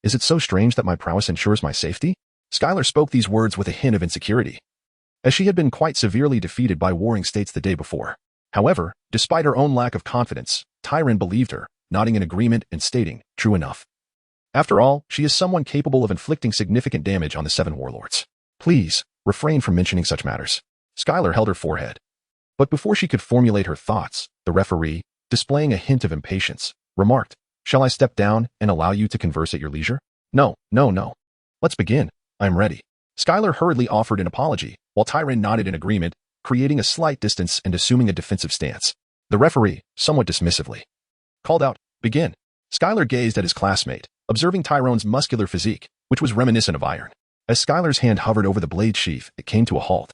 S1: is it so strange that my prowess ensures my safety?" Skylar spoke these words with a hint of insecurity, as she had been quite severely defeated by warring states the day before. However, despite her own lack of confidence, Tyren believed her, nodding in agreement and stating, "True enough. After all, she is someone capable of inflicting significant damage on the 7 warlords." "Please, refrain from mentioning such matters." Skylar held her forehead. But before she could formulate her thoughts, the referee, displaying a hint of impatience, remarked, "Shall I step down and allow you to converse at your leisure?" No. Let's begin. I am ready." Skylar hurriedly offered an apology, while Tyren nodded in agreement, creating a slight distance and assuming a defensive stance. The referee, somewhat dismissively, called out, "Begin." Skylar gazed at his classmate, observing Tyrone's muscular physique, which was reminiscent of iron. As Skylar's hand hovered over the blade sheath, it came to a halt,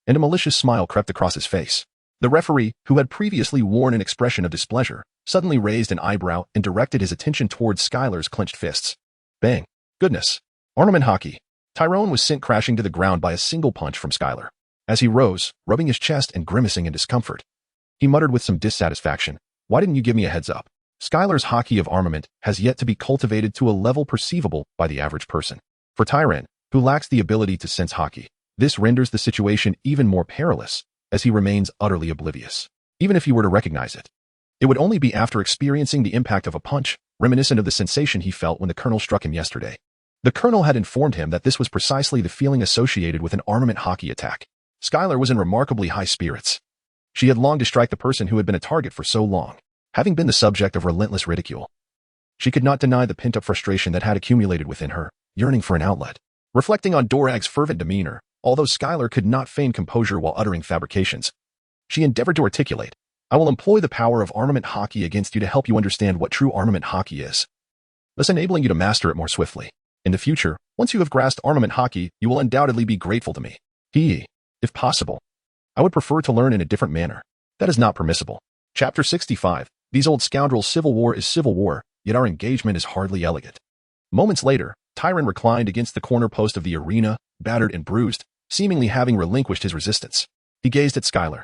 S1: and a malicious smile crept across his face. The referee, who had previously worn an expression of displeasure, suddenly raised an eyebrow and directed his attention towards Skylar's clenched fists. Bang. Goodness. Armament Haki. Tyrone was sent crashing to the ground by a single punch from Skylar. As he rose, rubbing his chest and grimacing in discomfort, he muttered with some dissatisfaction, "Why didn't you give me a heads up?" Skylar's Haki of armament has yet to be cultivated to a level perceivable by the average person. For Tyren, who lacks the ability to sense Haki, This renders the situation even more perilous, as he remains utterly oblivious. Even if he were to recognize it, it would only be after experiencing the impact of a punch, reminiscent of the sensation he felt when the colonel struck him yesterday. The colonel had informed him that this was precisely the feeling associated with an armament Haki attack. Skylar was in remarkably high spirits. She had longed to strike the person who had been a target for so long, having been the subject of relentless ridicule. She could not deny the pent-up frustration that had accumulated within her, yearning for an outlet. Reflecting on Dorag's fervent demeanor, although Skylar could not feign composure while uttering fabrications, she endeavored to articulate, "I will employ the power of armament Haki against you to help you understand what true armament Haki is, thus enabling you to master it more swiftly. In the future, once you have grasped armament Haki, you will undoubtedly be grateful to me. If possible, I would prefer to learn in a different manner. That is not permissible." Chapter 65. These old scoundrels. Civil war is civil war, yet our engagement is hardly elegant. Moments later, Tyron reclined against the corner post of the arena, battered and bruised, seemingly having relinquished his resistance. He gazed at Skylar,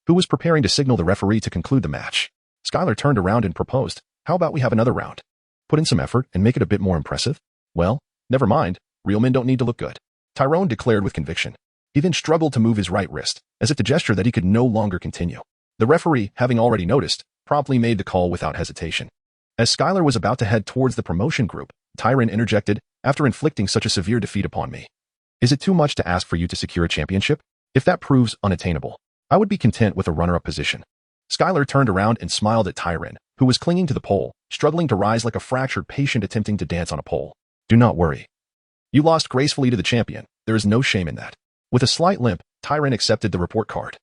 S1: who was preparing to signal the referee to conclude the match. Skylar turned around and proposed, "How about we have another round? Put in some effort and make it a bit more impressive?" "Well, never mind. Real men don't need to look good," Tyrone declared with conviction. He then struggled to move his right wrist, as if to gesture that he could no longer continue. The referee, having already noticed, promptly made the call without hesitation. As Skylar was about to head towards the promotion group, Tyron interjected, "After inflicting such a severe defeat upon me, is it too much to ask for you to secure a championship? If that proves unattainable, I would be content with a runner-up position." Skylar turned around and smiled at Tyron, who was clinging to the pole, struggling to rise like a fractured patient attempting to dance on a pole. "Do not worry. You lost gracefully to the champion. There is no shame in that." With a slight limp, Tyron accepted the report card,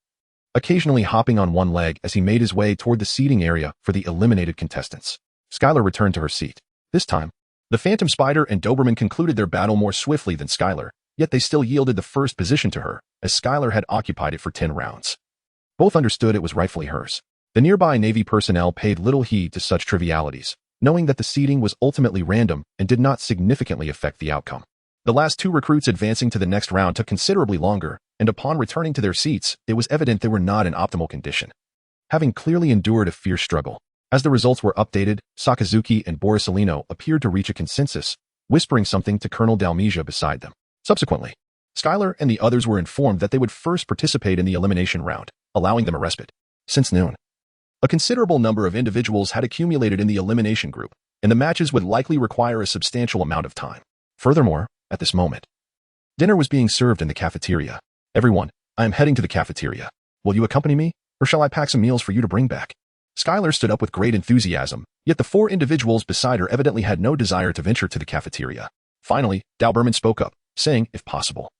S1: occasionally hopping on one leg as he made his way toward the seating area for the eliminated contestants. Skylar returned to her seat. This time, the Phantom Spider and Doberman concluded their battle more swiftly than Skylar, yet they still yielded the first position to her, as Skylar had occupied it for 10 rounds. Both understood it was rightfully hers. The nearby Navy personnel paid little heed to such trivialities, knowing that the seeding was ultimately random and did not significantly affect the outcome. The last 2 recruits advancing to the next round took considerably longer, and upon returning to their seats, it was evident they were not in optimal condition, having clearly endured a fierce struggle. As the results were updated, Sakazuki and Borsalino appeared to reach a consensus, whispering something to Colonel Dalmesia beside them. Subsequently, Skylar and the others were informed that they would first participate in the elimination round, allowing them a respite. Since noon, a considerable number of individuals had accumulated in the elimination group, and the matches would likely require a substantial amount of time. Furthermore, at this moment, dinner was being served in the cafeteria. "Everyone, I am heading to the cafeteria. Will you accompany me, or shall I pack some meals for you to bring back?" Skylar stood up with great enthusiasm, yet the 4 individuals beside her evidently had no desire to venture to the cafeteria. Finally, Doberman spoke up, saying, "If possible,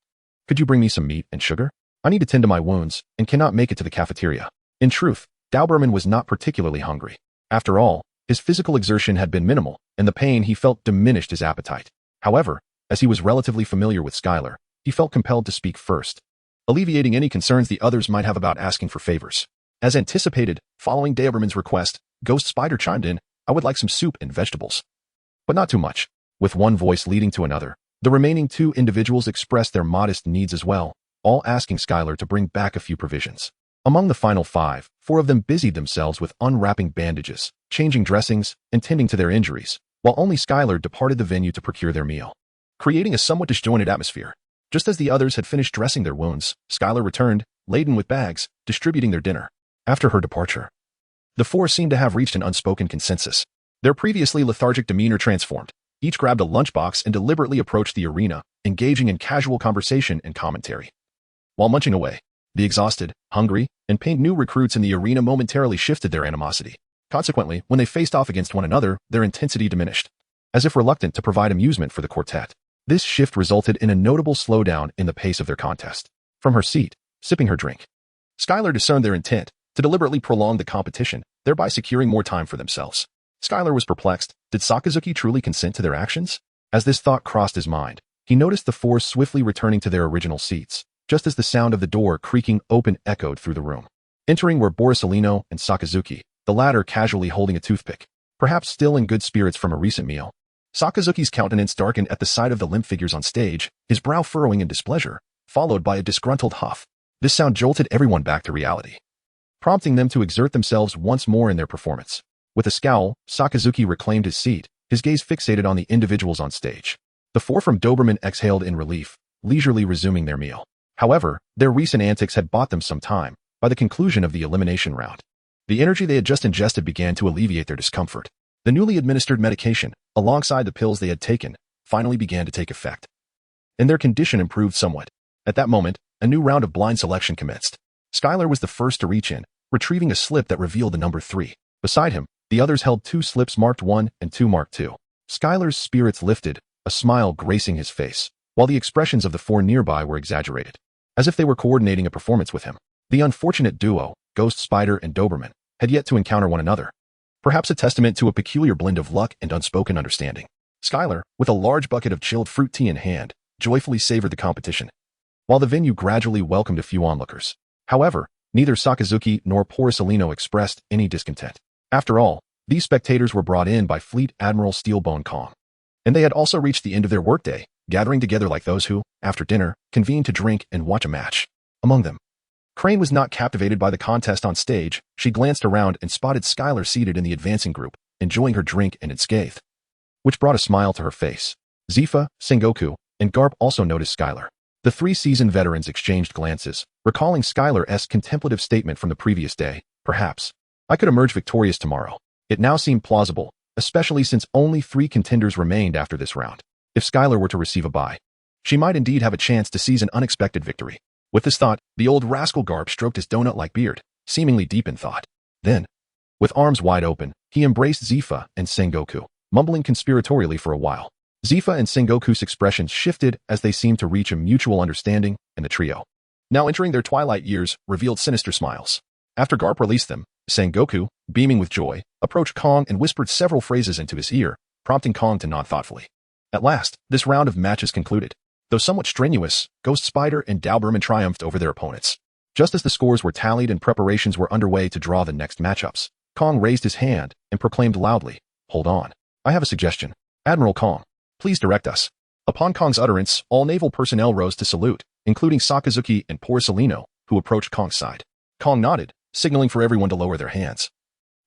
S1: could you bring me some meat and sugar? I need to tend to my wounds and cannot make it to the cafeteria." In truth, Doberman was not particularly hungry. After all, his physical exertion had been minimal, and the pain he felt diminished his appetite. However, as he was relatively familiar with Skylar, he felt compelled to speak first, alleviating any concerns the others might have about asking for favors. As anticipated, following Doberman's request, Ghost Spider chimed in, "I would like some soup and vegetables, but not too much." With one voice leading to another, the remaining 2 individuals expressed their modest needs as well, all asking Skylar to bring back a few provisions. Among the final 5, 4 of them busied themselves with unwrapping bandages, changing dressings, and tending to their injuries, while only Skylar departed the venue to procure their meal, creating a somewhat disjointed atmosphere. Just as the others had finished dressing their wounds, Skylar returned, laden with bags, distributing their dinner. After her departure, the 4 seemed to have reached an unspoken consensus. Their previously lethargic demeanor transformed. Each grabbed a lunchbox and deliberately approached the arena, engaging in casual conversation and commentary. While munching away, the exhausted, hungry, and pained new recruits in the arena momentarily shifted their animosity. Consequently, when they faced off against one another, their intensity diminished, as if reluctant to provide amusement for the quartet. This shift resulted in a notable slowdown in the pace of their contest. From her seat, sipping her drink, Skylar discerned their intent to deliberately prolong the competition, thereby securing more time for themselves. Skylar was perplexed. Did Sakazuki truly consent to their actions? As this thought crossed his mind, he noticed the 4 swiftly returning to their original seats, just as the sound of the door creaking open echoed through the room. Entering were Borsalino and Sakazuki, the latter casually holding a toothpick, perhaps still in good spirits from a recent meal. Sakazuki's countenance darkened at the sight of the limp figures on stage, his brow furrowing in displeasure, followed by a disgruntled huff. This sound jolted everyone back to reality, prompting them to exert themselves once more in their performance. With a scowl, Sakazuki reclaimed his seat, his gaze fixated on the individuals on stage. The 4 from Doberman exhaled in relief, leisurely resuming their meal. However, their recent antics had bought them some time. By the conclusion of the elimination round, the energy they had just ingested began to alleviate their discomfort. The newly administered medication, alongside the pills they had taken, finally began to take effect, and their condition improved somewhat. At that moment, a new round of blind selection commenced. Skylar was the first to reach in, retrieving a slip that revealed the number 3. Beside him, the others held 2 slips marked 1 and 2 marked 2. Skylar's spirits lifted, a smile gracing his face, while the expressions of the 4 nearby were exaggerated, as if they were coordinating a performance with him. The unfortunate duo, Ghost Spider and Doberman, had yet to encounter one another, perhaps a testament to a peculiar blend of luck and unspoken understanding. Skylar, with a large bucket of chilled fruit tea in hand, joyfully savored the competition, while the venue gradually welcomed a few onlookers. However, neither Sakazuki nor Porcellino expressed any discontent. After all, these spectators were brought in by Fleet Admiral Steelbone Kong, and they had also reached the end of their workday, gathering together like those who, after dinner, convened to drink and watch a match. Among them, Crane was not captivated by the contest on stage. She glanced around and spotted Skylar seated in the advancing group, enjoying her drink and unscathed, which brought a smile to her face. Zifa, Sengoku, and Garp also noticed Skylar. The 3 seasoned veterans exchanged glances, recalling Skylar's contemplative statement from the previous day. Perhaps I could emerge victorious tomorrow. It now seemed plausible, especially since only 3 contenders remained after this round. If Skylar were to receive a bye, she might indeed have a chance to seize an unexpected victory. With this thought, the old rascal Garp stroked his donut-like beard, seemingly deep in thought. Then, with arms wide open, he embraced Zifa and Sengoku, mumbling conspiratorially for a while. Zifa and Sengoku's expressions shifted as they seemed to reach a mutual understanding, and the trio, now entering their twilight years, revealed sinister smiles. After Garp released them, Sengoku, beaming with joy, approached Kong and whispered several phrases into his ear, prompting Kong to nod thoughtfully. At last, this round of matches concluded. Though somewhat strenuous, Ghost Spider and Doberman triumphed over their opponents. Just as the scores were tallied and preparations were underway to draw the next matchups, Kong raised his hand and proclaimed loudly, "Hold on. I have a suggestion. Admiral Kong, please direct us." Upon Kong's utterance, all naval personnel rose to salute, including Sakazuki and Porcellino, who approached Kong's side. Kong nodded, signaling for everyone to lower their hands,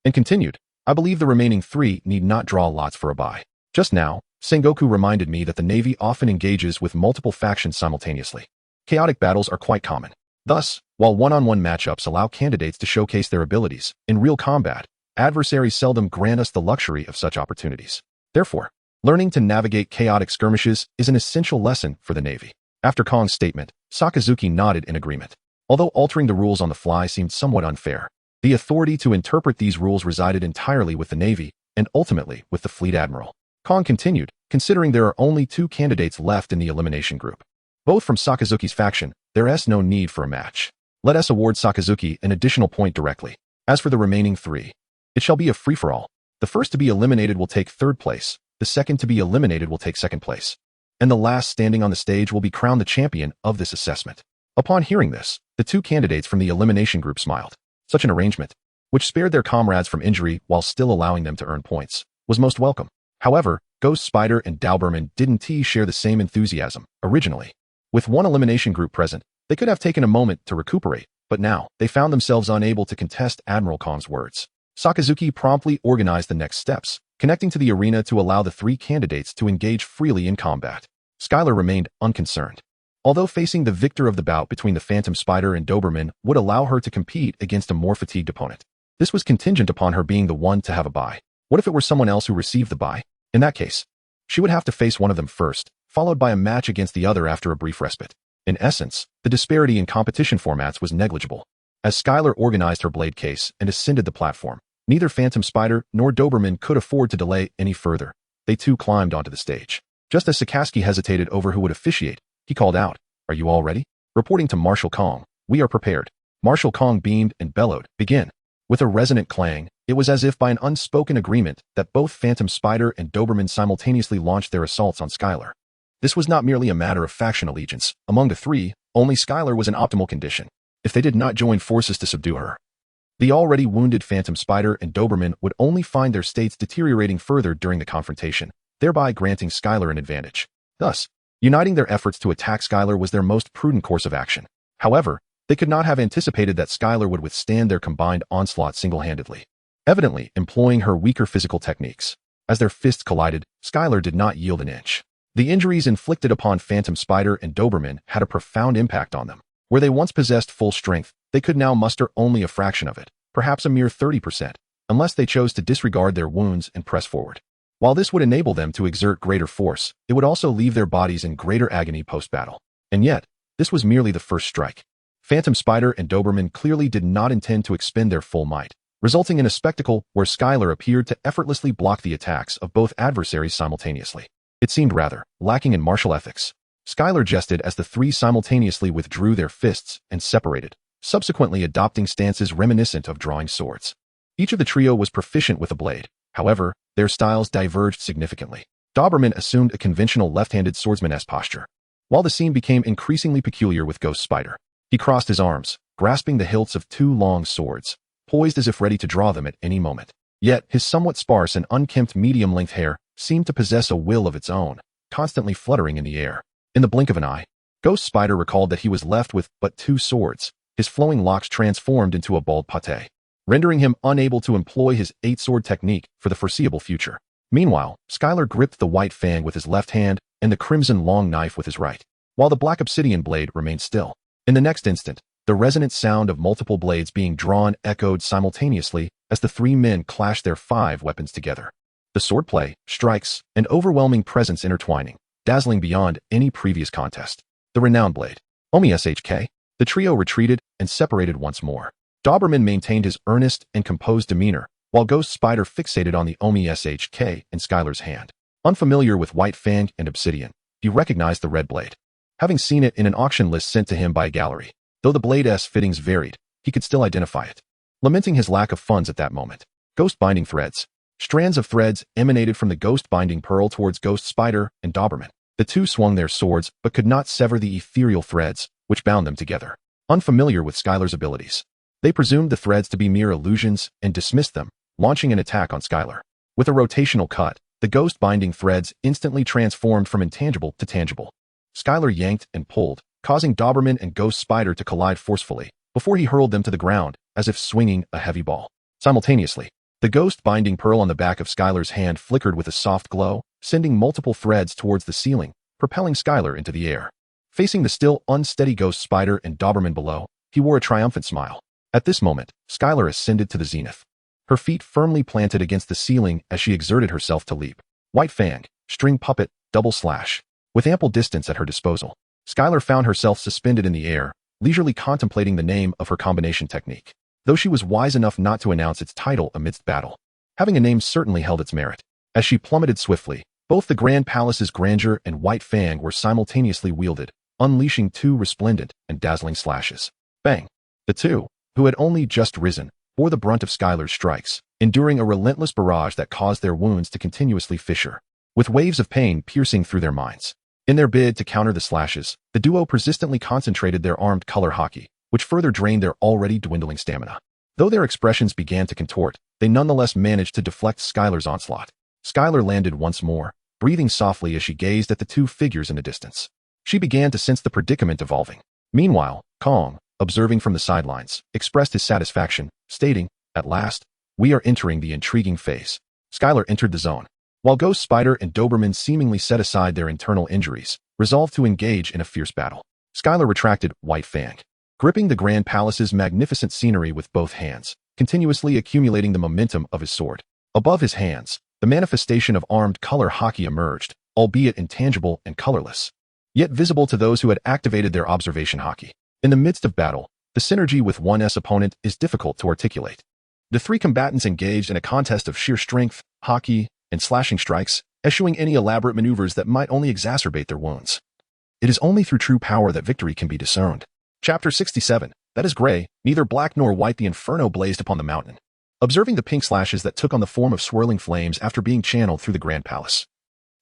S1: and continued, "I believe the remaining 3 need not draw lots for a bye. Just now, Sengoku reminded me that the Navy often engages with multiple factions simultaneously. Chaotic battles are quite common. Thus, while one-on-one matchups allow candidates to showcase their abilities, in real combat, adversaries seldom grant us the luxury of such opportunities. Therefore, learning to navigate chaotic skirmishes is an essential lesson for the Navy." After Kong's statement, Sakazuki nodded in agreement. Although altering the rules on the fly seemed somewhat unfair, the authority to interpret these rules resided entirely with the Navy, and ultimately with the Fleet Admiral. Kong continued, "Considering there are only 2 candidates left in the elimination group, both from Sakazuki's faction, there is no need for a match. Let us award Sakazuki an additional point directly. As for the remaining 3, it shall be a free-for-all. The first to be eliminated will take 3rd place, the second to be eliminated will take 2nd place, and the last standing on the stage will be crowned the champion of this assessment." Upon hearing this, the 2 candidates from the elimination group smiled. Such an arrangement, which spared their comrades from injury while still allowing them to earn points, was most welcome. However, Ghost Spider and Doberman didn't share the same enthusiasm. Originally, with 1 elimination group present, they could have taken a moment to recuperate, but now, they found themselves unable to contest Admiral Kong's words. Sakazuki promptly organized the next steps, connecting to the arena to allow the 3 candidates to engage freely in combat. Skylar remained unconcerned. Although facing the victor of the bout between the Phantom Spider and Doberman would allow her to compete against a more fatigued opponent, this was contingent upon her being the one to have a bye. What if it were someone else who received the bye? In that case, she would have to face one of them first, followed by a match against the other after a brief respite. In essence, the disparity in competition formats was negligible. As Skylar organized her blade case and ascended the platform, neither Phantom Spider nor Doberman could afford to delay any further. They too climbed onto the stage. Just as Sakazuki hesitated over who would officiate, he called out, "Are you all ready?" Reporting to Marshal Kong, "We are prepared." Marshal Kong beamed and bellowed, "Begin." With a resonant clang, it was as if by an unspoken agreement that both Phantom Spider and Doberman simultaneously launched their assaults on Skylar. This was not merely a matter of faction allegiance. Among the 3, only Skylar was in optimal condition. If they did not join forces to subdue her, the already wounded Phantom Spider and Doberman would only find their states deteriorating further during the confrontation, thereby granting Skylar an advantage. Thus, uniting their efforts to attack Skylar was their most prudent course of action. However, they could not have anticipated that Skylar would withstand their combined onslaught single-handedly, evidently employing her weaker physical techniques. As their fists collided, Skylar did not yield an inch. The injuries inflicted upon Phantom Spider and Doberman had a profound impact on them. Where they once possessed full strength, they could now muster only a fraction of it, perhaps a mere 30%, unless they chose to disregard their wounds and press forward. While this would enable them to exert greater force, it would also leave their bodies in greater agony post-battle. And yet, this was merely the first strike. Phantom Spider and Doberman clearly did not intend to expend their full might, resulting in a spectacle where Skylar appeared to effortlessly block the attacks of both adversaries simultaneously. It seemed rather lacking in martial ethics. Skylar jested as the three simultaneously withdrew their fists and separated, subsequently adopting stances reminiscent of drawing swords. Each of the trio was proficient with a blade. However, their styles diverged significantly. Doberman assumed a conventional left-handed swordsman-esque posture, while the scene became increasingly peculiar with Ghost Spider. He crossed his arms, grasping the hilts of two long swords, poised as if ready to draw them at any moment. Yet, his somewhat sparse and unkempt medium-length hair seemed to possess a will of its own, constantly fluttering in the air. In the blink of an eye, Ghost Spider recalled that he was left with but two swords, his flowing locks transformed into a bald pate, rendering him unable to employ his eight-sword technique for the foreseeable future. Meanwhile, Skylar gripped the white fang with his left hand and the crimson long knife with his right, while the black obsidian blade remained still. In the next instant, the resonant sound of multiple blades being drawn echoed simultaneously as the three men clashed their 5 weapons together. The swordplay, strikes, and overwhelming presence intertwining, dazzling beyond any previous contest. The renowned blade. Omi SHK. The trio retreated and separated once more. Doberman maintained his earnest and composed demeanor, while Ghost Spider fixated on the Omi SHK in Skylar's hand. Unfamiliar with white fang and obsidian, he recognized the red blade. Having seen it in an auction list sent to him by a gallery, though the blade's fittings varied, he could still identify it. Lamenting his lack of funds at that moment, ghost binding threads. Strands of threads emanated from the ghost binding pearl towards Ghost Spider and Doberman. The two swung their swords but could not sever the ethereal threads which bound them together. Unfamiliar with Skylar's abilities, they presumed the threads to be mere illusions and dismissed them, launching an attack on Skylar. With a rotational cut, the ghost binding threads instantly transformed from intangible to tangible. Skylar yanked and pulled, causing Doberman and Ghost Spider to collide forcefully, before he hurled them to the ground, as if swinging a heavy ball. Simultaneously, the ghost binding pearl on the back of Skylar's hand flickered with a soft glow, sending multiple threads towards the ceiling, propelling Skylar into the air. Facing the still unsteady Ghost Spider and Doberman below, he wore a triumphant smile. At this moment, Skylar ascended to the zenith, her feet firmly planted against the ceiling as she exerted herself to leap. White fang, string puppet, double slash. With ample distance at her disposal, Skylar found herself suspended in the air, leisurely contemplating the name of her combination technique, though she was wise enough not to announce its title amidst battle. Having a name certainly held its merit. As she plummeted swiftly, both the Grand Palace's grandeur and white fang were simultaneously wielded, unleashing two resplendent and dazzling slashes. Bang! The two, who had only just risen, bore the brunt of Skylar's strikes, enduring a relentless barrage that caused their wounds to continuously fissure, with waves of pain piercing through their minds. In their bid to counter the slashes, the duo persistently concentrated their armed color Haki, which further drained their already dwindling stamina. Though their expressions began to contort, they nonetheless managed to deflect Skylar's onslaught. Skylar landed once more, breathing softly as she gazed at the two figures in the distance. She began to sense the predicament evolving. Meanwhile, Kong, observing from the sidelines, expressed his satisfaction, stating, "At last, we are entering the intriguing phase." Skylar entered the zone, while Ghost Spider and Doberman seemingly set aside their internal injuries, resolved to engage in a fierce battle. Skylar retracted White Fang, gripping the Grand Palace's magnificent scenery with both hands, continuously accumulating the momentum of his sword. Above his hands, the manifestation of armed color Haki emerged, albeit intangible and colorless, yet visible to those who had activated their observation Haki. In the midst of battle, the synergy with one's opponent is difficult to articulate. The three combatants engaged in a contest of sheer strength, Haki, and slashing strikes, eschewing any elaborate maneuvers that might only exacerbate their wounds. It is only through true power that victory can be discerned. Chapter 67. That is gray, neither black nor white. The inferno blazed upon the mountain, observing the pink slashes that took on the form of swirling flames after being channeled through the Grand Palace.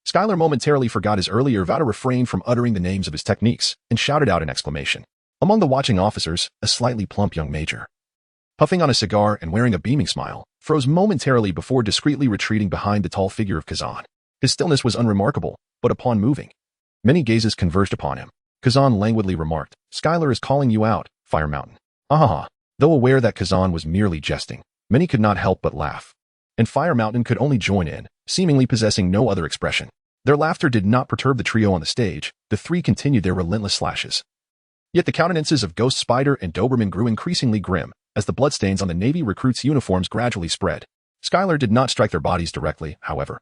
S1: Skylar momentarily forgot his earlier vow to refrain from uttering the names of his techniques and shouted out an exclamation. Among the watching officers, a slightly plump young major, puffing on a cigar and wearing a beaming smile, froze momentarily before discreetly retreating behind the tall figure of Kazan. His stillness was unremarkable, but upon moving, many gazes converged upon him. Kazan languidly remarked, "Skylar is calling you out, Fire Mountain." Ahaha. Though aware that Kazan was merely jesting, many could not help but laugh. And Fire Mountain could only join in, seemingly possessing no other expression. Their laughter did not perturb the trio on the stage. The three continued their relentless slashes. Yet the countenances of Ghost Spider and Doberman grew increasingly grim as the bloodstains on the Navy recruits' uniforms gradually spread. Skylar did not strike their bodies directly, however.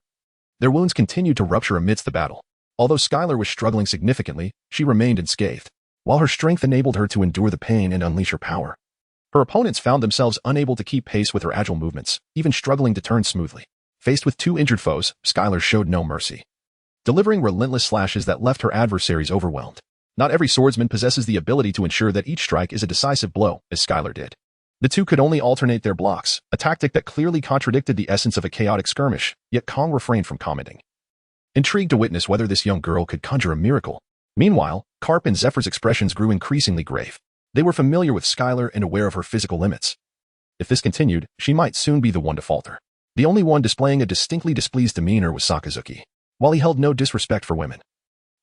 S1: Their wounds continued to rupture amidst the battle. Although Skylar was struggling significantly, she remained unscathed, while her strength enabled her to endure the pain and unleash her power. Her opponents found themselves unable to keep pace with her agile movements, even struggling to turn smoothly. Faced with two injured foes, Skylar showed no mercy, delivering relentless slashes that left her adversaries overwhelmed. Not every swordsman possesses the ability to ensure that each strike is a decisive blow, as Skylar did. The two could only alternate their blocks, a tactic that clearly contradicted the essence of a chaotic skirmish, yet Kong refrained from commenting, intrigued to witness whether this young girl could conjure a miracle. Meanwhile, Garp and Zephyr's expressions grew increasingly grave. They were familiar with Skylar and aware of her physical limits. If this continued, she might soon be the one to falter. The only one displaying a distinctly displeased demeanor was Sakazuki. While he held no disrespect for women,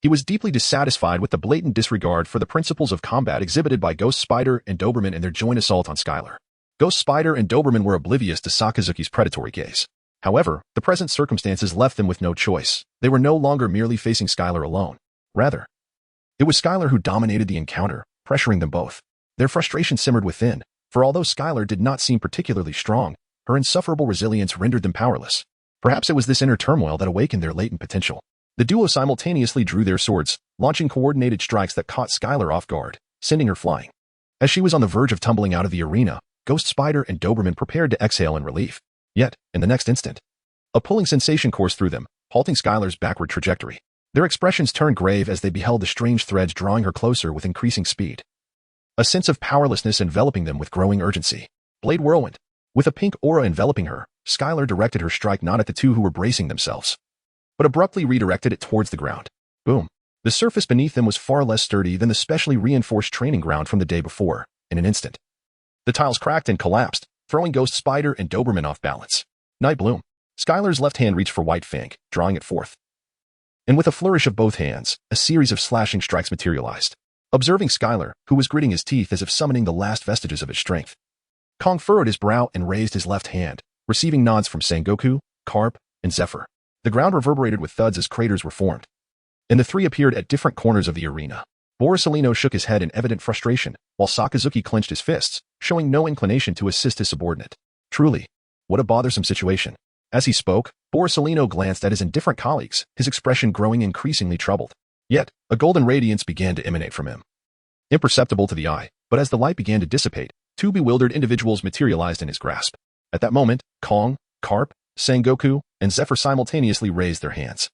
S1: he was deeply dissatisfied with the blatant disregard for the principles of combat exhibited by Ghost Spider and Doberman in their joint assault on Skylar. Ghost Spider and Doberman were oblivious to Sakazuki's predatory gaze. However, the present circumstances left them with no choice. They were no longer merely facing Skylar alone. Rather, it was Skylar who dominated the encounter, pressuring them both. Their frustration simmered within, for although Skylar did not seem particularly strong, her insufferable resilience rendered them powerless. Perhaps it was this inner turmoil that awakened their latent potential. The duo simultaneously drew their swords, launching coordinated strikes that caught Skylar off guard, sending her flying. As she was on the verge of tumbling out of the arena, Ghost Spider and Doberman prepared to exhale in relief. Yet, in the next instant, a pulling sensation coursed through them, halting Skylar's backward trajectory. Their expressions turned grave as they beheld the strange threads drawing her closer with increasing speed. A sense of powerlessness enveloping them with growing urgency. Blade whirlwind. With a pink aura enveloping her, Skylar directed her strike not at the two who were bracing themselves, but abruptly redirected it towards the ground. Boom. The surface beneath them was far less sturdy than the specially reinforced training ground from the day before. In an instant, the tiles cracked and collapsed, throwing Ghost Spider and Doberman off balance. Night Bloom. Skylar's left hand reached for White Fang, drawing it forth. And with a flourish of both hands, a series of slashing strikes materialized. Observing Skylar, who was gritting his teeth as if summoning the last vestiges of his strength, Kong furrowed his brow and raised his left hand, receiving nods from Sengoku, Garp, and Zephyr. The ground reverberated with thuds as craters were formed, and the three appeared at different corners of the arena. Borsalino shook his head in evident frustration, while Sakazuki clenched his fists, showing no inclination to assist his subordinate. Truly, what a bothersome situation. As he spoke, Borsalino glanced at his indifferent colleagues, his expression growing increasingly troubled. Yet, a golden radiance began to emanate from him. Imperceptible to the eye, but as the light began to dissipate, two bewildered individuals materialized in his grasp. At that moment, Kong, Garp, Sengoku, and Zephyr simultaneously raised their hands.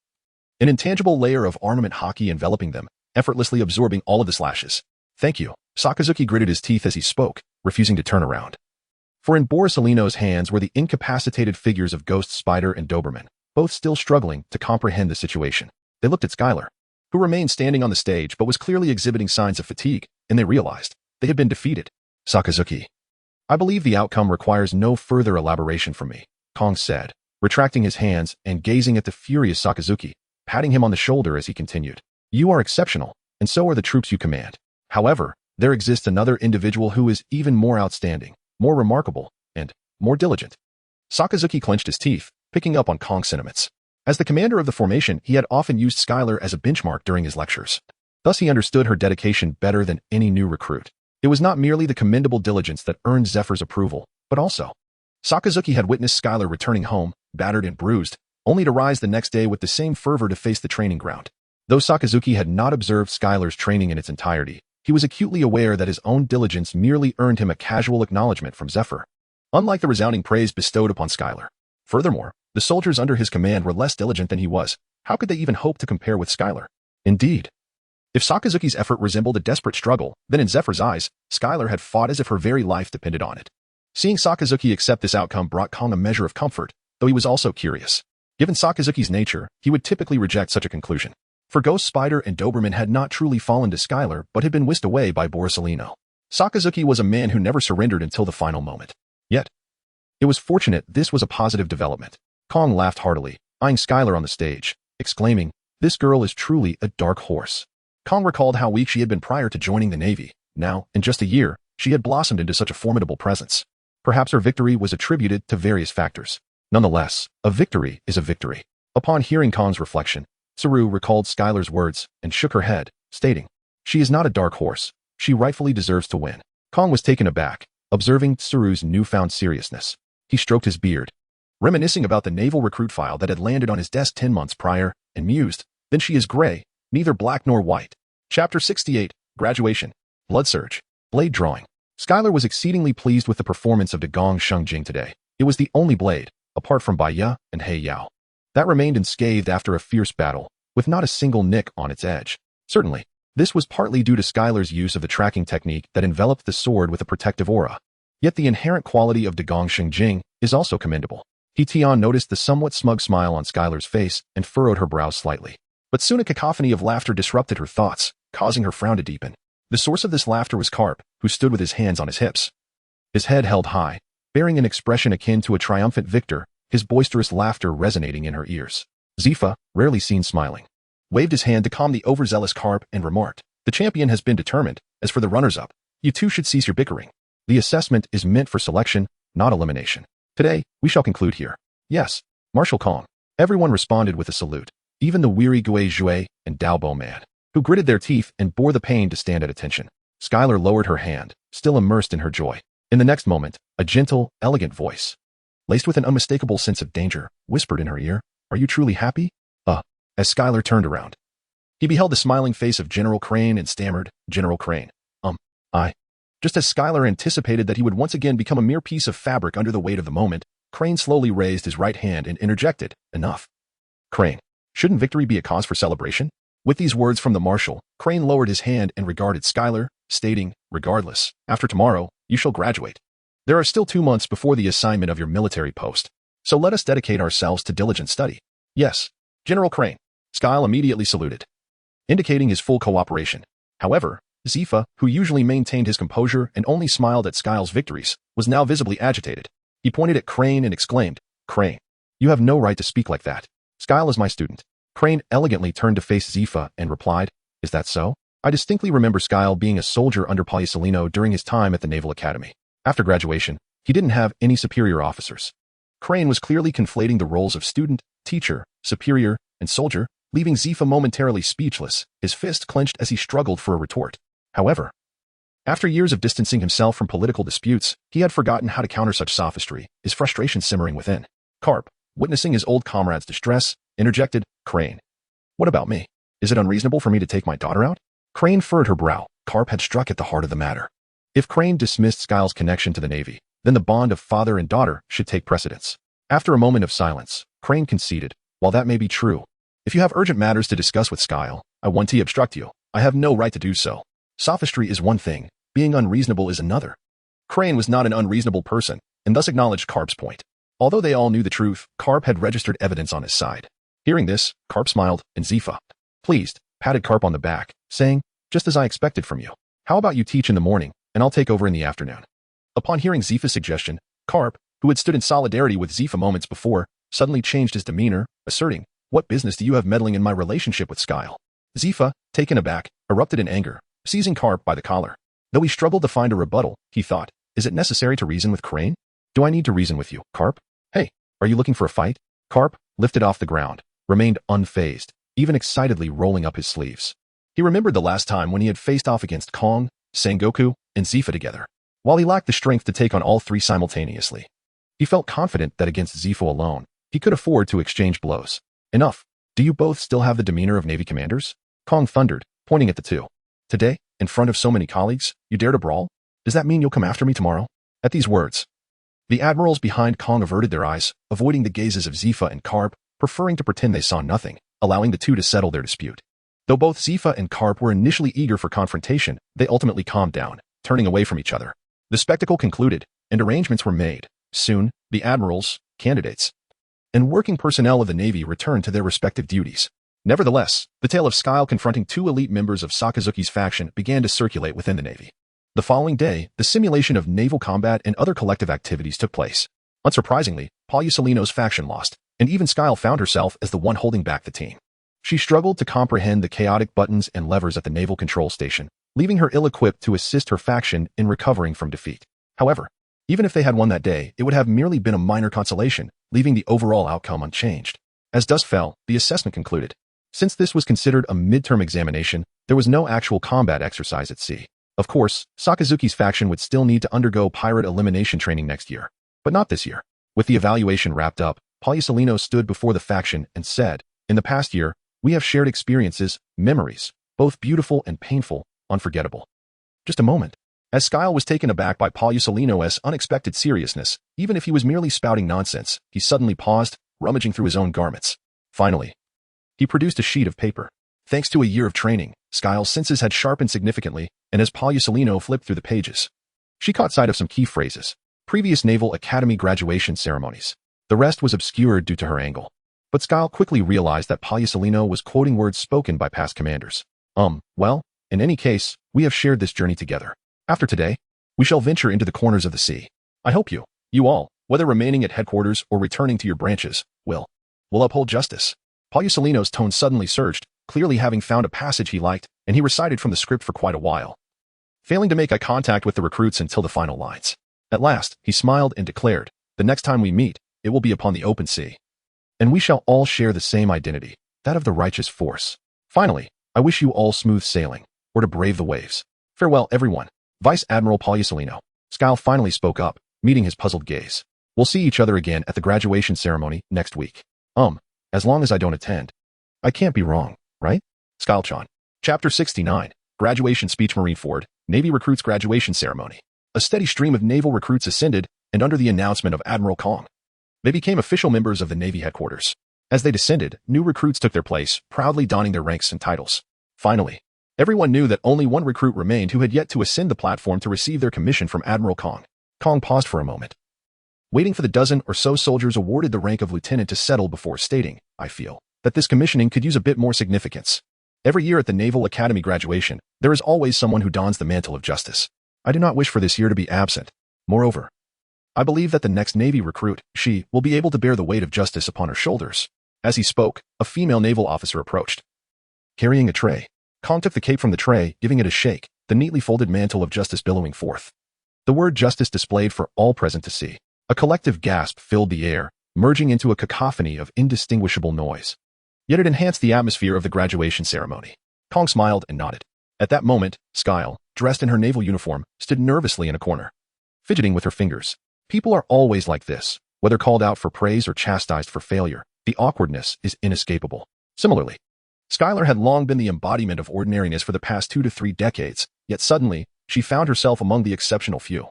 S1: An intangible layer of armament Haki enveloping them, effortlessly absorbing all of the slashes. Thank you. Sakazuki gritted his teeth as he spoke, refusing to turn around. For in Borsalino's hands were the incapacitated figures of Ghost Spider and Doberman, both still struggling to comprehend the situation. They looked at Skylar, who remained standing on the stage but was clearly exhibiting signs of fatigue, and they realized they had been defeated. Sakazuki. I believe the outcome requires no further elaboration from me, Kong said, retracting his hands and gazing at the furious Sakazuki, patting him on the shoulder as he continued. You are exceptional, and so are the troops you command. However, there exists another individual who is even more outstanding, more remarkable, and more diligent. Sakazuki clenched his teeth, picking up on Kong's sentiments. As the commander of the formation, he had often used Skylar as a benchmark during his lectures. Thus he understood her dedication better than any new recruit. It was not merely the commendable diligence that earned Zephyr's approval, but also Sakazuki had witnessed Skylar returning home, battered and bruised, only to rise the next day with the same fervor to face the training ground. Though Sakazuki had not observed Skylar's training in its entirety, he was acutely aware that his own diligence merely earned him a casual acknowledgement from Zephyr, unlike the resounding praise bestowed upon Skylar. Furthermore, the soldiers under his command were less diligent than he was. How could they even hope to compare with Skylar? Indeed, if Sakazuki's effort resembled a desperate struggle, then in Zephyr's eyes, Skylar had fought as if her very life depended on it. Seeing Sakazuki accept this outcome brought Kong a measure of comfort, though he was also curious. Given Sakazuki's nature, he would typically reject such a conclusion. For Ghost Spider and Doberman had not truly fallen to Skylar but had been whisked away by Borsalino. Sakazuki was a man who never surrendered until the final moment. Yet, it was fortunate this was a positive development. Kong laughed heartily, eyeing Skylar on the stage, exclaiming, "This girl is truly a dark horse." Kong recalled how weak she had been prior to joining the Navy. Now, in just a year, she had blossomed into such a formidable presence. Perhaps her victory was attributed to various factors. Nonetheless, a victory is a victory. Upon hearing Kong's reflection, Saru recalled Skylar's words and shook her head, stating, "She is not a dark horse, She rightfully deserves to win. Kong was taken aback, observing Tsuru's newfound seriousness. He stroked his beard, reminiscing about the naval recruit file that had landed on his desk 10 months prior, and mused, then she is gray, neither black nor white. Chapter 68, Graduation. Blood Surge. Blade Drawing. Skylar was exceedingly pleased with the performance of Dagong Shungjing today. It was the only blade, apart from Baiya and Hei Yao, that remained unscathed after a fierce battle, with not a single nick on its edge. Certainly, this was partly due to Skylar's use of the tracking technique that enveloped the sword with a protective aura. Yet the inherent quality of Dagong Shungjing is also commendable. Tian noticed the somewhat smug smile on Skylar's face and furrowed her brows slightly. But soon a cacophony of laughter disrupted her thoughts, causing her frown to deepen. The source of this laughter was Garp, who stood with his hands on his hips, his head held high, bearing an expression akin to a triumphant victor, his boisterous laughter resonating in her ears. Zifa, rarely seen smiling, waved his hand to calm the overzealous Garp and remarked, "The champion has been determined. As for the runners-up, you two should cease your bickering. The assessment is meant for selection, not elimination. Today, we shall conclude here." "Yes, Marshal Kong." Everyone responded with a salute, even the weary Gui Jue and Daobo man, who gritted their teeth and bore the pain to stand at attention. Skylar lowered her hand, still immersed in her joy. In the next moment, a gentle, elegant voice, laced with an unmistakable sense of danger, whispered in her ear, "Are you truly happy?" As Skylar turned around, he beheld the smiling face of General Crane and stammered, "General Crane, I." Just as Skylar anticipated that he would once again become a mere piece of fabric under the weight of the moment, Crane slowly raised his right hand and interjected, "Enough. Crane, shouldn't victory be a cause for celebration?" With these words from the marshal, Crane lowered his hand and regarded Skylar, stating, "Regardless, after tomorrow, you shall graduate. There are still 2 months before the assignment of your military post, so let us dedicate ourselves to diligent study." "Yes, General Crane." Skyle immediately saluted, indicating his full cooperation. However, Zifa, who usually maintained his composure and only smiled at Skyle's victories, was now visibly agitated. He pointed at Crane and exclaimed, "Crane, you have no right to speak like that. Skyle is my student." Crane elegantly turned to face Zifa and replied, "Is that so? I distinctly remember Skyle being a soldier under Palyasolino during his time at the Naval Academy. After graduation, he didn't have any superior officers." Crane was clearly conflating the roles of student, teacher, superior, and soldier, leaving Zifa momentarily speechless, his fist clenched as he struggled for a retort. However, after years of distancing himself from political disputes, he had forgotten how to counter such sophistry, his frustration simmering within. Garp, witnessing his old comrade's distress, interjected, "Crane, what about me? Is it unreasonable for me to take my daughter out?" Crane furrowed her brow. Garp had struck at the heart of the matter. If Crane dismissed Skyle's connection to the Navy, then the bond of father and daughter should take precedence. After a moment of silence, Crane conceded, "While that may be true, if you have urgent matters to discuss with Skyle, I want to obstruct you. I have no right to do so. Sophistry is one thing, being unreasonable is another." Crane was not an unreasonable person, and thus acknowledged Garp's point. Although they all knew the truth, Garp had registered evidence on his side. Hearing this, Garp smiled, and Zifa, pleased, patted Garp on the back, saying, "Just as I expected from you. How about you teach in the morning, and I'll take over in the afternoon?" Upon hearing Zifa's suggestion, Garp, who had stood in solidarity with Zifa moments before, suddenly changed his demeanor, asserting, "What business do you have meddling in my relationship with Skyle?" Zifa, taken aback, erupted in anger, seizing Garp by the collar. Though he struggled to find a rebuttal, he thought, "Is it necessary to reason with Crane? Do I need to reason with you, Garp? Hey, are you looking for a fight?" Garp, lifted off the ground, remained unfazed, even excitedly rolling up his sleeves. He remembered the last time when he had faced off against Kong, Sengoku, and Zifa together. While he lacked the strength to take on all three simultaneously, he felt confident that against Zifa alone, he could afford to exchange blows. "Enough. Do you both still have the demeanor of Navy commanders?" Kong thundered, pointing at the two. "Today, in front of so many colleagues, you dare to brawl? Does that mean you'll come after me tomorrow?" At these words, the admirals behind Kong averted their eyes, avoiding the gazes of Zifa and Garp, preferring to pretend they saw nothing, allowing the two to settle their dispute. Though both Zifa and Garp were initially eager for confrontation, they ultimately calmed down, turning away from each other. The spectacle concluded, and arrangements were made. Soon, the admirals, candidates, and working personnel of the Navy returned to their respective duties. Nevertheless, the tale of Skyle confronting 2 elite members of Sakazuki's faction began to circulate within the Navy. The following day, the simulation of naval combat and other collective activities took place. Unsurprisingly, Palyasolino's faction lost, and even Skyle found herself as the one holding back the team. She struggled to comprehend the chaotic buttons and levers at the naval control station, leaving her ill-equipped to assist her faction in recovering from defeat. However, even if they had won that day, it would have merely been a minor consolation, leaving the overall outcome unchanged. As dusk fell, the assessment concluded. Since this was considered a midterm examination, there was no actual combat exercise at sea. Of course, Sakazuki's faction would still need to undergo pirate elimination training next year, but not this year. With the evaluation wrapped up, Poliusolino stood before the faction and said, "In the past year, we have shared experiences, memories, both beautiful and painful, unforgettable." Just a moment. As Skyle was taken aback by Poliusolino's unexpected seriousness, even if he was merely spouting nonsense, he suddenly paused, rummaging through his own garments. Finally, he produced a sheet of paper. Thanks to a year of training, Skyle's senses had sharpened significantly, and as Poliusolino flipped through the pages, she caught sight of some key phrases. Previous Naval Academy graduation ceremonies. The rest was obscured due to her angle. But Skyle quickly realized that Poliusolino was quoting words spoken by past commanders. Well, in any case, we have shared this journey together. After today, we shall venture into the corners of the sea. I hope you all, whether remaining at headquarters or returning to your branches, will uphold justice. Poliusolino's tone suddenly surged, clearly having found a passage he liked, and he recited from the script for quite a while, failing to make eye contact with the recruits until the final lines. At last, he smiled and declared, "The next time we meet, it will be upon the open sea. And we shall all share the same identity, that of the righteous force. Finally, I wish you all smooth sailing, or to brave the waves. Farewell, everyone." Vice Admiral Poliusolino. Skyle finally spoke up, meeting his puzzled gaze. "We'll see each other again at the graduation ceremony next week. As long as I don't attend. I can't be wrong, right? Skyle-chan." Chapter 69. Graduation Speech. Marineford, Navy Recruits Graduation Ceremony. A steady stream of naval recruits ascended, and under the announcement of Admiral Kong, they became official members of the Navy headquarters. As they descended, new recruits took their place, proudly donning their ranks and titles. Finally, everyone knew that only one recruit remained who had yet to ascend the platform to receive their commission from Admiral Kong. Kong paused for a moment, waiting for the dozen or so soldiers awarded the rank of lieutenant to settle before stating, "I feel that this commissioning could use a bit more significance. Every year at the Naval Academy graduation, there is always someone who dons the mantle of justice. I do not wish for this year to be absent. Moreover, I believe that the next Navy recruit, she, will be able to bear the weight of justice upon her shoulders." As he spoke, a female naval officer approached, carrying a tray. Kong took the cape from the tray, giving it a shake, the neatly folded mantle of justice billowing forth. The word justice displayed for all present to see. A collective gasp filled the air, merging into a cacophony of indistinguishable noise. Yet it enhanced the atmosphere of the graduation ceremony. Kong smiled and nodded. At that moment, Skyle, dressed in her naval uniform, stood nervously in a corner, fidgeting with her fingers. People are always like this, whether called out for praise or chastised for failure. The awkwardness is inescapable. Similarly, Skylar had long been the embodiment of ordinariness for the past 2 to 3 decades, yet suddenly, she found herself among the exceptional few,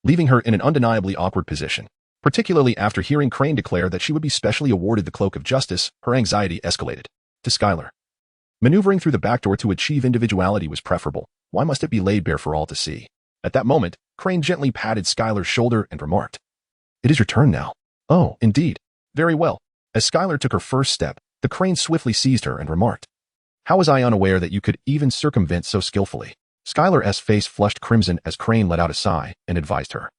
S1: leaving her in an undeniably awkward position. Particularly after hearing Crane declare that she would be specially awarded the Cloak of Justice, her anxiety escalated. To Skylar, maneuvering through the back door to achieve individuality was preferable. Why must it be laid bare for all to see? At that moment, Crane gently patted Skylar's shoulder and remarked, "It is your turn now." "Oh, indeed. Very well." As Skylar took her first step, the Crane swiftly seized her and remarked, "How was I unaware that you could even circumvent so skillfully?" Skylar's face flushed crimson as Crane let out a sigh and advised her,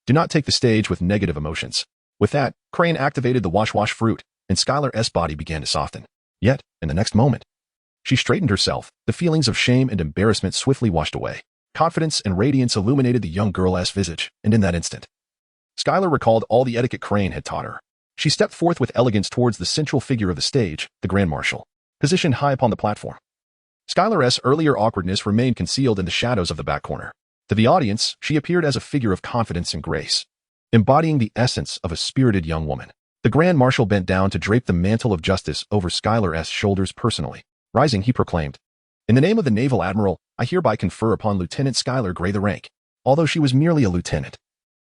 S1: "Do not take the stage with negative emotions." With that, Crane activated the wash fruit, and Skylar's body began to soften. Yet, in the next moment, she straightened herself, the feelings of shame and embarrassment swiftly washed away. Confidence and radiance illuminated the young girl's visage, and in that instant, Skylar recalled all the etiquette Crane had taught her. She stepped forth with elegance towards the central figure of the stage, the Grand Marshal, positioned high upon the platform. Skylar's earlier awkwardness remained concealed in the shadows of the back corner. To the audience, she appeared as a figure of confidence and grace, embodying the essence of a spirited young woman. The Grand Marshal bent down to drape the mantle of justice over Skylar's shoulders personally. Rising, he proclaimed, "In the name of the Naval Admiral, I hereby confer upon Lieutenant Skylar Gray the rank." Although she was merely a lieutenant,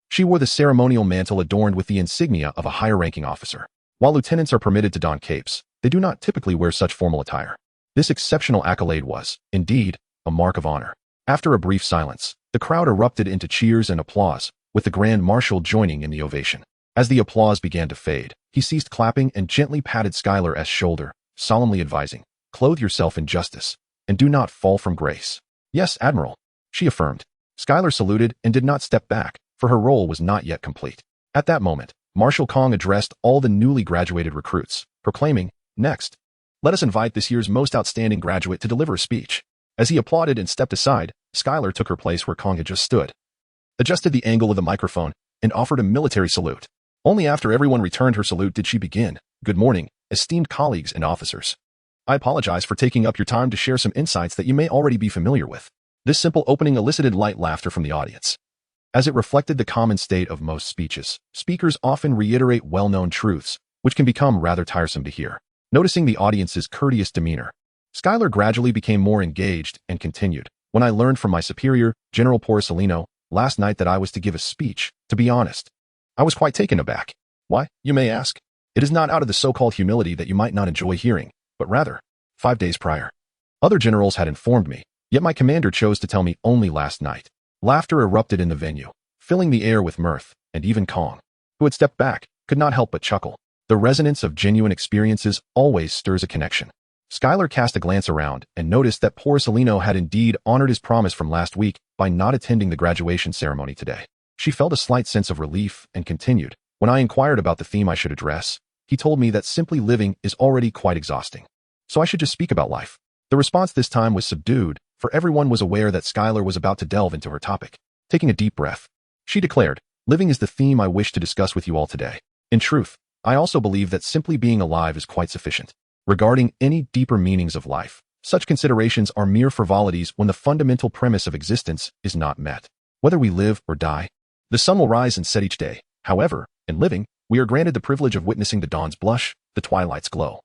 S1: she wore the ceremonial mantle adorned with the insignia of a higher-ranking officer. While lieutenants are permitted to don capes, they do not typically wear such formal attire. This exceptional accolade was, indeed, a mark of honor. After a brief silence, the crowd erupted into cheers and applause, with the Grand Marshal joining in the ovation. As the applause began to fade, he ceased clapping and gently patted Skylar's shoulder, solemnly advising, "Clothe yourself in justice, and do not fall from grace." "Yes, Admiral," she affirmed. Skylar saluted and did not step back, for her role was not yet complete. At that moment, Marshal Kong addressed all the newly graduated recruits, proclaiming, "Next, let us invite this year's most outstanding graduate to deliver a speech." As he applauded and stepped aside, Skylar took her place where Kong had just stood, adjusted the angle of the microphone, and offered a military salute. Only after everyone returned her salute did she begin, "Good morning, esteemed colleagues and officers. I apologize for taking up your time to share some insights that you may already be familiar with. This simple opening elicited light laughter from the audience. As it reflected the common state of most speeches, speakers often reiterate well-known truths, which can become rather tiresome to hear. Noticing the audience's courteous demeanor, Schuyler gradually became more engaged and continued. When I learned from my superior, General Porcellino, last night that I was to give a speech, to be honest, I was quite taken aback. Why, you may ask? It is not out of the so-called humility that you might not enjoy hearing, but rather, 5 days prior, other generals had informed me, yet my commander chose to tell me only last night. Laughter erupted in the venue, filling the air with mirth, and even Kong, who had stepped back, could not help but chuckle. The resonance of genuine experiences always stirs a connection. Schuyler cast a glance around and noticed that Porcellino had indeed honored his promise from last week by not attending the graduation ceremony today. She felt a slight sense of relief and continued. When I inquired about the theme I should address, he told me that simply living is already quite exhausting. So I should just speak about life. The response this time was subdued, for everyone was aware that Schuyler was about to delve into her topic. Taking a deep breath, she declared, living is the theme I wish to discuss with you all today. In truth, I also believe that simply being alive is quite sufficient. Regarding any deeper meanings of life, such considerations are mere frivolities when the fundamental premise of existence is not met. Whether we live or die, the sun will rise and set each day. However, in living, we are granted the privilege of witnessing the dawn's blush, the twilight's glow,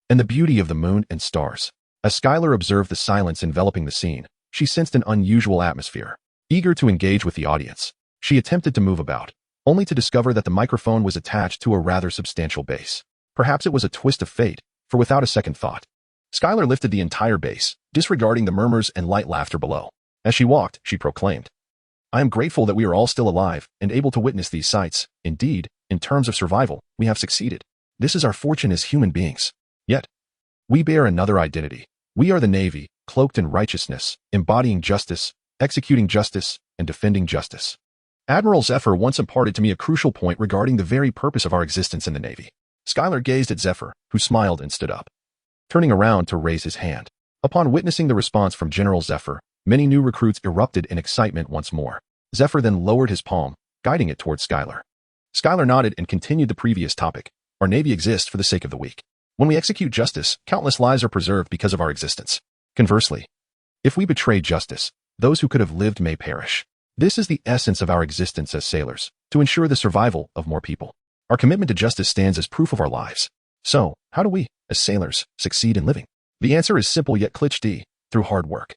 S1: and the beauty of the moon and stars. As Schuyler observed the silence enveloping the scene, she sensed an unusual atmosphere. Eager to engage with the audience, she attempted to move about, only to discover that the microphone was attached to a rather substantial base. Perhaps it was a twist of fate, for without a second thought, Schuyler lifted the entire base, disregarding the murmurs and light laughter below. As she walked, she proclaimed, I am grateful that we are all still alive and able to witness these sights. Indeed, in terms of survival, we have succeeded. This is our fortune as human beings. Yet, we bear another identity. We are the Navy, cloaked in righteousness, embodying justice, executing justice, and defending justice. Admiral Zephyr once imparted to me a crucial point regarding the very purpose of our existence in the Navy. Schuyler gazed at Zephyr, who smiled and stood up, turning around to raise his hand. Upon witnessing the response from General Zephyr, many new recruits erupted in excitement once more. Zephyr then lowered his palm, guiding it towards Schuyler. Schuyler nodded and continued the previous topic. Our Navy exists for the sake of the weak. When we execute justice, countless lives are preserved because of our existence. Conversely, if we betray justice, those who could have lived may perish. This is the essence of our existence as sailors, to ensure the survival of more people. Our commitment to justice stands as proof of our lives. So, how do we, as sailors, succeed in living? The answer is simple yet cliché, through hard work.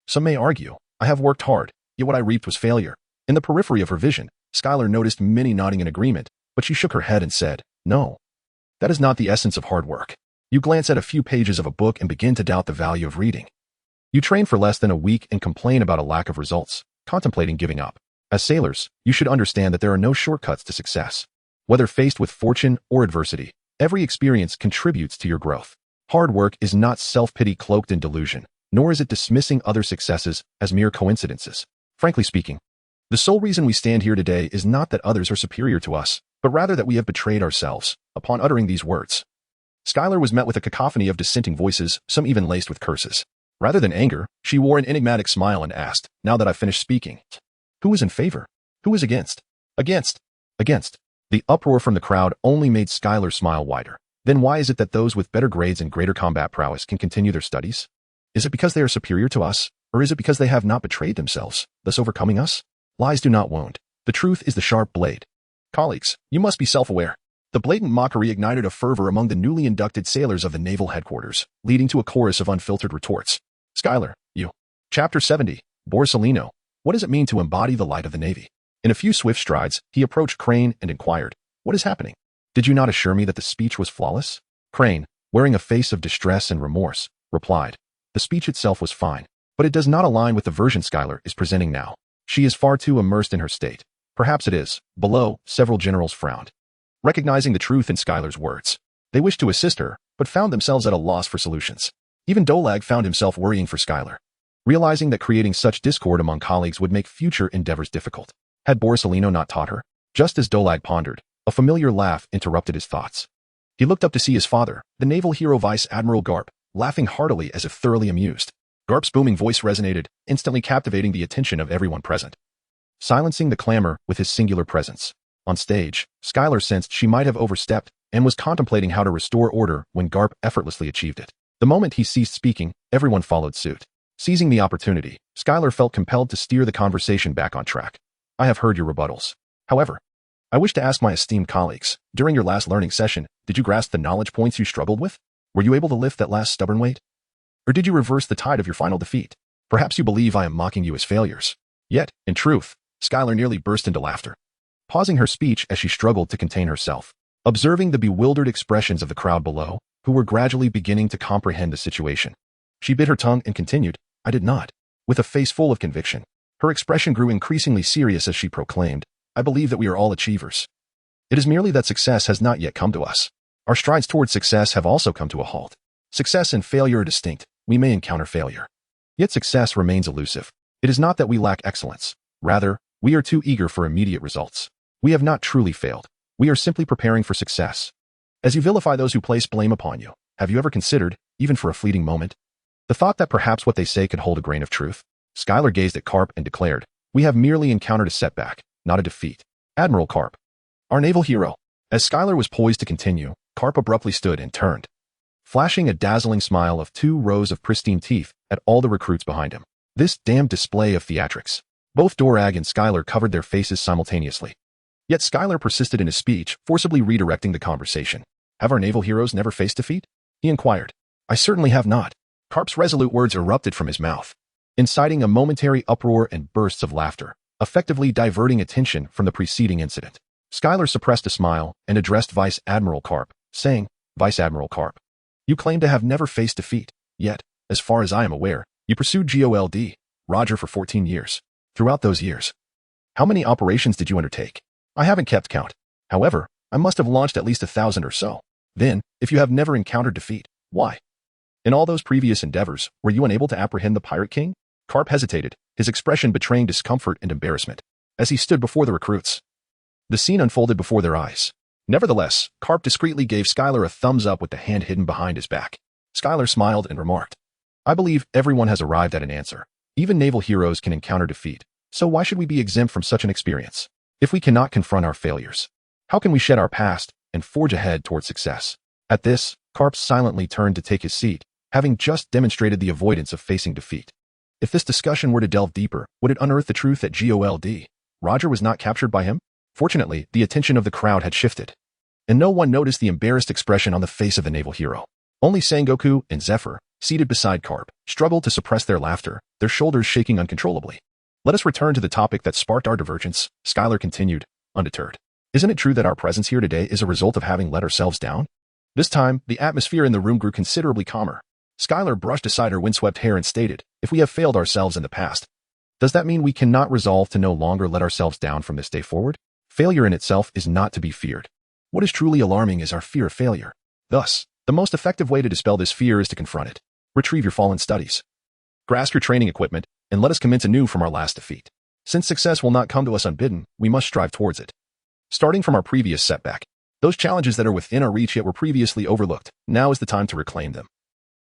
S1: Some may argue, I have worked hard, yet what I reaped was failure. In the periphery of her vision, Schuyler noticed many nodding in agreement, but she shook her head and said, no. That is not the essence of hard work. You glance at a few pages of a book and begin to doubt the value of reading. You train for less than a week and complain about a lack of results, contemplating giving up. As sailors, you should understand that there are no shortcuts to success. Whether faced with fortune or adversity, every experience contributes to your growth. Hard work is not self-pity cloaked in delusion, nor is it dismissing other successes as mere coincidences. Frankly speaking, the sole reason we stand here today is not that others are superior to us, but rather that we have betrayed ourselves. Upon uttering these words, Schuyler was met with a cacophony of dissenting voices, some even laced with curses. Rather than anger, she wore an enigmatic smile and asked, now that I've finished speaking, who is in favor? Who is against? Against. Against. The uproar from the crowd only made Schuyler smile wider. Then why is it that those with better grades and greater combat prowess can continue their studies? Is it because they are superior to us, or is it because they have not betrayed themselves, thus overcoming us? Lies do not wound. The truth is the sharp blade. Colleagues, you must be self-aware. The blatant mockery ignited a fervor among the newly inducted sailors of the naval headquarters, leading to a chorus of unfiltered retorts. Schuyler, you. Chapter 70, Borsalino. What does it mean to embody the light of the Navy? In a few swift strides, he approached Crane and inquired, what is happening? Did you not assure me that the speech was flawless? Crane, wearing a face of distress and remorse, replied, the speech itself was fine, but it does not align with the version Schuyler is presenting now. She is far too immersed in her state. Perhaps it is. Below, several generals frowned, recognizing the truth in Schuyler's words. They wished to assist her, but found themselves at a loss for solutions. Even Dolag found himself worrying for Schuyler, realizing that creating such discord among colleagues would make future endeavors difficult. Had Borsalino not taught her? Just as Dolag pondered, a familiar laugh interrupted his thoughts. He looked up to see his father, the naval hero Vice Admiral Garp, laughing heartily as if thoroughly amused. Garp's booming voice resonated, instantly captivating the attention of everyone present, silencing the clamor with his singular presence. On stage, Schuyler sensed she might have overstepped and was contemplating how to restore order when Garp effortlessly achieved it. The moment he ceased speaking, everyone followed suit. Seizing the opportunity, Skylar felt compelled to steer the conversation back on track. I have heard your rebuttals. However, I wish to ask my esteemed colleagues, during your last learning session, did you grasp the knowledge points you struggled with? Were you able to lift that last stubborn weight? Or did you reverse the tide of your final defeat? Perhaps you believe I am mocking you as failures. Yet, in truth, Skylar nearly burst into laughter, pausing her speech as she struggled to contain herself. Observing the bewildered expressions of the crowd below, who were gradually beginning to comprehend the situation, she bit her tongue and continued, I did not. With a face full of conviction, her expression grew increasingly serious as she proclaimed, I believe that we are all achievers. It is merely that success has not yet come to us. Our strides towards success have also come to a halt. Success and failure are distinct. We may encounter failure, yet success remains elusive. It is not that we lack excellence. Rather, we are too eager for immediate results. We have not truly failed. We are simply preparing for success. As you vilify those who place blame upon you, have you ever considered, even for a fleeting moment, the thought that perhaps what they say could hold a grain of truth? Skylar gazed at Garp and declared, we have merely encountered a setback, not a defeat. Admiral Garp, our naval hero. As Skylar was poised to continue, Garp abruptly stood and turned, flashing a dazzling smile of 2 rows of pristine teeth at all the recruits behind him. This damned display of theatrics. Both Dorag and Skylar covered their faces simultaneously. Yet Skylar persisted in his speech, forcibly redirecting the conversation. Have our naval heroes never faced defeat? He inquired. I certainly have not. Garp's resolute words erupted from his mouth, inciting a momentary uproar and bursts of laughter, effectively diverting attention from the preceding incident. Skylar suppressed a smile and addressed Vice Admiral Garp, saying, Vice Admiral Garp, you claim to have never faced defeat, yet, as far as I am aware, you pursued GOLD, Roger, for 14 years. Throughout those years, how many operations did you undertake? I haven't kept count. However, I must have launched at least 1,000 or so. Then, if you have never encountered defeat, why? In all those previous endeavors, were you unable to apprehend the Pirate King? Garp hesitated, his expression betraying discomfort and embarrassment, as he stood before the recruits. The scene unfolded before their eyes. Nevertheless, Garp discreetly gave Skylar a thumbs up with the hand hidden behind his back. Skylar smiled and remarked, I believe everyone has arrived at an answer. Even naval heroes can encounter defeat, so why should we be exempt from such an experience? If we cannot confront our failures, how can we shed our past and forge ahead toward success? At this, Garp silently turned to take his seat, having just demonstrated the avoidance of facing defeat. If this discussion were to delve deeper, would it unearth the truth that GOLD, Roger, was not captured by him? Fortunately, the attention of the crowd had shifted, and no one noticed the embarrassed expression on the face of the naval hero. Only Sengoku and Zephyr, seated beside Garp, struggled to suppress their laughter, their shoulders shaking uncontrollably. Let us return to the topic that sparked our divergence, Skylar continued, undeterred. Isn't it true that our presence here today is a result of having let ourselves down? This time, the atmosphere in the room grew considerably calmer. Skylar brushed aside her windswept hair and stated, if we have failed ourselves in the past, does that mean we cannot resolve to no longer let ourselves down from this day forward? Failure in itself is not to be feared. What is truly alarming is our fear of failure. Thus, the most effective way to dispel this fear is to confront it. Retrieve your fallen studies. Grasp your training equipment, and let us commence anew from our last defeat. Since success will not come to us unbidden, we must strive towards it. Starting from our previous setback, those challenges that are within our reach yet were previously overlooked, now is the time to reclaim them.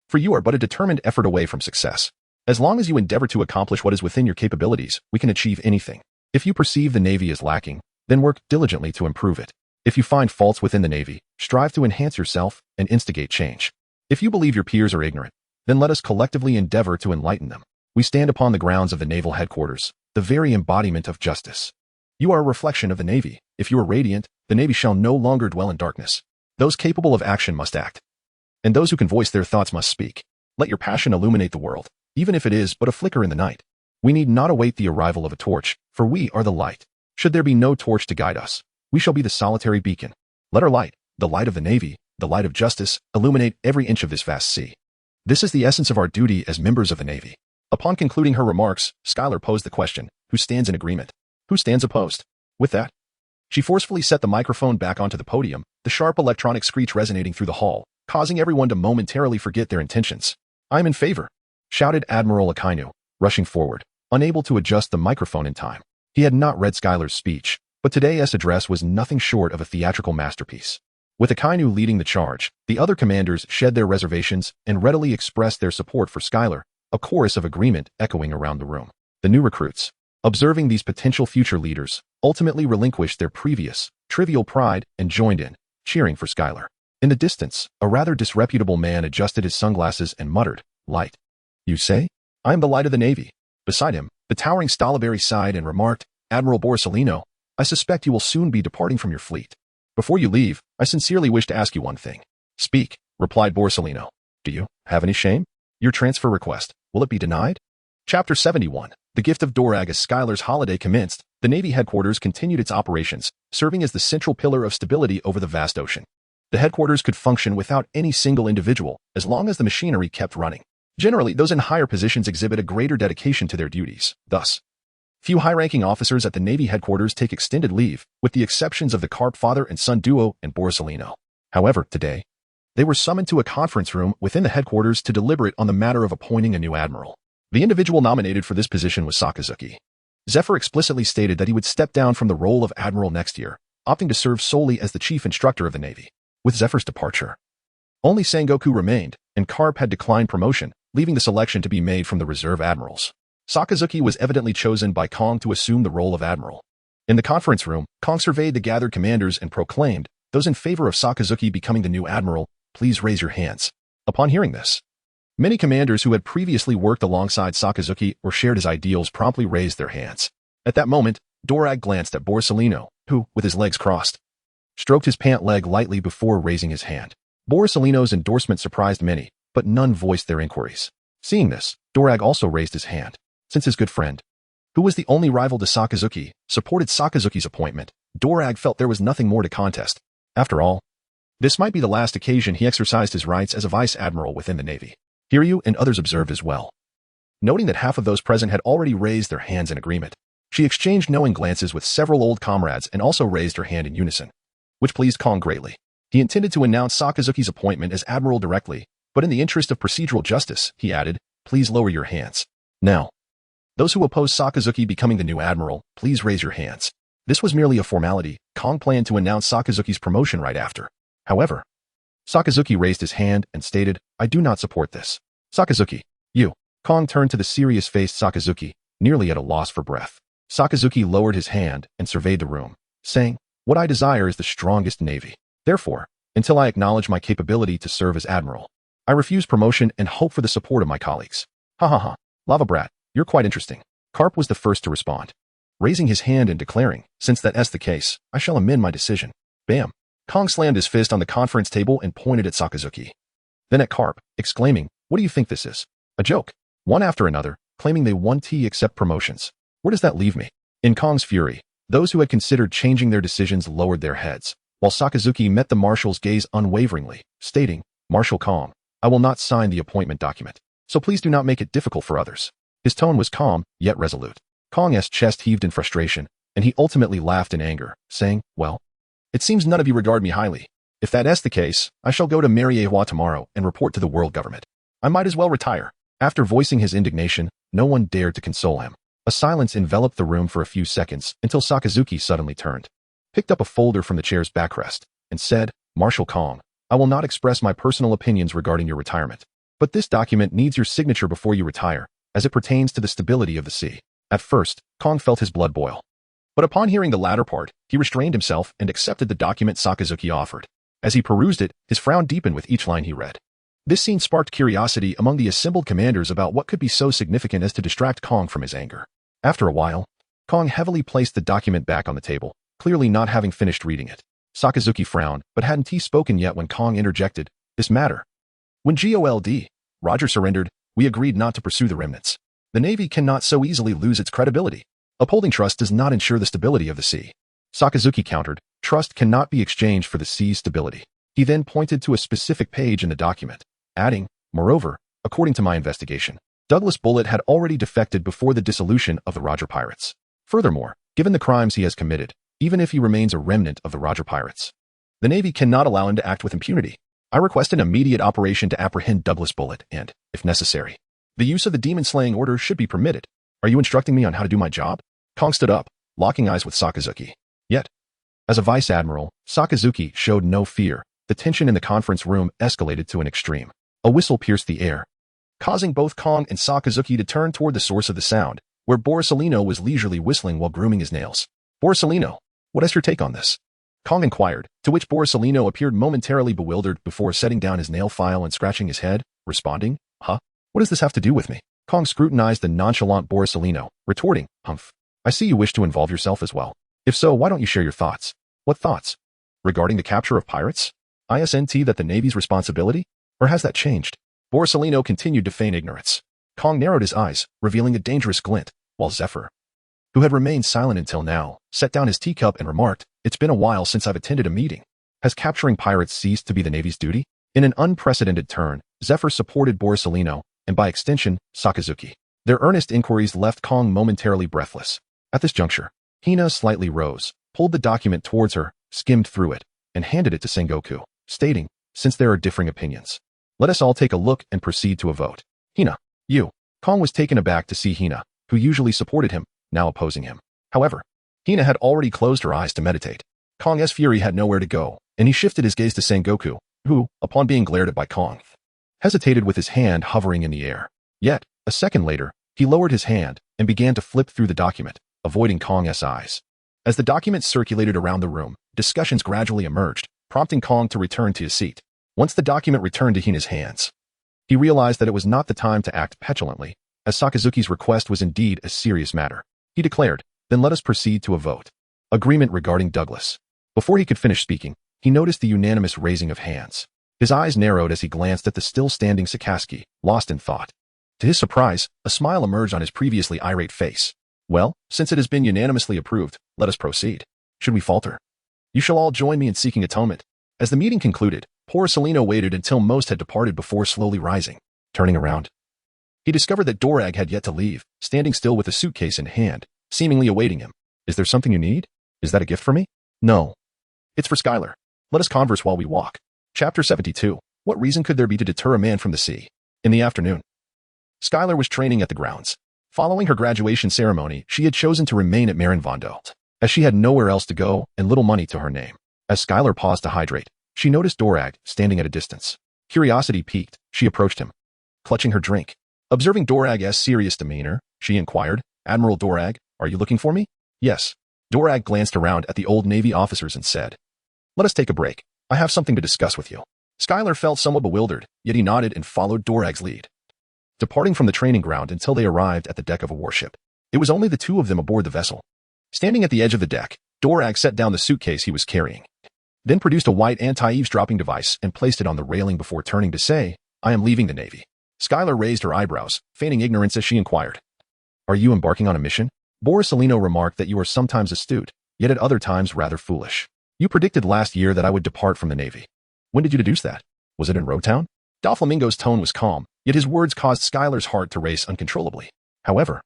S1: For you are but a determined effort away from success. As long as you endeavor to accomplish what is within your capabilities, we can achieve anything. If you perceive the Navy as lacking, then work diligently to improve it. If you find faults within the Navy, strive to enhance yourself and instigate change. If you believe your peers are ignorant, then let us collectively endeavor to enlighten them. We stand upon the grounds of the Naval Headquarters, the very embodiment of justice. You are a reflection of the Navy. If you are radiant, the Navy shall no longer dwell in darkness. Those capable of action must act, and those who can voice their thoughts must speak. Let your passion illuminate the world, even if it is but a flicker in the night. We need not await the arrival of a torch, for we are the light. Should there be no torch to guide us, we shall be the solitary beacon. Let our light, the light of the Navy, the light of justice, illuminate every inch of this vast sea. This is the essence of our duty as members of the Navy. Upon concluding her remarks, Skylar posed the question, who stands in agreement? Who stands opposed? With that, she forcefully set the microphone back onto the podium, the sharp electronic screech resonating through the hall, causing everyone to momentarily forget their intentions. I'm in favor, shouted Admiral Akainu, rushing forward, unable to adjust the microphone in time. He had not read Skylar's speech, but today's address was nothing short of a theatrical masterpiece. With Akainu leading the charge, the other commanders shed their reservations and readily expressed their support for Skylar, a chorus of agreement echoing around the room. The new recruits, observing these potential future leaders, ultimately relinquished their previous, trivial pride and joined in, cheering for Skylar. In the distance, a rather disreputable man adjusted his sunglasses and muttered, Light. You say? I am the light of the Navy. Beside him, the towering Silvery sighed and remarked, Admiral Borsalino, I suspect you will soon be departing from your fleet. Before you leave, I sincerely wish to ask you one thing. Speak, replied Borsalino. Do you have any shame? Your transfer request, will it be denied? Chapter 71. The gift of Dorag. As Skylar's holiday commenced, the Navy headquarters continued its operations, serving as the central pillar of stability over the vast ocean. The headquarters could function without any single individual, as long as the machinery kept running. Generally, those in higher positions exhibit a greater dedication to their duties. Thus, few high-ranking officers at the Navy headquarters take extended leave, with the exceptions of the Garp father and son duo and Borsalino. However, today, they were summoned to a conference room within the headquarters to deliberate on the matter of appointing a new admiral. The individual nominated for this position was Sakazuki. Zephyr explicitly stated that he would step down from the role of admiral next year, opting to serve solely as the chief instructor of the Navy. With Zephyr's departure, only Sengoku remained, and Garp had declined promotion, leaving the selection to be made from the reserve admirals. Sakazuki was evidently chosen by Kong to assume the role of admiral. In the conference room, Kong surveyed the gathered commanders and proclaimed, those in favor of Sakazuki becoming the new admiral, please raise your hands. Upon hearing this, many commanders who had previously worked alongside Sakazuki or shared his ideals promptly raised their hands. At that moment, Dorag glanced at Borsalino, who, with his legs crossed, stroked his pant leg lightly before raising his hand. Borsalino's endorsement surprised many, but none voiced their inquiries. Seeing this, Dorag also raised his hand. Since his good friend, who was the only rival to Sakazuki, supported Sakazuki's appointment, Dorag felt there was nothing more to contest. After all, this might be the last occasion he exercised his rights as a vice admiral within the Navy. Hiryu and others observed as well. Noting that half of those present had already raised their hands in agreement, she exchanged knowing glances with several old comrades and also raised her hand in unison, which pleased Kong greatly. He intended to announce Sakazuki's appointment as admiral directly, but in the interest of procedural justice, he added, please lower your hands. Now, those who oppose Sakazuki becoming the new admiral, please raise your hands. This was merely a formality. Kong planned to announce Sakazuki's promotion right after. However, Sakazuki raised his hand and stated, I do not support this. Sakazuki, you. Kong turned to the serious-faced Sakazuki, nearly at a loss for breath. Sakazuki lowered his hand and surveyed the room, saying, what I desire is the strongest navy. Therefore, until I acknowledge my capability to serve as admiral, I refuse promotion and hope for the support of my colleagues. Ha ha ha. Lava brat, you're quite interesting. Garp was the first to respond, raising his hand and declaring, since that's the case, I shall amend my decision. Bam. Kong slammed his fist on the conference table and pointed at Sakazuki. Then at Garp, exclaiming, what do you think this is? A joke. One after another, claiming they won't accept promotions. Where does that leave me? In Kong's fury, those who had considered changing their decisions lowered their heads, while Sakazuki met the marshal's gaze unwaveringly, stating, Marshal Kong, I will not sign the appointment document, so please do not make it difficult for others. His tone was calm, yet resolute. Kong's chest heaved in frustration, and he ultimately laughed in anger, saying, well, it seems none of you regard me highly. If that's the case, I shall go to Mariewa tomorrow and report to the world government. I might as well retire. After voicing his indignation, no one dared to console him. A silence enveloped the room for a few seconds until Sakazuki suddenly turned, picked up a folder from the chair's backrest, and said, Marshal Kong, I will not express my personal opinions regarding your retirement, but this document needs your signature before you retire, as it pertains to the stability of the sea. At first, Kong felt his blood boil. But upon hearing the latter part, he restrained himself and accepted the document Sakazuki offered. As he perused it, his frown deepened with each line he read. This scene sparked curiosity among the assembled commanders about what could be so significant as to distract Kong from his anger. After a while, Kong heavily placed the document back on the table, clearly not having finished reading it. Sakazuki frowned, but hadn't he spoken yet when Kong interjected, this matter. When GOLD, Roger surrendered, we agreed not to pursue the remnants. The Navy cannot so easily lose its credibility. Upholding trust does not ensure the stability of the sea. Sakazuki countered, trust cannot be exchanged for the sea's stability. He then pointed to a specific page in the document, adding, moreover, according to my investigation, Douglas Bullitt had already defected before the dissolution of the Roger Pirates. Furthermore, given the crimes he has committed, even if he remains a remnant of the Roger Pirates, the Navy cannot allow him to act with impunity. I request an immediate operation to apprehend Douglas Bullitt and, if necessary, the use of the demon-slaying order should be permitted. Are you instructing me on how to do my job? Kong stood up, locking eyes with Sakazuki. Yet, as a vice admiral, Sakazuki showed no fear. The tension in the conference room escalated to an extreme. A whistle pierced the air, causing both Kong and Sakazuki to turn toward the source of the sound, where Borsalino was leisurely whistling while grooming his nails. Borsalino, what is your take on this? Kong inquired, to which Borsalino appeared momentarily bewildered before setting down his nail file and scratching his head, responding, huh? What does this have to do with me? Kong scrutinized the nonchalant Borsalino, retorting, "Humph. I see you wish to involve yourself as well. If so, why don't you share your thoughts?" "What thoughts? Regarding the capture of pirates? Isn't that the Navy's responsibility? Or has that changed?" Borsalino continued to feign ignorance. Kong narrowed his eyes, revealing a dangerous glint, while Zephyr, who had remained silent until now, set down his teacup and remarked, "It's been a while since I've attended a meeting. Has capturing pirates ceased to be the Navy's duty?" In an unprecedented turn, Zephyr supported Borsalino, and by extension, Sakazuki. Their earnest inquiries left Kong momentarily breathless. At this juncture, Hina slightly rose, pulled the document towards her, skimmed through it, and handed it to Sengoku, stating, "Since there are differing opinions, let us all take a look and proceed to a vote." "Hina, you." Kong was taken aback to see Hina, who usually supported him, now opposing him. However, Hina had already closed her eyes to meditate. Kong's fury had nowhere to go, and he shifted his gaze to Sengoku, who, upon being glared at by Kong, hesitated with his hand hovering in the air. Yet, a second later, he lowered his hand and began to flip through the document, avoiding Kong's eyes. As the document circulated around the room, discussions gradually emerged, prompting Kong to return to his seat. Once the document returned to Hina's hands, he realized that it was not the time to act petulantly, as Sakazuki's request was indeed a serious matter. He declared, "Then let us proceed to a vote. Agreement regarding Douglas." Before he could finish speaking, he noticed the unanimous raising of hands. His eyes narrowed as he glanced at the still-standing Sakazuki, lost in thought. To his surprise, a smile emerged on his previously irate face. "Well, since it has been unanimously approved, let us proceed. Should we falter? You shall all join me in seeking atonement." As the meeting concluded, Borsalino waited until most had departed before slowly rising. Turning around, he discovered that Dorag had yet to leave, standing still with a suitcase in hand, seemingly awaiting him. "Is there something you need? Is that a gift for me?" "No. It's for Skylar. Let us converse while we walk." Chapter 72. What reason could there be to deter a man from the sea? In the afternoon, Skylar was training at the grounds. Following her graduation ceremony, she had chosen to remain at Marinvondo, as she had nowhere else to go and little money to her name. As Skylar paused to hydrate, she noticed Dorag standing at a distance. Curiosity piqued, she approached him, clutching her drink. Observing Dorag's serious demeanor, she inquired, "Admiral Dorag, are you looking for me?" "Yes." Dorag glanced around at the old Navy officers and said, "Let us take a break. I have something to discuss with you." Skylar felt somewhat bewildered, yet he nodded and followed Dorag's lead, departing from the training ground until they arrived at the deck of a warship. It was only the two of them aboard the vessel. Standing at the edge of the deck, Dorag set down the suitcase he was carrying, then produced a white anti-eavesdropping device and placed it on the railing before turning to say, "I am leaving the Navy." Skylar raised her eyebrows, feigning ignorance as she inquired, "Are you embarking on a mission?" Borsalino remarked that you are sometimes astute, yet at other times rather foolish. "You predicted last year that I would depart from the Navy. When did you deduce that? Was it in Roguetown?" Doflamingo's tone was calm, yet his words caused Skylar's heart to race uncontrollably. However,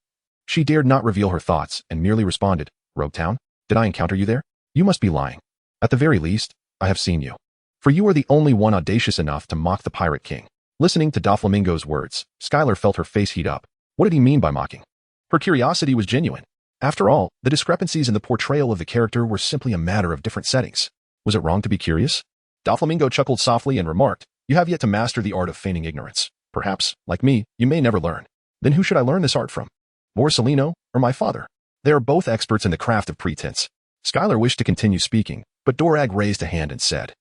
S1: she dared not reveal her thoughts and merely responded, "Roguetown? Did I encounter you there? You must be lying. At the very least, I have seen you. For you are the only one audacious enough to mock the Pirate King." Listening to Doflamingo's words, Skylar felt her face heat up. What did he mean by mocking? Her curiosity was genuine. After all, the discrepancies in the portrayal of the character were simply a matter of different settings. Was it wrong to be curious? Doflamingo chuckled softly and remarked, "You have yet to master the art of feigning ignorance. Perhaps, like me, you may never learn. Then who should I learn this art from? Borsalino or my father? They are both experts in the craft of pretense." Skylar wished to continue speaking, but Dorag raised a hand and said,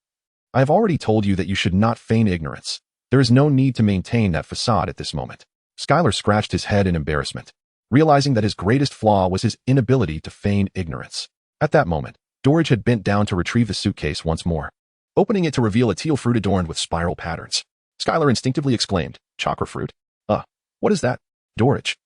S1: "I have already told you that you should not feign ignorance. There is no need to maintain that facade at this moment." Skylar scratched his head in embarrassment, realizing that his greatest flaw was his inability to feign ignorance. At that moment, Dorage had bent down to retrieve the suitcase once more, opening it to reveal a teal fruit adorned with spiral patterns. Skylar instinctively exclaimed, "Chakra fruit? What is that?" Dorage,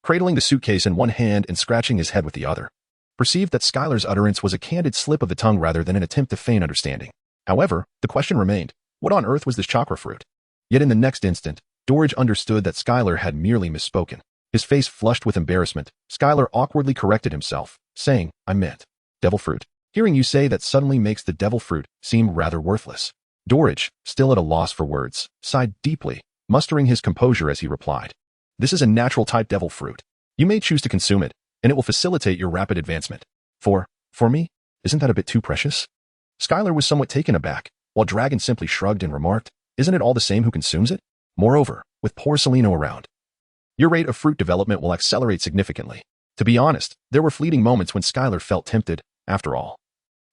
S1: cradling the suitcase in one hand and scratching his head with the other, perceived that Skylar's utterance was a candid slip of the tongue rather than an attempt to feign understanding. However, the question remained, what on earth was this chakra fruit? Yet in the next instant, Dorage understood that Skylar had merely misspoken. His face flushed with embarrassment, Skylar awkwardly corrected himself, saying, "I meant devil fruit." Hearing you say that suddenly makes the devil fruit seem rather worthless. Dorage, still at a loss for words, sighed deeply, mustering his composure as he replied, "This is a natural type devil fruit. You may choose to consume it, and it will facilitate your rapid advancement. For me, isn't that a bit too precious?" Skylar was somewhat taken aback, while Dragon simply shrugged and remarked, "Isn't it all the same who consumes it? Moreover, with Borsalino around, your rate of fruit development will accelerate significantly." To be honest, there were fleeting moments when Skylar felt tempted. After all,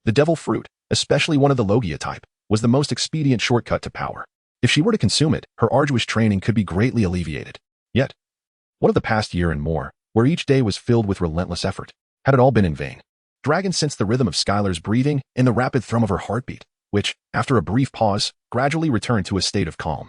S1: the devil fruit, especially one of the Logia type, was the most expedient shortcut to power. If she were to consume it, her arduous training could be greatly alleviated. Yet, What of the past year and more, where each day was filled with relentless effort? Had it all been in vain? Dragon sensed the rhythm of Skylar's breathing and the rapid thrum of her heartbeat, which, after a brief pause, gradually returned to a state of calm.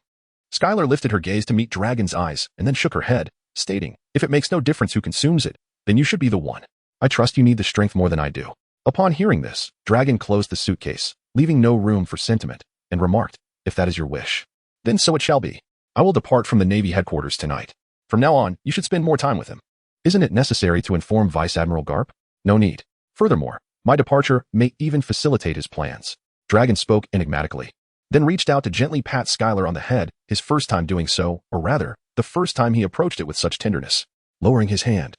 S1: Skylar lifted her gaze to meet Dragon's eyes and then shook her head, stating, "If it makes no difference who consumes it, then you should be the one. I trust you need the strength more than I do." Upon hearing this, Dragon closed the suitcase, leaving no room for sentiment, and remarked, "If that is your wish, then so it shall be. I will depart from the Navy headquarters tonight. From now on, you should spend more time with him. Isn't it necessary to inform Vice Admiral Garp? No need. Furthermore, my departure may even facilitate his plans." Dragon spoke enigmatically, then reached out to gently pat Skylar on the head, his first time doing so, or rather, the first time he approached it with such tenderness. Lowering his hand,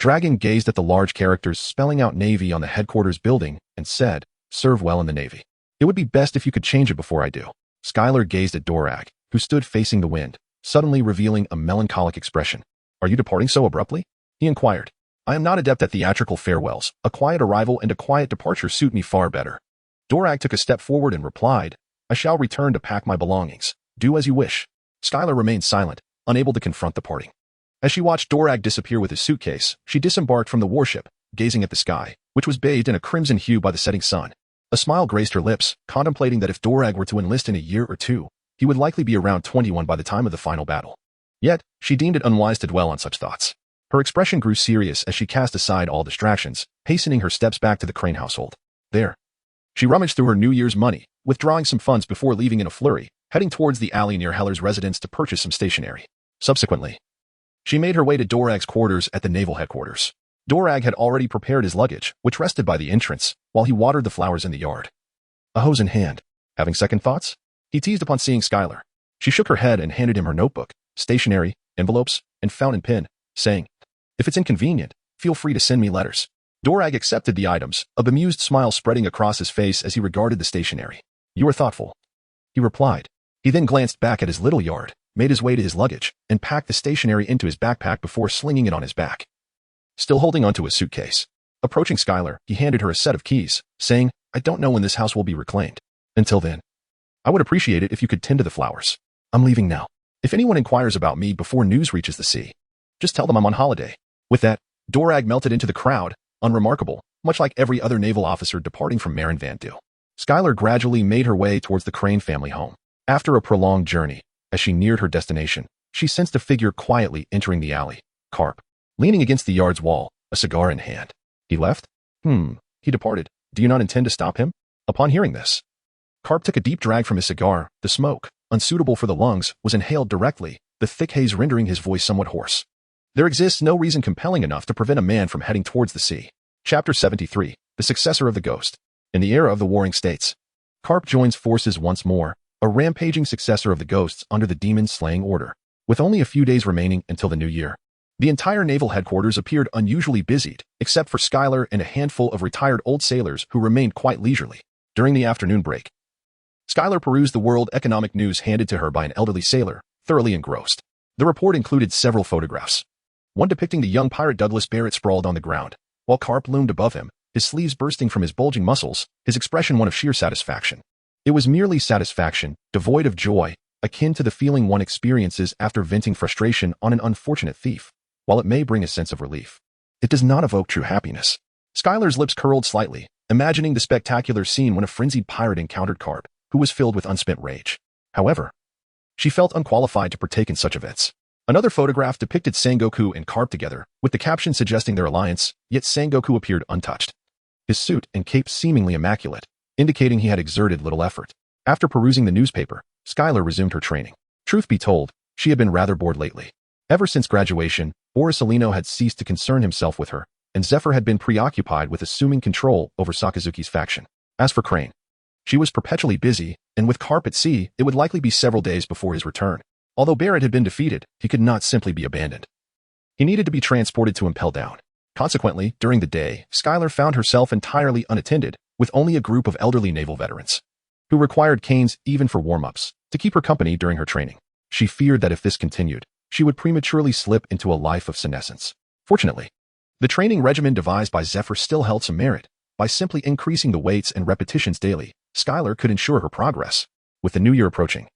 S1: Dragon gazed at the large characters spelling out Navy on the headquarters building and said, "Serve well in the Navy. It would be best if you could change it before I do." Skylar gazed at Dorag, who stood facing the wind, suddenly revealing a melancholic expression. "Are you departing so abruptly?" he inquired. "I am not adept at theatrical farewells. A quiet arrival and a quiet departure suit me far better." Dorag took a step forward and replied, "I shall return to pack my belongings. Do as you wish." Skylar remained silent, unable to confront the parting. As she watched Dorag disappear with his suitcase, she disembarked from the warship, gazing at the sky, which was bathed in a crimson hue by the setting sun. A smile graced her lips, contemplating that if Dorag were to enlist in a year or two, he would likely be around 21 by the time of the final battle. Yet, she deemed it unwise to dwell on such thoughts. Her expression grew serious as she cast aside all distractions, hastening her steps back to the Crane household. There, she rummaged through her New Year's money, withdrawing some funds before leaving in a flurry, heading towards the alley near Heller's residence to purchase some stationery. Subsequently, she made her way to Dorag's quarters at the naval headquarters. Dorag had already prepared his luggage, which rested by the entrance, while he watered the flowers in the yard. A hose in hand. Having second thoughts? He teased upon seeing Skylar. She shook her head and handed him her notebook, stationery, envelopes, and fountain pen, saying, "If it's inconvenient, feel free to send me letters." Dorag accepted the items, a bemused smile spreading across his face as he regarded the stationery. "You are thoughtful," he replied. He then glanced back at his little yard, made his way to his luggage, and packed the stationery into his backpack before slinging it on his back. Still holding onto his suitcase. Approaching Skylar, he handed her a set of keys, saying, "I don't know when this house will be reclaimed. Until then, I would appreciate it if you could tend to the flowers. I'm leaving now. If anyone inquires about me before news reaches the sea, just tell them I'm on holiday." With that, Dorag melted into the crowd, unremarkable, much like every other naval officer departing from Marin Van Deel. Skylar gradually made her way towards the Crane family home. After a prolonged journey, as she neared her destination, she sensed a figure quietly entering the alley. Garp, leaning against the yard's wall, a cigar in hand. He left? He departed. Do you not intend to stop him? Upon hearing this, Garp took a deep drag from his cigar. The smoke, unsuitable for the lungs, was inhaled directly, the thick haze rendering his voice somewhat hoarse. There exists no reason compelling enough to prevent a man from heading towards the sea. Chapter 73, The Successor of the Ghost. In the era of the Warring States, Garp joins forces once more, a rampaging successor of the Ghosts under the demon-slaying order. With only a few days remaining until the new year, the entire naval headquarters appeared unusually busied, except for Skylar and a handful of retired old sailors who remained quite leisurely. During the afternoon break, Skylar perused the world economic news handed to her by an elderly sailor, thoroughly engrossed. The report included several photographs. One depicting the young pirate Douglas Barrett sprawled on the ground, while Garp loomed above him, his sleeves bursting from his bulging muscles, his expression one of sheer satisfaction. It was merely satisfaction, devoid of joy, akin to the feeling one experiences after venting frustration on an unfortunate thief. While it may bring a sense of relief, it does not evoke true happiness. Skylar's lips curled slightly, imagining the spectacular scene when a frenzied pirate encountered Garp, who was filled with unspent rage. However, she felt unqualified to partake in such events. Another photograph depicted Sengoku and Garp together, with the caption suggesting their alliance, yet Sengoku appeared untouched. His suit and cape seemingly immaculate, indicating he had exerted little effort. After perusing the newspaper, Skylar resumed her training. Truth be told, she had been rather bored lately. Ever since graduation, Borisolino had ceased to concern himself with her, and Zephyr had been preoccupied with assuming control over Sakazuki's faction. As for Crane, she was perpetually busy, and with Garp at sea, it would likely be several days before his return. Although Barrett had been defeated, he could not simply be abandoned. He needed to be transported to Impel Down. Consequently, during the day, Skylar found herself entirely unattended, with only a group of elderly naval veterans, who required canes even for warm-ups, to keep her company during her training. She feared that if this continued, she would prematurely slip into a life of senescence. Fortunately, the training regimen devised by Zephyr still held some merit. By simply increasing the weights and repetitions daily, Skylar could ensure her progress. With the new year approaching,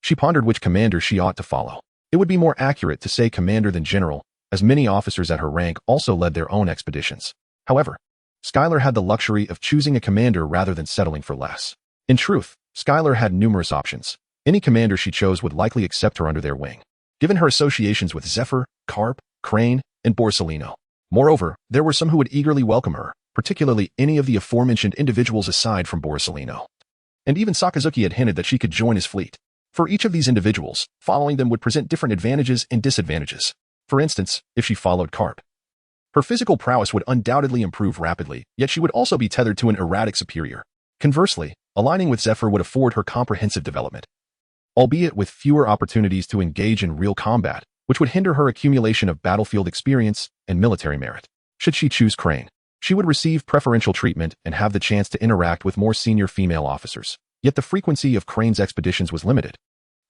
S1: she pondered which commander she ought to follow. It would be more accurate to say commander than general, as many officers at her rank also led their own expeditions. However, Skylar had the luxury of choosing a commander rather than settling for less. In truth, Skylar had numerous options. Any commander she chose would likely accept her under their wing, given her associations with Zephyr, Garp, Crane, and Borsalino. Moreover, there were some who would eagerly welcome her, particularly any of the aforementioned individuals aside from Borsalino. And even Sakazuki had hinted that she could join his fleet. For each of these individuals, following them would present different advantages and disadvantages. For instance, if she followed Garp, her physical prowess would undoubtedly improve rapidly, yet she would also be tethered to an erratic superior. Conversely, aligning with Zephyr would afford her comprehensive development, albeit with fewer opportunities to engage in real combat, which would hinder her accumulation of battlefield experience and military merit. Should she choose Crane, she would receive preferential treatment and have the chance to interact with more senior female officers. Yet the frequency of Crane's expeditions was limited,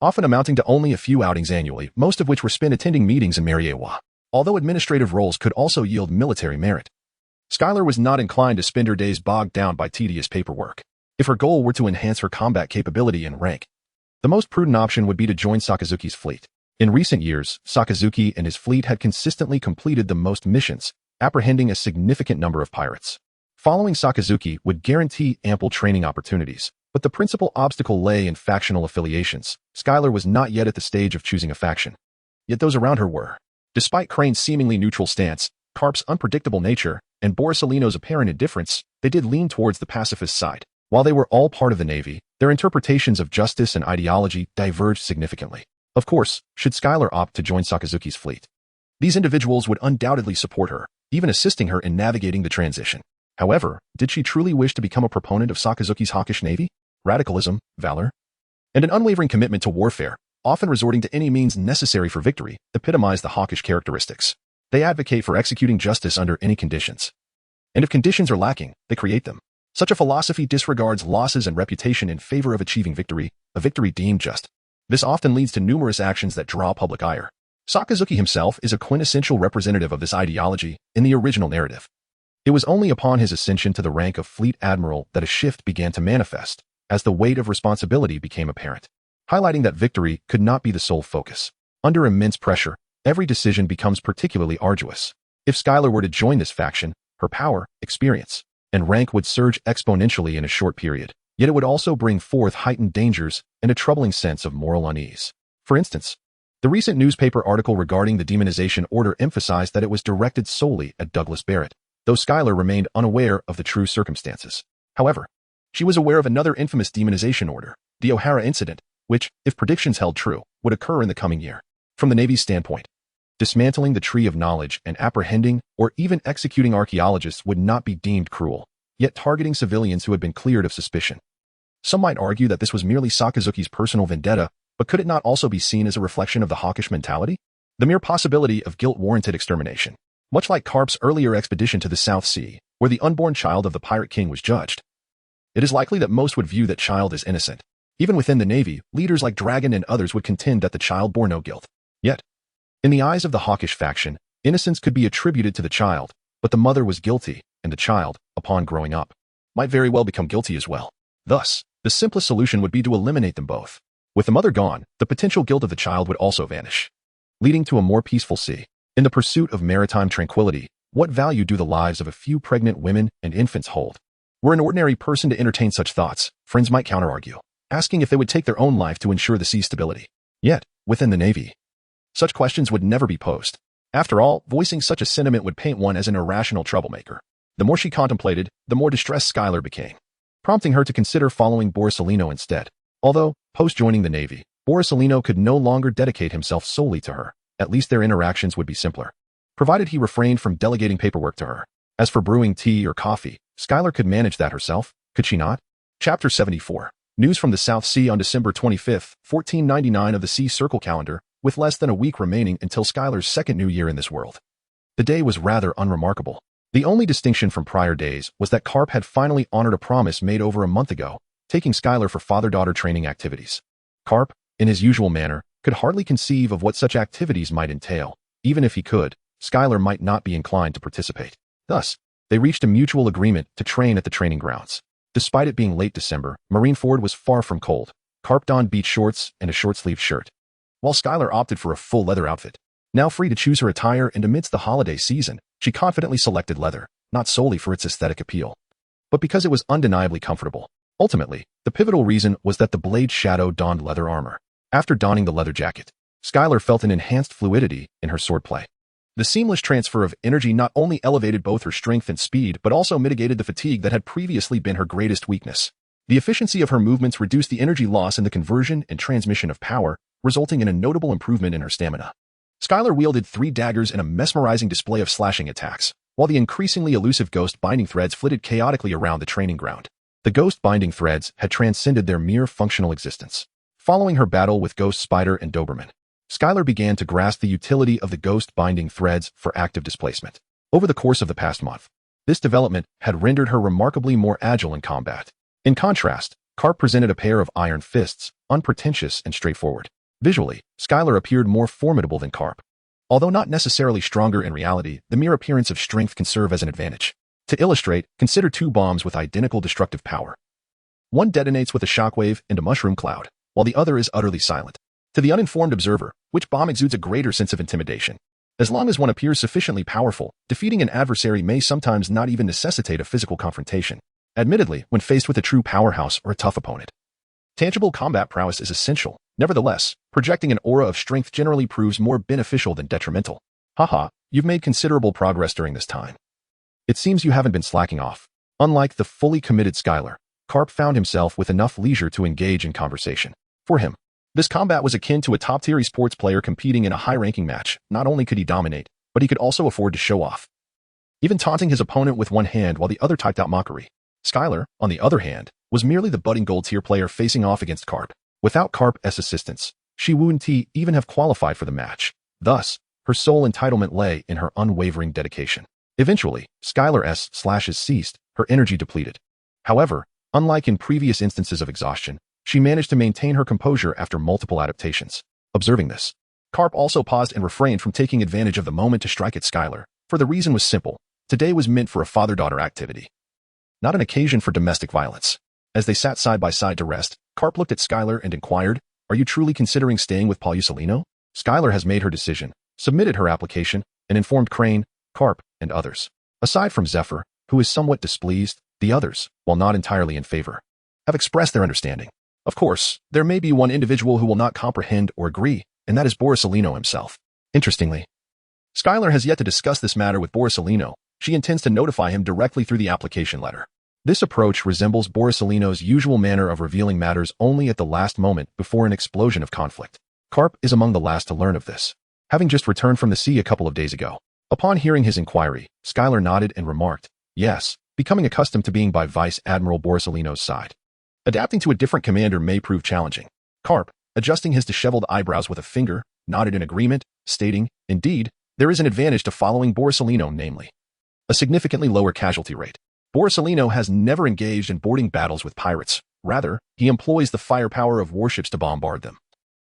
S1: often amounting to only a few outings annually, most of which were spent attending meetings in Mariewa. Although administrative roles could also yield military merit, Skylar was not inclined to spend her days bogged down by tedious paperwork. If her goal were to enhance her combat capability and rank, the most prudent option would be to join Sakazuki's fleet. In recent years, Sakazuki and his fleet had consistently completed the most missions, apprehending a significant number of pirates. Following Sakazuki would guarantee ample training opportunities, but the principal obstacle lay in factional affiliations. Skylar was not yet at the stage of choosing a faction, yet those around her were. Despite Crane's seemingly neutral stance, Garp's unpredictable nature, and Borsalino's apparent indifference, they did lean towards the pacifist side. While they were all part of the Navy, their interpretations of justice and ideology diverged significantly. Of course, should Skylar opt to join Sakazuki's fleet, these individuals would undoubtedly support her, even assisting her in navigating the transition. However, did she truly wish to become a proponent of Sakazuki's hawkish navy? Radicalism, valor, and an unwavering commitment to warfare, often resorting to any means necessary for victory, epitomize the hawkish characteristics. They advocate for executing justice under any conditions. And if conditions are lacking, they create them. Such a philosophy disregards losses and reputation in favor of achieving victory, a victory deemed just. This often leads to numerous actions that draw public ire. Sakazuki himself is a quintessential representative of this ideology in the original narrative. It was only upon his ascension to the rank of Fleet Admiral that a shift began to manifest, as the weight of responsibility became apparent, highlighting that victory could not be the sole focus. Under immense pressure, every decision becomes particularly arduous. If Skylar were to join this faction, her power, experience, and rank would surge exponentially in a short period, yet it would also bring forth heightened dangers and a troubling sense of moral unease. For instance, the recent newspaper article regarding the demonization order emphasized that it was directed solely at Douglas Barrett, though Skylar remained unaware of the true circumstances. However, she was aware of another infamous demonization order, the O'Hara incident, which, if predictions held true, would occur in the coming year. From the Navy's standpoint, dismantling the tree of knowledge and apprehending or even executing archaeologists would not be deemed cruel, yet targeting civilians who had been cleared of suspicion. Some might argue that this was merely Sakazuki's personal vendetta, but could it not also be seen as a reflection of the hawkish mentality? The mere possibility of guilt-warranted extermination, much like Garp's earlier expedition to the South Sea, where the unborn child of the Pirate King was judged. It is likely that most would view that child as innocent. Even within the Navy, leaders like Dragon and others would contend that the child bore no guilt. Yet, in the eyes of the hawkish faction, innocence could be attributed to the child, but the mother was guilty, and the child, upon growing up, might very well become guilty as well. Thus, the simplest solution would be to eliminate them both. With the mother gone, the potential guilt of the child would also vanish, leading to a more peaceful sea. In the pursuit of maritime tranquility, what value do the lives of a few pregnant women and infants hold? Were an ordinary person to entertain such thoughts, friends might counter-argue, asking if they would take their own life to ensure the sea's stability. Yet, within the Navy, such questions would never be posed. After all, voicing such a sentiment would paint one as an irrational troublemaker. The more she contemplated, the more distressed Skylar became, prompting her to consider following Borsalino instead. Although, post-joining the Navy, Borsalino could no longer dedicate himself solely to her. At least their interactions would be simpler, provided he refrained from delegating paperwork to her. As for brewing tea or coffee, Skylar could manage that herself, could she not? Chapter 74. News from the South Sea on December 25, 1499 of the Sea Circle calendar, with less than a week remaining until Skylar's second new year in this world. The day was rather unremarkable. The only distinction from prior days was that Garp had finally honored a promise made over a month ago, taking Skylar for father-daughter training activities. Garp, in his usual manner, could hardly conceive of what such activities might entail. Even if he could, Skylar might not be inclined to participate. Thus, they reached a mutual agreement to train at the training grounds. Despite it being late December, Marineford was far from cold. Garp donned beach shorts and a short-sleeved shirt, while Skylar opted for a full leather outfit. Now free to choose her attire and amidst the holiday season, she confidently selected leather, not solely for its aesthetic appeal, but because it was undeniably comfortable. Ultimately, the pivotal reason was that the Blade Shadow donned leather armor. After donning the leather jacket, Skylar felt an enhanced fluidity in her swordplay. The seamless transfer of energy not only elevated both her strength and speed but also mitigated the fatigue that had previously been her greatest weakness. The efficiency of her movements reduced the energy loss in the conversion and transmission of power, resulting in a notable improvement in her stamina. Skylar wielded 3 daggers in a mesmerizing display of slashing attacks, while the increasingly elusive ghost binding threads flitted chaotically around the training ground. The ghost binding threads had transcended their mere functional existence. Following her battle with Ghost Spider and Doberman, Skylar began to grasp the utility of the ghost binding threads for active displacement. Over the course of the past month, this development had rendered her remarkably more agile in combat. In contrast, Garp presented a pair of iron fists, unpretentious and straightforward. Visually, Skylar appeared more formidable than Garp. Although not necessarily stronger in reality, the mere appearance of strength can serve as an advantage. To illustrate, consider 2 bombs with identical destructive power. One detonates with a shockwave and a mushroom cloud, while the other is utterly silent. To the uninformed observer, which bomb exudes a greater sense of intimidation? As long as one appears sufficiently powerful, defeating an adversary may sometimes not even necessitate a physical confrontation. Admittedly, when faced with a true powerhouse or a tough opponent, tangible combat prowess is essential. Nevertheless, projecting an aura of strength generally proves more beneficial than detrimental. Haha, you've made considerable progress during this time. It seems you haven't been slacking off. Unlike the fully committed Skylar, Garp found himself with enough leisure to engage in conversation. For him, this combat was akin to a top-tier esports player competing in a high-ranking match. Not only could he dominate, but he could also afford to show off, even taunting his opponent with one hand while the other typed out mockery. Skylar, on the other hand, was merely the budding gold-tier player facing off against Garp. Without Garp's assistance, she wouldn't even have qualified for the match. Thus, her sole entitlement lay in her unwavering dedication. Eventually, Skylar's slashes ceased, her energy depleted. However, unlike in previous instances of exhaustion, she managed to maintain her composure after multiple adaptations. Observing this, Garp also paused and refrained from taking advantage of the moment to strike at Skylar, for the reason was simple. Today was meant for a father-daughter activity, not an occasion for domestic violence. As they sat side by side to rest, Garp looked at Skylar and inquired, "Are you truly considering staying with Pausalino?" Skylar has made her decision, submitted her application, and informed Crane, Garp, and others. Aside from Zephyr, who is somewhat displeased, the others, while not entirely in favor, have expressed their understanding. Of course, there may be one individual who will not comprehend or agree, and that is Borsalino himself. Interestingly, Skylar has yet to discuss this matter with Borsalino. She intends to notify him directly through the application letter. This approach resembles Borsalino's usual manner of revealing matters only at the last moment before an explosion of conflict. Garp is among the last to learn of this, having just returned from the sea a couple of days ago. Upon hearing his inquiry, Skylar nodded and remarked, "Yes," becoming accustomed to being by Vice Admiral Borsalino's side. Adapting to a different commander may prove challenging. Garp, adjusting his disheveled eyebrows with a finger, nodded in agreement, stating, "Indeed, there is an advantage to following Borsalino, namely a significantly lower casualty rate. Borsalino has never engaged in boarding battles with pirates. Rather, he employs the firepower of warships to bombard them,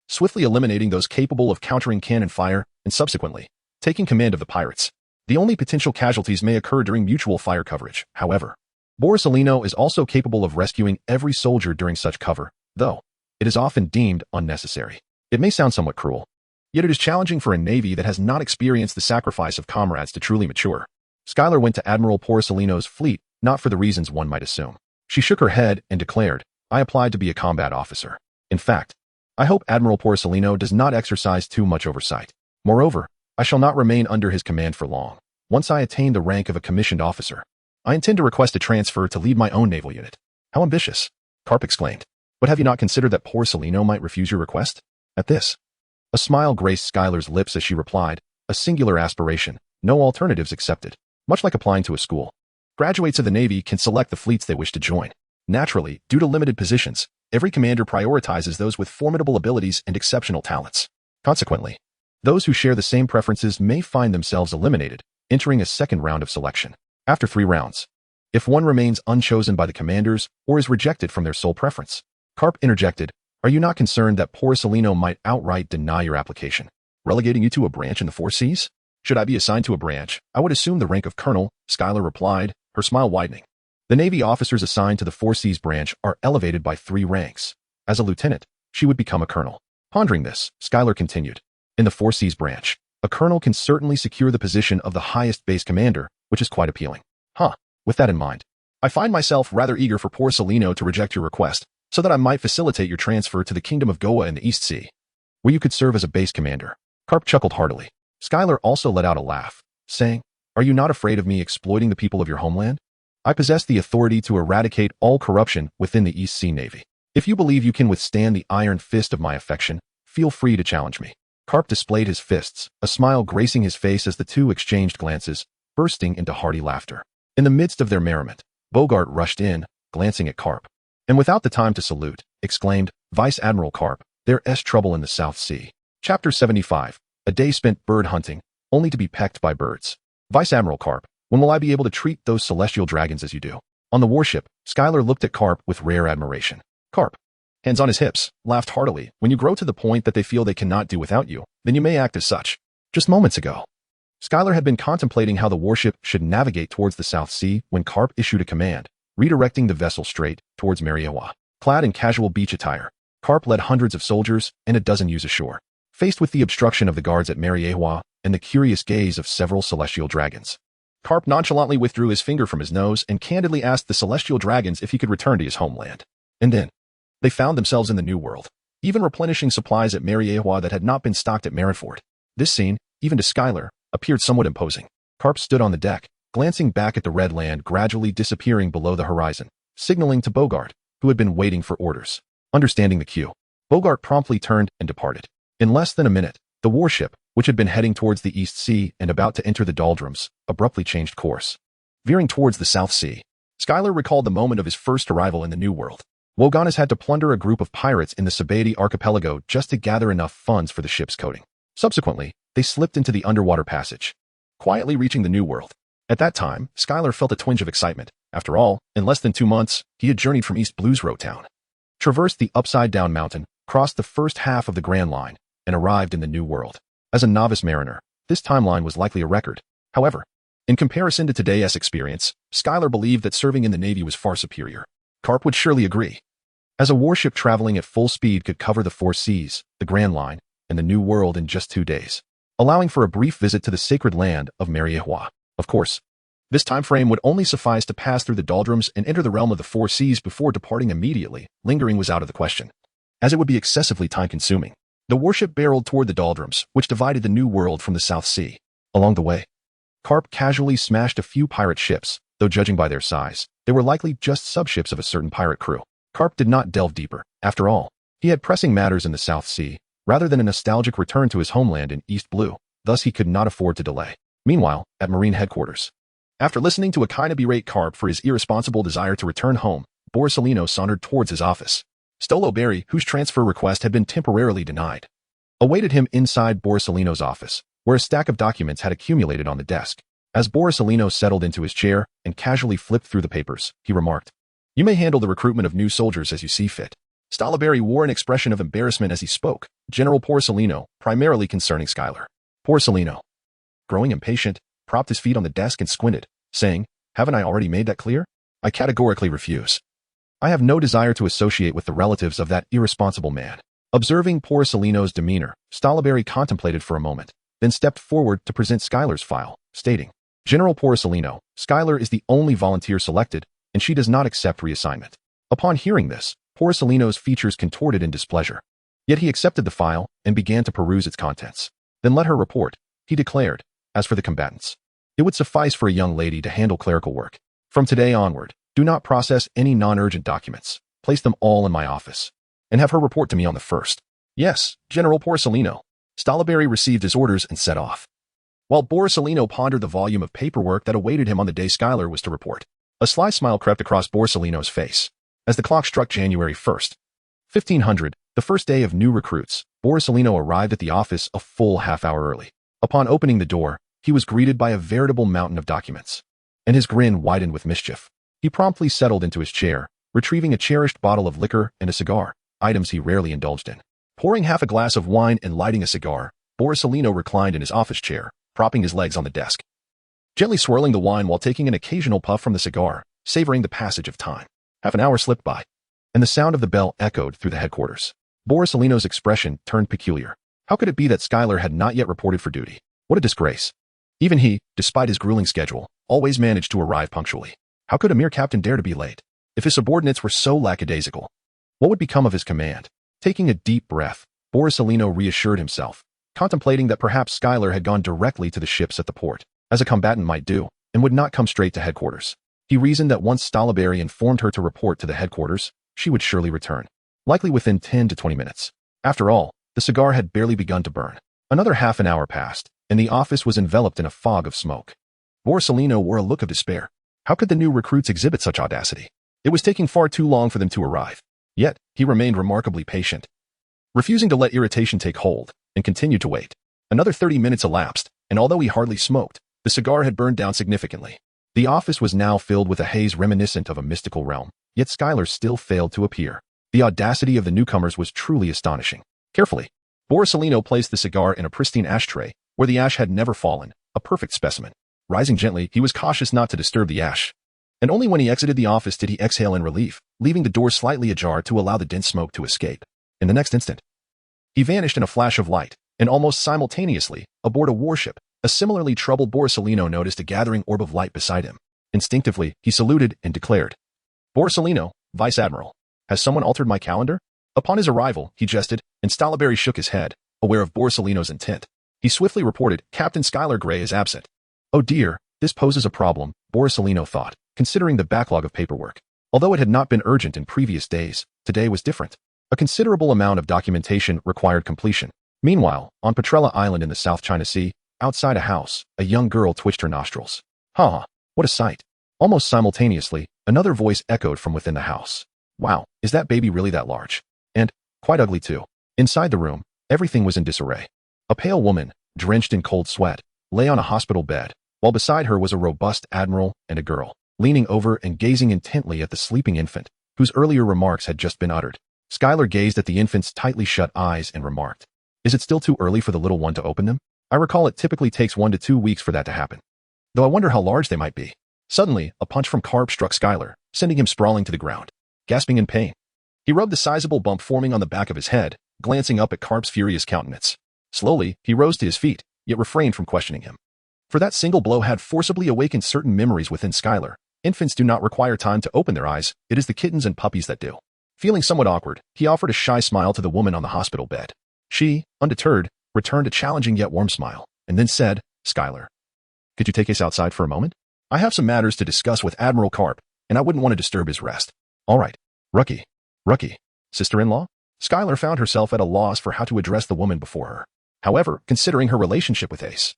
S1: swiftly eliminating those capable of countering cannon fire and subsequently taking command of the pirates. The only potential casualties may occur during mutual fire coverage. However, Borsalino is also capable of rescuing every soldier during such cover, though it is often deemed unnecessary. It may sound somewhat cruel, yet it is challenging for a navy that has not experienced the sacrifice of comrades to truly mature." Skylar went to Admiral Borsalino's fleet, not for the reasons one might assume. She shook her head and declared, "I applied to be a combat officer. In fact, I hope Admiral Borsalino does not exercise too much oversight. Moreover, I shall not remain under his command for long. Once I attain the rank of a commissioned officer, I intend to request a transfer to lead my own naval unit." "How ambitious," Garp exclaimed. "But have you not considered that Borsalino might refuse your request?" At this, a smile graced Skylar's lips as she replied, "A singular aspiration, no alternatives accepted. Much like applying to a school, graduates of the Navy can select the fleets they wish to join. Naturally, due to limited positions, every commander prioritizes those with formidable abilities and exceptional talents. Consequently, those who share the same preferences may find themselves eliminated, entering a second round of selection. After 3 rounds, if one remains unchosen by the commanders or is rejected from their sole preference." Garp interjected, "Are you not concerned that Borsalino might outright deny your application, relegating you to a branch in the 4 seas? "Should I be assigned to a branch, I would assume the rank of colonel," Skylar replied, her smile widening. "The Navy officers assigned to the 4 Seas branch are elevated by 3 ranks. As a lieutenant, she would become a colonel. Pondering this, Schuyler continued. In the Four Seas branch, a colonel can certainly secure the position of the highest base commander, which is quite appealing. With that in mind, I find myself rather eager for poor Salino to reject your request, so that I might facilitate your transfer to the Kingdom of Goa in the East Sea, where you could serve as a base commander. Garp chuckled heartily. Schuyler also let out a laugh, saying, Are you not afraid of me exploiting the people of your homeland? I possess the authority to eradicate all corruption within the East Sea Navy. If you believe you can withstand the iron fist of my affection, feel free to challenge me. Garp displayed his fists, a smile gracing his face as the two exchanged glances, bursting into hearty laughter. In the midst of their merriment, Bogart rushed in, glancing at Garp, and without the time to salute, exclaimed, Vice Admiral Garp, there's trouble in the South Sea. Chapter 75. A day spent bird hunting, only to be pecked by birds. Vice Admiral Garp, when will I be able to treat those celestial dragons as you do? On the warship, Schuyler looked at Garp with rare admiration. Garp, hands on his hips, laughed heartily. When you grow to the point that they feel they cannot do without you, then you may act as such. Just moments ago, Schuyler had been contemplating how the warship should navigate towards the South Sea when Garp issued a command, redirecting the vessel straight towards Mariewa. Clad in casual beach attire, Garp led hundreds of soldiers and a dozen ewes ashore. Faced with the obstruction of the guards at Mariewa and the curious gaze of several celestial dragons, Garp nonchalantly withdrew his finger from his nose and candidly asked the celestial dragons if he could return to his homeland. And then, they found themselves in the New World, even replenishing supplies at Mariewa that had not been stocked at Marineford. This scene, even to Schuyler, appeared somewhat imposing. Garp stood on the deck, glancing back at the red land gradually disappearing below the horizon, signaling to Bogart, who had been waiting for orders. Understanding the cue, Bogart promptly turned and departed. In less than a minute, the warship, which had been heading towards the East Sea and about to enter the doldrums, abruptly changed course, veering towards the South Sea. Schuyler recalled the moment of his first arrival in the New World. Woganus had to plunder a group of pirates in the Sabati archipelago just to gather enough funds for the ship's coating. Subsequently, they slipped into the underwater passage, quietly reaching the New World. At that time, Schuyler felt a twinge of excitement. After all, in less than 2 months, he had journeyed from East Blue's Roguetown, traversed the upside-down mountain, crossed the first half of the Grand Line, and arrived in the New World. As a novice mariner, this timeline was likely a record. However, in comparison to today's experience, Schuyler believed that serving in the Navy was far superior. Garp would surely agree, as a warship traveling at full speed could cover the Four Seas, the Grand Line, and the New World in just 2 days, allowing for a brief visit to the sacred land of Mariewa. Of course, this time frame would only suffice to pass through the doldrums and enter the realm of the Four Seas before departing immediately. Lingering was out of the question, as it would be excessively time-consuming. The warship barreled toward the doldrums, which divided the New World from the South Sea. Along the way, Garp casually smashed a few pirate ships, though judging by their size, they were likely just subships of a certain pirate crew. Garp did not delve deeper. After all, he had pressing matters in the South Sea, rather than a nostalgic return to his homeland in East Blue. Thus he could not afford to delay. Meanwhile, at Marine headquarters, after listening to Akainu berate Garp for his irresponsible desire to return home, Borsalino sauntered towards his office. Stolo Berry, whose transfer request had been temporarily denied, awaited him inside Borsalino's office, where a stack of documents had accumulated on the desk. As Borsalino settled into his chair and casually flipped through the papers, he remarked, You may handle the recruitment of new soldiers as you see fit. Stolaberry wore an expression of embarrassment as he spoke, General Borsalino, primarily concerning Schuyler. Borsalino, growing impatient, propped his feet on the desk and squinted, saying, Haven't I already made that clear? I categorically refuse. I have no desire to associate with the relatives of that irresponsible man. Observing Borsalino's demeanor, Stolaberry contemplated for a moment, then stepped forward to present Schuyler's file, stating, General Borsalino, Schuyler is the only volunteer selected, and she does not accept reassignment. Upon hearing this, Borsalino's features contorted in displeasure. Yet he accepted the file and began to peruse its contents. Then let her report, he declared. As for the combatants, it would suffice for a young lady to handle clerical work. From today onward, do not process any non-urgent documents. Place them all in my office, and have her report to me on the 1st. Yes, General Borsalino. Stolaberry received his orders and set off. While Borsalino pondered the volume of paperwork that awaited him on the day Schuyler was to report, a sly smile crept across Borsalino's face. As the clock struck January 1st, 1500, the first day of new recruits, Borsalino arrived at the office a full half-hour early. Upon opening the door, he was greeted by a veritable mountain of documents, and his grin widened with mischief. He promptly settled into his chair, retrieving a cherished bottle of liquor and a cigar, items he rarely indulged in. Pouring half a glass of wine and lighting a cigar, Borsalino reclined in his office chair, propping his legs on the desk, gently swirling the wine while taking an occasional puff from the cigar, savoring the passage of time. Half an hour slipped by, and the sound of the bell echoed through the headquarters. Borsalino's expression turned peculiar. How could it be that Schuyler had not yet reported for duty? What a disgrace. Even he, despite his grueling schedule, always managed to arrive punctually. How could a mere captain dare to be late? If his subordinates were so lackadaisical, what would become of his command? Taking a deep breath, Borsalino reassured himself, contemplating that perhaps Schuyler had gone directly to the ships at the port, as a combatant might do, and would not come straight to headquarters. He reasoned that once Stolberry informed her to report to the headquarters, she would surely return, likely within 10 to 20 minutes. After all, the cigar had barely begun to burn. Another half an hour passed, and the office was enveloped in a fog of smoke. Borsalino wore a look of despair. How could the new recruits exhibit such audacity? It was taking far too long for them to arrive. Yet, he remained remarkably patient, refusing to let irritation take hold, and continued to wait. Another 30 minutes elapsed, and although he hardly smoked, the cigar had burned down significantly. The office was now filled with a haze reminiscent of a mystical realm, yet Schuyler still failed to appear. The audacity of the newcomers was truly astonishing. Carefully, Borsalino placed the cigar in a pristine ashtray, where the ash had never fallen, a perfect specimen. Rising gently, he was cautious not to disturb the ash. And only when he exited the office did he exhale in relief, leaving the door slightly ajar to allow the dense smoke to escape. In the next instant, he vanished in a flash of light, and almost simultaneously, aboard a warship, a similarly troubled Borsalino noticed a gathering orb of light beside him. Instinctively, he saluted and declared, "Borsalino, Vice Admiral, has someone altered my calendar?" Upon his arrival, he jested, and Stolberry shook his head, aware of Borsalino's intent. He swiftly reported, "Captain Schuyler Gray is absent." Oh dear, this poses a problem, Borsalino thought, considering the backlog of paperwork. Although it had not been urgent in previous days, today was different. A considerable amount of documentation required completion. Meanwhile, on Petrella Island in the South China Sea, outside a house, a young girl twitched her nostrils. Ha! What a sight! Almost simultaneously, another voice echoed from within the house. Wow, is that baby really that large? And, quite ugly too. Inside the room, everything was in disarray. A pale woman, drenched in cold sweat, lay on a hospital bed, while beside her was a robust admiral and a girl, leaning over and gazing intently at the sleeping infant, whose earlier remarks had just been uttered. Schuyler gazed at the infant's tightly shut eyes and remarked, "Is it still too early for the little one to open them? I recall it typically takes 1 to 2 weeks for that to happen. Though I wonder how large they might be." Suddenly, a punch from Garp struck Schuyler, sending him sprawling to the ground, gasping in pain. He rubbed the sizable bump forming on the back of his head, glancing up at Garp's furious countenance. Slowly, he rose to his feet, yet refrained from questioning him. For that single blow had forcibly awakened certain memories within Schuyler. Infants do not require time to open their eyes, it is the kittens and puppies that do. Feeling somewhat awkward, he offered a shy smile to the woman on the hospital bed. She, undeterred, returned a challenging yet warm smile, and then said, "Schuyler, could you take us outside for a moment? I have some matters to discuss with Admiral Garp, and I wouldn't want to disturb his rest." "All right. Rookie, sister-in-law?" Schuyler found herself at a loss for how to address the woman before her. However, considering her relationship with Ace,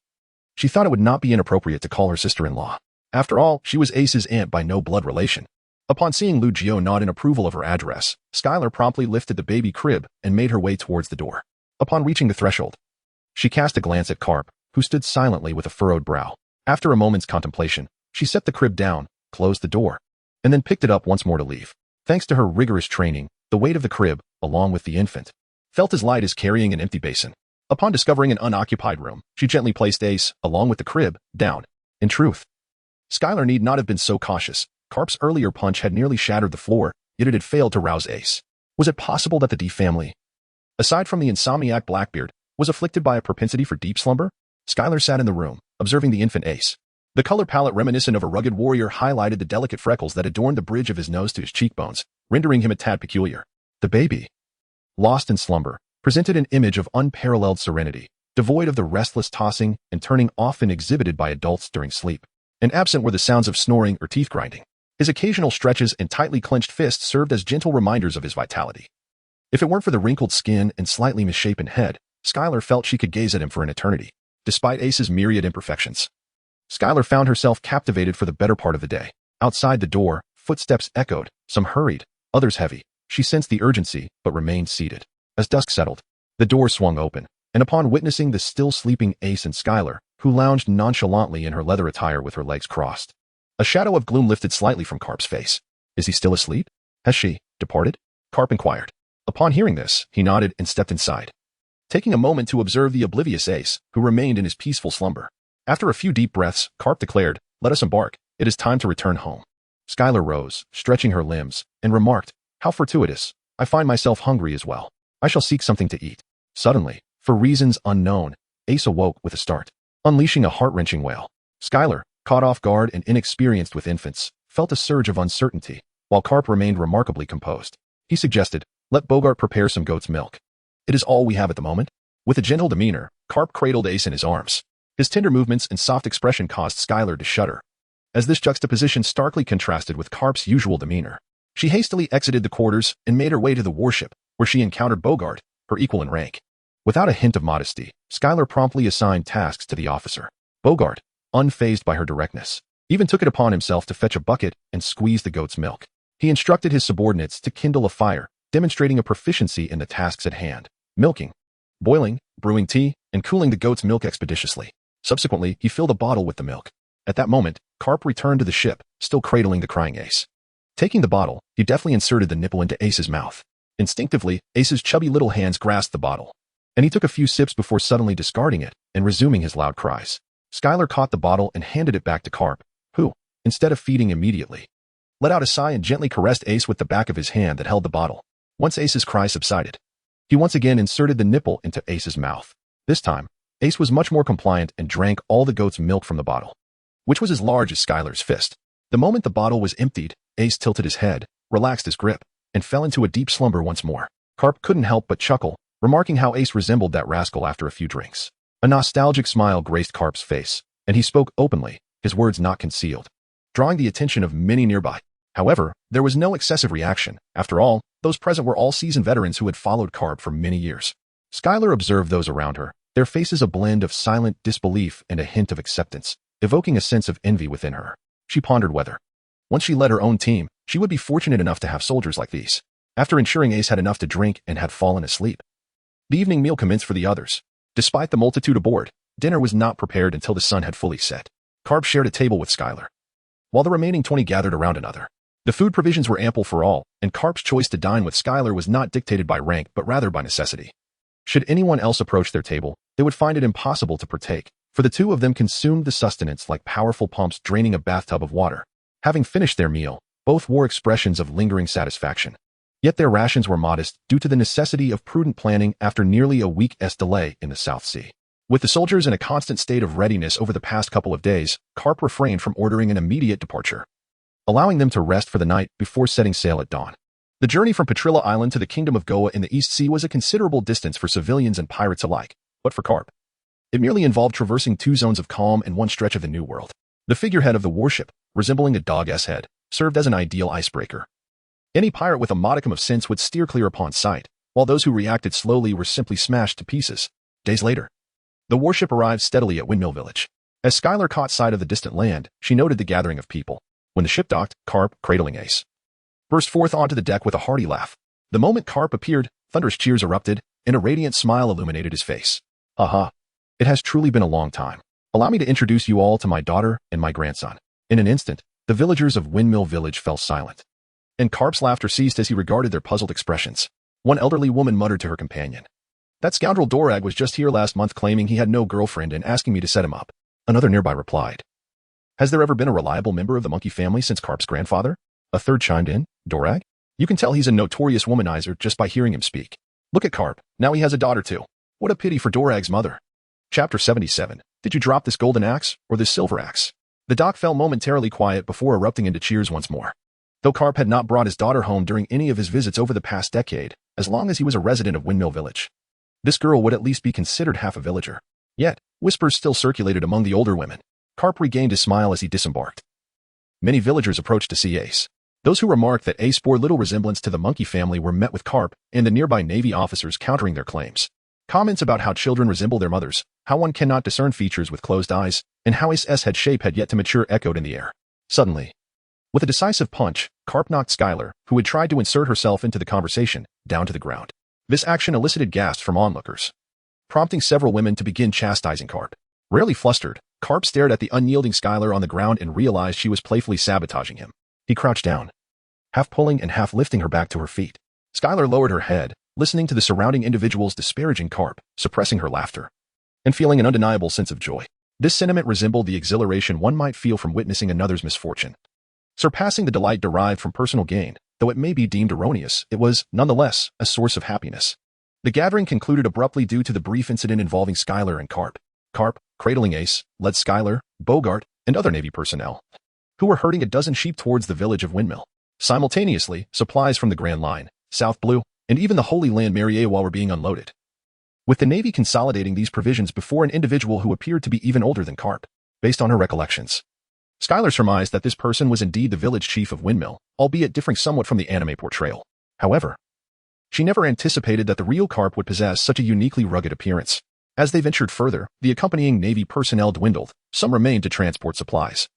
S1: she thought it would not be inappropriate to call her sister-in-law. After all, she was Ace's aunt by no blood relation. Upon seeing Lu Jio nod in approval of her address, Schuyler promptly lifted the baby crib and made her way towards the door. Upon reaching the threshold, she cast a glance at Garp, who stood silently with a furrowed brow. After a moment's contemplation, she set the crib down, closed the door, and then picked it up once more to leave. Thanks to her rigorous training, the weight of the crib, along with the infant, felt as light as carrying an empty basin. Upon discovering an unoccupied room, she gently placed Ace, along with the crib, down. In truth, Schuyler need not have been so cautious. Garp's earlier punch had nearly shattered the floor, yet it had failed to rouse Ace. Was it possible that the D family, aside from the insomniac Blackbeard, was afflicted by a propensity for deep slumber? Schuyler sat in the room, observing the infant Ace. The color palette reminiscent of a rugged warrior highlighted the delicate freckles that adorned the bridge of his nose to his cheekbones, rendering him a tad peculiar. The baby, lost in slumber, presented an image of unparalleled serenity, devoid of the restless tossing and turning often exhibited by adults during sleep, and absent were the sounds of snoring or teeth grinding. His occasional stretches and tightly clenched fists served as gentle reminders of his vitality. If it weren't for the wrinkled skin and slightly misshapen head, Schuyler felt she could gaze at him for an eternity. Despite Ace's myriad imperfections, Schuyler found herself captivated for the better part of the day. Outside the door, footsteps echoed, some hurried, others heavy. She sensed the urgency, but remained seated. As dusk settled, the door swung open, and upon witnessing the still sleeping Ace and Schuyler, who lounged nonchalantly in her leather attire with her legs crossed, a shadow of gloom lifted slightly from Garp's face. "Is he still asleep? Has she departed?" Garp inquired. Upon hearing this, he nodded and stepped inside, taking a moment to observe the oblivious Ace, who remained in his peaceful slumber. After a few deep breaths, Garp declared, "Let us embark. It is time to return home." Schuyler rose, stretching her limbs, and remarked, "How fortuitous. I find myself hungry as well. I shall seek something to eat. Suddenly, for reasons unknown, Ace awoke with a start, unleashing a heart-wrenching wail. Skylar, caught off guard and inexperienced with infants, felt a surge of uncertainty, while Garp remained remarkably composed. He suggested, let Bogart prepare some goat's milk. It is all we have at the moment. With a gentle demeanor, Garp cradled Ace in his arms. His tender movements and soft expression caused Skylar to shudder, as this juxtaposition starkly contrasted with Garp's usual demeanor. She hastily exited the quarters and made her way to the warship, where she encountered Bogart, her equal in rank. Without a hint of modesty, Skylar promptly assigned tasks to the officer. Bogart, unfazed by her directness, even took it upon himself to fetch a bucket and squeeze the goat's milk. He instructed his subordinates to kindle a fire, demonstrating a proficiency in the tasks at hand: milking, boiling, brewing tea, and cooling the goat's milk expeditiously. Subsequently, he filled a bottle with the milk. At that moment, Garp returned to the ship, still cradling the crying Ace. Taking the bottle, he deftly inserted the nipple into Ace's mouth. Instinctively, Ace's chubby little hands grasped the bottle, and he took a few sips before suddenly discarding it and resuming his loud cries. Skylar caught the bottle and handed it back to Garp, who, instead of feeding immediately, let out a sigh and gently caressed Ace with the back of his hand that held the bottle. Once Ace's cry subsided, he once again inserted the nipple into Ace's mouth. This time, Ace was much more compliant and drank all the goat's milk from the bottle, which was as large as Skylar's fist. The moment the bottle was emptied, Ace tilted his head, relaxed his grip, and fell into a deep slumber once more. Garp couldn't help but chuckle, remarking how Ace resembled that rascal after a few drinks. A nostalgic smile graced Garp's face, and he spoke openly, his words not concealed, drawing the attention of many nearby. However, there was no excessive reaction. After all, those present were all seasoned veterans who had followed Garp for many years. Skylar observed those around her, their faces a blend of silent disbelief and a hint of acceptance, evoking a sense of envy within her. She pondered whether, once she led her own team, she would be fortunate enough to have soldiers like these. After ensuring Ace had enough to drink and had fallen asleep, the evening meal commenced for the others. Despite the multitude aboard, dinner was not prepared until the sun had fully set. Garp shared a table with Skylar, while the remaining 20 gathered around another. The food provisions were ample for all, and Garp's choice to dine with Skylar was not dictated by rank but rather by necessity. Should anyone else approach their table, they would find it impossible to partake, for the two of them consumed the sustenance like powerful pumps draining a bathtub of water. Having finished their meal, both wore expressions of lingering satisfaction. Yet their rations were modest due to the necessity of prudent planning after nearly a week's delay in the South Sea. With the soldiers in a constant state of readiness over the past couple of days, Garp refrained from ordering an immediate departure, allowing them to rest for the night before setting sail at dawn. The journey from Petrilla Island to the Kingdom of Goa in the East Sea was a considerable distance for civilians and pirates alike, but for Garp, it merely involved traversing 2 zones of calm and 1 stretch of the New World. The figurehead of the warship, resembling a dog's head, served as an ideal icebreaker. Any pirate with a modicum of sense would steer clear upon sight, while those who reacted slowly were simply smashed to pieces. Days later, the warship arrived steadily at Windmill Village. As Skylar caught sight of the distant land, she noted the gathering of people. When the ship docked, Garp, cradling Ace, burst forth onto the deck with a hearty laugh. The moment Garp appeared, thunderous cheers erupted, and a radiant smile illuminated his face. "Aha! It has truly been a long time. Allow me to introduce you all to my daughter and my grandson." In an instant, the villagers of Windmill Village fell silent, and Garp's laughter ceased as he regarded their puzzled expressions. One elderly woman muttered to her companion, "That scoundrel Dorag was just here last month claiming he had no girlfriend and asking me to set him up." Another nearby replied, "Has there ever been a reliable member of the monkey family since Garp's grandfather?" A third chimed in, "Dorag? You can tell he's a notorious womanizer just by hearing him speak. Look at Garp, now he has a daughter too. What a pity for Dorag's mother." Chapter 77. Did you drop this golden axe or this silver axe? The dock fell momentarily quiet before erupting into cheers once more. Though Garp had not brought his daughter home during any of his visits over the past decade, as long as he was a resident of Windmill Village, this girl would at least be considered half a villager. Yet, whispers still circulated among the older women. Garp regained his smile as he disembarked. Many villagers approached to see Ace. Those who remarked that Ace bore little resemblance to the monkey family were met with Garp and the nearby Navy officers countering their claims. Comments about how children resemble their mothers, how one cannot discern features with closed eyes, and how Ace's head shape had yet to mature echoed in the air. Suddenly, with a decisive punch, Garp knocked Skylar, who had tried to insert herself into the conversation, down to the ground. This action elicited gasps from onlookers, prompting several women to begin chastising Garp. Rarely flustered, Garp stared at the unyielding Skylar on the ground and realized she was playfully sabotaging him. He crouched down, half pulling and half lifting her back to her feet. Skylar lowered her head, listening to the surrounding individuals disparaging Garp, suppressing her laughter, and feeling an undeniable sense of joy. This sentiment resembled the exhilaration one might feel from witnessing another's misfortune. Surpassing the delight derived from personal gain, though it may be deemed erroneous, it was, nonetheless, a source of happiness. The gathering concluded abruptly due to the brief incident involving Skylar and Garp. Garp, cradling Ace, led Skylar, Bogart, and other Navy personnel, who were herding a dozen sheep towards the village of Windmill. Simultaneously, supplies from the Grand Line, South Blue, and even the Holy Land Mariawa were being unloaded, with the Navy consolidating these provisions before an individual who appeared to be even older than Garp. Based on her recollections, Skylar surmised that this person was indeed the village chief of Windmill, albeit differing somewhat from the anime portrayal. However, she never anticipated that the real Garp would possess such a uniquely rugged appearance. As they ventured further, the accompanying Navy personnel dwindled. Some remained to transport supplies.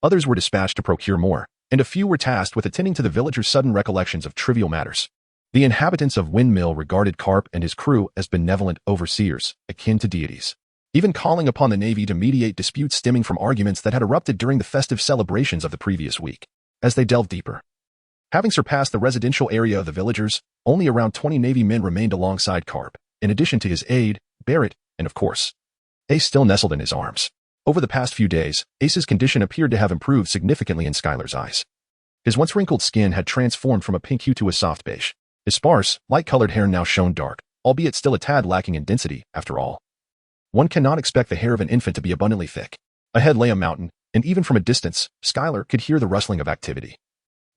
S1: Others were dispatched to procure more, and a few were tasked with attending to the villagers' sudden recollections of trivial matters. The inhabitants of Windmill regarded Garp and his crew as benevolent overseers, akin to deities, even calling upon the Navy to mediate disputes stemming from arguments that had erupted during the festive celebrations of the previous week. As they delved deeper, having surpassed the residential area of the villagers, only around 20 Navy men remained alongside Garp, in addition to his aide, Barrett, and of course, Ace still nestled in his arms. Over the past few days, Ace's condition appeared to have improved significantly in Skylar's eyes. His once wrinkled skin had transformed from a pink hue to a soft beige. His sparse, light-colored hair now shone dark, albeit still a tad lacking in density, after all. One cannot expect the hair of an infant to be abundantly thick. Ahead lay a mountain, and even from a distance, Skylar could hear the rustling of activity.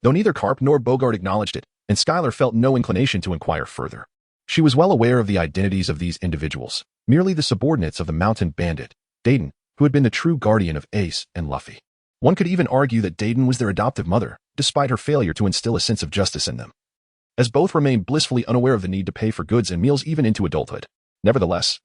S1: Though neither Garp nor Bogart acknowledged it, and Skylar felt no inclination to inquire further. She was well aware of the identities of these individuals, merely the subordinates of the mountain bandit, Dayton, who had been the true guardian of Ace and Luffy. One could even argue that Dayton was their adoptive mother, despite her failure to instill a sense of justice in them, as both remained blissfully unaware of the need to pay for goods and meals even into adulthood. Nevertheless,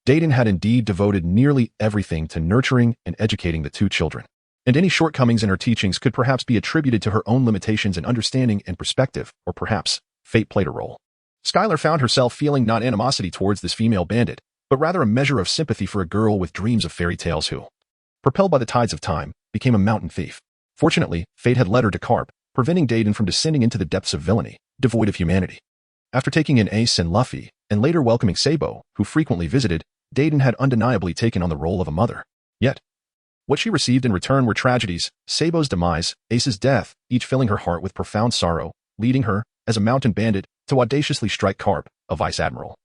S1: Dayton had indeed devoted nearly everything to nurturing and educating the two children, and any shortcomings in her teachings could perhaps be attributed to her own limitations in understanding and perspective, or perhaps fate played a role. Skylar found herself feeling not animosity towards this female bandit, but rather a measure of sympathy for a girl with dreams of fairy tales who, propelled by the tides of time, became a mountain thief. Fortunately, fate had led her to Garp, preventing Dayton from descending into the depths of villainy, devoid of humanity. After taking in Ace and Luffy, and later welcoming Sabo, who frequently visited, Dayton had undeniably taken on the role of a mother. Yet, what she received in return were tragedies: Sabo's demise, Ace's death, each filling her heart with profound sorrow, leading her, as a mountain bandit, to audaciously strike Garp, a vice admiral,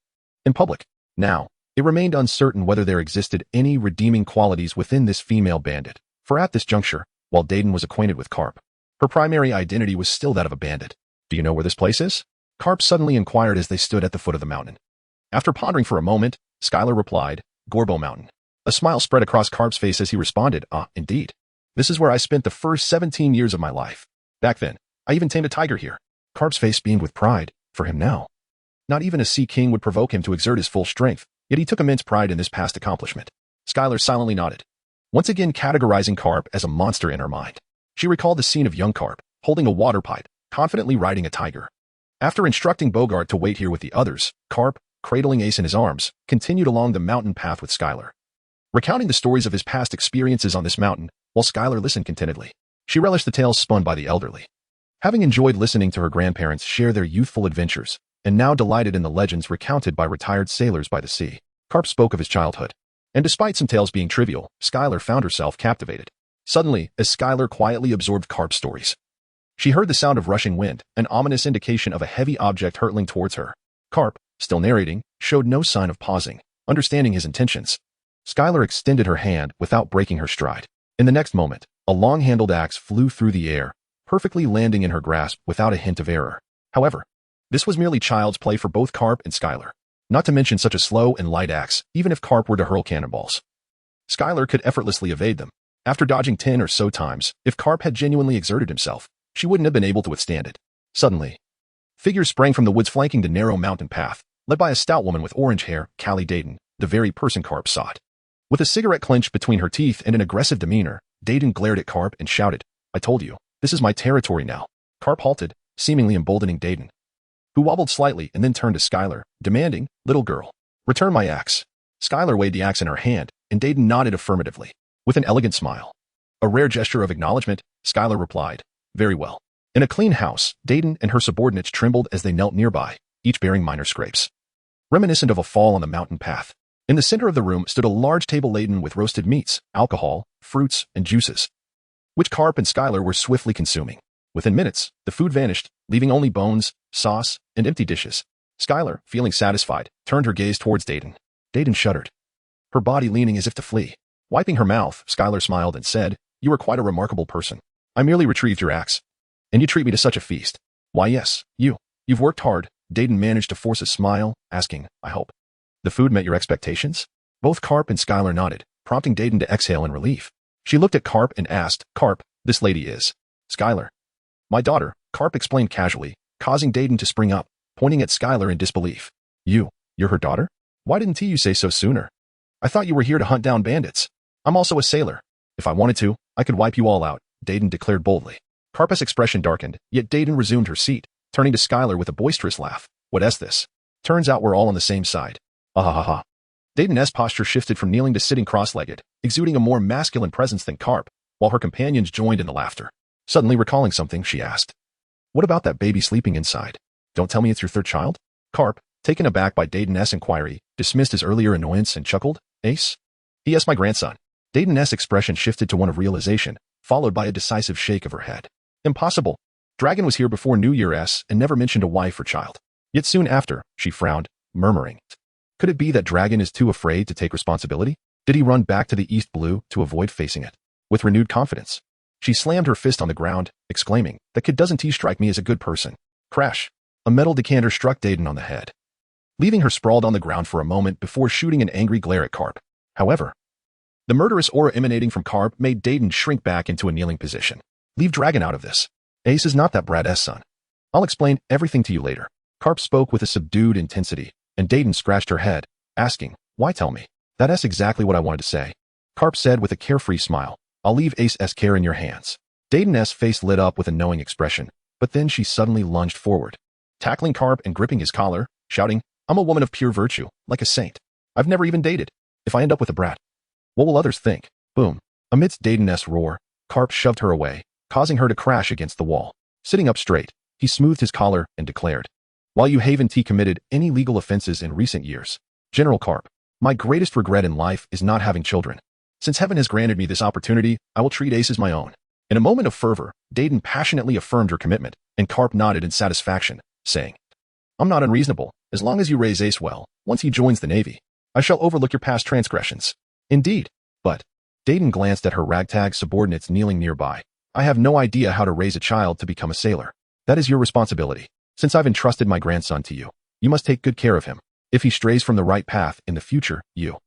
S1: in public. Now, it remained uncertain whether there existed any redeeming qualities within this female bandit, for at this juncture, while Dayton was acquainted with Garp, her primary identity was still that of a bandit. "Do you know where this place is?" Garp suddenly inquired as they stood at the foot of the mountain. After pondering for a moment, Skylar replied, "Gorbo Mountain." A smile spread across Garp's face as he responded, "Ah, indeed. This is where I spent the first 17 years of my life. Back then, I even tamed a tiger here." Garp's face beamed with pride. For him now, not even a sea king would provoke him to exert his full strength, yet he took immense pride in this past accomplishment. Skylar silently nodded, once again categorizing Garp as a monster in her mind. She recalled the scene of young Garp, holding a water pipe, confidently riding a tiger. After instructing Bogart to wait here with the others, Garp, cradling Ace in his arms, continued along the mountain path with Skylar, recounting the stories of his past experiences on this mountain, while Skylar listened contentedly. She relished the tales spun by the elderly, having enjoyed listening to her grandparents share their youthful adventures, and now delighted in the legends recounted by retired sailors by the sea. Garp spoke of his childhood, and despite some tales being trivial, Skylar found herself captivated. Suddenly, as Skylar quietly absorbed Garp's stories, she heard the sound of rushing wind, an ominous indication of a heavy object hurtling towards her. Garp, still narrating, showed no sign of pausing, understanding his intentions. Skylar extended her hand without breaking her stride. In the next moment, a long-handled axe flew through the air, perfectly landing in her grasp without a hint of error. However, this was merely child's play for both Garp and Skylar, not to mention such a slow and light axe, even if Garp were to hurl cannonballs. Skylar could effortlessly evade them. After dodging 10 or so times, if Garp had genuinely exerted himself, she wouldn't have been able to withstand it. Suddenly, figures sprang from the woods flanking the narrow mountain path, led by a stout woman with orange hair, Callie Dayton, the very person Garp sought. With a cigarette clenched between her teeth and an aggressive demeanor, Dayton glared at Garp and shouted, "I told you, this is my territory now." Garp halted, seemingly emboldening Dayton, who wobbled slightly and then turned to Skylar, demanding, "Little girl, return my axe." Skylar weighed the axe in her hand, and Dayton nodded affirmatively, with an elegant smile. A rare gesture of acknowledgement, Skylar replied, "Very well." In a clean house, Dayton and her subordinates trembled as they knelt nearby, each bearing minor scrapes, reminiscent of a fall on the mountain path. In the center of the room stood a large table laden with roasted meats, alcohol, fruits, and juices, which Garp and Skylar were swiftly consuming. Within minutes, the food vanished, leaving only bones, sauce, and empty dishes. Skylar, feeling satisfied, turned her gaze towards Dayton. Dayton shuddered, her body leaning as if to flee. Wiping her mouth, Skylar smiled and said, "You are quite a remarkable person. I merely retrieved your axe. And you treat me to such a feast." "Why yes, you've worked hard." Dayton managed to force a smile, asking, "I hope the food met your expectations?" Both Garp and Skylar nodded, prompting Dayton to exhale in relief. She looked at Garp and asked, "Garp, this lady is?" "Skylar, my daughter," Garp explained casually, causing Dayton to spring up, pointing at Skylar in disbelief. You're her daughter? Why didn't you say so sooner? I thought you were here to hunt down bandits." "I'm also a sailor. If I wanted to, I could wipe you all out," Dayton declared boldly. Garp's expression darkened, yet Dayton resumed her seat, turning to Skylar with a boisterous laugh. "What is this? Turns out we're all on the same side." "Ah ha ha ha." Dayton's posture shifted from kneeling to sitting cross-legged, exuding a more masculine presence than Garp, while her companions joined in the laughter. Suddenly recalling something, she asked, "What about that baby sleeping inside? Don't tell me it's your third child?" Garp, taken aback by Dayton's inquiry, dismissed his earlier annoyance and chuckled, "Ace? Yes, my grandson." Dayton's expression shifted to one of realization, followed by a decisive shake of her head. "Impossible. Dragon was here before New Year's and never mentioned a wife or child." Yet soon after, she frowned, murmuring, "Could it be that Dragon is too afraid to take responsibility? Did he run back to the East Blue to avoid facing it?" With renewed confidence, she slammed her fist on the ground, exclaiming, "That kid doesn't strike me as a good person." Crash! A metal decanter struck Dayton on the head, leaving her sprawled on the ground for a moment before shooting an angry glare at Garp. However, the murderous aura emanating from Garp made Dayton shrink back into a kneeling position. "Leave Dragon out of this. Ace is not that brat's son. I'll explain everything to you later." Garp spoke with a subdued intensity, and Dayton scratched her head, asking, "Why tell me?" "That's exactly what I wanted to say," Garp said with a carefree smile. "I'll leave Ace's care in your hands." Dayton's face lit up with a knowing expression, but then she suddenly lunged forward, tackling Garp and gripping his collar, shouting, "I'm a woman of pure virtue, like a saint. I've never even dated. If I end up with a brat, what will others think?" Boom. Amidst Dayton's roar, Garp shoved her away, causing her to crash against the wall. Sitting up straight, he smoothed his collar and declared, "While you haven't committed any legal offenses in recent years, General Garp, my greatest regret in life is not having children. Since heaven has granted me this opportunity, I will treat Ace as my own." In a moment of fervor, Dayton passionately affirmed her commitment, and Garp nodded in satisfaction, saying, "I'm not unreasonable. As long as you raise Ace well, once he joins the Navy, I shall overlook your past transgressions." "Indeed. But," Dayton glanced at her ragtag subordinates kneeling nearby, "I have no idea how to raise a child to become a sailor. That is your responsibility. Since I've entrusted my grandson to you, you must take good care of him. If he strays from the right path in the future, you..."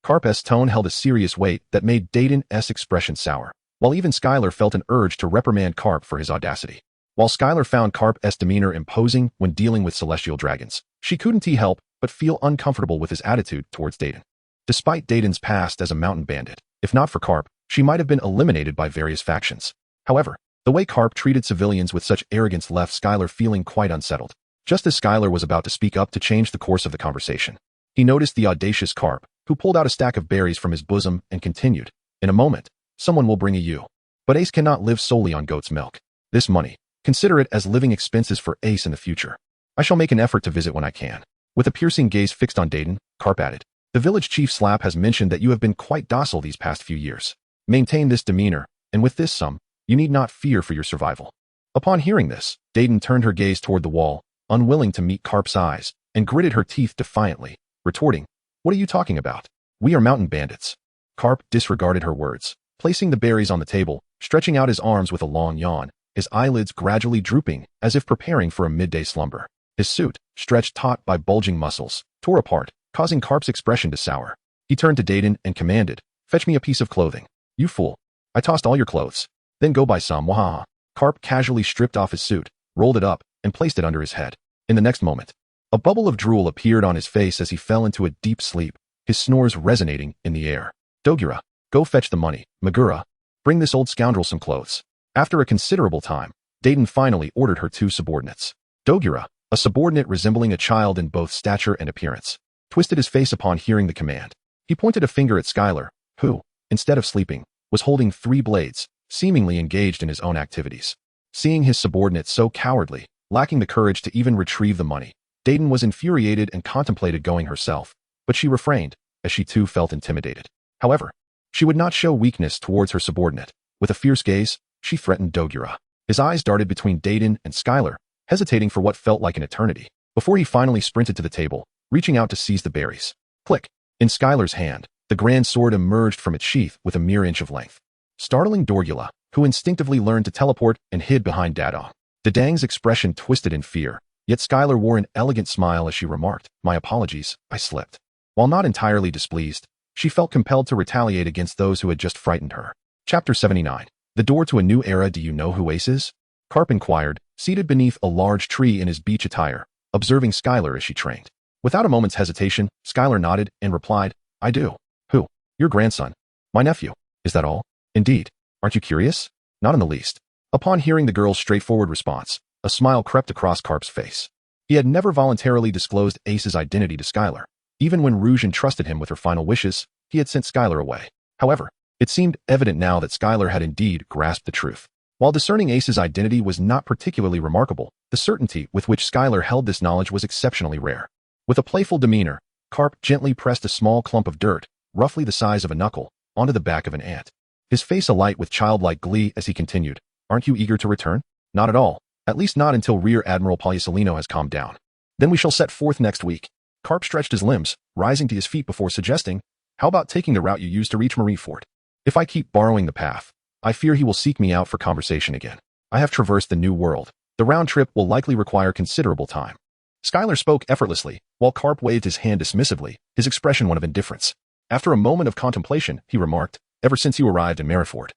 S1: Garp's tone held a serious weight that made Dayton's expression sour, while even Skylar felt an urge to reprimand Garp for his audacity. While Skylar found Garp's demeanor imposing when dealing with celestial dragons, she couldn't help but feel uncomfortable with his attitude towards Dayton. Despite Dayton's past as a mountain bandit, if not for Garp, she might have been eliminated by various factions. However, the way Garp treated civilians with such arrogance left Skylar feeling quite unsettled. Just as Skylar was about to speak up to change the course of the conversation, he noticed the audacious Garp, who pulled out a stack of berries from his bosom and continued, "In a moment, someone will bring you. But Ace cannot live solely on goat's milk. This money, consider it as living expenses for Ace in the future. I shall make an effort to visit when I can." With a piercing gaze fixed on Dayton, Garp added, "The village chief Slap has mentioned that you have been quite docile these past few years. Maintain this demeanor, and with this sum, you need not fear for your survival." Upon hearing this, Dayton turned her gaze toward the wall, unwilling to meet Garp's eyes, and gritted her teeth defiantly, retorting, "What are you talking about? We are mountain bandits." Garp disregarded her words, placing the berries on the table, stretching out his arms with a long yawn, his eyelids gradually drooping as if preparing for a midday slumber. His suit, stretched taut by bulging muscles, tore apart, causing Garp's expression to sour. He turned to Dayton and commanded, "Fetch me a piece of clothing." "You fool. I tossed all your clothes. Then go buy some, wahaha." Garp casually stripped off his suit, rolled it up, and placed it under his head. In the next moment, a bubble of drool appeared on his face as he fell into a deep sleep, his snores resonating in the air. "Dogira, go fetch the money. Magura, bring this old scoundrel some clothes." After a considerable time, Dayton finally ordered her two subordinates. Dogira, a subordinate resembling a child in both stature and appearance, twisted his face upon hearing the command. He pointed a finger at Skylar, who, instead of sleeping, was holding 3 blades, seemingly engaged in his own activities. Seeing his subordinate so cowardly, lacking the courage to even retrieve the money, Dayton was infuriated and contemplated going herself, but she refrained, as she too felt intimidated. However, she would not show weakness towards her subordinate. With a fierce gaze, she threatened Dogira. His eyes darted between Dayton and Skylar, hesitating for what felt like an eternity. before he finally sprinted to the table, reaching out to seize the berries. Click. In Skylar's hand, the grand sword emerged from its sheath with a mere inch of length. Startling Dorgula, who instinctively learned to teleport and hid behind Dada. Dadang's expression twisted in fear, yet Skylar wore an elegant smile as she remarked, "My apologies, I slipped." While not entirely displeased, she felt compelled to retaliate against those who had just frightened her. Chapter 79. The door to a new era. Do you know who Ace is? Garp inquired, seated beneath a large tree in his beach attire, observing Skylar as she trained. Without a moment's hesitation, Skylar nodded and replied, "I do." "Who?" "Your grandson. My nephew." "Is that all?" "Indeed. Aren't you curious?" "Not in the least." Upon hearing the girl's straightforward response, a smile crept across Garp's face. He had never voluntarily disclosed Ace's identity to Skylar. Even when Rouge entrusted him with her final wishes, he had sent Skylar away. However, it seemed evident now that Skylar had indeed grasped the truth. While discerning Ace's identity was not particularly remarkable, the certainty with which Skylar held this knowledge was exceptionally rare. With a playful demeanor, Garp gently pressed a small clump of dirt, roughly the size of a knuckle, onto the back of an ant. His face alight with childlike glee as he continued, "Aren't you eager to return?" "Not at all. At least not until Rear Admiral Palliasolino has calmed down. Then we shall set forth next week." Garp stretched his limbs, rising to his feet before suggesting, "How about taking the route you used to reach Marineford? If I keep borrowing the path, I fear he will seek me out for conversation again. I have traversed the new world. The round trip will likely require considerable time." Skylar spoke effortlessly, while Garp waved his hand dismissively, his expression one of indifference. After a moment of contemplation, he remarked, "Ever since you arrived in Marineford,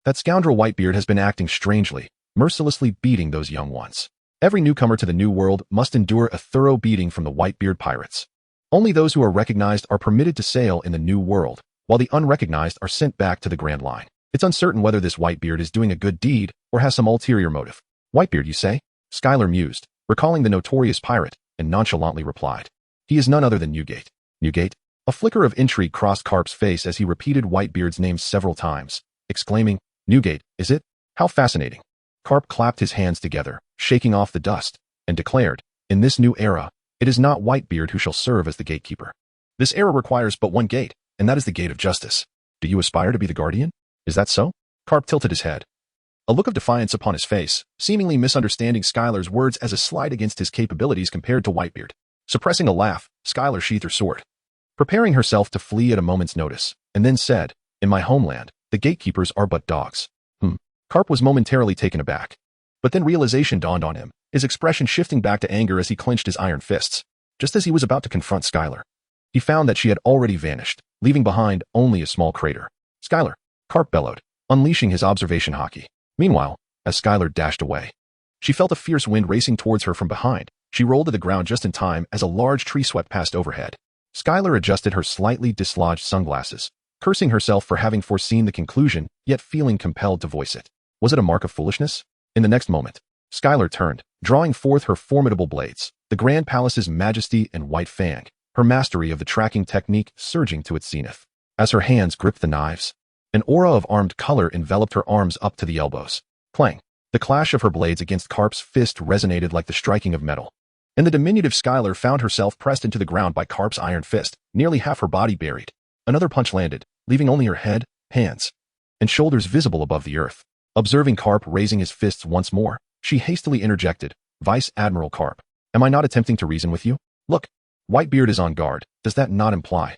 S1: that scoundrel Whitebeard has been acting strangely, mercilessly beating those young ones. Every newcomer to the new world must endure a thorough beating from the Whitebeard pirates. Only those who are recognized are permitted to sail in the new world, while the unrecognized are sent back to the Grand Line. It's uncertain whether this Whitebeard is doing a good deed or has some ulterior motive." "Whitebeard, you say?" Skylar mused, recalling the notorious pirate, and nonchalantly replied, "He is none other than Newgate." "Newgate?" A flicker of intrigue crossed Garp's face as he repeated Whitebeard's name several times, exclaiming, "Newgate, is it? How fascinating." Garp clapped his hands together, shaking off the dust, and declared, "In this new era, it is not Whitebeard who shall serve as the gatekeeper. This era requires but one gate, and that is the gate of justice. Do you aspire to be the guardian? Is that so?" Garp tilted his head, a look of defiance upon his face, seemingly misunderstanding Skylar's words as a slight against his capabilities compared to Whitebeard. Suppressing a laugh, Skylar sheathed her sword, preparing herself to flee at a moment's notice, and then said, "In my homeland, the gatekeepers are but dogs." Garp was momentarily taken aback. But then realization dawned on him, his expression shifting back to anger as he clenched his iron fists. Just as he was about to confront Skylar, he found that she had already vanished, leaving behind only a small crater. "Skylar!" Garp bellowed, unleashing his observation Haki. Meanwhile, as Skylar dashed away, she felt a fierce wind racing towards her from behind. She rolled to the ground just in time as a large tree swept past overhead. Skylar adjusted her slightly dislodged sunglasses, cursing herself for having foreseen the conclusion, yet feeling compelled to voice it. Was it a mark of foolishness? In the next moment, Skylar turned, drawing forth her formidable blades, the Grand Palace's majesty and white fang, her mastery of the tracking technique surging to its zenith. As her hands gripped the knives, an aura of armed color enveloped her arms up to the elbows. Clang! The clash of her blades against Garp's fist resonated like the striking of metal, and the diminutive Skylar found herself pressed into the ground by Garp's iron fist, nearly half her body buried. Another punch landed, leaving only her head, hands, and shoulders visible above the earth. Observing Garp raising his fists once more, she hastily interjected, "Vice Admiral Garp, am I not attempting to reason with you? Look, Whitebeard is on guard. Does that not imply?"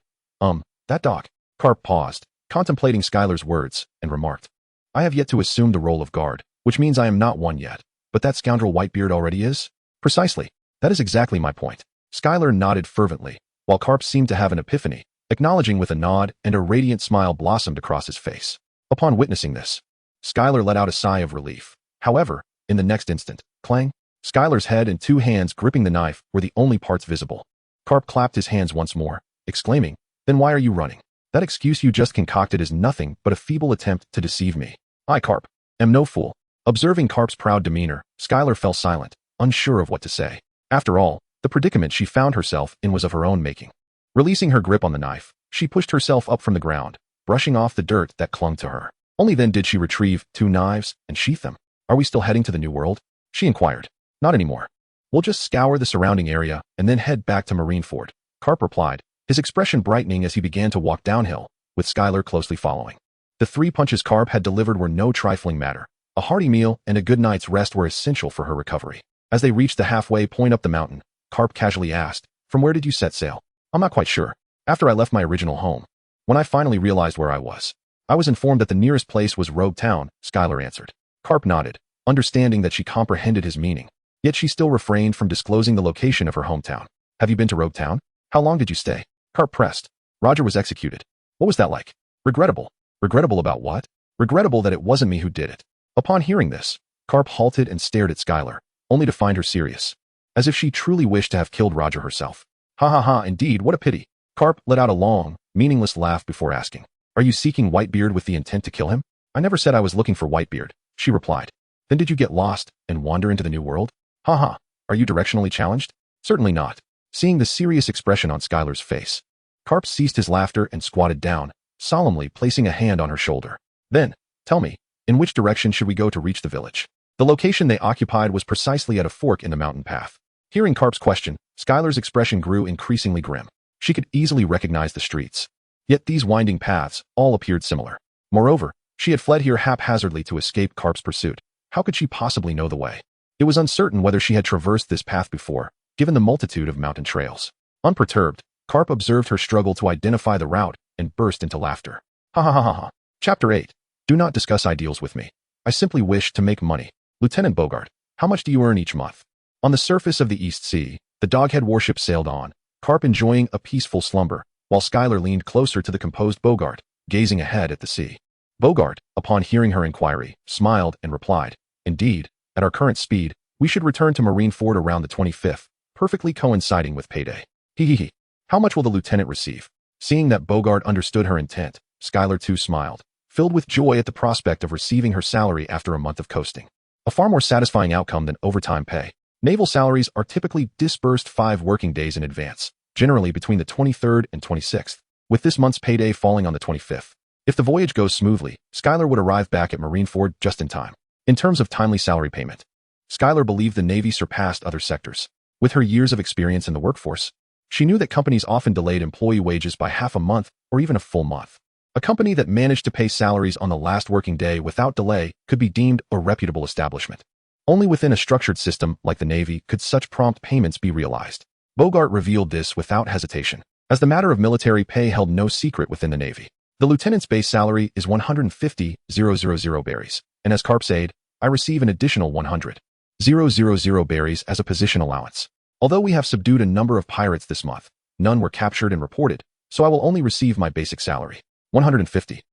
S1: That dog." Garp paused, contemplating Skylar's words, and remarked, "I have yet to assume the role of guard, which means I am not one yet. But that scoundrel Whitebeard already is?" "Precisely. That is exactly my point." Skylar nodded fervently, while Garp seemed to have an epiphany, acknowledging with a nod, and a radiant smile blossomed across his face. Upon witnessing this, Skylar let out a sigh of relief. However, in the next instant, clang! Skylar's head and two hands gripping the knife were the only parts visible. Garp clapped his hands once more, exclaiming, "Then why are you running? That excuse you just concocted is nothing but a feeble attempt to deceive me. I, Garp, am no fool." Observing Garp's proud demeanor, Skylar fell silent, unsure of what to say. After all, the predicament she found herself in was of her own making. Releasing her grip on the knife, she pushed herself up from the ground, brushing off the dirt that clung to her. Only then did she retrieve 2 knives and sheath them. "Are we still heading to the new world?" she inquired. "Not anymore. We'll just scour the surrounding area and then head back to Marineford," Garp replied, his expression brightening as he began to walk downhill, with Skylar closely following. The 3 punches Garp had delivered were no trifling matter. A hearty meal and a good night's rest were essential for her recovery. As they reached the halfway point up the mountain, Garp casually asked. From where did you set sail? I'm not quite sure. After I left my original home. When I finally realized where I was informed that the nearest place was Roguetown, Skylar answered. Garp nodded, understanding that she comprehended his meaning. Yet she still refrained from disclosing the location of her hometown. Have you been to Roguetown? How long did you stay? Garp pressed. Roger was executed. What was that like? Regrettable. Regrettable about what? Regrettable that it wasn't me who did it. Upon hearing this, Garp halted and stared at Skylar, only to find her serious. As if she truly wished to have killed Roger herself. Ha ha ha, indeed, what a pity. Garp let out a long, meaningless laugh before asking. Are you seeking Whitebeard with the intent to kill him? I never said I was looking for Whitebeard, she replied. Then did you get lost and wander into the new world? Ha ha, are you directionally challenged? Certainly not. Seeing the serious expression on Skylar's face, Garp ceased his laughter and squatted down, solemnly placing a hand on her shoulder. Then, tell me, in which direction should we go to reach the village? The location they occupied was precisely at a fork in the mountain path. Hearing Garp's question, Skylar's expression grew increasingly grim. She could easily recognize the streets. Yet these winding paths all appeared similar. Moreover, she had fled here haphazardly to escape Garp's pursuit. How could she possibly know the way? It was uncertain whether she had traversed this path before, given the multitude of mountain trails. Unperturbed, Garp observed her struggle to identify the route and burst into laughter. Ha ha ha ha ha. Chapter 8. Do not discuss ideals with me. I simply wish to make money. Lieutenant Bogart, how much do you earn each month? On the surface of the East Sea, the Doghead warship sailed on, Garp enjoying a peaceful slumber, while Skylar leaned closer to the composed Bogart, gazing ahead at the sea. Bogart, upon hearing her inquiry, smiled and replied, Indeed, at our current speed, we should return to Marineford around the 25th, perfectly coinciding with payday. Hee. How much will the lieutenant receive? Seeing that Bogart understood her intent, Skylar too smiled, filled with joy at the prospect of receiving her salary after a month of coasting. A far more satisfying outcome than overtime pay. Naval salaries are typically disbursed 5 working days in advance, generally between the 23rd and 26th, with this month's payday falling on the 25th. If the voyage goes smoothly, Skylar would arrive back at Marineford just in time. In terms of timely salary payment, Skylar believed the Navy surpassed other sectors. With her years of experience in the workforce, she knew that companies often delayed employee wages by half a month or even a full month. A company that managed to pay salaries on the last working day without delay could be deemed a reputable establishment. Only within a structured system like the Navy could such prompt payments be realized. Bogart revealed this without hesitation, as the matter of military pay held no secret within the Navy. The lieutenant's base salary is 150,000 berries, and as Garp's aide, I receive an additional 100,000 berries as a position allowance. Although we have subdued a number of pirates this month, none were captured and reported, so I will only receive my basic salary, 150,000.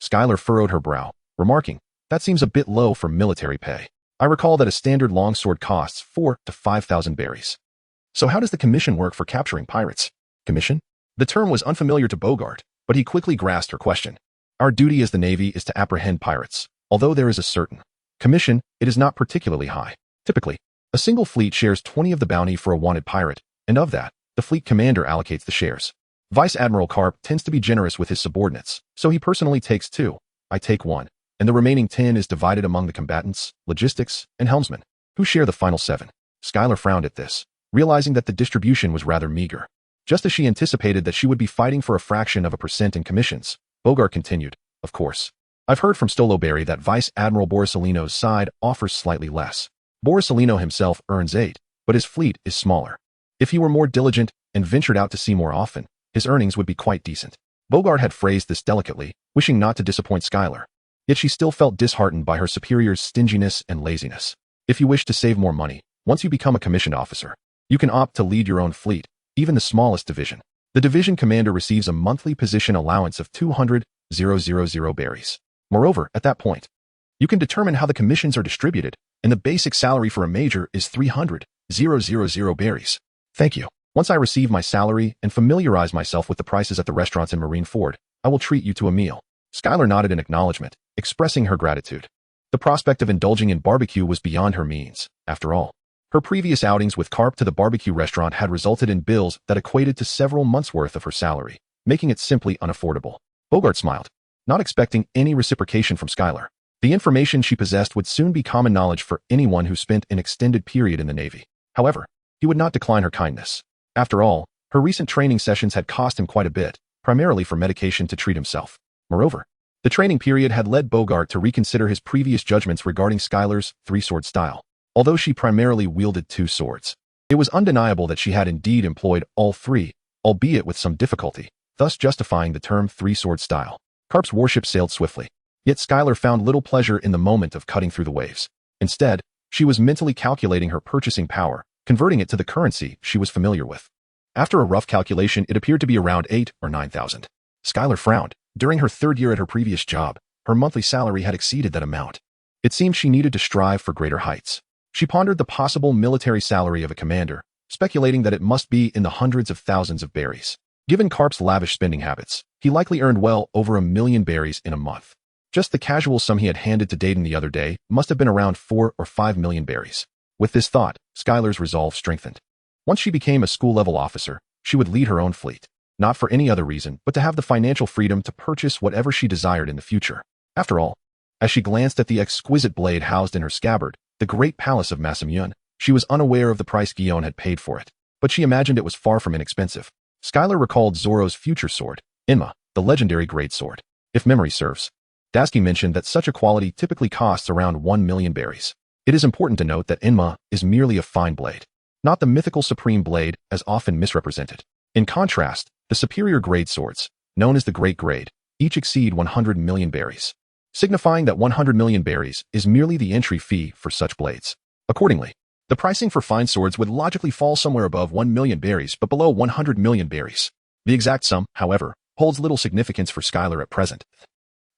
S1: Skylar furrowed her brow, remarking, That seems a bit low for military pay. I recall that a standard longsword costs 4,000 to 5,000 berries. So how does the commission work for capturing pirates? Commission? The term was unfamiliar to Bogart, but he quickly grasped her question. Our duty as the Navy is to apprehend pirates. Although there is a certain commission, it is not particularly high. Typically, a single fleet shares 20 of the bounty for a wanted pirate, and of that, the fleet commander allocates the shares. Vice Admiral Garp tends to be generous with his subordinates, so he personally takes 2, I take 1, and the remaining 10 is divided among the combatants, logistics, and helmsmen, who share the final 7. Skylar frowned at this, realizing that the distribution was rather meager. Just as she anticipated that she would be fighting for a fraction of a percent in commissions, Bogart continued, Of course. I've heard from Stoloberry that Vice Admiral Borisolino's side offers slightly less. Borisolino himself earns 8, but his fleet is smaller. If he were more diligent and ventured out to sea more often, his earnings would be quite decent. Bogart had phrased this delicately, wishing not to disappoint Skylar. Yet she still felt disheartened by her superior's stinginess and laziness. If you wish to save more money, once you become a commissioned officer, you can opt to lead your own fleet, even the smallest division. The division commander receives a monthly position allowance of 200,000 berries. Moreover, at that point, you can determine how the commissions are distributed, and the basic salary for a major is 300,000 berries. Thank you. Once I receive my salary and familiarize myself with the prices at the restaurants in Marineford, I will treat you to a meal. Skylar nodded in acknowledgement, expressing her gratitude. The prospect of indulging in barbecue was beyond her means, after all. Her previous outings with Garp to the barbecue restaurant had resulted in bills that equated to several months' worth of her salary, making it simply unaffordable. Bogart smiled, not expecting any reciprocation from Skylar. The information she possessed would soon be common knowledge for anyone who spent an extended period in the Navy. However, he would not decline her kindness. After all, her recent training sessions had cost him quite a bit, primarily for medication to treat himself. Moreover, the training period had led Bogart to reconsider his previous judgments regarding Skylar's 3-sword style. Although she primarily wielded two swords, it was undeniable that she had indeed employed all three, albeit with some difficulty, thus justifying the term three-sword style. Garp's warship sailed swiftly, yet Skylar found little pleasure in the moment of cutting through the waves. Instead, she was mentally calculating her purchasing power, converting it to the currency she was familiar with. After a rough calculation, it appeared to be around 8,000 or 9,000. Skylar frowned. During her third year at her previous job, her monthly salary had exceeded that amount. It seemed she needed to strive for greater heights. She pondered the possible military salary of a commander, speculating that it must be in the hundreds of thousands of berries. Given Garp's lavish spending habits, he likely earned well over 1 million berries in a month. Just the casual sum he had handed to Dayton the other day must have been around 4 or 5 million berries. With this thought, Skylar's resolve strengthened. Once she became a school-level officer, she would lead her own fleet, not for any other reason but to have the financial freedom to purchase whatever she desired in the future. After all, as she glanced at the exquisite blade housed in her scabbard, the great palace of Masamune, she was unaware of the price Guion had paid for it, but she imagined it was far from inexpensive. Skylar recalled Zoro's future sword, Inma, the legendary great sword. If memory serves, Dasky mentioned that such a quality typically costs around 1 million berries. It is important to note that Inma is merely a fine blade, not the mythical supreme blade as often misrepresented. In contrast, the superior grade swords, known as the Great Grade, each exceed 100 million berries, signifying that 100 million berries is merely the entry fee for such blades. Accordingly, the pricing for fine swords would logically fall somewhere above 1 million berries but below 100 million berries. The exact sum, however, holds little significance for Skylar at present,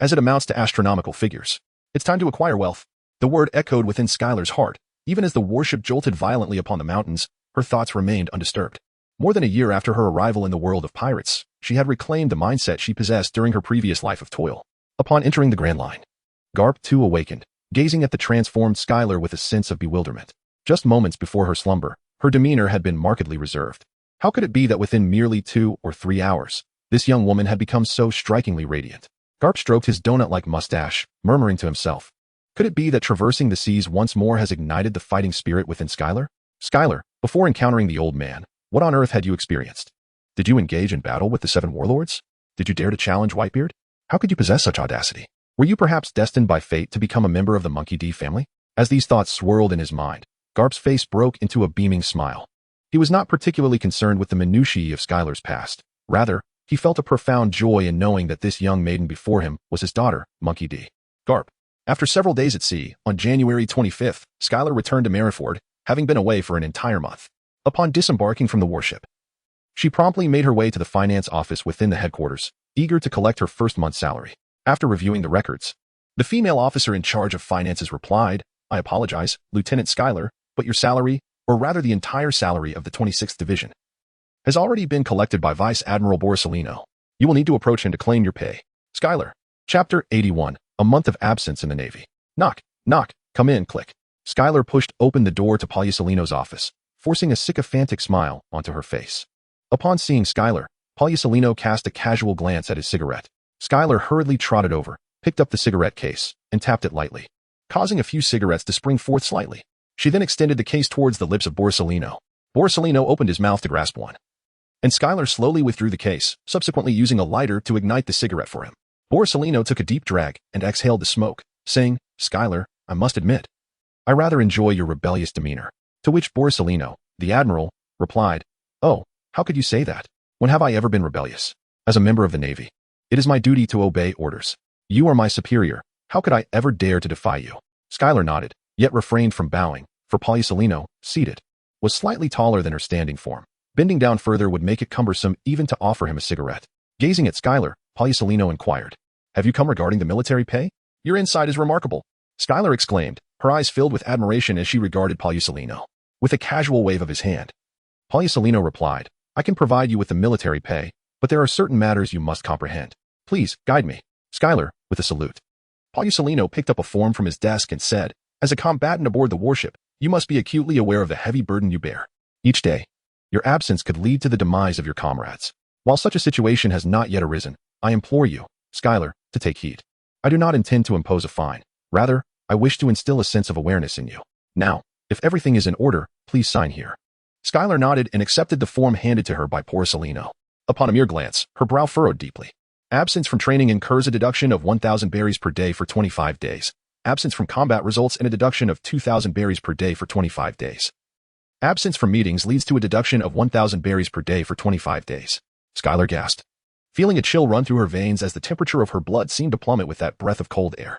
S1: as it amounts to astronomical figures. It's time to acquire wealth. The word echoed within Skylar's heart. Even as the warship jolted violently upon the mountains, her thoughts remained undisturbed. More than a year after her arrival in the world of pirates, she had reclaimed the mindset she possessed during her previous life of toil. Upon entering the Grand Line, Garp too awakened, gazing at the transformed Skylar with a sense of bewilderment. Just moments before her slumber, her demeanor had been markedly reserved. How could it be that within merely 2 or 3 hours, this young woman had become so strikingly radiant? Garp stroked his donut-like mustache, murmuring to himself. Could it be that traversing the seas once more has ignited the fighting spirit within Skylar? Skylar, before encountering the old man, what on earth had you experienced? Did you engage in battle with the 7 warlords? Did you dare to challenge Whitebeard? How could you possess such audacity? Were you perhaps destined by fate to become a member of the Monkey D family? As these thoughts swirled in his mind, Garp's face broke into a beaming smile. He was not particularly concerned with the minutiae of Skylar's past. Rather, he felt a profound joy in knowing that this young maiden before him was his daughter, Monkey D. Garp. After several days at sea, on January 25th, Skylar returned to Marineford, having been away for an entire month. Upon disembarking from the warship, she promptly made her way to the finance office within the headquarters, eager to collect her first month's salary. After reviewing the records, the female officer in charge of finances replied, "I apologize, Lieutenant Skylar, but your salary, or rather the entire salary of the 26th Division, has already been collected by Vice Admiral Borsalino. You will need to approach him to claim your pay." Skylar. Chapter 81. A month of absence in the Navy. Knock, knock, come in, click. Skylar pushed open the door to Borsalino's office, forcing a sycophantic smile onto her face. Upon seeing Skylar, Borsalino cast a casual glance at his cigarette. Skylar hurriedly trotted over, picked up the cigarette case, and tapped it lightly, causing a few cigarettes to spring forth slightly. She then extended the case towards the lips of Borsalino. Borsalino opened his mouth to grasp one, and Skylar slowly withdrew the case, subsequently using a lighter to ignite the cigarette for him. Borsalino took a deep drag and exhaled the smoke, saying, "Skylar, I must admit, I rather enjoy your rebellious demeanor." To which Borsalino, the Admiral, replied, "Oh, how could you say that? When have I ever been rebellious? As a member of the Navy, it is my duty to obey orders. You are my superior. How could I ever dare to defy you?" Skylar nodded, yet refrained from bowing, for Borsalino, seated, was slightly taller than her standing form. Bending down further would make it cumbersome even to offer him a cigarette. Gazing at Skylar, Borsalino inquired, "Have you come regarding the military pay? Your insight is remarkable." Skylar exclaimed, her eyes filled with admiration as she regarded Borsalino. With a casual wave of his hand, Borsalino replied, "I can provide you with the military pay, but there are certain matters you must comprehend. Please, guide me." Skylar, with a salute. Borsalino picked up a form from his desk and said, "As a combatant aboard the warship, you must be acutely aware of the heavy burden you bear. Each day, your absence could lead to the demise of your comrades. While such a situation has not yet arisen, I implore you, Skylar, to take heed. I do not intend to impose a fine. Rather, I wish to instill a sense of awareness in you. Now, if everything is in order, please sign here." Skylar nodded and accepted the form handed to her by Borsalino. Upon a mere glance, her brow furrowed deeply. Absence from training incurs a deduction of 1,000 berries per day for 25 days. Absence from combat results in a deduction of 2,000 berries per day for 25 days. Absence from meetings leads to a deduction of 1,000 berries per day for 25 days. Skylar gasped, feeling a chill run through her veins as the temperature of her blood seemed to plummet with that breath of cold air.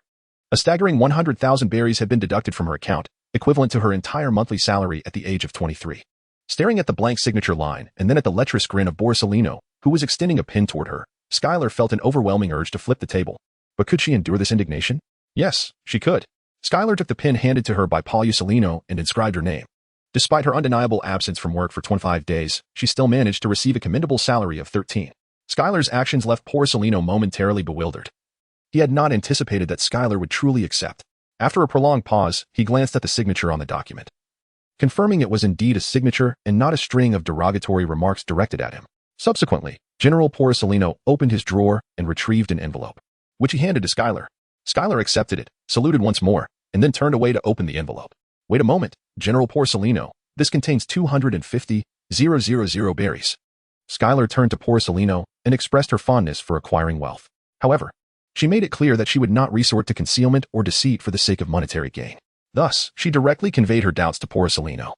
S1: A staggering 100,000 berries had been deducted from her account, equivalent to her entire monthly salary at the age of 23. Staring at the blank signature line and then at the lecherous grin of Borsalino, who was extending a pin toward her, Skylar felt an overwhelming urge to flip the table. But could she endure this indignation? Yes, she could. Skylar took the pin handed to her by Borsalino and inscribed her name. Despite her undeniable absence from work for 25 days, she still managed to receive a commendable salary of 13. Skylar's actions left Borsalino momentarily bewildered. He had not anticipated that Skylar would truly accept. After a prolonged pause, he glanced at the signature on the document, confirming it was indeed a signature and not a string of derogatory remarks directed at him. Subsequently, General Borsalino opened his drawer and retrieved an envelope, which he handed to Skylar. Skylar accepted it, saluted once more, and then turned away to open the envelope. Wait a moment, General Borsalino, this contains 250,000 berries. Skylar turned to Borsalino and expressed her fondness for acquiring wealth. However, she made it clear that she would not resort to concealment or deceit for the sake of monetary gain. Thus, she directly conveyed her doubts to Borsalino.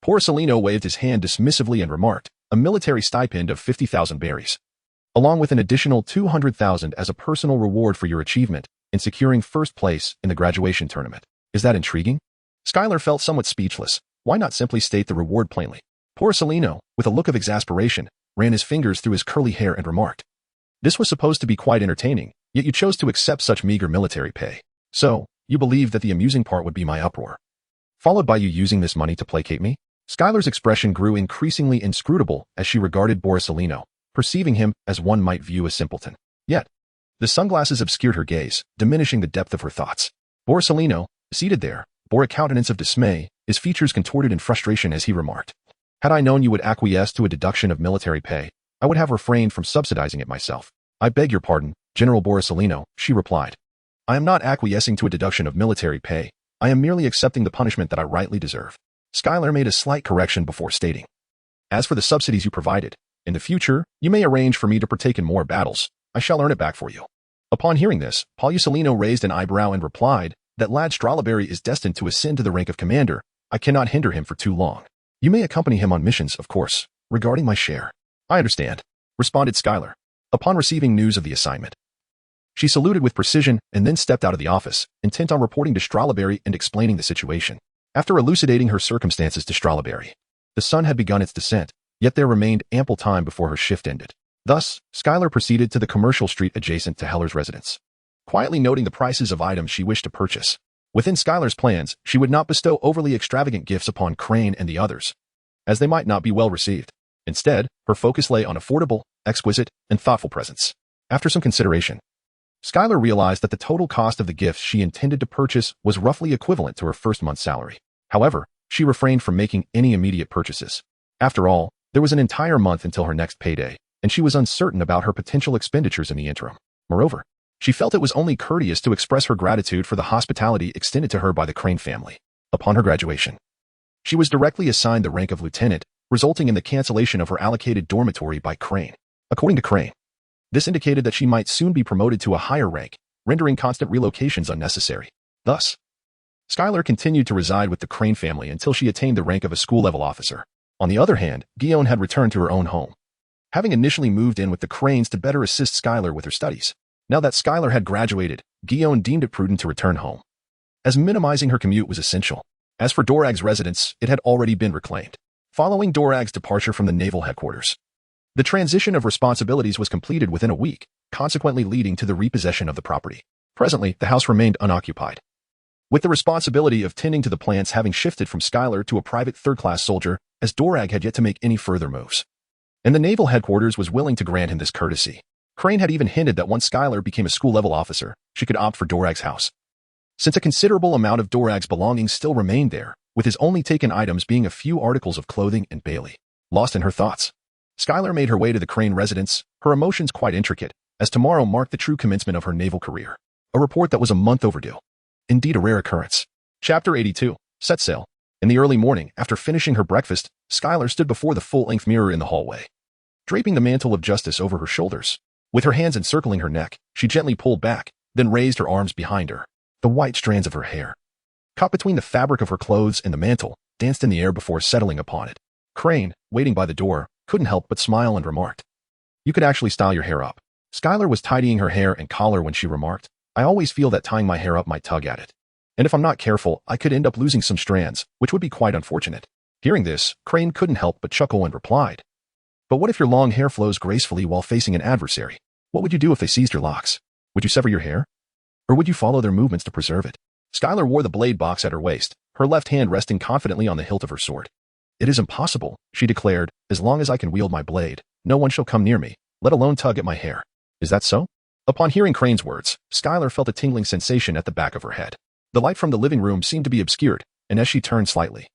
S1: Borsalino waved his hand dismissively and remarked, a military stipend of 50,000 berries, along with an additional 200,000 as a personal reward for your achievement in securing first place in the graduation tournament. Is that intriguing? Skylar felt somewhat speechless. Why not simply state the reward plainly? Borsalino, with a look of exasperation, ran his fingers through his curly hair and remarked, this was supposed to be quite entertaining, yet you chose to accept such meager military pay. So, you believe that the amusing part would be my uproar, followed by you using this money to placate me? Skylar's expression grew increasingly inscrutable as she regarded Borsalino, perceiving him as one might view a simpleton. Yet, the sunglasses obscured her gaze, diminishing the depth of her thoughts. Borsalino, seated there, bore a countenance of dismay, his features contorted in frustration as he remarked, had I known you would acquiesce to a deduction of military pay, I would have refrained from subsidizing it myself. I beg your pardon, General Borsalino, she replied. I am not acquiescing to a deduction of military pay. I am merely accepting the punishment that I rightly deserve. Skylar made a slight correction before stating, as for the subsidies you provided, in the future, you may arrange for me to partake in more battles. I shall earn it back for you. Upon hearing this, Borsalino raised an eyebrow and replied that lad Strawberry is destined to ascend to the rank of commander. I cannot hinder him for too long. You may accompany him on missions, of course, regarding my share. I understand, responded Skylar, upon receiving news of the assignment. She saluted with precision and then stepped out of the office, intent on reporting to Strawberry and explaining the situation. After elucidating her circumstances to Strawberry, the sun had begun its descent, yet there remained ample time before her shift ended. Thus, Skylar proceeded to the commercial street adjacent to Heller's residence, quietly noting the prices of items she wished to purchase. Within Skylar's plans, she would not bestow overly extravagant gifts upon Crane and the others, as they might not be well received. Instead, her focus lay on affordable, exquisite, and thoughtful presents. After some consideration, Skylar realized that the total cost of the gifts she intended to purchase was roughly equivalent to her first month's salary. However, she refrained from making any immediate purchases. After all, there was an entire month until her next payday, and she was uncertain about her potential expenditures in the interim. Moreover, she felt it was only courteous to express her gratitude for the hospitality extended to her by the Crane family. Upon her graduation, she was directly assigned the rank of lieutenant, resulting in the cancellation of her allocated dormitory by Crane. According to Crane, this indicated that she might soon be promoted to a higher rank, rendering constant relocations unnecessary. Thus, Skylar continued to reside with the Crane family until she attained the rank of a school-level officer. On the other hand, Guillaume had returned to her own home, having initially moved in with the Cranes to better assist Skylar with her studies. Now that Skylar had graduated, Guillaume deemed it prudent to return home, as minimizing her commute was essential. As for Dorag's residence, it had already been reclaimed. Following Dorag's departure from the naval headquarters, the transition of responsibilities was completed within a week, consequently leading to the repossession of the property. Presently, the house remained unoccupied, with the responsibility of tending to the plants having shifted from Skylar to a private third-class soldier, as Dorag had yet to make any further moves. And the naval headquarters was willing to grant him this courtesy. Crane had even hinted that once Skylar became a school-level officer, she could opt for Dorag's house, since a considerable amount of Dorag's belongings still remained there, with his only taken items being a few articles of clothing and Bailey. Lost in her thoughts, Skylar made her way to the Crane residence, her emotions quite intricate, as tomorrow marked the true commencement of her naval career. A report that was a month overdue. Indeed a rare occurrence. Chapter 82. Set sail. In the early morning, after finishing her breakfast, Skylar stood before the full-length mirror in the hallway, draping the mantle of justice over her shoulders. With her hands encircling her neck, she gently pulled back, then raised her arms behind her. The white strands of her hair, caught between the fabric of her clothes and the mantle, danced in the air before settling upon it. Crane, waiting by the door, couldn't help but smile and remarked, "You could actually style your hair up." Skylar was tidying her hair and collar when she remarked, "I always feel that tying my hair up might tug at it. And if I'm not careful, I could end up losing some strands, which would be quite unfortunate." Hearing this, Crane couldn't help but chuckle and replied, "But what if your long hair flows gracefully while facing an adversary? What would you do if they seized your locks? Would you sever your hair? Or would you follow their movements to preserve it?" Skylar wore the blade box at her waist, her left hand resting confidently on the hilt of her sword. "It is impossible," she declared. "As long as I can wield my blade, no one shall come near me, let alone tug at my hair. Is that so?" Upon hearing Crane's words, Skylar felt a tingling sensation at the back of her head. The light from the living room seemed to be obscured, and as she turned slightly,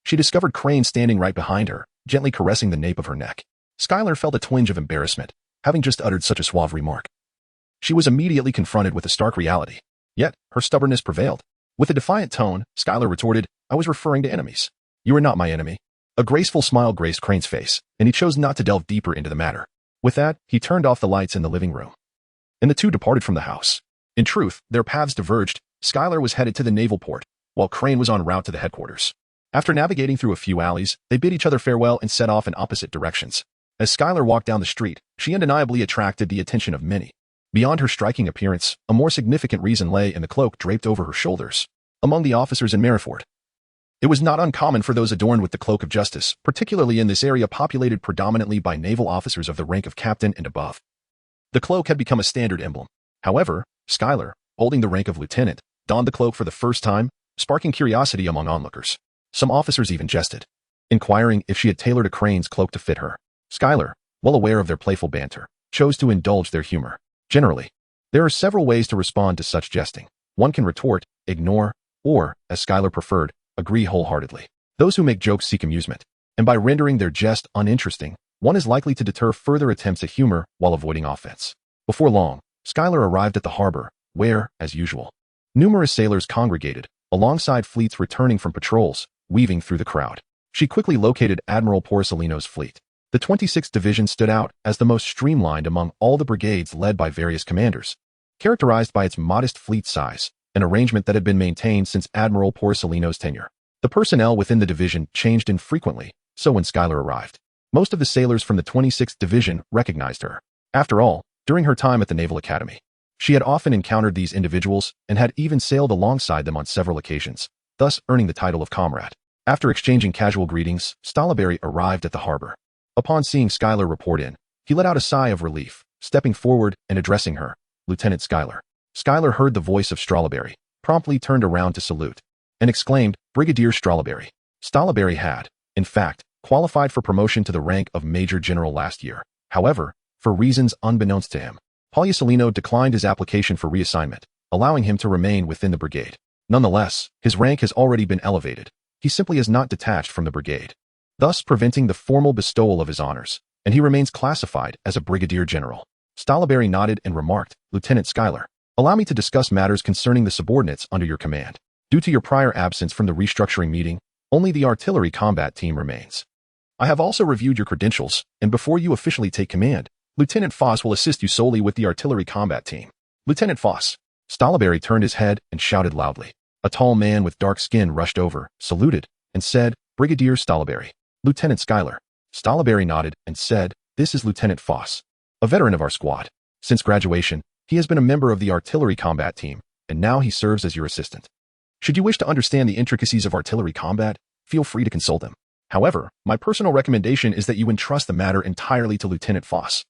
S1: she discovered Crane standing right behind her, gently caressing the nape of her neck. Skylar felt a twinge of embarrassment, having just uttered such a suave remark. She was immediately confronted with a stark reality. Yet, her stubbornness prevailed. With a defiant tone, Skylar retorted, "I was referring to enemies. You are not my enemy." A graceful smile graced Crane's face, and he chose not to delve deeper into the matter. With that, he turned off the lights in the living room, and the two departed from the house. In truth, their paths diverged. Skylar was headed to the naval port, while Crane was en route to the headquarters. After navigating through a few alleys, they bid each other farewell and set off in opposite directions. As Skylar walked down the street, she undeniably attracted the attention of many. Beyond her striking appearance, a more significant reason lay in the cloak draped over her shoulders. Among the officers in Maryford, it was not uncommon for those adorned with the cloak of justice, particularly in this area populated predominantly by naval officers of the rank of captain and above. The cloak had become a standard emblem. However, Skylar, holding the rank of lieutenant, donned the cloak for the first time, sparking curiosity among onlookers. Some officers even jested, inquiring if she had tailored a Crane's cloak to fit her. Skylar, well aware of their playful banter, chose to indulge their humor. Generally, there are several ways to respond to such jesting. One can retort, ignore, or, as Skylar preferred, agree wholeheartedly. Those who make jokes seek amusement, and by rendering their jest uninteresting, one is likely to deter further attempts at humor while avoiding offense. Before long, Skylar arrived at the harbor, where, as usual, numerous sailors congregated, alongside fleets returning from patrols, weaving through the crowd. She quickly located Admiral Porcelino's fleet. The 26th Division stood out as the most streamlined among all the brigades led by various commanders, characterized by its modest fleet size, an arrangement that had been maintained since Admiral Porcelino's tenure. The personnel within the division changed infrequently, so when Skylar arrived, most of the sailors from the 26th Division recognized her. After all, during her time at the Naval Academy, she had often encountered these individuals and had even sailed alongside them on several occasions, thus earning the title of comrade. After exchanging casual greetings, Strawberry arrived at the harbor. Upon seeing Skylar report in, he let out a sigh of relief, stepping forward and addressing her, "Lieutenant Skylar." Skylar heard the voice of Strawberry, promptly turned around to salute, and exclaimed, "Brigadier Strawberry." Strawberry had, in fact, qualified for promotion to the rank of Major General last year. However, for reasons unbeknownst to him, Porcelino declined his application for reassignment, allowing him to remain within the brigade. Nonetheless, his rank has already been elevated. He simply is not detached from the brigade, thus preventing the formal bestowal of his honors, and he remains classified as a brigadier general. Strawberry nodded and remarked, "Lieutenant Skylar, allow me to discuss matters concerning the subordinates under your command. Due to your prior absence from the restructuring meeting, only the artillery combat team remains. I have also reviewed your credentials, and before you officially take command, Lieutenant Foss will assist you solely with the artillery combat team." "Lieutenant Foss." Strawberry turned his head and shouted loudly. A tall man with dark skin rushed over, saluted, and said, "Brigadier Strawberry." "Lieutenant Skylar." Strawberry nodded and said, "This is Lieutenant Foss, a veteran of our squad. Since graduation, he has been a member of the artillery combat team, and now he serves as your assistant. Should you wish to understand the intricacies of artillery combat, feel free to consult him. However, my personal recommendation is that you entrust the matter entirely to Lieutenant Foss,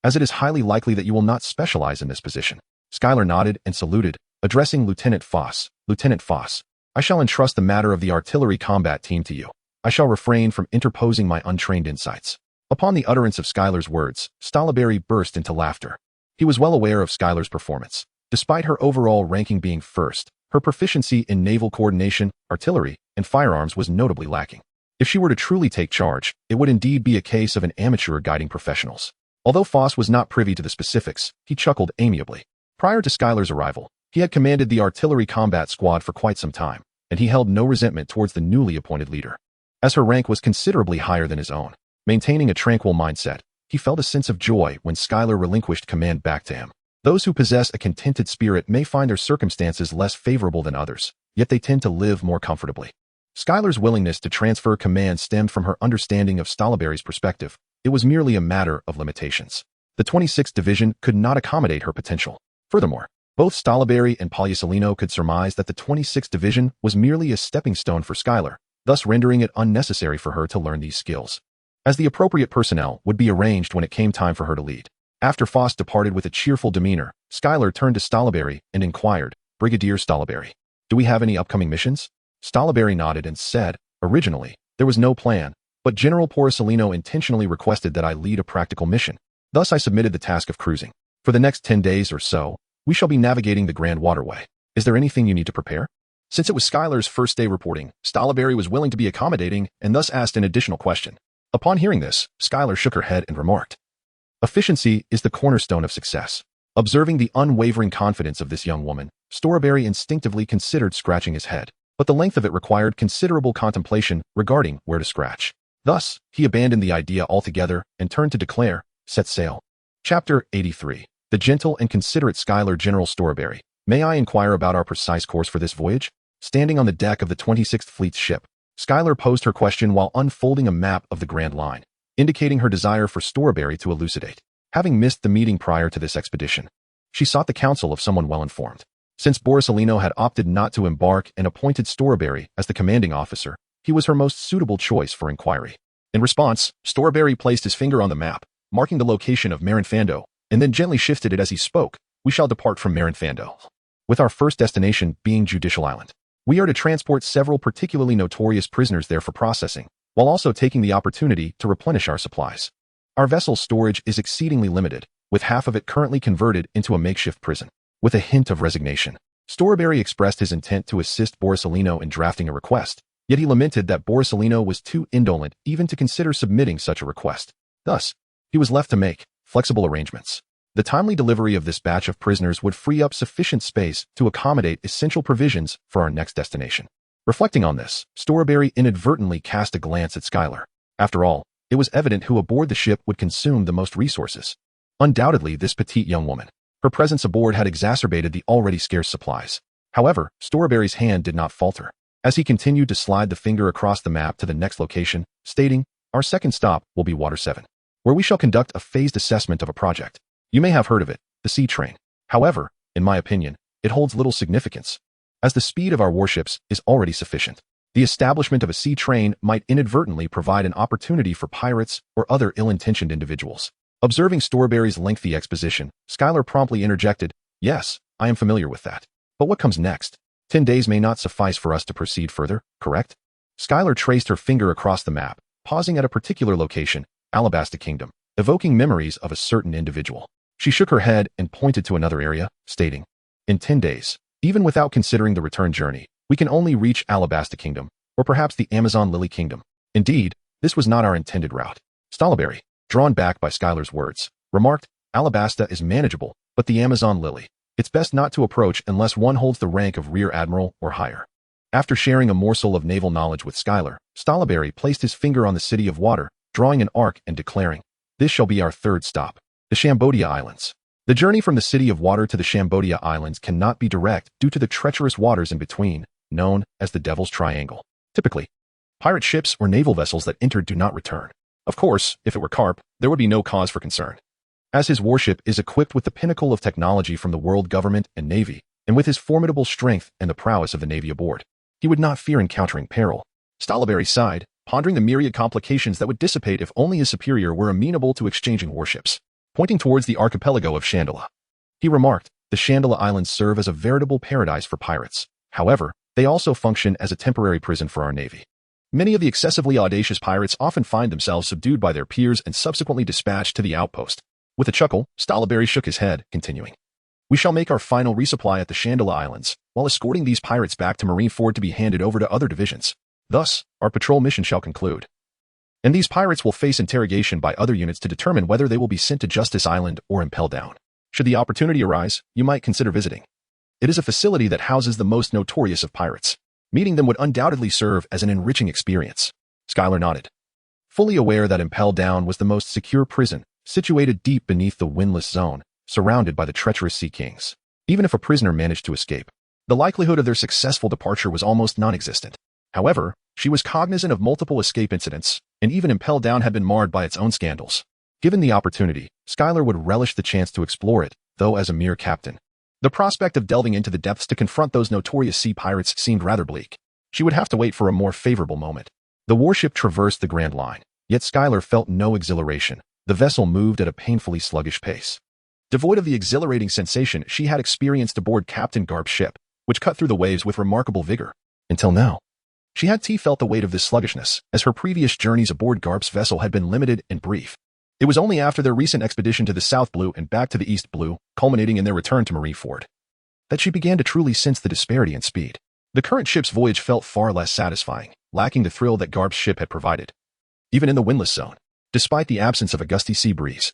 S1: as it is highly likely that you will not specialize in this position." Skylar nodded and saluted, addressing Lieutenant Foss. "Lieutenant Foss, I shall entrust the matter of the artillery combat team to you. I shall refrain from interposing my untrained insights." Upon the utterance of Skylar's words, Strawberry burst into laughter. He was well aware of Skylar's performance. Despite her overall ranking being first, her proficiency in naval coordination, artillery, and firearms was notably lacking. If she were to truly take charge, it would indeed be a case of an amateur guiding professionals. Although Foss was not privy to the specifics, he chuckled amiably. Prior to Skylar's arrival, he had commanded the artillery combat squad for quite some time, and he held no resentment towards the newly appointed leader. As her rank was considerably higher than his own, maintaining a tranquil mindset, he felt a sense of joy when Skylar relinquished command back to him. Those who possess a contented spirit may find their circumstances less favorable than others, yet they tend to live more comfortably. Skylar's willingness to transfer command stemmed from her understanding of Strawberry's perspective. It was merely a matter of limitations. The 26th Division could not accommodate her potential. Furthermore, both Strawberry and Poliusolino could surmise that the 26th Division was merely a stepping stone for Skylar, thus rendering it unnecessary for her to learn these skills, as the appropriate personnel would be arranged when it came time for her to lead. After Faust departed with a cheerful demeanor, Skylar turned to Strawberry and inquired, "Brigadier Strawberry, do we have any upcoming missions?" Strawberry nodded and said, "Originally, there was no plan, but General Poliusolino intentionally requested that I lead a practical mission. Thus I submitted the task of cruising. For the next 10 days or so, we shall be navigating the Grand Waterway. Is there anything you need to prepare?" Since it was Skylar's first day reporting, Strawberry was willing to be accommodating and thus asked an additional question. Upon hearing this, Skylar shook her head and remarked, "Efficiency is the cornerstone of success." Observing the unwavering confidence of this young woman, Strawberry instinctively considered scratching his head, but the length of it required considerable contemplation regarding where to scratch. Thus, he abandoned the idea altogether and turned to declare, "Set sail." Chapter 83. The gentle and considerate Skylar. General Strawberry, may I inquire about our precise course for this voyage? Standing on the deck of the 26th Fleet's ship, Skylar posed her question while unfolding a map of the Grand Line, indicating her desire for Strawberry to elucidate. Having missed the meeting prior to this expedition, she sought the counsel of someone well-informed. Since Poliusolino had opted not to embark and appointed Strawberry as the commanding officer, he was her most suitable choice for inquiry. In response, Strawberry placed his finger on the map, marking the location of Marinfando, and then gently shifted it as he spoke. "We shall depart from Marinfando, with our first destination being Judicial Island. We are to transport several particularly notorious prisoners there for processing, while also taking the opportunity to replenish our supplies. Our vessel's storage is exceedingly limited, with half of it currently converted into a makeshift prison." With a hint of resignation, Strawberry expressed his intent to assist Poliusolino in drafting a request, yet he lamented that Poliusolino was too indolent even to consider submitting such a request. Thus, he was left to make flexible arrangements. The timely delivery of this batch of prisoners would free up sufficient space to accommodate essential provisions for our next destination. Reflecting on this, Strawberry inadvertently cast a glance at Skylar. After all, it was evident who aboard the ship would consume the most resources. Undoubtedly, this petite young woman. Her presence aboard had exacerbated the already scarce supplies. However, Strawberry's hand did not falter, as he continued to slide the finger across the map to the next location, stating, "Our second stop will be Water 7, where we shall conduct a phased assessment of a project. You may have heard of it, the Sea Train. However, in my opinion, it holds little significance, as the speed of our warships is already sufficient. The establishment of a sea train might inadvertently provide an opportunity for pirates or other ill-intentioned individuals." Observing Strawberry's lengthy exposition, Skylar promptly interjected, "Yes, I am familiar with that. But what comes next? 10 days may not suffice for us to proceed further, correct?" Skylar traced her finger across the map, pausing at a particular location, Alabasta Kingdom, evoking memories of a certain individual. She shook her head and pointed to another area, stating, "In 10 days, even without considering the return journey, we can only reach Alabasta Kingdom, or perhaps the Amazon Lily Kingdom. Indeed, this was not our intended route." Strawberry, drawn back by Skylar's words, remarked, "Alabasta is manageable, but the Amazon Lily, it's best not to approach unless one holds the rank of Rear Admiral or higher." After sharing a morsel of naval knowledge with Skylar, Strawberry placed his finger on the City of Water, drawing an arc and declaring, "This shall be our third stop, the Shambodia Islands. The journey from the City of Water to the Shambodia Islands cannot be direct due to the treacherous waters in between, known as the Devil's Triangle. Typically, pirate ships or naval vessels that enter do not return. Of course, if it were Garp, there would be no cause for concern, as his warship is equipped with the pinnacle of technology from the world government and navy, and with his formidable strength and the prowess of the navy aboard, he would not fear encountering peril." Strawberry sighed, pondering the myriad complications that would dissipate if only his superior were amenable to exchanging warships. Pointing towards the archipelago of Chandala, he remarked, "The Chandala Islands serve as a veritable paradise for pirates. However, they also function as a temporary prison for our navy. Many of the excessively audacious pirates often find themselves subdued by their peers and subsequently dispatched to the outpost." With a chuckle, Strawberry shook his head, continuing, "We shall make our final resupply at the Chandala Islands, while escorting these pirates back to Marineford to be handed over to other divisions. Thus, our patrol mission shall conclude. And these pirates will face interrogation by other units to determine whether they will be sent to Justice Island or impelled down. Should the opportunity arise, you might consider visiting. It is a facility that houses the most notorious of pirates. Meeting them would undoubtedly serve as an enriching experience." Skylar nodded, fully aware that Impel Down was the most secure prison, situated deep beneath the windless zone. surrounded by the treacherous Sea Kings. Even if a prisoner managed to escape, the likelihood of their successful departure was almost non-existent. However, she was cognizant of multiple escape incidents, and even Impel Down had been marred by its own scandals. Given the opportunity, Skylar would relish the chance to explore it, though as a mere captain. The prospect of delving into the depths to confront those notorious sea pirates seemed rather bleak. She would have to wait for a more favorable moment. The warship traversed the Grand Line, yet Skylar felt no exhilaration. The vessel moved at a painfully sluggish pace. Devoid of the exhilarating sensation she had experienced aboard Captain Garp's ship, which cut through the waves with remarkable vigor. Until now. She had felt the weight of this sluggishness, as her previous journeys aboard Garp's vessel had been limited and brief. It was only after their recent expedition to the South Blue and back to the East Blue, culminating in their return to Marineford, that she began to truly sense the disparity in speed. The current ship's voyage felt far less satisfying, lacking the thrill that Garp's ship had provided. Even in the windless zone, despite the absence of a gusty sea breeze,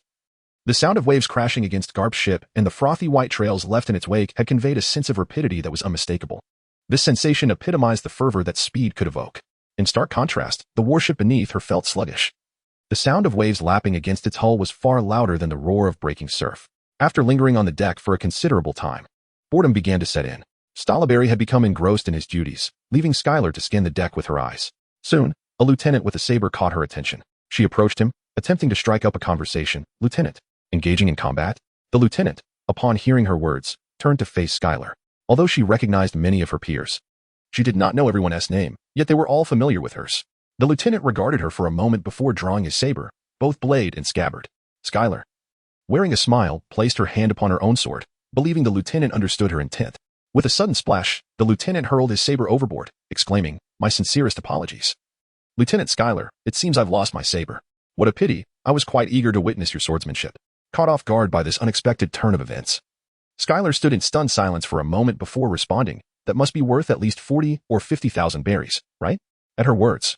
S1: the sound of waves crashing against Garp's ship and the frothy white trails left in its wake had conveyed a sense of rapidity that was unmistakable. This sensation epitomized the fervor that speed could evoke. In stark contrast, the warship beneath her felt sluggish. The sound of waves lapping against its hull was far louder than the roar of breaking surf. After lingering on the deck for a considerable time, boredom began to set in. Stolleberry had become engrossed in his duties, leaving Skylar to scan the deck with her eyes. Soon, a lieutenant with a saber caught her attention. She approached him, attempting to strike up a conversation. "Lieutenant, engaging in combat?" The lieutenant, upon hearing her words, turned to face Skylar. Although she recognized many of her peers, she did not know everyone's name, yet they were all familiar with hers. The lieutenant regarded her for a moment before drawing his saber, both blade and scabbard. Skylar, wearing a smile, placed her hand upon her own sword, believing the lieutenant understood her intent. With a sudden splash, the lieutenant hurled his saber overboard, exclaiming, "My sincerest apologies. Lieutenant Skylar, it seems I've lost my saber. What a pity, I was quite eager to witness your swordsmanship." Caught off guard by this unexpected turn of events, Skylar stood in stunned silence for a moment before responding, "That must be worth at least 40 or 50,000 berries, right?" At her words,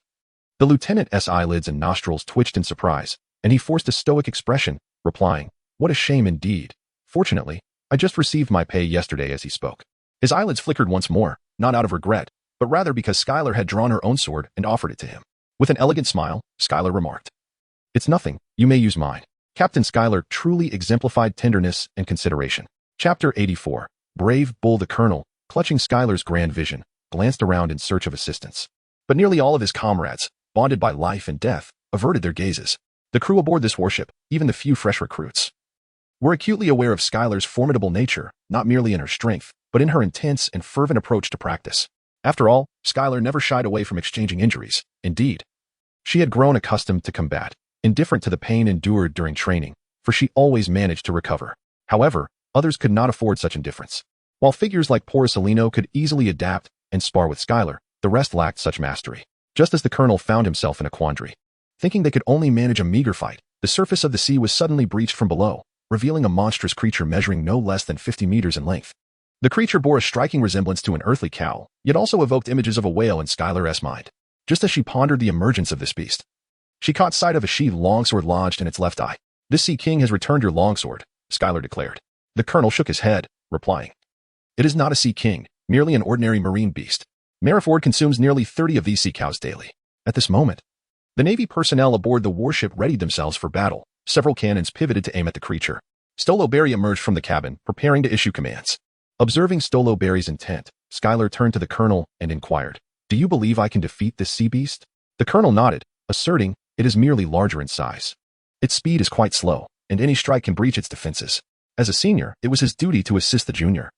S1: the lieutenant's eyelids and nostrils twitched in surprise, and he forced a stoic expression, replying, "What a shame indeed. Fortunately, I just received my pay yesterday." As he spoke, his eyelids flickered once more, not out of regret, but rather because Skylar had drawn her own sword and offered it to him. With an elegant smile, Skylar remarked, "It's nothing, you may use mine." Captain Skylar truly exemplified tenderness and consideration. Chapter 84. Brave Bull. The Colonel, clutching Skylar's grand vision, glanced around in search of assistance. But nearly all of his comrades, bonded by life and death, averted their gazes. The crew aboard this warship, even the few fresh recruits, were acutely aware of Skylar's formidable nature, not merely in her strength, but in her intense and fervent approach to practice. After all, Skylar never shied away from exchanging injuries. Indeed, she had grown accustomed to combat, indifferent to the pain endured during training, for she always managed to recover. However, others could not afford such indifference. While figures like Porcelino could easily adapt and spar with Skylar, the rest lacked such mastery. Just as the colonel found himself in a quandary, thinking they could only manage a meager fight, the surface of the sea was suddenly breached from below, revealing a monstrous creature measuring no less than 50 meters in length. The creature bore a striking resemblance to an earthly cow, yet also evoked images of a whale in Skylar's mind. Just as she pondered the emergence of this beast, she caught sight of a sheathed longsword lodged in its left eye. "This Sea King has returned your longsword," Skylar declared. The colonel shook his head, replying, "It is not a Sea King, merely an ordinary marine beast. Marineford consumes nearly 30 of these sea cows daily." At this moment, the Navy personnel aboard the warship readied themselves for battle. Several cannons pivoted to aim at the creature. Stoloberry emerged from the cabin, preparing to issue commands. Observing Stoloberry's intent, Skylar turned to the colonel and inquired, "Do you believe I can defeat this sea beast?" The colonel nodded, asserting, "It is merely larger in size. Its speed is quite slow, and any strike can breach its defenses." As a senior, it was his duty to assist the junior.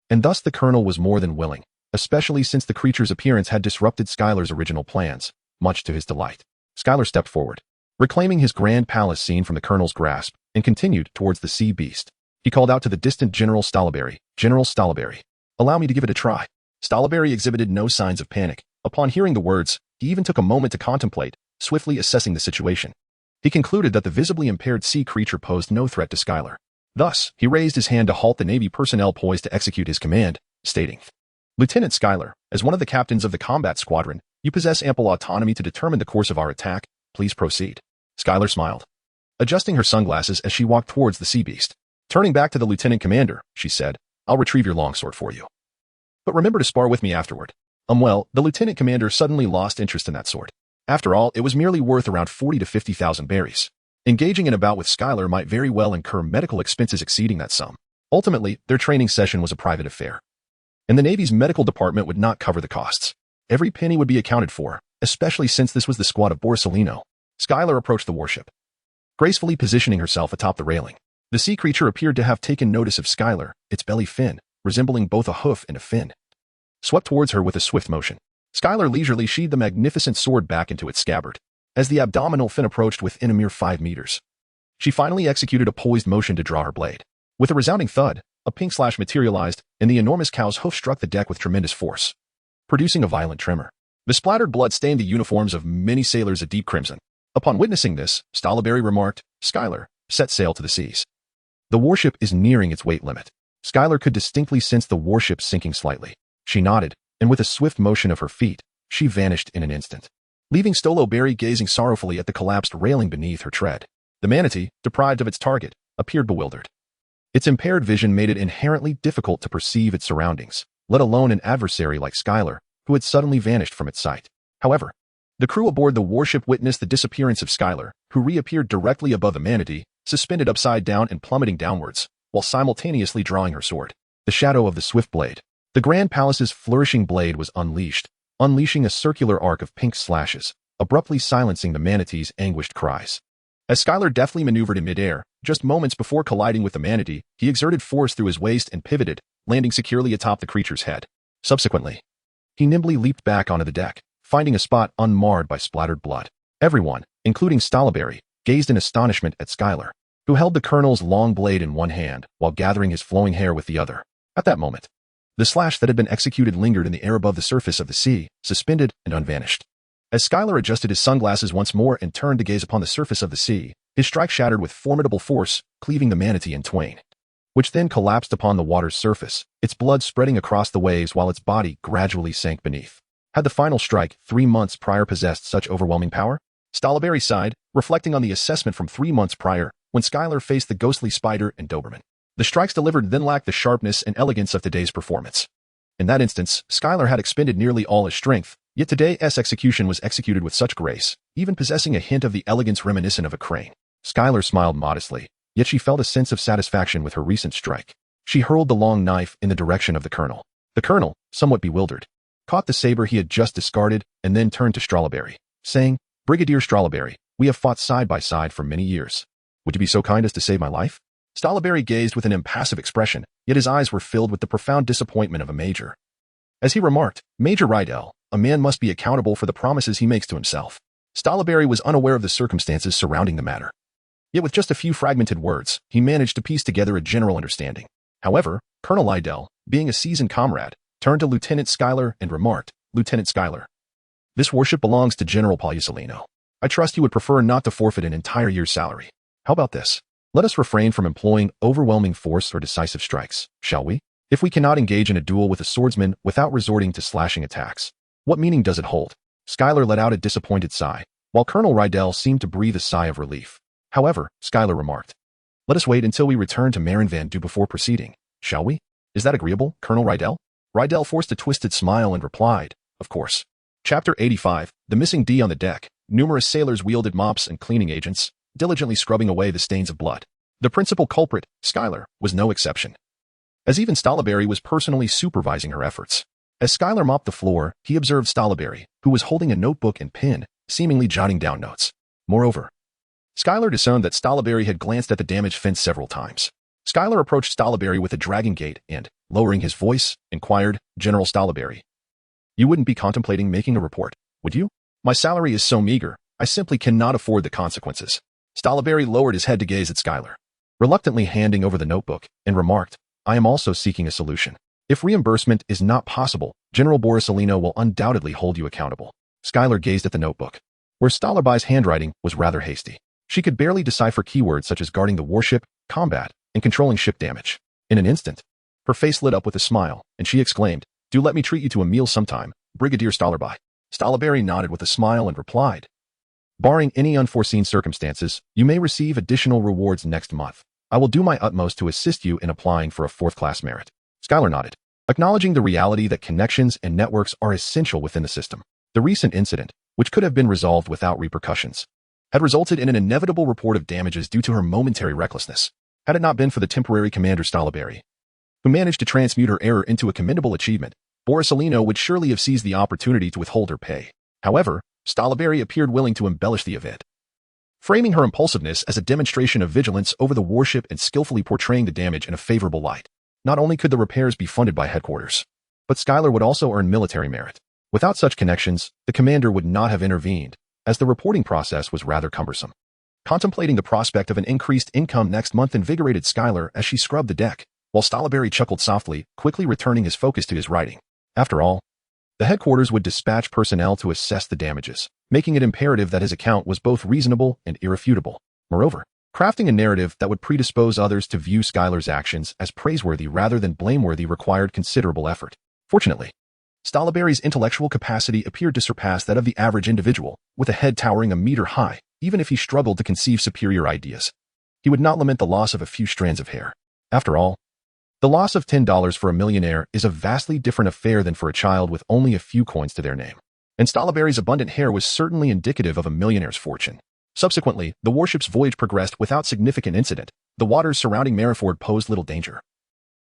S1: And thus the colonel was more than willing, especially since the creature's appearance had disrupted Skylar's original plans, much to his delight. Skylar stepped forward, reclaiming his grand palace scene from the colonel's grasp, and continued towards the sea beast. He called out to the distant General Stolleberry, "General Stolleberry, allow me to give it a try." Stolleberry exhibited no signs of panic. Upon hearing the words, he even took a moment to contemplate, swiftly assessing the situation. He concluded that the visibly impaired sea creature posed no threat to Skylar. Thus, he raised his hand to halt the Navy personnel poised to execute his command, stating, "Lieutenant Skylar, as one of the captains of the combat squadron, you possess ample autonomy to determine the course of our attack. Please proceed." Skylar smiled, adjusting her sunglasses as she walked towards the sea beast. Turning back to the lieutenant commander, she said, "I'll retrieve your longsword for you. But remember to spar with me afterward." Well, the lieutenant commander suddenly lost interest in that sword. After all, it was merely worth around 40 to 50,000 berries. Engaging in a bout with Skylar might very well incur medical expenses exceeding that sum. Ultimately, their training session was a private affair, and the Navy's medical department would not cover the costs. Every penny would be accounted for, especially since this was the squad of Borsalino. Skylar approached the warship, gracefully positioning herself atop the railing. The sea creature appeared to have taken notice of Skylar, its belly fin, resembling both a hoof and a fin, swept towards her with a swift motion. Skylar leisurely sheathed the magnificent sword back into its scabbard. As the abdominal fin approached within a mere 5 meters, she finally executed a poised motion to draw her blade. With a resounding thud, a pink slash materialized, and the enormous cow's hoof struck the deck with tremendous force, producing a violent tremor. The splattered blood stained the uniforms of many sailors a deep crimson. Upon witnessing this, Stolleberry remarked, "Skylar, set sail to the seas. The warship is nearing its weight limit." Skylar could distinctly sense the warship sinking slightly. She nodded, and with a swift motion of her feet, she vanished in an instant, leaving Stolleberry gazing sorrowfully at the collapsed railing beneath her tread. The manatee, deprived of its target, appeared bewildered. Its impaired vision made it inherently difficult to perceive its surroundings, let alone an adversary like Skylar, who had suddenly vanished from its sight. However, the crew aboard the warship witnessed the disappearance of Skylar, who reappeared directly above the manatee, suspended upside down and plummeting downwards, while simultaneously drawing her sword. The shadow of the swift blade. The Grand Palace's flourishing blade was unleashing a circular arc of pink slashes, abruptly silencing the manatee's anguished cries. As Skylar deftly maneuvered in midair, just moments before colliding with the manatee, he exerted force through his waist and pivoted, landing securely atop the creature's head. Subsequently, he nimbly leaped back onto the deck, finding a spot unmarred by splattered blood. Everyone, including Stolleberry, gazed in astonishment at Skylar, who held the colonel's long blade in one hand while gathering his flowing hair with the other. At that moment, the slash that had been executed lingered in the air above the surface of the sea, suspended and unvanished. As Skylar adjusted his sunglasses once more and turned to gaze upon the surface of the sea, his strike shattered with formidable force, cleaving the manatee in twain, which then collapsed upon the water's surface, its blood spreading across the waves while its body gradually sank beneath. Had the final strike 3 months prior possessed such overwhelming power? Stolleberry sighed, reflecting on the assessment from 3 months prior, when Skylar faced the ghostly Spider and Doberman. The strikes delivered then lacked the sharpness and elegance of today's performance. In that instance, Skylar had expended nearly all his strength, yet today's execution was executed with such grace, even possessing a hint of the elegance reminiscent of a crane. Skylar smiled modestly, yet she felt a sense of satisfaction with her recent strike. She hurled the long knife in the direction of the colonel. The colonel, somewhat bewildered, caught the saber he had just discarded and then turned to Stolleberry, saying, "Brigadier Stolleberry, we have fought side by side for many years. Would you be so kind as to save my life?" Stolleberry gazed with an impassive expression, yet his eyes were filled with the profound disappointment of a major. As he remarked, "Major Rydell, a man must be accountable for the promises he makes to himself." Stolleberry was unaware of the circumstances surrounding the matter. Yet with just a few fragmented words, he managed to piece together a general understanding. However, Colonel Lydell, being a seasoned comrade, turned to Lieutenant Skylar and remarked, "Lieutenant Skylar, this warship belongs to General Borsalino. I trust you would prefer not to forfeit an entire year's salary. How about this? Let us refrain from employing overwhelming force or decisive strikes, shall we? If we cannot engage in a duel with a swordsman without resorting to slashing attacks, what meaning does it hold?" Skylar let out a disappointed sigh, while Colonel Rydell seemed to breathe a sigh of relief. However, Skylar remarked, "Let us wait until we return to Marin Van Du before proceeding, shall we? Is that agreeable, Colonel Rydell?" Rydell forced a twisted smile and replied, "Of course." Chapter 85, The Missing D on the Deck. Numerous sailors wielded mops and cleaning agents, diligently scrubbing away the stains of blood. The principal culprit, Skylar, was no exception, as even Stolleberry was personally supervising her efforts. As Skylar mopped the floor, he observed Stolleberry, who was holding a notebook and pen, seemingly jotting down notes. Moreover, Skylar discerned that Stolleberry had glanced at the damaged fence several times. Skylar approached Stolleberry with a dragging gait and, lowering his voice, inquired, "General Stolleberry, you wouldn't be contemplating making a report, would you? My salary is so meager, I simply cannot afford the consequences." Stolleberry lowered his head to gaze at Skylar, reluctantly handing over the notebook, and remarked, "I am also seeking a solution. If reimbursement is not possible, General Borsalino will undoubtedly hold you accountable." Skylar gazed at the notebook, where Stolleberry's handwriting was rather hasty. She could barely decipher keywords such as guarding the warship, combat, and controlling ship damage. In an instant, her face lit up with a smile, and she exclaimed, "Do let me treat you to a meal sometime, Brigadier Stolleberry." Stolleberry nodded with a smile and replied, "Barring any unforeseen circumstances, you may receive additional rewards next month. I will do my utmost to assist you in applying for a 4th-class merit." Skylar nodded, acknowledging the reality that connections and networks are essential within the system. The recent incident, which could have been resolved without repercussions, had resulted in an inevitable report of damages due to her momentary recklessness. Had it not been for the temporary commander Stolberry, who managed to transmute her error into a commendable achievement, Borsalino would surely have seized the opportunity to withhold her pay. However, Stolberry appeared willing to embellish the event, framing her impulsiveness as a demonstration of vigilance over the warship and skillfully portraying the damage in a favorable light. Not only could the repairs be funded by headquarters, but Schuyler would also earn military merit. Without such connections, the commander would not have intervened, as the reporting process was rather cumbersome. Contemplating the prospect of an increased income next month invigorated Schuyler as she scrubbed the deck, while Stolberry chuckled softly, quickly returning his focus to his writing. After all, the headquarters would dispatch personnel to assess the damages, making it imperative that his account was both reasonable and irrefutable. Moreover, crafting a narrative that would predispose others to view Schuyler's actions as praiseworthy rather than blameworthy required considerable effort. Fortunately, Stolberry's intellectual capacity appeared to surpass that of the average individual, with a head towering a meter high, even if he struggled to conceive superior ideas. He would not lament the loss of a few strands of hair. After all, the loss of $10 for a millionaire is a vastly different affair than for a child with only a few coins to their name. And Stolberry's abundant hair was certainly indicative of a millionaire's fortune. Subsequently, the warship's voyage progressed without significant incident. The waters surrounding Mariford posed little danger,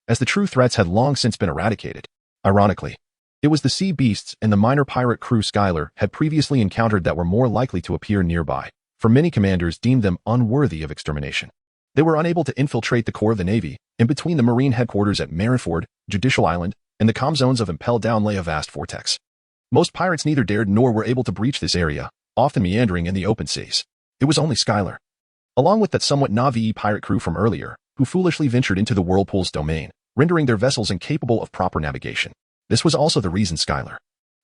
S1: as the true threats had long since been eradicated. Ironically, it was the sea beasts and the minor pirate crew Schuyler had previously encountered that were more likely to appear nearby, for many commanders deemed them unworthy of extermination. They were unable to infiltrate the core of the Navy, and between the Marine headquarters at Mariford, Judicial Island, and the comm zones of Impel Down lay a vast vortex. Most pirates neither dared nor were able to breach this area, often meandering in the open seas. It was only Schuyler, along with that somewhat Navi pirate crew from earlier, who foolishly ventured into the Whirlpool's domain, rendering their vessels incapable of proper navigation. This was also the reason Schuyler,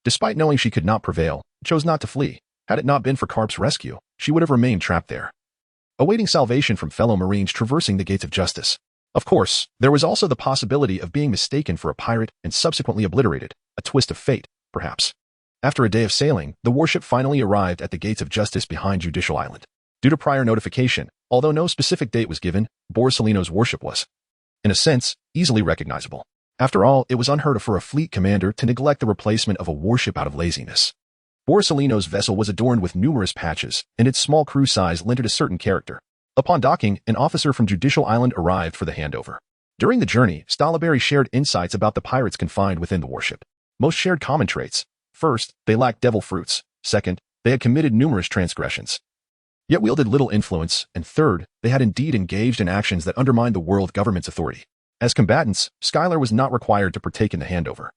S1: despite knowing she could not prevail, chose not to flee. Had it not been for Garp's rescue, she would have remained trapped there, awaiting salvation from fellow Marines traversing the gates of justice. Of course, there was also the possibility of being mistaken for a pirate and subsequently obliterated, a twist of fate, perhaps. After a day of sailing, the warship finally arrived at the gates of justice behind Judicial Island. Due to prior notification, although no specific date was given, Borsalino's warship was, in a sense, easily recognizable. After all, it was unheard of for a fleet commander to neglect the replacement of a warship out of laziness. Borsalino's vessel was adorned with numerous patches, and its small crew size lent it a certain character. Upon docking, an officer from Judicial Island arrived for the handover. During the journey, Stolberry shared insights about the pirates confined within the warship. Most shared common traits. First, they lacked devil fruits. Second, they had committed numerous transgressions, yet wielded little influence. And third, they had indeed engaged in actions that undermined the world government's authority. As combatants, Schuyler was not required to partake in the handover,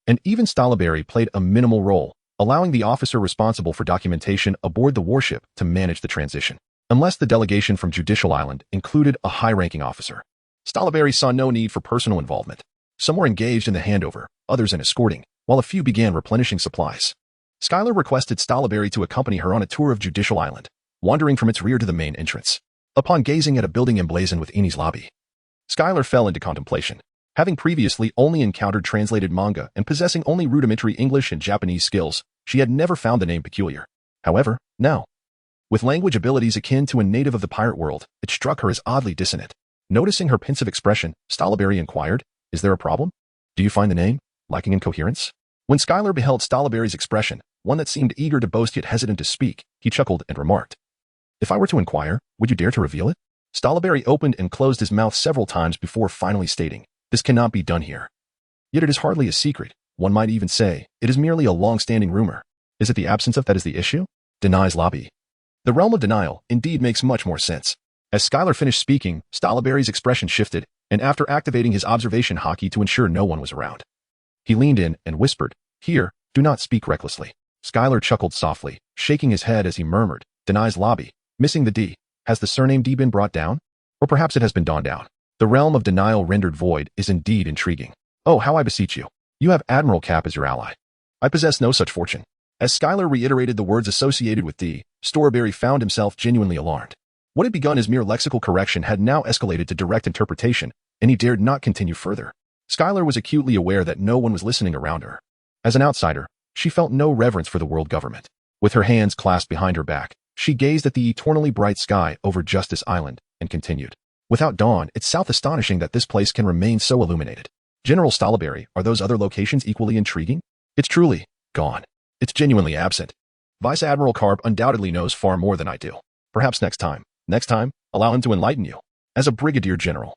S1: and even Stolberry played a minimal role, allowing the officer responsible for documentation aboard the warship to manage the transition. Unless the delegation from Judicial Island included a high-ranking officer, Stolberry saw no need for personal involvement. Some were engaged in the handover, others in escorting, while a few began replenishing supplies. Schuyler requested Stolberry to accompany her on a tour of Judicial Island, wandering from its rear to the main entrance. Upon gazing at a building emblazoned with Eni's lobby, Schuyler fell into contemplation. Having previously only encountered translated manga and possessing only rudimentary English and Japanese skills, she had never found the name peculiar. However, now, with language abilities akin to a native of the pirate world, it struck her as oddly dissonant. Noticing her pensive expression, Stolberry inquired, "Is there a problem? Do you find the name lacking in coherence?" When Schuyler beheld Stolberry's expression, one that seemed eager to boast yet hesitant to speak, he chuckled and remarked, "If I were to inquire, would you dare to reveal it?" Stolberry opened and closed his mouth several times before finally stating, "This cannot be done here." Yet it is hardly a secret. One might even say, it is merely a long-standing rumor. Is it the absence of that is the issue? Denies lobby. The realm of denial indeed makes much more sense. As Schuyler finished speaking, Stolberry's expression shifted, and after activating his observation Haki to ensure no one was around, he leaned in and whispered, "Here, do not speak recklessly." Schuyler chuckled softly, shaking his head as he murmured, "Denies lobby, missing the D. Has the surname D been brought down? Or perhaps it has been dawned down. The realm of denial rendered void is indeed intriguing. Oh, how I beseech you. You have Admiral Cap as your ally. I possess no such fortune." As Schuyler reiterated the words associated with D, Stolberry found himself genuinely alarmed. What had begun as mere lexical correction had now escalated to direct interpretation, and he dared not continue further. Schuyler was acutely aware that no one was listening around her. As an outsider, she felt no reverence for the world government. With her hands clasped behind her back, she gazed at the eternally bright sky over Justice Island and continued, "Without dawn, it's south astonishing that this place can remain so illuminated. General Stolberry, are those other locations equally intriguing? It's truly gone. It's genuinely absent. Vice Admiral Garp undoubtedly knows far more than I do." Perhaps next time, allow him to enlighten you. As a brigadier general,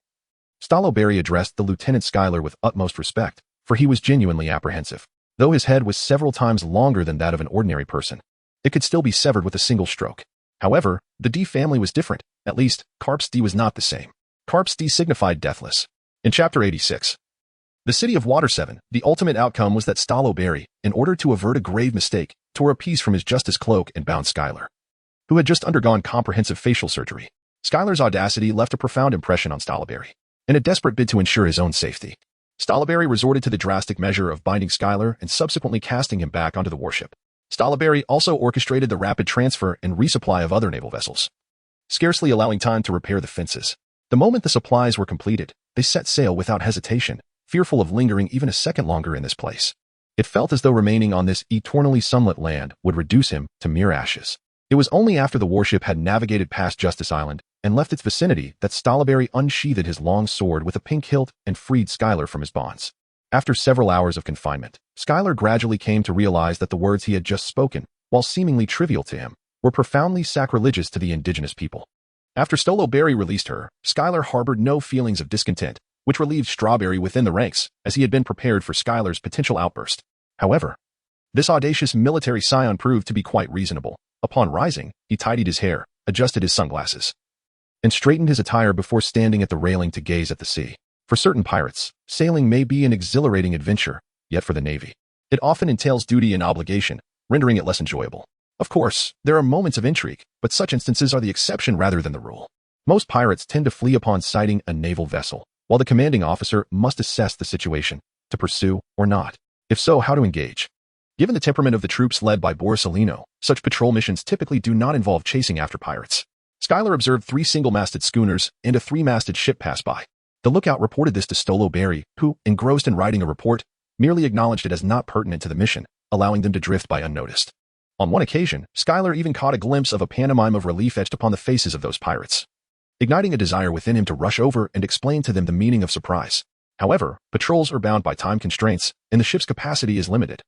S1: Staloberry addressed the Lieutenant Schuyler with utmost respect, for he was genuinely apprehensive. Though his head was several times longer than that of an ordinary person, it could still be severed with a single stroke. However, the D family was different. At least, Carp's D was not the same. Carp's D signified deathless. In Chapter 86, The City of Water 7, the ultimate outcome was that Staloberry, in order to avert a grave mistake, tore a piece from his justice cloak and bound Schuyler, who had just undergone comprehensive facial surgery. Schuyler's audacity left a profound impression on Staloberry. In a desperate bid to ensure his own safety, Staloberry resorted to the drastic measure of binding Schuyler and subsequently casting him back onto the warship. Staloberry also orchestrated the rapid transfer and resupply of other naval vessels, scarcely allowing time to repair the fences. The moment the supplies were completed, they set sail without hesitation, fearful of lingering even a second longer in this place. It felt as though remaining on this eternally sunlit land would reduce him to mere ashes. It was only after the warship had navigated past Justice Island and left its vicinity that Staloberry unsheathed his long sword with a pink hilt and freed Schuyler from his bonds. After several hours of confinement, Schuyler gradually came to realize that the words he had just spoken, while seemingly trivial to him, were profoundly sacrilegious to the indigenous people. After Staloberry released her, Schuyler harbored no feelings of discontent, which relieved Strawberry within the ranks, as he had been prepared for Schuyler's potential outburst. However, this audacious military scion proved to be quite reasonable. Upon rising, he tidied his hair, adjusted his sunglasses, and straightened his attire before standing at the railing to gaze at the sea. For certain pirates, sailing may be an exhilarating adventure, yet for the Navy, it often entails duty and obligation, rendering it less enjoyable. Of course, there are moments of intrigue, but such instances are the exception rather than the rule. Most pirates tend to flee upon sighting a naval vessel, while the commanding officer must assess the situation, to pursue or not. If so, how to engage. Given the temperament of the troops led by Borsalino, such patrol missions typically do not involve chasing after pirates. Schuyler observed 3 single-masted schooners and a 3-masted ship pass by. The lookout reported this to Staloberry, who, engrossed in writing a report, merely acknowledged it as not pertinent to the mission, allowing them to drift by unnoticed. On one occasion, Schuyler even caught a glimpse of a pantomime of relief etched upon the faces of those pirates, igniting a desire within him to rush over and explain to them the meaning of surprise. However, patrols are bound by time constraints, and the ship's capacity is limited,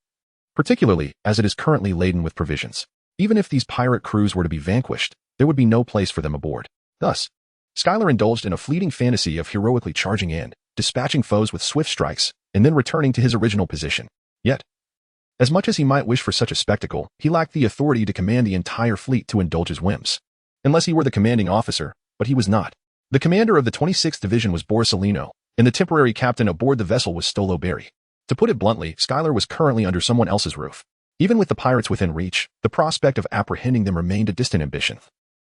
S1: particularly as it is currently laden with provisions. Even if these pirate crews were to be vanquished, there would be no place for them aboard. Thus, Schuyler indulged in a fleeting fantasy of heroically charging in, dispatching foes with swift strikes, and then returning to his original position. Yet, as much as he might wish for such a spectacle, he lacked the authority to command the entire fleet to indulge his whims. Unless he were the commanding officer, but he was not. The commander of the 26th Division was Borsalino, and the temporary captain aboard the vessel was Staloberry. To put it bluntly, Schuyler was currently under someone else's roof. Even with the pirates within reach, the prospect of apprehending them remained a distant ambition,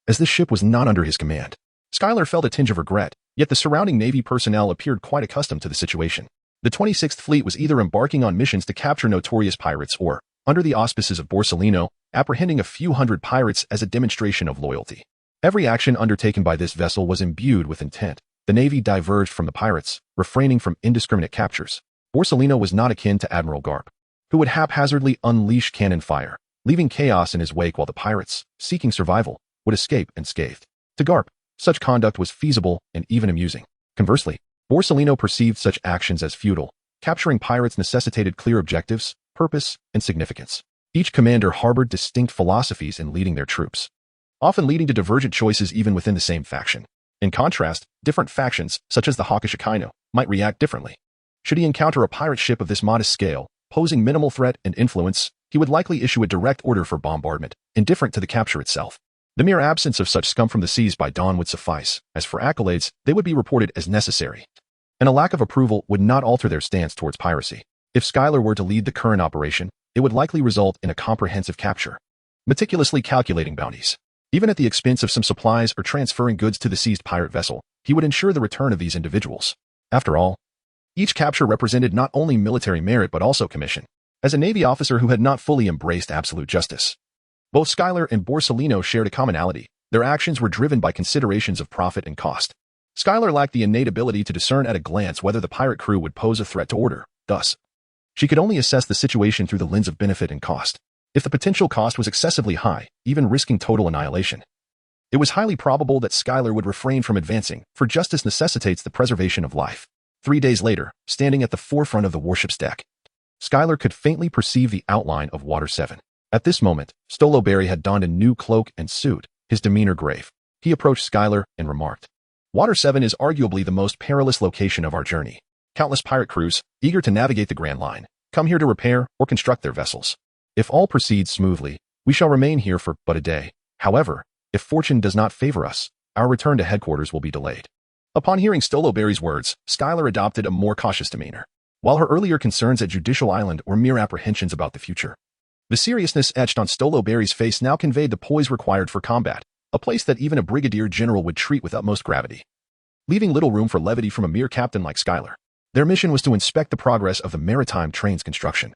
S1: as this ship was not under his command. Schuyler felt a tinge of regret, yet the surrounding Navy personnel appeared quite accustomed to the situation. The 26th Fleet was either embarking on missions to capture notorious pirates or, under the auspices of Borsalino, apprehending a few hundred pirates as a demonstration of loyalty. Every action undertaken by this vessel was imbued with intent. The Navy diverged from the pirates, refraining from indiscriminate captures. Borsalino was not akin to Admiral Garp, who would haphazardly unleash cannon fire, leaving chaos in his wake while the pirates, seeking survival, would escape unscathed. To Garp, such conduct was feasible and even amusing. Conversely, Borsalino perceived such actions as futile. Capturing pirates necessitated clear objectives, purpose, and significance. Each commander harbored distinct philosophies in leading their troops, often leading to divergent choices even within the same faction. In contrast, different factions, such as the Hawkish Akainu, might react differently. Should he encounter a pirate ship of this modest scale, posing minimal threat and influence, he would likely issue a direct order for bombardment, indifferent to the capture itself. The mere absence of such scum from the seas by dawn would suffice. As for accolades, they would be reported as necessary, and a lack of approval would not alter their stance towards piracy. If Schuyler were to lead the current operation, it would likely result in a comprehensive capture, meticulously calculating bounties. Even at the expense of some supplies or transferring goods to the seized pirate vessel, he would ensure the return of these individuals. After all, each capture represented not only military merit but also commission. As a Navy officer who had not fully embraced absolute justice, both Schuyler and Borsalino shared a commonality. Their actions were driven by considerations of profit and cost. Schuyler lacked the innate ability to discern at a glance whether the pirate crew would pose a threat to order. Thus, she could only assess the situation through the lens of benefit and cost. If the potential cost was excessively high, even risking total annihilation, it was highly probable that Schuyler would refrain from advancing, for justice necessitates the preservation of life. 3 days later, standing at the forefront of the warship's deck, Schuyler could faintly perceive the outline of Water 7. At this moment, Staloberry had donned a new cloak and suit, his demeanor grave. He approached Skylar and remarked, "Water 7 is arguably the most perilous location of our journey. Countless pirate crews, eager to navigate the Grand Line, come here to repair or construct their vessels. If all proceeds smoothly, we shall remain here for but a day. However, if fortune does not favor us, our return to headquarters will be delayed." Upon hearing Stoloberry's words, Skylar adopted a more cautious demeanor. While her earlier concerns at Judicial Island were mere apprehensions about the future, the seriousness etched on Stoloberry's face now conveyed the poise required for combat, a place that even a brigadier general would treat with utmost gravity. Leaving little room for levity from a mere captain like Skylar, their mission was to inspect the progress of the maritime train's construction.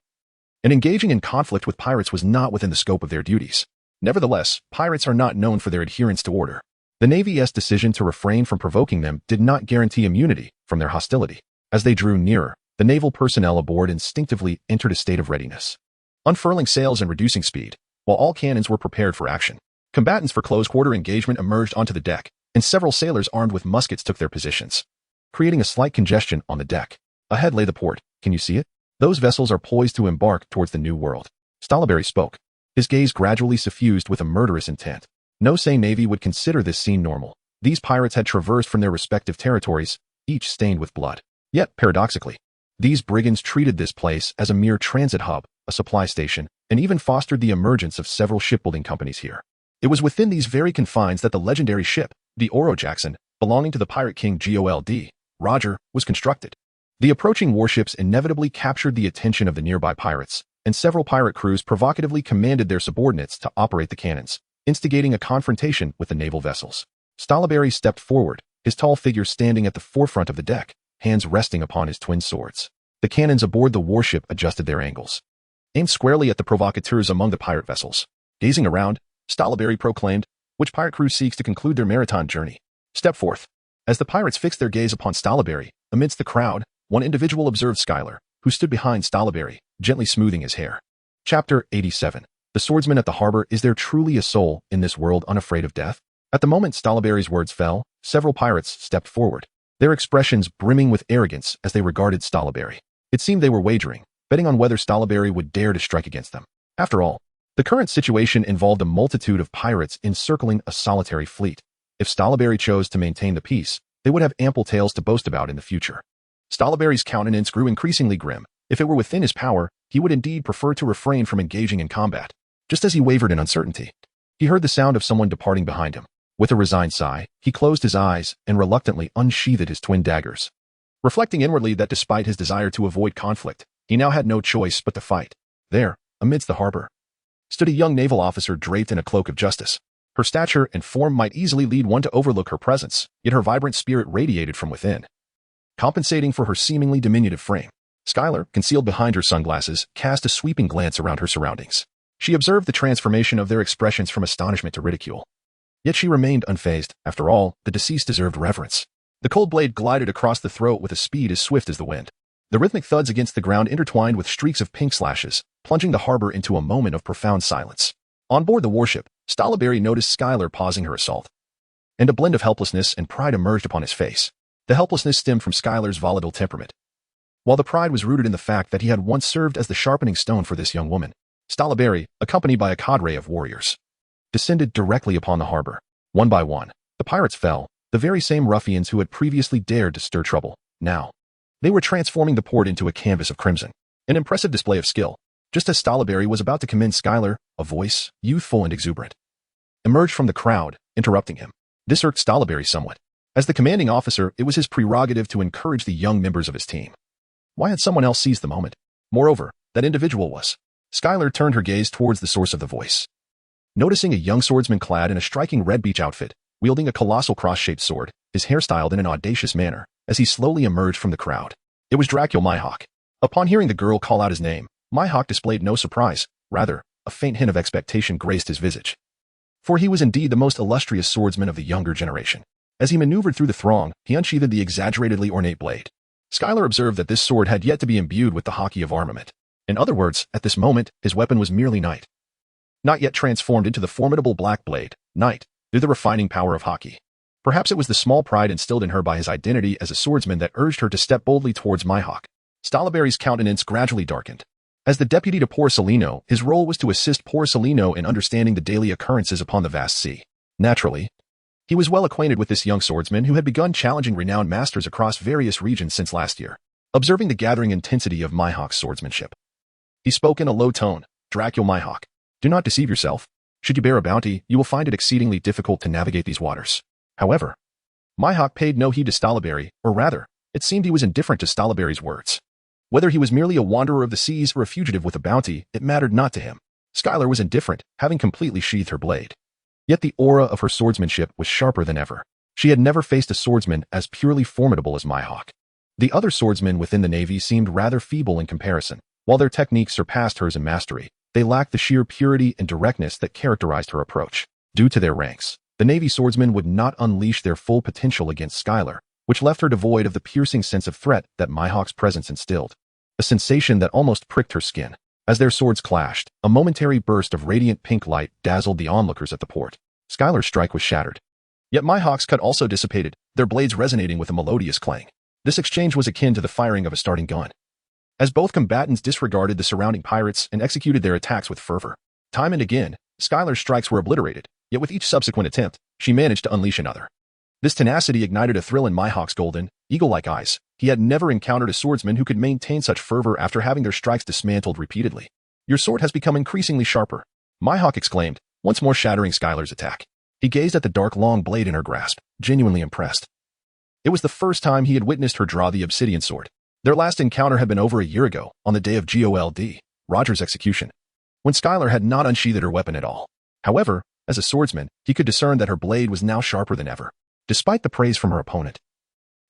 S1: And engaging in conflict with pirates was not within the scope of their duties. Nevertheless, pirates are not known for their adherence to order. The Navy's decision to refrain from provoking them did not guarantee immunity from their hostility. As they drew nearer, the naval personnel aboard instinctively entered a state of readiness, unfurling sails and reducing speed, while all cannons were prepared for action. Combatants for close-quarter engagement emerged onto the deck, and several sailors armed with muskets took their positions, creating a slight congestion on the deck. Ahead lay the port. Can you see it? Those vessels are poised to embark towards the New World. Stoloberry spoke, his gaze gradually suffused with a murderous intent. No sane navy would consider this scene normal. These pirates had traversed from their respective territories, each stained with blood. Yet, paradoxically, these brigands treated this place as a mere transit hub, a supply station, and even fostered the emergence of several shipbuilding companies here. It was within these very confines that the legendary ship, the Oro Jackson, belonging to the pirate king Gold, Roger, was constructed. The approaching warships inevitably captured the attention of the nearby pirates, and several pirate crews provocatively commanded their subordinates to operate the cannons, instigating a confrontation with the naval vessels. Stoloberry stepped forward, his tall figure standing at the forefront of the deck, hands resting upon his twin swords. The cannons aboard the warship adjusted their angles, aimed squarely at the provocateurs among the pirate vessels. Gazing around, Stoloberry proclaimed, "Which pirate crew seeks to conclude their maritime journey? Step forth." As the pirates fixed their gaze upon Stoloberry, amidst the crowd, one individual observed Skylar, who stood behind Stoloberry, gently smoothing his hair. Chapter 87. The swordsman at the harbor. Is there truly a soul in this world unafraid of death? At the moment Stoloberry's words fell, several pirates stepped forward, their expressions brimming with arrogance as they regarded Stoloberry. It seemed they were wagering, betting on whether Stoloberry would dare to strike against them. After all, the current situation involved a multitude of pirates encircling a solitary fleet. If Stoloberry chose to maintain the peace, they would have ample tales to boast about in the future. Stoloberry's countenance grew increasingly grim. If it were within his power, he would indeed prefer to refrain from engaging in combat. Just as he wavered in uncertainty, he heard the sound of someone departing behind him. With a resigned sigh, he closed his eyes and reluctantly unsheathed his twin daggers, reflecting inwardly that despite his desire to avoid conflict, he now had no choice but to fight. There, amidst the harbor, stood a young naval officer draped in a cloak of justice. Her stature and form might easily lead one to overlook her presence, yet her vibrant spirit radiated from within, compensating for her seemingly diminutive frame. Skylar, concealed behind her sunglasses, cast a sweeping glance around her surroundings. She observed the transformation of their expressions from astonishment to ridicule. Yet she remained unfazed. After all, the deceased deserved reverence. The cold blade glided across the throat with a speed as swift as the wind. The rhythmic thuds against the ground intertwined with streaks of pink slashes, plunging the harbor into a moment of profound silence. On board the warship, Stoloberry noticed Skylar pausing her assault, and a blend of helplessness and pride emerged upon his face. The helplessness stemmed from Skylar's volatile temperament, while the pride was rooted in the fact that he had once served as the sharpening stone for this young woman. Stoloberry, accompanied by a cadre of warriors, descended directly upon the harbor. One by one, the pirates fell, the very same ruffians who had previously dared to stir trouble. Now, they were transforming the port into a canvas of crimson. An impressive display of skill. Just as Stoloberry was about to commend Skylar, a voice, youthful and exuberant, emerged from the crowd, interrupting him. This irked Stoloberry somewhat. As the commanding officer, it was his prerogative to encourage the young members of his team. Why had someone else seized the moment? Moreover, that individual was. Skylar turned her gaze towards the source of the voice, noticing a young swordsman clad in a striking red beach outfit, wielding a colossal cross-shaped sword, his hair styled in an audacious manner, as he slowly emerged from the crowd. It was Dracul Mihawk. Upon hearing the girl call out his name, Mihawk displayed no surprise. Rather, a faint hint of expectation graced his visage. For he was indeed the most illustrious swordsman of the younger generation. As he maneuvered through the throng, he unsheathed the exaggeratedly ornate blade. Skylar observed that this sword had yet to be imbued with the Haki of armament. In other words, at this moment, his weapon was merely night, not yet transformed into the formidable black blade, night, through the refining power of Haki. Perhaps it was the small pride instilled in her by his identity as a swordsman that urged her to step boldly towards Mihawk. Stoloberry's countenance gradually darkened. As the deputy to Porcelino, his role was to assist Porcelino in understanding the daily occurrences upon the vast sea. Naturally, he was well acquainted with this young swordsman who had begun challenging renowned masters across various regions since last year. Observing the gathering intensity of Mihawk's swordsmanship, he spoke in a low tone. Dracul Mihawk, do not deceive yourself. Should you bear a bounty, you will find it exceedingly difficult to navigate these waters. However, Mihawk paid no heed to Stalaberry, or rather, it seemed he was indifferent to Stalaberry's words. Whether he was merely a wanderer of the seas or a fugitive with a bounty, it mattered not to him. Skylar was indifferent, having completely sheathed her blade. Yet the aura of her swordsmanship was sharper than ever. She had never faced a swordsman as purely formidable as Mihawk. The other swordsmen within the Navy seemed rather feeble in comparison. While their techniques surpassed hers in mastery, they lacked the sheer purity and directness that characterized her approach. Due to their ranks, the Navy swordsmen would not unleash their full potential against Skylar, which left her devoid of the piercing sense of threat that Mihawk's presence instilled. A sensation that almost pricked her skin. As their swords clashed, a momentary burst of radiant pink light dazzled the onlookers at the port. Skylar's strike was shattered. Yet Mihawk's cut also dissipated, their blades resonating with a melodious clang. This exchange was akin to the firing of a starting gun, as both combatants disregarded the surrounding pirates and executed their attacks with fervor. Time and again, Skylar's strikes were obliterated, yet with each subsequent attempt, she managed to unleash another. This tenacity ignited a thrill in Mihawk's golden, eagle-like eyes. He had never encountered a swordsman who could maintain such fervor after having their strikes dismantled repeatedly. Your sword has become increasingly sharper, Mihawk exclaimed, once more shattering Skylar's attack. He gazed at the dark long blade in her grasp, genuinely impressed. It was the first time he had witnessed her draw the obsidian sword. Their last encounter had been over a year ago, on the day of Gold, Roger's execution, when Skylar had not unsheathed her weapon at all. However, as a swordsman, he could discern that her blade was now sharper than ever. Despite the praise from her opponent,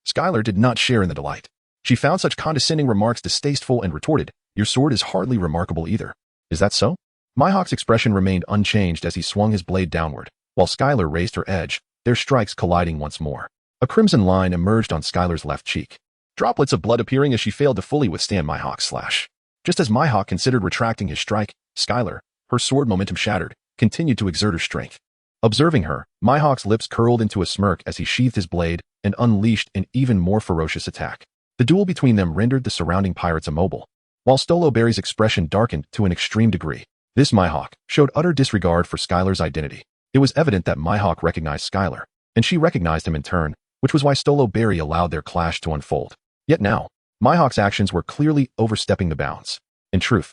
S1: Skylar did not share in the delight. She found such condescending remarks distasteful and retorted, "Your sword is hardly remarkable either." "Is that so?" Mihawk's expression remained unchanged as he swung his blade downward, while Skylar raised her edge, their strikes colliding once more. A crimson line emerged on Skylar's left cheek, droplets of blood appearing as she failed to fully withstand Mihawk's slash. Just as Mihawk considered retracting his strike, Skylar, her sword momentum shattered, continued to exert her strength. Observing her, Mihawk's lips curled into a smirk as he sheathed his blade and unleashed an even more ferocious attack. The duel between them rendered the surrounding pirates immobile, while Stoloberry's expression darkened to an extreme degree. This Mihawk showed utter disregard for Skylar's identity. It was evident that Mihawk recognized Skylar, and she recognized him in turn, which was why Stoloberry allowed their clash to unfold. Yet now, Mihawk's actions were clearly overstepping the bounds. In truth,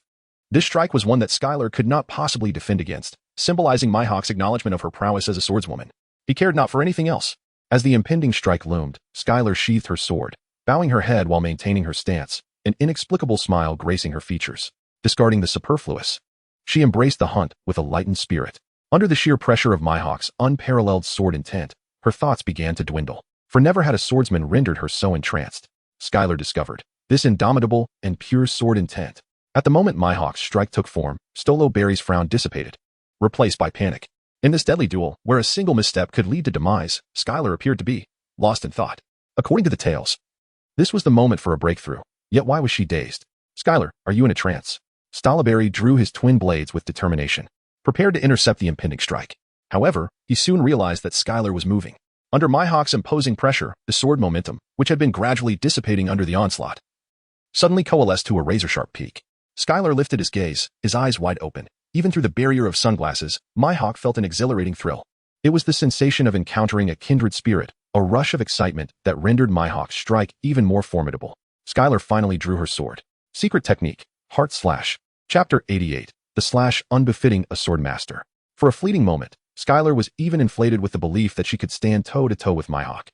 S1: this strike was one that Skylar could not possibly defend against, symbolizing Mihawk's acknowledgement of her prowess as a swordswoman. He cared not for anything else. As the impending strike loomed, Skylar sheathed her sword, bowing her head while maintaining her stance, an inexplicable smile gracing her features. Discarding the superfluous, she embraced the hunt with a lightened spirit. Under the sheer pressure of Mihawk's unparalleled sword intent, her thoughts began to dwindle, for never had a swordsman rendered her so entranced. Skylar discovered this indomitable and pure sword intent. At the moment Mihawk's strike took form, Stoloberry's frown dissipated, replaced by panic. In this deadly duel, where a single misstep could lead to demise, Skylar appeared to be lost in thought. According to the tales, this was the moment for a breakthrough. Yet why was she dazed? "Skylar, are you in a trance?" Stoloberry drew his twin blades with determination, prepared to intercept the impending strike. However, he soon realized that Skylar was moving. Under Mihawk's imposing pressure, the sword momentum, which had been gradually dissipating under the onslaught, suddenly coalesced to a razor-sharp peak. Skylar lifted his gaze, his eyes wide open. Even through the barrier of sunglasses, Mihawk felt an exhilarating thrill. It was the sensation of encountering a kindred spirit, a rush of excitement that rendered Mihawk's strike even more formidable. Skylar finally drew her sword. Secret technique, heart slash. Chapter 88, the slash unbefitting a swordmaster. For a fleeting moment, Skylar was even inflated with the belief that she could stand toe-to-toe with Mihawk,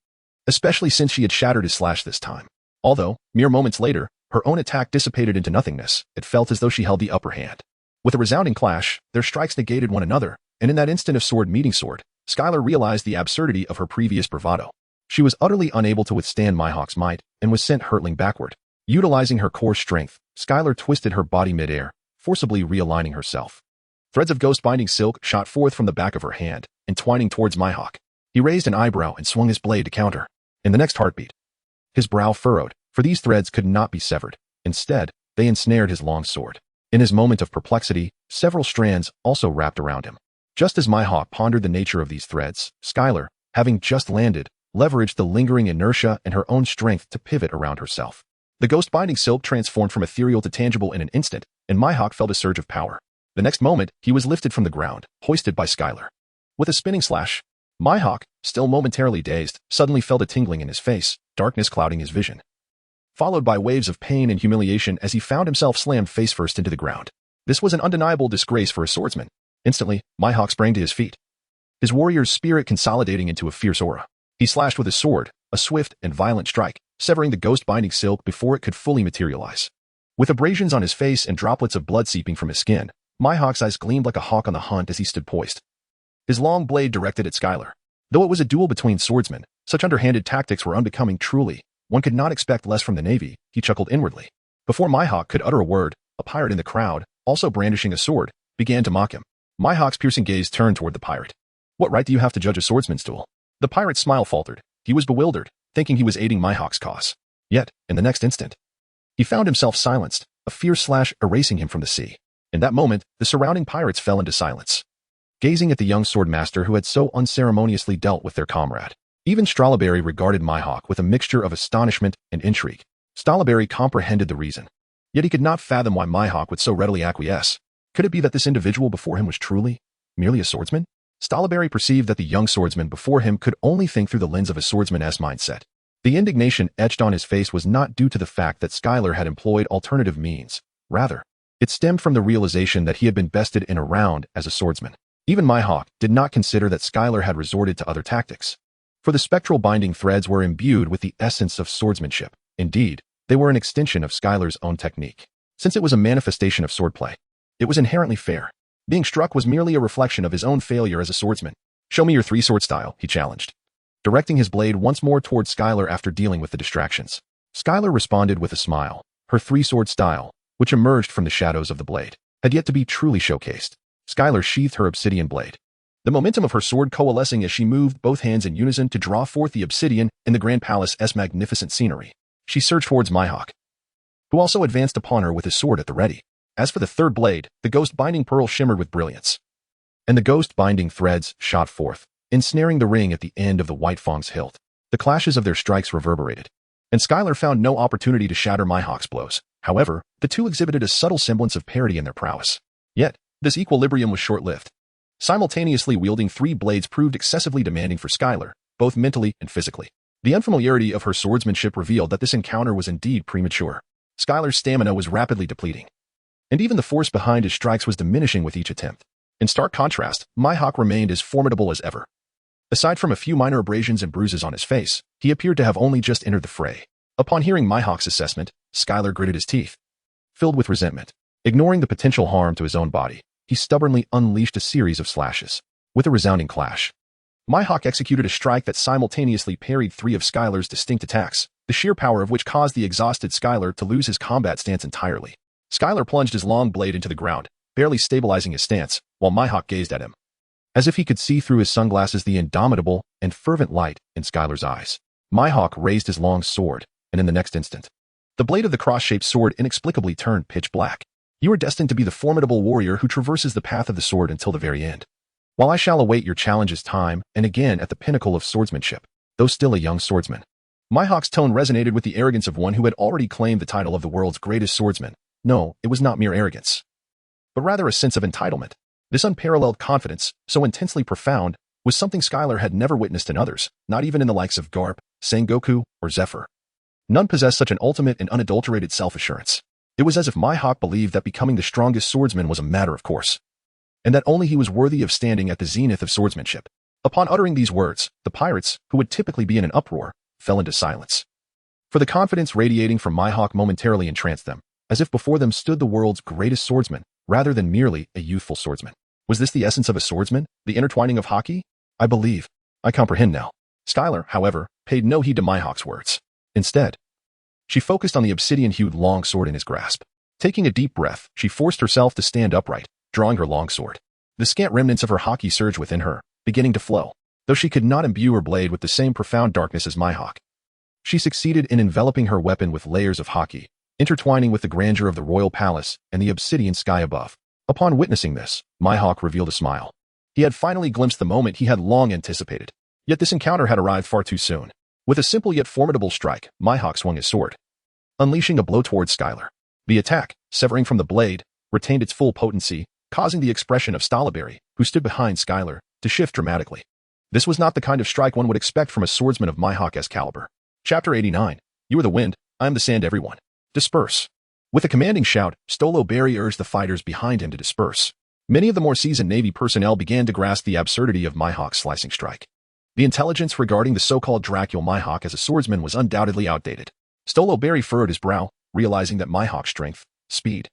S1: especially since she had shattered his slash this time. Although, mere moments later, her own attack dissipated into nothingness, it felt as though she held the upper hand. With a resounding clash, their strikes negated one another, and in that instant of sword meeting sword, Skylar realized the absurdity of her previous bravado. She was utterly unable to withstand Mihawk's might, and was sent hurtling backward. Utilizing her core strength, Skylar twisted her body midair, forcibly realigning herself. Threads of ghost-binding silk shot forth from the back of her hand, entwining towards Mihawk. He raised an eyebrow and swung his blade to counter. In the next heartbeat, his brow furrowed, for these threads could not be severed. Instead, they ensnared his long sword. In his moment of perplexity, several strands also wrapped around him. Just as Mihawk pondered the nature of these threads, Skylar, having just landed, leveraged the lingering inertia and her own strength to pivot around herself. The ghost-binding silk transformed from ethereal to tangible in an instant, and Mihawk felt a surge of power. The next moment, he was lifted from the ground, hoisted by Skylar. With a spinning slash, Mihawk, still momentarily dazed, suddenly felt a tingling in his face, darkness clouding his vision, followed by waves of pain and humiliation as he found himself slammed face-first into the ground. This was an undeniable disgrace for a swordsman. Instantly, Mihawk sprang to his feet, his warrior's spirit consolidating into a fierce aura. He slashed with his sword, a swift and violent strike, severing the ghost-binding silk before it could fully materialize. With abrasions on his face and droplets of blood seeping from his skin, Mihawk's eyes gleamed like a hawk on the hunt as he stood poised, his long blade directed at Skylar. Though it was a duel between swordsmen, such underhanded tactics were unbecoming. Truly, one could not expect less from the Navy, he chuckled inwardly. Before Mihawk could utter a word, a pirate in the crowd, also brandishing a sword, began to mock him. Mihawk's piercing gaze turned toward the pirate. What right do you have to judge a swordsman's duel? The pirate's smile faltered. He was bewildered, thinking he was aiding Mihawk's cause. Yet, in the next instant, he found himself silenced, a fierce slash erasing him from the sea. In that moment, the surrounding pirates fell into silence, gazing at the young swordmaster who had so unceremoniously dealt with their comrade. Even Strawberry regarded Mihawk with a mixture of astonishment and intrigue. Strawberry comprehended the reason, yet he could not fathom why Mihawk would so readily acquiesce. Could it be that this individual before him was truly merely a swordsman? Strawberry perceived that the young swordsman before him could only think through the lens of a swordsman's mindset. The indignation etched on his face was not due to the fact that Skylar had employed alternative means. Rather, it stemmed from the realization that he had been bested in a round as a swordsman. Even Mihawk did not consider that Skylar had resorted to other tactics, for the spectral binding threads were imbued with the essence of swordsmanship. Indeed, they were an extension of Skylar's own technique. Since it was a manifestation of swordplay, it was inherently fair. Being struck was merely a reflection of his own failure as a swordsman. Show me your three-sword style, he challenged, directing his blade once more toward Skylar after dealing with the distractions. Skylar responded with a smile. Her three-sword style, which emerged from the shadows of the blade, had yet to be truly showcased. Skylar sheathed her obsidian blade, the momentum of her sword coalescing as she moved both hands in unison to draw forth the obsidian in the Grand Palace's magnificent scenery. She surged towards Mihawk, who also advanced upon her with his sword at the ready. As for the third blade, the ghost-binding pearl shimmered with brilliance, and the ghost-binding threads shot forth, ensnaring the ring at the end of the White Fang's hilt. The clashes of their strikes reverberated, and Skylar found no opportunity to shatter Mihawk's blows. However, the two exhibited a subtle semblance of parity in their prowess. Yet, this equilibrium was short-lived. Simultaneously wielding three blades proved excessively demanding for Skylar, both mentally and physically. The unfamiliarity of her swordsmanship revealed that this encounter was indeed premature. Skylar's stamina was rapidly depleting, and even the force behind his strikes was diminishing with each attempt. In stark contrast, Mihawk remained as formidable as ever. Aside from a few minor abrasions and bruises on his face, he appeared to have only just entered the fray. Upon hearing Mihawk's assessment, Skylar gritted his teeth, filled with resentment. Ignoring the potential harm to his own body, he stubbornly unleashed a series of slashes. With a resounding clash, Mihawk executed a strike that simultaneously parried three of Skylar's distinct attacks, the sheer power of which caused the exhausted Skylar to lose his combat stance entirely. Skylar plunged his long blade into the ground, barely stabilizing his stance, while Mihawk gazed at him, as if he could see through his sunglasses the indomitable and fervent light in Skylar's eyes. Mihawk raised his long sword, and in the next instant, the blade of the cross-shaped sword inexplicably turned pitch black. You are destined to be the formidable warrior who traverses the path of the sword until the very end. While I shall await your challenges time and again at the pinnacle of swordsmanship, though still a young swordsman. Mihawk's tone resonated with the arrogance of one who had already claimed the title of the world's greatest swordsman. No, it was not mere arrogance, but rather a sense of entitlement. This unparalleled confidence, so intensely profound, was something Skylar had never witnessed in others, not even in the likes of Garp, Sengoku, or Zephyr. None possessed such an ultimate and unadulterated self-assurance. It was as if Mihawk believed that becoming the strongest swordsman was a matter of course, and that only he was worthy of standing at the zenith of swordsmanship. Upon uttering these words, the pirates, who would typically be in an uproar, fell into silence. For the confidence radiating from Mihawk momentarily entranced them, as if before them stood the world's greatest swordsman, rather than merely a youthful swordsman. Was this the essence of a swordsman, the intertwining of Haki? I believe. I comprehend now. Skylar, however, paid no heed to Mihawk's words. Instead, she focused on the obsidian-hued long sword in his grasp. Taking a deep breath, she forced herself to stand upright, drawing her long sword. The scant remnants of her Haki surged within her, beginning to flow, though she could not imbue her blade with the same profound darkness as Mihawk. She succeeded in enveloping her weapon with layers of Haki, intertwining with the grandeur of the royal palace and the obsidian sky above. Upon witnessing this, Mihawk revealed a smile. He had finally glimpsed the moment he had long anticipated. Yet this encounter had arrived far too soon. With a simple yet formidable strike, Mihawk swung his sword, unleashing a blow towards Skylar. The attack, severing from the blade, retained its full potency, causing the expression of Strawberry, who stood behind Skylar, to shift dramatically. This was not the kind of strike one would expect from a swordsman of Mihawk's caliber. Chapter 89. You are the wind, I am the sand everyone. Disperse. With a commanding shout, Stolo Berry urged the fighters behind him to disperse. Many of the more seasoned Navy personnel began to grasp the absurdity of Mihawk's slicing strike. The intelligence regarding the so-called Dracula Mihawk as a swordsman was undoubtedly outdated. Stolo Berry furrowed his brow, realizing that Mihawk's strength, speed,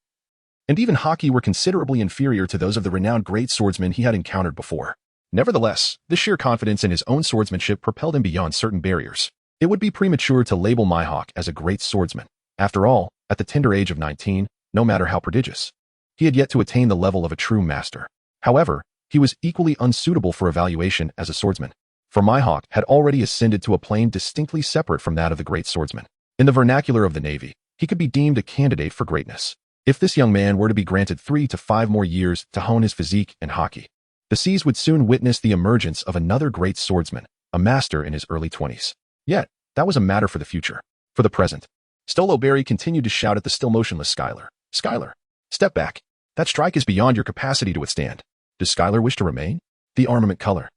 S1: and even Haki were considerably inferior to those of the renowned great swordsmen he had encountered before. Nevertheless, this sheer confidence in his own swordsmanship propelled him beyond certain barriers. It would be premature to label Mihawk as a great swordsman. After all, at the tender age of 19, no matter how prodigious, he had yet to attain the level of a true master. However, he was equally unsuitable for evaluation as a swordsman, for Mihawk had already ascended to a plane distinctly separate from that of the great swordsman. In the vernacular of the Navy, he could be deemed a candidate for greatness. If this young man were to be granted 3 to 5 more years to hone his physique and Haki, the seas would soon witness the emergence of another great swordsman, a master in his early 20s. Yet, that was a matter for the future. For the present, Stolo Berry continued to shout at the still motionless Skylar. Skylar, step back. That strike is beyond your capacity to withstand. Does Skylar wish to remain? The armament color,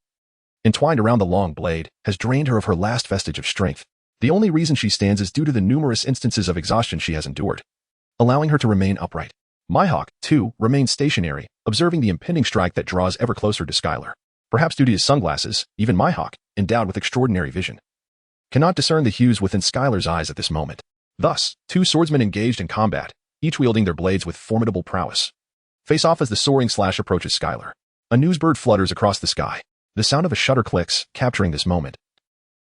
S1: entwined around the long blade, has drained her of her last vestige of strength. The only reason she stands is due to the numerous instances of exhaustion she has endured, allowing her to remain upright. Mihawk, too, remains stationary, observing the impending strike that draws ever closer to Skylar. Perhaps due to his sunglasses, even Mihawk, endowed with extraordinary vision, cannot discern the hues within Skylar's eyes at this moment. Thus, 2 swordsmen engaged in combat, each wielding their blades with formidable prowess, face off as the soaring slash approaches Skylar. A newsbird flutters across the sky. The sound of a shutter clicks, capturing this moment.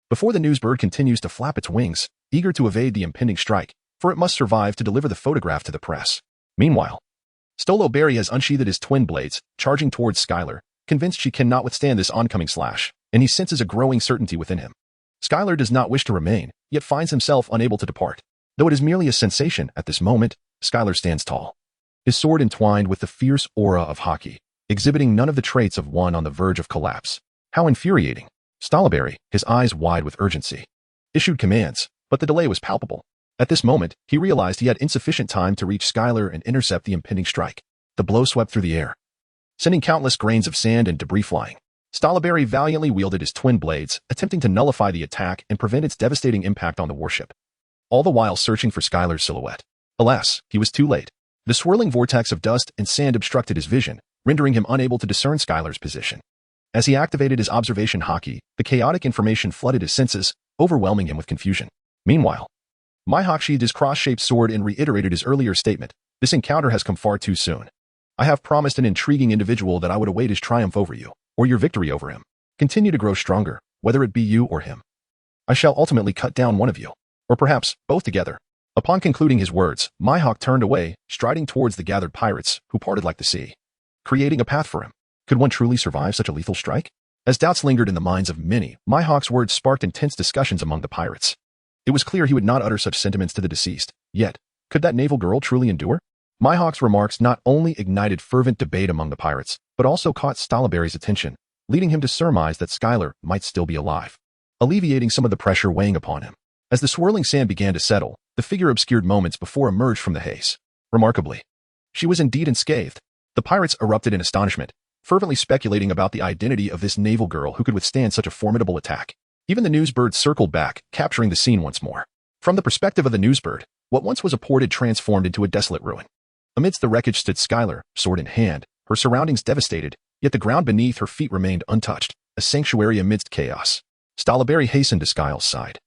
S1: Before the newsbird continues to flap its wings, eager to evade the impending strike, for it must survive to deliver the photograph to the press. Meanwhile, Stolo Berry has unsheathed his twin blades, charging towards Skylar, convinced she cannot withstand this oncoming slash, and he senses a growing certainty within him. Skylar does not wish to remain, yet finds himself unable to depart. Though it is merely a sensation at this moment, Skylar stands tall, his sword entwined with the fierce aura of Haki, exhibiting none of the traits of one on the verge of collapse. How infuriating! Stolo Berry, his eyes wide with urgency, issued commands, but the delay was palpable. At this moment, he realized he had insufficient time to reach Skylar and intercept the impending strike. The blow swept through the air, sending countless grains of sand and debris flying. Stolo Berry valiantly wielded his twin blades, attempting to nullify the attack and prevent its devastating impact on the warship, all the while searching for Skylar's silhouette. Alas, he was too late. The swirling vortex of dust and sand obstructed his vision, rendering him unable to discern Skylar's position. As he activated his observation Haki, the chaotic information flooded his senses, overwhelming him with confusion. Meanwhile, Mihawk sheathed his cross-shaped sword and reiterated his earlier statement. This encounter has come far too soon. I have promised an intriguing individual that I would await his triumph over you, or your victory over him. Continue to grow stronger, whether it be you or him. I shall ultimately cut down one of you, or perhaps both together. Upon concluding his words, Mihawk turned away, striding towards the gathered pirates, who parted like the sea, creating a path for him. Could one truly survive such a lethal strike? As doubts lingered in the minds of many, Mihawk's words sparked intense discussions among the pirates. It was clear he would not utter such sentiments to the deceased. Yet, could that naval girl truly endure? Mihawk's remarks not only ignited fervent debate among the pirates, but also caught Stolo Berry's attention, leading him to surmise that Skylar might still be alive, alleviating some of the pressure weighing upon him. As the swirling sand began to settle, the figure obscured moments before emerged from the haze. Remarkably, she was indeed unscathed. The pirates erupted in astonishment, fervently speculating about the identity of this naval girl who could withstand such a formidable attack. Even the newsbird circled back, capturing the scene once more. From the perspective of the newsbird, what once was a port had transformed into a desolate ruin. Amidst the wreckage stood Skylar, sword in hand, her surroundings devastated, yet the ground beneath her feet remained untouched, a sanctuary amidst chaos. Stolo Berry hastened to Skylar's side,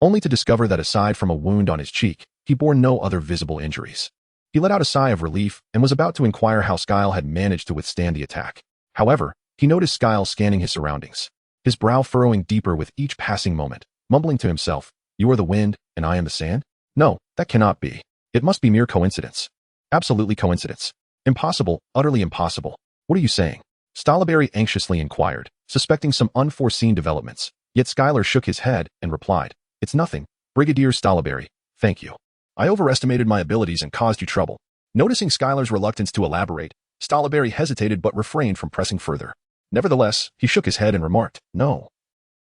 S1: only to discover that aside from a wound on his cheek, he bore no other visible injuries. He let out a sigh of relief and was about to inquire how Skylar had managed to withstand the attack. However, he noticed Skylar scanning his surroundings, his brow furrowing deeper with each passing moment, mumbling to himself, "You are the wind, and I am the sand? No, that cannot be. It must be mere coincidence. Absolutely coincidence. Impossible, utterly impossible. What are you saying?" Stolo Berry anxiously inquired, suspecting some unforeseen developments. Yet Skylar shook his head and replied, "It's nothing, Brigadier Stolo Berry, thank you. I overestimated my abilities and caused you trouble." Noticing Skylar's reluctance to elaborate, Stolo Berry hesitated but refrained from pressing further. Nevertheless, he shook his head and remarked, "No.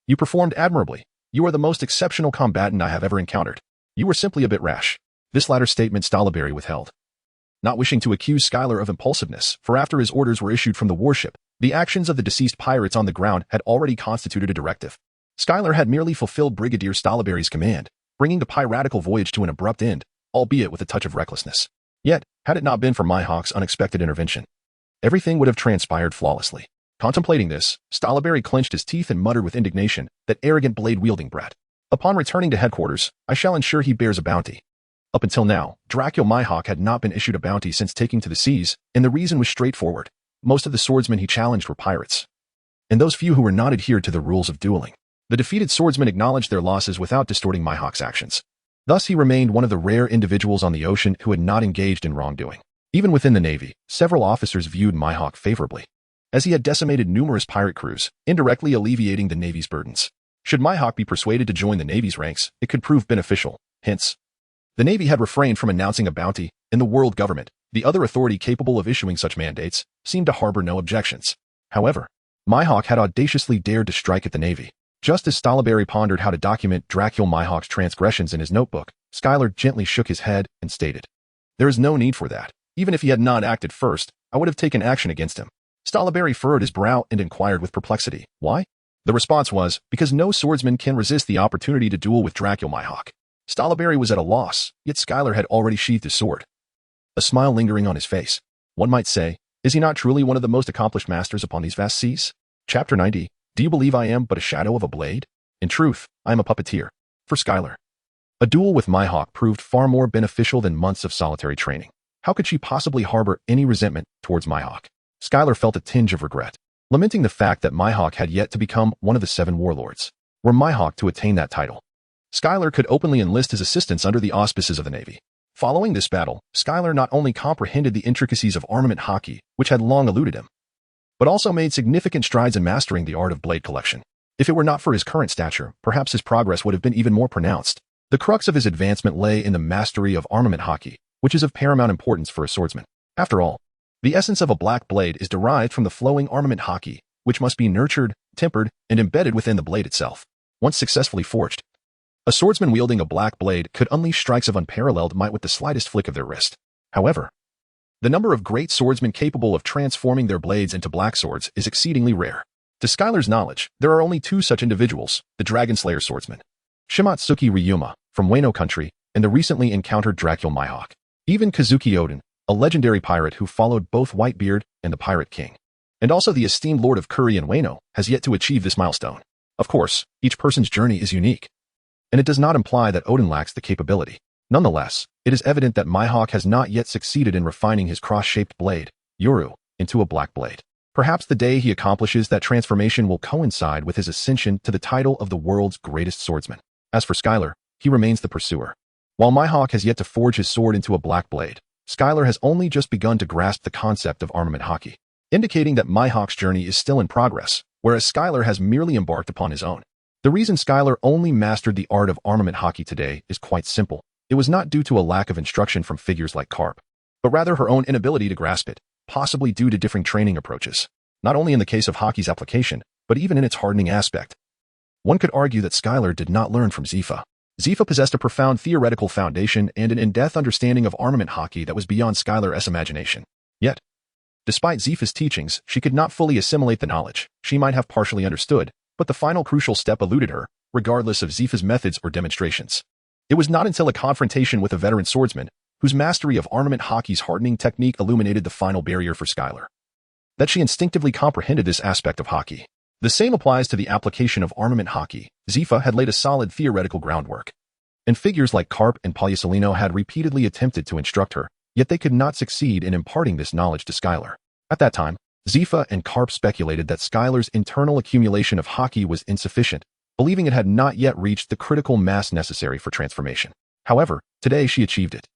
S1: You performed admirably. You are the most exceptional combatant I have ever encountered. You were simply a bit rash." This latter statement Stolo Berry withheld, not wishing to accuse Skylar of impulsiveness, for after his orders were issued from the warship, The actions of the deceased pirates on the ground had already constituted a directive. Schuyler had merely fulfilled Brigadier Stalaberry's command, bringing the piratical voyage to an abrupt end, albeit with a touch of recklessness. Yet, had it not been for Mihawk's unexpected intervention, everything would have transpired flawlessly. Contemplating this, Stalaberry clenched his teeth and muttered with indignation, "That arrogant blade-wielding brat. Upon returning to headquarters, I shall ensure he bears a bounty." Up until now, Dracula Mihawk had not been issued a bounty since taking to the seas, and the reason was straightforward. Most of the swordsmen he challenged were pirates, and those few who were not adhered to the rules of dueling. The defeated swordsmen acknowledged their losses without distorting Mihawk's actions. Thus he remained one of the rare individuals on the ocean who had not engaged in wrongdoing. Even within the Navy, several officers viewed Mihawk favorably, as he had decimated numerous pirate crews, indirectly alleviating the Navy's burdens. Should Mihawk be persuaded to join the Navy's ranks, it could prove beneficial. Hence, the Navy had refrained from announcing a bounty, and the world government, the other authority capable of issuing such mandates, seemed to harbor no objections. However, Mihawk had audaciously dared to strike at the Navy. Just as Stalaberry pondered how to document Dracula Mihawk's transgressions in his notebook, Schuyler gently shook his head and stated, "There is no need for that. Even if he had not acted first, I would have taken action against him." Stalaberry furrowed his brow and inquired with perplexity, "Why?" The response was, "Because no swordsman can resist the opportunity to duel with Dracula Mihawk." Stalaberry was at a loss, yet Schuyler had already sheathed his sword, a smile lingering on his face. One might say, is he not truly one of the most accomplished masters upon these vast seas? Chapter 90. Do you believe I am but a shadow of a blade? In truth, I am a puppeteer. For Schuyler, a duel with Mihawk proved far more beneficial than months of solitary training. How could she possibly harbor any resentment towards Mihawk? Schuyler felt a tinge of regret, lamenting the fact that Mihawk had yet to become one of the 7 warlords. Were Mihawk to attain that title, Schuyler could openly enlist his assistance under the auspices of the Navy. Following this battle, Schuyler not only comprehended the intricacies of armament Haki, which had long eluded him, but also made significant strides in mastering the art of blade collection. If it were not for his current stature, perhaps his progress would have been even more pronounced. The crux of his advancement lay in the mastery of armament Haki, which is of paramount importance for a swordsman. After all, the essence of a black blade is derived from the flowing armament Haki, which must be nurtured, tempered, and embedded within the blade itself. Once successfully forged, a swordsman wielding a black blade could unleash strikes of unparalleled might with the slightest flick of their wrist. However, the number of great swordsmen capable of transforming their blades into black swords is exceedingly rare. To Schuyler's knowledge, there are only 2 such individuals, the Dragon Slayer swordsman, Shimatsuki Ryuma, from Wano country, and the recently encountered Dracula Mihawk. Even Kazuki Oden, a legendary pirate who followed both Whitebeard and the Pirate King, and also the esteemed Lord of Curry in Wano, has yet to achieve this milestone. Of course, each person's journey is unique, and it does not imply that Oden lacks the capability. Nonetheless, it is evident that Mihawk has not yet succeeded in refining his cross-shaped blade, Yoru, into a black blade. Perhaps the day he accomplishes that transformation will coincide with his ascension to the title of the world's greatest swordsman. As for Schuyler, he remains the pursuer. While Mihawk has yet to forge his sword into a black blade, Schuyler has only just begun to grasp the concept of armament Haki, indicating that Mihawk's journey is still in progress, whereas Schuyler has merely embarked upon his own. The reason Schuyler only mastered the art of armament Haki today is quite simple. It was not due to a lack of instruction from figures like Garp, but rather her own inability to grasp it, possibly due to differing training approaches, not only in the case of Haki's application, but even in its hardening aspect. One could argue that Schuyler did not learn from Zifa. Zifa possessed a profound theoretical foundation and an in-depth understanding of armament Haki that was beyond Schuyler's imagination. Yet, despite Zifa's teachings, she could not fully assimilate the knowledge. She might have partially understood, but the final crucial step eluded her, regardless of Zifa's methods or demonstrations. It was not until a confrontation with a veteran swordsman, whose mastery of armament Haki's hardening technique illuminated the final barrier for Schuyler, that she instinctively comprehended this aspect of Haki. The same applies to the application of armament Haki. Zifa had laid a solid theoretical groundwork, and figures like Garp and Pallisolino had repeatedly attempted to instruct her, yet they could not succeed in imparting this knowledge to Schuyler. At that time, Zifa and Garp speculated that Schuyler's internal accumulation of Haki was insufficient, believing it had not yet reached the critical mass necessary for transformation. However, today she achieved it.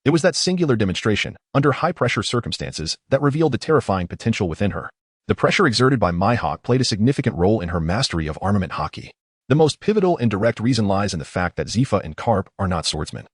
S1: It was that singular demonstration, under high-pressure circumstances, that revealed the terrifying potential within her. The pressure exerted by Mihawk played a significant role in her mastery of armament Haki. The most pivotal and direct reason lies in the fact that Zifa and Garp are not swordsmen.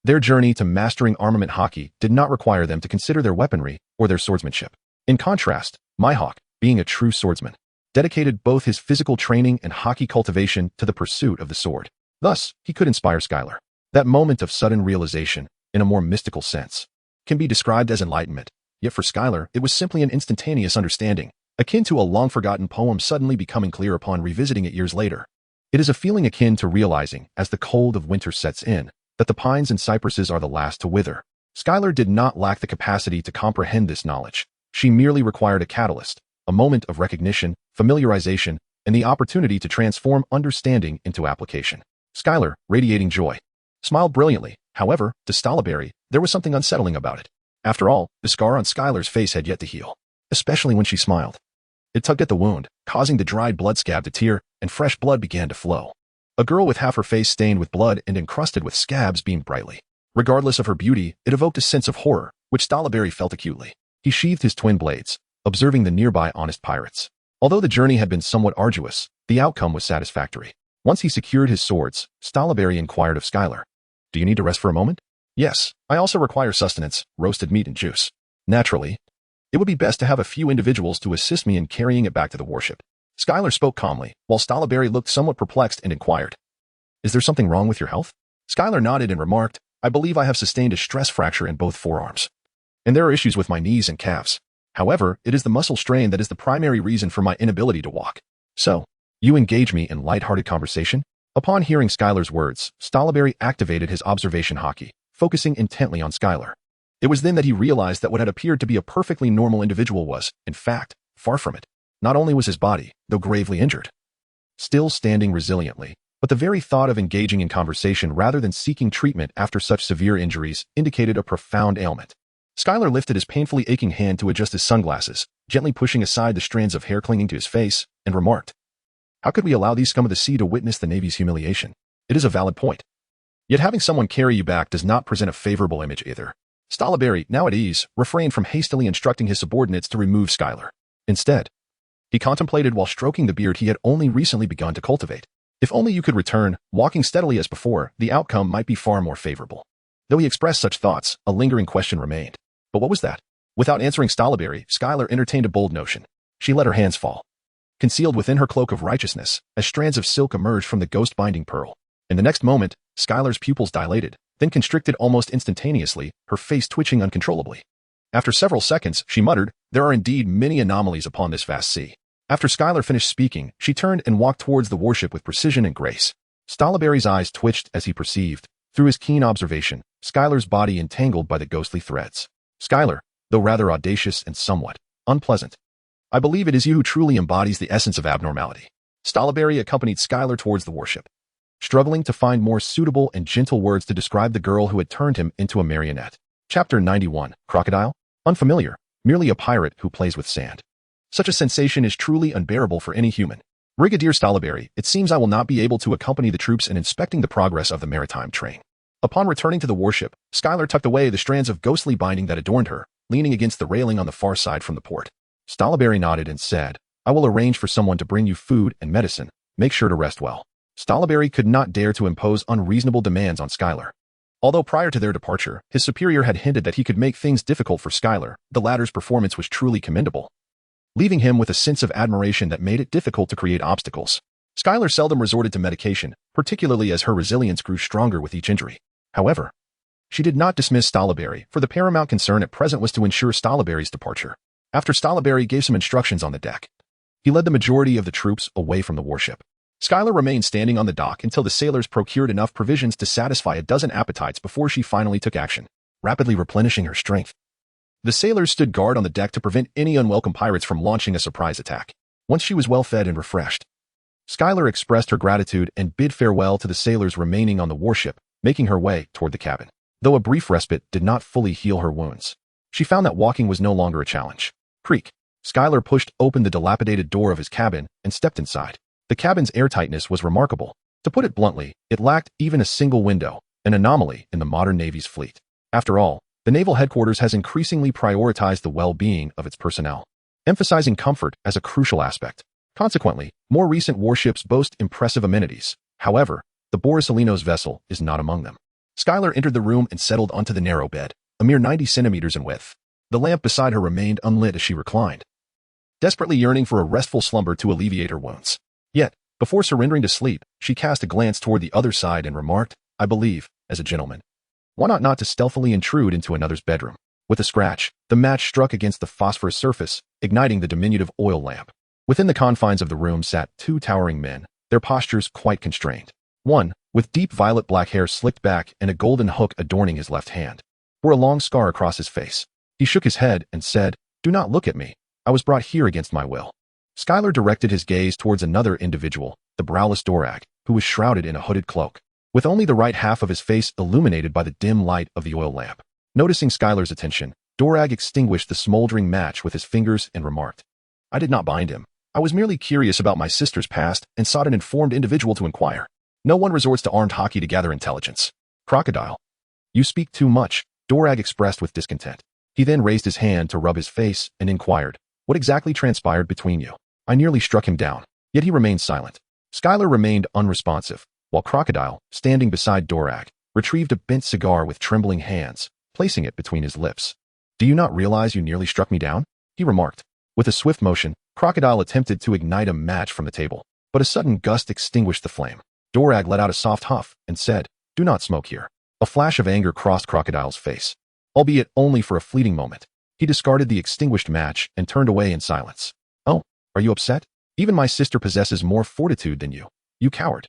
S1: Their journey to mastering armament Haki did not require them to consider their weaponry or their swordsmanship. In contrast, Mihawk, being a true swordsman, dedicated both his physical training and Haki cultivation to the pursuit of the sword. Thus, he could inspire Schuyler. That moment of sudden realization, in a more mystical sense, can be described as enlightenment. Yet for Schuyler, it was simply an instantaneous understanding, akin to a long-forgotten poem suddenly becoming clear upon revisiting it years later. It is a feeling akin to realizing, as the cold of winter sets in, that the pines and cypresses are the last to wither. Skylar did not lack the capacity to comprehend this knowledge. She merely required a catalyst, a moment of recognition, familiarization, and the opportunity to transform understanding into application. Skylar, radiating joy, smiled brilliantly. However, to Strawberry, there was something unsettling about it. After all, the scar on Skylar's face had yet to heal, especially when she smiled. It tugged at the wound, causing the dried blood scab to tear, and fresh blood began to flow. A girl with half her face stained with blood and encrusted with scabs beamed brightly. Regardless of her beauty, it evoked a sense of horror, which Strawberry felt acutely. He sheathed his twin blades, observing the nearby honest pirates. Although the journey had been somewhat arduous, the outcome was satisfactory. Once he secured his swords, Strawberry inquired of Skylar, "Do you need to rest for a moment?" "Yes, I also require sustenance, roasted meat and juice." "Naturally. It would be best to have a few individuals to assist me in carrying it back to the warship." Skylar spoke calmly, while Strawberry looked somewhat perplexed and inquired, "Is there something wrong with your health?" Skylar nodded and remarked, "I believe I have sustained a stress fracture in both forearms. And there are issues with my knees and calves. However, it is the muscle strain that is the primary reason for my inability to walk." "So, you engage me in light-hearted conversation?" Upon hearing Skylar's words, Strawberry activated his observation Haki, focusing intently on Skylar. It was then that he realized that what had appeared to be a perfectly normal individual was, in fact, far from it. Not only was his body, though gravely injured, still standing resiliently, but the very thought of engaging in conversation rather than seeking treatment after such severe injuries indicated a profound ailment. Skylar lifted his painfully aching hand to adjust his sunglasses, gently pushing aside the strands of hair clinging to his face, and remarked, "How could we allow these scum of the sea to witness the Navy's humiliation? It is a valid point. Yet having someone carry you back does not present a favorable image either." Strawberry, now at ease, refrained from hastily instructing his subordinates to remove Skylar. Instead, he contemplated while stroking the beard he had only recently begun to cultivate. If only you could return, walking steadily as before, the outcome might be far more favorable. Though he expressed such thoughts, a lingering question remained. But what was that? Without answering Strawberry, Skylar entertained a bold notion. She let her hands fall, concealed within her cloak of righteousness, as strands of silk emerged from the ghost-binding pearl. In the next moment, Skylar's pupils dilated, then constricted almost instantaneously, her face twitching uncontrollably. After several seconds, she muttered, "There are indeed many anomalies upon this vast sea." After Skylar finished speaking, she turned and walked towards the warship with precision and grace. Strawberry's eyes twitched as he perceived, through his keen observation, Skylar's body entangled by the ghostly threads. "Skylar, though rather audacious and somewhat unpleasant, I believe it is you who truly embodies the essence of abnormality." Strawberry accompanied Skylar towards the warship, struggling to find more suitable and gentle words to describe the girl who had turned him into a marionette. Chapter 91, Crocodile? Unfamiliar, merely a pirate who plays with sand. Such a sensation is truly unbearable for any human. Brigadier Strawberry, it seems I will not be able to accompany the troops in inspecting the progress of the maritime train. Upon returning to the warship, Skylar tucked away the strands of ghostly binding that adorned her, leaning against the railing on the far side from the port. Strawberry nodded and said, "I will arrange for someone to bring you food and medicine. Make sure to rest well." Strawberry could not dare to impose unreasonable demands on Skylar. Although prior to their departure, his superior had hinted that he could make things difficult for Skylar, the latter's performance was truly commendable, leaving him with a sense of admiration that made it difficult to create obstacles. Skylar seldom resorted to medication, particularly as her resilience grew stronger with each injury. However, she did not dismiss Strawberry, for the paramount concern at present was to ensure Strawberry's departure. After Strawberry gave some instructions on the deck, he led the majority of the troops away from the warship. Skylar remained standing on the dock until the sailors procured enough provisions to satisfy a dozen appetites before she finally took action, rapidly replenishing her strength. The sailors stood guard on the deck to prevent any unwelcome pirates from launching a surprise attack. Once she was well fed and refreshed, Skylar expressed her gratitude and bid farewell to the sailors remaining on the warship, making her way toward the cabin. Though a brief respite did not fully heal her wounds, she found that walking was no longer a challenge. Creak. Skylar pushed open the dilapidated door of his cabin and stepped inside. The cabin's airtightness was remarkable. To put it bluntly, it lacked even a single window, an anomaly in the modern Navy's fleet. After all, the Naval Headquarters has increasingly prioritized the well-being of its personnel, emphasizing comfort as a crucial aspect. Consequently, more recent warships boast impressive amenities. However, the Borisalinos vessel is not among them. Skylar entered the room and settled onto the narrow bed, a mere 90 centimeters in width. The lamp beside her remained unlit as she reclined, desperately yearning for a restful slumber to alleviate her wounds. Yet, before surrendering to sleep, she cast a glance toward the other side and remarked, "I believe, as a gentleman, one ought not to stealthily intrude into another's bedroom." With a scratch, the match struck against the phosphorus surface, igniting the diminutive oil lamp. Within the confines of the room sat two towering men, their postures quite constrained. One, with deep violet-black hair slicked back and a golden hook adorning his left hand, bore a long scar across his face. He shook his head and said, "Do not look at me. I was brought here against my will." Skylar directed his gaze towards another individual, the browless Dorag, who was shrouded in a hooded cloak, with only the right half of his face illuminated by the dim light of the oil lamp. Noticing Skylar's attention, Dorag extinguished the smoldering match with his fingers and remarked, "I did not bind him. I was merely curious about my sister's past and sought an informed individual to inquire. No one resorts to armed Haki to gather intelligence." "Crocodile. You speak too much," Dorag expressed with discontent. He then raised his hand to rub his face and inquired, "What exactly transpired between you?" I nearly struck him down, yet he remained silent. Skylar remained unresponsive, while Crocodile, standing beside Dorag, retrieved a bent cigar with trembling hands, placing it between his lips. "Do you not realize you nearly struck me down?" he remarked. With a swift motion, Crocodile attempted to ignite a match from the table, but a sudden gust extinguished the flame. Dorag let out a soft huff and said, "Do not smoke here." A flash of anger crossed Crocodile's face, albeit only for a fleeting moment. He discarded the extinguished match and turned away in silence. "Oh, are you upset? Even my sister possesses more fortitude than you. You coward."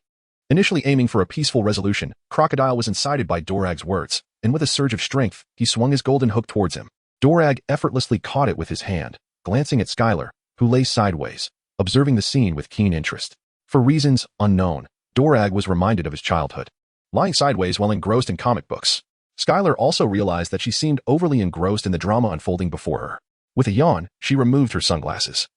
S1: Initially aiming for a peaceful resolution, Crocodile was incited by Dorag's words, and with a surge of strength, he swung his golden hook towards him. Dorag effortlessly caught it with his hand, glancing at Skylar, who lay sideways, observing the scene with keen interest. For reasons unknown, Dorag was reminded of his childhood, lying sideways while engrossed in comic books. Skylar also realized that she seemed overly engrossed in the drama unfolding before her. With a yawn, she removed her sunglasses,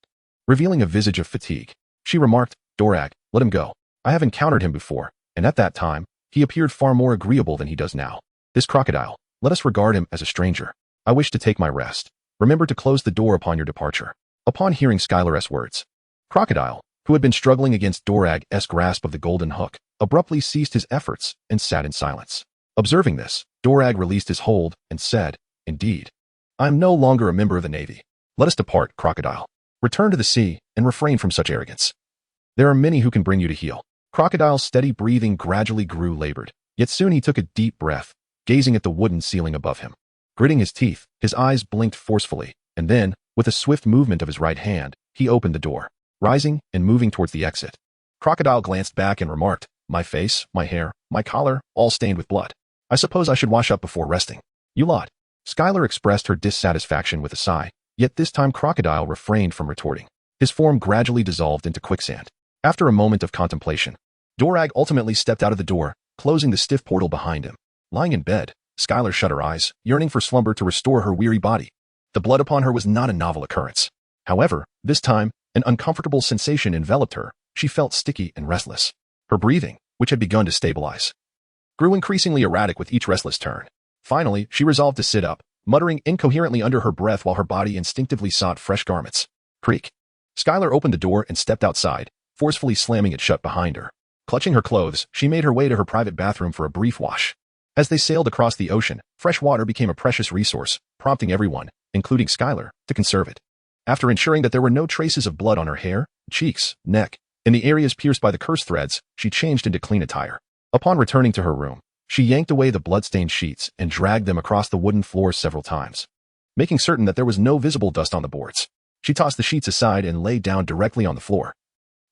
S1: revealing a visage of fatigue. She remarked, "Dorag, let him go. I have encountered him before, and at that time, he appeared far more agreeable than he does now. This crocodile, let us regard him as a stranger. I wish to take my rest. Remember to close the door upon your departure." Upon hearing Skylar's words, Crocodile, who had been struggling against Dorag's grasp of the golden hook, abruptly ceased his efforts and sat in silence. Observing this, Dorag released his hold and said, "Indeed. I am no longer a member of the Navy. Let us depart, Crocodile. Return to the sea and refrain from such arrogance. There are many who can bring you to heel." Crocodile's steady breathing gradually grew labored, yet soon he took a deep breath, gazing at the wooden ceiling above him. Gritting his teeth, his eyes blinked forcefully, and then, with a swift movement of his right hand, he opened the door, rising and moving towards the exit. Crocodile glanced back and remarked, "My face, my hair, my collar, all stained with blood. I suppose I should wash up before resting. You lot." Skylar expressed her dissatisfaction with a sigh, yet this time Crocodile refrained from retorting. His form gradually dissolved into quicksand. After a moment of contemplation, Dorag ultimately stepped out of the door, closing the stiff portal behind him. Lying in bed, Skylar shut her eyes, yearning for slumber to restore her weary body. The blood upon her was not a novel occurrence. However, this time, an uncomfortable sensation enveloped her. She felt sticky and restless. Her breathing, which had begun to stabilize, grew increasingly erratic with each restless turn. Finally, she resolved to sit up, muttering incoherently under her breath while her body instinctively sought fresh garments. Creak. Skylar opened the door and stepped outside, forcefully slamming it shut behind her. Clutching her clothes, she made her way to her private bathroom for a brief wash. As they sailed across the ocean, fresh water became a precious resource, prompting everyone, including Skylar, to conserve it. After ensuring that there were no traces of blood on her hair, cheeks, neck, and the areas pierced by the curse threads, she changed into clean attire. Upon returning to her room, she yanked away the blood-stained sheets and dragged them across the wooden floor several times, making certain that there was no visible dust on the boards. She tossed the sheets aside and lay down directly on the floor,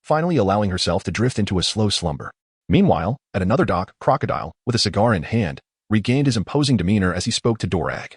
S1: finally allowing herself to drift into a slow slumber. Meanwhile, at another dock, Crocodile, with a cigar in hand, regained his imposing demeanor as he spoke to Dorag.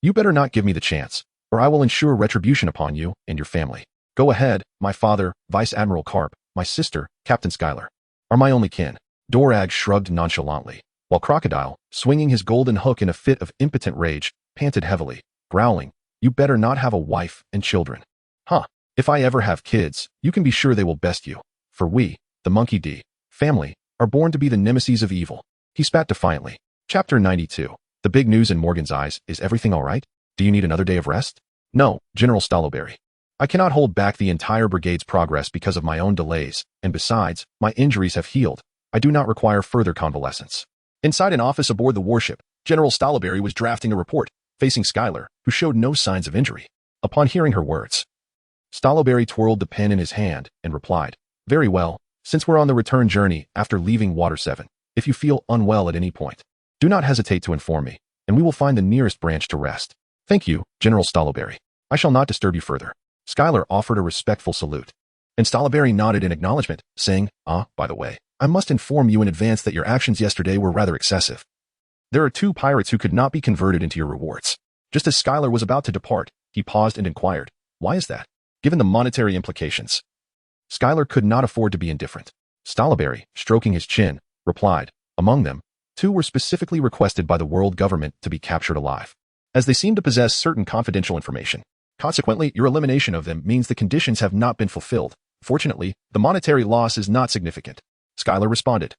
S1: "You better not give me the chance, or I will ensure retribution upon you and your family. Go ahead, my father, Vice Admiral Garp, my sister, Captain Skylar, are my only kin." Dorag shrugged nonchalantly, while Crocodile, swinging his golden hook in a fit of impotent rage, panted heavily, growling, "You better not have a wife and children. Huh, if I ever have kids, you can be sure they will best you, for we, the Monkey D family, are born to be the nemesis of evil." He spat defiantly. Chapter 92. The big news in Morgan's eyes. Is everything all right? Do you need another day of rest? No, General Stallowberry. I cannot hold back the entire brigade's progress because of my own delays, and besides, my injuries have healed. I do not require further convalescence. Inside an office aboard the warship, General Stallowberry was drafting a report, facing Skylar, who showed no signs of injury. Upon hearing her words, Stallowberry twirled the pen in his hand and replied, "Very well, since we're on the return journey after leaving Water 7, if you feel unwell at any point, do not hesitate to inform me, and we will find the nearest branch to rest." "Thank you, General Stallowberry. I shall not disturb you further." Skylar offered a respectful salute, and Stolberry nodded in acknowledgement, saying, by the way, I must inform you in advance that your actions yesterday were rather excessive. There are 2 pirates who could not be converted into your rewards. Just as Skylar was about to depart, he paused and inquired, why is that? Given the monetary implications. Skylar could not afford to be indifferent. Stolberry, stroking his chin, replied, among them, 2 were specifically requested by the world government to be captured alive, as they seem to possess certain confidential information. Consequently, your elimination of them means the conditions have not been fulfilled. Fortunately, the monetary loss is not significant. Skylar responded.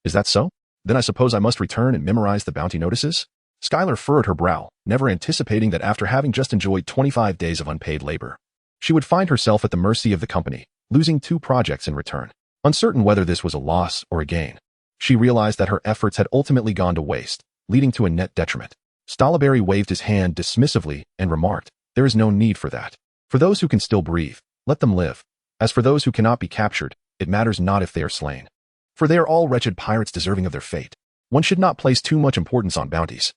S1: Is that so? Then I suppose I must return and memorize the bounty notices? Skylar furrowed her brow, never anticipating that after having just enjoyed 25 days of unpaid labor, she would find herself at the mercy of the company, losing 2 projects in return. Uncertain whether this was a loss or a gain, she realized that her efforts had ultimately gone to waste, leading to a net detriment. Stolberry waved his hand dismissively and remarked, there is no need for that. For those who can still breathe, let them live. As for those who cannot be captured, it matters not if they are slain. For they are all wretched pirates deserving of their fate. One should not place too much importance on bounties.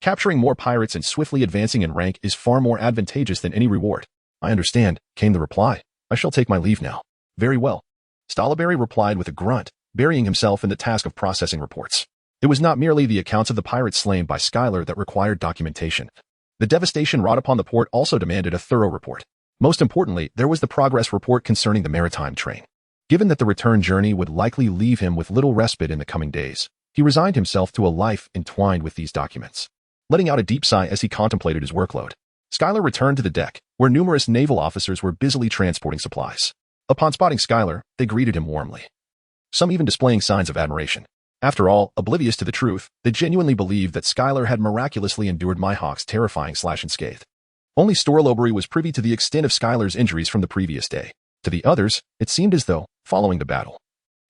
S1: Capturing more pirates and swiftly advancing in rank is far more advantageous than any reward. I understand, came the reply. I shall take my leave now. Very well. Stolberry replied with a grunt, burying himself in the task of processing reports. It was not merely the accounts of the pirates slain by Skylar that required documentation. The devastation wrought upon the port also demanded a thorough report. Most importantly, there was the progress report concerning the maritime train. Given that the return journey would likely leave him with little respite in the coming days, he resigned himself to a life entwined with these documents. Letting out a deep sigh as he contemplated his workload, Skylar returned to the deck, where numerous naval officers were busily transporting supplies. Upon spotting Skylar, they greeted him warmly, some even displaying signs of admiration. After all, oblivious to the truth, they genuinely believed that Skylar had miraculously endured Mihawk's terrifying slash and scathe. Only Stolberry was privy to the extent of Skylar's injuries from the previous day. To the others, it seemed as though, following the battle,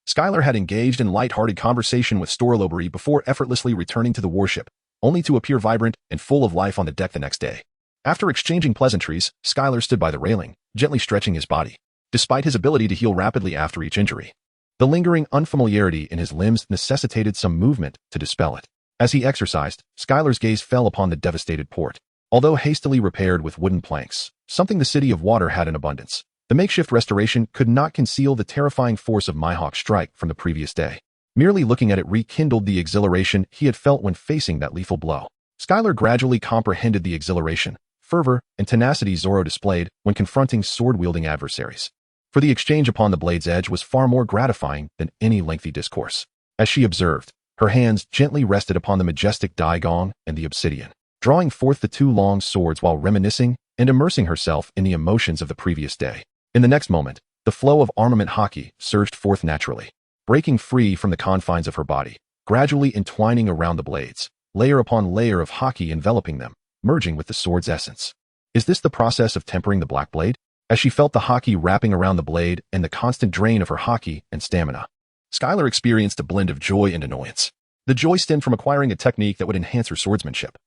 S1: Skylar had engaged in light-hearted conversation with Stolberry before effortlessly returning to the warship, only to appear vibrant and full of life on the deck the next day. After exchanging pleasantries, Skylar stood by the railing, gently stretching his body, despite his ability to heal rapidly after each injury. The lingering unfamiliarity in his limbs necessitated some movement to dispel it. As he exercised, Skylar's gaze fell upon the devastated port. Although hastily repaired with wooden planks, something the City of Water had in abundance, the makeshift restoration could not conceal the terrifying force of Mihawk's strike from the previous day. Merely looking at it rekindled the exhilaration he had felt when facing that lethal blow. Skylar gradually comprehended the exhilaration, fervor, and tenacity Zoro displayed when confronting sword-wielding adversaries. For the exchange upon the blade's edge was far more gratifying than any lengthy discourse. As she observed, her hands gently rested upon the majestic daigong and the obsidian, drawing forth the 2 long swords while reminiscing and immersing herself in the emotions of the previous day. In the next moment, the flow of armament Haki surged forth naturally, breaking free from the confines of her body, gradually entwining around the blades, layer upon layer of Haki enveloping them, merging with the sword's essence. Is this the process of tempering the black blade? As she felt the Haki wrapping around the blade and the constant drain of her Haki and stamina, Skylar experienced a blend of joy and annoyance. The joy stemmed from acquiring a technique that would enhance her swordsmanship,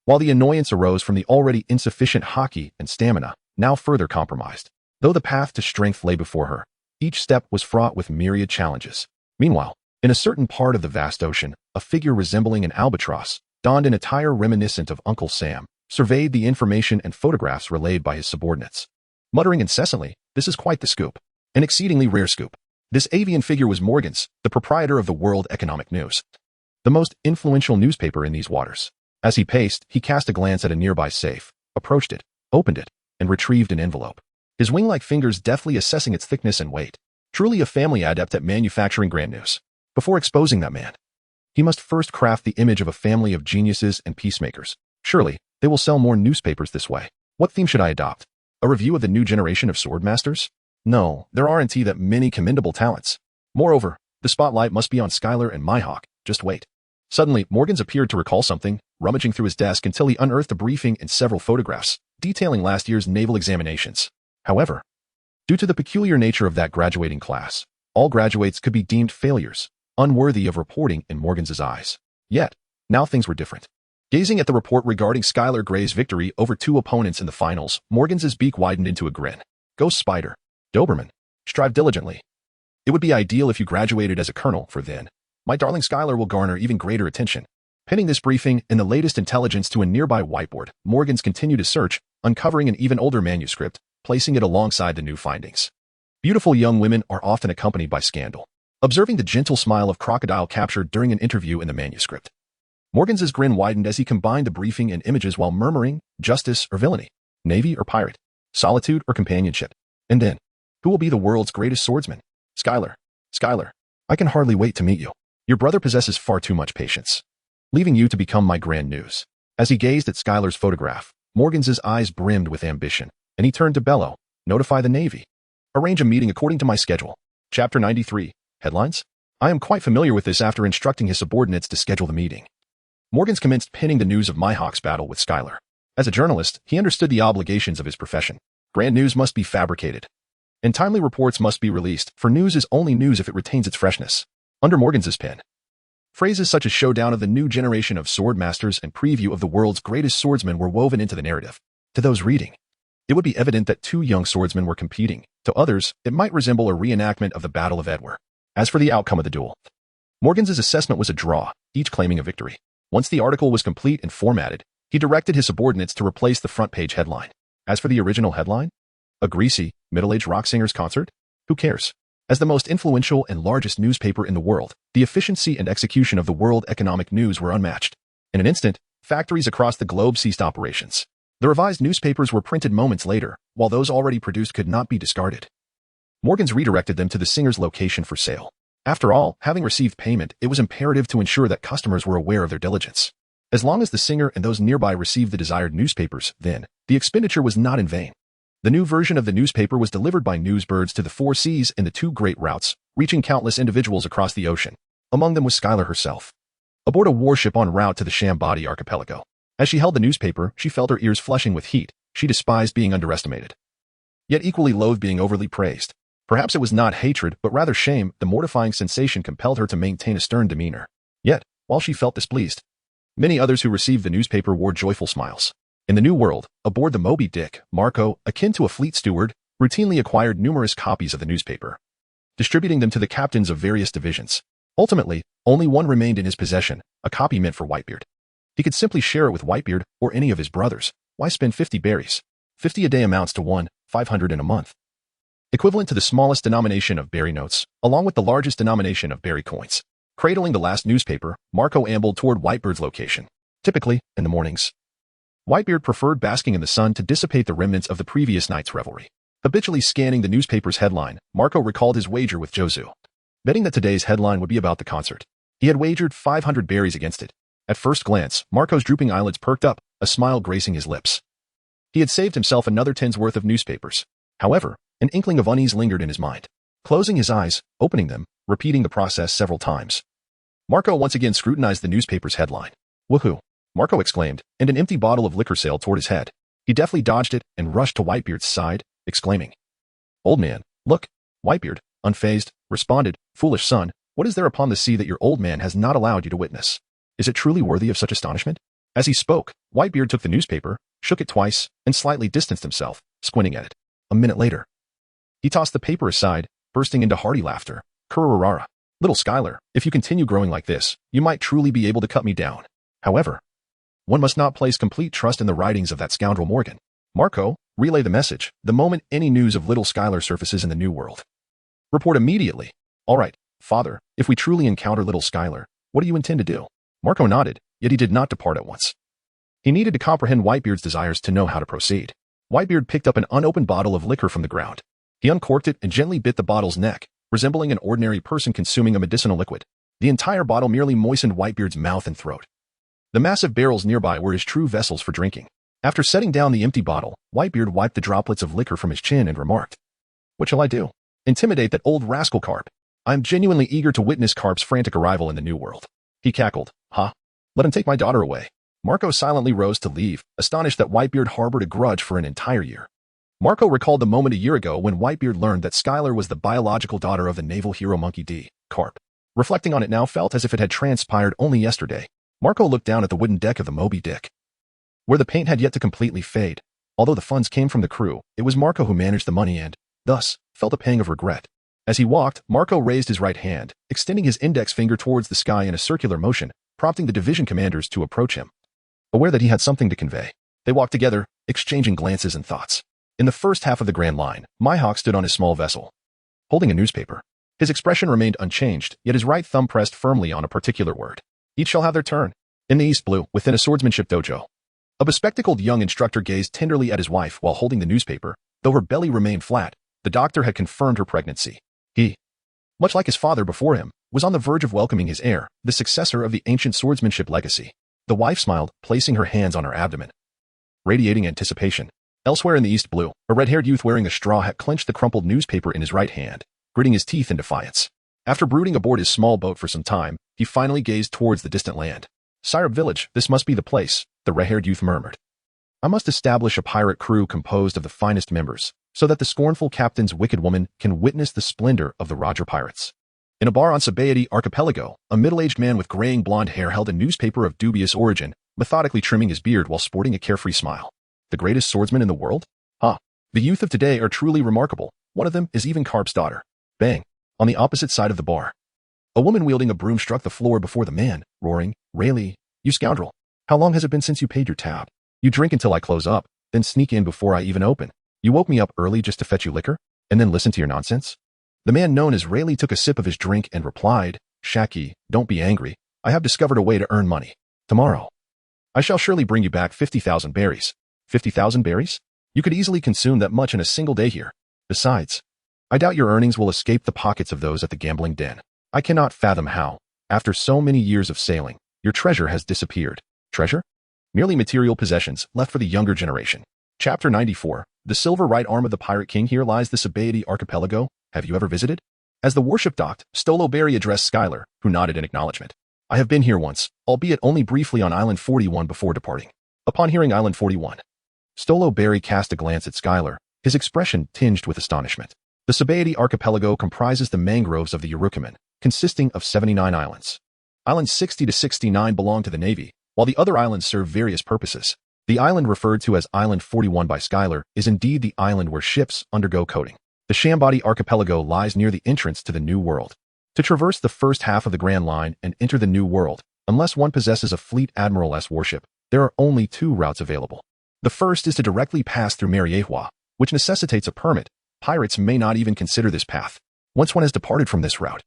S1: while the annoyance arose from the already insufficient Haki and stamina, now further compromised. Though the path to strength lay before her, each step was fraught with myriad challenges. Meanwhile, in a certain part of the vast ocean, a figure resembling an albatross, donned in attire reminiscent of Uncle Sam, surveyed the information and photographs relayed by his subordinates. Muttering incessantly, this is quite the scoop. An exceedingly rare scoop. This avian figure was Morgans, the proprietor of the World Economic News, the most influential newspaper in these waters. As he paced, he cast a glance at a nearby safe, approached it, opened it, and retrieved an envelope, his wing-like fingers deftly assessing its thickness and weight. Truly a family adept at manufacturing grand news. Before exposing that man, he must first craft the image of a family of geniuses and peacemakers. Surely, they will sell more newspapers this way. What theme should I adopt? A review of the new generation of Swordmasters? No, there aren't that many commendable talents. Moreover, the spotlight must be on Skylar and Mihawk. Just wait. Suddenly, Morgans appeared to recall something, rummaging through his desk until he unearthed a briefing and several photographs, detailing last year's naval examinations. However, due to the peculiar nature of that graduating class, all graduates could be deemed failures, unworthy of reporting in Morgans' eyes. Yet, now things were different. Gazing at the report regarding Skylar Gray's victory over 2 opponents in the finals, Morgans' beak widened into a grin. Ghost Spider. Doberman. Strive diligently. It would be ideal if you graduated as a colonel, for then, my darling Skylar will garner even greater attention. Pinning this briefing and the latest intelligence to a nearby whiteboard, Morgans continued his search, uncovering an even older manuscript, placing it alongside the new findings. Beautiful young women are often accompanied by scandal. Observing the gentle smile of crocodile captured during an interview in the manuscript. Morgan's grin widened as he combined the briefing and images while murmuring, justice or villainy, navy or pirate, solitude or companionship. And then, who will be the world's greatest swordsman? Skylar. Skylar, I can hardly wait to meet you. Your brother possesses far too much patience. Leaving you to become my grand news. As he gazed at Skylar's photograph, Morgan's eyes brimmed with ambition, and he turned to bellow, notify the Navy. Arrange a meeting according to my schedule. Chapter 93, Headlines? I am quite familiar with this after instructing his subordinates to schedule the meeting. Morgan's commenced pinning the news of Mihawk's battle with Skylar. As a journalist, he understood the obligations of his profession. Grand news must be fabricated, and timely reports must be released, for news is only news if it retains its freshness. Under Morgan's pen, phrases such as showdown of the new generation of swordmasters and preview of the world's greatest swordsmen were woven into the narrative. To those reading, it would be evident that two young swordsmen were competing. To others, it might resemble a reenactment of the Battle of Edward. As for the outcome of the duel, Morgan's assessment was a draw, each claiming a victory. Once the article was complete and formatted, he directed his subordinates to replace the front-page headline. As for the original headline, a greasy, middle-aged rock singer's concert? Who cares? As the most influential and largest newspaper in the world, the efficiency and execution of the World Economic News were unmatched. In an instant, factories across the globe ceased operations. The revised newspapers were printed moments later, while those already produced could not be discarded. Morgan's redirected them to the singer's location for sale. After all, having received payment, it was imperative to ensure that customers were aware of their diligence. As long as the singer and those nearby received the desired newspapers, then, the expenditure was not in vain. The new version of the newspaper was delivered by newsbirds to the 4 seas in the 2 great routes, reaching countless individuals across the ocean. Among them was Skylar herself. Aboard a warship en route to the Shambadi archipelago. As she held the newspaper, she felt her ears flushing with heat. She despised being underestimated, yet equally loathed being overly praised. Perhaps it was not hatred, but rather shame. The mortifying sensation compelled her to maintain a stern demeanor. Yet, while she felt displeased, many others who received the newspaper wore joyful smiles. In the New World, aboard the Moby Dick, Marco, akin to a fleet steward, routinely acquired numerous copies of the newspaper, distributing them to the captains of various divisions. Ultimately, only one remained in his possession, a copy meant for Whitebeard. He could simply share it with Whitebeard or any of his brothers. Why spend 50 berries? 50 a day amounts to 500 in a month, equivalent to the smallest denomination of berry notes, along with the largest denomination of berry coins. Cradling the last newspaper, Marco ambled toward Whitebeard's location. Typically, in the mornings, Whitebeard preferred basking in the sun to dissipate the remnants of the previous night's revelry. Habitually scanning the newspaper's headline, Marco recalled his wager with Jozu, betting that today's headline would be about the concert. He had wagered 500 berries against it. At first glance, Marco's drooping eyelids perked up, a smile gracing his lips. He had saved himself another 10's worth of newspapers. However, an inkling of unease lingered in his mind. Closing his eyes, opening them, repeating the process several times, Marco once again scrutinized the newspaper's headline. Woohoo! Marco exclaimed, and an empty bottle of liquor sailed toward his head. He deftly dodged it and rushed to Whitebeard's side, exclaiming, "Old man, look!" Whitebeard, unfazed, responded, "Foolish son, what is there upon the sea that your old man has not allowed you to witness? Is it truly worthy of such astonishment?" As he spoke, Whitebeard took the newspaper, shook it twice, and slightly distanced himself, squinting at it. A minute later, he tossed the paper aside, bursting into hearty laughter. "Kurarara, little Skylar, if you continue growing like this, you might truly be able to cut me down. However, one must not place complete trust in the writings of that scoundrel Morgan. Marco, relay the message the moment any news of little Skylar surfaces in the New World. Report immediately." "All right, father, if we truly encounter little Skylar, what do you intend to do?" Marco nodded, yet he did not depart at once. He needed to comprehend Whitebeard's desires to know how to proceed. Whitebeard picked up an unopened bottle of liquor from the ground. He uncorked it and gently bit the bottle's neck, resembling an ordinary person consuming a medicinal liquid. The entire bottle merely moistened Whitebeard's mouth and throat. The massive barrels nearby were his true vessels for drinking. After setting down the empty bottle, Whitebeard wiped the droplets of liquor from his chin and remarked, "What shall I do? Intimidate that old rascal Garp? I am genuinely eager to witness Garp's frantic arrival in the New World." He cackled, "Ha! Let him take my daughter away." Marco silently rose to leave, astonished that Whitebeard harbored a grudge for an entire year. Marco recalled the moment a year ago when Whitebeard learned that Skylar was the biological daughter of the naval hero Monkey D. Garp. Reflecting on it now felt as if it had transpired only yesterday. Marco looked down at the wooden deck of the Moby Dick, where the paint had yet to completely fade. Although the funds came from the crew, it was Marco who managed the money and, thus, felt a pang of regret. As he walked, Marco raised his right hand, extending his index finger towards the sky in a circular motion, prompting the division commanders to approach him. Aware that he had something to convey, they walked together, exchanging glances and thoughts. In the first half of the Grand Line, Mihawk stood on his small vessel, holding a newspaper. His expression remained unchanged, yet his right thumb pressed firmly on a particular word. Each shall have their turn. In the East Blue, within a swordsmanship dojo, a bespectacled young instructor gazed tenderly at his wife while holding the newspaper. Though her belly remained flat, the doctor had confirmed her pregnancy. He, much like his father before him, was on the verge of welcoming his heir, the successor of the ancient swordsmanship legacy. The wife smiled, placing her hands on her abdomen, radiating anticipation. Elsewhere in the East Blue, a red-haired youth wearing a straw hat clenched the crumpled newspaper in his right hand, gritting his teeth in defiance. After brooding aboard his small boat for some time, he finally gazed towards the distant land. Syrup Village, this must be the place, the red-haired youth murmured. I must establish a pirate crew composed of the finest members, so that the scornful captain's wicked woman can witness the splendor of the Roger pirates. In a bar on Silvery Archipelago, a middle-aged man with graying blonde hair held a newspaper of dubious origin, methodically trimming his beard while sporting a carefree smile. The greatest swordsman in the world? Huh. The youth of today are truly remarkable. One of them is even Garp's daughter. Bang. On the opposite side of the bar, a woman wielding a broom struck the floor before the man, roaring, "Rayleigh, you scoundrel. How long has it been since you paid your tab? You drink until I close up, then sneak in before I even open. You woke me up early just to fetch you liquor, and then listen to your nonsense?" The man known as Rayleigh took a sip of his drink and replied, "Shaki, don't be angry. I have discovered a way to earn money. Tomorrow, I shall surely bring you back 50,000 berries. 50,000 berries? You could easily consume that much in a single day here. Besides, I doubt your earnings will escape the pockets of those at the gambling den. I cannot fathom how, after so many years of sailing, your treasure has disappeared." Treasure? Merely material possessions left for the younger generation. Chapter 94. The silver right arm of the Pirate King. Here lies the Silvery Archipelago. Have you ever visited? As the warship docked, Stoloberry addressed Skylar, who nodded in acknowledgement. I have been here once, albeit only briefly on Island 41 before departing. Upon hearing Island 41, Stoloberry cast a glance at Skylar, his expression tinged with astonishment. The Silvery Archipelago comprises the mangroves of the Urukuman, consisting of 79 islands. Islands 60 to 69 belong to the Navy, while the other islands serve various purposes. The island referred to as Island 41 by Skylar is indeed the island where ships undergo coating. The Shambadi Archipelago lies near the entrance to the New World. To traverse the first half of the Grand Line and enter the New World, unless one possesses a fleet Admiral-S warship, there are only two routes available. The first is to directly pass through Mariewa, which necessitates a permit. Pirates may not even consider this path once one has departed from this route.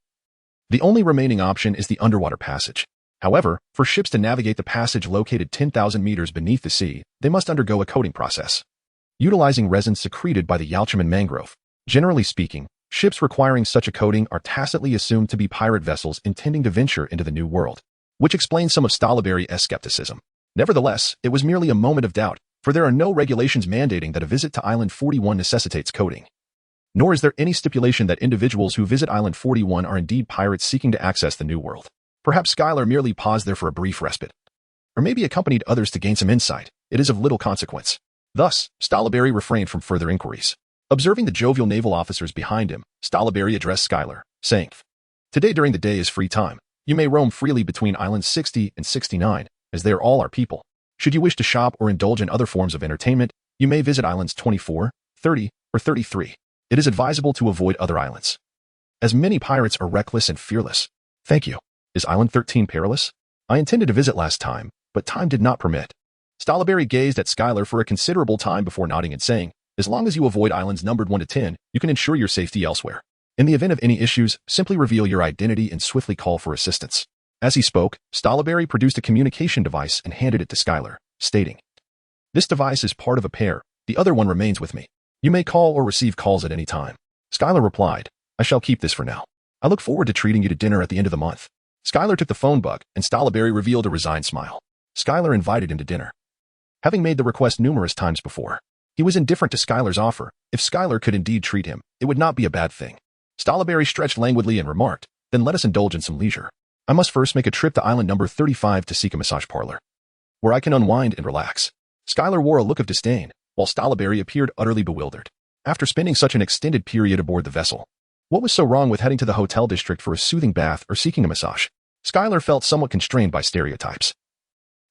S1: The only remaining option is the underwater passage. However, for ships to navigate the passage located 10,000 meters beneath the sea, they must undergo a coating process, utilizing resin secreted by the Yalchuman mangrove. Generally speaking, ships requiring such a coating are tacitly assumed to be pirate vessels intending to venture into the New World, which explains some of Stoloberry's skepticism. Nevertheless, it was merely a moment of doubt, for there are no regulations mandating that a visit to Island 41 necessitates coating. Nor is there any stipulation that individuals who visit Island 41 are indeed pirates seeking to access the New World. Perhaps Skylar merely paused there for a brief respite, or maybe accompanied others to gain some insight. It is of little consequence. Thus, Stoloberry refrained from further inquiries. Observing the jovial naval officers behind him, Stoloberry addressed Skylar, saying, "Today during the day is free time. You may roam freely between Islands 60 and 69, as they are all our people. Should you wish to shop or indulge in other forms of entertainment, you may visit Islands 24, 30, or 33. It is advisable to avoid other islands, as many pirates are reckless and fearless. Thank you. Is Island 13 perilous? I intended to visit last time, but time did not permit." Stoloberry gazed at Skylar for a considerable time before nodding and saying, "As long as you avoid islands numbered 1 to 10, you can ensure your safety elsewhere. In the event of any issues, simply reveal your identity and swiftly call for assistance." As he spoke, Stoloberry produced a communication device and handed it to Skylar, stating, "This device is part of a pair. The other one remains with me. You may call or receive calls at any time." Skylar replied, "I shall keep this for now. I look forward to treating you to dinner at the end of the month." Skylar took the phone bug, and Stoloberry revealed a resigned smile. Skylar invited him to dinner. Having made the request numerous times before, he was indifferent to Skylar's offer. If Skylar could indeed treat him, it would not be a bad thing. Stoloberry stretched languidly and remarked, "Then let us indulge in some leisure. I must first make a trip to island number 35 to seek a massage parlor, where I can unwind and relax." Skylar wore a look of disdain, while Stoloberry appeared utterly bewildered. After spending such an extended period aboard the vessel, what was so wrong with heading to the hotel district for a soothing bath or seeking a massage? Skylar felt somewhat constrained by stereotypes.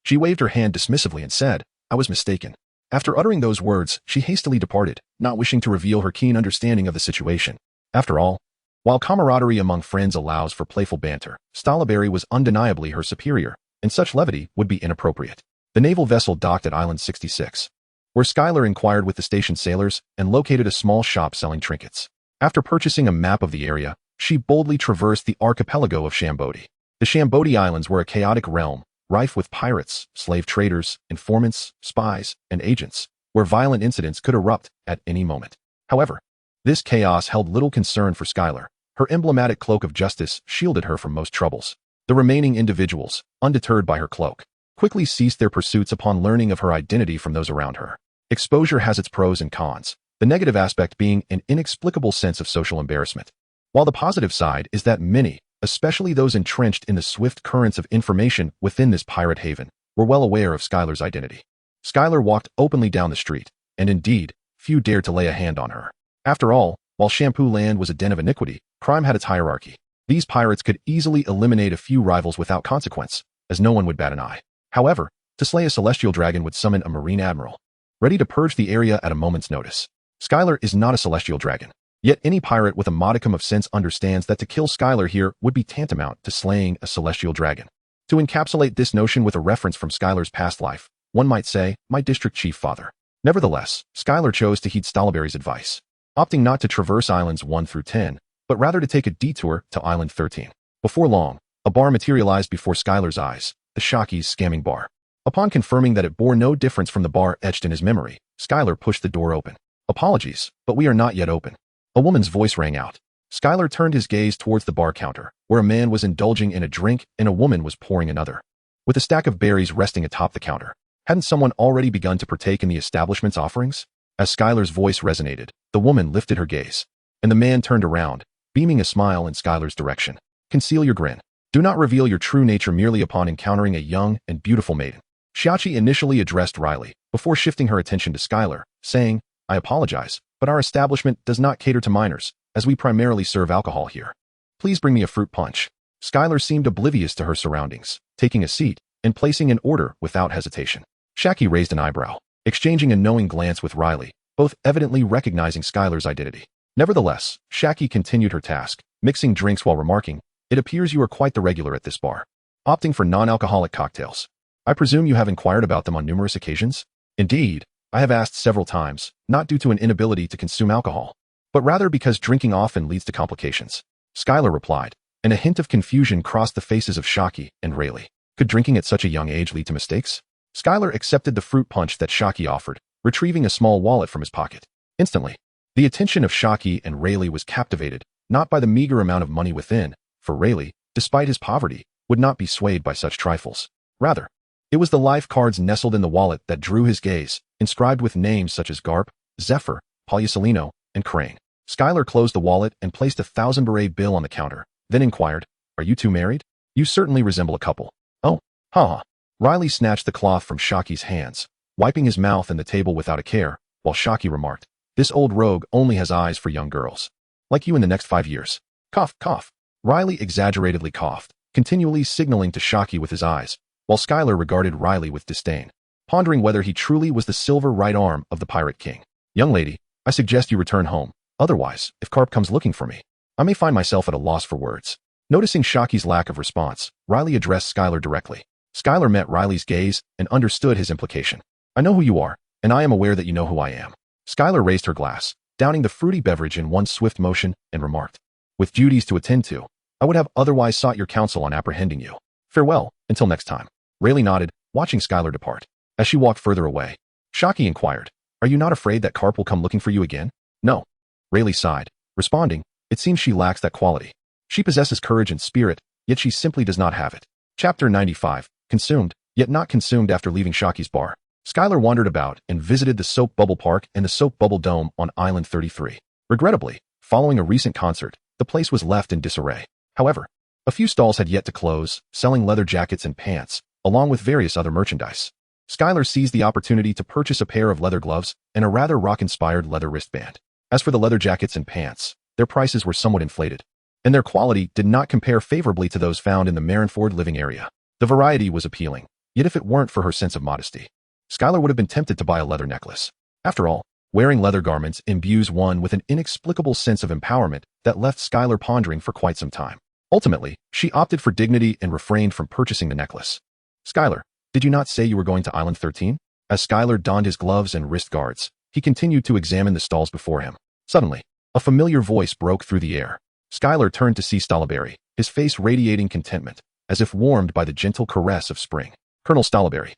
S1: She waved her hand dismissively and said, "I was mistaken." After uttering those words, she hastily departed, not wishing to reveal her keen understanding of the situation. After all, while camaraderie among friends allows for playful banter, Stoloberry was undeniably her superior, and such levity would be inappropriate. The naval vessel docked at Island 66, where Skylar inquired with the station sailors and located a small shop selling trinkets. After purchasing a map of the area, she boldly traversed the archipelago of Shambodi. The Shambodi Islands were a chaotic realm, rife with pirates, slave traders, informants, spies, and agents, where violent incidents could erupt at any moment. However, this chaos held little concern for Skylar. Her emblematic cloak of justice shielded her from most troubles. The remaining individuals, undeterred by her cloak, quickly ceased their pursuits upon learning of her identity from those around her. Exposure has its pros and cons, the negative aspect being an inexplicable sense of social embarrassment, while the positive side is that many, especially those entrenched in the swift currents of information within this pirate haven, were well aware of Skylar's identity. Skylar walked openly down the street, and indeed, few dared to lay a hand on her. After all, while Shampoo Land was a den of iniquity, crime had its hierarchy. These pirates could easily eliminate a few rivals without consequence, as no one would bat an eye. However, to slay a celestial dragon would summon a marine admiral, ready to purge the area at a moment's notice. Skylar is not a celestial dragon, yet any pirate with a modicum of sense understands that to kill Skylar here would be tantamount to slaying a celestial dragon. To encapsulate this notion with a reference from Skylar's past life, one might say, my district chief father. Nevertheless, Skylar chose to heed Stalaberry's advice, opting not to traverse islands 1 through 10, but rather to take a detour to Island 13. Before long, a bar materialized before Skylar's eyes, the Shaki's scamming bar. Upon confirming that it bore no difference from the bar etched in his memory, Skylar pushed the door open. Apologies, but we are not yet open. A woman's voice rang out. Skylar turned his gaze towards the bar counter, where a man was indulging in a drink and a woman was pouring another. With a stack of berries resting atop the counter, hadn't someone already begun to partake in the establishment's offerings? As Skylar's voice resonated, the woman lifted her gaze, and the man turned around, beaming a smile in Skylar's direction. Conceal your grin. Do not reveal your true nature merely upon encountering a young and beautiful maiden. Shiachi initially addressed Riley, before shifting her attention to Skylar, saying, I apologize, but our establishment does not cater to minors, as we primarily serve alcohol here. Please bring me a fruit punch. Skylar seemed oblivious to her surroundings, taking a seat and placing an order without hesitation. Shaki raised an eyebrow, exchanging a knowing glance with Riley, both evidently recognizing Skylar's identity. Nevertheless, Shaki continued her task, mixing drinks while remarking, it appears you are quite the regular at this bar, opting for non-alcoholic cocktails. I presume you have inquired about them on numerous occasions? Indeed, I have asked several times, not due to an inability to consume alcohol, but rather because drinking often leads to complications. Skylar replied, and a hint of confusion crossed the faces of Shaki and Rayleigh. Could drinking at such a young age lead to mistakes? Skylar accepted the fruit punch that Shaki offered, retrieving a small wallet from his pocket. Instantly, the attention of Shaki and Rayleigh was captivated, not by the meager amount of money within, for Rayleigh, despite his poverty, would not be swayed by such trifles. Rather, it was the life cards nestled in the wallet that drew his gaze, inscribed with names such as Garp, Zephyr, Polysolino, and Crane. Skylar closed the wallet and placed a 1,000 bill on the counter, then inquired, Are you two married? You certainly resemble a couple. Oh, haha. Riley snatched the cloth from Shaki's hands, wiping his mouth and the table without a care, while Shaki remarked, This old rogue only has eyes for young girls. Like you in the next 5 years. Cough, cough. Riley exaggeratedly coughed, continually signaling to Shaki with his eyes, while Skylar regarded Riley with disdain, pondering whether he truly was the silver right arm of the Pirate King. Young lady, I suggest you return home. Otherwise, if Garp comes looking for me, I may find myself at a loss for words. Noticing Shaki's lack of response, Riley addressed Skylar directly. Skylar met Riley's gaze and understood his implication. I know who you are, and I am aware that you know who I am. Skylar raised her glass, downing the fruity beverage in one swift motion, and remarked, With duties to attend to, I would have otherwise sought your counsel on apprehending you. Farewell, until next time. Rayleigh nodded, watching Skylar depart. As she walked further away, Shaki inquired, Are you not afraid that Garp will come looking for you again? No. Rayleigh sighed, responding, It seems she lacks that quality. She possesses courage and spirit, yet she simply does not have it. Chapter 95, Consumed, yet not consumed after leaving Shaki's bar. Skylar wandered about and visited the Soap Bubble Park and the Soap Bubble Dome on Island 33. Regrettably, following a recent concert, the place was left in disarray. However, a few stalls had yet to close, selling leather jackets and pants, along with various other merchandise. Skylar seized the opportunity to purchase a pair of leather gloves and a rather rock-inspired leather wristband. As for the leather jackets and pants, their prices were somewhat inflated, and their quality did not compare favorably to those found in the Marineford living area. The variety was appealing, yet if it weren't for her sense of modesty, Skylar would have been tempted to buy a leather necklace. After all, wearing leather garments imbues one with an inexplicable sense of empowerment that left Skylar pondering for quite some time. Ultimately, she opted for dignity and refrained from purchasing the necklace. Skylar, did you not say you were going to Island 13? As Skylar donned his gloves and wrist guards, he continued to examine the stalls before him. Suddenly, a familiar voice broke through the air. Skylar turned to see Stallberry, his face radiating contentment, as if warmed by the gentle caress of spring. Colonel Stallberry.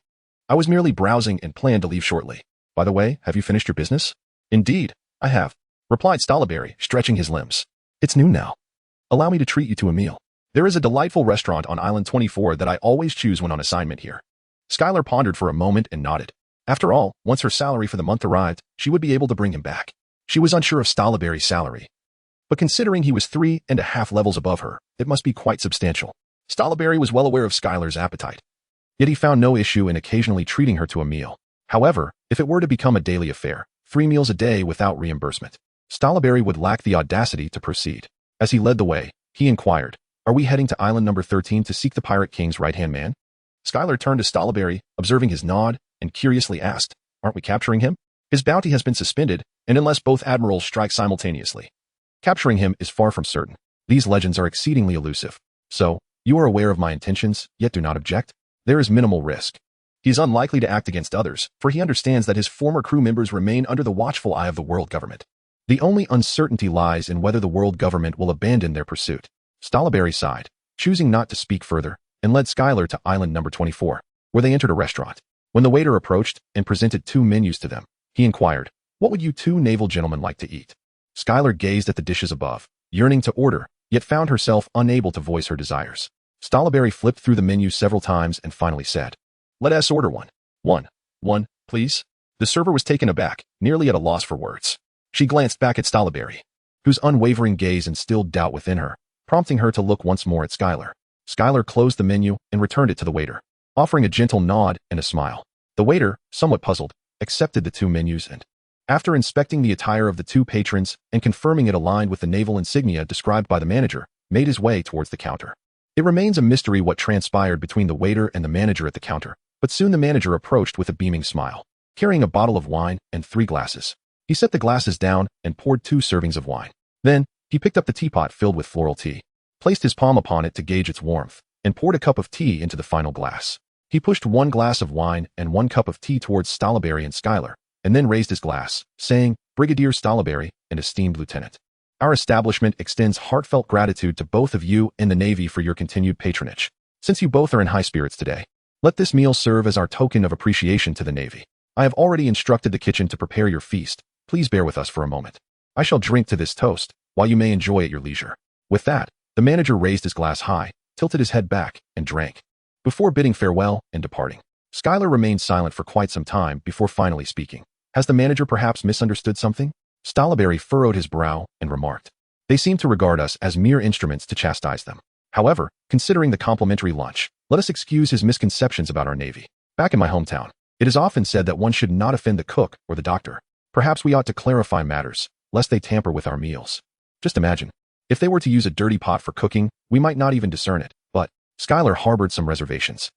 S1: I was merely browsing and planned to leave shortly. By the way, have you finished your business? Indeed, I have, replied Stallberry, stretching his limbs. It's noon now. Allow me to treat you to a meal. There is a delightful restaurant on Island 24 that I always choose when on assignment here. Skylar pondered for a moment and nodded. After all, once her salary for the month arrived, she would be able to bring him back. She was unsure of Stallberry's salary, but considering he was 3.5 levels above her, it must be quite substantial. Stallberry was well aware of Skylar's appetite, yet he found no issue in occasionally treating her to a meal. However, if it were to become a daily affair, 3 meals a day without reimbursement, Stallberry would lack the audacity to proceed. As he led the way, he inquired, Are we heading to Island number 13 to seek the Pirate King's right-hand man? Skylar turned to Stallberry, observing his nod, and curiously asked, Aren't we capturing him? His bounty has been suspended, and unless both admirals strike simultaneously, capturing him is far from certain. These legends are exceedingly elusive. So, you are aware of my intentions, yet do not object? There is minimal risk. He is unlikely to act against others, for he understands that his former crew members remain under the watchful eye of the world government. The only uncertainty lies in whether the world government will abandon their pursuit. Stallberry sighed, choosing not to speak further, and led Skylar to Island number 24, where they entered a restaurant. When the waiter approached and presented 2 menus to them, he inquired, What would you 2 naval gentlemen like to eat? Skylar gazed at the dishes above, yearning to order, yet found herself unable to voice her desires. Stallberry flipped through the menu several times and finally said, Let us order one. One, please. The server was taken aback, nearly at a loss for words. She glanced back at Stallberry, whose unwavering gaze instilled doubt within her, prompting her to look once more at Skylar. Skylar closed the menu and returned it to the waiter, offering a gentle nod and a smile. The waiter, somewhat puzzled, accepted the 2 menus and, after inspecting the attire of the 2 patrons and confirming it aligned with the naval insignia described by the manager, made his way towards the counter. It remains a mystery what transpired between the waiter and the manager at the counter, but soon the manager approached with a beaming smile, carrying a bottle of wine and 3 glasses. He set the glasses down and poured 2 servings of wine. Then, he picked up the teapot filled with floral tea, placed his palm upon it to gauge its warmth, and poured a cup of tea into the final glass. He pushed 1 glass of wine and 1 cup of tea towards Stallberry and Skylar, and then raised his glass, saying, Brigadier Stallberry and esteemed Lieutenant. Our establishment extends heartfelt gratitude to both of you and the Navy for your continued patronage. Since you both are in high spirits today, let this meal serve as our token of appreciation to the Navy. I have already instructed the kitchen to prepare your feast. Please bear with us for a moment. I shall drink to this toast, while you may enjoy at your leisure. With that, the manager raised his glass high, tilted his head back, and drank, before bidding farewell and departing. Skylar remained silent for quite some time before finally speaking. Has the manager perhaps misunderstood something? Stallberry furrowed his brow and remarked, They seem to regard us as mere instruments to chastise them. However, considering the complimentary lunch, let us excuse his misconceptions about our Navy. Back in my hometown, it is often said that one should not offend the cook or the doctor. Perhaps we ought to clarify matters, lest they tamper with our meals. Just imagine, if they were to use a dirty pot for cooking, we might not even discern it. But Skylar harbored some reservations.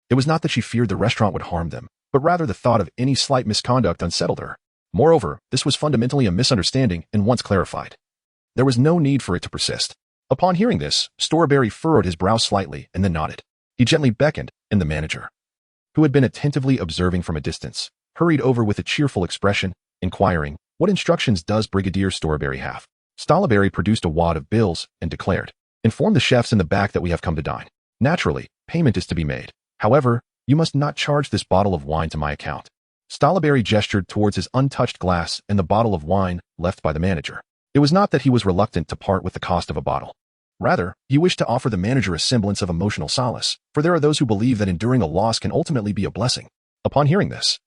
S1: It was not that she feared the restaurant would harm them, but rather the thought of any slight misconduct unsettled her. Moreover, this was fundamentally a misunderstanding, and once clarified, there was no need for it to persist. Upon hearing this, Stallberry furrowed his brow slightly and then nodded. He gently beckoned, and the manager, who had been attentively observing from a distance, hurried over with a cheerful expression, inquiring, What instructions does Brigadier Stallberry have? Stallberry produced a wad of bills and declared, Inform the chefs in the back that we have come to dine. Naturally, payment is to be made. However, you must not charge this bottle of wine to my account. Stallberry gestured towards his untouched glass and the bottle of wine left by the manager. It was not that he was reluctant to part with the cost of a bottle. Rather, he wished to offer the manager a semblance of emotional solace, for there are those who believe that enduring a loss can ultimately be a blessing. Upon hearing this,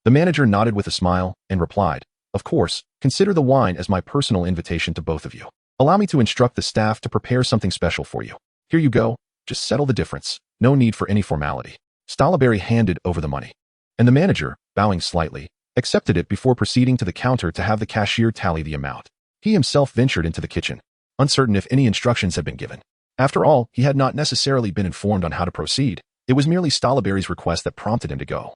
S1: the manager nodded with a smile and replied, Of course, consider the wine as my personal invitation to both of you. Allow me to instruct the staff to prepare something special for you. Here you go, just settle the difference. No need for any formality. Stallberry handed over the money, and the manager, bowing slightly, accepted it before proceeding to the counter to have the cashier tally the amount. He himself ventured into the kitchen, uncertain if any instructions had been given. After all, he had not necessarily been informed on how to proceed. It was merely Stallberry's request that prompted him to go.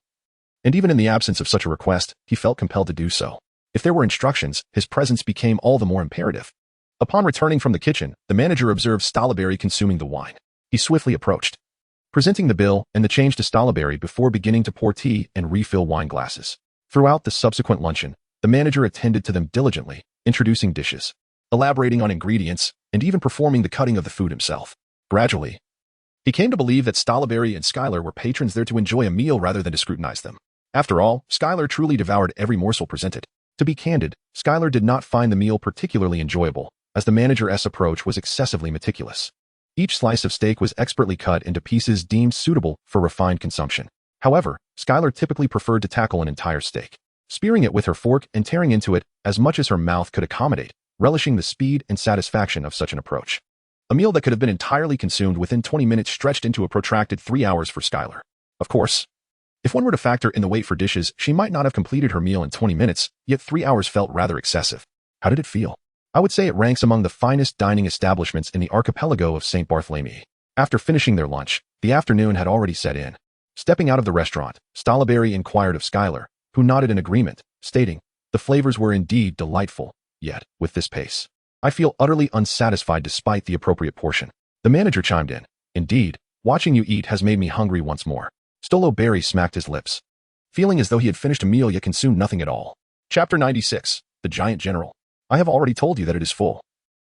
S1: And even in the absence of such a request, he felt compelled to do so. If there were instructions, his presence became all the more imperative. Upon returning from the kitchen, the manager observed Stallberry consuming the wine. He swiftly approached, presenting the bill and the change to Stolleberry before beginning to pour tea and refill wine glasses. Throughout the subsequent luncheon, the manager attended to them diligently, introducing dishes, elaborating on ingredients, and even performing the cutting of the food himself. Gradually, he came to believe that Stolleberry and Schuyler were patrons there to enjoy a meal rather than to scrutinize them. After all, Schuyler truly devoured every morsel presented. To be candid, Schuyler did not find the meal particularly enjoyable, as the manager's approach was excessively meticulous. Each slice of steak was expertly cut into pieces deemed suitable for refined consumption. However, Schuyler typically preferred to tackle an entire steak, spearing it with her fork and tearing into it as much as her mouth could accommodate, relishing the speed and satisfaction of such an approach. A meal that could have been entirely consumed within 20 minutes stretched into a protracted 3 hours for Schuyler. Of course, if one were to factor in the wait for dishes, she might not have completed her meal in 20 minutes, yet 3 hours felt rather excessive. How did it feel? I would say it ranks among the finest dining establishments in the archipelago of St. Bartholomew. After finishing their lunch, the afternoon had already set in. Stepping out of the restaurant, Stolleberry inquired of Schuyler, who nodded in agreement, stating, "The flavors were indeed delightful, yet, with this pace, I feel utterly unsatisfied despite the appropriate portion." The manager chimed in, "Indeed, watching you eat has made me hungry once more." Stolleberry smacked his lips, feeling as though he had finished a meal yet consumed nothing at all. Chapter 96, The Giant General. I have already told you that it is full.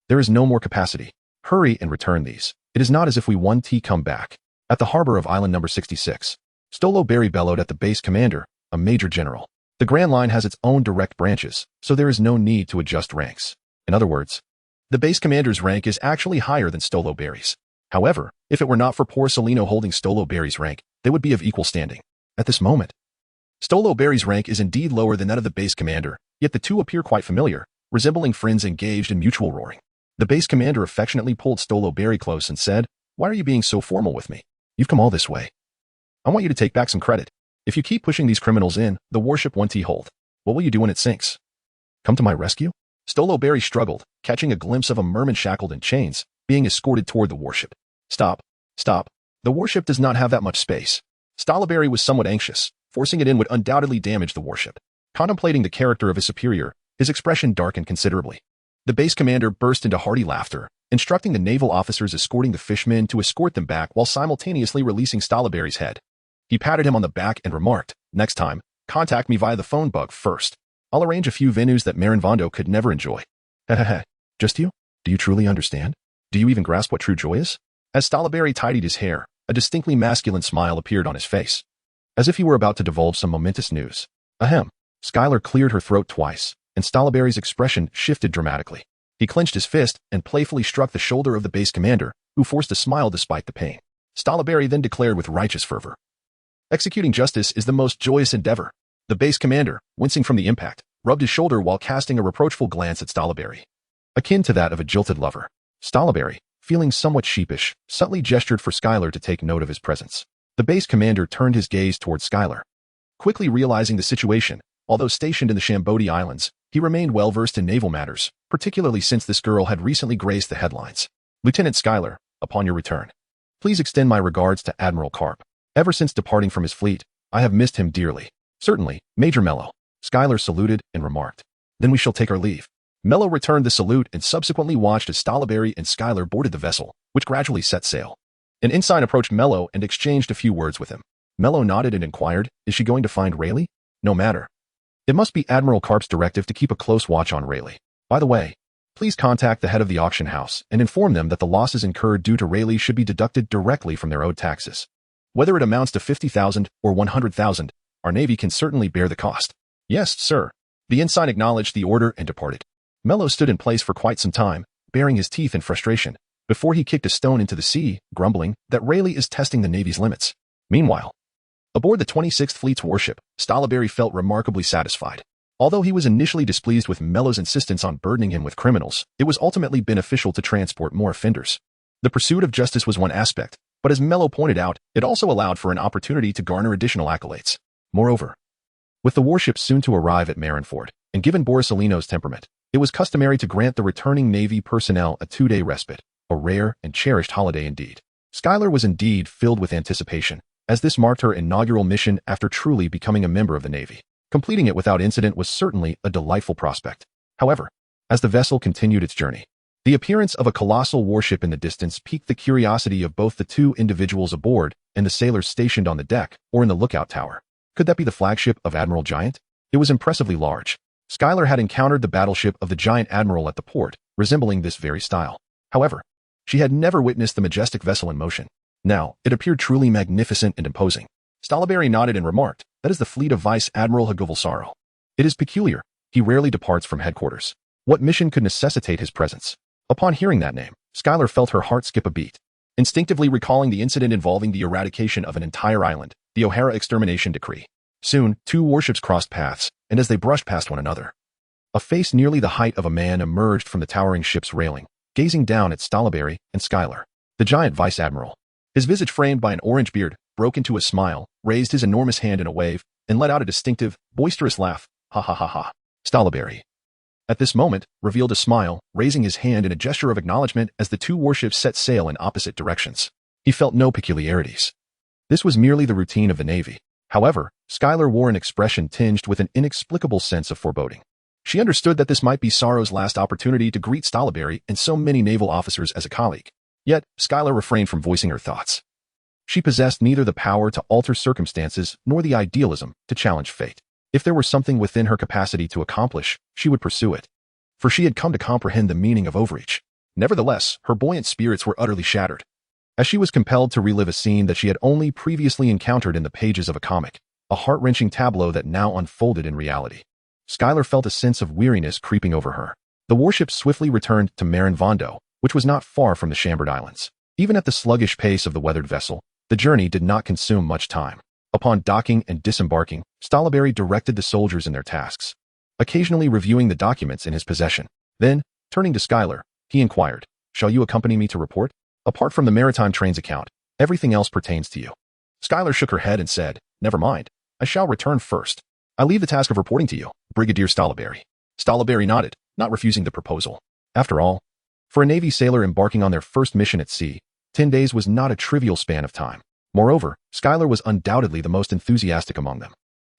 S1: There is no more capacity. Hurry and return these. It is not as if we won tea come back. At the harbor of Island number 66, Stolleberry bellowed at the base commander, a major general. The Grand Line has its own direct branches, so there is no need to adjust ranks. In other words, the base commander's rank is actually higher than Stolleberry's. However, if it were not for poor Salino holding Stolleberry's rank, they would be of equal standing. At this moment, Stolleberry's rank is indeed lower than that of the base commander, yet the two appear quite familiar, resembling friends engaged in mutual roaring. The base commander affectionately pulled Stolleberry close and said, "Why are you being so formal with me? You've come all this way. I want you to take back some credit. If you keep pushing these criminals in, the warship won't hold. What will you do when it sinks? Come to my rescue?" Stolleberry struggled, catching a glimpse of a merman shackled in chains, being escorted toward the warship. Stop. Stop. The warship does not have that much space." Stolleberry was somewhat anxious. Forcing it in would undoubtedly damage the warship. Contemplating the character of his superior, his expression darkened considerably. The base commander burst into hearty laughter, instructing the naval officers escorting the fishmen to escort them back while simultaneously releasing Stolleberry's head. He patted him on the back and remarked, "Next time, contact me via the phone bug first. I'll arrange a few venues that Marinvondo could never enjoy." Hehehe. Just you? Do you truly understand? Do you even grasp what true joy is? As Stolleberry tidied his hair, a distinctly masculine smile appeared on his face, as if he were about to divulge some momentous news. Ahem. Schuyler cleared her throat twice, and Stolleberry's expression shifted dramatically. He clenched his fist and playfully struck the shoulder of the base commander, who forced a smile despite the pain. Stolleberry then declared with righteous fervor, "Executing justice is the most joyous endeavor." The base commander, wincing from the impact, rubbed his shoulder while casting a reproachful glance at Stolleberry, akin to that of a jilted lover. Stolleberry, feeling somewhat sheepish, subtly gestured for Schuyler to take note of his presence. The base commander turned his gaze towards Schuyler. Quickly realizing the situation, although stationed in the Shambodi Islands, he remained well-versed in naval matters, particularly since this girl had recently graced the headlines. "Lieutenant Schuyler, upon your return, please extend my regards to Admiral Garp. Ever since departing from his fleet, I have missed him dearly." "Certainly, Major Mello." Schuyler saluted and remarked, "Then we shall take our leave." Mello returned the salute and subsequently watched as Stolleberry and Schuyler boarded the vessel, which gradually set sail. An ensign approached Mello and exchanged a few words with him. Mello nodded and inquired, "Is she going to find Rayleigh?" "No matter. It must be Admiral Garp's directive to keep a close watch on Rayleigh. By the way, please contact the head of the auction house and inform them that the losses incurred due to Rayleigh should be deducted directly from their owed taxes. Whether it amounts to 50,000 or 100,000, our Navy can certainly bear the cost." "Yes, sir." The ensign acknowledged the order and departed. Mello stood in place for quite some time, baring his teeth in frustration, before he kicked a stone into the sea, grumbling that Rayleigh is testing the Navy's limits. Meanwhile, aboard the 26th Fleet's warship, Stolleberry felt remarkably satisfied. Although he was initially displeased with Mello's insistence on burdening him with criminals, it was ultimately beneficial to transport more offenders. The pursuit of justice was one aspect, but as Mello pointed out, it also allowed for an opportunity to garner additional accolades. Moreover, with the warship soon to arrive at Marineford, and given Borisolino's temperament, it was customary to grant the returning Navy personnel a 2-day respite, a rare and cherished holiday indeed. Schuyler was indeed filled with anticipation, as this marked her inaugural mission after truly becoming a member of the Navy. Completing it without incident was certainly a delightful prospect. However, as the vessel continued its journey, the appearance of a colossal warship in the distance piqued the curiosity of both the two individuals aboard and the sailors stationed on the deck or in the lookout tower. Could that be the flagship of Admiral Giant? It was impressively large. Schuyler had encountered the battleship of the Giant Admiral at the port, resembling this very style. However, she had never witnessed the majestic vessel in motion. Now, it appeared truly magnificent and imposing. Stolberry nodded and remarked, "That is the fleet of Vice Admiral Haguvelsaro. It is peculiar. He rarely departs from headquarters. What mission could necessitate his presence?" Upon hearing that name, Schuyler felt her heart skip a beat. Instinctively recalling the incident involving the eradication of an entire island, the O'Hara extermination decree. Soon, two warships crossed paths, and as they brushed past one another, a face nearly the height of a man emerged from the towering ship's railing, gazing down at Stolberry and Schuyler. The giant vice admiral, his visage framed by an orange beard, broke into a smile, raised his enormous hand in a wave, and let out a distinctive, boisterous laugh. Ha ha ha ha. Stolberry, at this moment, revealed a smile, raising his hand in a gesture of acknowledgement as the two warships set sail in opposite directions. He felt no peculiarities. This was merely the routine of the Navy. However, Schuyler wore an expression tinged with an inexplicable sense of foreboding. She understood that this might be Sorrow's last opportunity to greet Stolberry and so many naval officers as a colleague. Yet, Schuyler refrained from voicing her thoughts. She possessed neither the power to alter circumstances nor the idealism to challenge fate. If there were something within her capacity to accomplish, she would pursue it. For she had come to comprehend the meaning of overreach. Nevertheless, her buoyant spirits were utterly shattered, as she was compelled to relive a scene that she had only previously encountered in the pages of a comic, a heart-wrenching tableau that now unfolded in reality. Schuyler felt a sense of weariness creeping over her. The warship swiftly returned to Marin Vondo, which was not far from the Chambord Islands. Even at the sluggish pace of the weathered vessel, the journey did not consume much time. Upon docking and disembarking, Stolberry directed the soldiers in their tasks, occasionally reviewing the documents in his possession. Then, turning to Schuyler, he inquired, "Shall you accompany me to report? Apart from the maritime train's account, everything else pertains to you." Schuyler shook her head and said, "Never mind. I shall return first. I leave the task of reporting to you, Brigadier Stolberry." Stolberry nodded, not refusing the proposal. After all, for a Navy sailor embarking on their first mission at sea, 10 days was not a trivial span of time. Moreover, Schuyler was undoubtedly the most enthusiastic among them.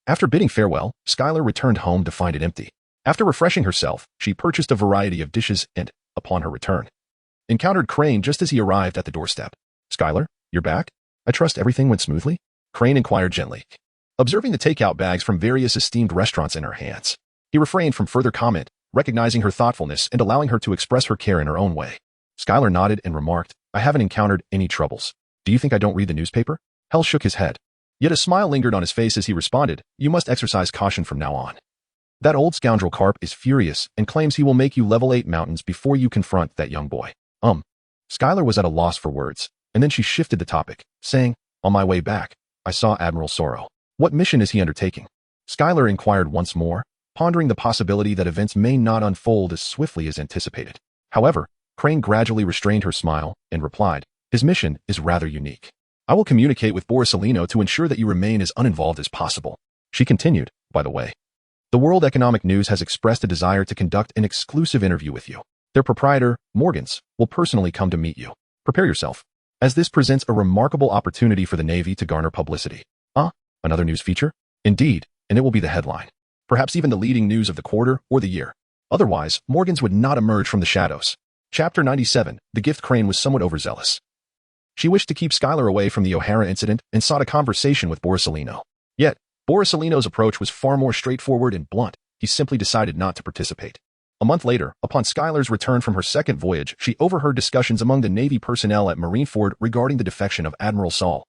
S1: After bidding farewell, Schuyler returned home to find it empty. After refreshing herself, she purchased a variety of dishes and, upon her return, encountered Crane just as he arrived at the doorstep. "Schuyler, you're back? I trust everything went smoothly?" Crane inquired gently, observing the takeout bags from various esteemed restaurants in her hands. He refrained from further comment, recognizing her thoughtfulness and allowing her to express her care in her own way. Schuyler nodded and remarked, "I haven't encountered any troubles. Do you think I don't read the newspaper?" Hell shook his head. Yet a smile lingered on his face as he responded, "You must exercise caution from now on. That old scoundrel Garp is furious and claims he will make you level 8 mountains before you confront that young boy." Schuyler was at a loss for words, and then she shifted the topic, saying, "On my way back, I saw Admiral Sorrow. What mission is he undertaking?" Schuyler inquired once more, pondering the possibility that events may not unfold as swiftly as anticipated. However, Crane gradually restrained her smile and replied, "His mission is rather unique. I will communicate with Borsalino to ensure that you remain as uninvolved as possible." She continued, "By the way, the World Economic News has expressed a desire to conduct an exclusive interview with you. Their proprietor, Morgans, will personally come to meet you. Prepare yourself, as this presents a remarkable opportunity for the Navy to garner publicity." Another news feature? Indeed, and it will be the headline. Perhaps even the leading news of the quarter or the year. Otherwise, Morgans would not emerge from the shadows. Chapter 97, The Gift. Crane was somewhat overzealous. She wished to keep Schuyler away from the O'Hara incident and sought a conversation with Borsalino. Yet, Borsalino's approach was far more straightforward and blunt. He simply decided not to participate. A month later, upon Schuyler's return from her second voyage, she overheard discussions among the Navy personnel at Marineford regarding the defection of Admiral Saul,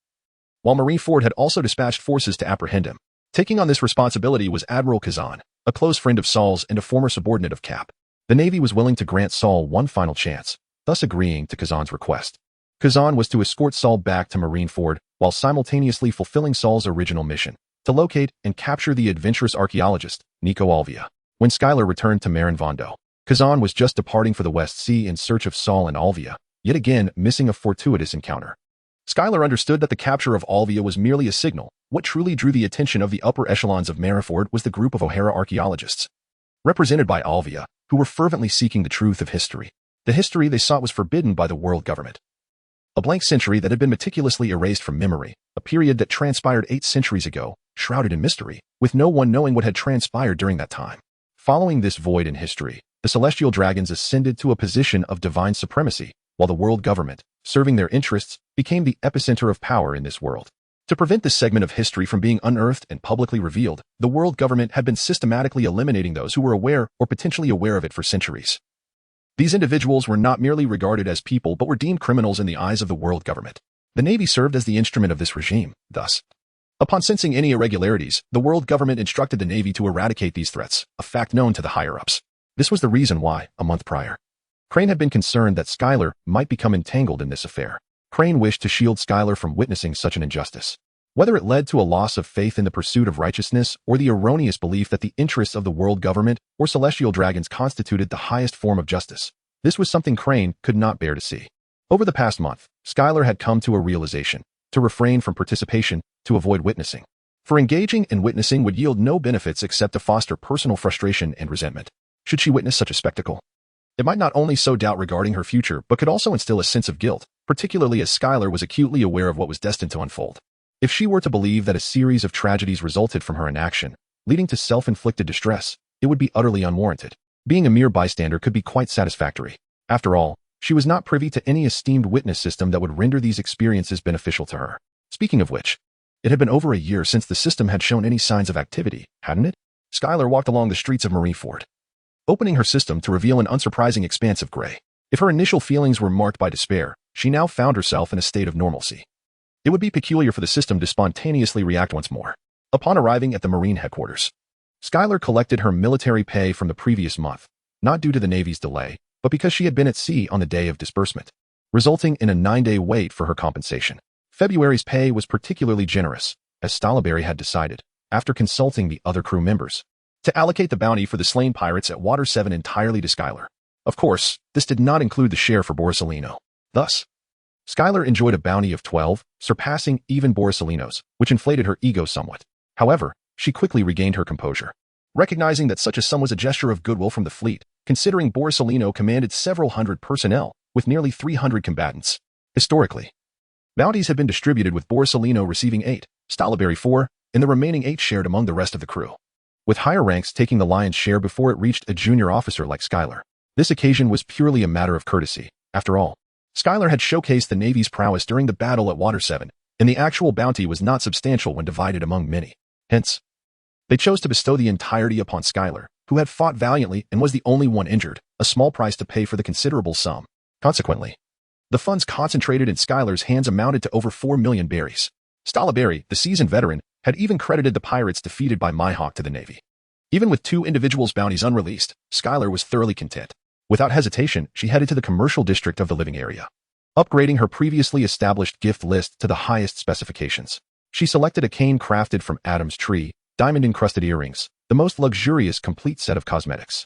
S1: while Marineford had also dispatched forces to apprehend him. Taking on this responsibility was Admiral Kazan, a close friend of Saul's and a former subordinate of Cap. The Navy was willing to grant Saul one final chance, thus agreeing to Kazan's request. Kazan was to escort Saul back to Marineford while simultaneously fulfilling Saul's original mission, to locate and capture the adventurous archaeologist, Nico Alvia. When Schuyler returned to Marin Vondo, Kazan was just departing for the West Sea in search of Saul and Alvia, yet again missing a fortuitous encounter. Schuyler understood that the capture of Alvia was merely a signal. What truly drew the attention of the upper echelons of Marineford was the group of O'Hara archaeologists, represented by Alvia, who were fervently seeking the truth of history. The history they sought was forbidden by the world government. A blank century that had been meticulously erased from memory, a period that transpired 8 centuries ago, shrouded in mystery, with no one knowing what had transpired during that time. Following this void in history, the celestial dragons ascended to a position of divine supremacy, while the world government, serving their interests, became the epicenter of power in this world. To prevent this segment of history from being unearthed and publicly revealed, the world government had been systematically eliminating those who were aware or potentially aware of it for centuries. These individuals were not merely regarded as people but were deemed criminals in the eyes of the world government. The Navy served as the instrument of this regime, thus. Upon sensing any irregularities, the world government instructed the Navy to eradicate these threats, a fact known to the higher-ups. This was the reason why, a month prior, Crane had been concerned that Skylar might become entangled in this affair. Crane wished to shield Skylar from witnessing such an injustice. Whether it led to a loss of faith in the pursuit of righteousness or the erroneous belief that the interests of the world government or celestial dragons constituted the highest form of justice, this was something Crane could not bear to see. Over the past month, Skylar had come to a realization: to refrain from participation, to avoid witnessing. For engaging in witnessing would yield no benefits except to foster personal frustration and resentment. Should she witness such a spectacle? It might not only sow doubt regarding her future, but could also instill a sense of guilt, particularly as Skylar was acutely aware of what was destined to unfold. If she were to believe that a series of tragedies resulted from her inaction, leading to self-inflicted distress, it would be utterly unwarranted. Being a mere bystander could be quite satisfactory. After all, she was not privy to any esteemed witness system that would render these experiences beneficial to her. Speaking of which, it had been over a year since the system had shown any signs of activity, hadn't it? Skylar walked along the streets of Marineford, opening her system to reveal an unsurprising expanse of gray. If her initial feelings were marked by despair, she now found herself in a state of normalcy. It would be peculiar for the system to spontaneously react once more. Upon arriving at the Marine headquarters, Skylar collected her military pay from the previous month, not due to the Navy's delay, but because she had been at sea on the day of disbursement, resulting in a 9-day wait for her compensation. February's pay was particularly generous, as Stalaberry had decided, after consulting the other crew members, to allocate the bounty for the slain pirates at Water 7 entirely to Skylar. Of course, this did not include the share for Borsalino. Thus, Skylar enjoyed a bounty of 12, surpassing even Borsalino's, which inflated her ego somewhat. However, she quickly regained her composure, recognizing that such a sum was a gesture of goodwill from the fleet, considering Borsalino commanded several hundred personnel, with nearly 300 combatants. Historically, bounties had been distributed with Borsalino receiving 8, Stalaberry 4, and the remaining 8 shared among the rest of the crew, with higher ranks taking the lion's share before it reached a junior officer like Skylar. This occasion was purely a matter of courtesy. After all, Skylar had showcased the Navy's prowess during the battle at Water 7, and the actual bounty was not substantial when divided among many. Hence, they chose to bestow the entirety upon Skylar, who had fought valiantly and was the only one injured, a small price to pay for the considerable sum. Consequently, the funds concentrated in Skylar's hands amounted to over 4 million berries. Stalaberry, the seasoned veteran, had even credited the pirates defeated by Mihawk to the Navy. Even with 2 individuals' bounties unreleased, Skylar was thoroughly content. Without hesitation, she headed to the commercial district of the living area, upgrading her previously established gift list to the highest specifications. She selected a cane crafted from Adam's tree, diamond-encrusted earrings, the most luxurious complete set of cosmetics,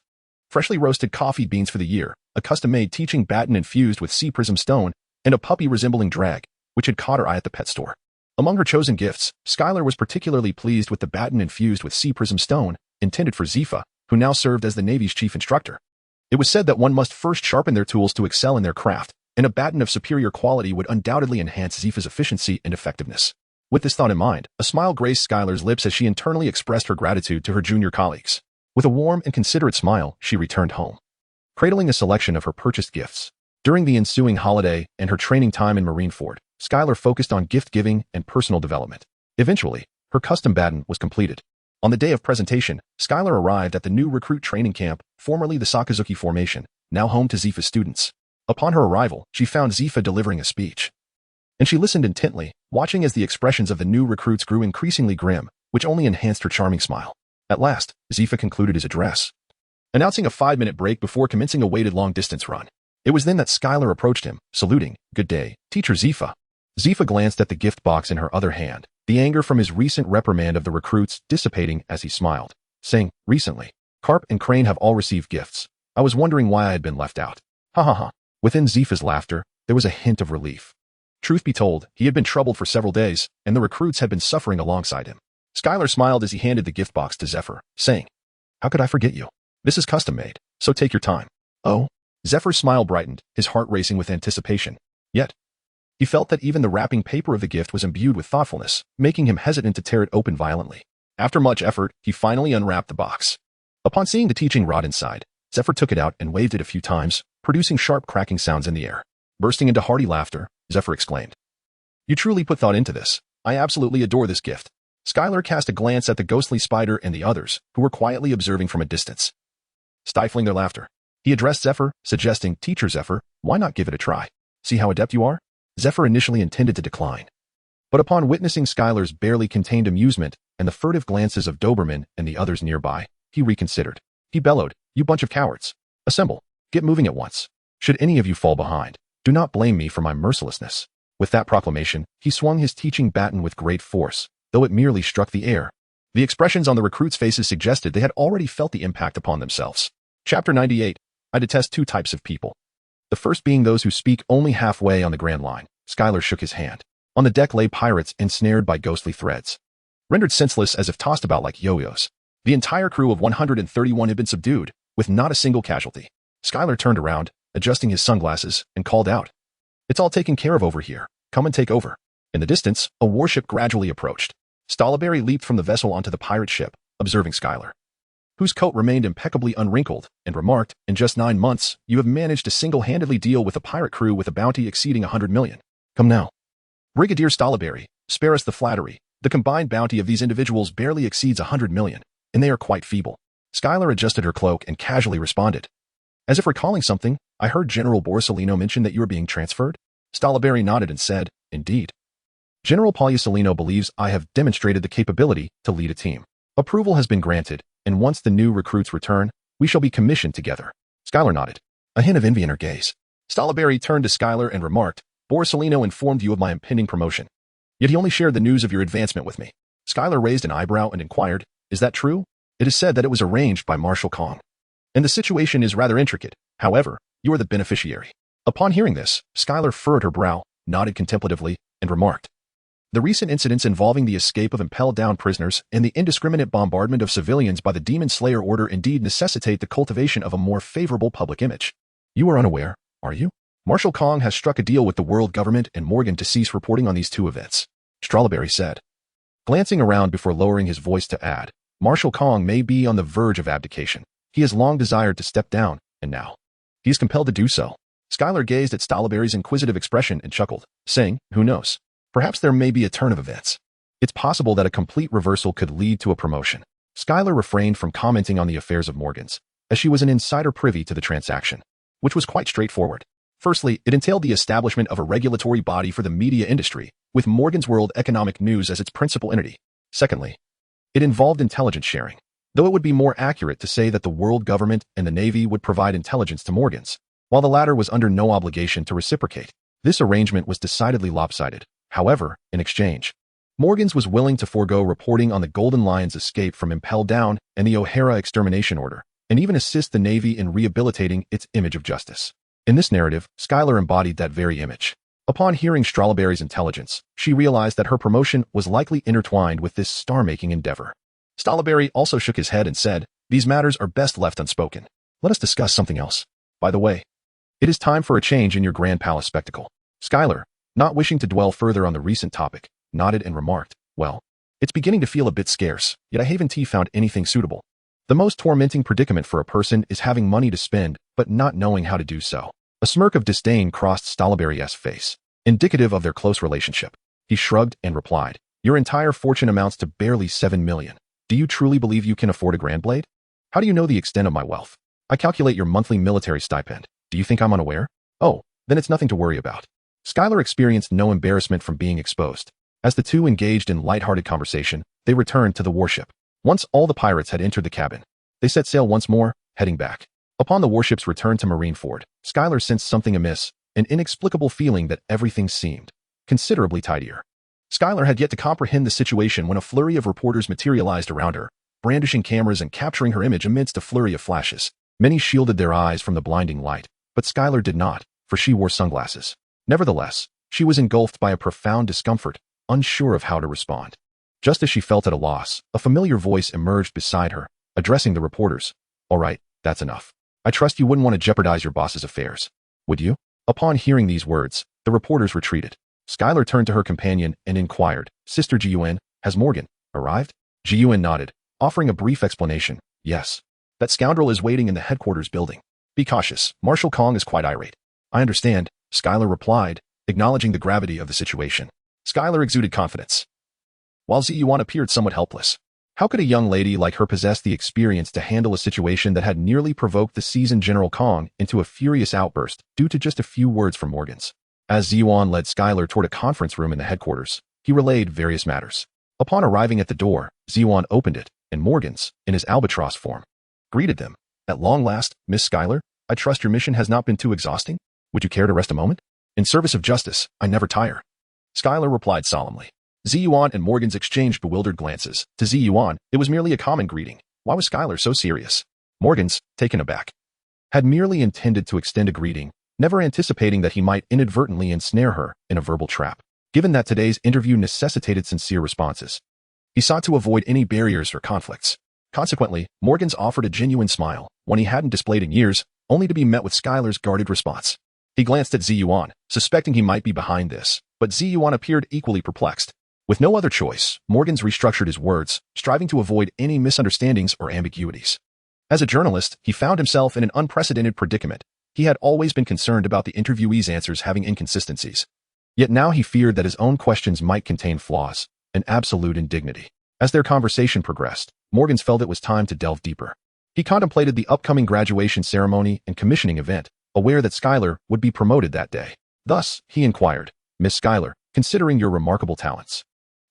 S1: freshly roasted coffee beans for the year, a custom-made teaching baton infused with sea prism stone, and a puppy resembling drag, which had caught her eye at the pet store. Among her chosen gifts, Skylar was particularly pleased with the baton infused with sea prism stone, intended for Zifa, who now served as the Navy's chief instructor. It was said that one must first sharpen their tools to excel in their craft, and a baton of superior quality would undoubtedly enhance Zifa's efficiency and effectiveness. With this thought in mind, a smile graced Skylar's lips as she internally expressed her gratitude to her junior colleagues. With a warm and considerate smile, she returned home, cradling a selection of her purchased gifts. During the ensuing holiday and her training time in Marineford, Skylar focused on gift-giving and personal development. Eventually, her custom baton was completed. On the day of presentation, Skylar arrived at the new recruit training camp, formerly the Sakazuki Formation, now home to Zifa's students. Upon her arrival, she found Zifa delivering a speech, and she listened intently, watching as the expressions of the new recruits grew increasingly grim, which only enhanced her charming smile. At last, Zifa concluded his address, announcing a 5-minute break before commencing a weighted long-distance run. It was then that Skylar approached him, saluting, "Good day, Teacher Zifa." Zifa glanced at the gift box in her other hand, the anger from his recent reprimand of the recruits dissipating as he smiled, saying, "Recently, Garp and Crane have all received gifts. I was wondering why I had been left out." Ha ha ha. Within Zifa's laughter, there was a hint of relief. Truth be told, he had been troubled for several days, and the recruits had been suffering alongside him. Skylar smiled as he handed the gift box to Zephyr, saying, "How could I forget you? This is custom-made, so take your time." "Oh?" Zephyr's smile brightened, his heart racing with anticipation. Yet, he felt that even the wrapping paper of the gift was imbued with thoughtfulness, making him hesitant to tear it open violently. After much effort, he finally unwrapped the box. Upon seeing the teaching rod inside, Zephyr took it out and waved it a few times, producing sharp cracking sounds in the air. Bursting into hearty laughter, Zephyr exclaimed. You truly put thought into this. I absolutely adore this gift. Skylar cast a glance at the ghostly spider and the others, who were quietly observing from a distance. Stifling their laughter, he addressed Zephyr, suggesting, Teacher Zephyr, why not give it a try? See how adept you are? Zephyr initially intended to decline. But upon witnessing Skylar's barely contained amusement and the furtive glances of Doberman and the others nearby, he reconsidered. He bellowed, You bunch of cowards. Assemble. Get moving at once. Should any of you fall behind, do not blame me for my mercilessness. With that proclamation, he swung his teaching baton with great force, though it merely struck the air. The expressions on the recruits' faces suggested they had already felt the impact upon themselves. Chapter 98. I detest two types of people. The first being those who speak only halfway on the Grand Line. Skylar shook his hand. On the deck lay pirates ensnared by ghostly threads, rendered senseless as if tossed about like yo-yos. The entire crew of 131 had been subdued, with not a single casualty. Skylar turned around, adjusting his sunglasses, and called out. It's all taken care of over here. Come and take over. In the distance, a warship gradually approached. Stolleberry leaped from the vessel onto the pirate ship, observing Skylar, whose coat remained impeccably unwrinkled, and remarked, In just 9 months, you have managed to single-handedly deal with a pirate crew with a bounty exceeding 100 million. Come now. Brigadier Stolleberry, spare us the flattery. The combined bounty of these individuals barely exceeds 100 million, and they are quite feeble. Skylar adjusted her cloak and casually responded. As if recalling something, I heard General Borsalino mention that you are being transferred. Stolleberry nodded and said, Indeed. General Borsalino believes I have demonstrated the capability to lead a team. Approval has been granted, and once the new recruits return, we shall be commissioned together. Skylar nodded, a hint of envy in her gaze. Stolleberry turned to Skylar and remarked, Borsalino informed you of my impending promotion. Yet he only shared the news of your advancement with me. Skylar raised an eyebrow and inquired, Is that true? It is said that it was arranged by Marshal Kong. And the situation is rather intricate. However, you are the beneficiary. Upon hearing this, Skylar furrowed her brow, nodded contemplatively, and remarked, The recent incidents involving the escape of impelled-down prisoners and the indiscriminate bombardment of civilians by the Demon Slayer Order indeed necessitate the cultivation of a more favorable public image. You are unaware, are you? Marshal Kong has struck a deal with the world government and Morgan to cease reporting on these two events, Stolleberry said, glancing around before lowering his voice to add, Marshal Kong may be on the verge of abdication. He has long desired to step down, and now he is compelled to do so. Skylar gazed at Stolleberry's inquisitive expression and chuckled, saying, Who knows? Perhaps there may be a turn of events. It's possible that a complete reversal could lead to a promotion. Skylar refrained from commenting on the affairs of Morgan's, as she was an insider privy to the transaction, which was quite straightforward. Firstly, it entailed the establishment of a regulatory body for the media industry, with Morgan's World Economic News as its principal entity. Secondly, it involved intelligence sharing, though it would be more accurate to say that the world government and the Navy would provide intelligence to Morgan's, while the latter was under no obligation to reciprocate. This arrangement was decidedly lopsided. However, in exchange, Morgan's was willing to forego reporting on the Golden Lion's escape from Impel Down and the O'Hara extermination order, and even assist the Navy in rehabilitating its image of justice. In this narrative, Skylar embodied that very image. Upon hearing Stolleberry's intelligence, she realized that her promotion was likely intertwined with this star-making endeavor. Stolleberry also shook his head and said, These matters are best left unspoken. Let us discuss something else. By the way, it is time for a change in your Grand Palace spectacle. Skylar, not wishing to dwell further on the recent topic, nodded and remarked, Well, it's beginning to feel a bit scarce, yet I haven't found anything suitable. The most tormenting predicament for a person is having money to spend, but not knowing how to do so. A smirk of disdain crossed Stolleberry's face, indicative of their close relationship. He shrugged and replied, Your entire fortune amounts to barely 7 million. Do you truly believe you can afford a Grand Blade? How do you know the extent of my wealth? I calculate your monthly military stipend. Do you think I'm unaware? Oh, then it's nothing to worry about. Skylar experienced no embarrassment from being exposed. As the two engaged in light-hearted conversation, they returned to the warship. Once all the pirates had entered the cabin, they set sail once more, heading back. Upon the warship's return to Marineford, Skylar sensed something amiss, an inexplicable feeling that everything seemed considerably tidier. Skylar had yet to comprehend the situation when a flurry of reporters materialized around her, brandishing cameras and capturing her image amidst a flurry of flashes. Many shielded their eyes from the blinding light, but Skylar did not, for she wore sunglasses. Nevertheless, she was engulfed by a profound discomfort, unsure of how to respond. Just as she felt at a loss, a familiar voice emerged beside her, addressing the reporters. All right, that's enough. I trust you wouldn't want to jeopardize your boss's affairs, would you? Upon hearing these words, the reporters retreated. Skylar turned to her companion and inquired, Sister Gun, has Morgan arrived? Gun nodded, offering a brief explanation. Yes. That scoundrel is waiting in the headquarters building. Be cautious. Marshal Kong is quite irate. I understand. Skylar replied, acknowledging the gravity of the situation. Skylar exuded confidence, while Ziyuan appeared somewhat helpless. How could a young lady like her possess the experience to handle a situation that had nearly provoked the seasoned General Kong into a furious outburst due to just a few words from Morgans? As Ziyuan led Skylar toward a conference room in the headquarters, he relayed various matters. Upon arriving at the door, Ziyuan opened it, and Morgans, in his albatross form, greeted them. At long last, Miss Skylar, I trust your mission has not been too exhausting? Would you care to rest a moment? In service of justice, I never tire. Skylar replied solemnly. Ziyuan and Morgans exchanged bewildered glances. To Ziyuan, it was merely a common greeting. Why was Skylar so serious? Morgans, taken aback, had merely intended to extend a greeting, never anticipating that he might inadvertently ensnare her in a verbal trap. Given that today's interview necessitated sincere responses, he sought to avoid any barriers or conflicts. Consequently, Morgans offered a genuine smile, one he hadn't displayed in years, only to be met with Skylar's guarded response. He glanced at Ziyuan, suspecting he might be behind this, but Ziyuan appeared equally perplexed. With no other choice, Morgans restructured his words, striving to avoid any misunderstandings or ambiguities. As a journalist, he found himself in an unprecedented predicament. He had always been concerned about the interviewee's answers having inconsistencies. Yet now he feared that his own questions might contain flaws, an absolute indignity. As their conversation progressed, Morgans felt it was time to delve deeper. He contemplated the upcoming graduation ceremony and commissioning event, aware that Skylar would be promoted that day. Thus, he inquired, Miss Skylar, considering your remarkable talents,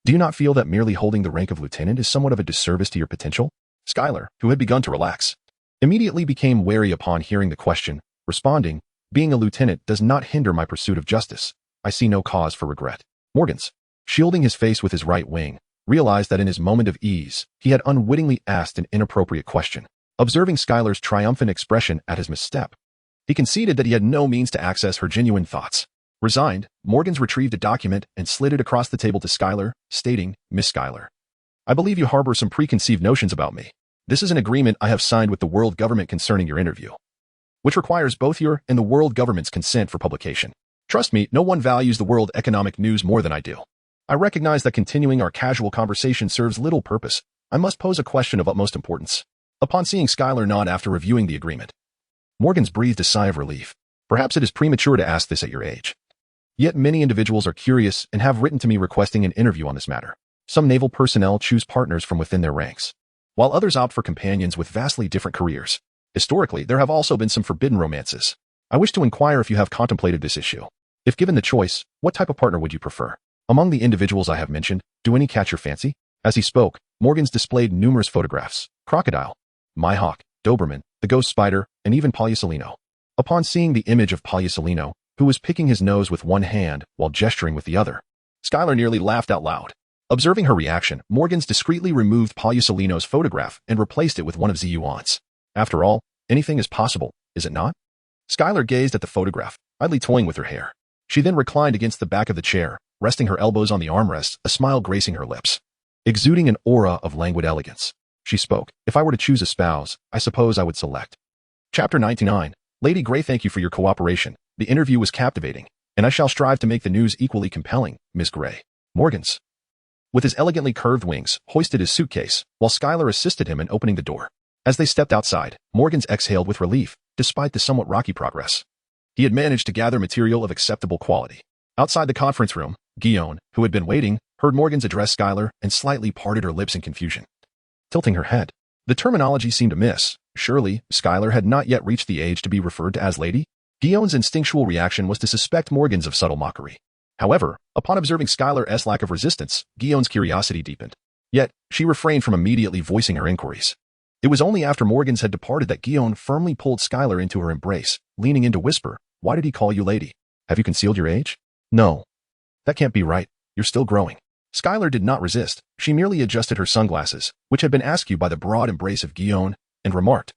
S1: do you not feel that merely holding the rank of lieutenant is somewhat of a disservice to your potential? Skylar, who had begun to relax, immediately became wary upon hearing the question, responding, being a lieutenant does not hinder my pursuit of justice. I see no cause for regret. Morgans, shielding his face with his right wing, realized that in his moment of ease, he had unwittingly asked an inappropriate question. Observing Skylar's triumphant expression at his misstep, he conceded that he had no means to access her genuine thoughts. Resigned, Morgans retrieved a document and slid it across the table to Skylar, stating, Miss Skylar, I believe you harbor some preconceived notions about me. This is an agreement I have signed with the world government concerning your interview, which requires both your and the world government's consent for publication. Trust me, no one values the world economic news more than I do. I recognize that continuing our casual conversation serves little purpose. I must pose a question of utmost importance. Upon seeing Skylar nod after reviewing the agreement, Morgans breathed a sigh of relief. Perhaps it is premature to ask this at your age. Yet many individuals are curious and have written to me requesting an interview on this matter. Some naval personnel choose partners from within their ranks, while others opt for companions with vastly different careers. Historically, there have also been some forbidden romances. I wish to inquire if you have contemplated this issue. If given the choice, what type of partner would you prefer? Among the individuals I have mentioned, do any catch your fancy? As he spoke, Morgans displayed numerous photographs, Crocodile, Myhawk, Doberman, the Ghost Spider, and even Palyasolino. Upon seeing the image of Palyasolino, who was picking his nose with one hand while gesturing with the other, Skylar nearly laughed out loud. Observing her reaction, Morgans discreetly removed Palyasolino's photograph and replaced it with one of Ziyuan's. After all, anything is possible, is it not? Skylar gazed at the photograph, idly toying with her hair. She then reclined against the back of the chair, resting her elbows on the armrests, a smile gracing her lips. Exuding an aura of languid elegance, she spoke, If I were to choose a spouse, I suppose I would select. Chapter 99. Lady Grey, thank you for your cooperation. The interview was captivating, and I shall strive to make the news equally compelling, Miss Grey. Morgans, with his elegantly curved wings, hoisted his suitcase, while Skylar assisted him in opening the door. As they stepped outside, Morgans exhaled with relief, despite the somewhat rocky progress. He had managed to gather material of acceptable quality. Outside the conference room, Guion, who had been waiting, heard Morgans address Skylar and slightly parted her lips in confusion, tilting her head. The terminology seemed amiss. Surely, Skylar had not yet reached the age to be referred to as lady? Guion's instinctual reaction was to suspect Morgans of subtle mockery. However, upon observing Skylar's lack of resistance, Guion's curiosity deepened. Yet, she refrained from immediately voicing her inquiries. It was only after Morgans had departed that Guion firmly pulled Skylar into her embrace, leaning in to whisper, Why did he call you lady? Have you concealed your age? No. That can't be right. You're still growing. Skylar did not resist. She merely adjusted her sunglasses, which had been askew by the broad embrace of Guion, and remarked,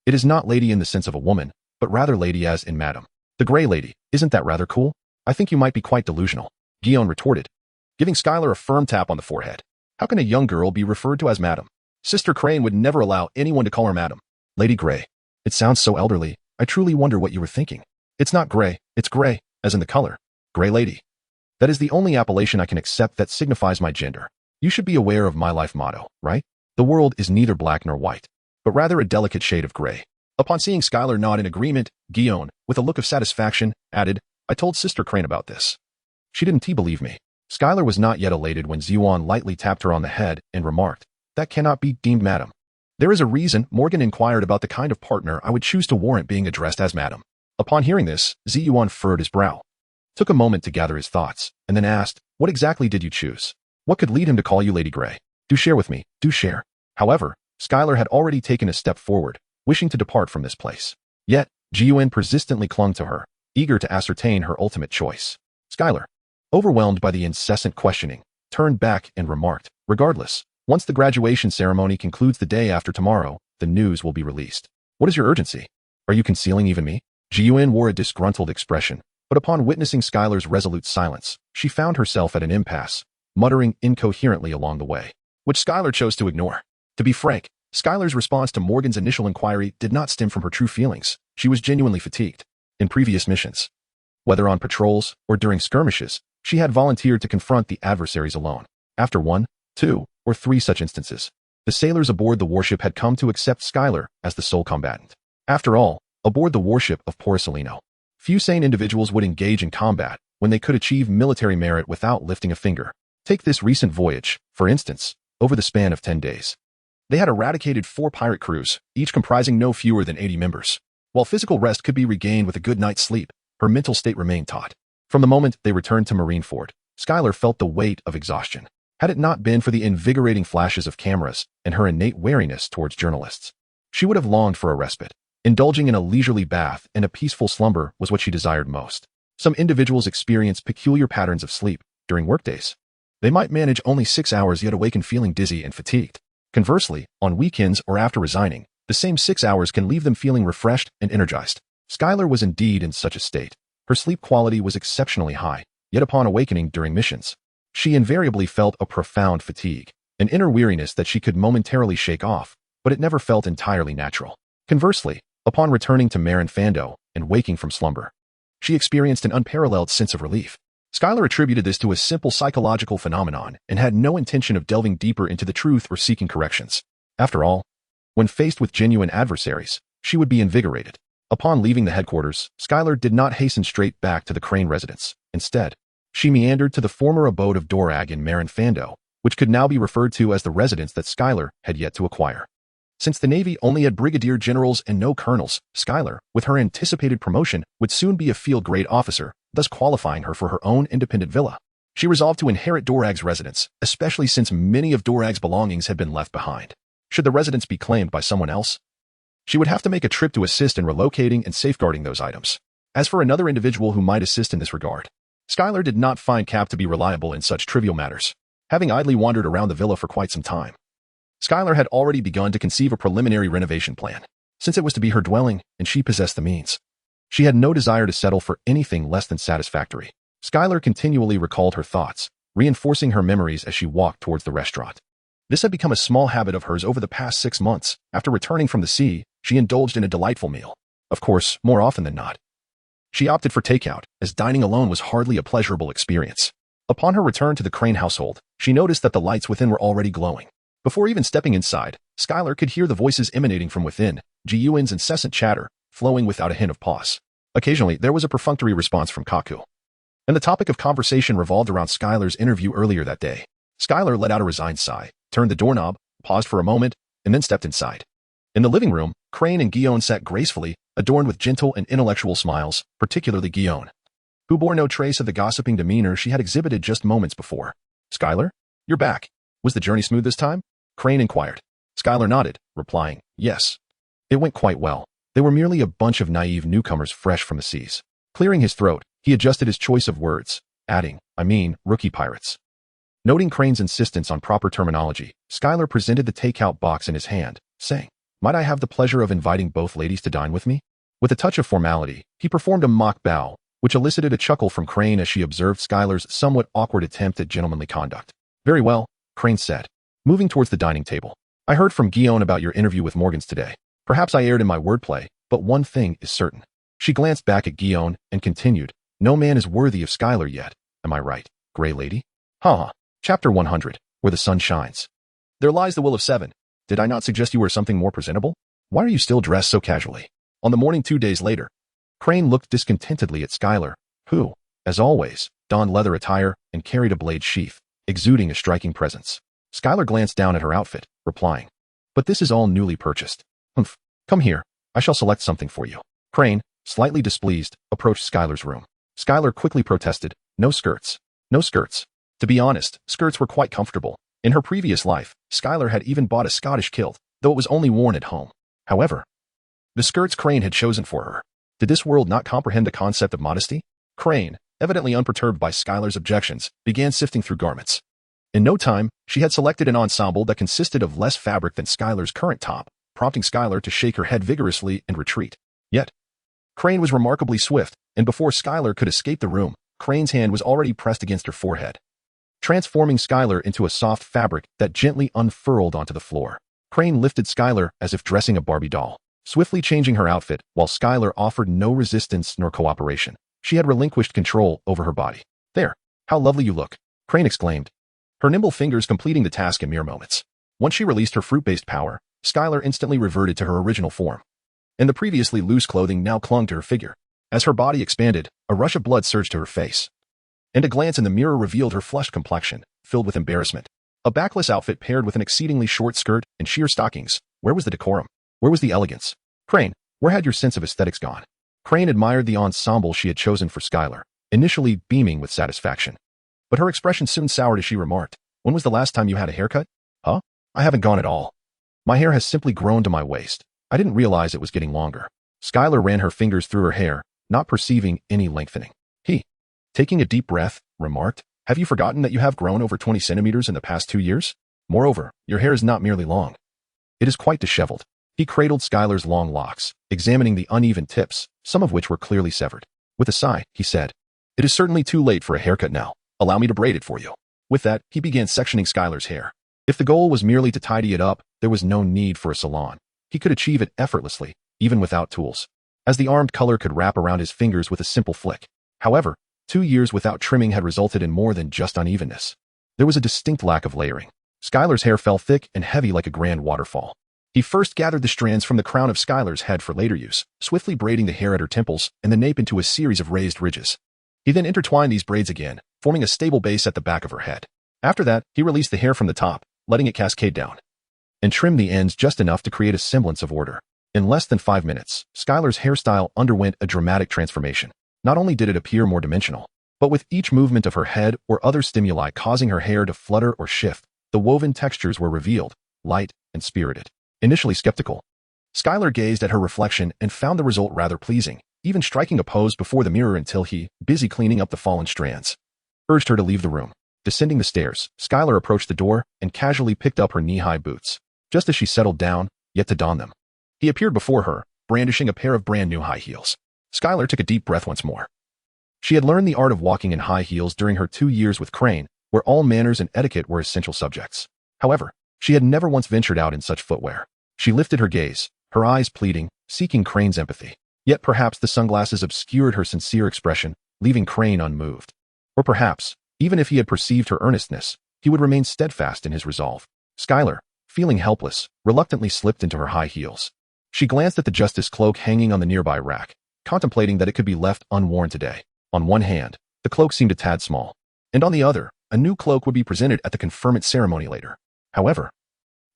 S1: It is not lady in the sense of a woman, but rather lady as in madam. The Grey Lady, isn't that rather cool? I think you might be quite delusional, Guion retorted, giving Skylar a firm tap on the forehead. How can a young girl be referred to as madam? Sister Crane would never allow anyone to call her madam. Lady Grey. It sounds so elderly. I truly wonder what you were thinking. It's not gray, it's gray, as in the color. Grey Lady. That is the only appellation I can accept that signifies my gender. You should be aware of my life motto, right? The world is neither black nor white, but rather a delicate shade of gray. Upon seeing Skylar nod in agreement, Guion, with a look of satisfaction, added, I told Sister Crane about this. She didn't believe me. Skylar was not yet elated when Zhuan lightly tapped her on the head and remarked, "That cannot be deemed madam." "There is a reason." Morgan inquired about the kind of partner I would choose to warrant being addressed as madam. Upon hearing this, Zhuan furrowed his brow, took a moment to gather his thoughts, and then asked, "What exactly did you choose? What could lead him to call you Lady Grey? Do share with me, do share." However, Skylar had already taken a step forward, wishing to depart from this place. Yet, Zhuan persistently clung to her, eager to ascertain her ultimate choice. Skylar, overwhelmed by the incessant questioning, turned back and remarked, "Regardless, once the graduation ceremony concludes the day after tomorrow, the news will be released. What is your urgency? Are you concealing even me?" Zhuan wore a disgruntled expression, but upon witnessing Skylar's resolute silence, she found herself at an impasse, muttering incoherently along the way, which Skylar chose to ignore. To be frank, Skylar's response to Morgan's initial inquiry did not stem from her true feelings. She was genuinely fatigued. In previous missions, whether on patrols or during skirmishes, she had volunteered to confront the adversaries alone. After 1, 2, or 3 such instances, the sailors aboard the warship had come to accept Skylar as the sole combatant. After all, aboard the warship of Porcelino, few sane individuals would engage in combat when they could achieve military merit without lifting a finger. Take this recent voyage, for instance. Over the span of 10 days, they had eradicated 4 pirate crews, each comprising no fewer than 80 members. While physical rest could be regained with a good night's sleep, her mental state remained taut. From the moment they returned to Marineford, Skylar felt the weight of exhaustion. Had it not been for the invigorating flashes of cameras and her innate wariness towards journalists, she would have longed for a respite. Indulging in a leisurely bath and a peaceful slumber was what she desired most. Some individuals experience peculiar patterns of sleep during workdays. They might manage only 6 hours yet awaken feeling dizzy and fatigued. Conversely, on weekends or after resigning, the same 6 hours can leave them feeling refreshed and energized. Skylar was indeed in such a state. Her sleep quality was exceptionally high, yet upon awakening during missions, she invariably felt a profound fatigue, an inner weariness that she could momentarily shake off, but it never felt entirely natural. Conversely, upon returning to Marin Fando and waking from slumber, she experienced an unparalleled sense of relief. Skylar attributed this to a simple psychological phenomenon and had no intention of delving deeper into the truth or seeking corrections. After all, when faced with genuine adversaries, she would be invigorated. Upon leaving the headquarters, Skylar did not hasten straight back to the Crane residence. Instead, she meandered to the former abode of Dorag in Marin Fando, which could now be referred to as the residence that Skylar had yet to acquire. Since the Navy only had brigadier generals and no colonels, Skylar, with her anticipated promotion, would soon be a field-grade officer, thus qualifying her for her own independent villa. She resolved to inherit Dorag's residence, especially since many of Dorag's belongings had been left behind. Should the residence be claimed by someone else, she would have to make a trip to assist in relocating and safeguarding those items. As for another individual who might assist in this regard, Skylar did not find Cap to be reliable in such trivial matters. Having idly wandered around the villa for quite some time, Skylar had already begun to conceive a preliminary renovation plan. Since it was to be her dwelling and she possessed the means, she had no desire to settle for anything less than satisfactory. Skylar continually recalled her thoughts, reinforcing her memories as she walked towards the restaurant. This had become a small habit of hers over the past 6 months. After returning from the sea, she indulged in a delightful meal. Of course, more often than not, she opted for takeout, as dining alone was hardly a pleasurable experience. Upon her return to the Crane household, she noticed that the lights within were already glowing. Before even stepping inside, Skylar could hear the voices emanating from within, Ji-Yuan's incessant chatter, flowing without a hint of pause. Occasionally, there was a perfunctory response from Kaku, and the topic of conversation revolved around Skylar's interview earlier that day. Skylar let out a resigned sigh, turned the doorknob, paused for a moment, and then stepped inside. In the living room, Crane and Guillaume sat gracefully, adorned with gentle and intellectual smiles, particularly Guillaume, who bore no trace of the gossiping demeanor she had exhibited just moments before. "Skylar, you're back. Was the journey smooth this time?" Crane inquired. Skylar nodded, replying, "Yes. It went quite well. They were merely a bunch of naive newcomers fresh from the seas." Clearing his throat, he adjusted his choice of words, adding, rookie pirates." Noting Crane's insistence on proper terminology, Skylar presented the takeout box in his hand, saying, "Might I have the pleasure of inviting both ladies to dine with me?" With a touch of formality, he performed a mock bow, which elicited a chuckle from Crane as she observed Skylar's somewhat awkward attempt at gentlemanly conduct. "Very well," Crane said, moving towards the dining table. "I heard from Guillaume about your interview with Morgans today. Perhaps I erred in my wordplay, but one thing is certain." She glanced back at Guillaume and continued, "No man is worthy of Skylar yet. Am I right, Grey Lady?" Ha! Chapter 100, Where the Sun Shines. There lies the will of 7. Did I not suggest you were something more presentable? Why are you still dressed so casually? On the morning 2 days later, Crane looked discontentedly at Skylar, who, as always, donned leather attire and carried a blade sheath, exuding a striking presence. Skylar glanced down at her outfit, replying, "But this is all newly purchased." "Humph. Come here. I shall select something for you." Crane, slightly displeased, approached Skylar's room. Skylar quickly protested, "No skirts. No skirts." To be honest, skirts were quite comfortable. In her previous life, Skylar had even bought a Scottish kilt, though it was only worn at home. However, the skirts Crane had chosen for her. Did this world not comprehend the concept of modesty? Crane, evidently unperturbed by Skylar's objections, began sifting through garments. In no time, she had selected an ensemble that consisted of less fabric than Skylar's current top, prompting Skylar to shake her head vigorously and retreat. Yet, Crane was remarkably swift, and before Skylar could escape the room, Crane's hand was already pressed against her forehead, transforming Skylar into a soft fabric that gently unfurled onto the floor. Crane lifted Skylar as if dressing a Barbie doll, swiftly changing her outfit while Skylar offered no resistance nor cooperation. She had relinquished control over her body. "There, how lovely you look," Crane exclaimed, her nimble fingers completing the task in mere moments. Once she released her fruit-based power, Skylar instantly reverted to her original form, and the previously loose clothing now clung to her figure. As her body expanded, a rush of blood surged to her face, and a glance in the mirror revealed her flushed complexion, filled with embarrassment. A backless outfit paired with an exceedingly short skirt and sheer stockings. Where was the decorum? Where was the elegance? Crane, where had your sense of aesthetics gone? Crane admired the ensemble she had chosen for Skylar, initially beaming with satisfaction. But her expression soon soured as she remarked, "When was the last time you had a haircut?" "Huh? I haven't gone at all. My hair has simply grown to my waist. I didn't realize it was getting longer." Skylar ran her fingers through her hair, not perceiving any lengthening. He, taking a deep breath, remarked, "Have you forgotten that you have grown over 20 centimeters in the past 2 years? Moreover, your hair is not merely long. It is quite disheveled." He cradled Skylar's long locks, examining the uneven tips, some of which were clearly severed. With a sigh, he said, "It is certainly too late for a haircut now. Allow me to braid it for you." With that, he began sectioning Skylar's hair. If the goal was merely to tidy it up, there was no need for a salon. He could achieve it effortlessly, even without tools, as the armed color could wrap around his fingers with a simple flick. However, 2 years without trimming had resulted in more than just unevenness. There was a distinct lack of layering. Skylar's hair fell thick and heavy like a grand waterfall. He first gathered the strands from the crown of Skylar's head for later use, swiftly braiding the hair at her temples and the nape into a series of raised ridges. He then intertwined these braids again, forming a stable base at the back of her head. After that, he released the hair from the top, letting it cascade down, and trimmed the ends just enough to create a semblance of order. In less than 5 minutes, Skylar's hairstyle underwent a dramatic transformation. Not only did it appear more dimensional, but with each movement of her head or other stimuli causing her hair to flutter or shift, the woven textures were revealed, light and spirited. Initially skeptical, Skylar gazed at her reflection and found the result rather pleasing, even striking a pose before the mirror until he, busy cleaning up the fallen strands, urged her to leave the room. Descending the stairs, Skylar approached the door and casually picked up her knee-high boots. Just as she settled down, yet to don them, he appeared before her, brandishing a pair of brand-new high heels. Skylar took a deep breath once more. She had learned the art of walking in high heels during her 2 years with Crane, where all manners and etiquette were essential subjects. However, she had never once ventured out in such footwear. She lifted her gaze, her eyes pleading, seeking Crane's empathy. Yet perhaps the sunglasses obscured her sincere expression, leaving Crane unmoved. Or perhaps, even if he had perceived her earnestness, he would remain steadfast in his resolve. Skylar, feeling helpless, reluctantly slipped into her high heels. She glanced at the justice cloak hanging on the nearby rack, contemplating that it could be left unworn today. On one hand, the cloak seemed a tad small, and on the other, a new cloak would be presented at the conferment ceremony later. However,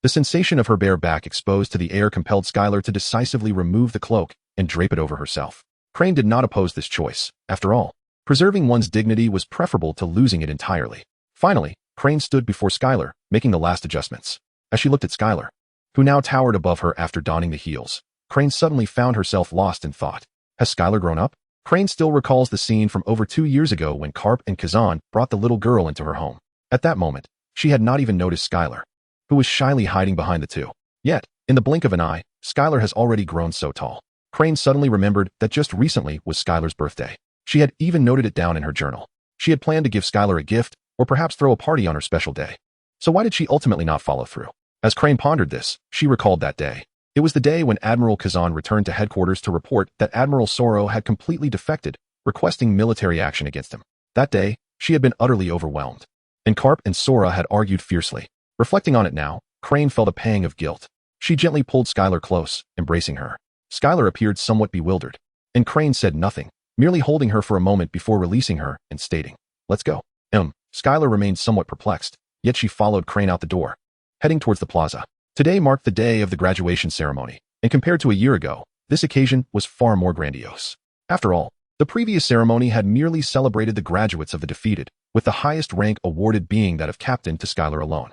S1: the sensation of her bare back exposed to the air compelled Skylar to decisively remove the cloak and drape it over herself. Crane did not oppose this choice. After all, preserving one's dignity was preferable to losing it entirely. Finally, Crane stood before Skylar, making the last adjustments. As she looked at Skylar, who now towered above her after donning the heels, Crane suddenly found herself lost in thought. Has Skylar grown up? Crane still recalls the scene from over 2 years ago when Garp and Kazan brought the little girl into her home. At that moment, she had not even noticed Skylar, who was shyly hiding behind the two. Yet, in the blink of an eye, Skylar has already grown so tall. Crane suddenly remembered that just recently was Skylar's birthday. She had even noted it down in her journal. She had planned to give Skylar a gift, or perhaps throw a party on her special day. So why did she ultimately not follow through? As Crane pondered this, she recalled that day. It was the day when Admiral Kazan returned to headquarters to report that Admiral Soro had completely defected, requesting military action against him. That day, she had been utterly overwhelmed, and Garp and Sora had argued fiercely. Reflecting on it now, Crane felt a pang of guilt. She gently pulled Skylar close, embracing her. Skylar appeared somewhat bewildered, and Crane said nothing, merely holding her for a moment before releasing her and stating, "Let's go." Skylar remained somewhat perplexed, yet she followed Crane out the door, heading towards the plaza. Today marked the day of the graduation ceremony, and compared to a year ago, this occasion was far more grandiose. After all, the previous ceremony had merely celebrated the graduates of the defeated, with the highest rank awarded being that of captain to Skylar alone.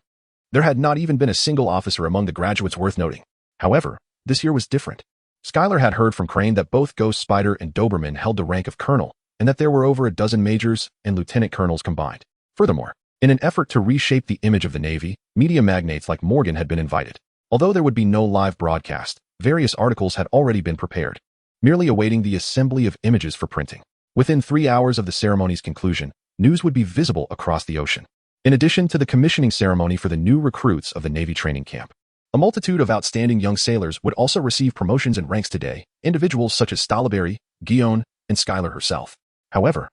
S1: There had not even been a single officer among the graduates worth noting. However, this year was different. Skylar had heard from Crane that both Ghost Spider and Doberman held the rank of colonel, and that there were over a dozen majors and lieutenant colonels combined. Furthermore, in an effort to reshape the image of the Navy, media magnates like Morgan had been invited. Although there would be no live broadcast, various articles had already been prepared, merely awaiting the assembly of images for printing. Within 3 hours of the ceremony's conclusion, news would be visible across the ocean. In addition to the commissioning ceremony for the new recruits of the Navy training camp, a multitude of outstanding young sailors would also receive promotions and ranks today, individuals such as Stalaberry, Guion, and Skylar herself. However,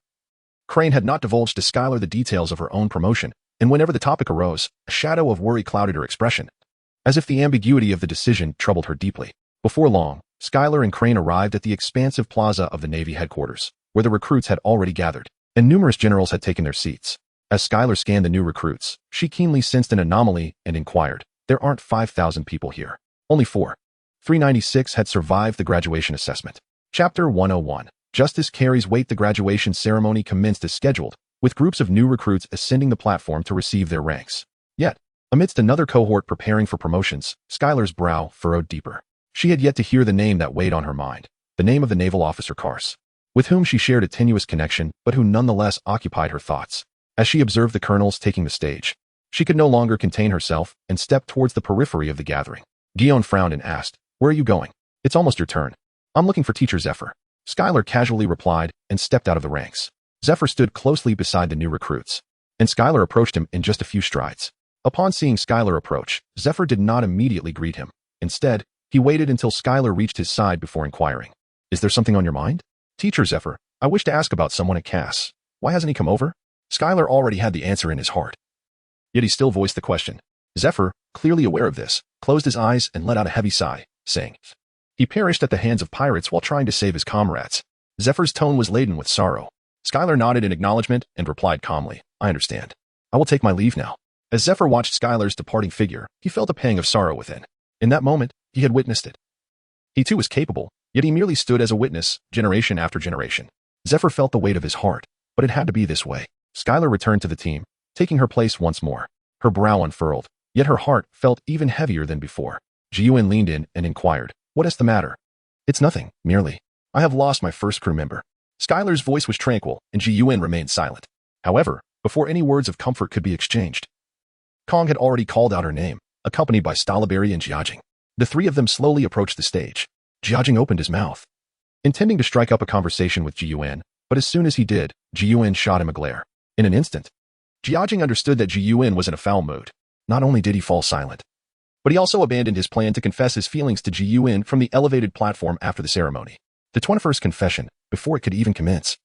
S1: Crane had not divulged to Skylar the details of her own promotion, and whenever the topic arose, a shadow of worry clouded her expression, as if the ambiguity of the decision troubled her deeply. Before long, Skylar and Crane arrived at the expansive plaza of the Navy headquarters, where the recruits had already gathered, and numerous generals had taken their seats. As Skylar scanned the new recruits, she keenly sensed an anomaly and inquired, "There aren't 5,000 people here. Only 4. 396 had survived the graduation assessment." Chapter 101. Justice carries weight. The graduation ceremony commenced as scheduled, with groups of new recruits ascending the platform to receive their ranks. Yet, amidst another cohort preparing for promotions, Skylar's brow furrowed deeper. She had yet to hear the name that weighed on her mind, the name of the naval officer Kars, with whom she shared a tenuous connection, but who nonetheless occupied her thoughts. As she observed the colonels taking the stage, she could no longer contain herself and stepped towards the periphery of the gathering. Guion frowned and asked, "Where are you going?" "It's almost your turn." "I'm looking for Teacher Zephyr," Skylar casually replied and stepped out of the ranks. Zephyr stood closely beside the new recruits, and Skylar approached him in just a few strides. Upon seeing Skylar approach, Zephyr did not immediately greet him. Instead, he waited until Skylar reached his side before inquiring, "Is there something on your mind?" "Teacher Zephyr, I wish to ask about someone at Cass. Why hasn't he come over?" Skylar already had the answer in his heart, yet he still voiced the question. Zephyr, clearly aware of this, closed his eyes and let out a heavy sigh, saying, "He perished at the hands of pirates while trying to save his comrades." Zephyr's tone was laden with sorrow. Skylar nodded in acknowledgement and replied calmly, "I understand. I will take my leave now." As Zephyr watched Skylar's departing figure, he felt a pang of sorrow within. In that moment, he had witnessed it. He too was capable, yet he merely stood as a witness, generation after generation. Zephyr felt the weight of his heart, but it had to be this way. Skylar returned to the team, taking her place once more. Her brow unfurled, yet her heart felt even heavier than before. Ji-Yuan leaned in and inquired, "What is the matter?" "It's nothing, merely. I have lost my first crew member." Skylar's voice was tranquil, and Ji-Yuan remained silent. However, before any words of comfort could be exchanged, Kong had already called out her name, accompanied by Stalaberry and Jiajing. The three of them slowly approached the stage. Jiajing opened his mouth, intending to strike up a conversation with Ji-Yuan, but as soon as he did, Ji-Yuan shot him a glare. In an instant, Jiajing understood that Ji-Yuan was in a foul mood. Not only did he fall silent, but he also abandoned his plan to confess his feelings to Ji-Yuan from the elevated platform after the ceremony. The 21st confession, before it could even commence,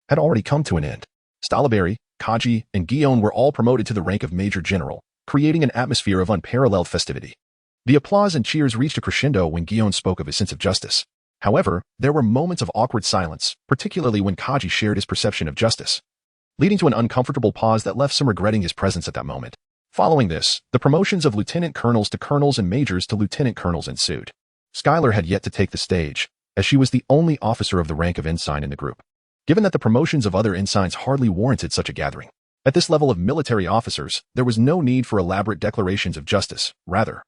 S1: had already come to an end. Stalaberry, Kaji, and Guion were all promoted to the rank of Major General, creating an atmosphere of unparalleled festivity. The applause and cheers reached a crescendo when Guion spoke of his sense of justice. However, there were moments of awkward silence, particularly when Kaji shared his perception of justice, leading to an uncomfortable pause that left some regretting his presence at that moment. Following this, the promotions of lieutenant colonels to colonels and majors to lieutenant colonels ensued. Skylar had yet to take the stage, as she was the only officer of the rank of ensign in the group. Given that the promotions of other ensigns hardly warranted such a gathering, at this level of military officers, there was no need for elaborate declarations of justice. Rather,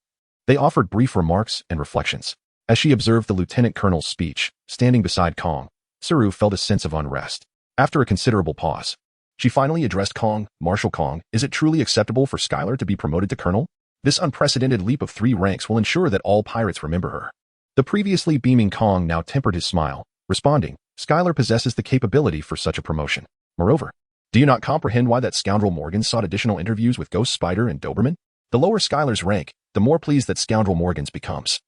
S1: they offered brief remarks and reflections. As she observed the lieutenant colonel's speech, standing beside Kong, Saru felt a sense of unrest. After a considerable pause, she finally addressed Kong. "Marshal Kong, is it truly acceptable for Skylar to be promoted to colonel? This unprecedented leap of 3 ranks will ensure that all pirates remember her." The previously beaming Kong now tempered his smile, responding, "Skylar possesses the capability for such a promotion. Moreover, do you not comprehend why that scoundrel Morgan sought additional interviews with Ghost Spider and Doberman? The lower Skylar's rank, the more pleased that scoundrel Morgan's becomes.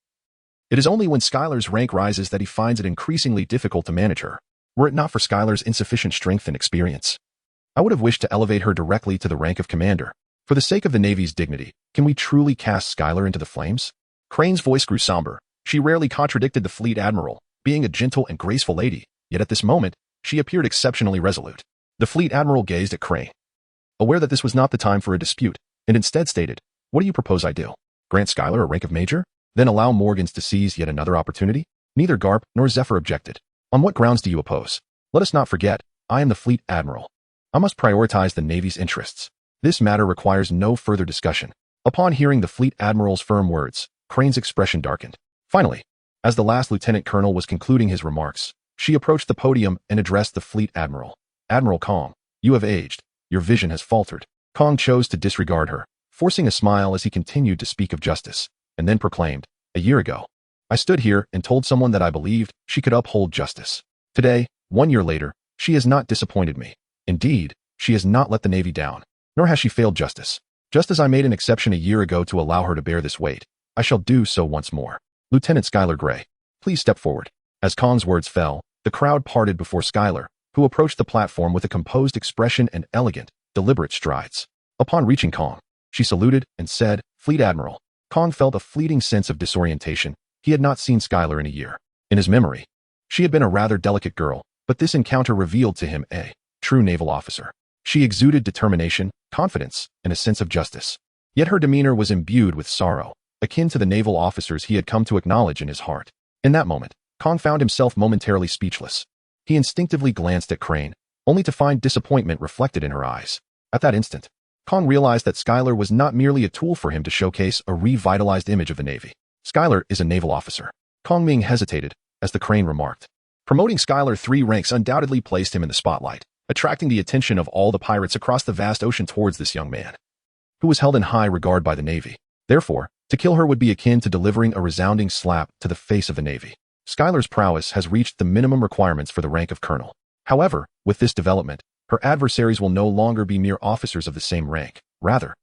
S1: It is only when Skylar's rank rises that he finds it increasingly difficult to manage her. Were it not for Skylar's insufficient strength and experience, I would have wished to elevate her directly to the rank of commander. For the sake of the Navy's dignity, can we truly cast Skylar into the flames?" Crane's voice grew somber. She rarely contradicted the fleet admiral, being a gentle and graceful lady, yet at this moment, she appeared exceptionally resolute. The fleet admiral gazed at Crane, aware that this was not the time for a dispute, and instead stated, "What do you propose I do? Grant Schuyler a rank of major? Then allow Morgans to seize yet another opportunity?" Neither Garp nor Zephyr objected. "On what grounds do you oppose? Let us not forget, I am the fleet admiral. I must prioritize the Navy's interests. This matter requires no further discussion." Upon hearing the fleet admiral's firm words, Crane's expression darkened. Finally, as the last lieutenant colonel was concluding his remarks, she approached the podium and addressed the fleet admiral. "Admiral Kong, you have aged. Your vision has faltered." Kong chose to disregard her, forcing a smile as he continued to speak of justice, and then proclaimed, "A year ago, I stood here and told someone that I believed she could uphold justice. Today, 1 year later, she has not disappointed me. Indeed, she has not let the Navy down, nor has she failed justice. Just as I made an exception a year ago to allow her to bear this weight, I shall do so once more. Lieutenant Schuyler Gray, please step forward." As Kong's words fell, the crowd parted before Schuyler, who approached the platform with a composed expression and elegant, deliberate strides. Upon reaching Kong, she saluted and said, "Fleet Admiral." Kong felt a fleeting sense of disorientation. He had not seen Schuyler in a year. In his memory, she had been a rather delicate girl, but this encounter revealed to him a true naval officer. She exuded determination, confidence, and a sense of justice. Yet her demeanor was imbued with sorrow, akin to the naval officers he had come to acknowledge in his heart. In that moment, Kong found himself momentarily speechless. He instinctively glanced at Crane, only to find disappointment reflected in her eyes. At that instant, Kong realized that Schuyler was not merely a tool for him to showcase a revitalized image of the Navy. Schuyler is a naval officer. Kong Ming hesitated, as the Crane remarked. Promoting Schuyler 3 ranks undoubtedly placed him in the spotlight, attracting the attention of all the pirates across the vast ocean towards this young man, who was held in high regard by the Navy. Therefore, to kill her would be akin to delivering a resounding slap to the face of the Navy. Schuyler's prowess has reached the minimum requirements for the rank of colonel. However, with this development, her adversaries will no longer be mere officers of the same rank. Rather,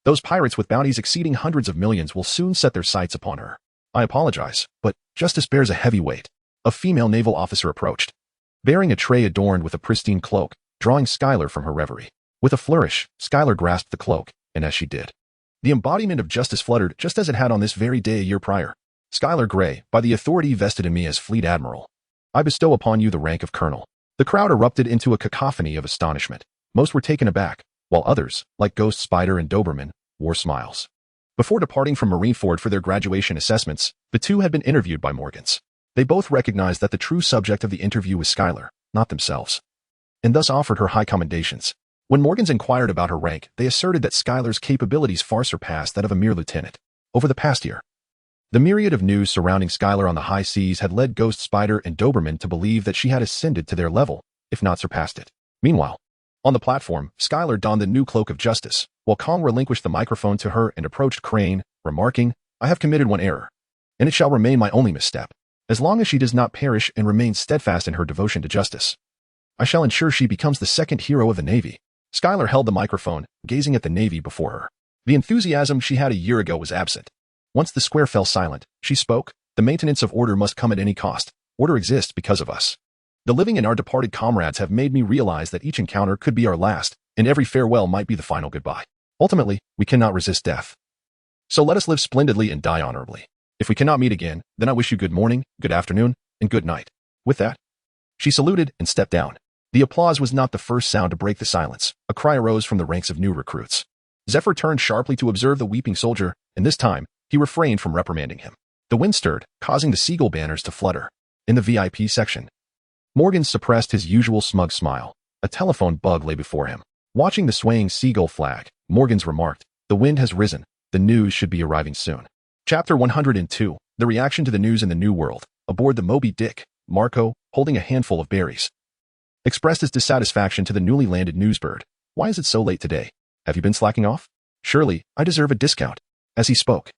S1: those pirates with bounties exceeding hundreds of millions will soon set their sights upon her. "I apologize, but justice bears a heavy weight." A female naval officer approached, bearing a tray adorned with a pristine cloak, drawing Schuyler from her reverie. With a flourish, Schuyler grasped the cloak, and as she did, the embodiment of justice fluttered just as it had on this very day a year prior. "Schuyler Gray, by the authority vested in me as Fleet Admiral, I bestow upon you the rank of Colonel." The crowd erupted into a cacophony of astonishment. Most were taken aback, while others, like Ghost Spider and Doberman, wore smiles. Before departing from Marineford for their graduation assessments, the two had been interviewed by Morgans. They both recognized that the true subject of the interview was Schuyler, not themselves, and thus offered her high commendations. When Morgans inquired about her rank, they asserted that Schuyler's capabilities far surpassed that of a mere lieutenant. Over the past year, the myriad of news surrounding Schuyler on the high seas had led Ghost Spider and Doberman to believe that she had ascended to their level, if not surpassed it. Meanwhile, on the platform, Schuyler donned the new cloak of justice, while Kong relinquished the microphone to her and approached Crane, remarking, "I have committed one error, and it shall remain my only misstep. As long as she does not perish and remains steadfast in her devotion to justice, I shall ensure she becomes the second hero of the Navy." Schuyler held the microphone, gazing at the Navy before her. The enthusiasm she had a year ago was absent. Once the square fell silent, she spoke, "The maintenance of order must come at any cost. Order exists because of us. The living and our departed comrades have made me realize that each encounter could be our last, and every farewell might be the final goodbye. Ultimately, we cannot resist death. So let us live splendidly and die honorably. If we cannot meet again, then I wish you good morning, good afternoon, and good night." With that, she saluted and stepped down. The applause was not the first sound to break the silence. A cry arose from the ranks of new recruits. Zephyr turned sharply to observe the weeping soldier, and this time, he refrained from reprimanding him. The wind stirred, causing the seagull banners to flutter. In the VIP section, Morgan suppressed his usual smug smile. A telephone bug lay before him. Watching the swaying seagull flag, Morgans remarked, "The wind has risen. The news should be arriving soon." Chapter 102, The Reaction to the News in the New World. Aboard the Moby Dick, Marco, holding a handful of berries, expressed his dissatisfaction to the newly landed newsbird. "Why is it so late today? Have you been slacking off? Surely, I deserve a discount." As he spoke,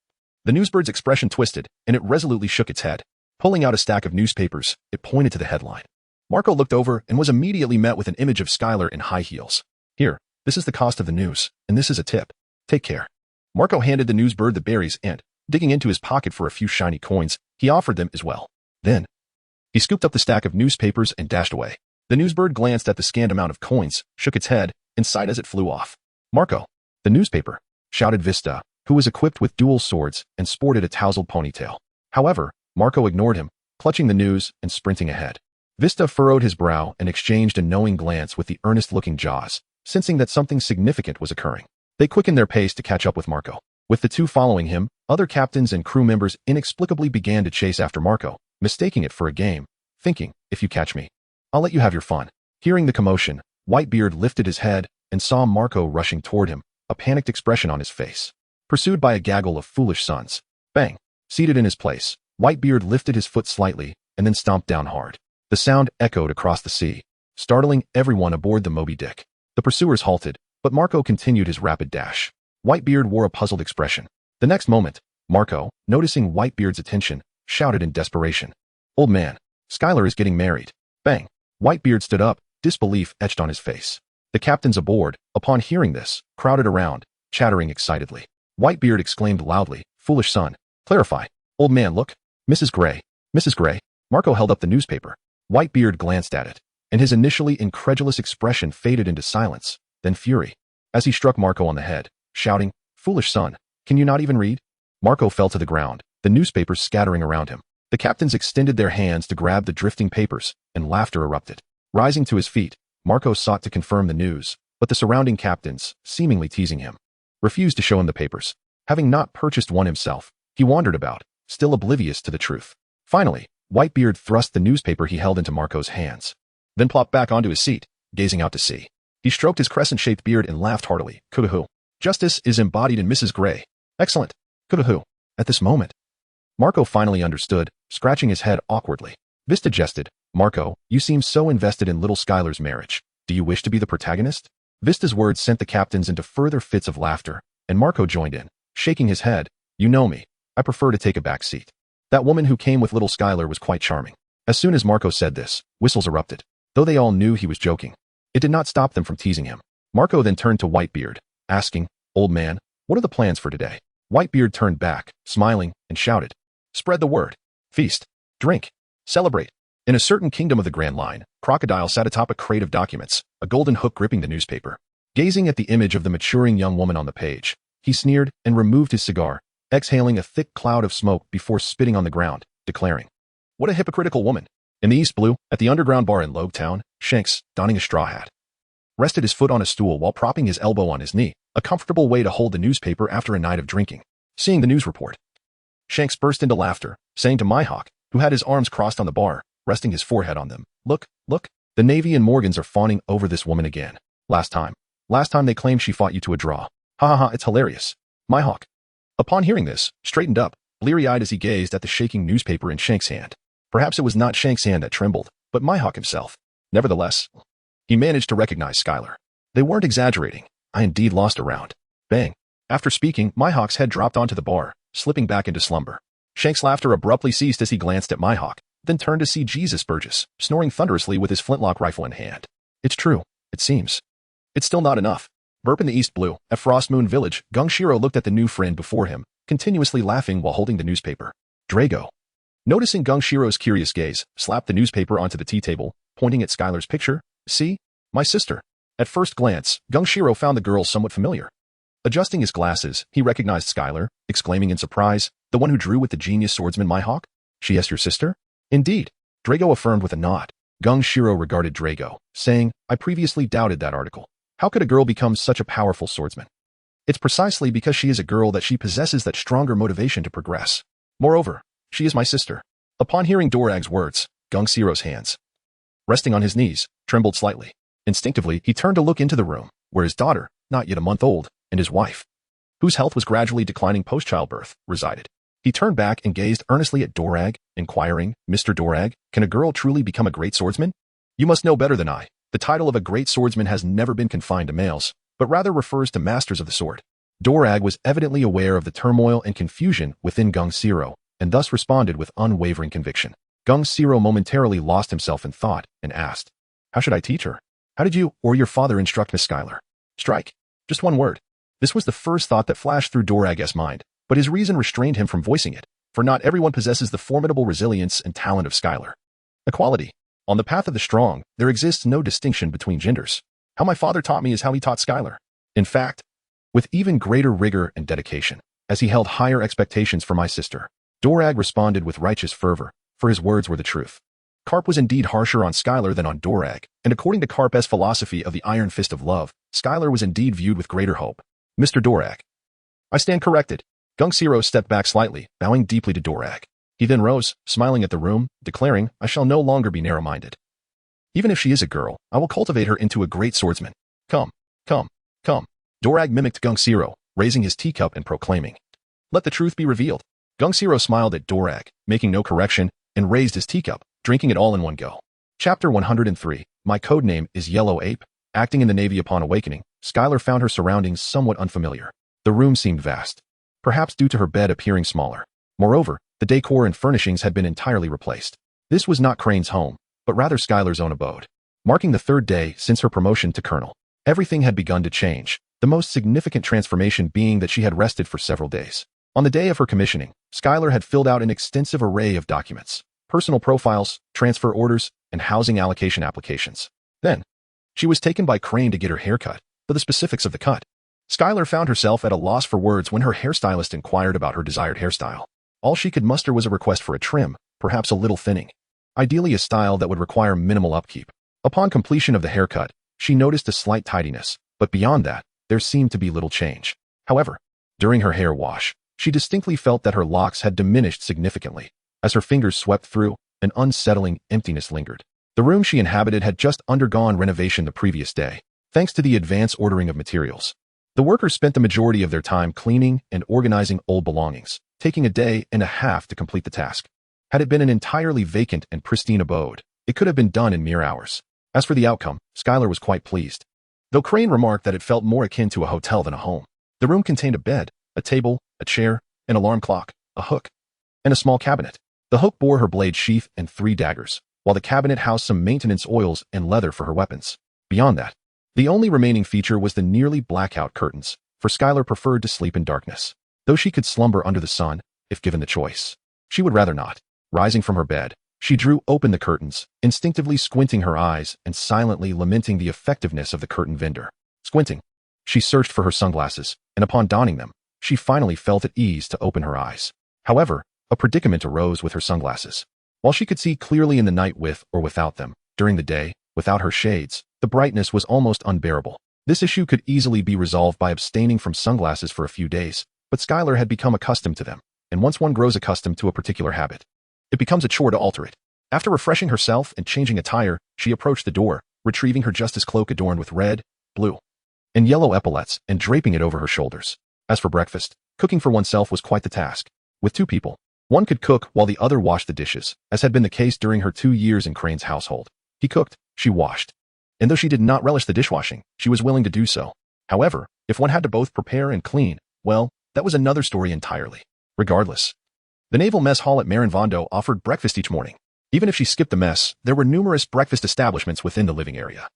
S1: the newsbird's expression twisted, and it resolutely shook its head. Pulling out a stack of newspapers, it pointed to the headline. Marco looked over and was immediately met with an image of Schuyler in high heels. "Here, this is the cost of the news, and this is a tip. Take care." Marco handed the newsbird the berries and, digging into his pocket for a few shiny coins, he offered them as well. Then, he scooped up the stack of newspapers and dashed away. The newsbird glanced at the scant amount of coins, shook its head, and sighed as it flew off. "Marco, the newspaper," shouted Vista, who was equipped with dual swords and sported a tousled ponytail. However, Marco ignored him, clutching the news and sprinting ahead. Vista furrowed his brow and exchanged a knowing glance with the earnest-looking Jaws, sensing that something significant was occurring. They quickened their pace to catch up with Marco. With the two following him, other captains and crew members inexplicably began to chase after Marco, mistaking it for a game, thinking, if you catch me, I'll let you have your fun. Hearing the commotion, Whitebeard lifted his head and saw Marco rushing toward him, a panicked expression on his face. Pursued by a gaggle of foolish sons. Bang! Seated in his place, Whitebeard lifted his foot slightly and then stomped down hard. The sound echoed across the sea, startling everyone aboard the Moby Dick. The pursuers halted, but Marco continued his rapid dash. Whitebeard wore a puzzled expression. The next moment, Marco, noticing Whitebeard's attention, shouted in desperation. Old man, Skylar is getting married. Bang! Whitebeard stood up, disbelief etched on his face. The captains aboard, upon hearing this, crowded around, chattering excitedly. Whitebeard exclaimed loudly, foolish son, clarify. Old man, look. Mrs. Gray. Mrs. Gray. Marco held up the newspaper. Whitebeard glanced at it, and his initially incredulous expression faded into silence, then fury, as he struck Marco on the head, shouting, foolish son, can you not even read? Marco fell to the ground, the newspapers scattering around him. The captains extended their hands to grab the drifting papers, and laughter erupted. Rising to his feet, Marco sought to confirm the news, but the surrounding captains, seemingly teasing him, refused to show him the papers. Having not purchased one himself, he wandered about, still oblivious to the truth. Finally, Whitebeard thrust the newspaper he held into Marco's hands, then plopped back onto his seat, gazing out to sea. He stroked his crescent-shaped beard and laughed heartily. Kudahu. Justice is embodied in Mrs. Gray. Excellent. Kudahu. At this moment, Marco finally understood, scratching his head awkwardly. Vista jested, Marco, you seem so invested in little Skylar's marriage. Do you wish to be the protagonist? Vista's words sent the captains into further fits of laughter, and Marco joined in, shaking his head. You know me. I prefer to take a back seat. That woman who came with little Skylar was quite charming. As soon as Marco said this, whistles erupted. Though they all knew he was joking, it did not stop them from teasing him. Marco then turned to Whitebeard, asking, old man, what are the plans for today? Whitebeard turned back, smiling, and shouted, spread the word. Feast. Drink. Celebrate. In a certain kingdom of the Grand Line, Crocodile sat atop a crate of documents, a golden hook gripping the newspaper. Gazing at the image of the maturing young woman on the page, he sneered and removed his cigar, exhaling a thick cloud of smoke before spitting on the ground, declaring, what a hypocritical woman. In the East Blue, at the underground bar in Roguetown, Shanks, donning a straw hat, rested his foot on a stool while propping his elbow on his knee, a comfortable way to hold the newspaper after a night of drinking. Seeing the news report, Shanks burst into laughter, saying to Mihawk, who had his arms crossed on the bar, resting his forehead on them, look, look, the Navy and Morgans are fawning over this woman again. Last time they claimed she fought you to a draw. Ha ha ha, it's hilarious. Mihawk, upon hearing this, straightened up, bleary-eyed as he gazed at the shaking newspaper in Shanks' hand. Perhaps it was not Shanks' hand that trembled, but Mihawk himself. Nevertheless, he managed to recognize Skylar. They weren't exaggerating. I indeed lost a round. Bang. After speaking, Mihawk's head dropped onto the bar, slipping back into slumber. Shanks' laughter abruptly ceased as he glanced at Mihawk, then turned to see Jesus Burgess, snoring thunderously with his flintlock rifle in hand. It's true, it seems. It's still not enough. Burp in the East Blue, at Frostmoon Village, Gungshiro looked at the new friend before him, continuously laughing while holding the newspaper. Drago. Noticing Gunshiro's curious gaze, slapped the newspaper onto the tea table, pointing at Skylar's picture. See? My sister. At first glance, Gungshiro found the girl somewhat familiar. Adjusting his glasses, he recognized Skylar, exclaiming in surprise, the one who drew with the genius swordsman Mihawk? She is your sister? Indeed. Drago affirmed with a nod. Gungshiro regarded Drago, saying, I previously doubted that article. How could a girl become such a powerful swordsman? It's precisely because she is a girl that she possesses that stronger motivation to progress. Moreover, she is my sister. Upon hearing Dorag's words, Gunshiro's hands, resting on his knees, trembled slightly. Instinctively, he turned to look into the room, where his daughter, not yet a month old, and his wife, whose health was gradually declining post-childbirth, resided. He turned back and gazed earnestly at Dorag, inquiring, Mr. Dorag, can a girl truly become a great swordsman? You must know better than I. The title of a great swordsman has never been confined to males, but rather refers to masters of the sword. Dorag was evidently aware of the turmoil and confusion within Gungshiro, and thus responded with unwavering conviction. Gungshiro momentarily lost himself in thought and asked, how should I teach her? How did you or your father instruct Miss Skylar? Strike. Just one word. This was the first thought that flashed through Dorag's mind, but his reason restrained him from voicing it, for not everyone possesses the formidable resilience and talent of Skylar. Equality. On the path of the strong, there exists no distinction between genders. How my father taught me is how he taught Skylar. In fact, with even greater rigor and dedication, as he held higher expectations for my sister. Dorag responded with righteous fervor, for his words were the truth. Garp was indeed harsher on Skylar than on Dorag, and according to Garp's philosophy of the Iron Fist of Love, Skylar was indeed viewed with greater hope. Mr. Dorag. I stand corrected. Gung-Siro stepped back slightly, bowing deeply to Dorag. He then rose, smiling at the room, declaring, I shall no longer be narrow-minded. Even if she is a girl, I will cultivate her into a great swordsman. Come, come, come. Dorag mimicked Gung-Siro, raising his teacup and proclaiming. Let the truth be revealed. Gung-Siro smiled at Dorag, making no correction, and raised his teacup, drinking it all in one go. Chapter 103. My codename is Yellow Ape. Acting in the Navy upon awakening, Skylar found her surroundings somewhat unfamiliar. The room seemed vast, perhaps due to her bed appearing smaller. Moreover, the decor and furnishings had been entirely replaced. This was not Crane's home, but rather Skylar's own abode. Marking the third day since her promotion to colonel, everything had begun to change, the most significant transformation being that she had rested for several days. On the day of her commissioning, Skylar had filled out an extensive array of documents, personal profiles, transfer orders, and housing allocation applications. Then, she was taken by Crane to get her hair cut, but the specifics of the cut. Skylar found herself at a loss for words when her hairstylist inquired about her desired hairstyle. All she could muster was a request for a trim, perhaps a little thinning. Ideally a style that would require minimal upkeep. Upon completion of the haircut, she noticed a slight tidiness, but beyond that, there seemed to be little change. However, during her hair wash, she distinctly felt that her locks had diminished significantly. As her fingers swept through, an unsettling emptiness lingered. The room she inhabited had just undergone renovation the previous day, thanks to the advance ordering of materials. The workers spent the majority of their time cleaning and organizing old belongings, taking a day and a half to complete the task. Had it been an entirely vacant and pristine abode, it could have been done in mere hours. As for the outcome, Skylar was quite pleased. Though Crane remarked that it felt more akin to a hotel than a home. The room contained a bed, a table, a chair, an alarm clock, a hook, and a small cabinet. The hook bore her blade sheath and 3 daggers, while the cabinet housed some maintenance oils and leather for her weapons. Beyond that, the only remaining feature was the nearly blackout curtains, for Skylar preferred to sleep in darkness. Though she could slumber under the sun, if given the choice, she would rather not. Rising from her bed, she drew open the curtains, instinctively squinting her eyes and silently lamenting the effectiveness of the curtain vendor. Squinting, she searched for her sunglasses, and upon donning them, she finally felt at ease to open her eyes. However, a predicament arose with her sunglasses. While she could see clearly in the night with or without them, during the day, without her shades, the brightness was almost unbearable. This issue could easily be resolved by abstaining from sunglasses for a few days, but Skylar had become accustomed to them, and once one grows accustomed to a particular habit, it becomes a chore to alter it. After refreshing herself and changing attire, she approached the door, retrieving her justice cloak adorned with red, blue, and yellow epaulets and draping it over her shoulders. As for breakfast, cooking for oneself was quite the task. With 2 people, one could cook while the other washed the dishes, as had been the case during her 2 years in Crane's household. He cooked, she washed. And though she did not relish the dishwashing, she was willing to do so. However, if one had to both prepare and clean, well, that was another story entirely. Regardless, the naval mess hall at Marin Vondo offered breakfast each morning. Even if she skipped the mess, there were numerous breakfast establishments within the living area,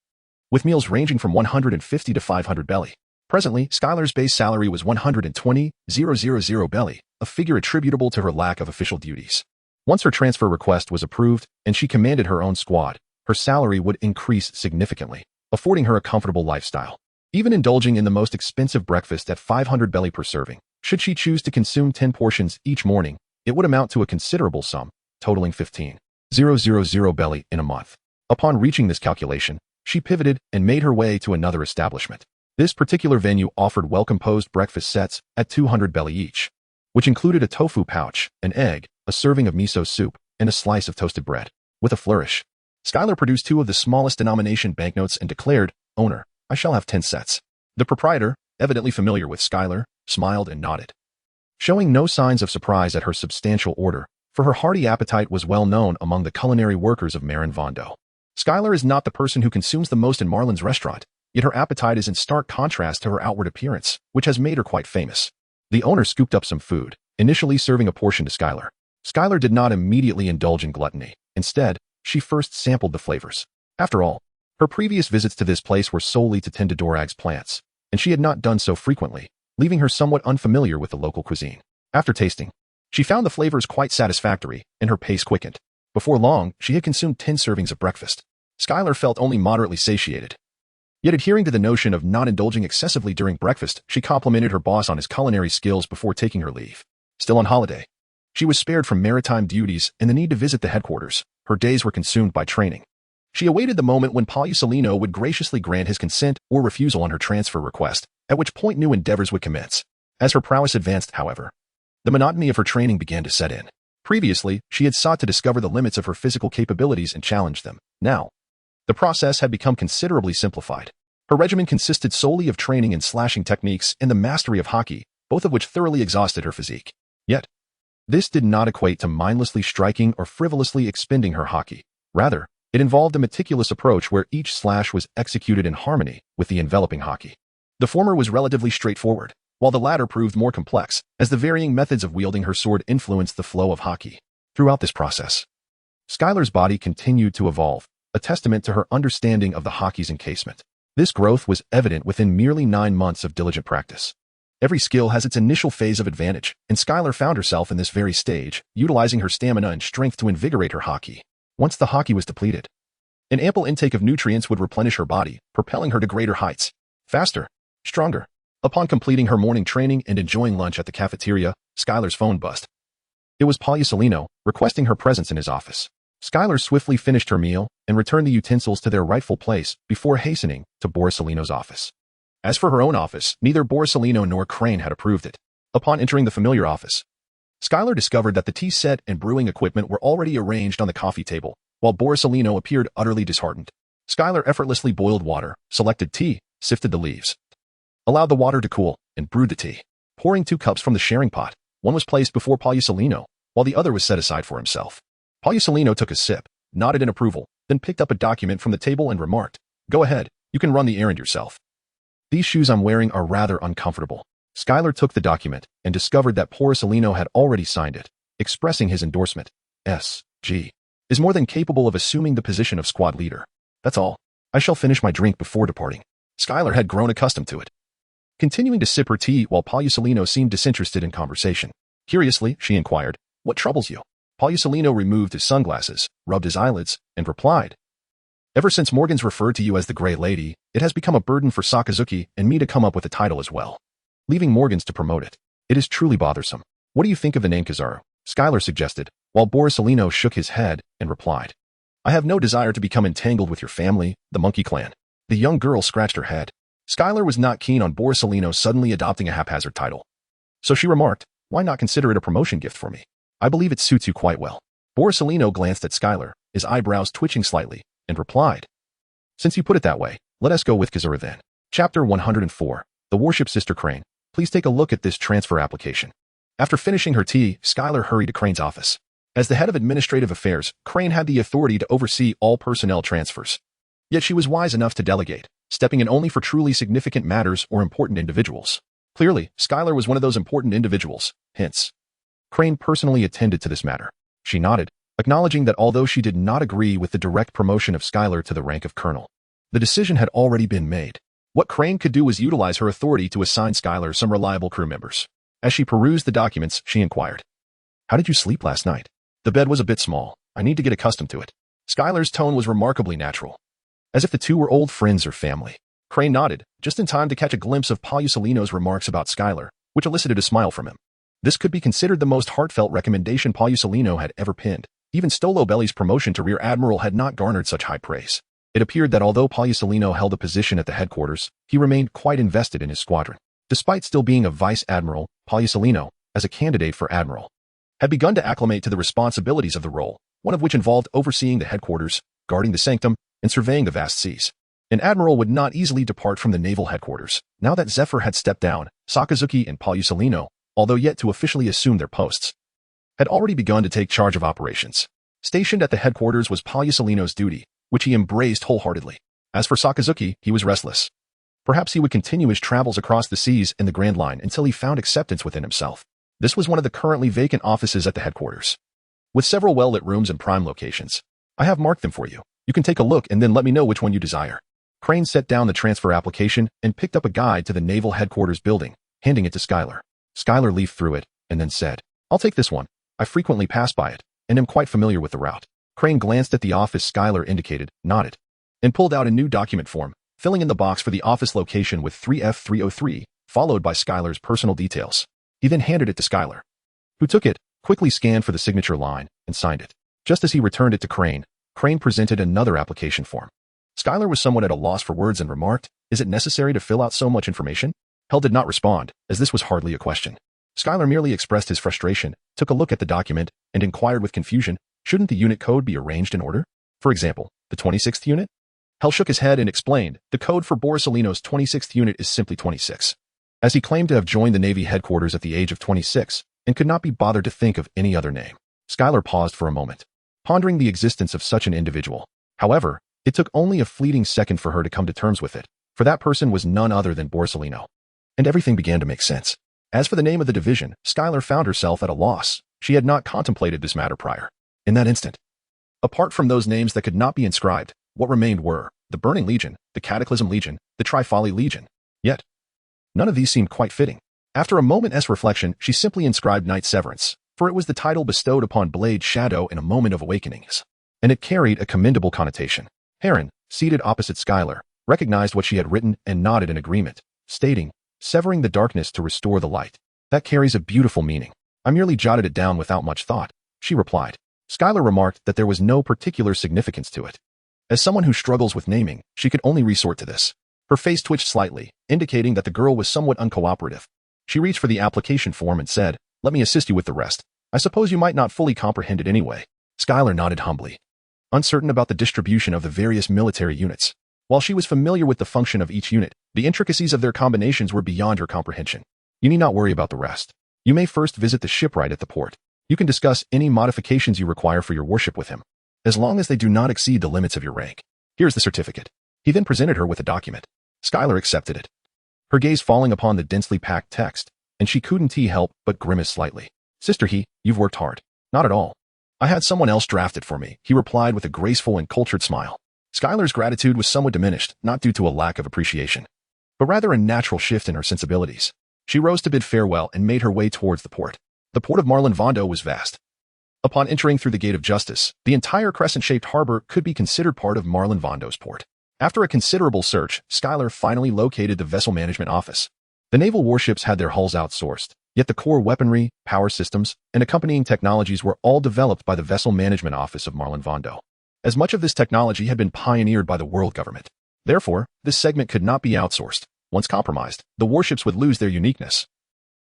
S1: with meals ranging from 150 to 500 belly. Presently, Skylar's base salary was 120,000 belly, a figure attributable to her lack of official duties. Once her transfer request was approved and she commanded her own squad, her salary would increase significantly, affording her a comfortable lifestyle. Even indulging in the most expensive breakfast at 500 belly per serving, should she choose to consume 10 portions each morning, it would amount to a considerable sum, totaling 15,000 belly in a month. Upon reaching this calculation, she pivoted and made her way to another establishment. This particular venue offered well-composed breakfast sets at 200 belly each, which included a tofu pouch, an egg, a serving of miso soup, and a slice of toasted bread. With a flourish, Skylar produced 2 of the smallest denomination banknotes and declared, "Owner, I shall have 10 sets." The proprietor, evidently familiar with Skylar, smiled and nodded, showing no signs of surprise at her substantial order, for her hearty appetite was well known among the culinary workers of Marin Vondo. Skylar is not the person who consumes the most in Marlin's restaurant, yet her appetite is in stark contrast to her outward appearance, which has made her quite famous. The owner scooped up some food, initially serving a portion to Skylar. Skylar did not immediately indulge in gluttony. Instead, she first sampled the flavors. After all, her previous visits to this place were solely to tend to Dorag's plants, and she had not done so frequently, leaving her somewhat unfamiliar with the local cuisine. After tasting, she found the flavors quite satisfactory, and her pace quickened. Before long, she had consumed 10 servings of breakfast. Skylar felt only moderately satiated. Yet adhering to the notion of not indulging excessively during breakfast, she complimented her boss on his culinary skills before taking her leave. Still on holiday, She was spared from maritime duties and the need to visit the headquarters. Her days were consumed by training. She awaited the moment when Palusolino would graciously grant his consent or refusal on her transfer request, at which point new endeavors would commence. As her prowess advanced, however, the monotony of her training began to set in. Previously, she had sought to discover the limits of her physical capabilities and challenge them. Now, the process had become considerably simplified. Her regimen consisted solely of training in slashing techniques and the mastery of Haki, both of which thoroughly exhausted her physique. Yet, this did not equate to mindlessly striking or frivolously expending her Haki. Rather, it involved a meticulous approach where each slash was executed in harmony with the enveloping Haki. The former was relatively straightforward, while the latter proved more complex, as the varying methods of wielding her sword influenced the flow of Haki. Throughout this process, Skylar's body continued to evolve, a testament to her understanding of the Haki's encasement. This growth was evident within merely 9 months of diligent practice. Every skill has its initial phase of advantage, and Skylar found herself in this very stage, utilizing her stamina and strength to invigorate her Haki. Once the Haki was depleted, an ample intake of nutrients would replenish her body, propelling her to greater heights. Faster, stronger. Upon completing her morning training and enjoying lunch at the cafeteria, Skylar's phone buzzed. It was Palusolino, requesting her presence in his office. Skylar swiftly finished her meal and returned the utensils to their rightful place before hastening to Borsalino's office. As for her own office, neither Borsalino nor Crane had approved it. Upon entering the familiar office, Skylar discovered that the tea set and brewing equipment were already arranged on the coffee table, while Borsalino appeared utterly disheartened. Skylar effortlessly boiled water, selected tea, sifted the leaves, allowed the water to cool, and brewed the tea. Pouring 2 cups from the sharing pot, one was placed before Palusolino, while the other was set aside for himself. Palusolino took a sip, nodded in approval, then picked up a document from the table and remarked, "Go ahead, you can run the errand yourself. These shoes I'm wearing are rather uncomfortable." Skylar took the document and discovered that Borsalino had already signed it, expressing his endorsement. S.G. is more than capable of assuming the position of squad leader. That's all. I shall finish my drink before departing. Skylar had grown accustomed to it, continuing to sip her tea while Palusolino seemed disinterested in conversation. Curiously, she inquired, "What troubles you?" Palusolino removed his sunglasses, rubbed his eyelids, and replied, "Ever since Morgan's referred to you as the Grey Lady, it has become a burden for Sakazuki and me to come up with a title as well. Leaving Morgan's to promote it. It is truly bothersome. What do you think of the name Kizaru?" Skylar suggested, while Borsalino shook his head and replied, "I have no desire to become entangled with your family, the Monkey Clan." The young girl scratched her head. Skylar was not keen on Borsalino suddenly adopting a haphazard title. So she remarked, "Why not consider it a promotion gift for me? I believe it suits you quite well." Borsalino glanced at Skylar, his eyebrows twitching slightly, and replied, "Since you put it that way, let us go with Kizaru then." Chapter 104, The Warship Sister Crane. Please take a look at this transfer application. After finishing her tea, Skylar hurried to Crane's office. As the head of administrative affairs, Crane had the authority to oversee all personnel transfers. Yet she was wise enough to delegate, stepping in only for truly significant matters or important individuals. Clearly, Skylar was one of those important individuals, hence, Crane personally attended to this matter. She nodded, acknowledging that although she did not agree with the direct promotion of Skylar to the rank of colonel, the decision had already been made. What Crane could do was utilize her authority to assign Skylar some reliable crew members. As she perused the documents, she inquired, "How did you sleep last night?" "The bed was a bit small. I need to get accustomed to it." Skylar's tone was remarkably natural, as if the two were old friends or family. Crane nodded, just in time to catch a glimpse of Palusolino's remarks about Skylar, which elicited a smile from him. This could be considered the most heartfelt recommendation Palusolino had ever penned. Even Stolobelli's promotion to Rear Admiral had not garnered such high praise. It appeared that although Palusolino held a position at the headquarters, he remained quite invested in his squadron. Despite still being a vice admiral, Palusolino, as a candidate for admiral, had begun to acclimate to the responsibilities of the role, one of which involved overseeing the headquarters, guarding the sanctum, and surveying the vast seas. An admiral would not easily depart from the naval headquarters. Now that Zephyr had stepped down, Sakazuki and Palusolino, although yet to officially assume their posts, had already begun to take charge of operations. Stationed at the headquarters was Palusolino's duty, which he embraced wholeheartedly. As for Sakazuki, he was restless. Perhaps he would continue his travels across the seas and the Grand Line until he found acceptance within himself. This was one of the currently vacant offices at the headquarters, with several well-lit rooms in prime locations. I have marked them for you. You can take a look and then let me know which one you desire. Crane set down the transfer application and picked up a guide to the naval headquarters building, handing it to Skylar. Skylar leafed through it and then said, "I'll take this one. I frequently pass by it and am quite familiar with the route." Crane glanced at the office Skylar indicated, nodded, and pulled out a new document form, filling in the box for the office location with 3F303, followed by Skylar's personal details. He then handed it to Skylar, who took it, quickly scanned for the signature line, and signed it. Just as he returned it to Crane, Crane presented another application form. Skylar was somewhat at a loss for words and remarked, "Is it necessary to fill out so much information?" Hell did not respond, as this was hardly a question. Skylar merely expressed his frustration, took a look at the document, and inquired with confusion, shouldn't the unit code be arranged in order? For example, the 26th unit? Hell shook his head and explained, the code for Borsalino's 26th unit is simply 26. As he claimed to have joined the Navy headquarters at the age of 26, and could not be bothered to think of any other name. Skylar paused for a moment, pondering the existence of such an individual. However, it took only a fleeting second for her to come to terms with it, for that person was none other than Borsalino. And everything began to make sense. As for the name of the division, Skylar found herself at a loss. She had not contemplated this matter prior. In that instant, apart from those names that could not be inscribed, what remained were the Burning Legion, the Cataclysm Legion, the Trifoli Legion. Yet, none of these seemed quite fitting. After a moment's reflection, she simply inscribed Knight Severance, for it was the title bestowed upon Blade Shadow in a moment of awakenings, and it carried a commendable connotation. Heron, seated opposite Skylar, recognized what she had written and nodded in agreement, stating, "Severing the darkness to restore the light. That carries a beautiful meaning. I merely jotted it down without much thought," she replied. Skylar remarked that there was no particular significance to it. As someone who struggles with naming, she could only resort to this. Her face twitched slightly, indicating that the girl was somewhat uncooperative. She reached for the application form and said, "Let me assist you with the rest. I suppose you might not fully comprehend it anyway." Skylar nodded humbly, uncertain about the distribution of the various military units. While she was familiar with the function of each unit, the intricacies of their combinations were beyond her comprehension. "You need not worry about the rest. You may first visit the shipwright at the port. You can discuss any modifications you require for your warship with him, as long as they do not exceed the limits of your rank. Here's the certificate." He then presented her with a document. Skylar accepted it, her gaze falling upon the densely packed text, and she couldn't help but grimace slightly. "Sister He, you've worked hard." "Not at all. I had someone else draft it for me," he replied with a graceful and cultured smile. Skylar's gratitude was somewhat diminished, not due to a lack of appreciation, but rather a natural shift in her sensibilities. She rose to bid farewell and made her way towards the port. The port of Marlin Vondo was vast. Upon entering through the Gate of Justice, the entire crescent-shaped harbor could be considered part of Marlin Vondo's port. After a considerable search, Skylar finally located the Vessel Management Office. The naval warships had their hulls outsourced, yet the core weaponry, power systems, and accompanying technologies were all developed by the Vessel Management Office of Marlin Vondo. As much of this technology had been pioneered by the world government. Therefore, this segment could not be outsourced. Once compromised, the warships would lose their uniqueness,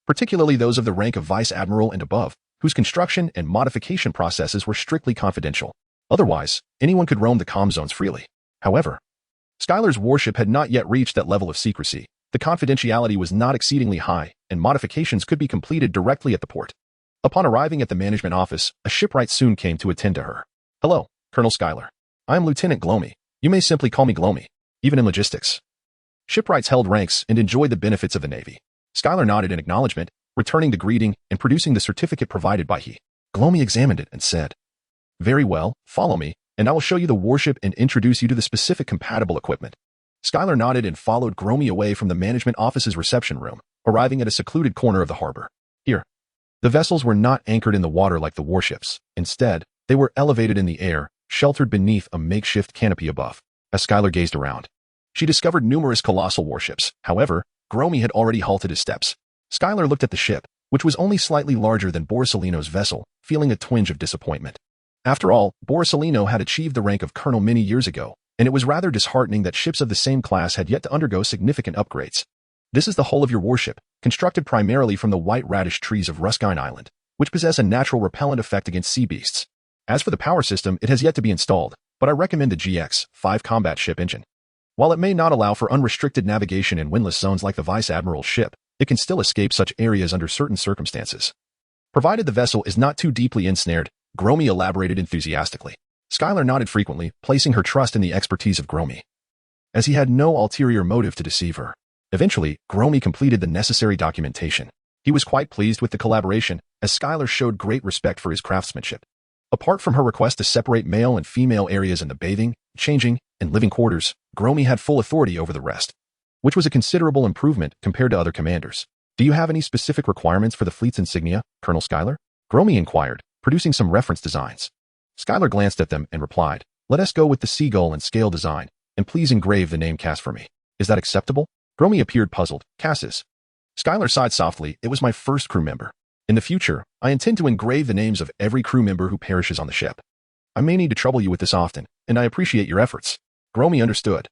S1: particularly those of the rank of Vice Admiral and above, whose construction and modification processes were strictly confidential. Otherwise, anyone could roam the comm zones freely. However, Skylar's warship had not yet reached that level of secrecy. The confidentiality was not exceedingly high, and modifications could be completed directly at the port. Upon arriving at the management office, a shipwright soon came to attend to her. "Hello, Colonel Skylar. I am Lieutenant Glomy. You may simply call me Glomy, even in logistics." Shipwrights held ranks and enjoyed the benefits of the Navy. Skylar nodded in acknowledgement, returning the greeting and producing the certificate provided by he. Glomy examined it and said, "Very well, follow me, and I will show you the warship and introduce you to the specific compatible equipment." Skylar nodded and followed Glomy away from the management office's reception room, arriving at a secluded corner of the harbor. Here, the vessels were not anchored in the water like the warships. Instead, they were elevated in the air, sheltered beneath a makeshift canopy above. As Skylar gazed around, she discovered numerous colossal warships. However, Glomy had already halted his steps. Skylar looked at the ship, which was only slightly larger than Borsalino's vessel, feeling a twinge of disappointment. After all, Borsalino had achieved the rank of colonel many years ago, and it was rather disheartening that ships of the same class had yet to undergo significant upgrades. This is the hull of your warship, constructed primarily from the white radish trees of Ruskine Island, which possess a natural repellent effect against sea beasts. As for the power system, it has yet to be installed, but I recommend the GX-5 combat ship engine. While it may not allow for unrestricted navigation in windless zones like the Vice Admiral's ship, it can still escape such areas under certain circumstances, provided the vessel is not too deeply ensnared. Glomy elaborated enthusiastically. Skylar nodded frequently, placing her trust in the expertise of Glomy, as he had no ulterior motive to deceive her. Eventually, Glomy completed the necessary documentation. He was quite pleased with the collaboration, as Skylar showed great respect for his craftsmanship. Apart from her request to separate male and female areas in the bathing, changing, and living quarters, Glomy had full authority over the rest, which was a considerable improvement compared to other commanders. "Do you have any specific requirements for the fleet's insignia, Colonel Skylar?" Glomy inquired, producing some reference designs. Skylar glanced at them and replied, "Let us go with the seagull and scale design, and please engrave the name Cass for me. Is that acceptable?" Glomy appeared puzzled. "Casses." Skylar sighed softly. "It was my first crew member. In the future, I intend to engrave the names of every crew member who perishes on the ship. I may need to trouble you with this often, and I appreciate your efforts. Gromi understood,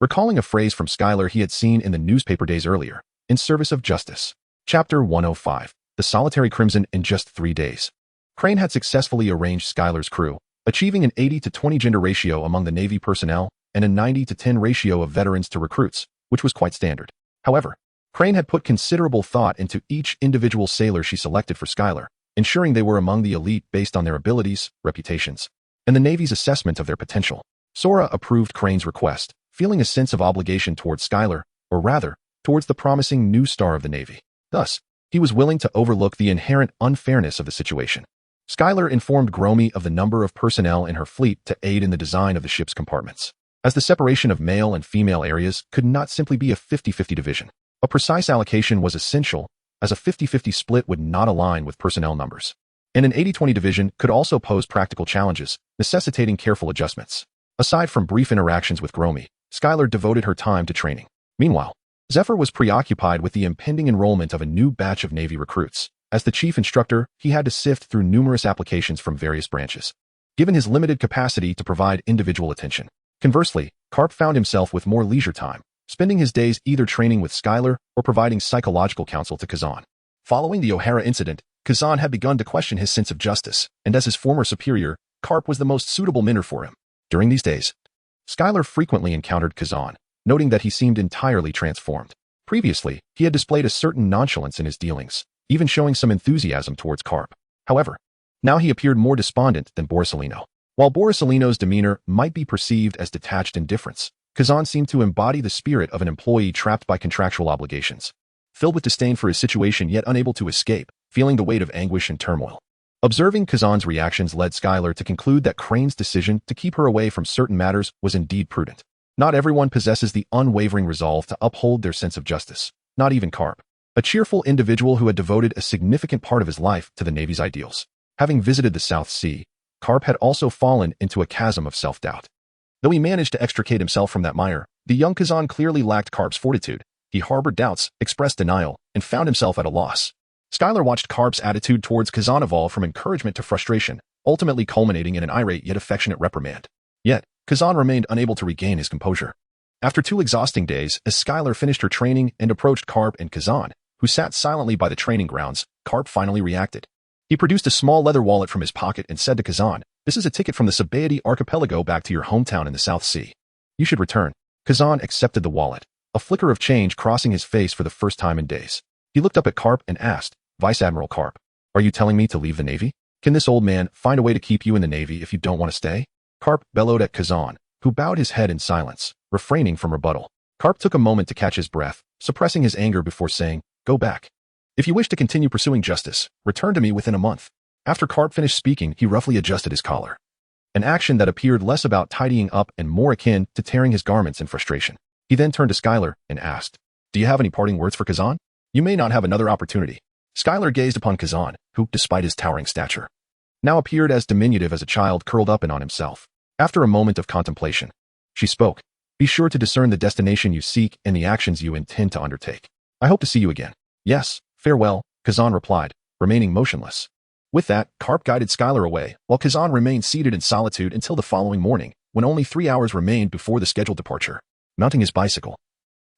S1: recalling a phrase from Skylar he had seen in the newspaper days earlier, in service of justice. Chapter 105, The Solitary Crimson in Just 3 Days. Crane had successfully arranged Skylar's crew, achieving an 80-to-20 gender ratio among the Navy personnel and a 90-to-10 ratio of veterans to recruits, which was quite standard. However, Crane had put considerable thought into each individual sailor she selected for Skylar, ensuring they were among the elite based on their abilities, reputations, and the Navy's assessment of their potential. Sora approved Crane's request, feeling a sense of obligation towards Skylar, or rather, towards the promising new star of the Navy. Thus, he was willing to overlook the inherent unfairness of the situation. Skylar informed Gromi of the number of personnel in her fleet to aid in the design of the ship's compartments, as the separation of male and female areas could not simply be a 50-50 division. A precise allocation was essential, as a 50-50 split would not align with personnel numbers. And an 80-20 division could also pose practical challenges, necessitating careful adjustments. Aside from brief interactions with Gromi, Skylar devoted her time to training. Meanwhile, Zephyr was preoccupied with the impending enrollment of a new batch of Navy recruits. As the chief instructor, he had to sift through numerous applications from various branches, given his limited capacity to provide individual attention. Conversely, Garp found himself with more leisure time, spending his days either training with Skylar or providing psychological counsel to Kazan. Following the O'Hara incident, Kazan had begun to question his sense of justice, and as his former superior, Garp was the most suitable mentor for him. During these days, Skylar frequently encountered Kazan, noting that he seemed entirely transformed. Previously, he had displayed a certain nonchalance in his dealings, even showing some enthusiasm towards Garp. However, now he appeared more despondent than Borsalino. While Borsalino's demeanor might be perceived as detached indifference, Kazan seemed to embody the spirit of an employee trapped by contractual obligations, filled with disdain for his situation yet unable to escape, feeling the weight of anguish and turmoil. Observing Kazan's reactions led Skylar to conclude that Crane's decision to keep her away from certain matters was indeed prudent. Not everyone possesses the unwavering resolve to uphold their sense of justice, not even Garp, a cheerful individual who had devoted a significant part of his life to the Navy's ideals. Having visited the South Sea, Garp had also fallen into a chasm of self-doubt. Though he managed to extricate himself from that mire, the young Kazan clearly lacked Garp's fortitude. He harbored doubts, expressed denial, and found himself at a loss. Skylar watched Garp's attitude towards Kazan evolve from encouragement to frustration, ultimately culminating in an irate yet affectionate reprimand. Yet, Kazan remained unable to regain his composure. After 2 exhausting days, as Skylar finished her training and approached Garp and Kazan, who sat silently by the training grounds, Garp finally reacted. He produced a small leather wallet from his pocket and said to Kazan, "This is a ticket from the Sabaody Archipelago back to your hometown in the South Sea. You should return." Kazan accepted the wallet, a flicker of change crossing his face for the first time in days. He looked up at Garp and asked, "Vice Admiral Garp, are you telling me to leave the Navy? Can this old man find a way to keep you in the Navy if you don't want to stay?" Garp bellowed at Kazan, who bowed his head in silence, refraining from rebuttal. Garp took a moment to catch his breath, suppressing his anger before saying, "Go back. If you wish to continue pursuing justice, return to me within a month." After Garp finished speaking, he roughly adjusted his collar, an action that appeared less about tidying up and more akin to tearing his garments in frustration. He then turned to Skylar and asked, "Do you have any parting words for Kazan? You may not have another opportunity." Skylar gazed upon Kazan, who, despite his towering stature, now appeared as diminutive as a child curled up in on himself. After a moment of contemplation, she spoke, "Be sure to discern the destination you seek and the actions you intend to undertake. I hope to see you again." "Yes, farewell," Kazan replied, remaining motionless. With that, Garp guided Skylar away, while Kazan remained seated in solitude until the following morning, when only 3 hours remained before the scheduled departure. Mounting his bicycle,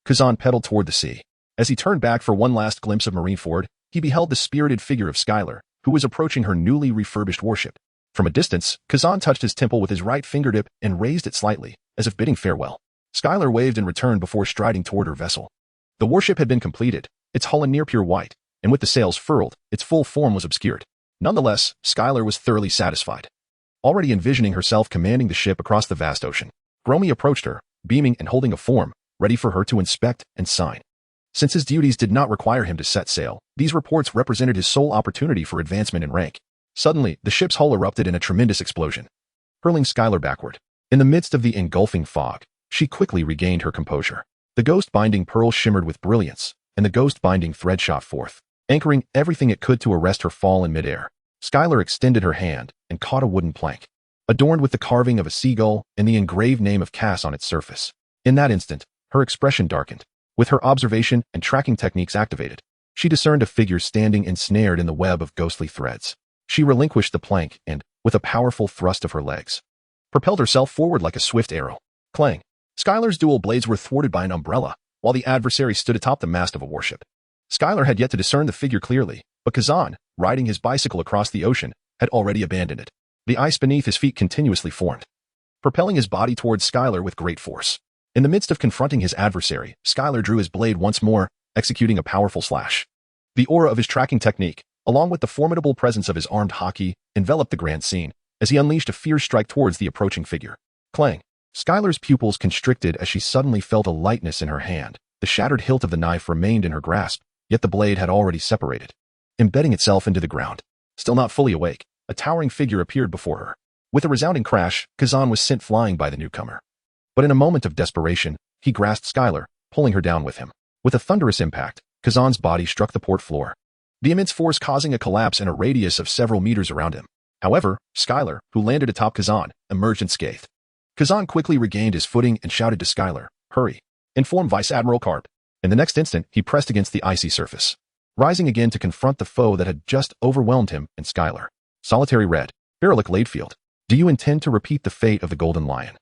S1: Kazan pedaled toward the sea. As he turned back for one last glimpse of Marineford, he beheld the spirited figure of Skylar, who was approaching her newly refurbished warship. From a distance, Kazan touched his temple with his right fingertip and raised it slightly, as if bidding farewell. Skylar waved in return before striding toward her vessel. The warship had been completed, its hull a near pure white, and with the sails furled, its full form was obscured. Nonetheless, Skylar was thoroughly satisfied. Already envisioning herself commanding the ship across the vast ocean, Gromi approached her, beaming and holding a form, ready for her to inspect and sign. Since his duties did not require him to set sail, these reports represented his sole opportunity for advancement in rank. Suddenly, the ship's hull erupted in a tremendous explosion, hurling Skylar backward. In the midst of the engulfing fog, she quickly regained her composure. The ghost-binding pearl shimmered with brilliance, and the ghost-binding thread shot forth, anchoring everything it could to arrest her fall in midair. Skylar extended her hand and caught a wooden plank, adorned with the carving of a seagull and the engraved name of Cass on its surface. In that instant, her expression darkened. With her observation and tracking techniques activated, she discerned a figure standing ensnared in the web of ghostly threads. She relinquished the plank and, with a powerful thrust of her legs, propelled herself forward like a swift arrow. Clang! Skylar's dual blades were thwarted by an umbrella, while the adversary stood atop the mast of a warship. Skylar had yet to discern the figure clearly, but Kazan, riding his bicycle across the ocean, had already abandoned it. The ice beneath his feet continuously formed, propelling his body towards Skylar with great force. In the midst of confronting his adversary, Skylar drew his blade once more, executing a powerful slash. The aura of his tracking technique, along with the formidable presence of his armed Haki, enveloped the grand scene, as he unleashed a fierce strike towards the approaching figure. Clang! Skylar's pupils constricted as she suddenly felt a lightness in her hand. The shattered hilt of the knife remained in her grasp, yet the blade had already separated, embedding itself into the ground. Still not fully awake, a towering figure appeared before her. With a resounding crash, Kazan was sent flying by the newcomer. But in a moment of desperation, he grasped Skylar, pulling her down with him. With a thunderous impact, Kazan's body struck the port floor, the immense force causing a collapse in a radius of several meters around him. However, Skylar, who landed atop Kazan, emerged unscathed. Kazan quickly regained his footing and shouted to Skylar, "Hurry! Inform Vice Admiral Garp." In the next instant, he pressed against the icy surface, rising again to confront the foe that had just overwhelmed him and Skylar. Solitary Red, Barolik Ladefield, do you intend to repeat the fate of the Golden Lion?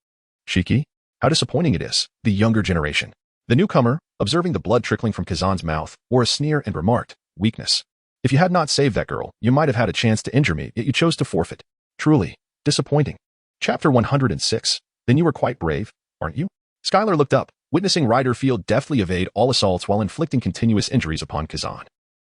S1: Shiki? How disappointing it is, the younger generation. The newcomer, observing the blood trickling from Kazan's mouth, wore a sneer and remarked, "Weakness. If you had not saved that girl, you might have had a chance to injure me, yet you chose to forfeit. Truly disappointing." Chapter 106. Then you were quite brave, aren't you? Skylar looked up, witnessing Riderfield deftly evade all assaults while inflicting continuous injuries upon Kazan.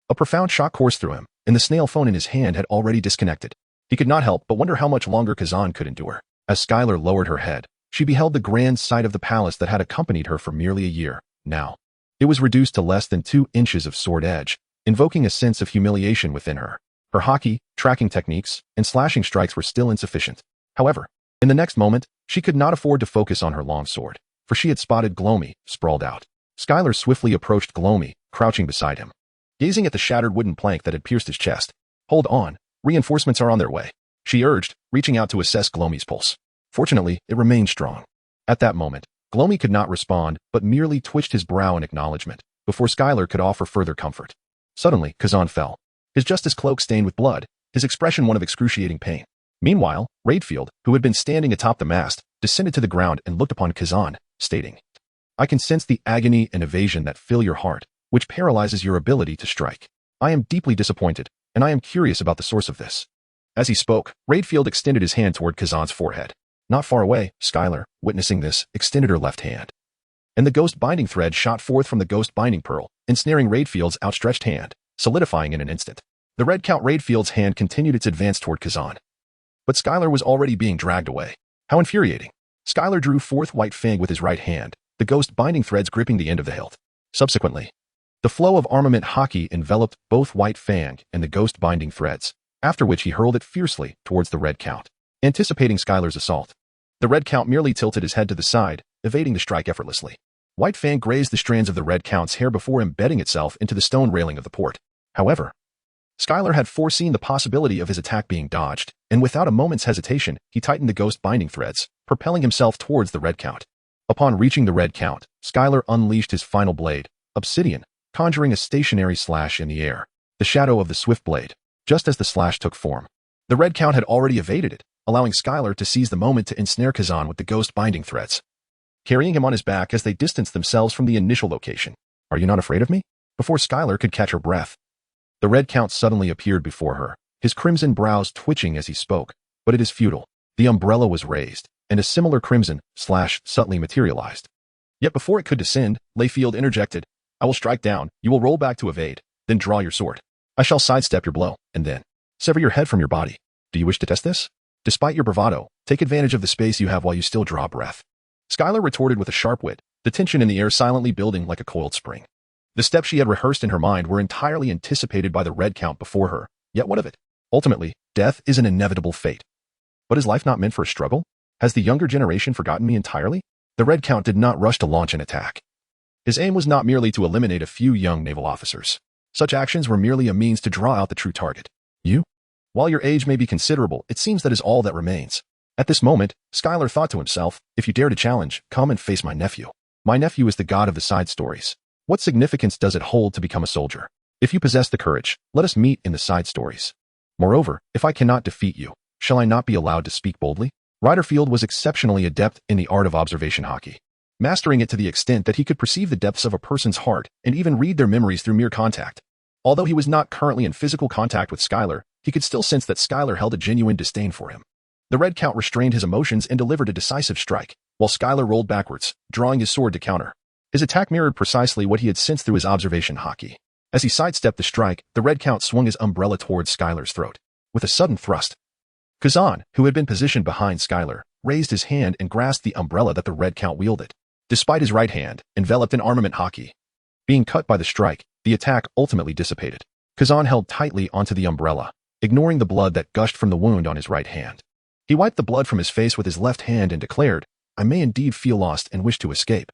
S1: A profound shock coursed through him, and the snail phone in his hand had already disconnected. He could not help but wonder how much longer Kazan could endure. As Skylar lowered her head, she beheld the grand sight of the palace that had accompanied her for merely a year. Now, it was reduced to less than 2 inches of sword edge, invoking a sense of humiliation within her. Her Haki, tracking techniques, and slashing strikes were still insufficient. However, in the next moment, she could not afford to focus on her long sword, for she had spotted Gloamy, sprawled out. Skylar swiftly approached Gloamy, crouching beside him, gazing at the shattered wooden plank that had pierced his chest. "Hold on, reinforcements are on their way," she urged, reaching out to assess Gloamy's pulse. Fortunately, it remained strong. At that moment, Gloamy could not respond, but merely twitched his brow in acknowledgement, before Skylar could offer further comfort. Suddenly, Kazan fell, his justice cloak stained with blood, his expression one of excruciating pain. Meanwhile, Radefield, who had been standing atop the mast, descended to the ground and looked upon Kazan, stating, "I can sense the agony and evasion that fill your heart, which paralyzes your ability to strike. I am deeply disappointed, and I am curious about the source of this." As he spoke, Radefield extended his hand toward Kazan's forehead. Not far away, Skylar, witnessing this, extended her left hand, and the ghost binding thread shot forth from the ghost binding pearl, ensnaring Radefield's outstretched hand, solidifying in an instant. The Red Count Radefield's hand continued its advance toward Kazan, but Skylar was already being dragged away. How infuriating. Skylar drew forth White Fang with his right hand, the ghost binding threads gripping the end of the hilt. Subsequently, the flow of armament Haki enveloped both White Fang and the ghost binding threads, after which he hurled it fiercely towards the Red Count. Anticipating Skylar's assault, the Red Count merely tilted his head to the side, evading the strike effortlessly. White Fang grazed the strands of the Red Count's hair before embedding itself into the stone railing of the port. However, Skylar had foreseen the possibility of his attack being dodged, and without a moment's hesitation, he tightened the ghost binding threads, propelling himself towards the Red Count. Upon reaching the Red Count, Skylar unleashed his final blade, Obsidian, conjuring a stationary slash in the air, the shadow of the swift blade. Just as the slash took form, the Red Count had already evaded it, allowing Skylar to seize the moment to ensnare Kazan with the ghost binding threads, carrying him on his back as they distanced themselves from the initial location. "Are you not afraid of me?" Before Skylar could catch her breath, the Red Count suddenly appeared before her, his crimson brows twitching as he spoke. "But it is futile." The umbrella was raised, and a similar crimson slash subtly materialized. Yet before it could descend, Layfield interjected, "I will strike down, you will roll back to evade, then draw your sword. I shall sidestep your blow, and then sever your head from your body. Do you wish to test this? Despite your bravado, take advantage of the space you have while you still draw breath." Skylar retorted with a sharp wit, the tension in the air silently building like a coiled spring. The steps she had rehearsed in her mind were entirely anticipated by the Red Count before her, yet what of it? Ultimately, death is an inevitable fate. But is life not meant for a struggle? Has the younger generation forgotten me entirely? The Red Count did not rush to launch an attack. His aim was not merely to eliminate a few young naval officers. Such actions were merely a means to draw out the true target. You? While your age may be considerable, it seems that is all that remains. At this moment, Skylar thought to himself, "If you dare to challenge, come and face my nephew. My nephew is the god of the side stories. What significance does it hold to become a soldier? If you possess the courage, let us meet in the side stories. Moreover, if I cannot defeat you, shall I not be allowed to speak boldly? Riderfield was exceptionally adept in the art of observation Haki, mastering it to the extent that he could perceive the depths of a person's heart and even read their memories through mere contact. Although he was not currently in physical contact with Skylar, he could still sense that Skylar held a genuine disdain for him. The Red Count restrained his emotions and delivered a decisive strike, while Skylar rolled backwards, drawing his sword to counter. His attack mirrored precisely what he had sensed through his observation Haki. As he sidestepped the strike, the Red Count swung his umbrella towards Skylar's throat. With a sudden thrust, Kazan, who had been positioned behind Skylar, raised his hand and grasped the umbrella that the Red Count wielded. Despite his right hand, enveloped in armament Haki, being cut by the strike, the attack ultimately dissipated. Kazan held tightly onto the umbrella, ignoring the blood that gushed from the wound on his right hand. He wiped the blood from his face with his left hand and declared, "I may indeed feel lost and wish to escape.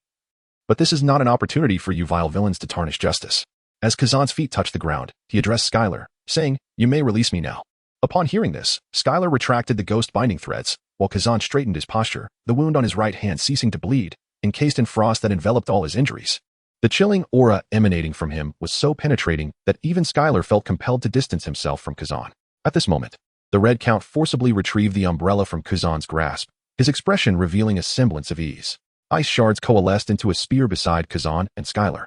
S1: But this is not an opportunity for you vile villains to tarnish justice." As Kazan's feet touched the ground, he addressed Skylar, saying, "You may release me now." Upon hearing this, Skylar retracted the ghost binding threads, while Kazan straightened his posture, the wound on his right hand ceasing to bleed, encased in frost that enveloped all his injuries. The chilling aura emanating from him was so penetrating that even Skylar felt compelled to distance himself from Kazan. At this moment, the Red Count forcibly retrieved the umbrella from Kazan's grasp, his expression revealing a semblance of ease. Ice shards coalesced into a spear beside Kazan and Skylar,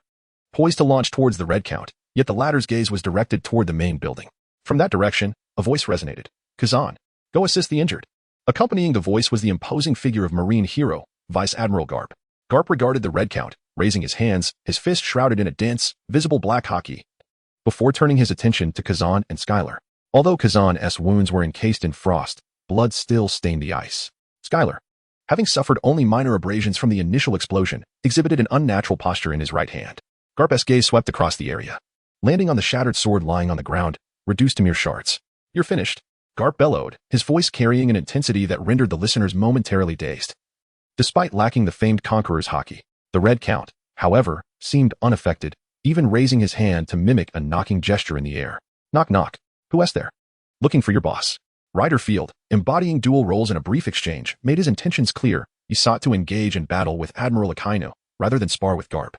S1: poised to launch towards the Red Count, yet the latter's gaze was directed toward the main building. From that direction, a voice resonated. "Kazan, go assist the injured." Accompanying the voice was the imposing figure of Marine hero, Vice Admiral Garp. Garp regarded the Red Count, raising his hands, his fist shrouded in a dense, visible black Haki, before turning his attention to Kazan and Skylar. Although Kazan's wounds were encased in frost, blood still stained the ice. Skylar, having suffered only minor abrasions from the initial explosion, exhibited an unnatural posture in his right hand. Garp's gaze swept across the area, landing on the shattered sword lying on the ground, reduced to mere shards. "You're finished," Garp bellowed, his voice carrying an intensity that rendered the listeners momentarily dazed. Despite lacking the famed Conqueror's Haki, the Red Count, however, seemed unaffected, even raising his hand to mimic a knocking gesture in the air. "Knock knock. Who's there?" "Looking for your boss." Riderfield, embodying dual roles in a brief exchange, made his intentions clear. He sought to engage in battle with Admiral Akainu, rather than spar with Garp.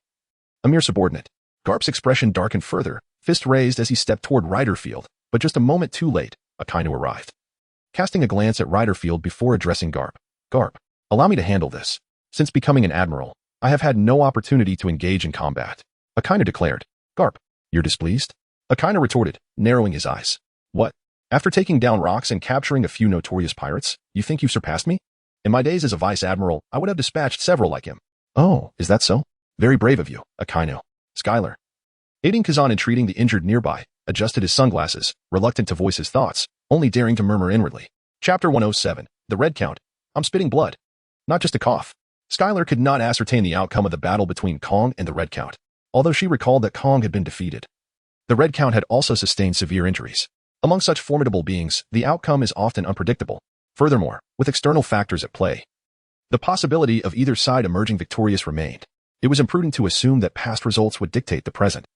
S1: A mere subordinate. Garp's expression darkened further, fist raised as he stepped toward Riderfield, but just a moment too late, Akainu arrived. Casting a glance at Riderfield before addressing Garp, "Garp, allow me to handle this. Since becoming an admiral, I have had no opportunity to engage in combat." Akainu declared. "Garp, you're displeased?" Akainu retorted, narrowing his eyes. "What? After taking down rocks and capturing a few notorious pirates, you think you've surpassed me? In my days as a vice admiral, I would have dispatched several like him." "Oh, is that so? Very brave of you, Akainu." Skylar, aiding Kazan in treating the injured nearby, adjusted his sunglasses, reluctant to voice his thoughts, only daring to murmur inwardly. Chapter 107, The Red Count. "I'm spitting blood. Not just a cough." Skylar could not ascertain the outcome of the battle between Kong and the Red Count, although she recalled that Kong had been defeated. The Red Count had also sustained severe injuries. Among such formidable beings, the outcome is often unpredictable. Furthermore, with external factors at play, the possibility of either side emerging victorious remained. It was imprudent to assume that past results would dictate the present,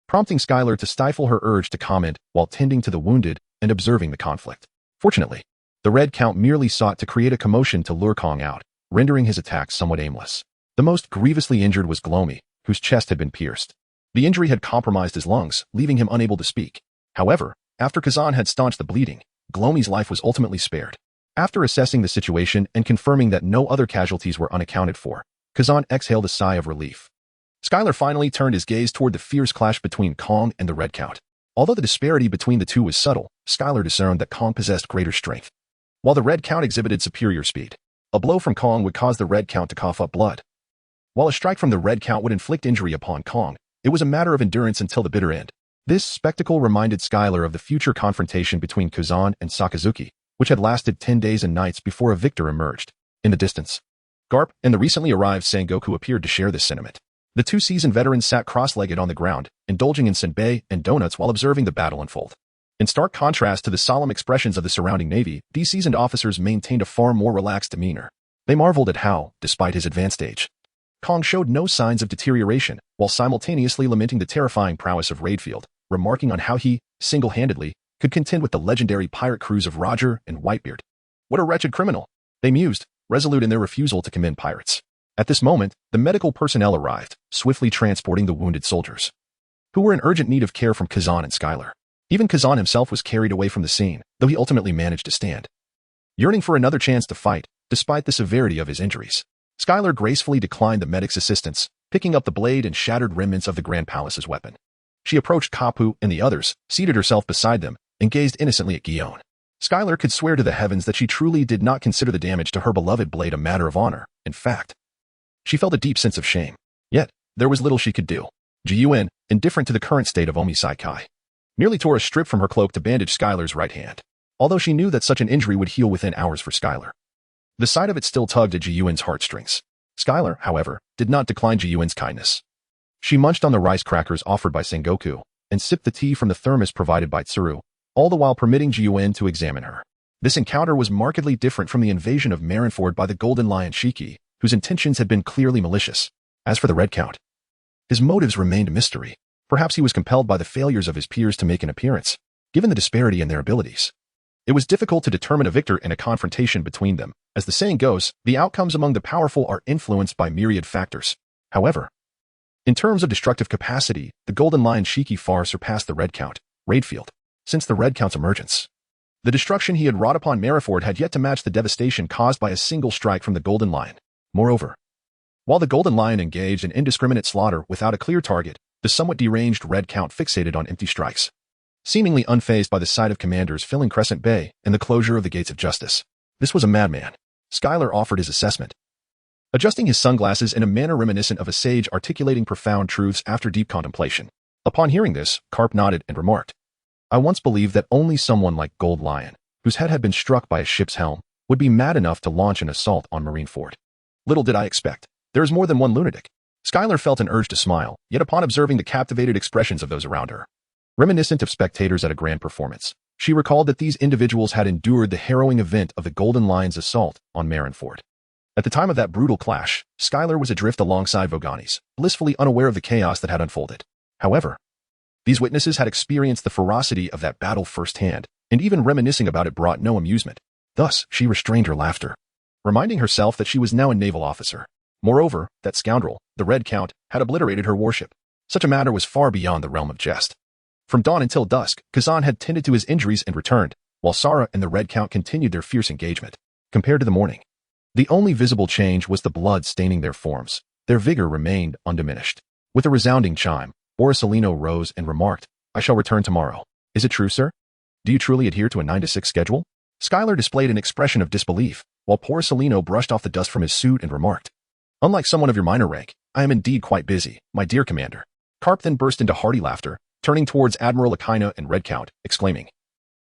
S1: prompting Skylar to stifle her urge to comment while tending to the wounded and observing the conflict. Fortunately, the Red Count merely sought to create a commotion to lure Kong out, rendering his attack somewhat aimless. The most grievously injured was Glomi, whose chest had been pierced. The injury had compromised his lungs, leaving him unable to speak. However, after Kazan had staunched the bleeding, Glomi's life was ultimately spared. After assessing the situation and confirming that no other casualties were unaccounted for, Kazan exhaled a sigh of relief. Skylar finally turned his gaze toward the fierce clash between Kong and the Red Count. Although the disparity between the two was subtle, Skylar discerned that Kong possessed greater strength, while the Red Count exhibited superior speed. A blow from Kong would cause the Red Count to cough up blood, while a strike from the Red Count would inflict injury upon Kong. It was a matter of endurance until the bitter end. This spectacle reminded Skylar of the future confrontation between Kazan and Sakazuki, which had lasted 10 days and nights before a victor emerged. In the distance, Garp and the recently arrived Sengoku appeared to share this sentiment. The two seasoned veterans sat cross-legged on the ground, indulging in senbei and donuts while observing the battle unfold. In stark contrast to the solemn expressions of the surrounding navy, these seasoned officers maintained a far more relaxed demeanor. They marveled at how, despite his advanced age, Kong showed no signs of deterioration, while simultaneously lamenting the terrifying prowess of Riderfield, remarking on how he, single-handedly, could contend with the legendary pirate crews of Roger and Whitebeard. What a wretched criminal, they mused, resolute in their refusal to commend pirates. At this moment, the medical personnel arrived, swiftly transporting the wounded soldiers, who were in urgent need of care from Kazan and Skylar. Even Kazan himself was carried away from the scene, though he ultimately managed to stand. Yearning for another chance to fight, despite the severity of his injuries, Skylar gracefully declined the medic's assistance, picking up the blade and shattered remnants of the Grand Palace's weapon. She approached Kapu and the others, seated herself beside them, and gazed innocently at Guillaume. Skylar could swear to the heavens that she truly did not consider the damage to her beloved blade a matter of honor. In fact, she felt a deep sense of shame. Yet, there was little she could do. Jiyuan, indifferent to the current state of Omi Saikai, merely tore a strip from her cloak to bandage Skylar's right hand, although she knew that such an injury would heal within hours for Skylar. The sight of it still tugged at Jiyuan's heartstrings. Skylar, however, did not decline Jiyuan's kindness. She munched on the rice crackers offered by Sengoku and sipped the tea from the thermos provided by Tsuru, all the while permitting Jiyuan to examine her. This encounter was markedly different from the invasion of Marineford by the Golden Lion Shiki, whose intentions had been clearly malicious. As for the Red Count, his motives remained a mystery. Perhaps he was compelled by the failures of his peers to make an appearance, given the disparity in their abilities. It was difficult to determine a victor in a confrontation between them. As the saying goes, the outcomes among the powerful are influenced by myriad factors. However, in terms of destructive capacity, the Golden Lion Shiki far surpassed the Red Count, Raidfield, since the Red Count's emergence. The destruction he had wrought upon Marineford had yet to match the devastation caused by a single strike from the Golden Lion. Moreover, while the Golden Lion engaged in indiscriminate slaughter without a clear target, the somewhat deranged Red Count fixated on empty strikes, seemingly unfazed by the sight of commanders filling Crescent Bay and the closure of the gates of justice. This was a madman. Skylar offered his assessment, adjusting his sunglasses in a manner reminiscent of a sage articulating profound truths after deep contemplation. Upon hearing this, Garp nodded and remarked, I once believed that only someone like Gold Lion, whose head had been struck by a ship's helm, would be mad enough to launch an assault on Marineford. Little did I expect. There is more than one lunatic. Skylar felt an urge to smile, yet upon observing the captivated expressions of those around her, reminiscent of spectators at a grand performance, she recalled that these individuals had endured the harrowing event of the Golden Lion's assault on Marineford. At the time of that brutal clash, Skylar was adrift alongside Voganis, blissfully unaware of the chaos that had unfolded. However, these witnesses had experienced the ferocity of that battle firsthand, and even reminiscing about it brought no amusement. Thus, she restrained her laughter, reminding herself that she was now a naval officer. Moreover, that scoundrel, the Red Count, had obliterated her warship. Such a matter was far beyond the realm of jest. From dawn until dusk, Kazan had tended to his injuries and returned, while Sara and the Red Count continued their fierce engagement. Compared to the morning, the only visible change was the blood staining their forms. Their vigor remained undiminished. With a resounding chime, Borsalino rose and remarked, I shall return tomorrow. Is it true, sir? Do you truly adhere to a 9-to-6 schedule? Skylar displayed an expression of disbelief, while Borsalino brushed off the dust from his suit and remarked, Unlike someone of your minor rank, I am indeed quite busy, my dear commander. Garp then burst into hearty laughter, turning towards Admiral Akainu and Red Count, exclaiming,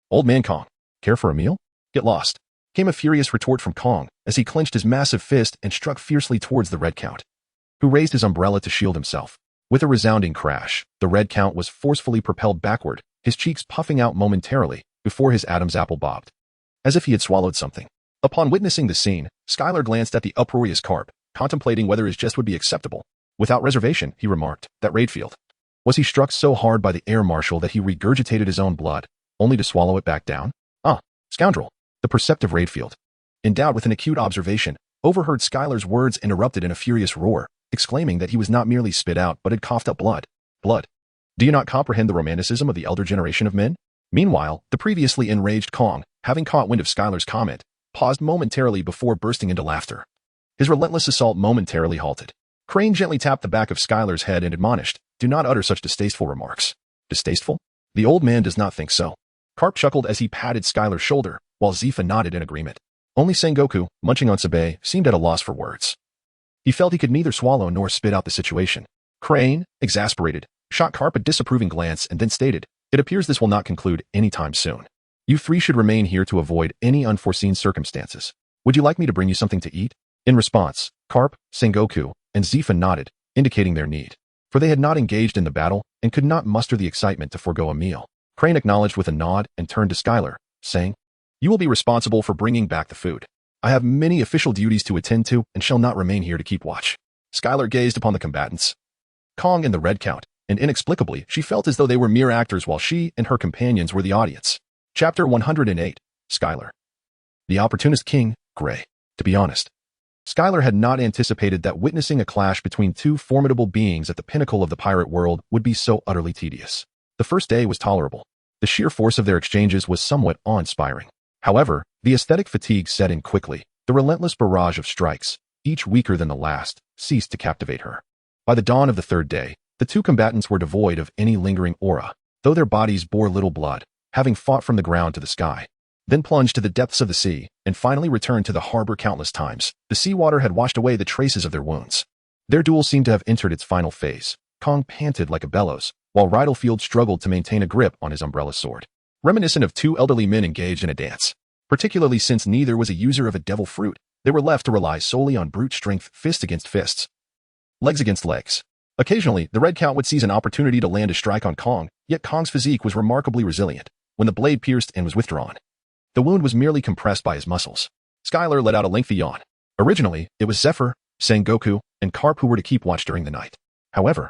S1: Old man Kong, care for a meal? Get lost. Came a furious retort from Kong as he clenched his massive fist and struck fiercely towards the Red Count, who raised his umbrella to shield himself. With a resounding crash, the Red Count was forcefully propelled backward, his cheeks puffing out momentarily before his Adam's apple bobbed, as if he had swallowed something. Upon witnessing the scene, Skylar glanced at the uproarious Garp, contemplating whether his jest would be acceptable. Without reservation, he remarked, that Raidfield. Was he struck so hard by the air marshal that he regurgitated his own blood, only to swallow it back down? Ah, scoundrel. The perceptive Raidfield, endowed with an acute observation, overheard Skylar's words interrupted in a furious roar, exclaiming that he was not merely spit out but had coughed up blood. Blood. Do you not comprehend the romanticism of the elder generation of men? Meanwhile, the previously enraged Kong, having caught wind of Skylar's comment, paused momentarily before bursting into laughter. His relentless assault momentarily halted. Crane gently tapped the back of Skylar's head and admonished, do not utter such distasteful remarks. Distasteful? The old man does not think so. Garp chuckled as he patted Skylar's shoulder, while Zifa nodded in agreement. Only Sengoku, munching on sabe, seemed at a loss for words. He felt he could neither swallow nor spit out the situation. Crane, exasperated, shot Garp a disapproving glance and then stated, it appears this will not conclude anytime soon. You three should remain here to avoid any unforeseen circumstances. Would you like me to bring you something to eat? In response, Garp, Sengoku, and Zifa nodded, indicating their need, for they had not engaged in the battle and could not muster the excitement to forego a meal. Crane acknowledged with a nod and turned to Skylar, saying, You will be responsible for bringing back the food. I have many official duties to attend to and shall not remain here to keep watch. Skylar gazed upon the combatants, Kong and the Red Count, and inexplicably she felt as though they were mere actors while she and her companions were the audience. Chapter 108, Skylar. The Opportunist King, Gray. To be honest, Skylar had not anticipated that witnessing a clash between two formidable beings at the pinnacle of the pirate world would be so utterly tedious. The first day was tolerable. The sheer force of their exchanges was somewhat awe-inspiring. However, the aesthetic fatigue set in quickly. The relentless barrage of strikes, each weaker than the last, ceased to captivate her. By the dawn of the third day, the two combatants were devoid of any lingering aura, though their bodies bore little blood, having fought from the ground to the sky, then plunged to the depths of the sea, and finally returned to the harbor countless times. The seawater had washed away the traces of their wounds. Their duel seemed to have entered its final phase. Kong panted like a bellows, while Rydlefield struggled to maintain a grip on his umbrella sword. Reminiscent of two elderly men engaged in a dance. Particularly since neither was a user of a devil fruit, they were left to rely solely on brute strength, fist against fists, legs against legs. Occasionally, the Red Count would seize an opportunity to land a strike on Kong, yet Kong's physique was remarkably resilient. When the blade pierced and was withdrawn, the wound was merely compressed by his muscles. Skylar let out a lengthy yawn. Originally, it was Zephyr, Sengoku, and Garp who were to keep watch during the night. However,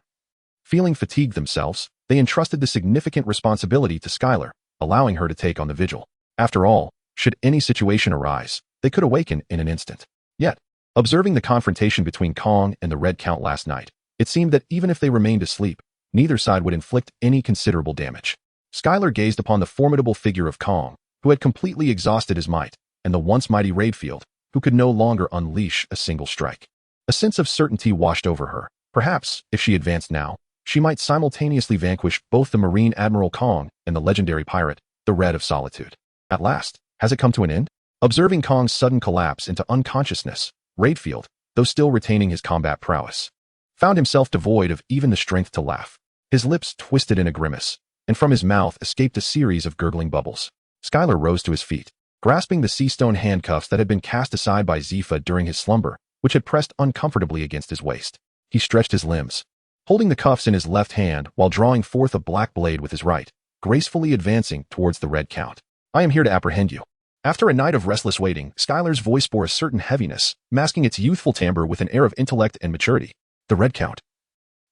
S1: feeling fatigued themselves, they entrusted the significant responsibility to Skylar, allowing her to take on the vigil. After all, should any situation arise, they could awaken in an instant. Yet, observing the confrontation between Kong and the Red Count last night, it seemed that even if they remained asleep, neither side would inflict any considerable damage. Skylar gazed upon the formidable figure of Kong, who had completely exhausted his might, and the once mighty Rydlefield, who could no longer unleash a single strike. A sense of certainty washed over her. Perhaps, if she advanced now, she might simultaneously vanquish both the Marine Admiral Kong and the legendary pirate, the Red of Solitude. At last, has it come to an end? Observing Kong's sudden collapse into unconsciousness, Rydlefield, though still retaining his combat prowess, found himself devoid of even the strength to laugh. His lips twisted in a grimace, and from his mouth escaped a series of gurgling bubbles. Skylar rose to his feet, grasping the sea-stone handcuffs that had been cast aside by Zephyr during his slumber, which had pressed uncomfortably against his waist. He stretched his limbs, holding the cuffs in his left hand while drawing forth a black blade with his right, gracefully advancing towards the Red Count. I am here to apprehend you. After a night of restless waiting, Skylar's voice bore a certain heaviness, masking its youthful timbre with an air of intellect and maturity. The Red Count,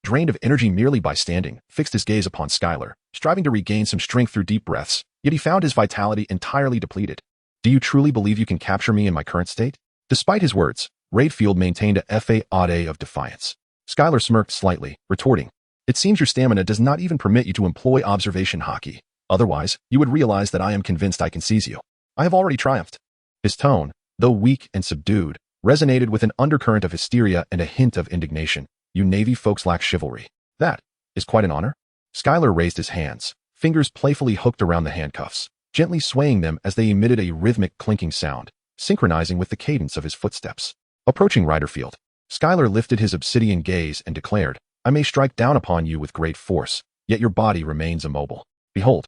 S1: drained of energy merely by standing, fixed his gaze upon Skylar, striving to regain some strength through deep breaths, yet he found his vitality entirely depleted. Do you truly believe you can capture me in my current state? Despite his words, Rydlefield maintained a fa-ade of defiance. Skylar smirked slightly, retorting, It seems your stamina does not even permit you to employ observation Haki. Otherwise, you would realize that I am convinced I can seize you. I have already triumphed. His tone, though weak and subdued, resonated with an undercurrent of hysteria and a hint of indignation. You Navy folks lack chivalry. That is quite an honor. Skylar raised his hands, fingers playfully hooked around the handcuffs, gently swaying them as they emitted a rhythmic clinking sound, synchronizing with the cadence of his footsteps. Approaching Rydlefield, Skylar lifted his obsidian gaze and declared, I may strike down upon you with great force, yet your body remains immobile. Behold,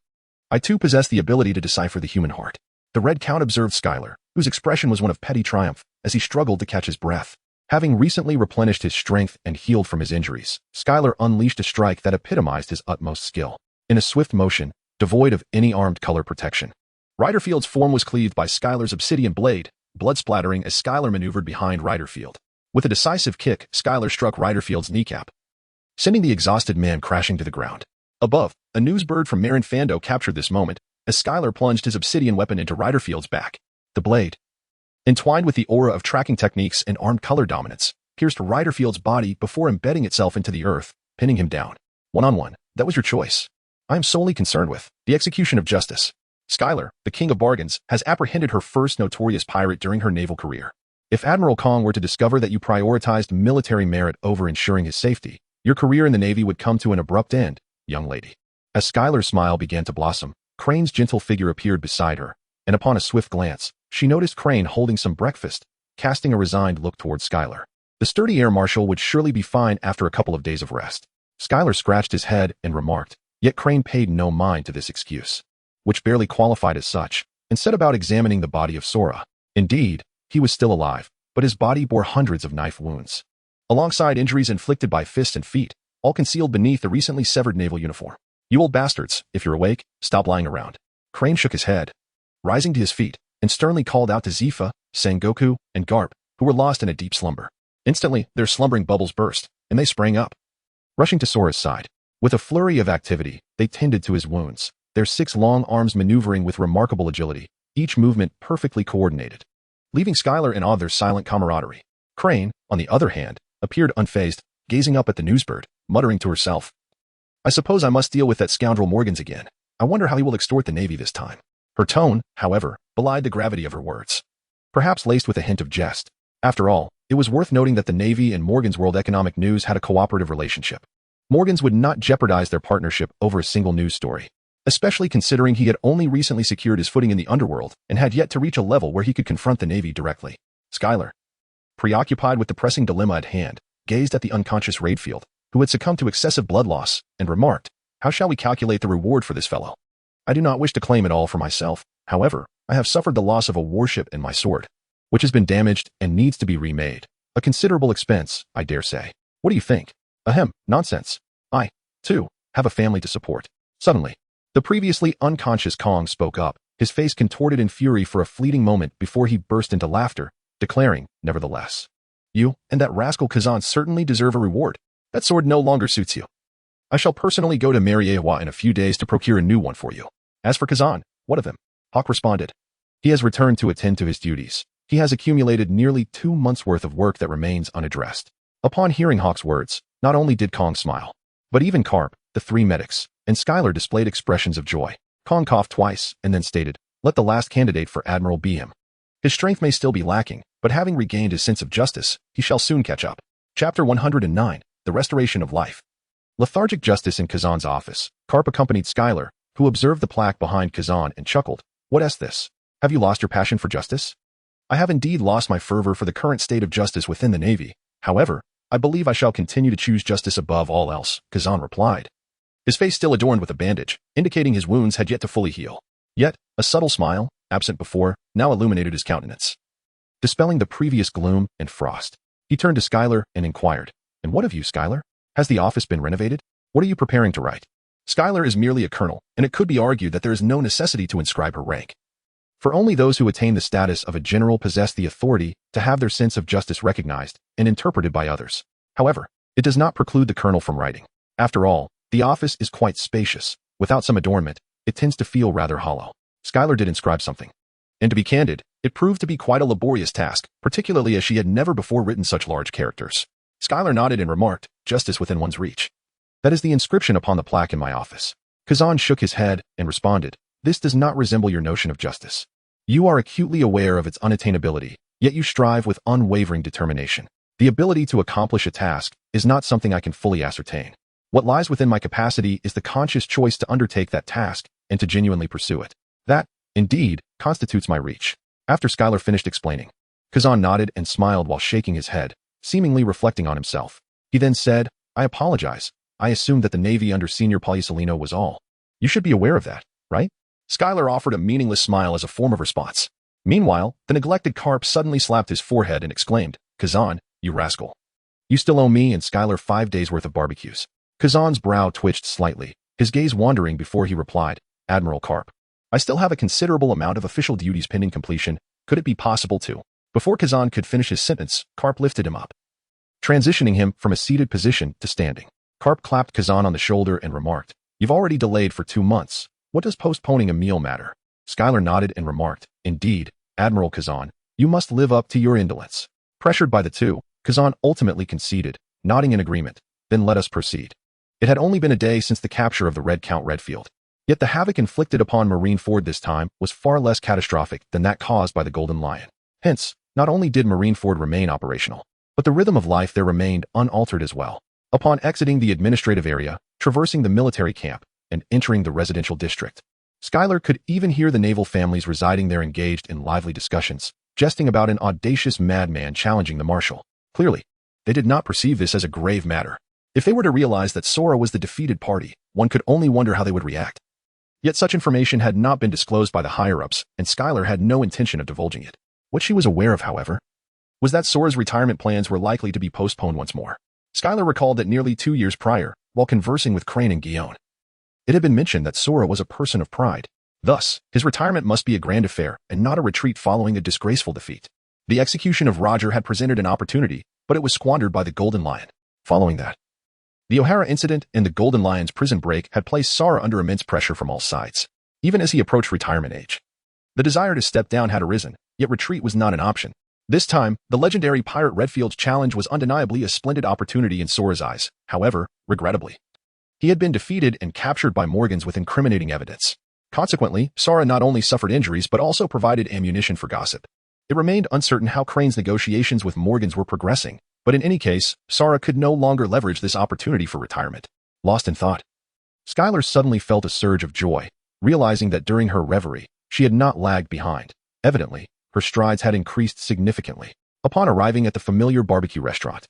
S1: I too possess the ability to decipher the human heart. The Red Count observed Skylar, whose expression was one of petty triumph, as he struggled to catch his breath. Having recently replenished his strength and healed from his injuries, Skylar unleashed a strike that epitomized his utmost skill. In a swift motion, devoid of any armed color protection, Rydlefield's form was cleaved by Skylar's obsidian blade, blood splattering as Skylar maneuvered behind Rydlefield. With a decisive kick, Skylar struck Rydlefield's kneecap, sending the exhausted man crashing to the ground. Above, a news bird from Marin Fando captured this moment, as Skylar plunged his obsidian weapon into Rydlefield's back. The blade, entwined with the aura of tracking techniques and armed color dominance, pierced Rydlefield's body before embedding itself into the earth, pinning him down. One-on-one, that was your choice. I am solely concerned with the execution of justice. Skylar, the king of bargains, has apprehended her first notorious pirate during her naval career. If Admiral Kong were to discover that you prioritized military merit over ensuring his safety, your career in the Navy would come to an abrupt end, young lady. As Skylar's smile began to blossom, Crane's gentle figure appeared beside her, and upon a swift glance, she noticed Crane holding some breakfast, casting a resigned look towards Skylar. The sturdy air marshal would surely be fine after a couple of days of rest. Skylar scratched his head and remarked, yet Crane paid no mind to this excuse, which barely qualified as such, and set about examining the body of Sora. Indeed, he was still alive, but his body bore hundreds of knife wounds, alongside injuries inflicted by fists and feet, all concealed beneath the recently severed naval uniform. You old bastards, if you're awake, stop lying around. Crane shook his head, rising to his feet, and sternly called out to Zephyr, Sengoku, and Garp, who were lost in a deep slumber. Instantly, their slumbering bubbles burst, and they sprang up, rushing to Sora's side. With a flurry of activity, they tended to his wounds, their 6 long arms maneuvering with remarkable agility, each movement perfectly coordinated, leaving Skylar in awe of their silent camaraderie. Crane, on the other hand, appeared unfazed, gazing up at the newsbird, muttering to herself, "I suppose I must deal with that scoundrel Morgans again. I wonder how he will extort the Navy this time." Her tone, however, belied the gravity of her words, perhaps laced with a hint of jest. After all, it was worth noting that the Navy and Morgan's World Economic News had a cooperative relationship. Morgan's would not jeopardize their partnership over a single news story, especially considering he had only recently secured his footing in the underworld and had yet to reach a level where he could confront the Navy directly. Schuyler, preoccupied with the pressing dilemma at hand, gazed at the unconscious Raidfield, who had succumbed to excessive blood loss, and remarked, "How shall we calculate the reward for this fellow? I do not wish to claim it all for myself. However, I have suffered the loss of a warship and my sword, which has been damaged and needs to be remade. A considerable expense, I dare say. What do you think?" "Ahem, nonsense. I, too, have a family to support." Suddenly, the previously unconscious Kong spoke up, his face contorted in fury for a fleeting moment before he burst into laughter, declaring, nevertheless, "You and that rascal Kazan certainly deserve a reward. That sword no longer suits you. I shall personally go to Mariewa in a few days to procure a new one for you. As for Kazan, what of him?" Hawk responded. "He has returned to attend to his duties. He has accumulated nearly 2 months' worth of work that remains unaddressed." Upon hearing Hawk's words, not only did Kong smile, but even Garp, the 3 medics, and Schuyler displayed expressions of joy. Kong coughed twice and then stated, "Let the last candidate for Admiral be him. His strength may still be lacking, but having regained his sense of justice, he shall soon catch up." Chapter 109, The Restoration of Life. Lethargic justice in Kazan's office, Garp accompanied Schuyler, who observed the plaque behind Kazan and chuckled. "What is this? Have you lost your passion for justice?" "I have indeed lost my fervor for the current state of justice within the Navy. However, I believe I shall continue to choose justice above all else," Kazan replied, his face still adorned with a bandage, indicating his wounds had yet to fully heal. Yet, a subtle smile, absent before, now illuminated his countenance, dispelling the previous gloom and frost. He turned to Schuyler and inquired, "And what of you, Schuyler? Has the office been renovated? What are you preparing to write?" Schuyler is merely a colonel, and it could be argued that there is no necessity to inscribe her rank. For only those who attain the status of a general possess the authority to have their sense of justice recognized and interpreted by others. However, it does not preclude the colonel from writing. After all, the office is quite spacious. Without some adornment, it tends to feel rather hollow. Schuyler did inscribe something. And to be candid, it proved to be quite a laborious task, particularly as she had never before written such large characters. Schuyler nodded and remarked, "Justice within one's reach. That is the inscription upon the plaque in my office." Kazan shook his head and responded, "This does not resemble your notion of justice. You are acutely aware of its unattainability, yet you strive with unwavering determination. The ability to accomplish a task is not something I can fully ascertain. What lies within my capacity is the conscious choice to undertake that task and to genuinely pursue it. That, indeed, constitutes my reach." After Schuyler finished explaining, Kazan nodded and smiled while shaking his head, seemingly reflecting on himself. He then said, "I apologize. I assumed that the Navy under Senior Polisalino was all. You should be aware of that, right?" Schuyler offered a meaningless smile as a form of response. Meanwhile, the neglected Garp suddenly slapped his forehead and exclaimed, "Kazan, you rascal. You still owe me and Schuyler 5 days' worth of barbecues." Kazan's brow twitched slightly, his gaze wandering before he replied, "Admiral Garp, I still have a considerable amount of official duties pending completion. Could it be possible to—" Before Kazan could finish his sentence, Garp lifted him up, transitioning him from a seated position to standing. Garp clapped Kazan on the shoulder and remarked, "You've already delayed for 2 months. What does postponing a meal matter?" Schuyler nodded and remarked, "Indeed, Admiral Kazan, you must live up to your indolence." Pressured by the two, Kazan ultimately conceded, nodding in agreement. "Then let us proceed." It had only been a day since the capture of the Red Count Redfield. Yet the havoc inflicted upon Marineford this time was far less catastrophic than that caused by the Golden Lion. Hence, not only did Marineford remain operational, but the rhythm of life there remained unaltered as well. Upon exiting the administrative area, traversing the military camp, and entering the residential district, Schuyler could even hear the naval families residing there engaged in lively discussions, jesting about an audacious madman challenging the marshal. Clearly, they did not perceive this as a grave matter. If they were to realize that Sora was the defeated party, one could only wonder how they would react. Yet such information had not been disclosed by the higher-ups, and Schuyler had no intention of divulging it. What she was aware of, however, was that Sora's retirement plans were likely to be postponed once more. Schuyler recalled that nearly 2 years prior, while conversing with Crane and Guillaume, it had been mentioned that Sora was a person of pride. Thus, his retirement must be a grand affair and not a retreat following a disgraceful defeat. The execution of Roger had presented an opportunity, but it was squandered by the Golden Lion. Following that, the O'Hara incident and the Golden Lion's prison break had placed Sora under immense pressure from all sides, even as he approached retirement age. The desire to step down had arisen, yet retreat was not an option. This time, the legendary Pirate Redfield's challenge was undeniably a splendid opportunity in Sora's eyes. However, regrettably, he had been defeated and captured by Morgans with incriminating evidence. Consequently, Sora not only suffered injuries but also provided ammunition for gossip. It remained uncertain how Crane's negotiations with Morgans were progressing, but in any case, Sora could no longer leverage this opportunity for retirement. Lost in thought, Skylar suddenly felt a surge of joy, realizing that during her reverie, she had not lagged behind. Evidently, her strides had increased significantly. Upon arriving at the familiar barbecue restaurant,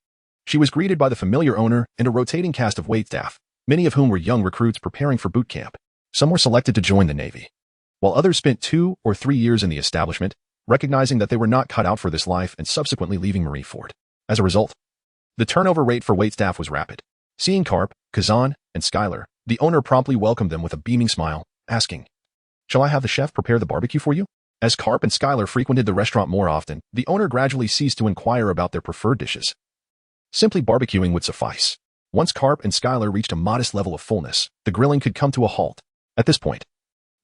S1: she was greeted by the familiar owner and a rotating cast of waitstaff, many of whom were young recruits preparing for boot camp. Some were selected to join the Navy, while others spent 2 or 3 years in the establishment, recognizing that they were not cut out for this life and subsequently leaving Marineford. As a result, the turnover rate for waitstaff was rapid. Seeing Garp, Kazan, and Skylar, the owner promptly welcomed them with a beaming smile, asking, "Shall I have the chef prepare the barbecue for you?" As Garp and Skylar frequented the restaurant more often, the owner gradually ceased to inquire about their preferred dishes. Simply barbecuing would suffice. Once Garp and Skylar reached a modest level of fullness, the grilling could come to a halt. At this point,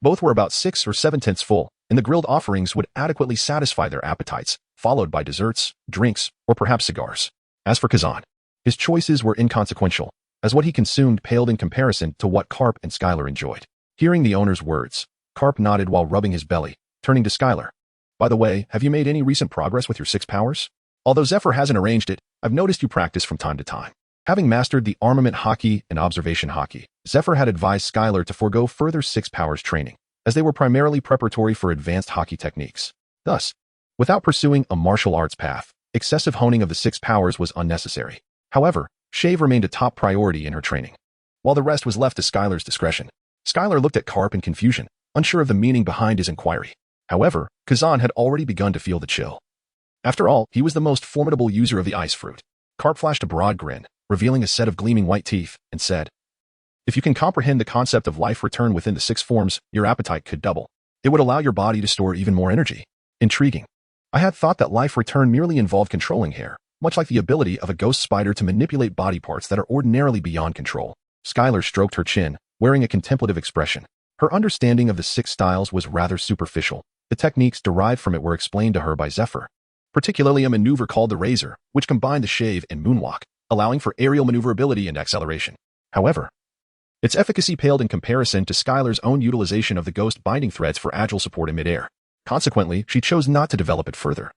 S1: both were about 6 or 7/10 full, and the grilled offerings would adequately satisfy their appetites, followed by desserts, drinks, or perhaps cigars. As for Kazan, his choices were inconsequential, as what he consumed paled in comparison to what Garp and Skylar enjoyed. Hearing the owner's words, Garp nodded while rubbing his belly, turning to Skylar. "By the way, have you made any recent progress with your 6 powers? Although Zephyr hasn't arranged it, I've noticed you practice from time to time." Having mastered the armament Haki and observation Haki, Zephyr had advised Skylar to forego further 6 powers training, as they were primarily preparatory for advanced Haki techniques. Thus, without pursuing a martial arts path, excessive honing of the 6 powers was unnecessary. However, shave remained a top priority in her training, while the rest was left to Skylar's discretion. Skylar looked at Garp in confusion, unsure of the meaning behind his inquiry. However, Kazan had already begun to feel the chill. After all, he was the most formidable user of the ice fruit. Garp flashed a broad grin, revealing a set of gleaming white teeth, and said, "If you can comprehend the concept of life return within the 6 forms, your appetite could double. It would allow your body to store even more energy." Intriguing. I had thought that life return merely involved controlling hair, much like the ability of a ghost spider to manipulate body parts that are ordinarily beyond control. Skylar stroked her chin, wearing a contemplative expression. Her understanding of the 6 styles was rather superficial. The techniques derived from it were explained to her by Zephyr, particularly a maneuver called the Razor, which combined the shave and moonwalk, allowing for aerial maneuverability and acceleration. However, its efficacy paled in comparison to Skylar's own utilization of the ghost binding threads for agile support in midair. Consequently, she chose not to develop it further,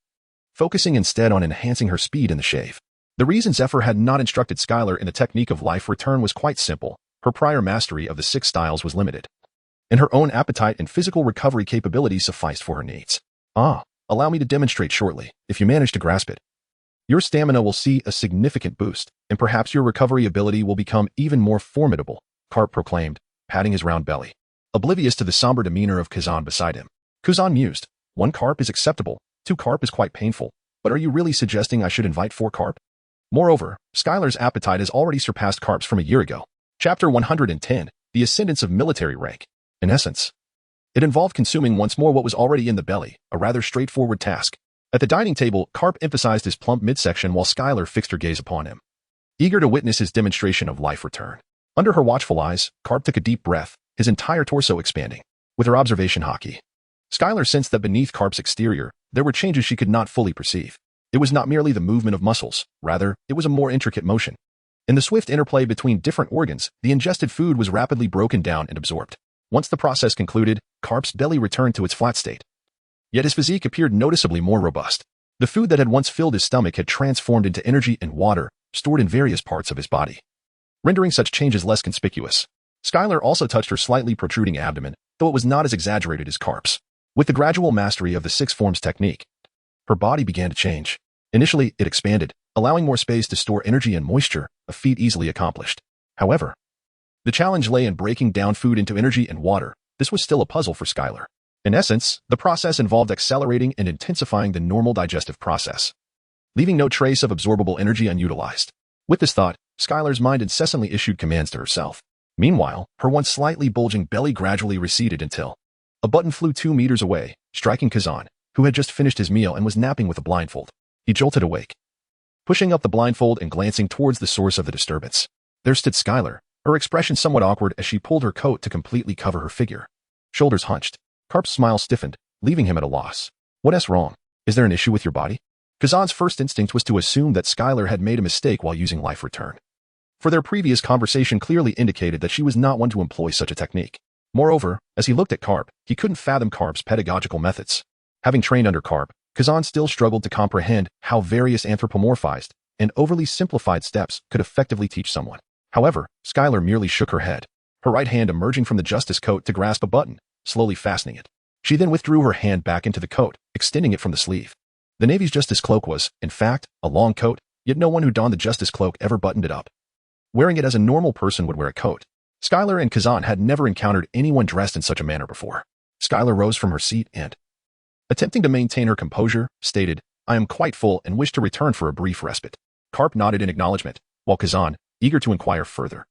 S1: focusing instead on enhancing her speed in the shave. The reason Zephyr had not instructed Skylar in the technique of life return was quite simple. Her prior mastery of the 6 styles was limited, and her own appetite and physical recovery capabilities sufficed for her needs. Allow me to demonstrate shortly, if you manage to grasp it. Your stamina will see a significant boost, and perhaps your recovery ability will become even more formidable, Garp proclaimed, patting his round belly, oblivious to the somber demeanor of Kazan beside him. Kazan mused, 1 Garp is acceptable, 2 Garp is quite painful, but are you really suggesting I should invite 4 Garp? Moreover, Skylar's appetite has already surpassed Garp's from a year ago. Chapter 110, The Ascendance of Military Rank. In essence, it involved consuming once more what was already in the belly, a rather straightforward task. At the dining table, Garp emphasized his plump midsection while Skylar fixed her gaze upon him, eager to witness his demonstration of life return. Under her watchful eyes, Garp took a deep breath, his entire torso expanding. With her observation Haki, Skylar sensed that beneath Garp's exterior, there were changes she could not fully perceive. It was not merely the movement of muscles, rather, it was a more intricate motion. In the swift interplay between different organs, the ingested food was rapidly broken down and absorbed. Once the process concluded, Garp's belly returned to its flat state. Yet his physique appeared noticeably more robust. The food that had once filled his stomach had transformed into energy and water, stored in various parts of his body, rendering such changes less conspicuous. Skylar also touched her slightly protruding abdomen, though it was not as exaggerated as Garp's. With the gradual mastery of the 6 forms technique, her body began to change. Initially, it expanded, allowing more space to store energy and moisture, a feat easily accomplished. However, the challenge lay in breaking down food into energy and water. This was still a puzzle for Skylar. In essence, the process involved accelerating and intensifying the normal digestive process, leaving no trace of absorbable energy unutilized. With this thought, Skylar's mind incessantly issued commands to herself. Meanwhile, her once slightly bulging belly gradually receded until a button flew 2 meters away, striking Kazan, who had just finished his meal and was napping with a blindfold. He jolted awake, pushing up the blindfold and glancing towards the source of the disturbance. There stood Skylar, her expression somewhat awkward as she pulled her coat to completely cover her figure. Shoulders hunched, Garp's smile stiffened, leaving him at a loss. "What is wrong? Is there an issue with your body?" Kazan's first instinct was to assume that Skylar had made a mistake while using life return. For their previous conversation clearly indicated that she was not one to employ such a technique. Moreover, as he looked at Garp, he couldn't fathom Garp's pedagogical methods. Having trained under Garp, Kazan still struggled to comprehend how various anthropomorphized and overly simplified steps could effectively teach someone. However, Skylar merely shook her head, her right hand emerging from the justice coat to grasp a button, slowly fastening it. She then withdrew her hand back into the coat, extending it from the sleeve. The Navy's justice cloak was, in fact, a long coat, yet no one who donned the justice cloak ever buttoned it up. Wearing it as a normal person would wear a coat, Skylar and Kazan had never encountered anyone dressed in such a manner before. Skylar rose from her seat and, attempting to maintain her composure, stated, "I am quite full and wish to return for a brief respite." Garp nodded in acknowledgement, while Kazan, eager to inquire further,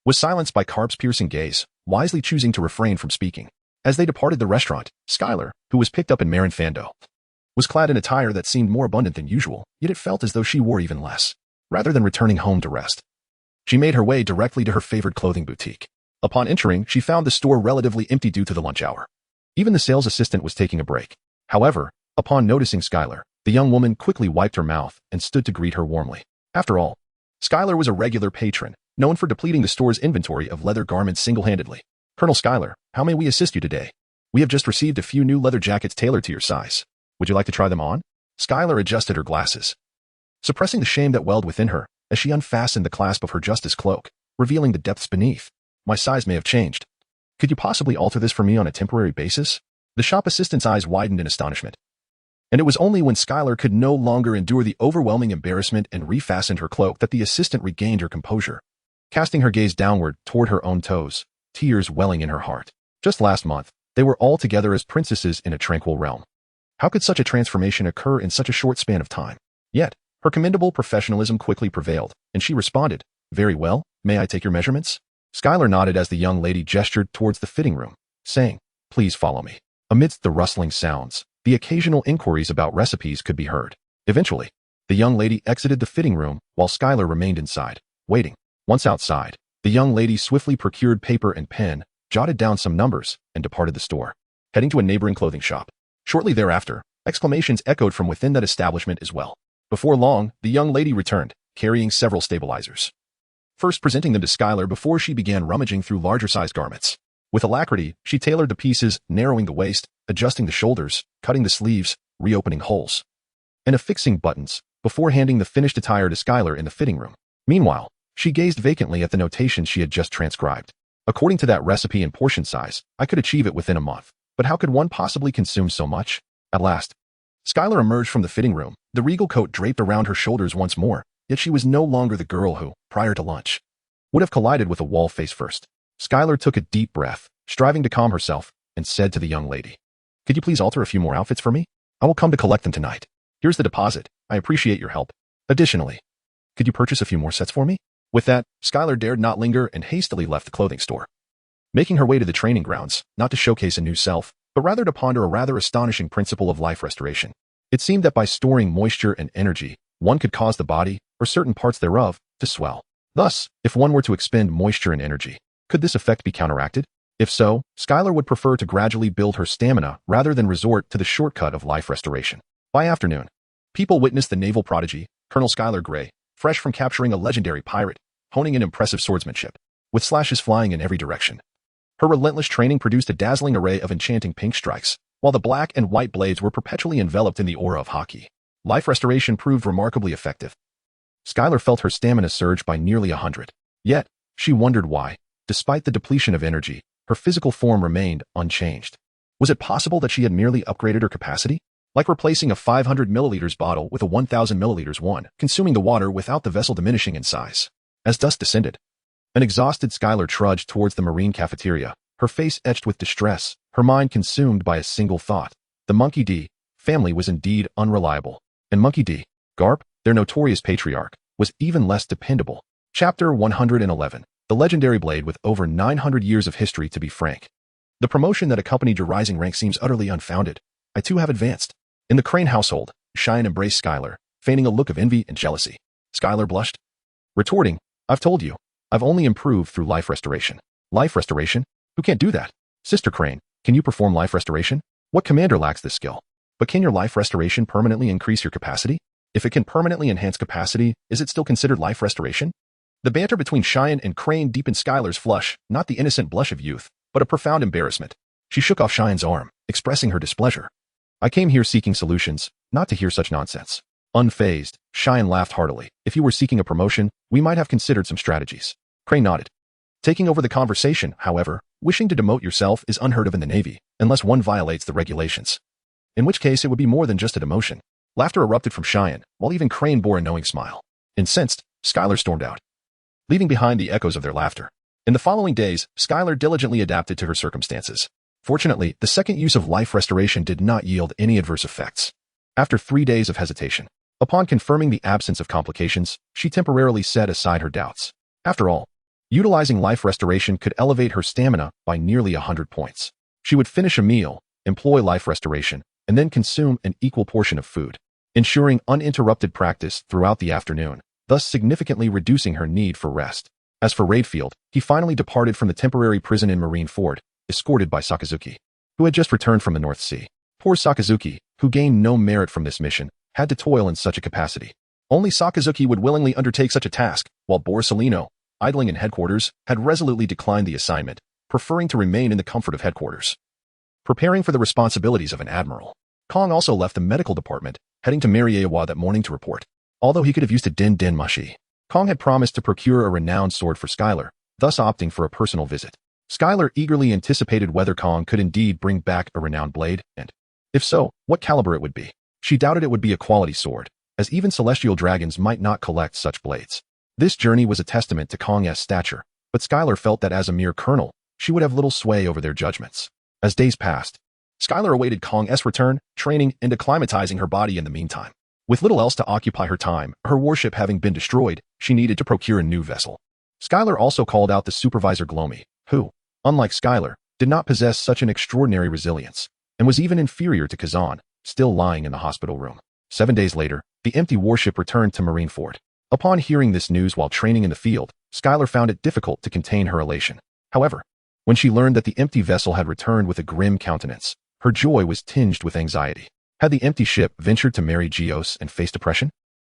S1: was silenced by Garp's piercing gaze, wisely choosing to refrain from speaking. As they departed the restaurant, Skylar, who was picked up in Marin Fando, was clad in attire that seemed more abundant than usual, yet it felt as though she wore even less. Rather than returning home to rest, she made her way directly to her favorite clothing boutique. Upon entering, she found the store relatively empty due to the lunch hour. Even the sales assistant was taking a break. However, upon noticing Skylar, the young woman quickly wiped her mouth and stood to greet her warmly. After all, Skylar was a regular patron, known for depleting the store's inventory of leather garments single-handedly. "Colonel Skylar, how may we assist you today? We have just received a few new leather jackets tailored to your size. Would you like to try them on?" Skylar adjusted her glasses, suppressing the shame that welled within her as she unfastened the clasp of her justice cloak, revealing the depths beneath. "My size may have changed. Could you possibly alter this for me on a temporary basis?" The shop assistant's eyes widened in astonishment. And it was only when Skylar could no longer endure the overwhelming embarrassment and refastened her cloak that the assistant regained her composure, casting her gaze downward toward her own toes, tears welling in her heart. Just last month, they were all together as princesses in a tranquil realm. How could such a transformation occur in such a short span of time? Yet, her commendable professionalism quickly prevailed, and she responded, "Very well, may I take your measurements?" Skylar nodded as the young lady gestured towards the fitting room, saying, "Please follow me." Amidst the rustling sounds, the occasional inquiries about recipes could be heard. Eventually, the young lady exited the fitting room while Skylar remained inside, waiting. Once outside, the young lady swiftly procured paper and pen, jotted down some numbers, and departed the store, heading to a neighboring clothing shop. Shortly thereafter, exclamations echoed from within that establishment as well. Before long, the young lady returned, carrying several stabilizers, first presenting them to Skylar before she began rummaging through larger-sized garments. With alacrity, she tailored the pieces, narrowing the waist, adjusting the shoulders, cutting the sleeves, reopening holes, and affixing buttons, before handing the finished attire to Skylar in the fitting room. Meanwhile, she gazed vacantly at the notations she had just transcribed. "According to that recipe and portion size, I could achieve it within a month. But how could one possibly consume so much?" At last, Skylar emerged from the fitting room, the regal coat draped around her shoulders once more, yet she was no longer the girl who, prior to lunch, would have collided with a wall face first. Skylar took a deep breath, striving to calm herself, and said to the young lady, "Could you please alter a few more outfits for me? I will come to collect them tonight. Here's the deposit. I appreciate your help. Additionally, could you purchase a few more sets for me?" With that, Skylar dared not linger and hastily left the clothing store, making her way to the training grounds, not to showcase a new self, but rather to ponder a rather astonishing principle of life restoration. It seemed that by storing moisture and energy, one could cause the body, or certain parts thereof, to swell. Thus, if one were to expend moisture and energy, could this effect be counteracted? If so, Skylar would prefer to gradually build her stamina rather than resort to the shortcut of life restoration. By afternoon, people witnessed the naval prodigy, Colonel Skylar Gray, fresh from capturing a legendary pirate, honing an impressive swordsmanship, with slashes flying in every direction. Her relentless training produced a dazzling array of enchanting pink strikes, while the black and white blades were perpetually enveloped in the aura of Haki. Life restoration proved remarkably effective. Skylar felt her stamina surge by nearly 100. Yet, she wondered why, despite the depletion of energy, her physical form remained unchanged. Was it possible that she had merely upgraded her capacity? Like replacing a 500 milliliters bottle with a 1000 milliliters one, consuming the water without the vessel diminishing in size. As dusk descended, an exhausted Skylar trudged towards the marine cafeteria, her face etched with distress, her mind consumed by a single thought. The Monkey D family was indeed unreliable, and Monkey D, Garp, their notorious patriarch, was even less dependable. Chapter 111. The legendary blade with over 900 years of history. To be frank, the promotion that accompanied your rising rank seems utterly unfounded. I too have advanced. In the Crane household, Cheyenne embraced Skylar, feigning a look of envy and jealousy. Skylar blushed, retorting, "I've told you, I've only improved through life restoration." Life restoration? Who can't do that? Sister Crane, can you perform life restoration? What commander lacks this skill? But can your life restoration permanently increase your capacity? If it can permanently enhance capacity, is it still considered life restoration? The banter between Cheyenne and Crane deepened Skylar's flush, not the innocent blush of youth, but a profound embarrassment. She shook off Cheyenne's arm, expressing her displeasure. I came here seeking solutions, not to hear such nonsense. Unfazed, Cheyenne laughed heartily. If you were seeking a promotion, we might have considered some strategies. Crane nodded. Taking over the conversation, however, wishing to demote yourself is unheard of in the Navy, unless one violates the regulations. In which case it would be more than just a demotion. Laughter erupted from Cheyenne, while even Crane bore a knowing smile. Incensed, Skylar stormed out, leaving behind the echoes of their laughter. In the following days, Skylar diligently adapted to her circumstances. Fortunately, the second use of life restoration did not yield any adverse effects. After 3 days of hesitation, upon confirming the absence of complications, she temporarily set aside her doubts. After all, utilizing life restoration could elevate her stamina by nearly 100 points. She would finish a meal, employ life restoration, and then consume an equal portion of food, ensuring uninterrupted practice throughout the afternoon, thus significantly reducing her need for rest. As for Raidfield, he finally departed from the temporary prison in Marineford, escorted by Sakazuki, who had just returned from the North Sea. Poor Sakazuki, who gained no merit from this mission, had to toil in such a capacity. Only Sakazuki would willingly undertake such a task, while Borsalino, idling in headquarters, had resolutely declined the assignment, preferring to remain in the comfort of headquarters. Preparing for the responsibilities of an admiral, Kong also left the medical department, heading to Mariewa that morning to report. Although he could have used a Din Din Mashi, Kong had promised to procure a renowned sword for Skylar, thus opting for a personal visit. Skylar eagerly anticipated whether Kong could indeed bring back a renowned blade, and, if so, what caliber it would be. She doubted it would be a quality sword, as even celestial dragons might not collect such blades. This journey was a testament to Kong's stature, but Skylar felt that as a mere colonel, she would have little sway over their judgments. As days passed, Skylar awaited Kong's return, training, and acclimatizing her body in the meantime. With little else to occupy her time, her warship having been destroyed, she needed to procure a new vessel. Skylar also called out the supervisor Glomy, who, unlike Skylar, did not possess such an extraordinary resilience, and was even inferior to Kazan, still lying in the hospital room. 7 days later, the empty warship returned to Marineford. Upon hearing this news while training in the field, Skylar found it difficult to contain her elation. However, when she learned that the empty vessel had returned with a grim countenance, her joy was tinged with anxiety. Had the empty ship ventured to marry Geos and face depression?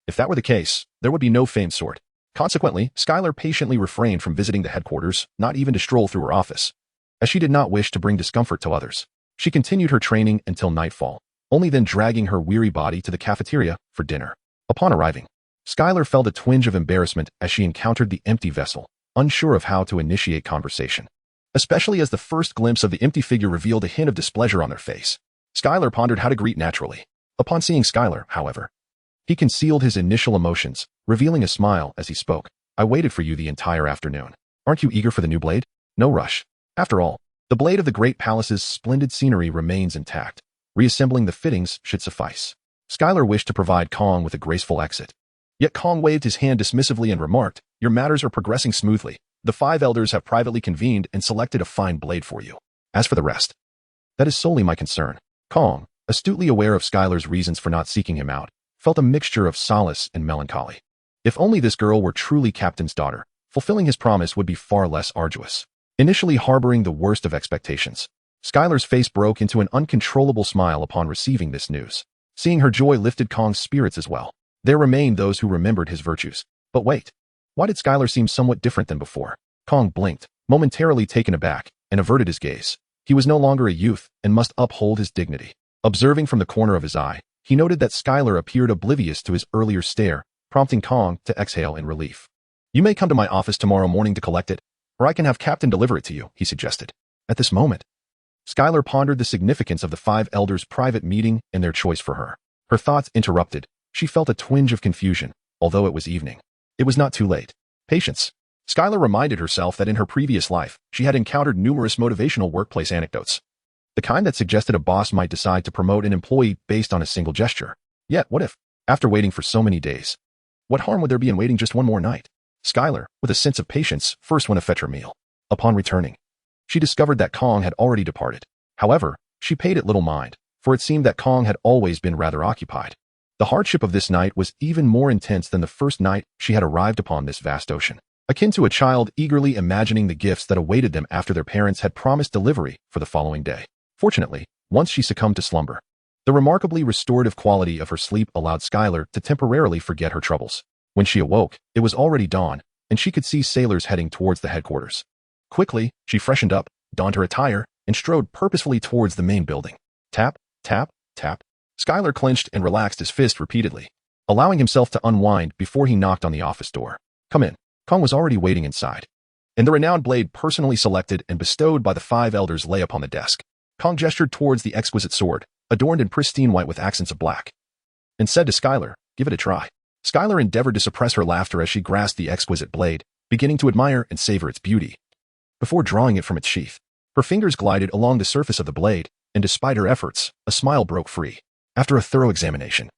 S1: If that were the case, there would be no famed sword. Consequently, Skylar patiently refrained from visiting the headquarters, not even to stroll through her office, as she did not wish to bring discomfort to others. She continued her training until nightfall, only then dragging her weary body to the cafeteria for dinner. Upon arriving, Skylar felt a twinge of embarrassment as she encountered the empty vessel, unsure of how to initiate conversation, especially as the first glimpse of the empty figure revealed a hint of displeasure on their face. Skylar pondered how to greet naturally. Upon seeing Skylar, however, he concealed his initial emotions, revealing a smile as he spoke. I waited for you the entire afternoon. Aren't you eager for the new blade? No rush. After all, the blade of the Great Palace's splendid scenery remains intact. Reassembling the fittings should suffice. Skylar wished to provide Kong with a graceful exit. Yet Kong waved his hand dismissively and remarked, your matters are progressing smoothly. The 5 elders have privately convened and selected a fine blade for you. As for the rest, that is solely my concern. Kong, astutely aware of Skylar's reasons for not seeking him out, felt a mixture of solace and melancholy. If only this girl were truly Captain's daughter, fulfilling his promise would be far less arduous. Initially harboring the worst of expectations, Skylar's face broke into an uncontrollable smile upon receiving this news. Seeing her joy lifted Kong's spirits as well. There remained those who remembered his virtues. But wait, why did Skylar seem somewhat different than before? Kong blinked, momentarily taken aback, and averted his gaze. He was no longer a youth and must uphold his dignity. Observing from the corner of his eye, he noted that Skylar appeared oblivious to his earlier stare, prompting Kong to exhale in relief. You may come to my office tomorrow morning to collect it, or I can have Captain deliver it to you, he suggested. At this moment, Skylar pondered the significance of the 5 elders' private meeting and their choice for her. Her thoughts interrupted. She felt a twinge of confusion, although it was evening. It was not too late. Patience. Skylar reminded herself that in her previous life, she had encountered numerous motivational workplace anecdotes. The kind that suggested a boss might decide to promote an employee based on a single gesture. Yet, what if, after waiting for so many days, what harm would there be in waiting just one more night? Skylar, with a sense of patience, first went to fetch her meal. Upon returning, she discovered that Kong had already departed. However, she paid it little mind, for it seemed that Kong had always been rather occupied. The hardship of this night was even more intense than the first night she had arrived upon this vast ocean, akin to a child eagerly imagining the gifts that awaited them after their parents had promised delivery for the following day. Fortunately, once she succumbed to slumber, The remarkably restorative quality of her sleep allowed Skylar to temporarily forget her troubles. When she awoke, it was already dawn, and she could see sailors heading towards the headquarters. Quickly, she freshened up, donned her attire, and strode purposefully towards the main building. Tap, tap, tap. Skylar clenched and relaxed his fist repeatedly, allowing himself to unwind before he knocked on the office door. Come in. Kong was already waiting inside, and the renowned blade personally selected and bestowed by the 5 elders lay upon the desk. Kong gestured towards the exquisite sword, adorned in pristine white with accents of black, and said to Skylar, "Give it a try." Skylar endeavored to suppress her laughter as she grasped the exquisite blade, beginning to admire and savor its beauty. Before drawing it from its sheath, her fingers glided along the surface of the blade, and despite her efforts, a smile broke free. After a thorough examination,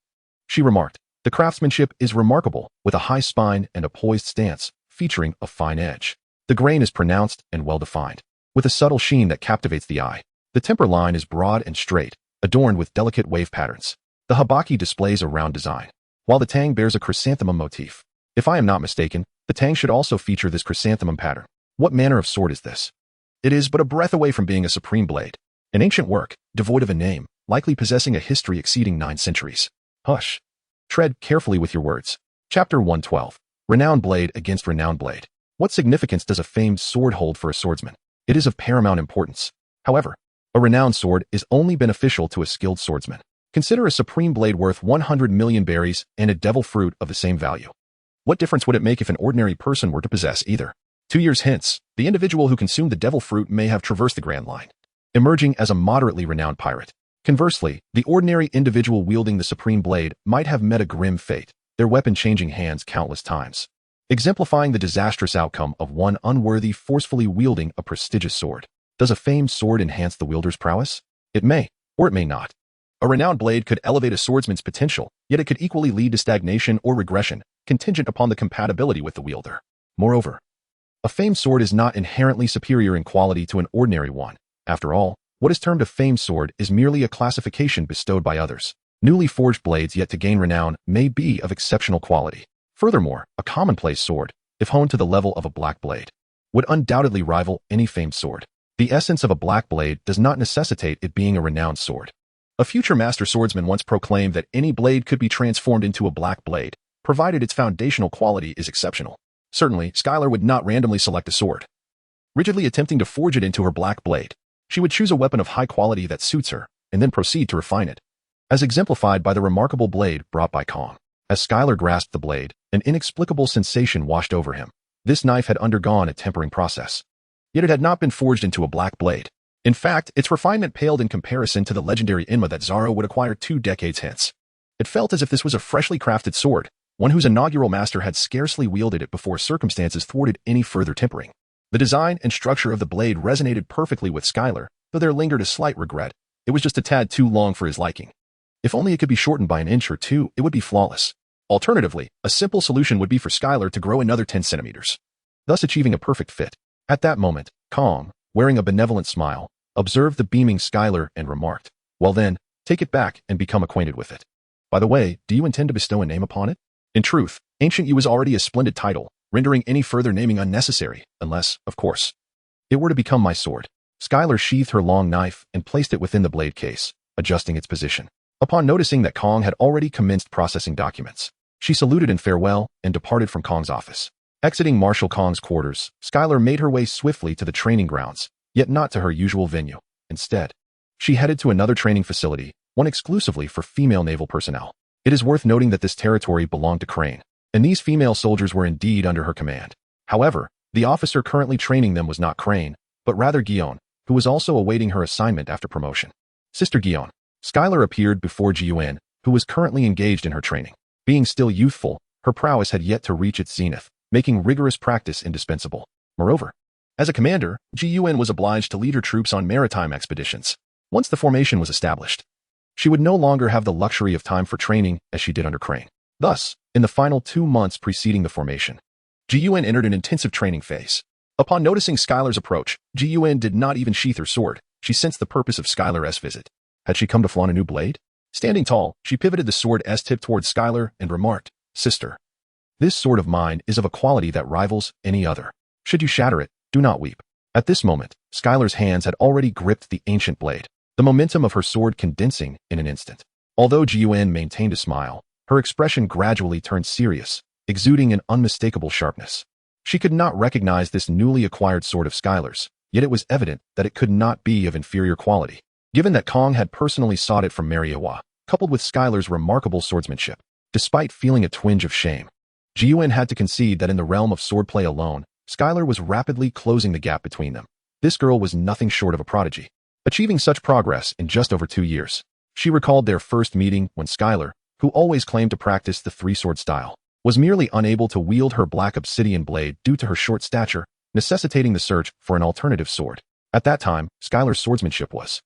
S1: she remarked, "The craftsmanship is remarkable, with a high spine and a poised stance, featuring a fine edge. The grain is pronounced and well-defined, with a subtle sheen that captivates the eye. The temper line is broad and straight, adorned with delicate wave patterns. The habaki displays a round design, while the tang bears a chrysanthemum motif. If I am not mistaken, the tang should also feature this chrysanthemum pattern. What manner of sword is this? It is but a breath away from being a supreme blade. An ancient work, devoid of a name, likely possessing a history exceeding 9 centuries. Hush. Tread carefully with your words." Chapter 112. Renowned blade against renowned blade. What significance does a famed sword hold for a swordsman? It is of paramount importance. However, a renowned sword is only beneficial to a skilled swordsman. Consider a supreme blade worth 100 million berries and a devil fruit of the same value. What difference would it make if an ordinary person were to possess either? 2 years hence, the individual who consumed the devil fruit may have traversed the Grand Line, emerging as a moderately renowned pirate. Conversely, the ordinary individual wielding the supreme blade might have met a grim fate, their weapon changing hands countless times, exemplifying the disastrous outcome of one unworthy forcefully wielding a prestigious sword. Does a famed sword enhance the wielder's prowess? It may, or it may not. A renowned blade could elevate a swordsman's potential, yet it could equally lead to stagnation or regression, contingent upon the compatibility with the wielder. Moreover, a famed sword is not inherently superior in quality to an ordinary one. After all, what is termed a famed sword is merely a classification bestowed by others. Newly forged blades yet to gain renown may be of exceptional quality. Furthermore, a commonplace sword, if honed to the level of a black blade, would undoubtedly rival any famed sword. The essence of a black blade does not necessitate it being a renowned sword. A future master swordsman once proclaimed that any blade could be transformed into a black blade, provided its foundational quality is exceptional. Certainly, Skylar would not randomly select a sword, rigidly attempting to forge it into her black blade. She would choose a weapon of high quality that suits her, and then proceed to refine it, as exemplified by the remarkable blade brought by Kong. As Skylar grasped the blade, an inexplicable sensation washed over him. This knife had undergone a tempering process, yet it had not been forged into a black blade. In fact, its refinement paled in comparison to the legendary Inma that Zaro would acquire 2 decades hence. It felt as if this was a freshly crafted sword, one whose inaugural master had scarcely wielded it before circumstances thwarted any further tempering. The design and structure of the blade resonated perfectly with Skylar, though there lingered a slight regret. It was just a tad too long for his liking. If only it could be shortened by an inch or 2, it would be flawless. Alternatively, a simple solution would be for Skylar to grow another 10 centimeters, thus achieving a perfect fit. At that moment, Kong, wearing a benevolent smile, observed the beaming Skylar and remarked, "Well then, take it back and become acquainted with it. By the way, do you intend to bestow a name upon it?" In truth, Ancient You is already a splendid title, rendering any further naming unnecessary, unless, of course, it were to become my sword. Skylar sheathed her long knife and placed it within the blade case, adjusting its position. Upon noticing that Kong had already commenced processing documents, she saluted in farewell and departed from Kong's office. Exiting Marshal Kong's quarters, Skylar made her way swiftly to the training grounds, yet not to her usual venue. Instead, she headed to another training facility, one exclusively for female naval personnel. It is worth noting that this territory belonged to Crane, and these female soldiers were indeed under her command. However, the officer currently training them was not Crane, but rather Guion, who was also awaiting her assignment after promotion. Sister Guion. Skylar appeared before Jiuan, who was currently engaged in her training. Being still youthful, her prowess had yet to reach its zenith, making rigorous practice indispensable. Moreover, as a commander, Jiuan was obliged to lead her troops on maritime expeditions. Once the formation was established, she would no longer have the luxury of time for training as she did under Crane. Thus, in the final 2 months preceding the formation, Jiuan entered an intensive training phase. Upon noticing Skylar's approach, Jiuan did not even sheath her sword. She sensed the purpose of Skylar's visit. Had she come to flaunt a new blade? Standing tall, she pivoted the sword S-tip towards Skylar and remarked, "Sister, this sword of mine is of a quality that rivals any other. Should you shatter it, do not weep." At this moment, Skylar's hands had already gripped the ancient blade. the momentum of her sword condensing in an instant. Although Ji-Yuan maintained a smile, her expression gradually turned serious, exuding an unmistakable sharpness. She could not recognize this newly acquired sword of Skylar's, yet it was evident that it could not be of inferior quality, given that Kong had personally sought it from Mariewa, coupled with Skylar's remarkable swordsmanship. Despite feeling a twinge of shame, Ji-Yuan had to concede that in the realm of swordplay alone, Skylar was rapidly closing the gap between them. This girl was nothing short of a prodigy, achieving such progress in just over 2 years. She recalled their first meeting when Skylar, who always claimed to practice the three-sword style, was merely unable to wield her black obsidian blade due to her short stature, necessitating the search for an alternative sword. At that time, Skylar's swordsmanship was,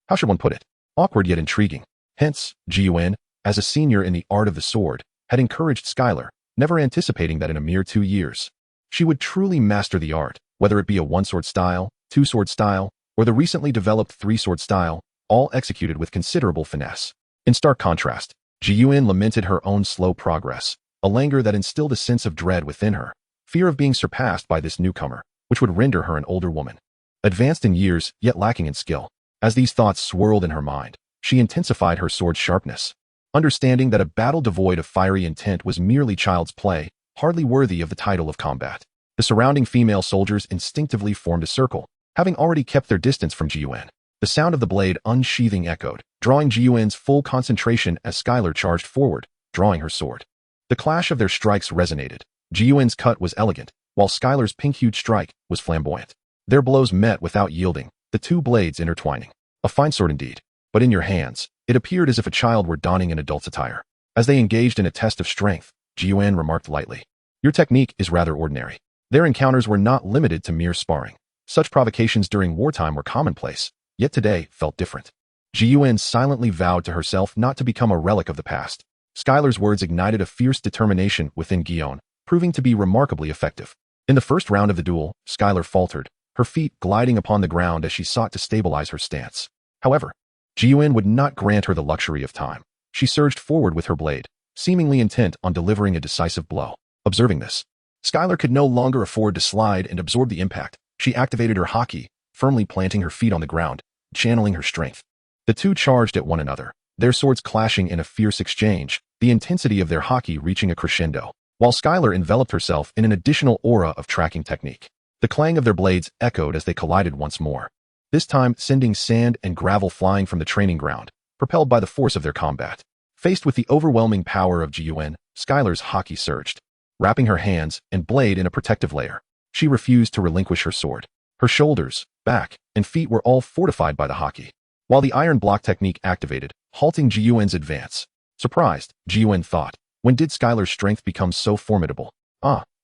S1: how should one put it, awkward yet intriguing. Hence, Ji-Yuan, as a senior in the art of the sword, had encouraged Skylar, never anticipating that in a mere 2 years, she would truly master the art, whether it be a one-sword style, two-sword style, or the recently developed three-sword style, all executed with considerable finesse. In stark contrast, Ji-Yuan lamented her own slow progress, a languor that instilled a sense of dread within her, fear of being surpassed by this newcomer, which would render her an older woman, advanced in years yet lacking in skill. As these thoughts swirled in her mind, she intensified her sword's sharpness, understanding that a battle devoid of fiery intent was merely child's play, hardly worthy of the title of combat. The surrounding female soldiers instinctively formed a circle, having already kept their distance from Ji-Yuan. The sound of the blade unsheathing echoed, drawing Ji-Yuan's full concentration as Skylar charged forward, drawing her sword. The clash of their strikes resonated. Ji-Yuan's cut was elegant, while Skylar's pink-hued strike was flamboyant. Their blows met without yielding, the two blades intertwining. A fine sword indeed, but in your hands, it appeared as if a child were donning an adult's attire. As they engaged in a test of strength, Ji-Yuan remarked lightly, "Your technique is rather ordinary." Their encounters were not limited to mere sparring. Such provocations during wartime were commonplace, yet today felt different. Ji-Yuan silently vowed to herself not to become a relic of the past. Skylar's words ignited a fierce determination within Guion, proving to be remarkably effective. In the first round of the duel, Skylar faltered, her feet gliding upon the ground as she sought to stabilize her stance. However, Ji-Yuan would not grant her the luxury of time. She surged forward with her blade, seemingly intent on delivering a decisive blow. Observing this, Skylar could no longer afford to slide and absorb the impact. She activated her Haki, firmly planting her feet on the ground, channeling her strength. The two charged at one another, their swords clashing in a fierce exchange, the intensity of their Haki reaching a crescendo, while Skylar enveloped herself in an additional aura of tracking technique. The clang of their blades echoed as they collided once more, this time sending sand and gravel flying from the training ground, propelled by the force of their combat. Faced with the overwhelming power of Ji-Yuan, Skylar's Haki surged, wrapping her hands and blade in a protective layer. She refused to relinquish her sword. Her shoulders, back, and feet were all fortified by the Haki, while the iron block technique activated, halting Ji-Yuan's advance. Surprised, Ji-Yuan thought, when did Skylar's strength become so formidable?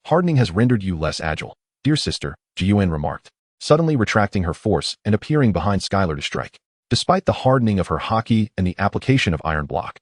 S1: Hardening has rendered you less agile. Dear sister, Ji-Yuan remarked, suddenly retracting her force and appearing behind Skylar to strike. Despite the hardening of her Haki and the application of iron block,